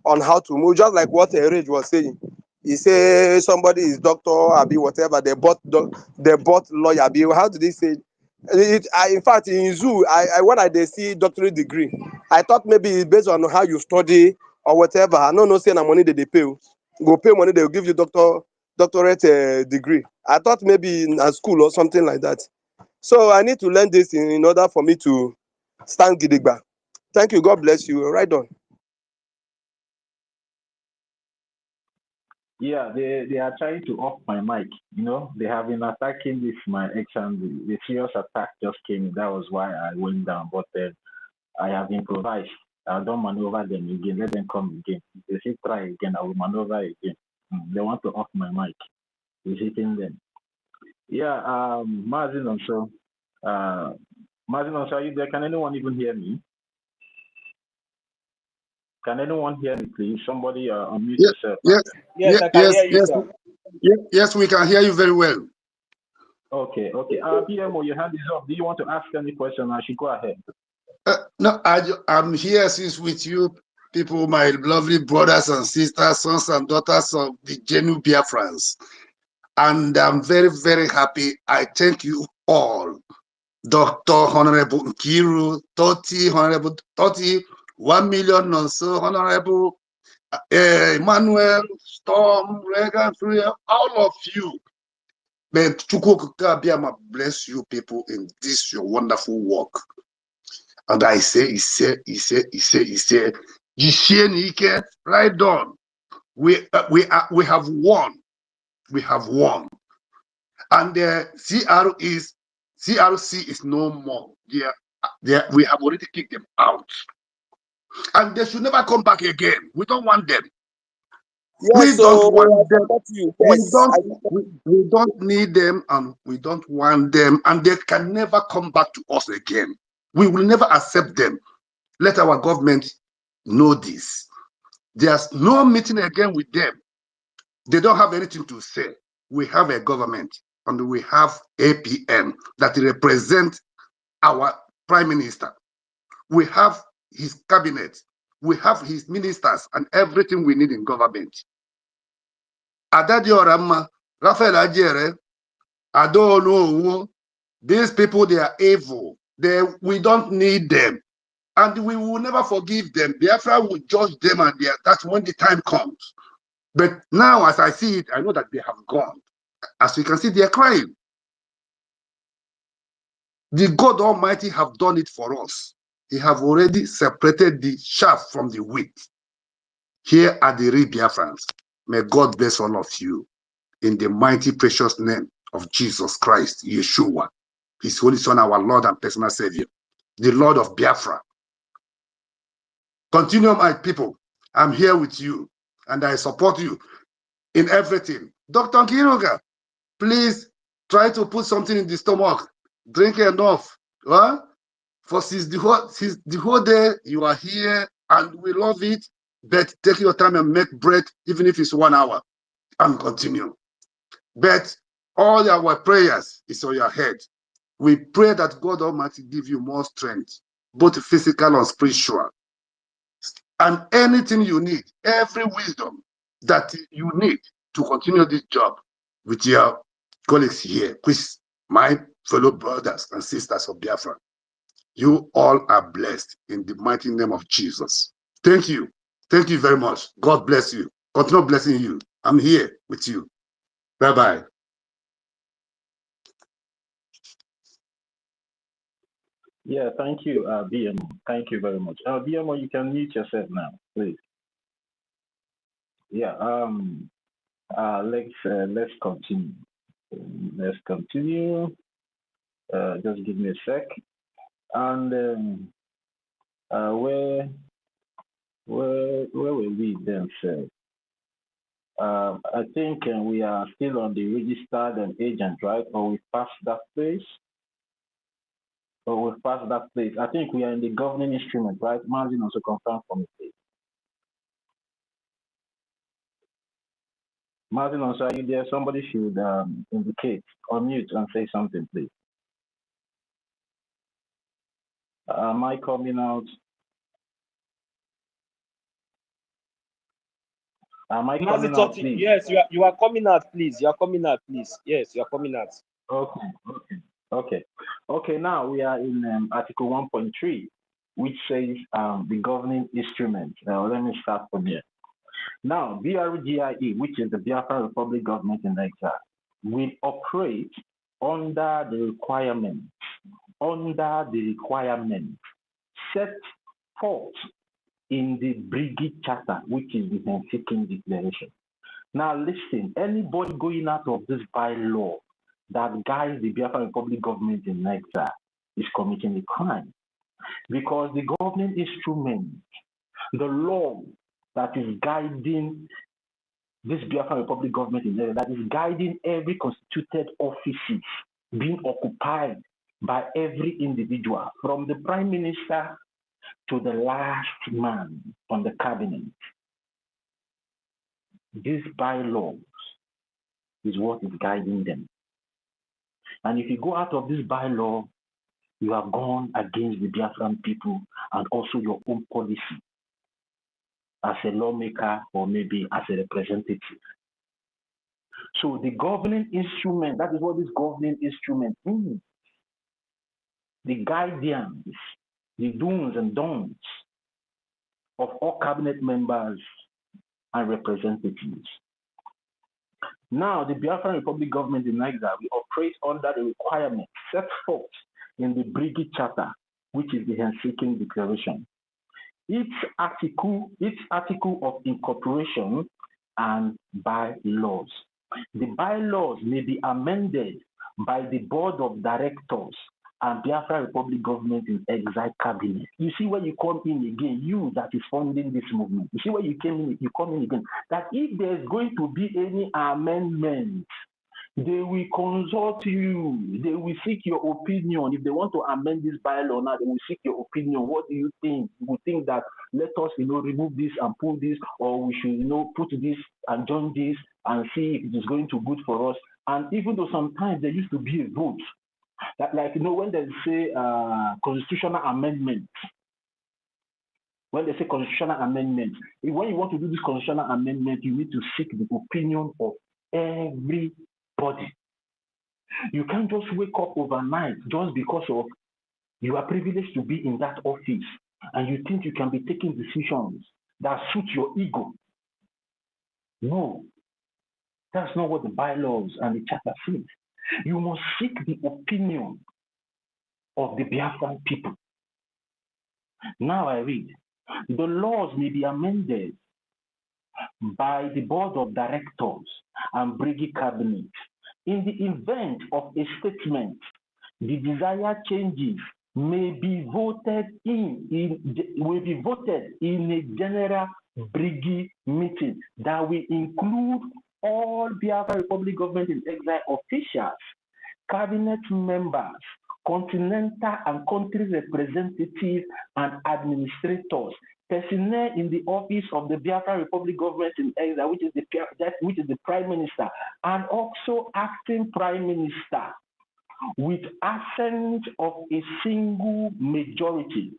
on how to move. Just like what Rage was saying, he say somebody is doctor, abi whatever. They bought lawyer, abi. How did they say? In fact, in zoo, when I dey see doctorate degree, I thought maybe it's based on how you study or whatever. I no say na money they pay. Go pay money, they will give you doctorate degree. I thought maybe in a school or something like that. So I need to learn this in order for me to stand gidigba. Thank you. God bless you. Right on. Yeah, they are trying to off my mic. They have been attacking this my action. The serious attack just came in. That was why I went down. But I have improvised. I don't maneuver them again. Let them come again. If they say try again, I will maneuver again. They want to off my mic. It's hitting them. Yeah, Martin also. Martin also, are you there? Can anyone even hear me? Can anyone hear me, please? Somebody unmute yourself. Yes, we can hear you very well. Okay. PMO, your hand is up. Do you want to ask any question? I should go ahead. No, I'm here since with you people, my lovely brothers and sisters, sons and daughters of the genuine Biafrans. And I'm very, very happy. I thank you all. Dr. Honorable Nkiru, 1 million or so, Honorable Emmanuel, Storm, Reagan, all of you. May Chukwu bless you people in this your wonderful work. And I say, right on. We have won. We have won. And the CRC is no more. We have already kicked them out. And they should never come back again. We don't want them. Yes, we don't want them. We don't need them, and we don't want them, and they can never come back to us again. We will never accept them. Let our government know this. There's no meeting again with them. They don't have anything to say. We have a government, and we have APM that represents our prime minister. We have his cabinet. We have his ministers and everything we need in government. Adadioramma, Raphael Ajere, Adonu, these people, they are evil. We don't need them. And we will never forgive them. Biafra will judge them, and that's when the time comes. But now, as I see it, I know that they have gone. As you can see, they are crying. The God Almighty have done it for us. He have already separated the chaff from the wheat. Here are the real Biafrans. May God bless all of you in the mighty, precious name of Jesus Christ, Yeshua, His Holy Son, our Lord and personal Savior, the Lord of Biafra. Continue, my people. I'm here with you, and I support you in everything. Dr. Kiruga, please try to put something in the stomach. Drink enough. Huh? For since the whole day you are here, and we love it, but take your time and make bread, even if it's 1 hour, and continue. But all our prayers is on your head. We pray that God Almighty give you more strength, both physical and spiritual. And anything you need, every wisdom that you need to continue this job with your colleagues here, with my fellow brothers and sisters of Biafra. You all are blessed in the mighty name of Jesus. Thank you. Thank you very much. God bless you. Continue blessing you. I'm here with you. Bye-bye. Yeah, thank you, BMO. Thank you very much. BMO, you can mute yourself now, please. Yeah. Let's continue. Let's continue. Just give me a sec. And where will we then say? I think we are still on the registered and agent, right? Or we passed that place? Or we passed that place? I think we are in the governing instrument, right? Margin also confirm for me, please. Martin, also, are you there? Somebody should indicate, unmute and say something, please. Am I coming out? Am I coming out, please? Yes, you are coming out, please. You are coming out, please. Yes, you are coming out. Okay. Now we are in Article 1.3, which says the governing instrument. Let me start from here. Now, BRGIE, which is the Biafra Republic Government in Exile, will operate under the requirements set forth in the Brgie Charter, which is the Helsinki Declaration. Now, listen, anybody going out of this bylaw that guides the Biafra Republic Government in Exile is committing a crime, because the governing instrument, the law that is guiding this Biafra Republic Government in Exile, that is guiding every constituted offices being occupied by every individual, from the Prime Minister to the last man on the cabinet. These bylaws is what is guiding them. And if you go out of this bylaw, you have gone against the Biafran people and also your own policy as a lawmaker or maybe as a representative. So the governing instrument, that is what this governing instrument means. The guidance, the do's and don'ts of all cabinet members and representatives. Now, the Biafran Republic Government in Exile will operate under the requirements set forth in the Brgie Charter, which is the Helsinki Declaration. Each article of incorporation and bylaws. The bylaws may be amended by the Board of Directors and Biafra Republic Government in Exile Cabinet. You see where you come in again, you that is funding this movement. You see where you come in again, that if there's going to be any amendment, they will consult you. They will seek your opinion. If they want to amend this bylaw now, they will seek your opinion. What do you think? You would think that let us, remove this and put this, or we should, put this and join this and see if it is going to good for us. And even though sometimes there used to be a vote, that, when they say constitutional amendment, when they say constitutional amendment, when you want to do this constitutional amendment, you need to seek the opinion of everybody. You can't just wake up overnight just because of you are privileged to be in that office and you think you can be taking decisions that suit your ego. No, that's not what the bylaws and the charter says. You must seek the opinion of the Biafran people. Now I read, the laws may be amended by the Board of Directors and Brgie Cabinet. In the event of a statement, the desired changes may be voted in a general Brgie meeting that will include all Biafra Republic Government in Exile officials, cabinet members, continental and country representatives and administrators, personnel in the office of the Biafra Republic Government in Exile, which is the Prime Minister, and also acting Prime Minister, with assent of a single majority.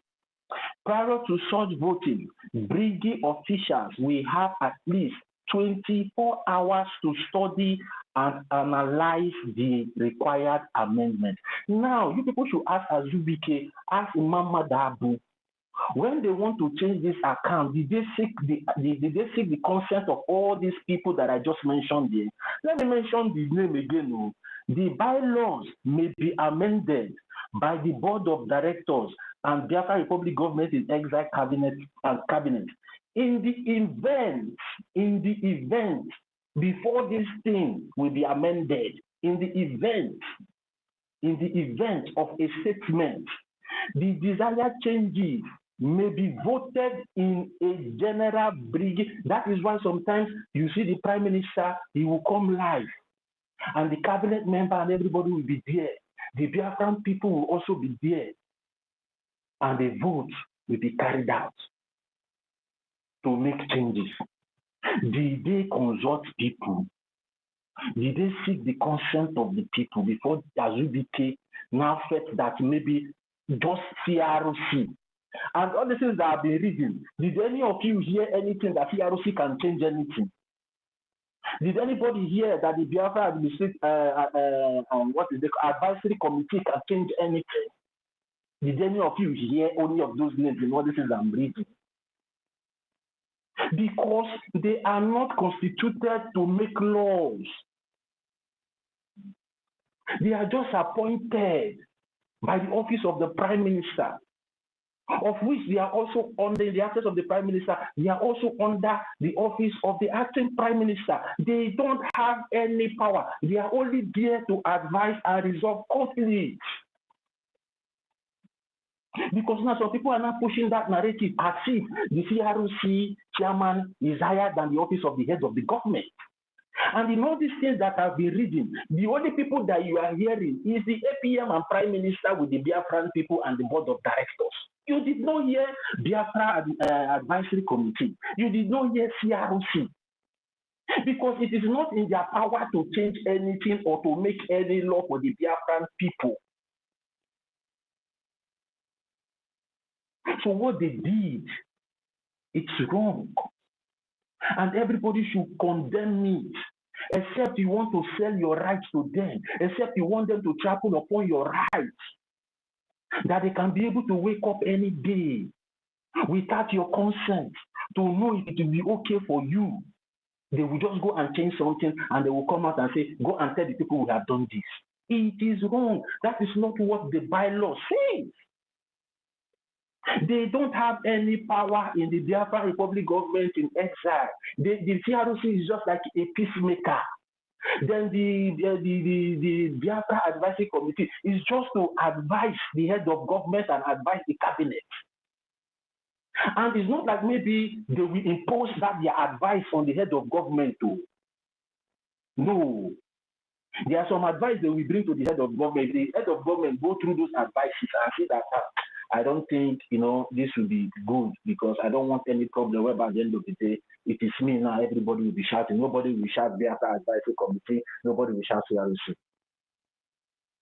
Prior to such voting, Brgie officials will have at least 24 hours to study and analyze the required amendment. Now, you people should ask Azubike, ask Mama Dabu, When they want to change this account, did they seek the consent of all these people that I just mentioned here? Let me mention the name again. The bylaws may be amended by the board of directors and Biafra Republic Government in Exile cabinet in the event before this thing will be amended, in the event of a statement, the desired changes may be voted in a general Brgie. That is why sometimes you see the Prime Minister, he will come live, and the cabinet member and everybody will be there. The Biafran people will also be there, and the vote will be carried out to make changes. Did they consult people? Did they seek the consent of the people before Azubike now felt that maybe just CRC? And all the things that I've been reading, did any of you hear anything that CRC can change anything? Did anybody hear that the Biafra advisory committee can change anything? Did any of you hear any of those names in all the things I'm reading? Because they are not constituted to make laws. They are just appointed by the office of the Prime Minister, of which they are also under the office of the Prime Minister. They are also under the office of the acting Prime Minister. They don't have any power. They are only there to advise and resolve conflicts. Because now some people are now pushing that narrative as if the CRC chairman is higher than the office of the head of the government. And in all these things that I've been reading, the only people that you are hearing is the APM and Prime Minister with the Biafran people and the board of directors. You did not hear Biafra Advisory Committee. You did not hear CRC. Because it is not in their power to change anything or to make any law for the Biafran people. So what they did, it's wrong. And everybody should condemn it, except you want to sell your rights to them, except you want them to trample upon your rights, that they can be able to wake up any day without your consent to know if it will be okay for you. They will just go and change something and they will come out and say, go and tell the people who have done this. It is wrong. That is not what the bylaw says. They don't have any power in the Biafra Republic government in exile. The CRC is just like a peacemaker. Then the Biafra Advisory Committee is just to advise the head of government and advise the cabinet. And it's not like maybe they will impose that their advice on the head of government too. No. There are some advice they will bring to the head of government. The head of government go through those advices and say that I don't think, this will be good because I don't want any problem whereby at the end of the day, it is me now, everybody will be shouting. Nobody will shout Biafra Advisory Committee. Nobody will shout CRC.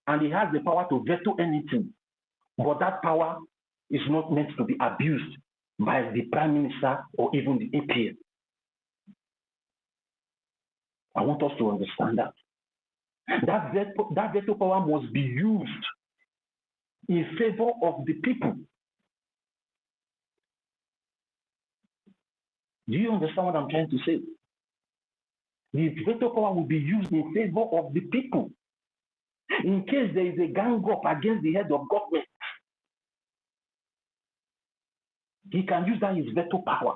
And he has the power to veto anything. But that power is not meant to be abused by the Prime Minister or even the APM. I want us to understand that. That veto power must be used in favor of the people. Do you understand what I'm trying to say? The veto power will be used in favor of the people. In case there is a gang up against the head of government, he can use that as veto power.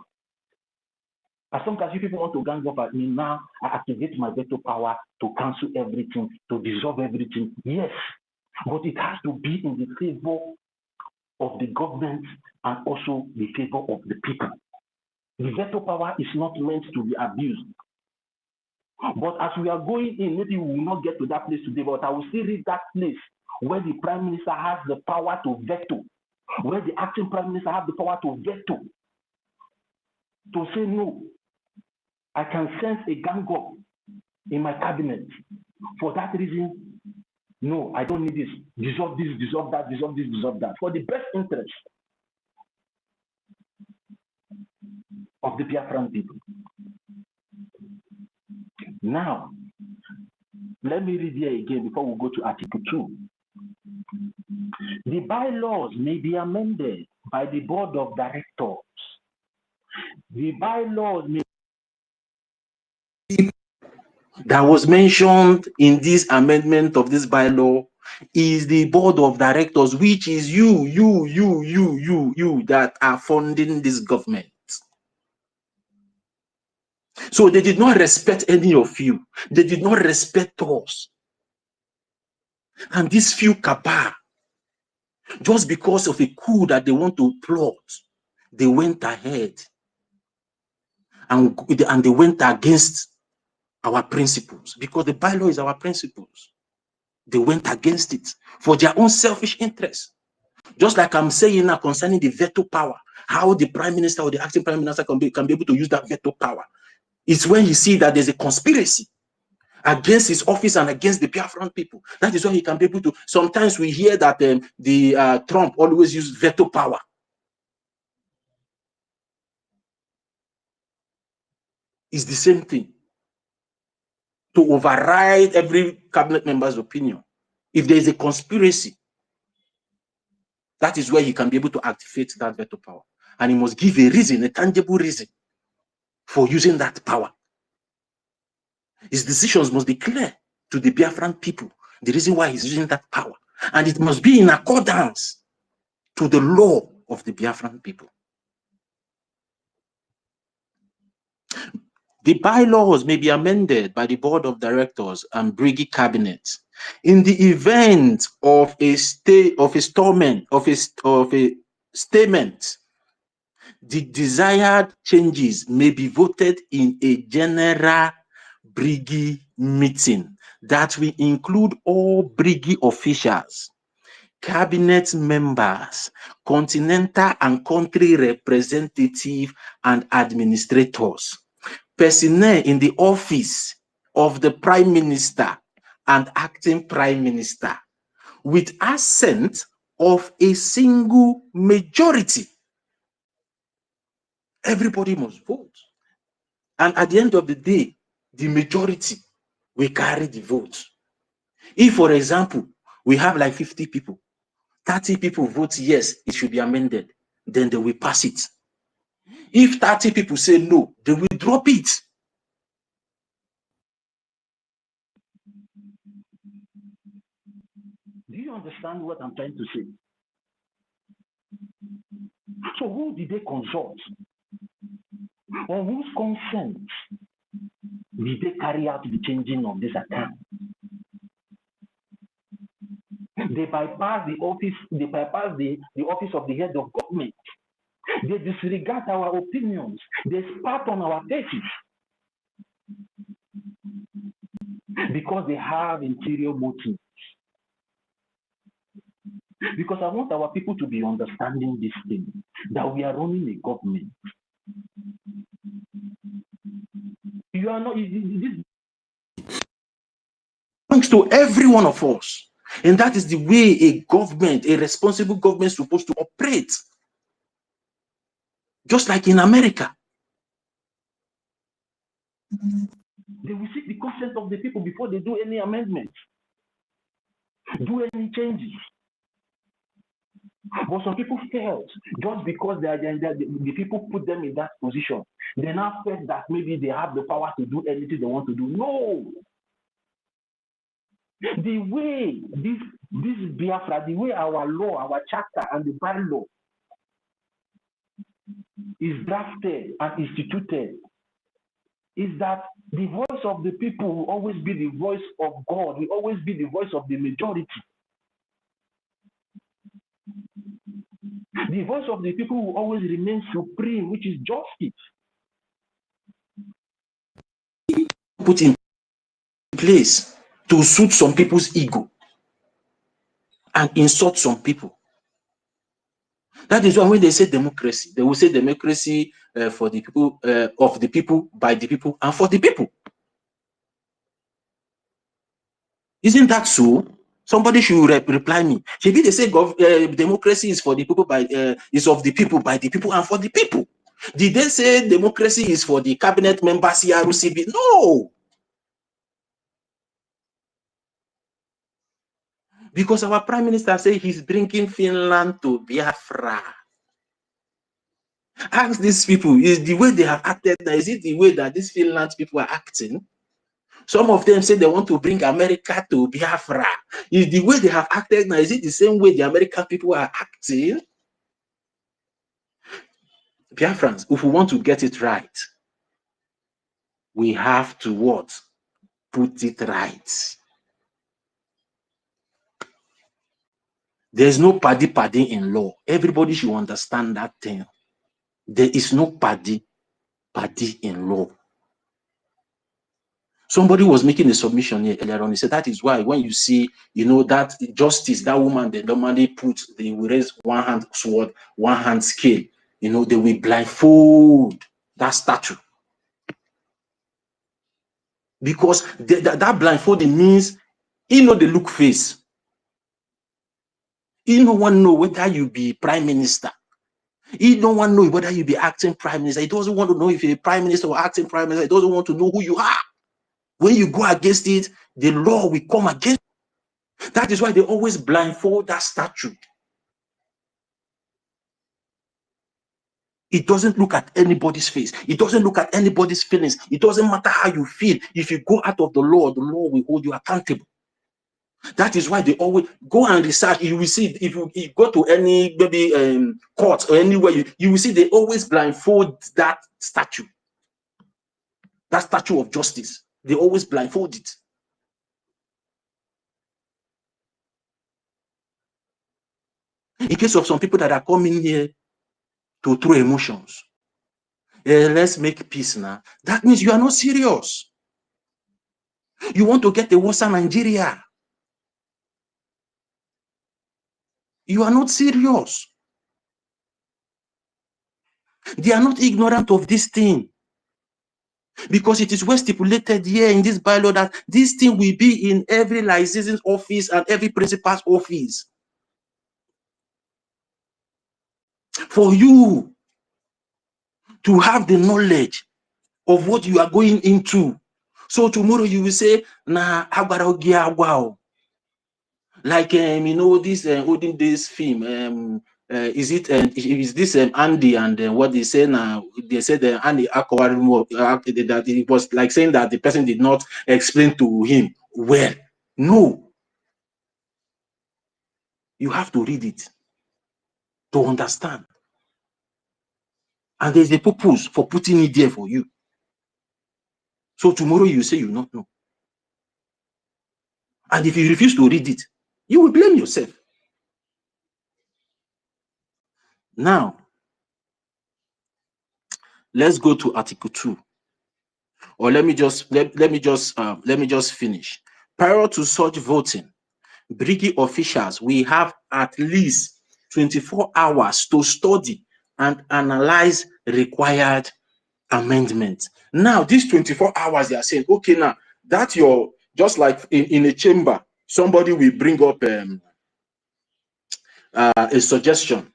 As long as you people want to gang up at me now, I activate my veto power to cancel everything, to dissolve everything. Yes, but it has to be in the favor of the government and also the favor of the people. The veto power is not meant to be abused. But as we are going in, maybe we will not get to that place today, but I will still read that place where the Prime Minister has the power to veto, where the acting Prime Minister has the power to veto, to say no, I can sense a gang up in my cabinet. For that reason, no, I don't need this. Dissolve this, dissolve that, dissolve this, dissolve that. For the best interest of the Biafran people. Now, let me read here again before we go to Article 2. The bylaws may be amended by the board of directors. The bylaws may that was mentioned in this amendment of this bylaw is the board of directors, which is you that are funding this government. So they did not respect any of you. They did not respect us. And this few cabal, just because of a coup that they want to plot, they went ahead and they went against our principles, because the bylaw is our principles. They went against it for their own selfish interests. Just like I'm saying now concerning the veto power, how the prime minister or the acting prime minister can be able to use that veto power. It's when you see that there's a conspiracy against his office and against the Biafran people. That is when he can be able to. Sometimes we hear that Trump always use veto power. It's the same thing, to override every cabinet member's opinion. If there is a conspiracy, that is where he can be able to activate that veto power. And he must give a reason, a tangible reason for using that power. His decisions must be clear to the Biafran people, the reason why he's using that power. And it must be in accordance to the law of the Biafran people. The bylaws may be amended by the board of directors and Brgie cabinet in the event of a statement. The desired changes may be voted in a general Brgie meeting that will include all Brgie officials, cabinet members, continental and country representatives, and administrators, personnel in the office of the prime minister and acting prime minister, with assent of a single majority. Everybody must vote. And at the end of the day, the majority will carry the vote. If, for example, we have like 50 people, 30 people vote yes, it should be amended, then they will pass it. If 30 people say no, they will drop it. Do you understand what I'm trying to say? So who did they consult? On whose consent did they carry out the changing of this account? They bypass the office, they bypass the office of the head of government. They disregard our opinions. They spat on our faces because they have interior motives. Because I want our people to be understanding this thing, that we are running a government. You are not. This belongs to every one of us. And that is the way a government, a responsible government, is supposed to operate. Just like in America. They will seek the consent of the people before they do any amendments, do any changes. But some people felt just because the people put them in that position, they now felt that maybe they have the power to do anything they want to do. No. The way this Biafra, the way our law, our charter, and the bylaw is drafted and instituted, is that the voice of the people will always be the voice of God, will always be the voice of the majority. The voice of the people will always remain supreme, which is justice. Put in place to suit some people's ego and insult some people. That is why when they say democracy, they will say democracy for the people, of the people, by the people, and for the people. Isn't that so? Somebody should reply me. Maybe they say democracy is for the people, is of the people, by the people, and for the people. Did they say democracy is for the cabinet members, CRCB? No. Because our prime minister said he's bringing Finland to Biafra. Ask these people, is the way they have acted now, is it the way that these Finland people are acting? Some of them say they want to bring America to Biafra. Is the way they have acted now, is it the same way the American people are acting? Biafrans, if we want to get it right, we have to what? Put it right. There's no paddy in law. Everybody should understand that thing. There is no paddy in law. Somebody was making a submission here earlier on. He said that is why when you see, you know, that justice, that woman, they normally put, they will raise one hand sword, one hand scale. You know, they will blindfold that statue. Because that blindfolding means, you know, the look face. You no one know whether you be prime minister. He don't want to know whether you be acting prime minister. He doesn't want to know if you're a prime minister or acting prime minister. He doesn't want to know who you are. When you go against it, the law will come against it. That is why they always blindfold that statue. It doesn't look at anybody's face. It doesn't look at anybody's feelings. It doesn't matter how you feel. If you go out of the law will hold you accountable. That is why they always go and research. You will see, if you go to any maybe court or anywhere, you will see they always blindfold that statue. That statue of justice. They always blindfold it. In case of some people that are coming here to throw emotions, let's make peace now. That means you are not serious. You want to get a worse Nigeria. You are not serious. They are not ignorant of this thing. Because it is well stipulated here in this bylaw that this thing will be in every licensing office and every principal's office. For you to have the knowledge of what you are going into. So tomorrow you will say, nah, wow. Like you know, this olden days film, is this Andy and what they say now? They said Andy that it was like saying that the person did not explain to him well. No, you have to read it to understand, and there's a purpose for putting it there for you. So tomorrow you say you not know, and if you refuse to read it, you will blame yourself. Now, let's go to Article 2. Or let me just finish. Prior to such voting, Brgie officials will have at least 24 hours to study and analyze required amendments. Now, these 24 hours, they are saying, okay, now that you're just like in a chamber, somebody will bring up a suggestion,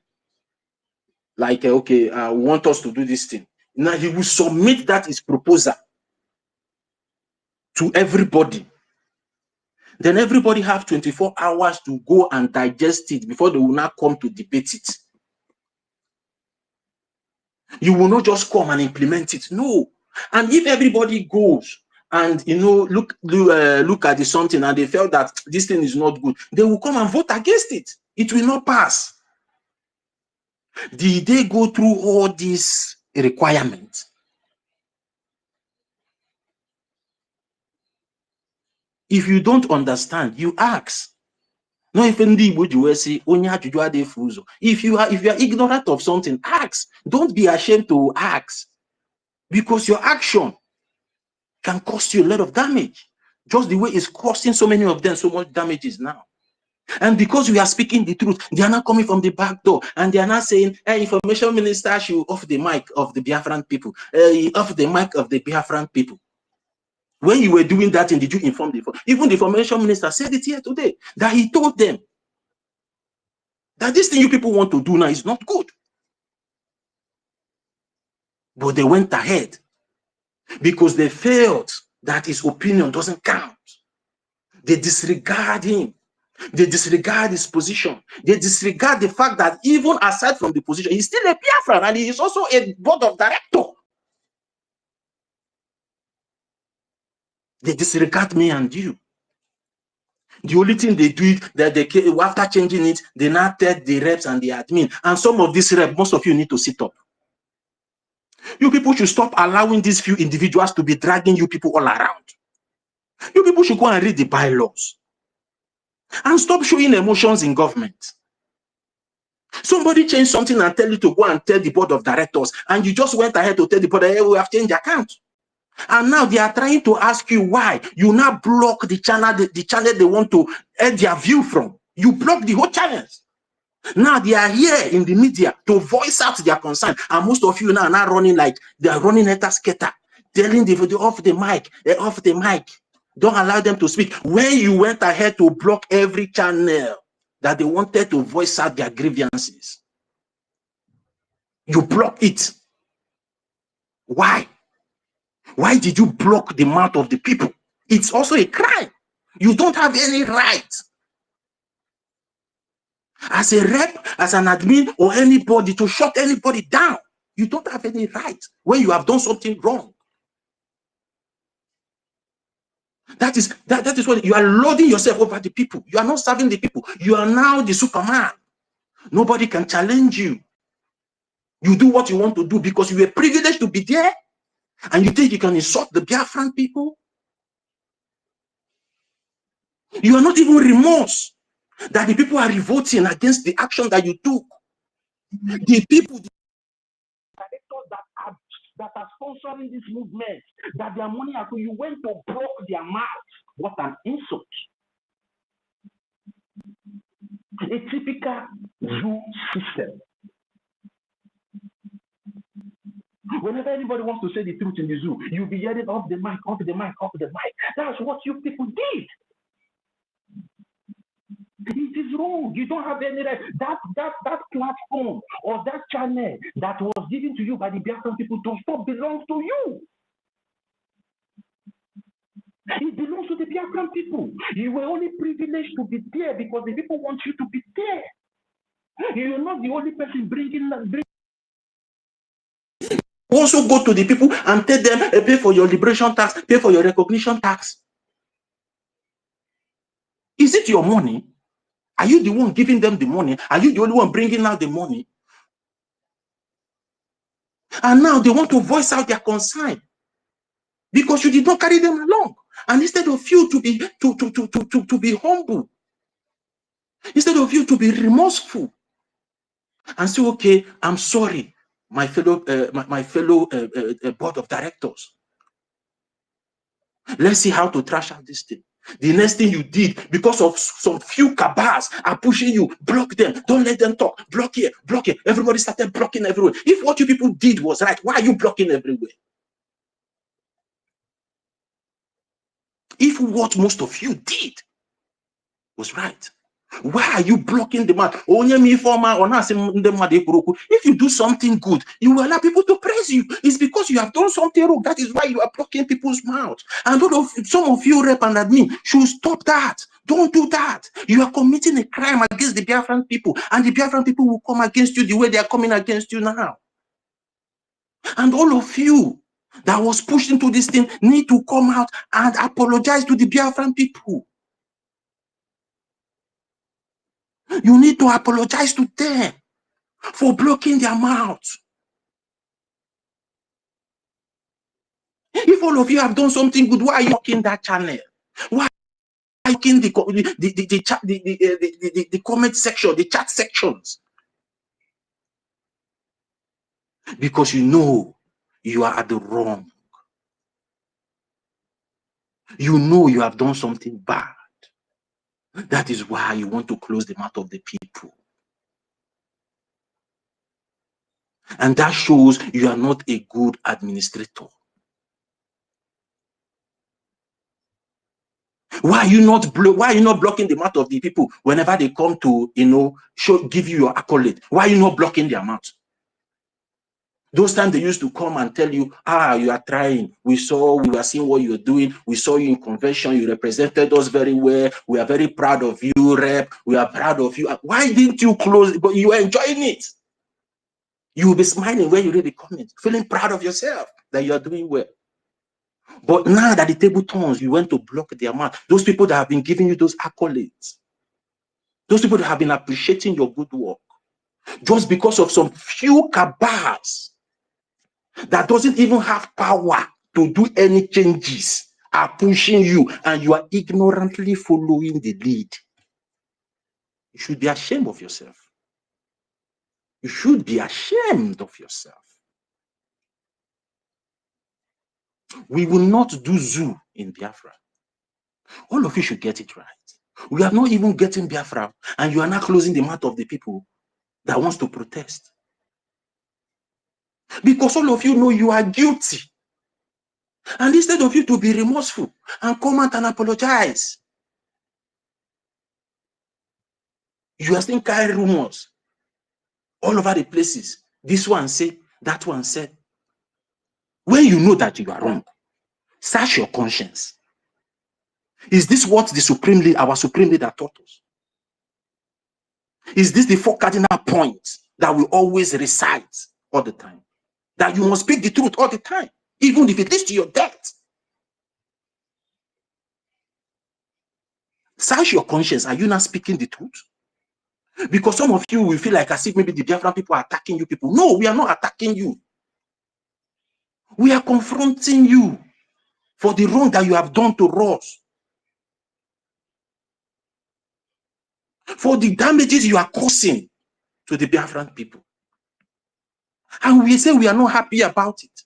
like, okay, we want us to do this thing. Now he will submit that his proposal to everybody. Then everybody have 24 hours to go and digest it before they will not come to debate it. You will not just come and implement it. No. And if everybody goes and, you know, look at the something and they felt that this thing is not good, they will come and vote against it. It will not pass. Did they go through all these requirements? If you don't understand, you ask. No, if you are ignorant of something, ask. Don't be ashamed to ask, because your action can cost you a lot of damage, just the way it's costing so many of them so much damages now. And because we are speaking the truth, they are not coming from the back door and they are not saying, hey, information minister should off the mic of the Biafran people, off the mic of the Biafran people. When you were doing that, did you inform the even the information minister said it here today, that he told them that this thing you people want to do now is not good. But they went ahead because they felt that his opinion doesn't count. They disregard him. They disregard his position. They disregard the fact that even aside from the position, he's still a Biafran and he is also a board of director. They disregard me and you. The only thing they do is that they, after changing it, they now tell the reps and the admin. And some of these reps, most of you need to sit up. You people should stop allowing these few individuals to be dragging you people all around. You people should go and read the bylaws. And stop showing emotions in government. Somebody changed something and tell you to go and tell the board of directors, and you just went ahead to tell the board, hey, we have changed the account. And now they are trying to ask you why you now block the channel, the channel they want to add their view from. You block the whole channels. Now they are here in the media to voice out their concern, and most of you now are now running like they are running at a skater, telling the video off the mic, off the mic. Don't allow them to speak. When you went ahead to block every channel that they wanted to voice out their grievances, you block it. Why? Why did you block the mouth of the people? It's also a crime. You don't have any right as a rep, as an admin, or anybody to shut anybody down. You don't have any right when you have done something wrong. That is what you are loading yourself over the people. You are not serving the people. You are now the Superman. Nobody can challenge you. You do what you want to do because you were privileged to be there, and you think you can insult the Biafran people. You are not even remorse that the people are revolting against the action that you took. The people that are sponsoring this movement, that their money are, so you went to block their mouth. What an insult. A typical zoo system. Whenever anybody wants to say the truth in the zoo, you'll be yelling off the mic, off the mic, off the mic. That's what you people did. It is wrong. You don't have any right. That platform or that channel that was given to you by the Biafran people does not belong to you. It belongs to the Biafran people. You were only privileged to be there because the people want you to be there. You are not the only person bringing. Also go to the people and tell them, pay for your liberation tax, pay for your recognition tax. Is it your money? Are you the one giving them the money? Are you the only one bringing out the money? And now they want to voice out their concern because you did not carry them along. And instead of you to be humble, instead of you to be remorseful and say, okay, I'm sorry, my fellow board of directors. Let's see how to trash out this thing. The next thing you did, because of some few cabals are pushing you, block them, don't let them talk, block here, block here. Everybody started blocking everywhere. If what you people did was right, why are you blocking everywhere? If what most of you did was right, why are you blocking the mouth? If you do something good, you will allow people to praise you. It's because you have done something wrong. That is why you are blocking people's mouth. And some of you rep and admin should stop that. Don't do that. You are committing a crime against the Biafran people, and the Biafran people will come against you the way they are coming against you now. And all of you that was pushed into this thing need to come out and apologize to the Biafran people. You need to apologize to them for blocking their mouths. If all of you have done something good, why are you blocking that channel? Why are you blocking the comment section, the chat sections? Because you know you are at the wrong. You know you have done something bad. That is why you want to close the mouth of the people. And that shows you are not a good administrator. Why are you not blocking the mouth of the people whenever they come to, give you your accolade? Why are you not blocking their mouth? Those times they used to come and tell you, you are trying. We were seeing what you're doing. We saw you in convention. You represented us very well. We are very proud of you, Rep. We are proud of you. Why didn't you close? But you were enjoying it. You will be smiling when you read the comments, feeling proud of yourself that you are doing well. But now that the table turns, you went to block their mouth. Those people that have been giving you those accolades, those people that have been appreciating your good work, just because of some few cabals that doesn't even have power to do any changes, are pushing you, and you are ignorantly following the lead. You should be ashamed of yourself. You should be ashamed of yourself. We will not do zoo in Biafra. All of you should get it right. We are not even getting Biafra, and you are not closing the mouth of the people that wants to protest. Because all of you know you are guilty. And instead of you to be remorseful and come out and apologize, you are still carrying rumors all over the places. This one said, that one said. When you know that you are wrong, search your conscience. Is this what the our supreme leader taught us? Is this the 4 cardinal points that we always recite all the time? That you must speak the truth all the time, even if it leads to your death. Search your conscience. Are you not speaking the truth? Because some of you will feel like as if maybe the Biafran people are attacking you people. No, we are not attacking you. We are confronting you for the wrong that you have done to us, for the damages you are causing to the Biafran people. And we say we are not happy about it.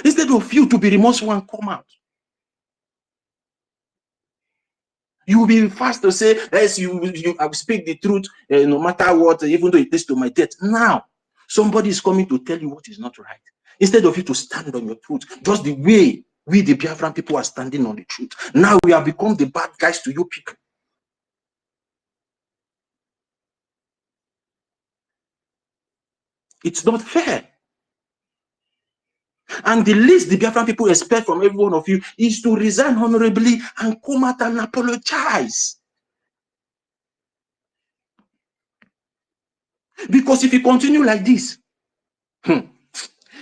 Instead of you to be remorseful and come out, you will be fast to say, yes, I will speak the truth, no matter what, even though it leads to my death. Now, somebody is coming to tell you what is not right. Instead of you to stand on your truth, just the way we, the Biafran people, are standing on the truth. Now we have become the bad guys to you people. It's not fair. And the least the Biafran people expect from every one of you is to resign honorably and come out and apologize. Because if you continue like this,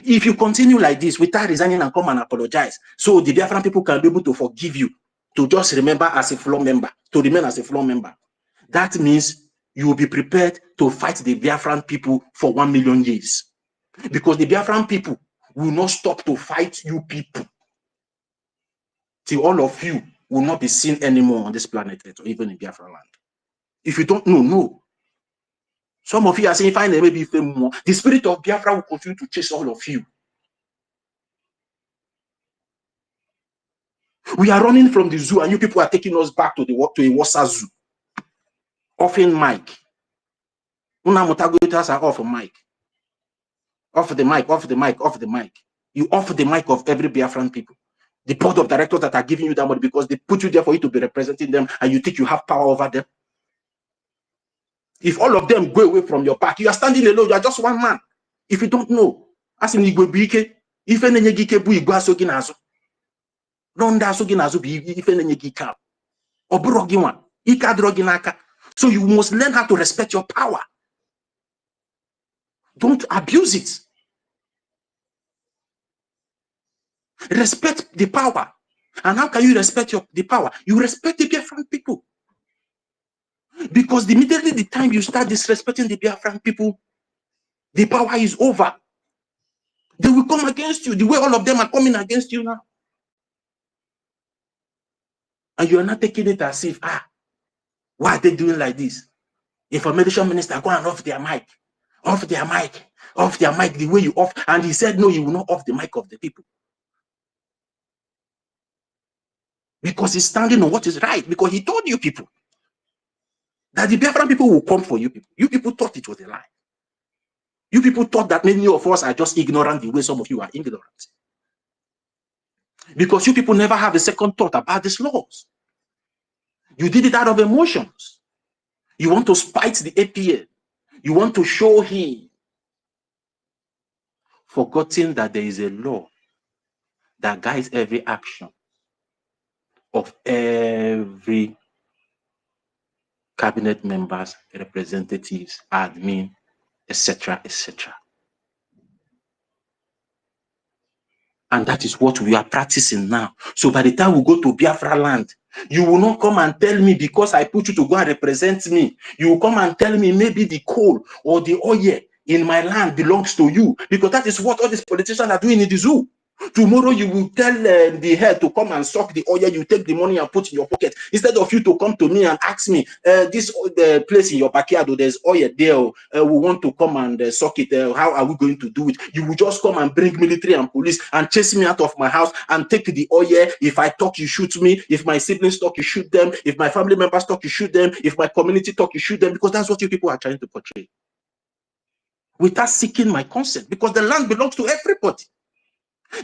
if you continue like this without resigning and come and apologize, so the Biafran people can be able to forgive you, to just remember as a floor member, to remain as a floor member, that means you will be prepared to fight the Biafran people for 1 million years. Because the Biafran people will not stop to fight you people till all of you will not be seen anymore on this planet Earth, or even in Biafra land. If you don't know, no. Some of you are saying, fine, maybe more. The spirit of Biafra will continue to chase all of you. We are running from the zoo, and you people are taking us back to a Wasa zoo. Offing mic. Unamotagoitas are off a mic. Off the mic, off the mic, off the mic. You off the mic of every Biafran people. The board of directors that are giving you that money because they put you there for you to be representing them, and you think you have power over them. If all of them go away from your back, you are standing alone, you are just one man. If you don't know, as in Igwe Bike, if any Gike bu Igwe Asoginazo, Ronda Asoginazo be if any Gika, or Brogiwan, Ika Droginaka. So you must learn how to respect your power. Don't abuse it. Respect the power. And how can you respect the power? You respect the Biafran people. Because immediately the time you start disrespecting the Biafran people, the power is over. They will come against you the way all of them are coming against you now. And you are not taking it as if, why are they doing like this? Information minister, go and off their mic. Off their mic. Off their mic the way you off. And he said, no, you will not off the mic of the people. Because he's standing on what is right. Because he told you people that the Biafran people will come for you people. You people thought it was a lie. You people thought that many of us are just ignorant the way some of you are ignorant. Because you people never have a second thought about these laws. You did it out of emotions. You want to spite the APA. You want to show him forgetting that there is a law that guides every action of every cabinet members, representatives, admin, etc., etc. And that is what we are practicing now. So by the time we go to Biafra land, you will not come and tell me because I put you to go and represent me. You will come and tell me maybe the coal or the oil in my land belongs to you, because that is what all these politicians are doing in the zoo. Tomorrow you will tell the head to come and suck the oil, you take the money and put in your pocket. Instead of you to come to me and ask me, this place in your backyard, there's oil there, we want to come and suck it, how are we going to do it? You will just come and bring military and police and chase me out of my house and take the oil. If I talk, you shoot me. If my siblings talk, you shoot them. If my family members talk, you shoot them. If my community talk, you shoot them, because that's what you people are trying to portray. Without seeking my consent, because the land belongs to everybody.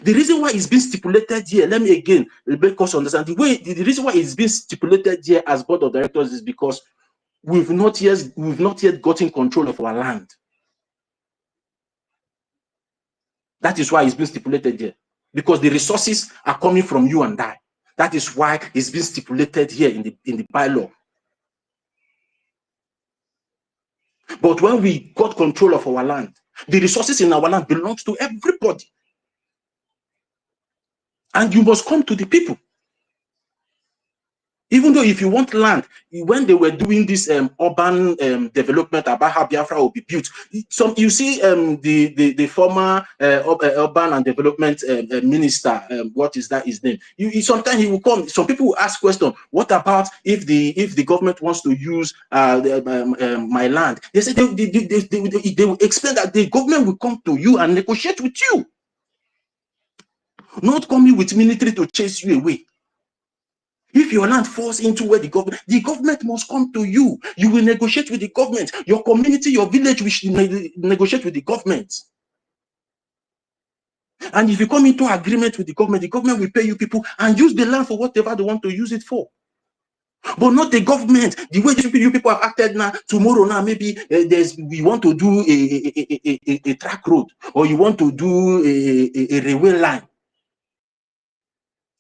The reason why it's been stipulated here, let me again make us understand the reason why it's been stipulated here as board of directors is because we've not yet gotten control of our land. That is why it's been stipulated here, because the resources are coming from you and I. That is why it's been stipulated here in the bylaw. But when we got control of our land, the resources in our land belongs to everybody. And you must come to the people. Even though if you want land, when they were doing this urban development about how Biafra will be built, you see the former urban and development minister, what is that his name? Sometimes he will come. Some people will ask question, what about if the government wants to use my land? They say they will explain that the government will come to you and negotiate with you, not coming with military to chase you away. If your land falls into where the government must come to you. You will negotiate with the government. Your community, your village will negotiate with the government. And if you come into agreement with the government will pay you people and use the land for whatever they want to use it for. But not the government. The way you people have acted now, tomorrow now, maybe we want to do a track road, or you want to do a railway line.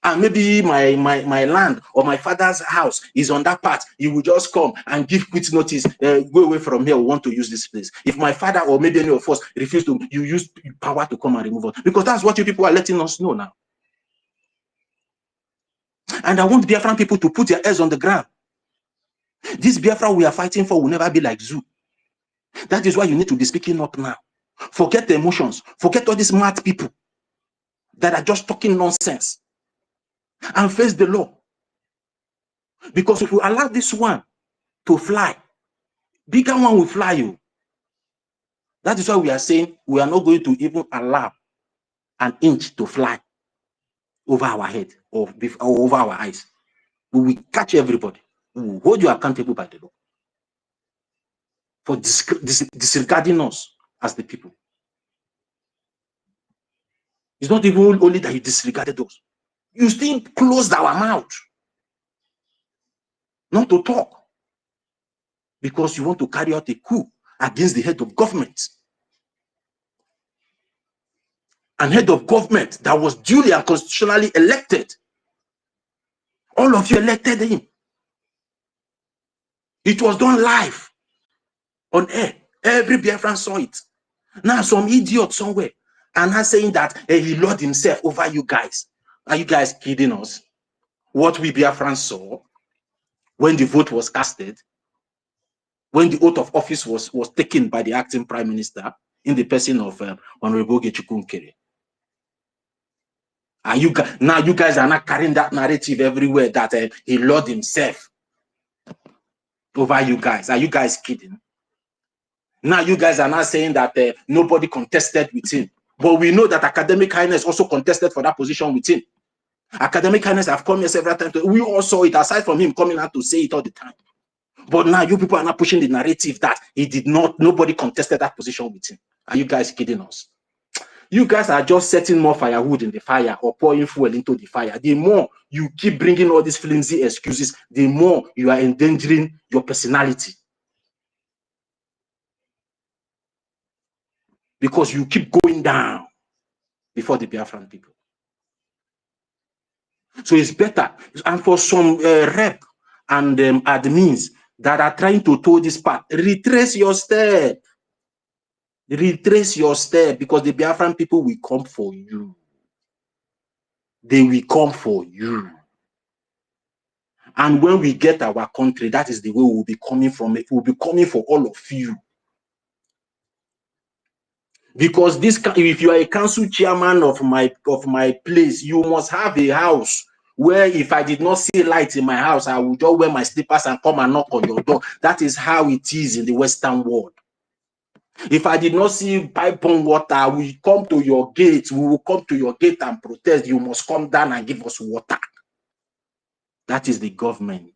And maybe my land or my father's house is on that part. You will just come and give quick notice, go away from here, we want to use this place. If my father or maybe any of us refuse to, you use power to come and remove us. Because that's what you people are letting us know now. And I want Biafran people to put their heads on the ground. This Biafra we are fighting for will never be like zoo. That is why you need to be speaking up now. Forget the emotions. Forget all these smart people that are just talking nonsense. And face the law. Because if we allow this one to fly, bigger one will fly you. That is why we are saying we are not going to even allow an inch to fly over our head or over our eyes. We will catch everybody. We will hold you accountable by the law for disregarding us as the people. It's not even only that you disregarded us. You still closed our mouth not to talk because you want to carry out a coup against the head of government. An head of government that was duly and constitutionally elected. All of you elected him. It was done live on air. Every Biafran saw it. Now some idiot somewhere and now saying that he lorded himself over you guys. Are you guys kidding us? What we Biafrans saw when the vote was casted, when the oath of office was taken by the acting prime minister in the person of Honorable Gechukunkere. And you guys are not carrying that narrative everywhere that he lorded himself over you guys. Are you guys kidding? Now you guys are not saying that nobody contested with him. But we know that Academic Highness also contested for that position with him. Academic Highness have come here several times. We all saw it, aside from him coming out to say it all the time. But now you people are not pushing the narrative that nobody contested that position with him. Are you guys kidding us? You guys are just setting more firewood in the fire or pouring fuel into the fire. The more you keep bringing all these flimsy excuses, the more you are endangering your personality. Because you keep going down. before the Biafran people. So it's better. And for some rep and admins that are trying to toe this path, retrace your step. Retrace your step, because the Biafran people will come for you. They will come for you. And when we get our country, that is the way we'll be coming from it. We'll be coming for all of you. Because this, if you are a council chairman of my place, you must have a house where if I did not see light in my house, I would just wear my slippers and come and knock on your door. That is how it is in the Western world. If I did not see pipe on water, we come to your gate. We will come to your gate and protest. You must come down and give us water. That is the government.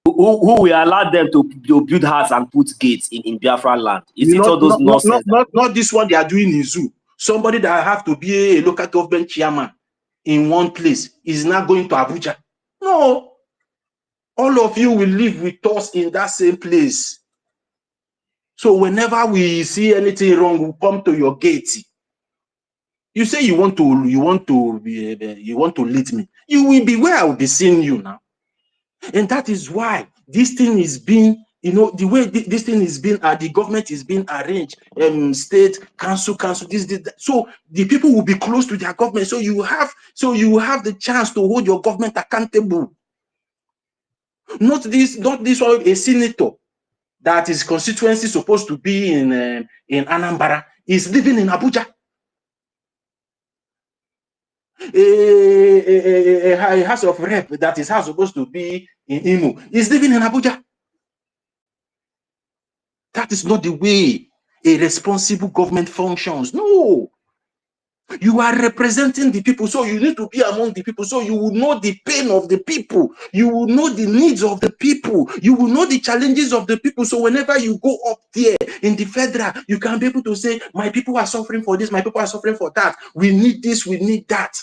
Who will allow them to build houses and put gates in Biafra land? Is it all those nonsense? Not this one they are doing in zoo. Somebody that have to be a local government chairman in one place is not going to Abuja. No. All of you will live with us in that same place. So whenever we see anything wrong, we'll come to your gate. You say you want to lead me. You will be where I will be seeing you now. And that is why this thing is being, the way this thing is being, the government is being arranged, state, council, this, that. So the people will be close to their government. So you have the chance to hold your government accountable. Not this one, a senator that his constituency supposed to be in Anambra is living in Abuja. A house of rep that is house supposed to be in Imo is living in Abuja. That is not the way a responsible government functions. No. You are representing the people, so you need to be among the people, so you will know the pain of the people. You will know the needs of the people. You will know the challenges of the people. So whenever you go up there in the federal, you can be able to say, my people are suffering for this, my people are suffering for that. We need this, we need that.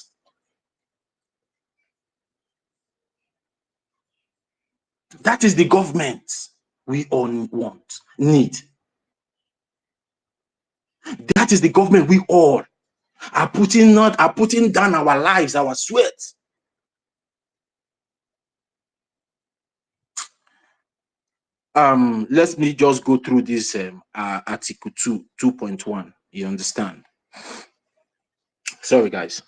That is the government we all need. That is the government we all are putting down our lives, our sweat. Let me just go through this article 2.1. You understand? Sorry, guys.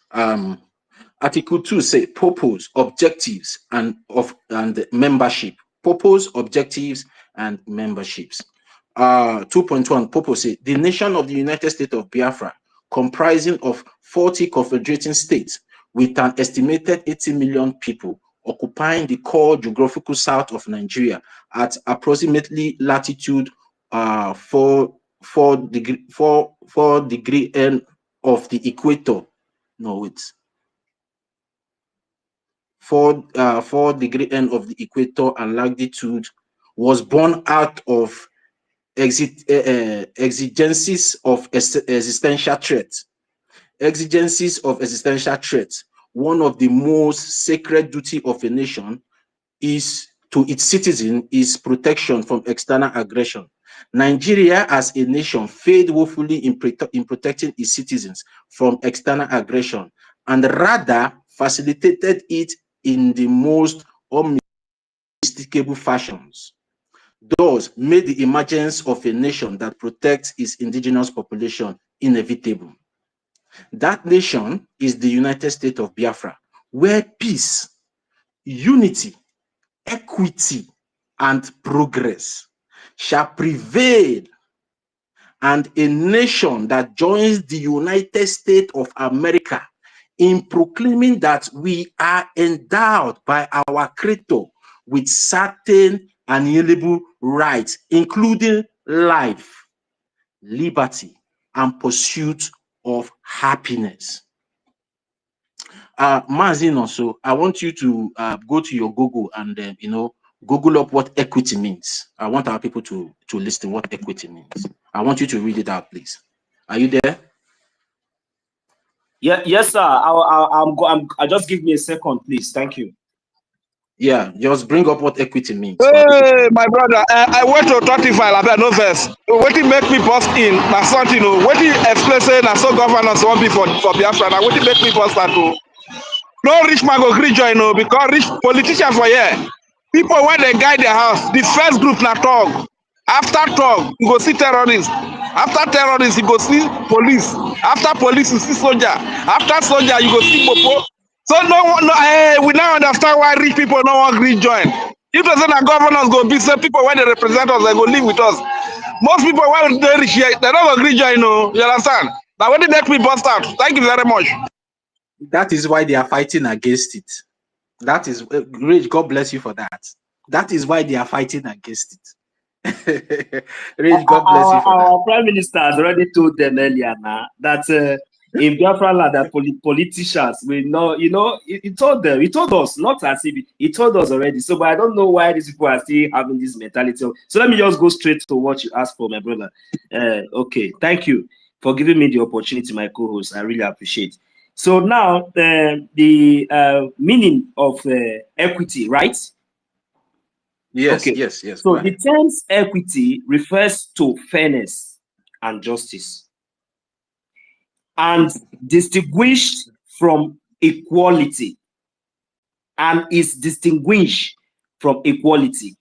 Article 2 say purpose, objectives, and membership. Purpose, objectives, and memberships. 2.1 purpose say the nation of the United States of Biafra, comprising of 40 confederating states with an estimated 80 million people, occupying the core geographical south of Nigeria at approximately latitude 4 degree end of the equator. No, wait. 4 degree end of the equator and latitude, was born out of exigencies of existential threats. Exigencies of existential threats. One of the most sacred duty of a nation is to its citizen is protection from external aggression. Nigeria as a nation failed woefully in protecting its citizens from external aggression, and rather facilitated it in the most unmistakable fashions. Thus made the emergence of a nation that protects its indigenous population inevitable. That nation is the United States of Biafra, where peace, unity, equity, and progress shall prevail, and a nation that joins the United States of America in proclaiming that we are endowed by our Creator with certain unalienable rights, including life, liberty, and pursuit of happiness. Mazin, also, I want you to go to your Google and Google up what equity means. I want our people to listen what equity means. I want you to read it out, please. Are you there? Yeah, yes, sir. I just give me a second, please. Thank you. Yeah, just bring up what equity means. Hey, my brother, I went to 35, I bet no verse. What it make me bust in, na something, you know, what it explain say, na so governance won't be for Biafra, na what it make me bust that, too. No rich man go gree join, no, because rich politicians for here. People, when they guide their house, the first group na talk. After talk, you go see terrorists. After terrorists, you go see police. After police, you see soldier. After soldier, you go see popo. So we now understand why rich people no want green join. If they say that governors go be some people when they represent us, they go live with us. Most people when they rich here, they don't agree join. No, you understand? Now when they make me bust out. Thank you very much. That is why they are fighting against it. That is Rich. God bless you for that. That is why they are fighting against it. Rich, God bless you for that. Our prime minister has already told them earlier now that in Biafra land, that politicians will know, you know, he told them, he told us, not as if he told us already. So, but I don't know why these people are still having this mentality. So let me just go straight to what you asked for, my brother. Okay, thank you for giving me the opportunity, my co-host. I really appreciate. So now the meaning of equity, right? Yes, okay. yes. So the terms equity refers to fairness and justice, and distinguished from equality, and is distinguished from equality.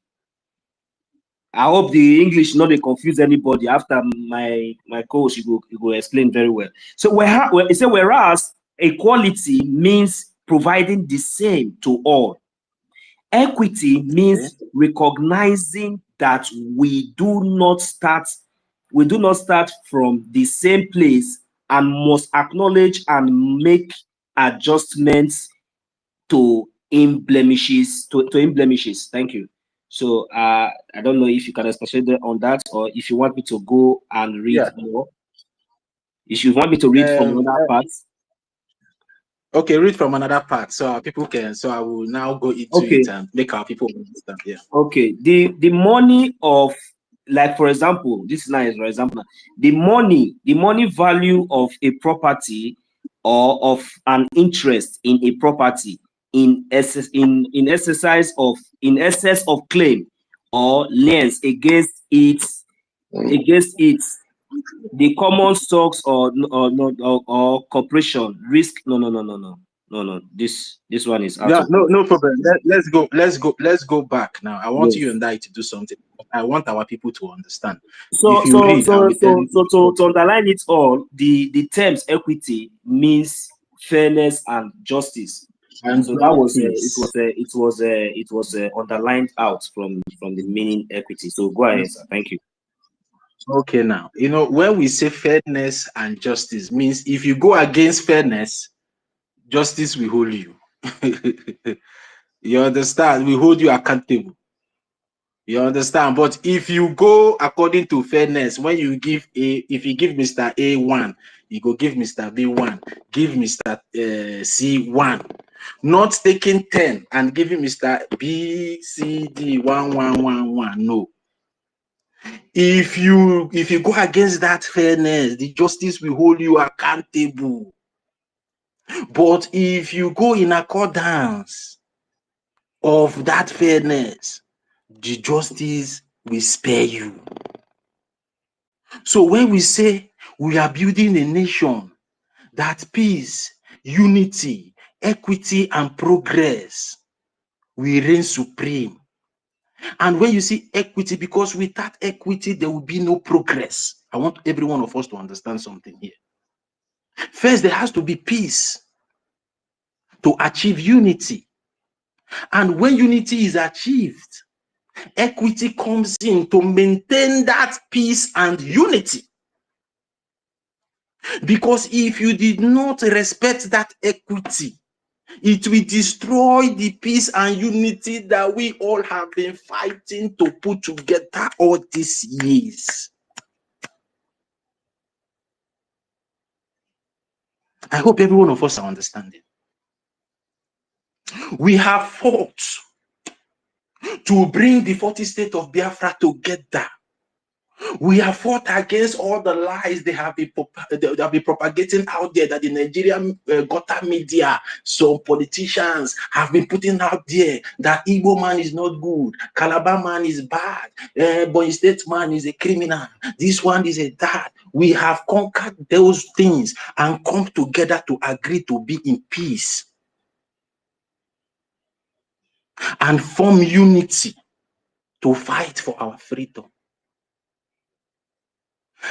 I hope the English not confuse anybody. After my coach, you go explain very well. So whereas equality means providing the same to all, equity means recognizing that we do not start from the same place and must acknowledge and make adjustments to blemishes. Thank you. So I don't know if you can expatiate on that, or if you want me to go and read more. If you want me to read from another part. Okay, read from another part so our people can. So I will now go into it and make our people understand. Yeah. Okay. The money of, like for example, this is nice. For example, the money value of a property or of an interest in a property in excess of claim or liens against its the common stocks or corporation risk. No. This one is out. Yeah, no problem. Let's go back now. I want you and I to do something. I want our people to understand. So to underline it all, the terms equity means fairness and justice. And so that was it was underlined out from the meaning equity. So go ahead, sir. Thank you. Okay, now you know when we say fairness and justice means if you go against fairness, justice will hold you. You understand? We hold you accountable. You understand? But if you go according to fairness, when you give if you give Mr. A 1, you go give Mr. B 1, give Mr. C 1, not taking 10 and giving Mr. B, C, D 1, 1, 1, 1. No. If you go against that fairness, the justice will hold you accountable. But if you go in accordance of that fairness, the justice will spare you. So when we say we are building a nation that peace, unity, equity, and progress will reign supreme. And when you see equity, because without equity, there will be no progress. I want every one of us to understand something here. First, there has to be peace to achieve unity. And when unity is achieved, equity comes in to maintain that peace and unity. Because if you did not respect that equity, it will destroy the peace and unity that we all have been fighting to put together all these years. I hope every one of us are understanding. We have fought to bring the 40 states of Biafra together We have fought against all the lies they have been propagating out there, that the Nigerian gutter media, some politicians have been putting out there, that Igbo man is not good, Calabar man is bad, Bonny State man is a criminal, this one is a dad. We have conquered those things and come together to agree to be in peace and form unity to fight for our freedom.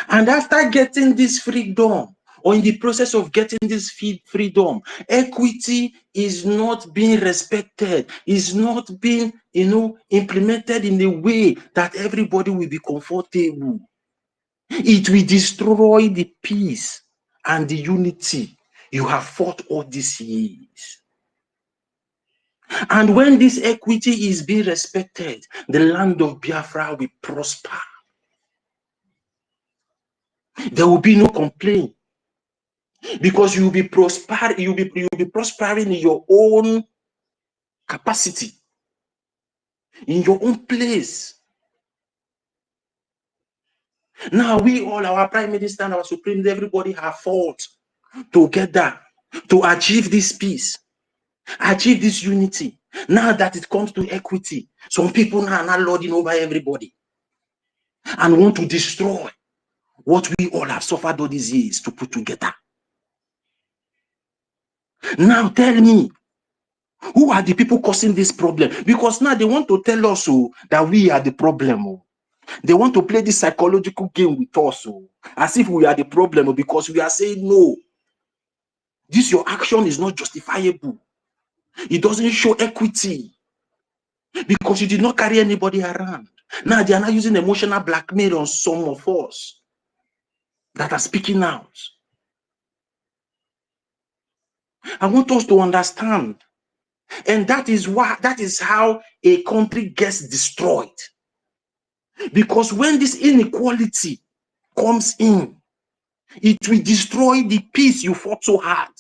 And after getting this freedom, or in the process of getting this freedom, equity is not being respected, is not being, implemented in a way that everybody will be comfortable. It will destroy the peace and the unity you have fought all these years. And when this equity is being respected, the land of Biafra will prosper. There will be no complaint, because you will be prospering in your own capacity, in your own place. Now we all, our Prime Minister and our Supreme, everybody have fought together to achieve this peace, achieve this unity. Now that it comes to equity, some people now are not lording over everybody and want to destroy what we all have suffered all these years to put together. Now tell me, who are the people causing this problem? Because now they want to tell us that we are the problem. They want to play this psychological game with us, as if we are the problem, because we are saying, no, this your action is not justifiable. It doesn't show equity because you did not carry anybody around. Now they are not using emotional blackmail on some of us that are speaking out. I want us to understand, and that is how a country gets destroyed. Because when this inequality comes in, it will destroy the peace you fought so hard.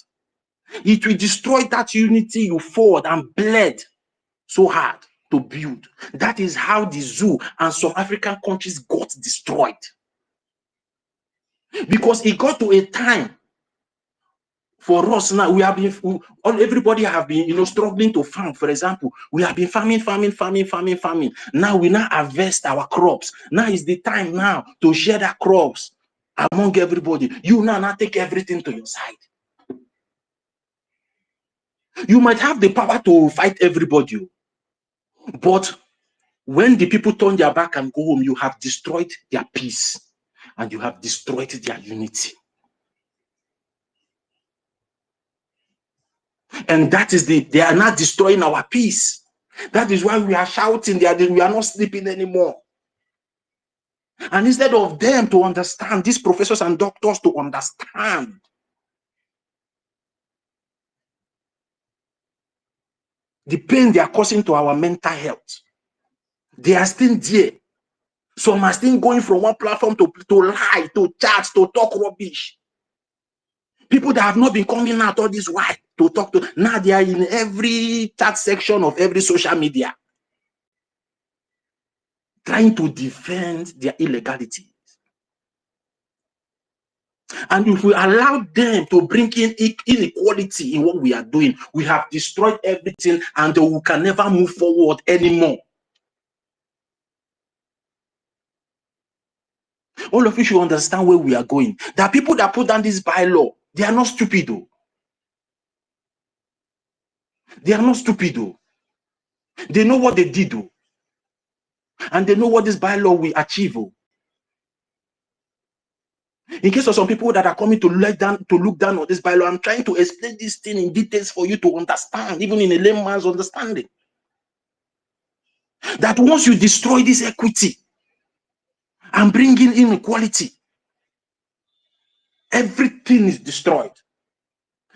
It will destroy that unity you fought and bled so hard to build. That is how the zoo and some African countries got destroyed. Because it got to a time for us now, everybody have been, struggling to farm. For example, we have been farming. Now we now harvest our crops. Now is the time now to share that crops among everybody. You now take everything to your side. You might have the power to fight everybody, but when the people turn their back and go home, you have destroyed their peace and you have destroyed their unity. And that is they are not destroying our peace. That is why we are shouting, we are not sleeping anymore. And instead of them to understand, these professors and doctors to understand, the pain they are causing to our mental health, they are still there. Some are still going from one platform to lie, to chat, to talk rubbish. People that have not been coming out all this while to talk to, now they are in every chat section of every social media, trying to defend their illegality. And if we allow them to bring in inequality in what we are doing, we have destroyed everything and we can never move forward anymore. All of you should understand where we are going. There are people that put down this bylaw. They are not stupid though. They are not stupid though. They know what they did though. And they know what this bylaw will achieve. Oh. In case of some people that are coming to look down on this bylaw, I'm trying to explain this thing in details for you to understand, even in a layman's understanding. That once you destroy this equity and bring in inequality, everything is destroyed.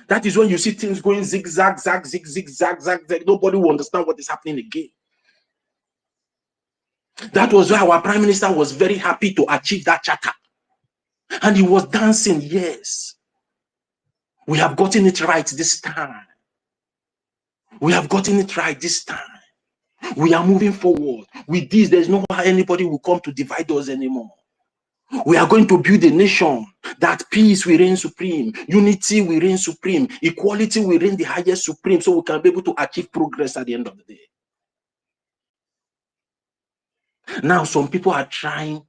That is when you see things going zigzag, zag, zig, zig, zag, zag, zag. Nobody will understand what is happening again. That was why our Prime Minister was very happy to achieve that charter. And he was dancing, yes. We have gotten it right this time. We have gotten it right this time. We are moving forward. With this, there's no way anybody will come to divide us anymore. We are going to build a nation that peace will reign supreme, unity will reign supreme, equality will reign the highest supreme, so we can be able to achieve progress at the end of the day. Now, some people are trying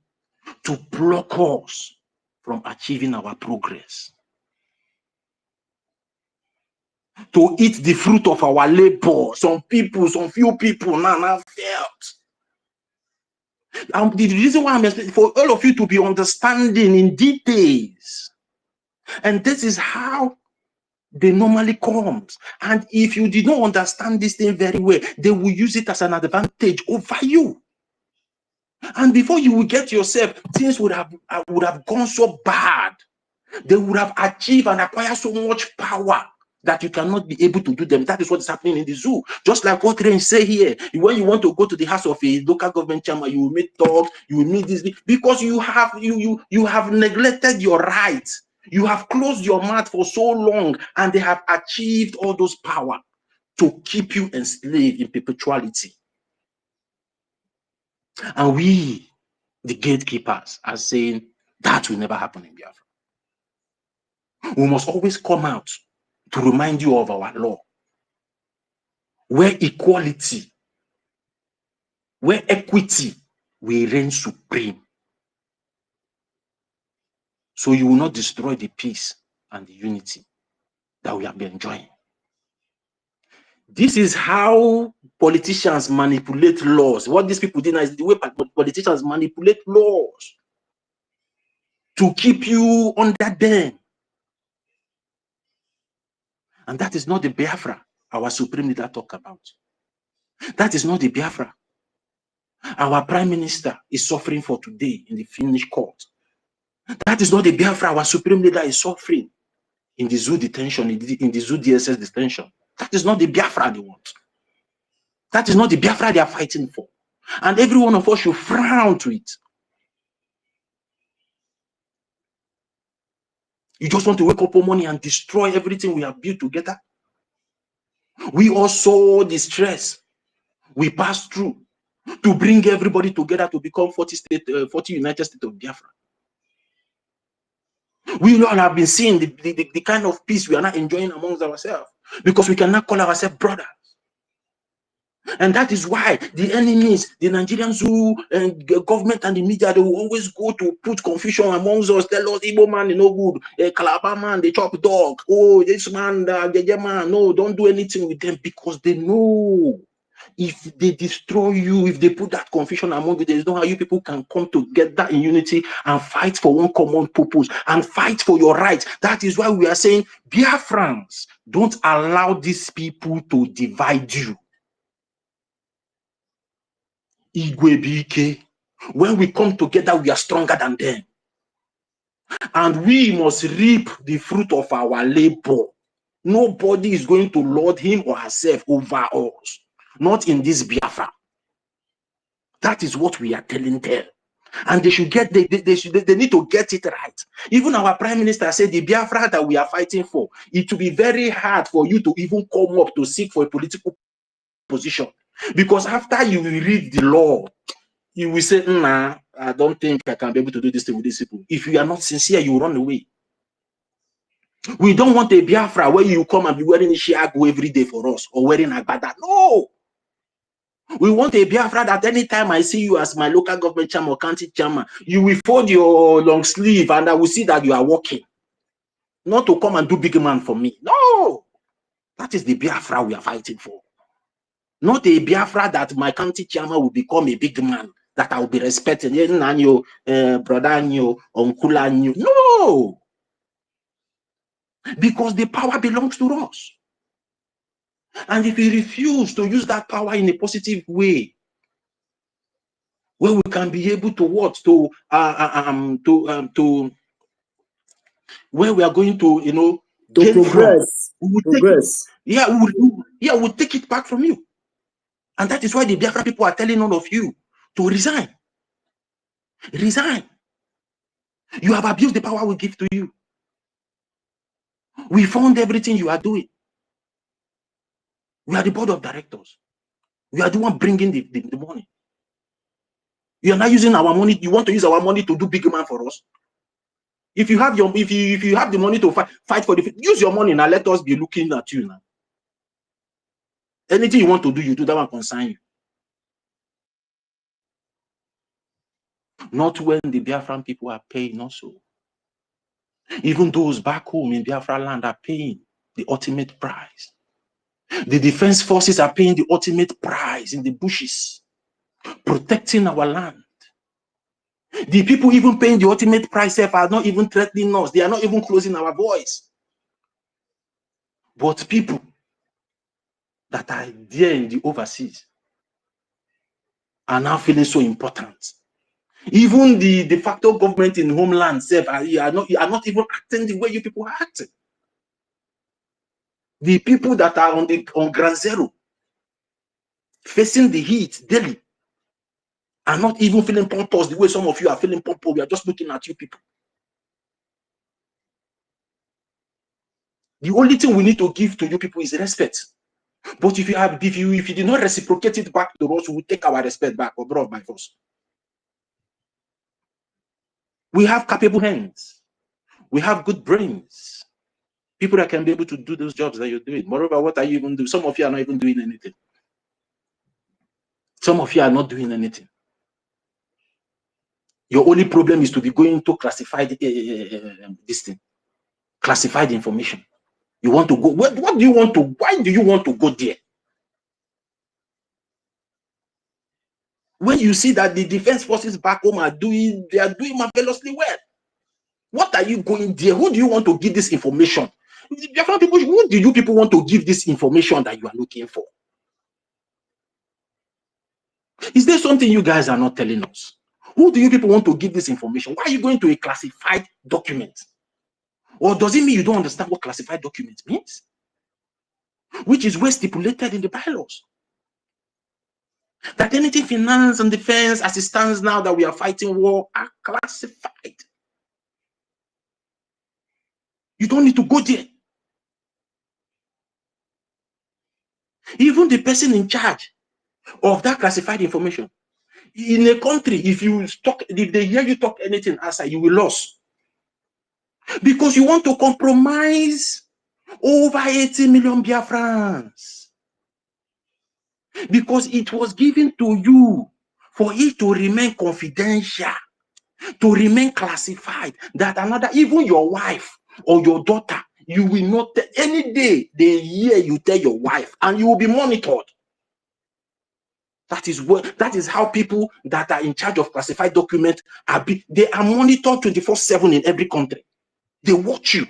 to block us from achieving our progress, to eat the fruit of our labor. Some few people now felt. And the reason why I'm expecting for all of you to be understanding in details, and this is how they normally comes. And if you did not understand this thing very well, they will use it as an advantage over you. And before you will get yourself, things would have gone so bad. They would have achieved and acquired so much power that you cannot be able to do them. That is what is happening in the zoo. Just like what Range say here. When you want to go to the house of a local government chairman, you will meet talks, you will meet this, because you have neglected your rights. You have closed your mouth for so long, and they have achieved all those power to keep you enslaved in perpetuality. And we, the gatekeepers, are saying that will never happen in Biafra. We must always come out to remind you of our law, where equality, where equity will reign supreme. So you will not destroy the peace and the unity that we have been enjoying. This is how politicians manipulate laws. What these people do now is the way politicians manipulate laws to keep you under them. And that is not the Biafra our supreme leader talk about. That is not the Biafra our prime minister is suffering for today in the Finnish court. That is not the Biafra our supreme leader is suffering in the zoo detention, in the zoo DSS detention. That is not the Biafra they want. That is not the Biafra they are fighting for. And every one of us should frown to it. You just want to wake up one morning and destroy everything we have built together. We all saw the stress we passed through to bring everybody together to become 40 United States of Biafra. We all have been seeing the kind of peace we are not enjoying amongst ourselves, because we cannot call ourselves brothers. And that is why the enemies, the Nigerian zoo and government and the media, they will always go to put confusion amongst us, tell us Igbo man is no good, Calabar man, they chop dog, oh, this man, the man, no, don't do anything with them, because they know if they destroy you, if they put that confusion among you, there is no how you people can come together in unity and fight for one common purpose and fight for your rights. That is why we are saying, Biafrans, don't allow these people to divide you. When we come together, we are stronger than them. And we must reap the fruit of our labor. Nobody is going to lord him or herself over us. Not in this Biafra. That is what we are telling them. And they should get, they need to get it right. Even our prime minister said the Biafra that we are fighting for, it will be very hard for you to even come up to seek for a political position. Because after you read the law, you will say, nah, I don't think I can be able to do this thing with these people. If you are not sincere, you run away. We don't want a Biafra where you come and be wearing a shiago every day for us, or wearing a bada. No! We want a Biafra that anytime I see you as my local government chairman or county chairman, you will fold your long sleeve and I will see that you are working. Not to come and do big man for me. No! That is the Biafra we are fighting for. Not a Biafra that my county chairman will become a big man, that I will be respected. Brother, uncle. No! Because the power belongs to us. And if we refuse to use that power in a positive way, where we can be able to what? Where we are going to, to progress. We'll take it back from you. And that is why the Biafra people are telling all of you to resign. Resign. You have abused the power we give to you. We fund everything you are doing. We are the board of directors. We are the one bringing the money. You are not using our money. You want to use our money to do big man for us. If you have if you have the money to fight for the, use your money now. Let us be looking at you now. Anything you want to do, you do. That one concern you. Not when the Biafran people are paying also. Even those back home in Biafra land are paying the ultimate price. The defense forces are paying the ultimate price in the bushes, protecting our land. The people even paying the ultimate price are not even threatening us. They are not even closing our voice. But people that are there in the overseas are now feeling so important. Even the de facto government in homeland are not even acting the way you people are acting. The people that are on ground zero, facing the heat daily, are not even feeling pompous the way some of you are feeling pompous. We are just looking at you people. The only thing we need to give to you people is respect. But if you did not reciprocate it back to us, we will take our respect back or brought by force. We have capable hands. We have good brains. People that can be able to do those jobs that you're doing. Moreover, what are you even doing? Some of you are not even doing anything. Some of you are not doing anything. Your only problem is to be going to classified this thing, classified information. You want to go? What do you want to? Why do you want to go there? When you see that the defense forces back home are doing marvelously well, what are you going there? Who do you want to give this information? People, who do you people want to give this information that you are looking for? Is there something you guys are not telling us? Who do you people want to give this information? Why are you going to a classified document? Or does it mean you don't understand what classified document means? Which is well stipulated in the bylaws. That anything finance and defense as it stands now that we are fighting war are classified. You don't need to go there. Even the person in charge of that classified information in a country, if they hear you talk anything outside, you will lose. Because you want to compromise over 80 million Biafrans. Because it was given to you for it to remain confidential, to remain classified, that even your wife or your daughter, you will not, any day they hear you tell your wife, and you will be monitored. That is how people that are in charge of classified documents they are monitored 24/7 in every country. They watch you.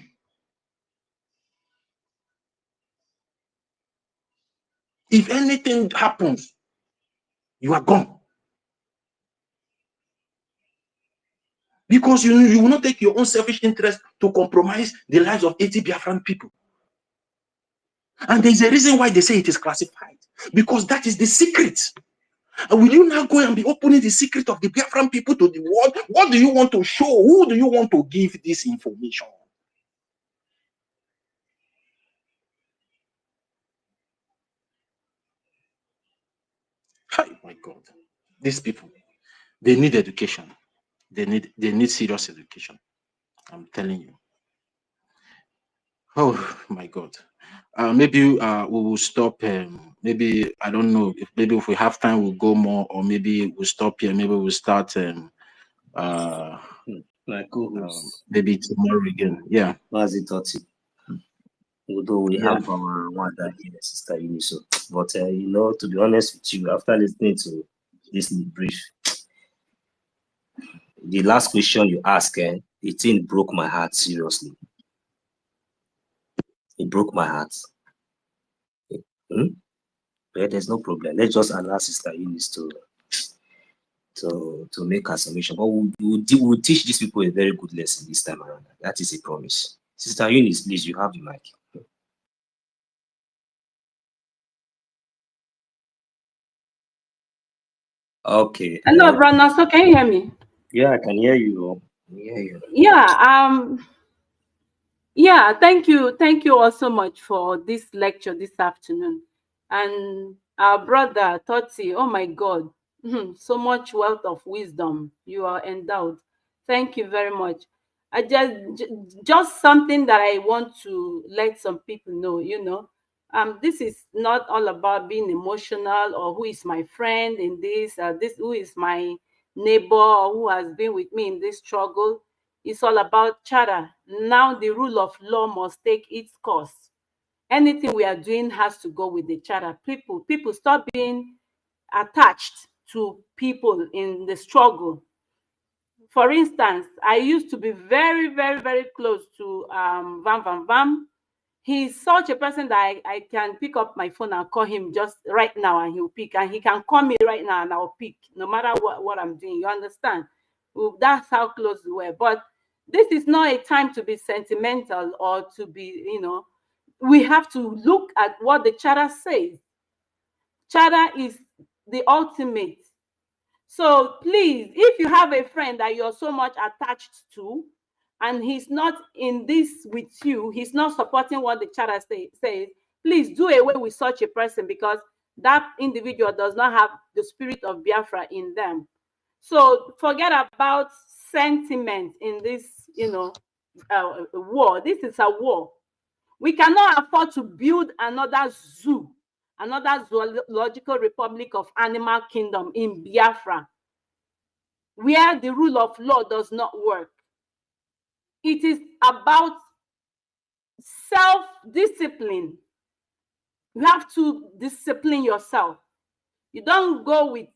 If anything happens, you are gone. Because you will not take your own selfish interest to compromise the lives of 80 Biafran people. And there's a reason why they say it is classified. Because that is the secret. And will you now go and be opening the secret of the Biafran people to the world? What do you want to show? Who do you want to give this information? Oh my God. These people, they need education. They need serious education. I'm telling you. Oh my God. Maybe we will stop. Maybe I don't know. Maybe if we have time, we'll go more, or maybe we'll stop here. Maybe we'll start. Maybe tomorrow again. Yeah. Although we have our one that here, Sister Uniso. But to be honest with you, after listening to this brief, the last question you asked, the thing broke my heart seriously. It broke my heart. But there's no problem. Let's just allow Sister Uniso to make a submission. But we'll teach these people a very good lesson this time around. That is a promise. Sister Eunice, please, you have the mic. Okay. Hello, Brother. So can you hear me? Yeah, I can hear you. Yeah, thank you all so much for this lecture this afternoon. And our brother Toti, oh my God, So much wealth of wisdom you are endowed. Thank you very much. I just something that I want to let some people know, this is not all about being emotional or who is my friend in this who is my neighbor or who has been with me in this struggle. It's all about charter. Now the rule of law must take its course. Anything we are doing has to go with the charter. People stop being attached to people in the struggle. For instance, I used to be very, very, very close to Vam. He's such a person that I can pick up my phone and call him just right now and he'll pick. And he can call me right now and I'll pick, no matter what I'm doing. You understand? That's how close we were. But this is not a time to be sentimental or to be, we have to look at what the charter says. Charter is the ultimate. So please, if you have a friend that you're so much attached to, and he's not in this with you, he's not supporting what the charter says, please do away with such a person, because that individual does not have the spirit of Biafra in them. So forget about sentiment in this, war. This is a war. We cannot afford to build another zoo, another zoological republic of animal kingdom in Biafra, where the rule of law does not work. It is about self-discipline. You have to discipline yourself. You don't go with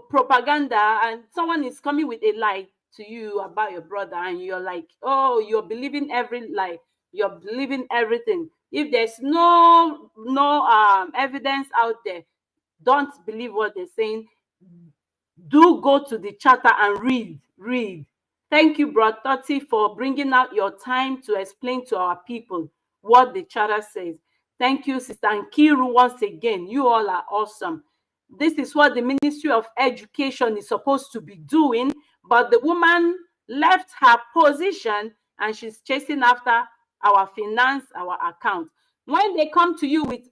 propaganda and someone is coming with a lie to you about your brother and you're like, oh, you're believing every lie. You're believing everything. If there's no evidence out there, don't believe what they're saying. Do go to the charter and read. Thank you, Bro Toti, for bringing out your time to explain to our people what the charter says. Thank you, Sister Nkiru, once again. You all are awesome. This is what the Ministry of Education is supposed to be doing, but the woman left her position and she's chasing after our finance, our account. When they come to you with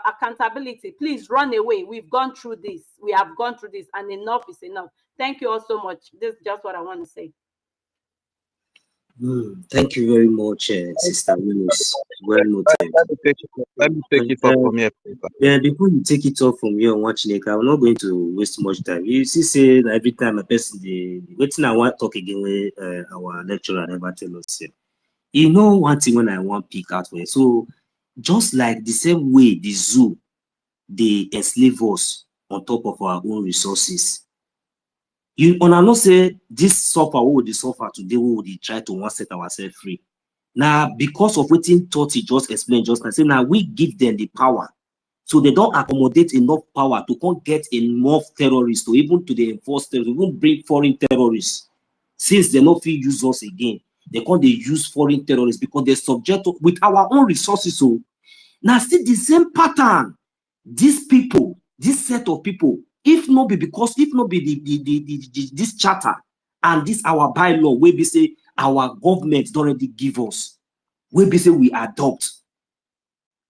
accountability, please run away. We've gone through this. We have gone through this, and enough is enough. Thank you all so much. This is just what I want to say. Thank you very much, Sister Willis. Well noted. Let me take it up from here. Yeah, before you take it off from here, Watchmaker, I'm not going to waste much time. You see, say every time a person waiting, I want to talk again with our lecturer never tell us. You know one thing when I want to pick out for you. So just like the same way the zoo, they enslave us on top of our own resources. You not say this suffer, what would they suffer today? What would they try to want set ourselves free? Now, because of what Toti just explained just now, say now we give them the power. So they don't accommodate enough power to can't get enough terrorists to even to the enforce terrorists, even bring foreign terrorists. Since they not feel use us again, they can't use foreign terrorists because they're subject to, with our own resources. So now see the same pattern. These people, this set of people, if not be this charter and this our bylaw, where we say our government don't already give us, where we say we adopt.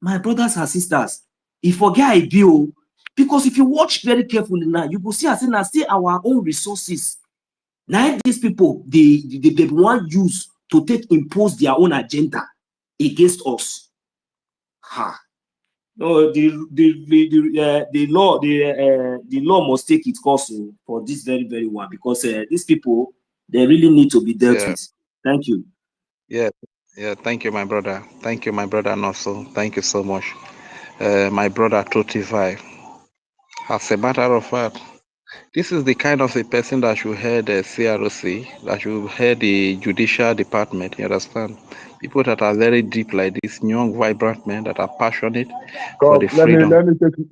My brothers and sisters, if forget IBIBIO, because if you watch very carefully now, you will see as I say our own resources. Now these people they want use to impose their own agenda against us. Ha. No, the law must take its course for this very one, because these people, they really need to be dealt with. Thank you. Yeah, thank you, my brother. Thank you, my brother. And also, thank you so much, my brother 25. As a matter of fact, this is the kind of a person that should head the CROC, that should head the judicial department. You understand? People that are very deep like this, young, vibrant men that are passionate for the freedom.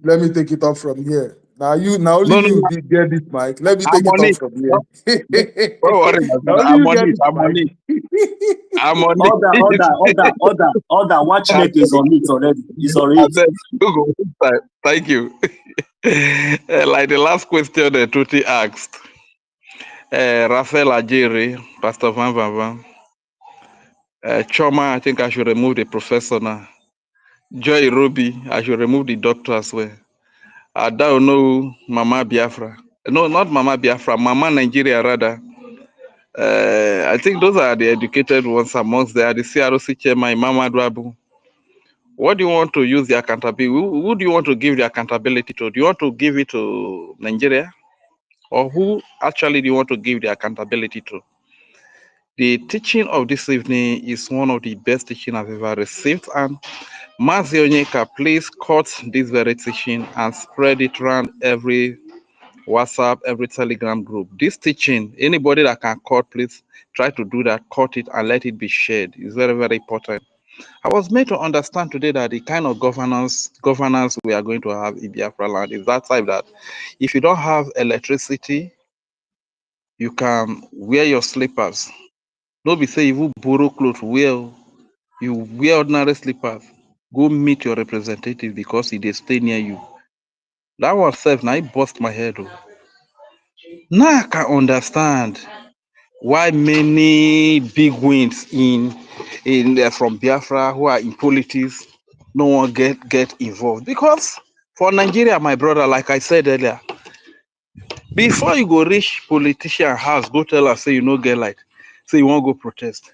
Let me take it off from here. Now only you did get this mic. Let me take it off from here. Don't worry, I'm on it. I'm on it. Order. Watchmaker is on it already. He's on it. Thank you. Like the last question that Tuti asked, Raphael Ajiri, Pastor Van, Choma, I think I should remove the professor now. Joy Ruby, I should remove the doctor as well. I don't know Mama Biafra. No, not Mama Biafra, Mama Nigeria rather. I think those are the educated ones amongst the CROC chairman, Imam Adwabu. What do you want to use the accountability? Who do you want to give the accountability to? Do you want to give it to Nigeria? Or who actually do you want to give the accountability to? The teaching of this evening is one of the best teaching I've ever received. And Mazi Onyeka, please cut this very teaching and spread it around every WhatsApp, every Telegram group. This teaching, anybody that can cut, please try to do that, cut it and let it be shared. It's very, very important. I was made to understand today that the kind of governance we are going to have in Biafra land is that type that if you don't have electricity, you can wear your slippers. Don't be say you borrow clothes, you wear ordinary slippers. Go meet your representative because they stay near you. That one self now it bust my head. Now I can understand why many big wins from Biafra who are in politics no one get involved. Because for Nigeria, my brother, like I said earlier, before you go reach politician house, go tell us say you no get light, say you won't go protest.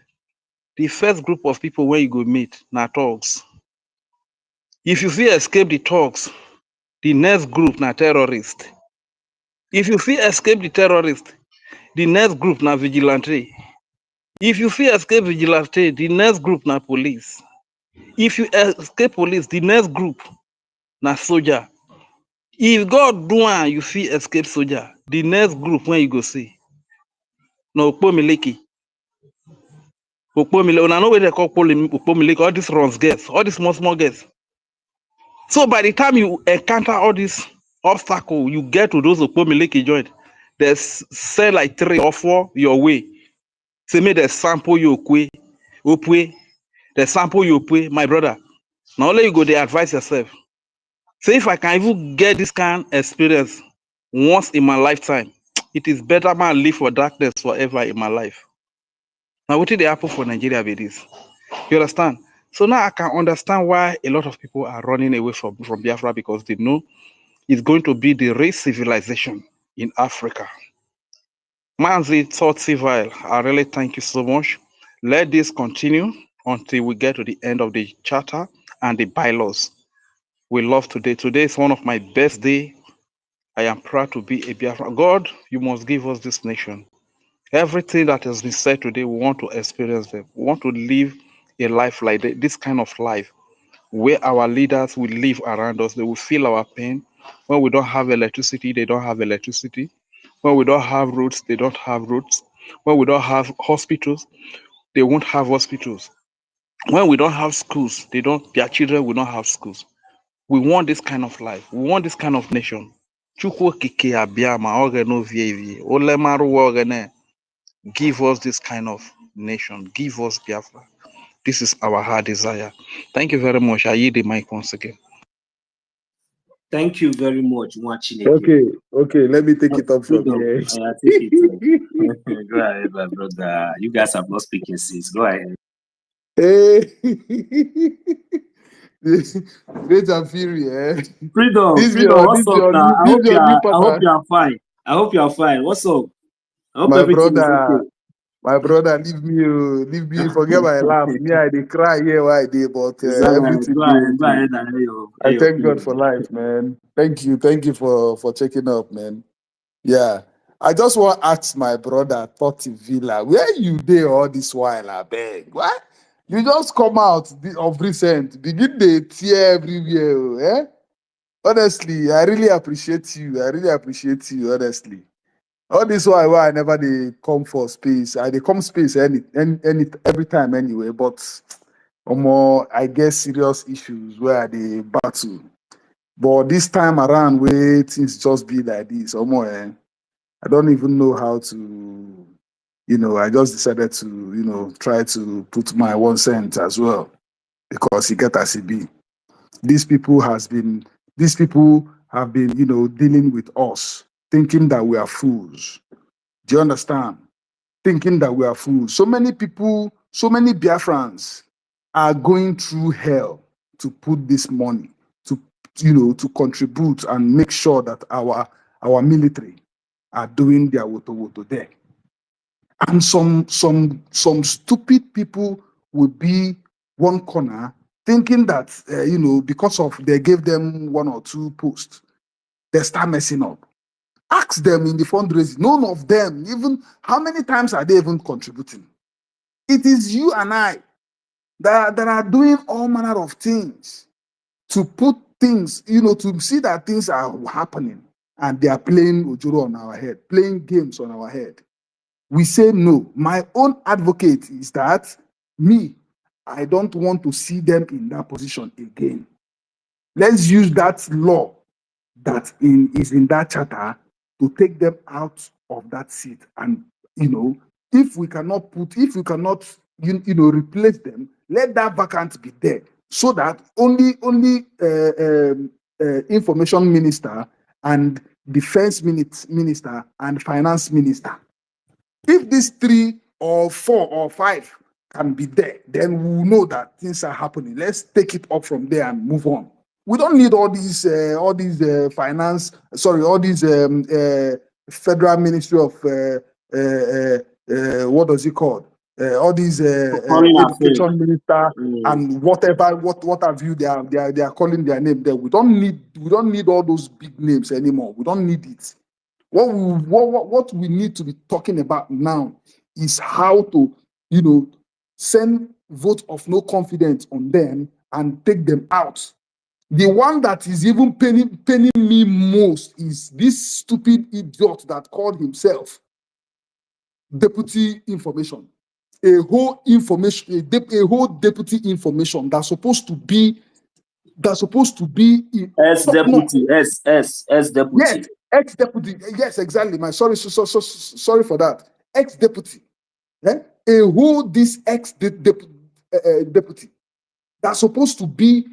The first group of people where you go meet na thugs. If you feel escape the thugs, the next group na terrorist. If you feel escape the terrorist, the next group na vigilante. If you feel escape vigilante, the next group na police. If you escape police, the next group na soldier. If God do one, you feel escape soldier, the next group when you go see no Okpomileki. Una know where they call Okpomileki, all these runs girls, all these small girls. So by the time you encounter all these obstacles, you get to those Okpomileki joint, they say like 3 or 4 your way. Say me they sample you opwe, they sample you opwe, my brother. Now only you go they advise yourself. Say if I can even get this kind of experience once in my lifetime, it is better man live for darkness forever in my life. Now what did they happen for Nigeria with this? You understand? So now I can understand why a lot of people are running away from Biafra because they know it's going to be the race civilization in Africa. Manzi Thought Civil, I really thank you so much. Let this continue until we get to the end of the charter and the bylaws. We love today. Today is one of my best days. I am proud to be a Biafra. God, you must give us this nation. Everything that has been said today, we want to experience them. We want to live a life like this kind of life, where our leaders will live around us. They will feel our pain. When we don't have electricity, they don't have electricity. When we don't have roads, they don't have roads. When we don't have hospitals, they won't have hospitals. When we don't have schools, their children will not have schools. We want this kind of life. We want this kind of nation. Chukwu okike abịa ma ọ ga n'ovie evie. Ole marụ ụwa ọ ga na- Give us this kind of nation. Give us Biafra. This is our heart desire. Thank you very much. I yield the mic once again. Thank you very much, Mwachineke. Okay, let me take it up from here. Take it. Go ahead, my brother. You guys have not spoken since. Go ahead. Hey, Great and Fury, eh? Freedom, what's up now? I hope you are fine. I hope you are fine. What's up? I hope everything is okay. My brother, leave me, forget my laugh. Me, I dey cry here why I did, but everything. Go ahead. I thank God for life, man. Thank you for checking up, man. Yeah, I just want to ask my brother Totti Villa, where you there all this while? I beg, what? You just come out of recent, begin the tear everywhere, eh? Honestly, I really appreciate you. Honestly. All this while I never they come for space. I they come space every time anyway. But more I guess serious issues where they battle. But this time around, where things just be like this, I don't even know how to. I just decided to try to put my 1 cent as well because you get as it be. These people have been dealing with us, thinking that we are fools. Do you understand? Thinking that we are fools. So many people, so many Biafrans are going through hell to put this money, to contribute and make sure that our military are doing their woto there. And some stupid people will be one corner thinking that because of they gave them 1 or 2 posts, they start messing up. Ask them in the fundraising. None of them, even how many times are they even contributing? It is you and I that are doing all manner of things to put things, to see that things are happening, and they are playing ojoro on our head, playing games on our head. We say no. My own advocate is that I don't want to see them in that position again. Let's use that law that is in that charter to take them out of that seat. And if we cannot replace them, let that vacant be there, so that only information minister and defense minister and finance minister. If these 3 or 4 or 5 can be there, then we will know that things are happening. Let's take it up from there and move on. We don't need all these Federal Ministry of what does it called? All these education minister and whatever, what have you? They are calling their name there. We don't need all those big names anymore. We don't need it. What we need to be talking about now is how to, send vote of no confidence on them and take them out. The one that is even paining me most is this stupid idiot that called himself deputy information. A whole deputy information that's supposed to be deputy. Yes, ex-deputy. Yes, exactly. Sorry for that. Ex-deputy. A whole this ex-deputy that's supposed to be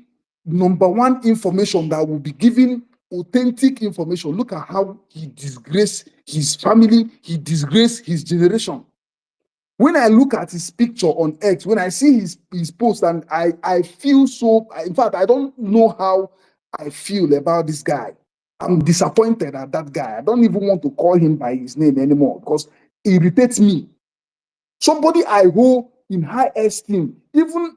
#1 information that will be giving authentic information. Look at how he disgraced his family, he disgraced his generation. When I look at his picture on X, when I see his post, and I feel so, in fact, I don't know how I feel about this guy. I'm disappointed at that guy. I don't even want to call him by his name anymore because it irritates me. Somebody I hold in high esteem, even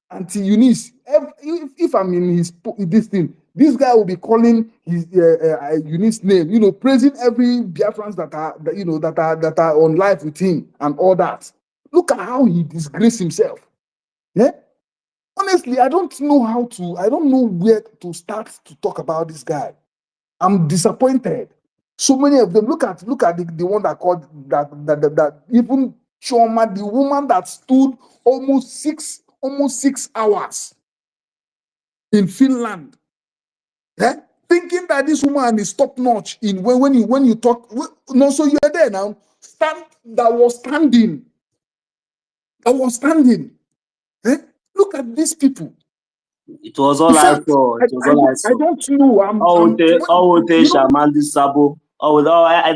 Auntie Eunice, if I'm in this thing, this guy will be calling his Eunice name, praising every Biafrans that are on live with him and all that. Look at how he disgraced himself. Yeah? Honestly, I don't know where to start to talk about this guy. I'm disappointed. So many of them. Look at the one that called that even Choma, the woman that stood almost six hours in Finland, thinking that this woman is top notch in when you talk. No, so you're there now. That was standing. Look at these people. It was all I saw. It was all I saw. I don't know.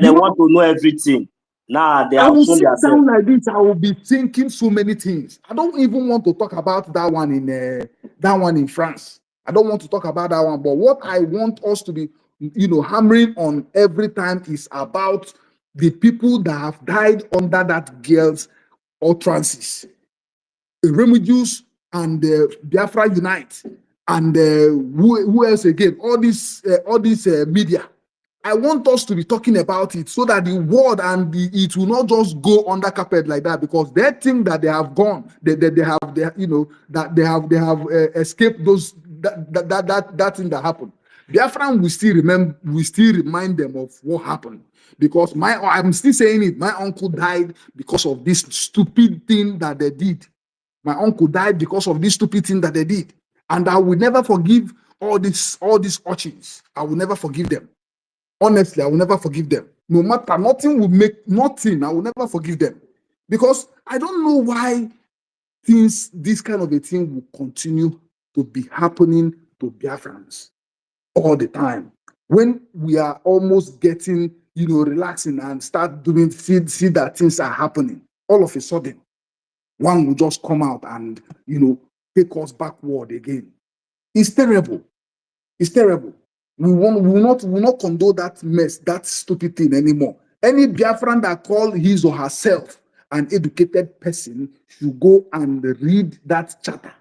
They want to know everything. Nah, they I are will sit themselves. down like this. I will be thinking so many things. I don't even want to talk about that one in France. I don't want to talk about that one. But what I want us to be, hammering on every time is about the people that have died under that girl's utterances. Refugees and Biafra Unite and who else again? All these media. I want us to be talking about it so that the world it will not just go under carpet like that, because they think that they have gone, they have escaped those that thing that happened. Biafran will still remind them of what happened, because I'm still saying it. My uncle died because of this stupid thing that they did. My uncle died because of this stupid thing that they did, and I will never forgive all these urchins. I will never forgive them. Honestly, I will never forgive them. No matter, nothing will make nothing. I will never forgive them, because I don't know why this kind of a thing will continue to be happening to Biafrans all the time. When we are almost getting, relaxing and start doing, see that things are happening, all of a sudden, one will just come out and, take us backward again. It's terrible. It's terrible. We will not condone that mess, that stupid thing anymore. Any Biafran that call his or herself an educated person should go and read that charter.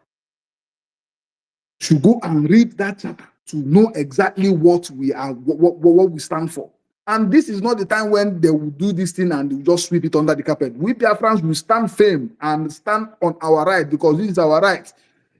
Should go and read that charter to know exactly what we are, what we stand for. And this is not the time when they will do this thing and just sweep it under the carpet. We Biafrans will stand firm and stand on our right, because this is our right.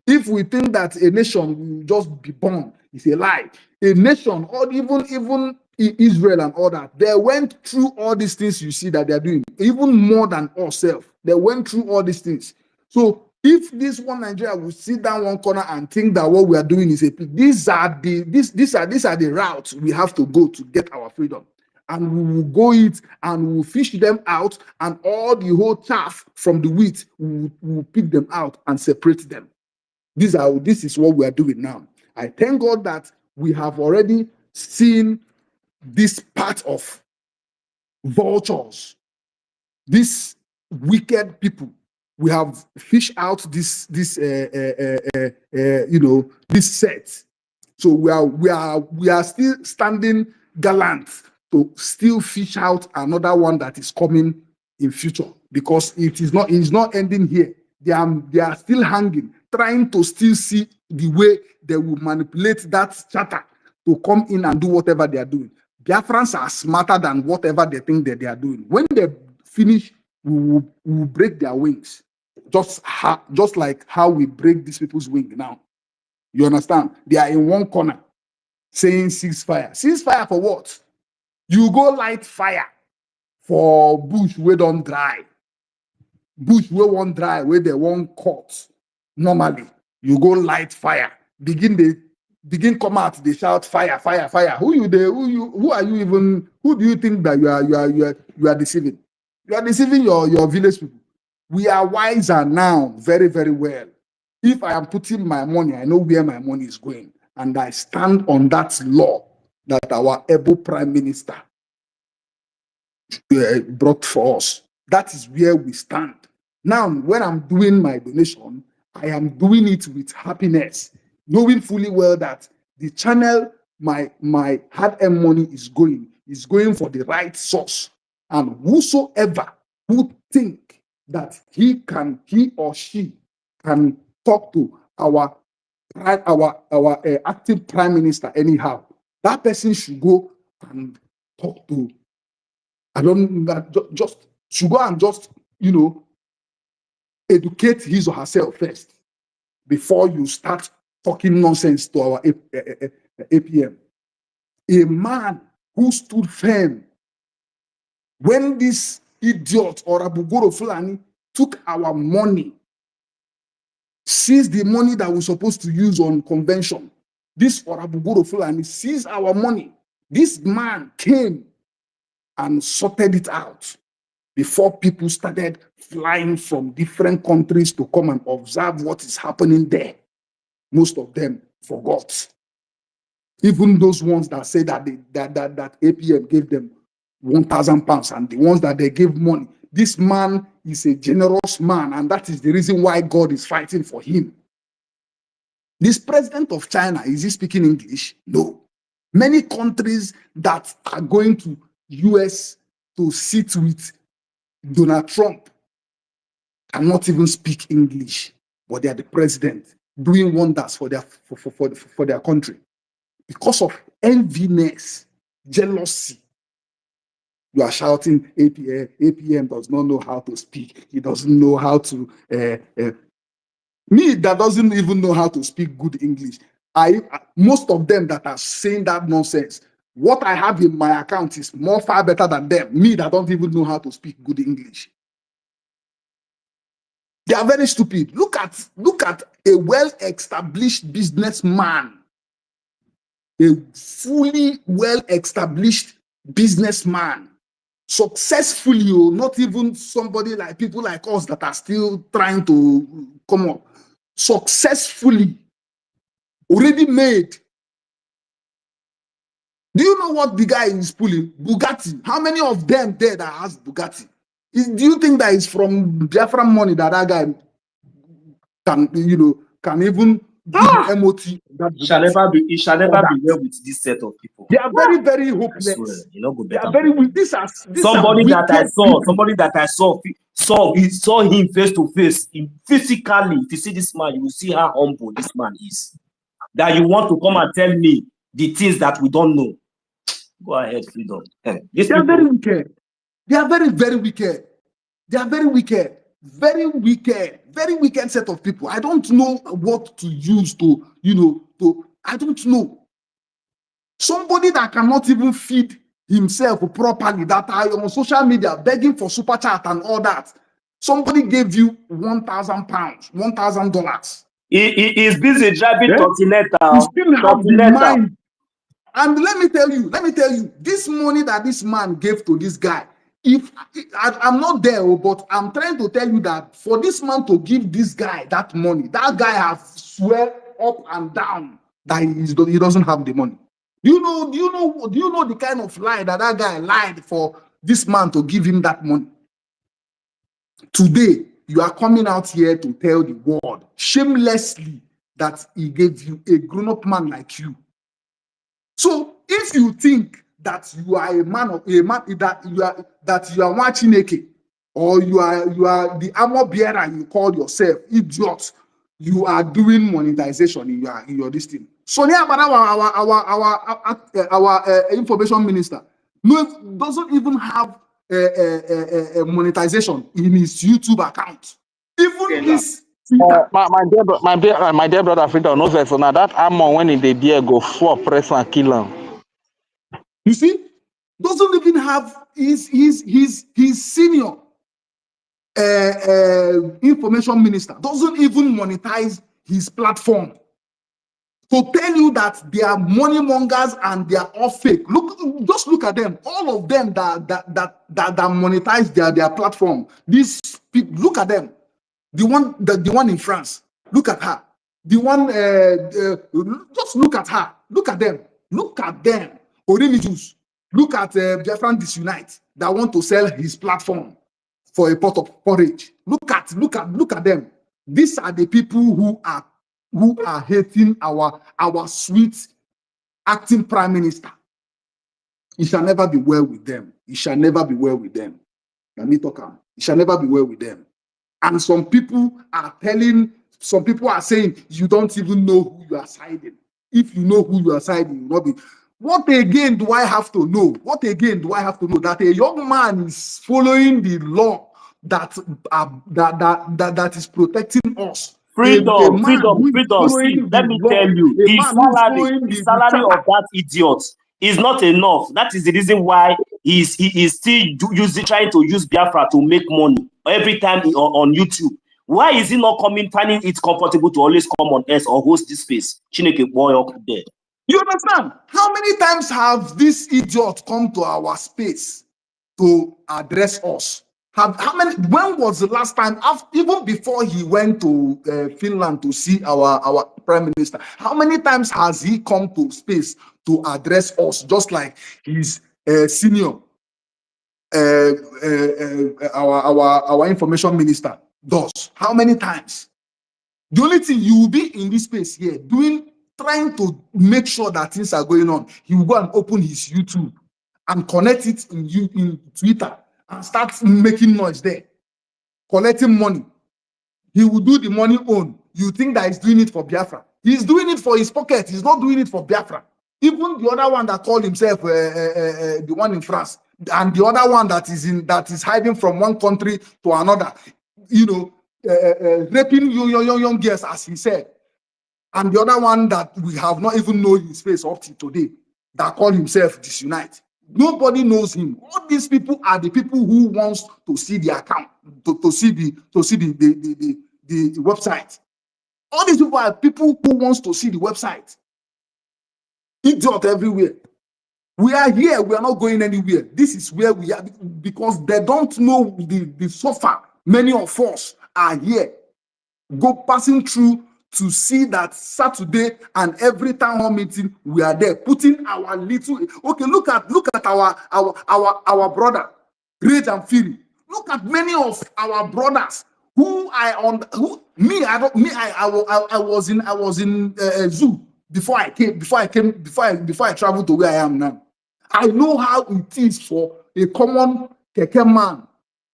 If we think that a nation will just be born, it's a lie. A nation, or even Israel and all that, they went through all these things you see that they're doing, even more than ourselves. They went through all these things. So if this one Nigeria will sit down one corner and think that what we are doing is these are the routes we have to go to get our freedom. And we will go it and we will fish them out, and all the whole chaff from the wheat, we will pick them out and separate them. This is what we are doing now. I thank God that we have already seen this part of vultures, these wicked people. We have fished out this set. So we are still standing gallant to still fish out another one that is coming in future, because it's not ending here. They are still hanging, trying to still see the way they will manipulate that charter to come in and do whatever they are doing. Biafrans are smarter than whatever they think that they are doing. When they finish, we will break their wings, just like how we break these people's wing now. You understand? They are in one corner saying ceasefire. Ceasefire for what? You go light fire for bush where don't dry. Bush where won't dry, where they won't cut. Normally, you go light fire. Begin come out, they shout fire, fire, fire. Who are you even? Who do you think that you are deceiving? You are deceiving your village people. We are wiser now, very, very well. If I am putting my money, I know where my money is going, and I stand on that law that our able Prime Minister brought for us. That is where we stand. Now, when I'm doing my donation, I am doing it with happiness, knowing fully well that the channel my hard-earned money is going for the right source. And whosoever who think that he or she can talk to our acting Prime Minister anyhow, that person should go and talk to, should go and just, educate his or herself first before you start talking nonsense to our APM. A man who stood firm when this idiot or Abugoro Fulani took our money, seized the money that we're supposed to use on convention. This Abugoro Fulani seized our money. This man came and sorted it out before people started flying from different countries to come and observe what is happening there. Most of them forgot. Even those ones that say that that APM gave them £1,000, and the ones that they gave money. This man is a generous man, and that is the reason why God is fighting for him. This president of China, is he speaking English? No. Many countries that are going to US to sit with Donald Trump cannot even speak English, but they are the president doing wonders for their country. Because of enviness, jealousy, you are shouting APM does not know how to speak. He doesn't know how to. Me that doesn't even know how to speak good English. Most of them that are saying that nonsense, what I have in my account is far better than them. Me that don't even know how to speak good English. They are very stupid. Look at a well-established businessman, a fully well-established businessman, successfully, not even somebody like people like us that are still trying to come up, successfully, already made. Do you know what the guy is pulling? Bugatti. How many of them there that has Bugatti? Do you think that is from Biafran money that guy can even MOT. It shall never be well with this set of people. They are very, very I swear, hopeless. you know, go They better. are very weak. These are Somebody wicked that I saw him face to face, physically. If you see this man, you will see how humble this man is. That you want to come and tell me the things that we don't know. Go ahead, freedom. They are very wicked. They are very, very wicked. They are very wicked. Very wicked. Very wicked set of people. I don't know what to use to, I don't know. Somebody that cannot even feed himself properly, that are on social media begging for super chat and all that. Somebody gave you £1,000, $1,000. He is busy driving Continental. You still have the mind. And let me tell you, this money that this man gave to this guy, I'm not there, but I'm trying to tell you that for this man to give this guy that money, that guy has swear up and down that he doesn't have the money. Do you know the kind of lie that guy lied for this man to give him that money? Today, you are coming out here to tell the world shamelessly that he gave you a grown-up man like you. So if you think that you are that you are watching AK, or you are the armor bearer you call yourself, idiot, you are doing monetization in your this thing. Sonia Abada, our information minister, doesn't even have a monetization in his YouTube account. Even this. My dear brother Africa knows that. So now that armor when in the beer go for press and kill him. You see, doesn't even have his senior information minister doesn't even monetize his platform. To tell you that they are money mongers and they are all fake. Just look at them. All of them that monetize their platform. These people, look at them. The one in France. Look at her. The one just look at her. Look at them. Look at them. Orimitus. Look at BIAFRANS Disunite that want to sell his platform for a pot of porridge. Look at them. These are the people who are hating our sweet acting prime minister. It shall never be well with them. It shall never be well with them. Let me talk. It shall never be well with them. And some people are saying you don't even know who you are siding. If you know who you are siding, you will not be. What again do I have to know? What again do I have to know? That a young man is following the law that is protecting us. Freedom. See, let me tell you, the salary of that idiot is not enough. That is the reason why he is still trying to use Biafra to make money every time on YouTube. Why is he not finding it comfortable to always come on S or host this space? Chineke boy up there. You understand? How many times have this idiot come to our space to address us? When was the last time, even before he went to Finland to see our prime minister, how many times has he come to space to address us, just like his senior, our information minister does? How many times? The only thing, you will be in this space here trying to make sure that things are going on. He will go and open his YouTube and connect it in Twitter and start making noise there, collecting money. He will do the money own. You think that he's doing it for Biafra? He's doing it for his pocket. He's not doing it for Biafra. Even the other one that called himself the one in France, and the other one that is hiding from one country to another, raping young girls, as he said. And the other one that we have not even known his face up to today, that called himself Disunite. Nobody knows him. All these people are the people who wants to see the account, to see the website. All these people are people who wants to see the website. Idiot everywhere. We are here. We are not going anywhere. This is where we are, because they don't know the suffer. Many of us are here, passing through to see that Saturday, and every town hall meeting we are there, putting our little. Okay, look at our brother, Rage and Fury. Look at many of our brothers who Me, I was in zoo before I traveled to where I am now. I know how it is for a common keke man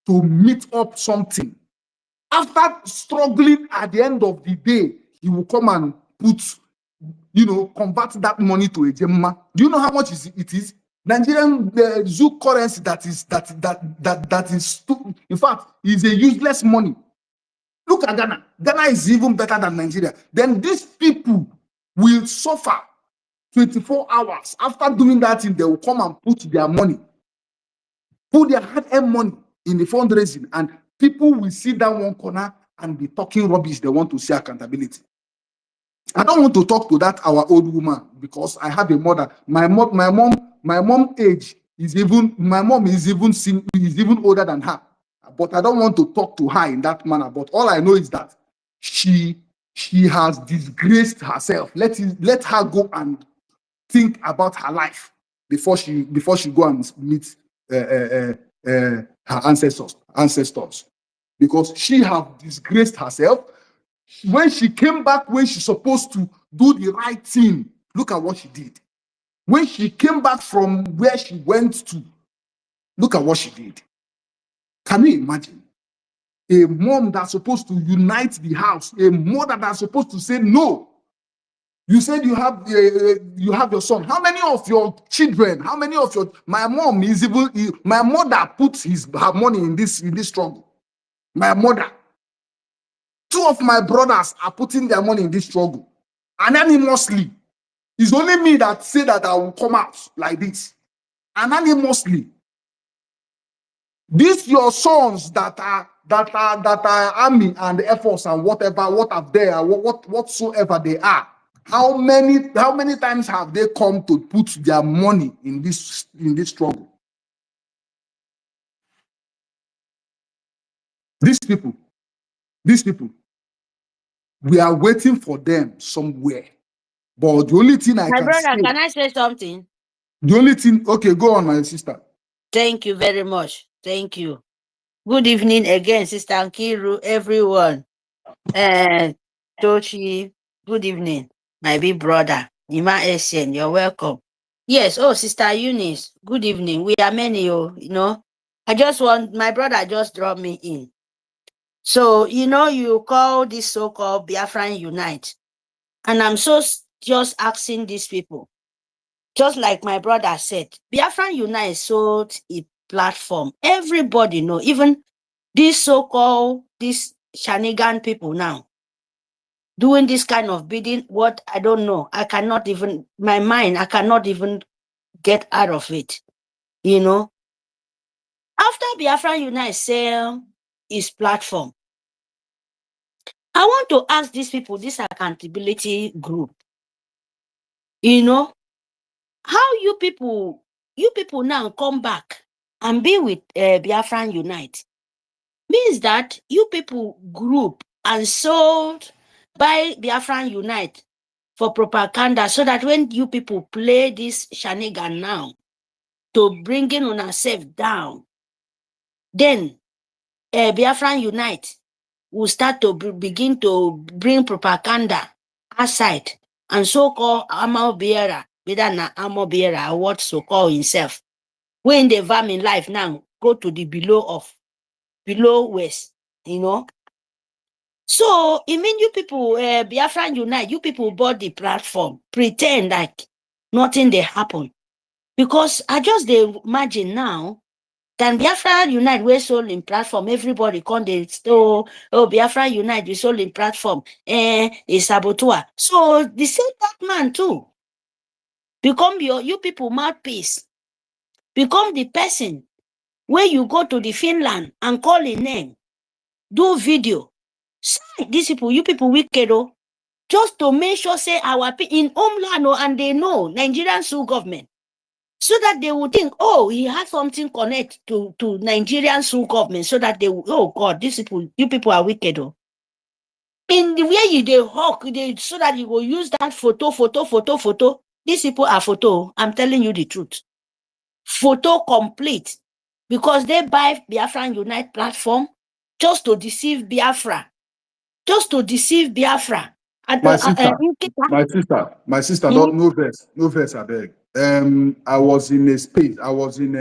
to meet up something. After struggling at the end of the day, he will come and convert that money to a gemma. Do you know how much it is? Nigerian zoo currency that is in fact is a useless money. Look at Ghana. Ghana is even better than Nigeria. Then these people will suffer 24 hours. After doing that thing, they will come and put their hard-earned money in the fundraising, and people will sit down one corner and be talking rubbish. They want to see accountability. I don't want to talk to that our old woman because I have a mother. My mom age is even older than her. But I don't want to talk to her in that manner. But all I know is that she has disgraced herself. Let her go and think about her life before she go and meet her ancestors, because she have disgraced herself. When she came back, when she's supposed to do the right thing, look at what she did. When she came back from where she went to, look at what she did. Can you imagine? A mom that's supposed to unite the house, a mother that's supposed to say no. You said you have your son. How many of your children? How many of your? My mom is even. My mother puts her money in this struggle. My mother. 2 of my brothers are putting their money in this struggle, anonymously. It's only me that say that I will come out like this, anonymously. These your sons that are army and Air Force and whatsoever they are. How many times have they come to put their money in this struggle? These people, we are waiting for them somewhere. But the only thing My brother, can I say something? The only thing, okay, go on, my sister. Thank you very much. Thank you. Good evening again, Sister Nkiru, everyone. Tochi, good evening. My big brother, Ima Essien, you're welcome. Yes, Sister Eunice, good evening. We are many, my brother just dropped me in. So, you call this so-called Biafran Unite. And I'm just asking these people, just like my brother said, Biafran Unite sold a platform. Everybody know, even these so-called, these Shanigan people now, doing this kind of bidding, what I don't know. I cannot even get out of it. After Biafran Unite sell his platform, I want to ask these people, this accountability group, how you people now come back and be with Biafran Unite means that you people group and sold by Biafran Unite for propaganda, so that when you people play this shenanigan now to bringing on ourselves down, then Biafran Unite will start to begin to bring propaganda aside, and so-called armor bearer, whether na armor bearer or what so-called himself, when the vermin life now go to the below west, So it means you people, Biafran Unite, you people bought the platform, pretend like nothing they happen. Because I just imagine now, can Biafra Unite, we're sold in platform, everybody come they Biafra Unite, we sold in platform, is saboteur. So the same that man too. Become you people mouthpiece. Become the person where you go to the Finland and call a name, do video. Say these people, you people wicked, just to make sure say our people in homeland, and they know Nigerian sue government, so that they would think, he has something connect to Nigerian sue government, so that they will, God, these people, you people are wicked. In the way they hawk, so that you will use that photo. These people are photo. I'm telling you the truth. Photo complete, because they buy Biafran Unite platform just to deceive Biafra. just to deceive Biafra. My sister, don't no verse, I beg. I was in a space. I was in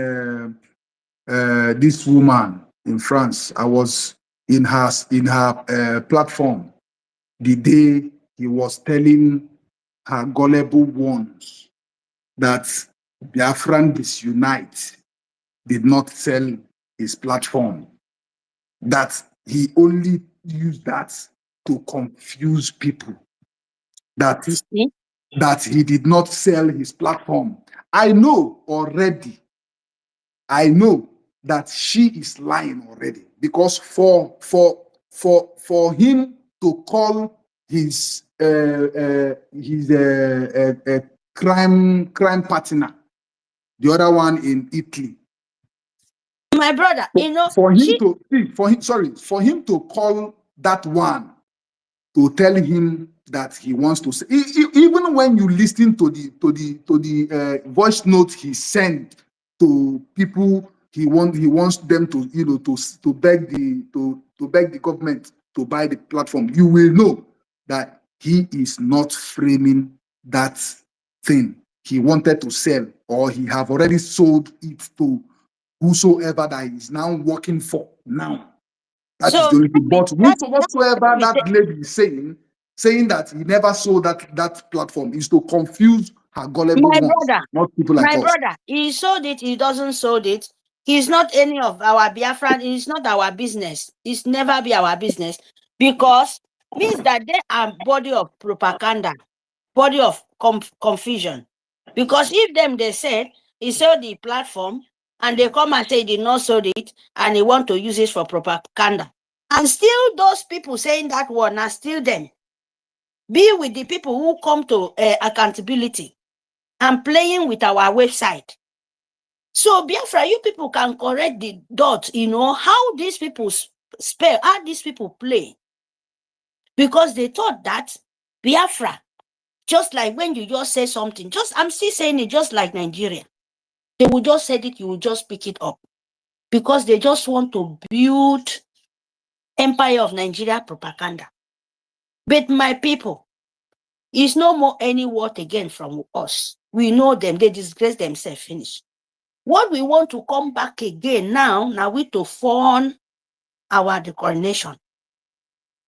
this woman in France. I was in her platform the day he was telling her gullible ones that Biafran Disunite did not sell his platform. That he only used that to confuse people. That he did not sell his platform. I know already. I know that she is lying already, because for him to call his crime partner, the other one in Italy, my brother, for him to call that one to tell him that he wants to say, even when you listen to the voice note he sent to people, he wants them to to beg the government to buy the platform, you will know that he is not framing that thing he wanted to sell, or he have already sold it to whosoever that is now working for now. That is the only thing. But whatsoever that lady is saying that he never sold that platform, is to confuse her gullible ones, not people like us. My brother, he sold it, he doesn't sold it. He's not any of our Biafran, it's not our business. It's never be our business, because means that they are body of propaganda, body of confusion. Because if them they said he sold the platform and they come and say he did not sold it and he want to use it for propaganda, and still those people saying that one are still them. Be with the people who come to accountability and playing with our website. So Biafra, you people can correct the dot, how these people spell, how these people play. Because they thought that Biafra, just like when you just say something, I'm still saying it just like Nigeria. They will just say it, you will just pick it up. Because they just want to build Empire of Nigeria propaganda. But my people, it's no more any word again from us. We know them, they disgrace themselves, finish. What we want to come back again now we to form our coronation.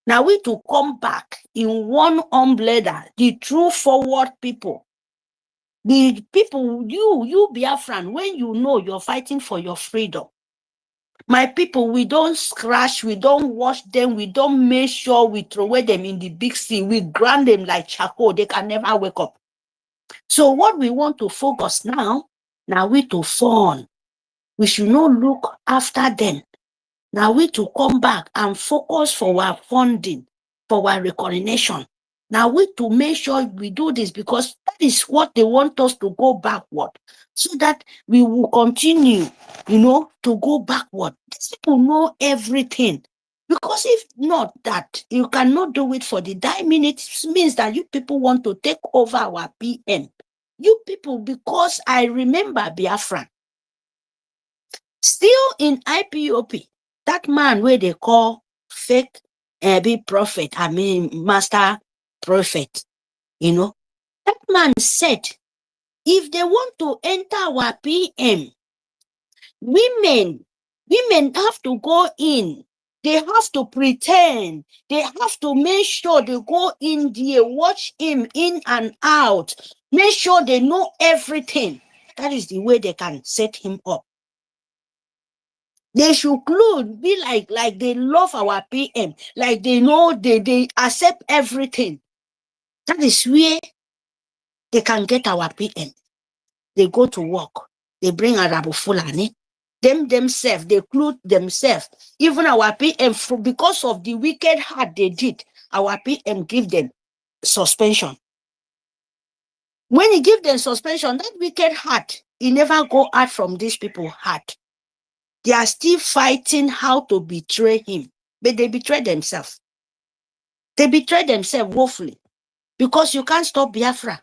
Now we to come back in one umbrella, the true forward people. The people, you Biafran, when you know you're fighting for your freedom. My people, we don't scratch, we don't wash them, we don't make sure we throw away them in the big sea, we grind them like charcoal, they can never wake up. So what we want to focus now we to form. We should not look after them. Now we to come back and focus for our funding, for our reconciliation. Now we to make sure we do this, because that is what they want us to go backward, so that we will continue, to go backward. These people know everything. Because if not that, you cannot do it for the minutes, means that you people want to take over our PM. You people, because I remember Biafran, still in IPOP, that man where they call fake big prophet, master prophet, that man said, if they want to enter our PM, women have to go in. They have to pretend. They have to make sure they go in there, watch him in and out, make sure they know everything. That is the way they can set him up. They should be like they love our PM, like they know they accept everything. That is where they can get our PM. They go to work. They bring Arabu Fulani. Themselves, they clothe themselves. Even our PM, because of the wicked heart they did, our PM give them suspension. When he give them suspension, that wicked heart, he never go out from these people's heart. They are still fighting how to betray him, but they betray themselves. They betray themselves woefully, because you can't stop Biafra.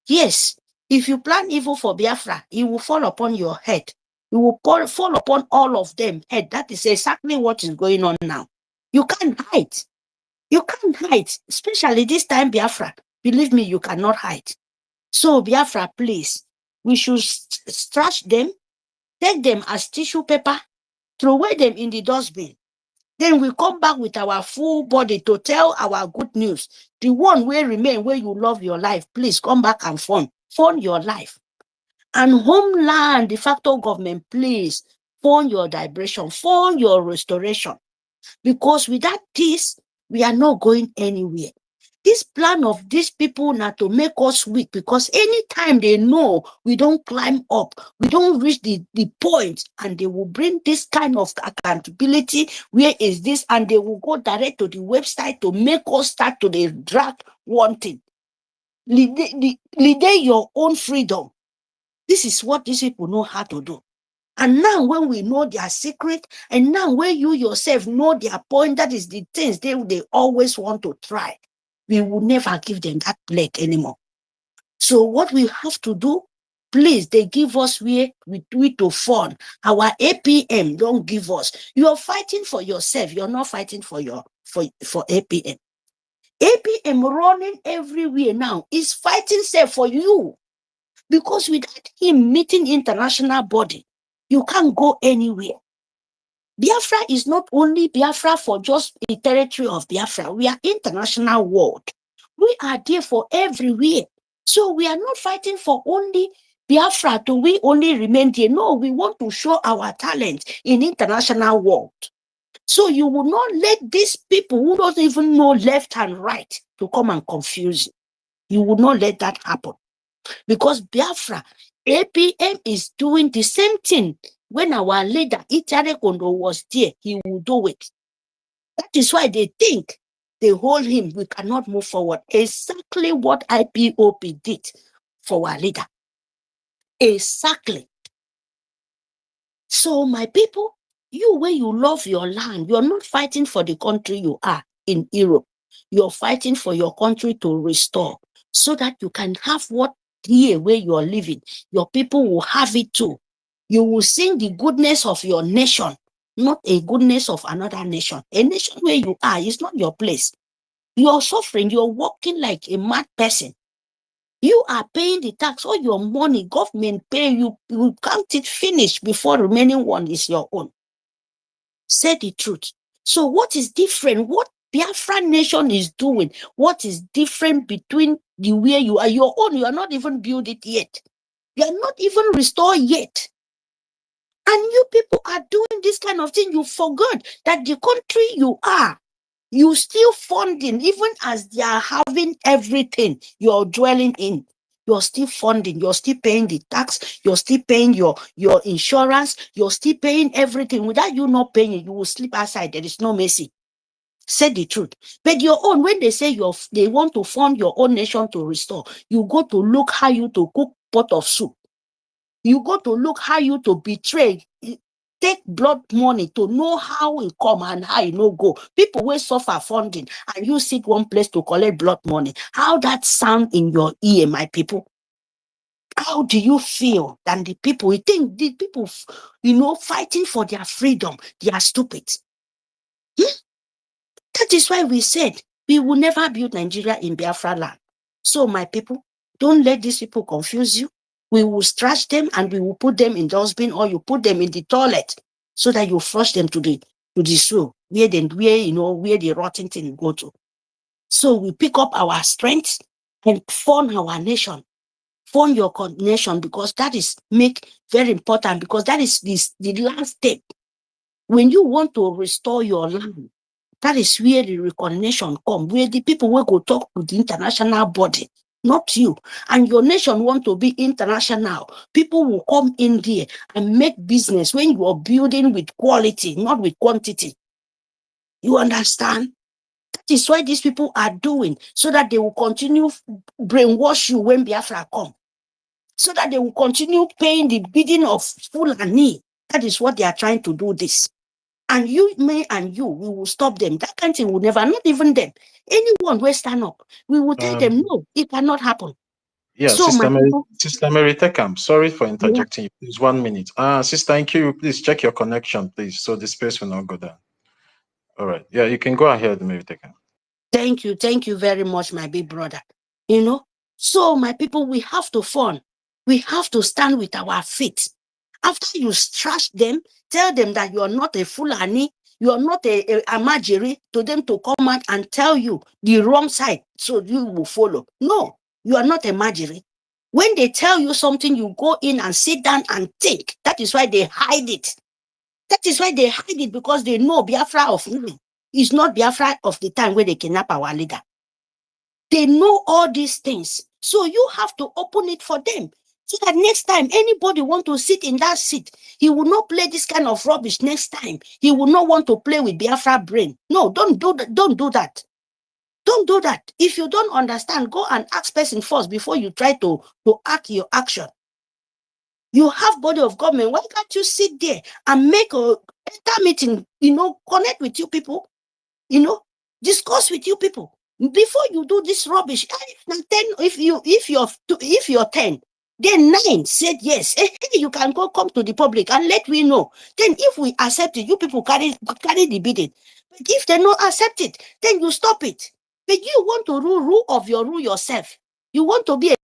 Yes, if you plan evil for Biafra, it will fall upon your head. It will fall upon all of them head. That is exactly what is going on now. You can't hide. You can't hide, especially this time, Biafra. Believe me, you cannot hide. So, Biafra, please, we should trash them, take them as tissue paper, throw away them in the dustbin. Then we come back with our full body to tell our good news. The one will remain where you love your life. Please come back and fund your life. And homeland, de facto government, please fund your liberation, fund your restoration. Because without this, we are not going anywhere. This plan of these people now to make us weak, because anytime they know we don't climb up, we don't reach the point, and they will bring this kind of accountability. Where is this? And they will go direct to the website to make us start to the drag one thing. Lead your own freedom. This is what these people know how to do. And now when we know their secret, and now when you yourself know their point, that is the things they always want to try, we will never give them that leg anymore. So what we have to do, please, they give us where we to fund. Our APM don't give us. You are fighting for yourself. You're not fighting for APM. APM running everywhere now is fighting self for you. Because without him meeting international body, you can't go anywhere. Biafra is not only Biafra for just the territory of Biafra. We are international world. We are there for everywhere. So we are not fighting for only Biafra to we only remain there. No, we want to show our talent in international world. So you will not let these people who don't even know left and right to come and confuse you. You will not let that happen. Because Biafra, APM is doing the same thing. When our leader, Itare Kondo, was there, he will do it. That is why they think they hold him. We cannot move forward. Exactly what IPOP did for our leader. Exactly. So, my people, you, when you love your land, you're not fighting for the country you are in Europe. You're fighting for your country to restore so that you can have what here where you are living. Your people will have it too. You will sing the goodness of your nation, not a goodness of another nation. A nation where you are is not your place. You're suffering. You're walking like a mad person. You are paying the tax, all your money, government pay you. You count it finish before remaining one is your own. Say the truth. So what is different? What Biafra nation is doing? What is different between the way you are your own? You are not even built it yet. You are not even restored yet. And you people are doing this kind of thing. You forgot that the country you are, you still funding, even as they are having everything you're dwelling in. You're still funding, you're still paying the tax, you're still paying your insurance, you're still paying everything. Without you not paying it, you will sleep outside. There is no mercy. Say the truth. But your own, when they say they want to fund your own nation to restore, you go to look how you to cook pot of soup. You go to look how you to betray, take blood money to know how it come and how it no go. People will suffer funding and you sit one place to collect blood money. How that sound in your ear, my people? How do you feel than the people? You think the people, fighting for their freedom, they are stupid. That is why we said we will never build Nigeria in Biafra land. So my people, don't let these people confuse you. We will trash them and we will put them in dustbin, or you put them in the toilet so that you flush them to the sewer where the rotten thing go to. So we pick up our strength and fund our nation. Fund your nation, because that is very important, because that is the last step. When you want to restore your land, that is where the recognition comes, where the people will go talk to the international body, not you. And your nation want to be international. People will come in there and make business when you are building with quality, not with quantity. You understand? That is why these people are doing, so that they will continue brainwash you when Biafra come. So that they will continue paying the bidding of Fulani. That is what they are trying to do this. And we will stop them. That kind of thing will never, not even them. Anyone will stand up. We will tell them, no, it cannot happen. Yeah, so Sister Mary Tekam, sorry for interjecting you. Please, 1 minute. Sister Nkiru, please check your connection, please, so the space will not go down. All right. Yeah, you can go ahead, Mary Tekam. Thank you very much, my big brother. You know, so my people, we have to fund. We have to stand with our feet. After you trash them, tell them that you are not a Fulani, you are not a Amajiri, to them to come out and tell you the wrong side, so you will follow. No, you are not a Majiri. When they tell you something, you go in and sit down and think. That is why they hide it. That is why they hide it, because they know Biafra of now is not Biafra of the time where they kidnap our leader. They know all these things. So you have to open it for them. So that next time anybody want to sit in that seat, he will not play this kind of rubbish next time. He will not want to play with Biafra brain. No, don't do that. Don't do that. Don't do that. If you don't understand, go and ask person first before you try to act your action. You have body of government. Why can't you sit there and make a meeting, connect with you people, discuss with you people before you do this rubbish? If you're 10, then 9 said yes, you can come to the public and let me know. Then if we accept it, you people carry the bidding. But if they not accept it, then you stop it. But you want to rule yourself. You want to be a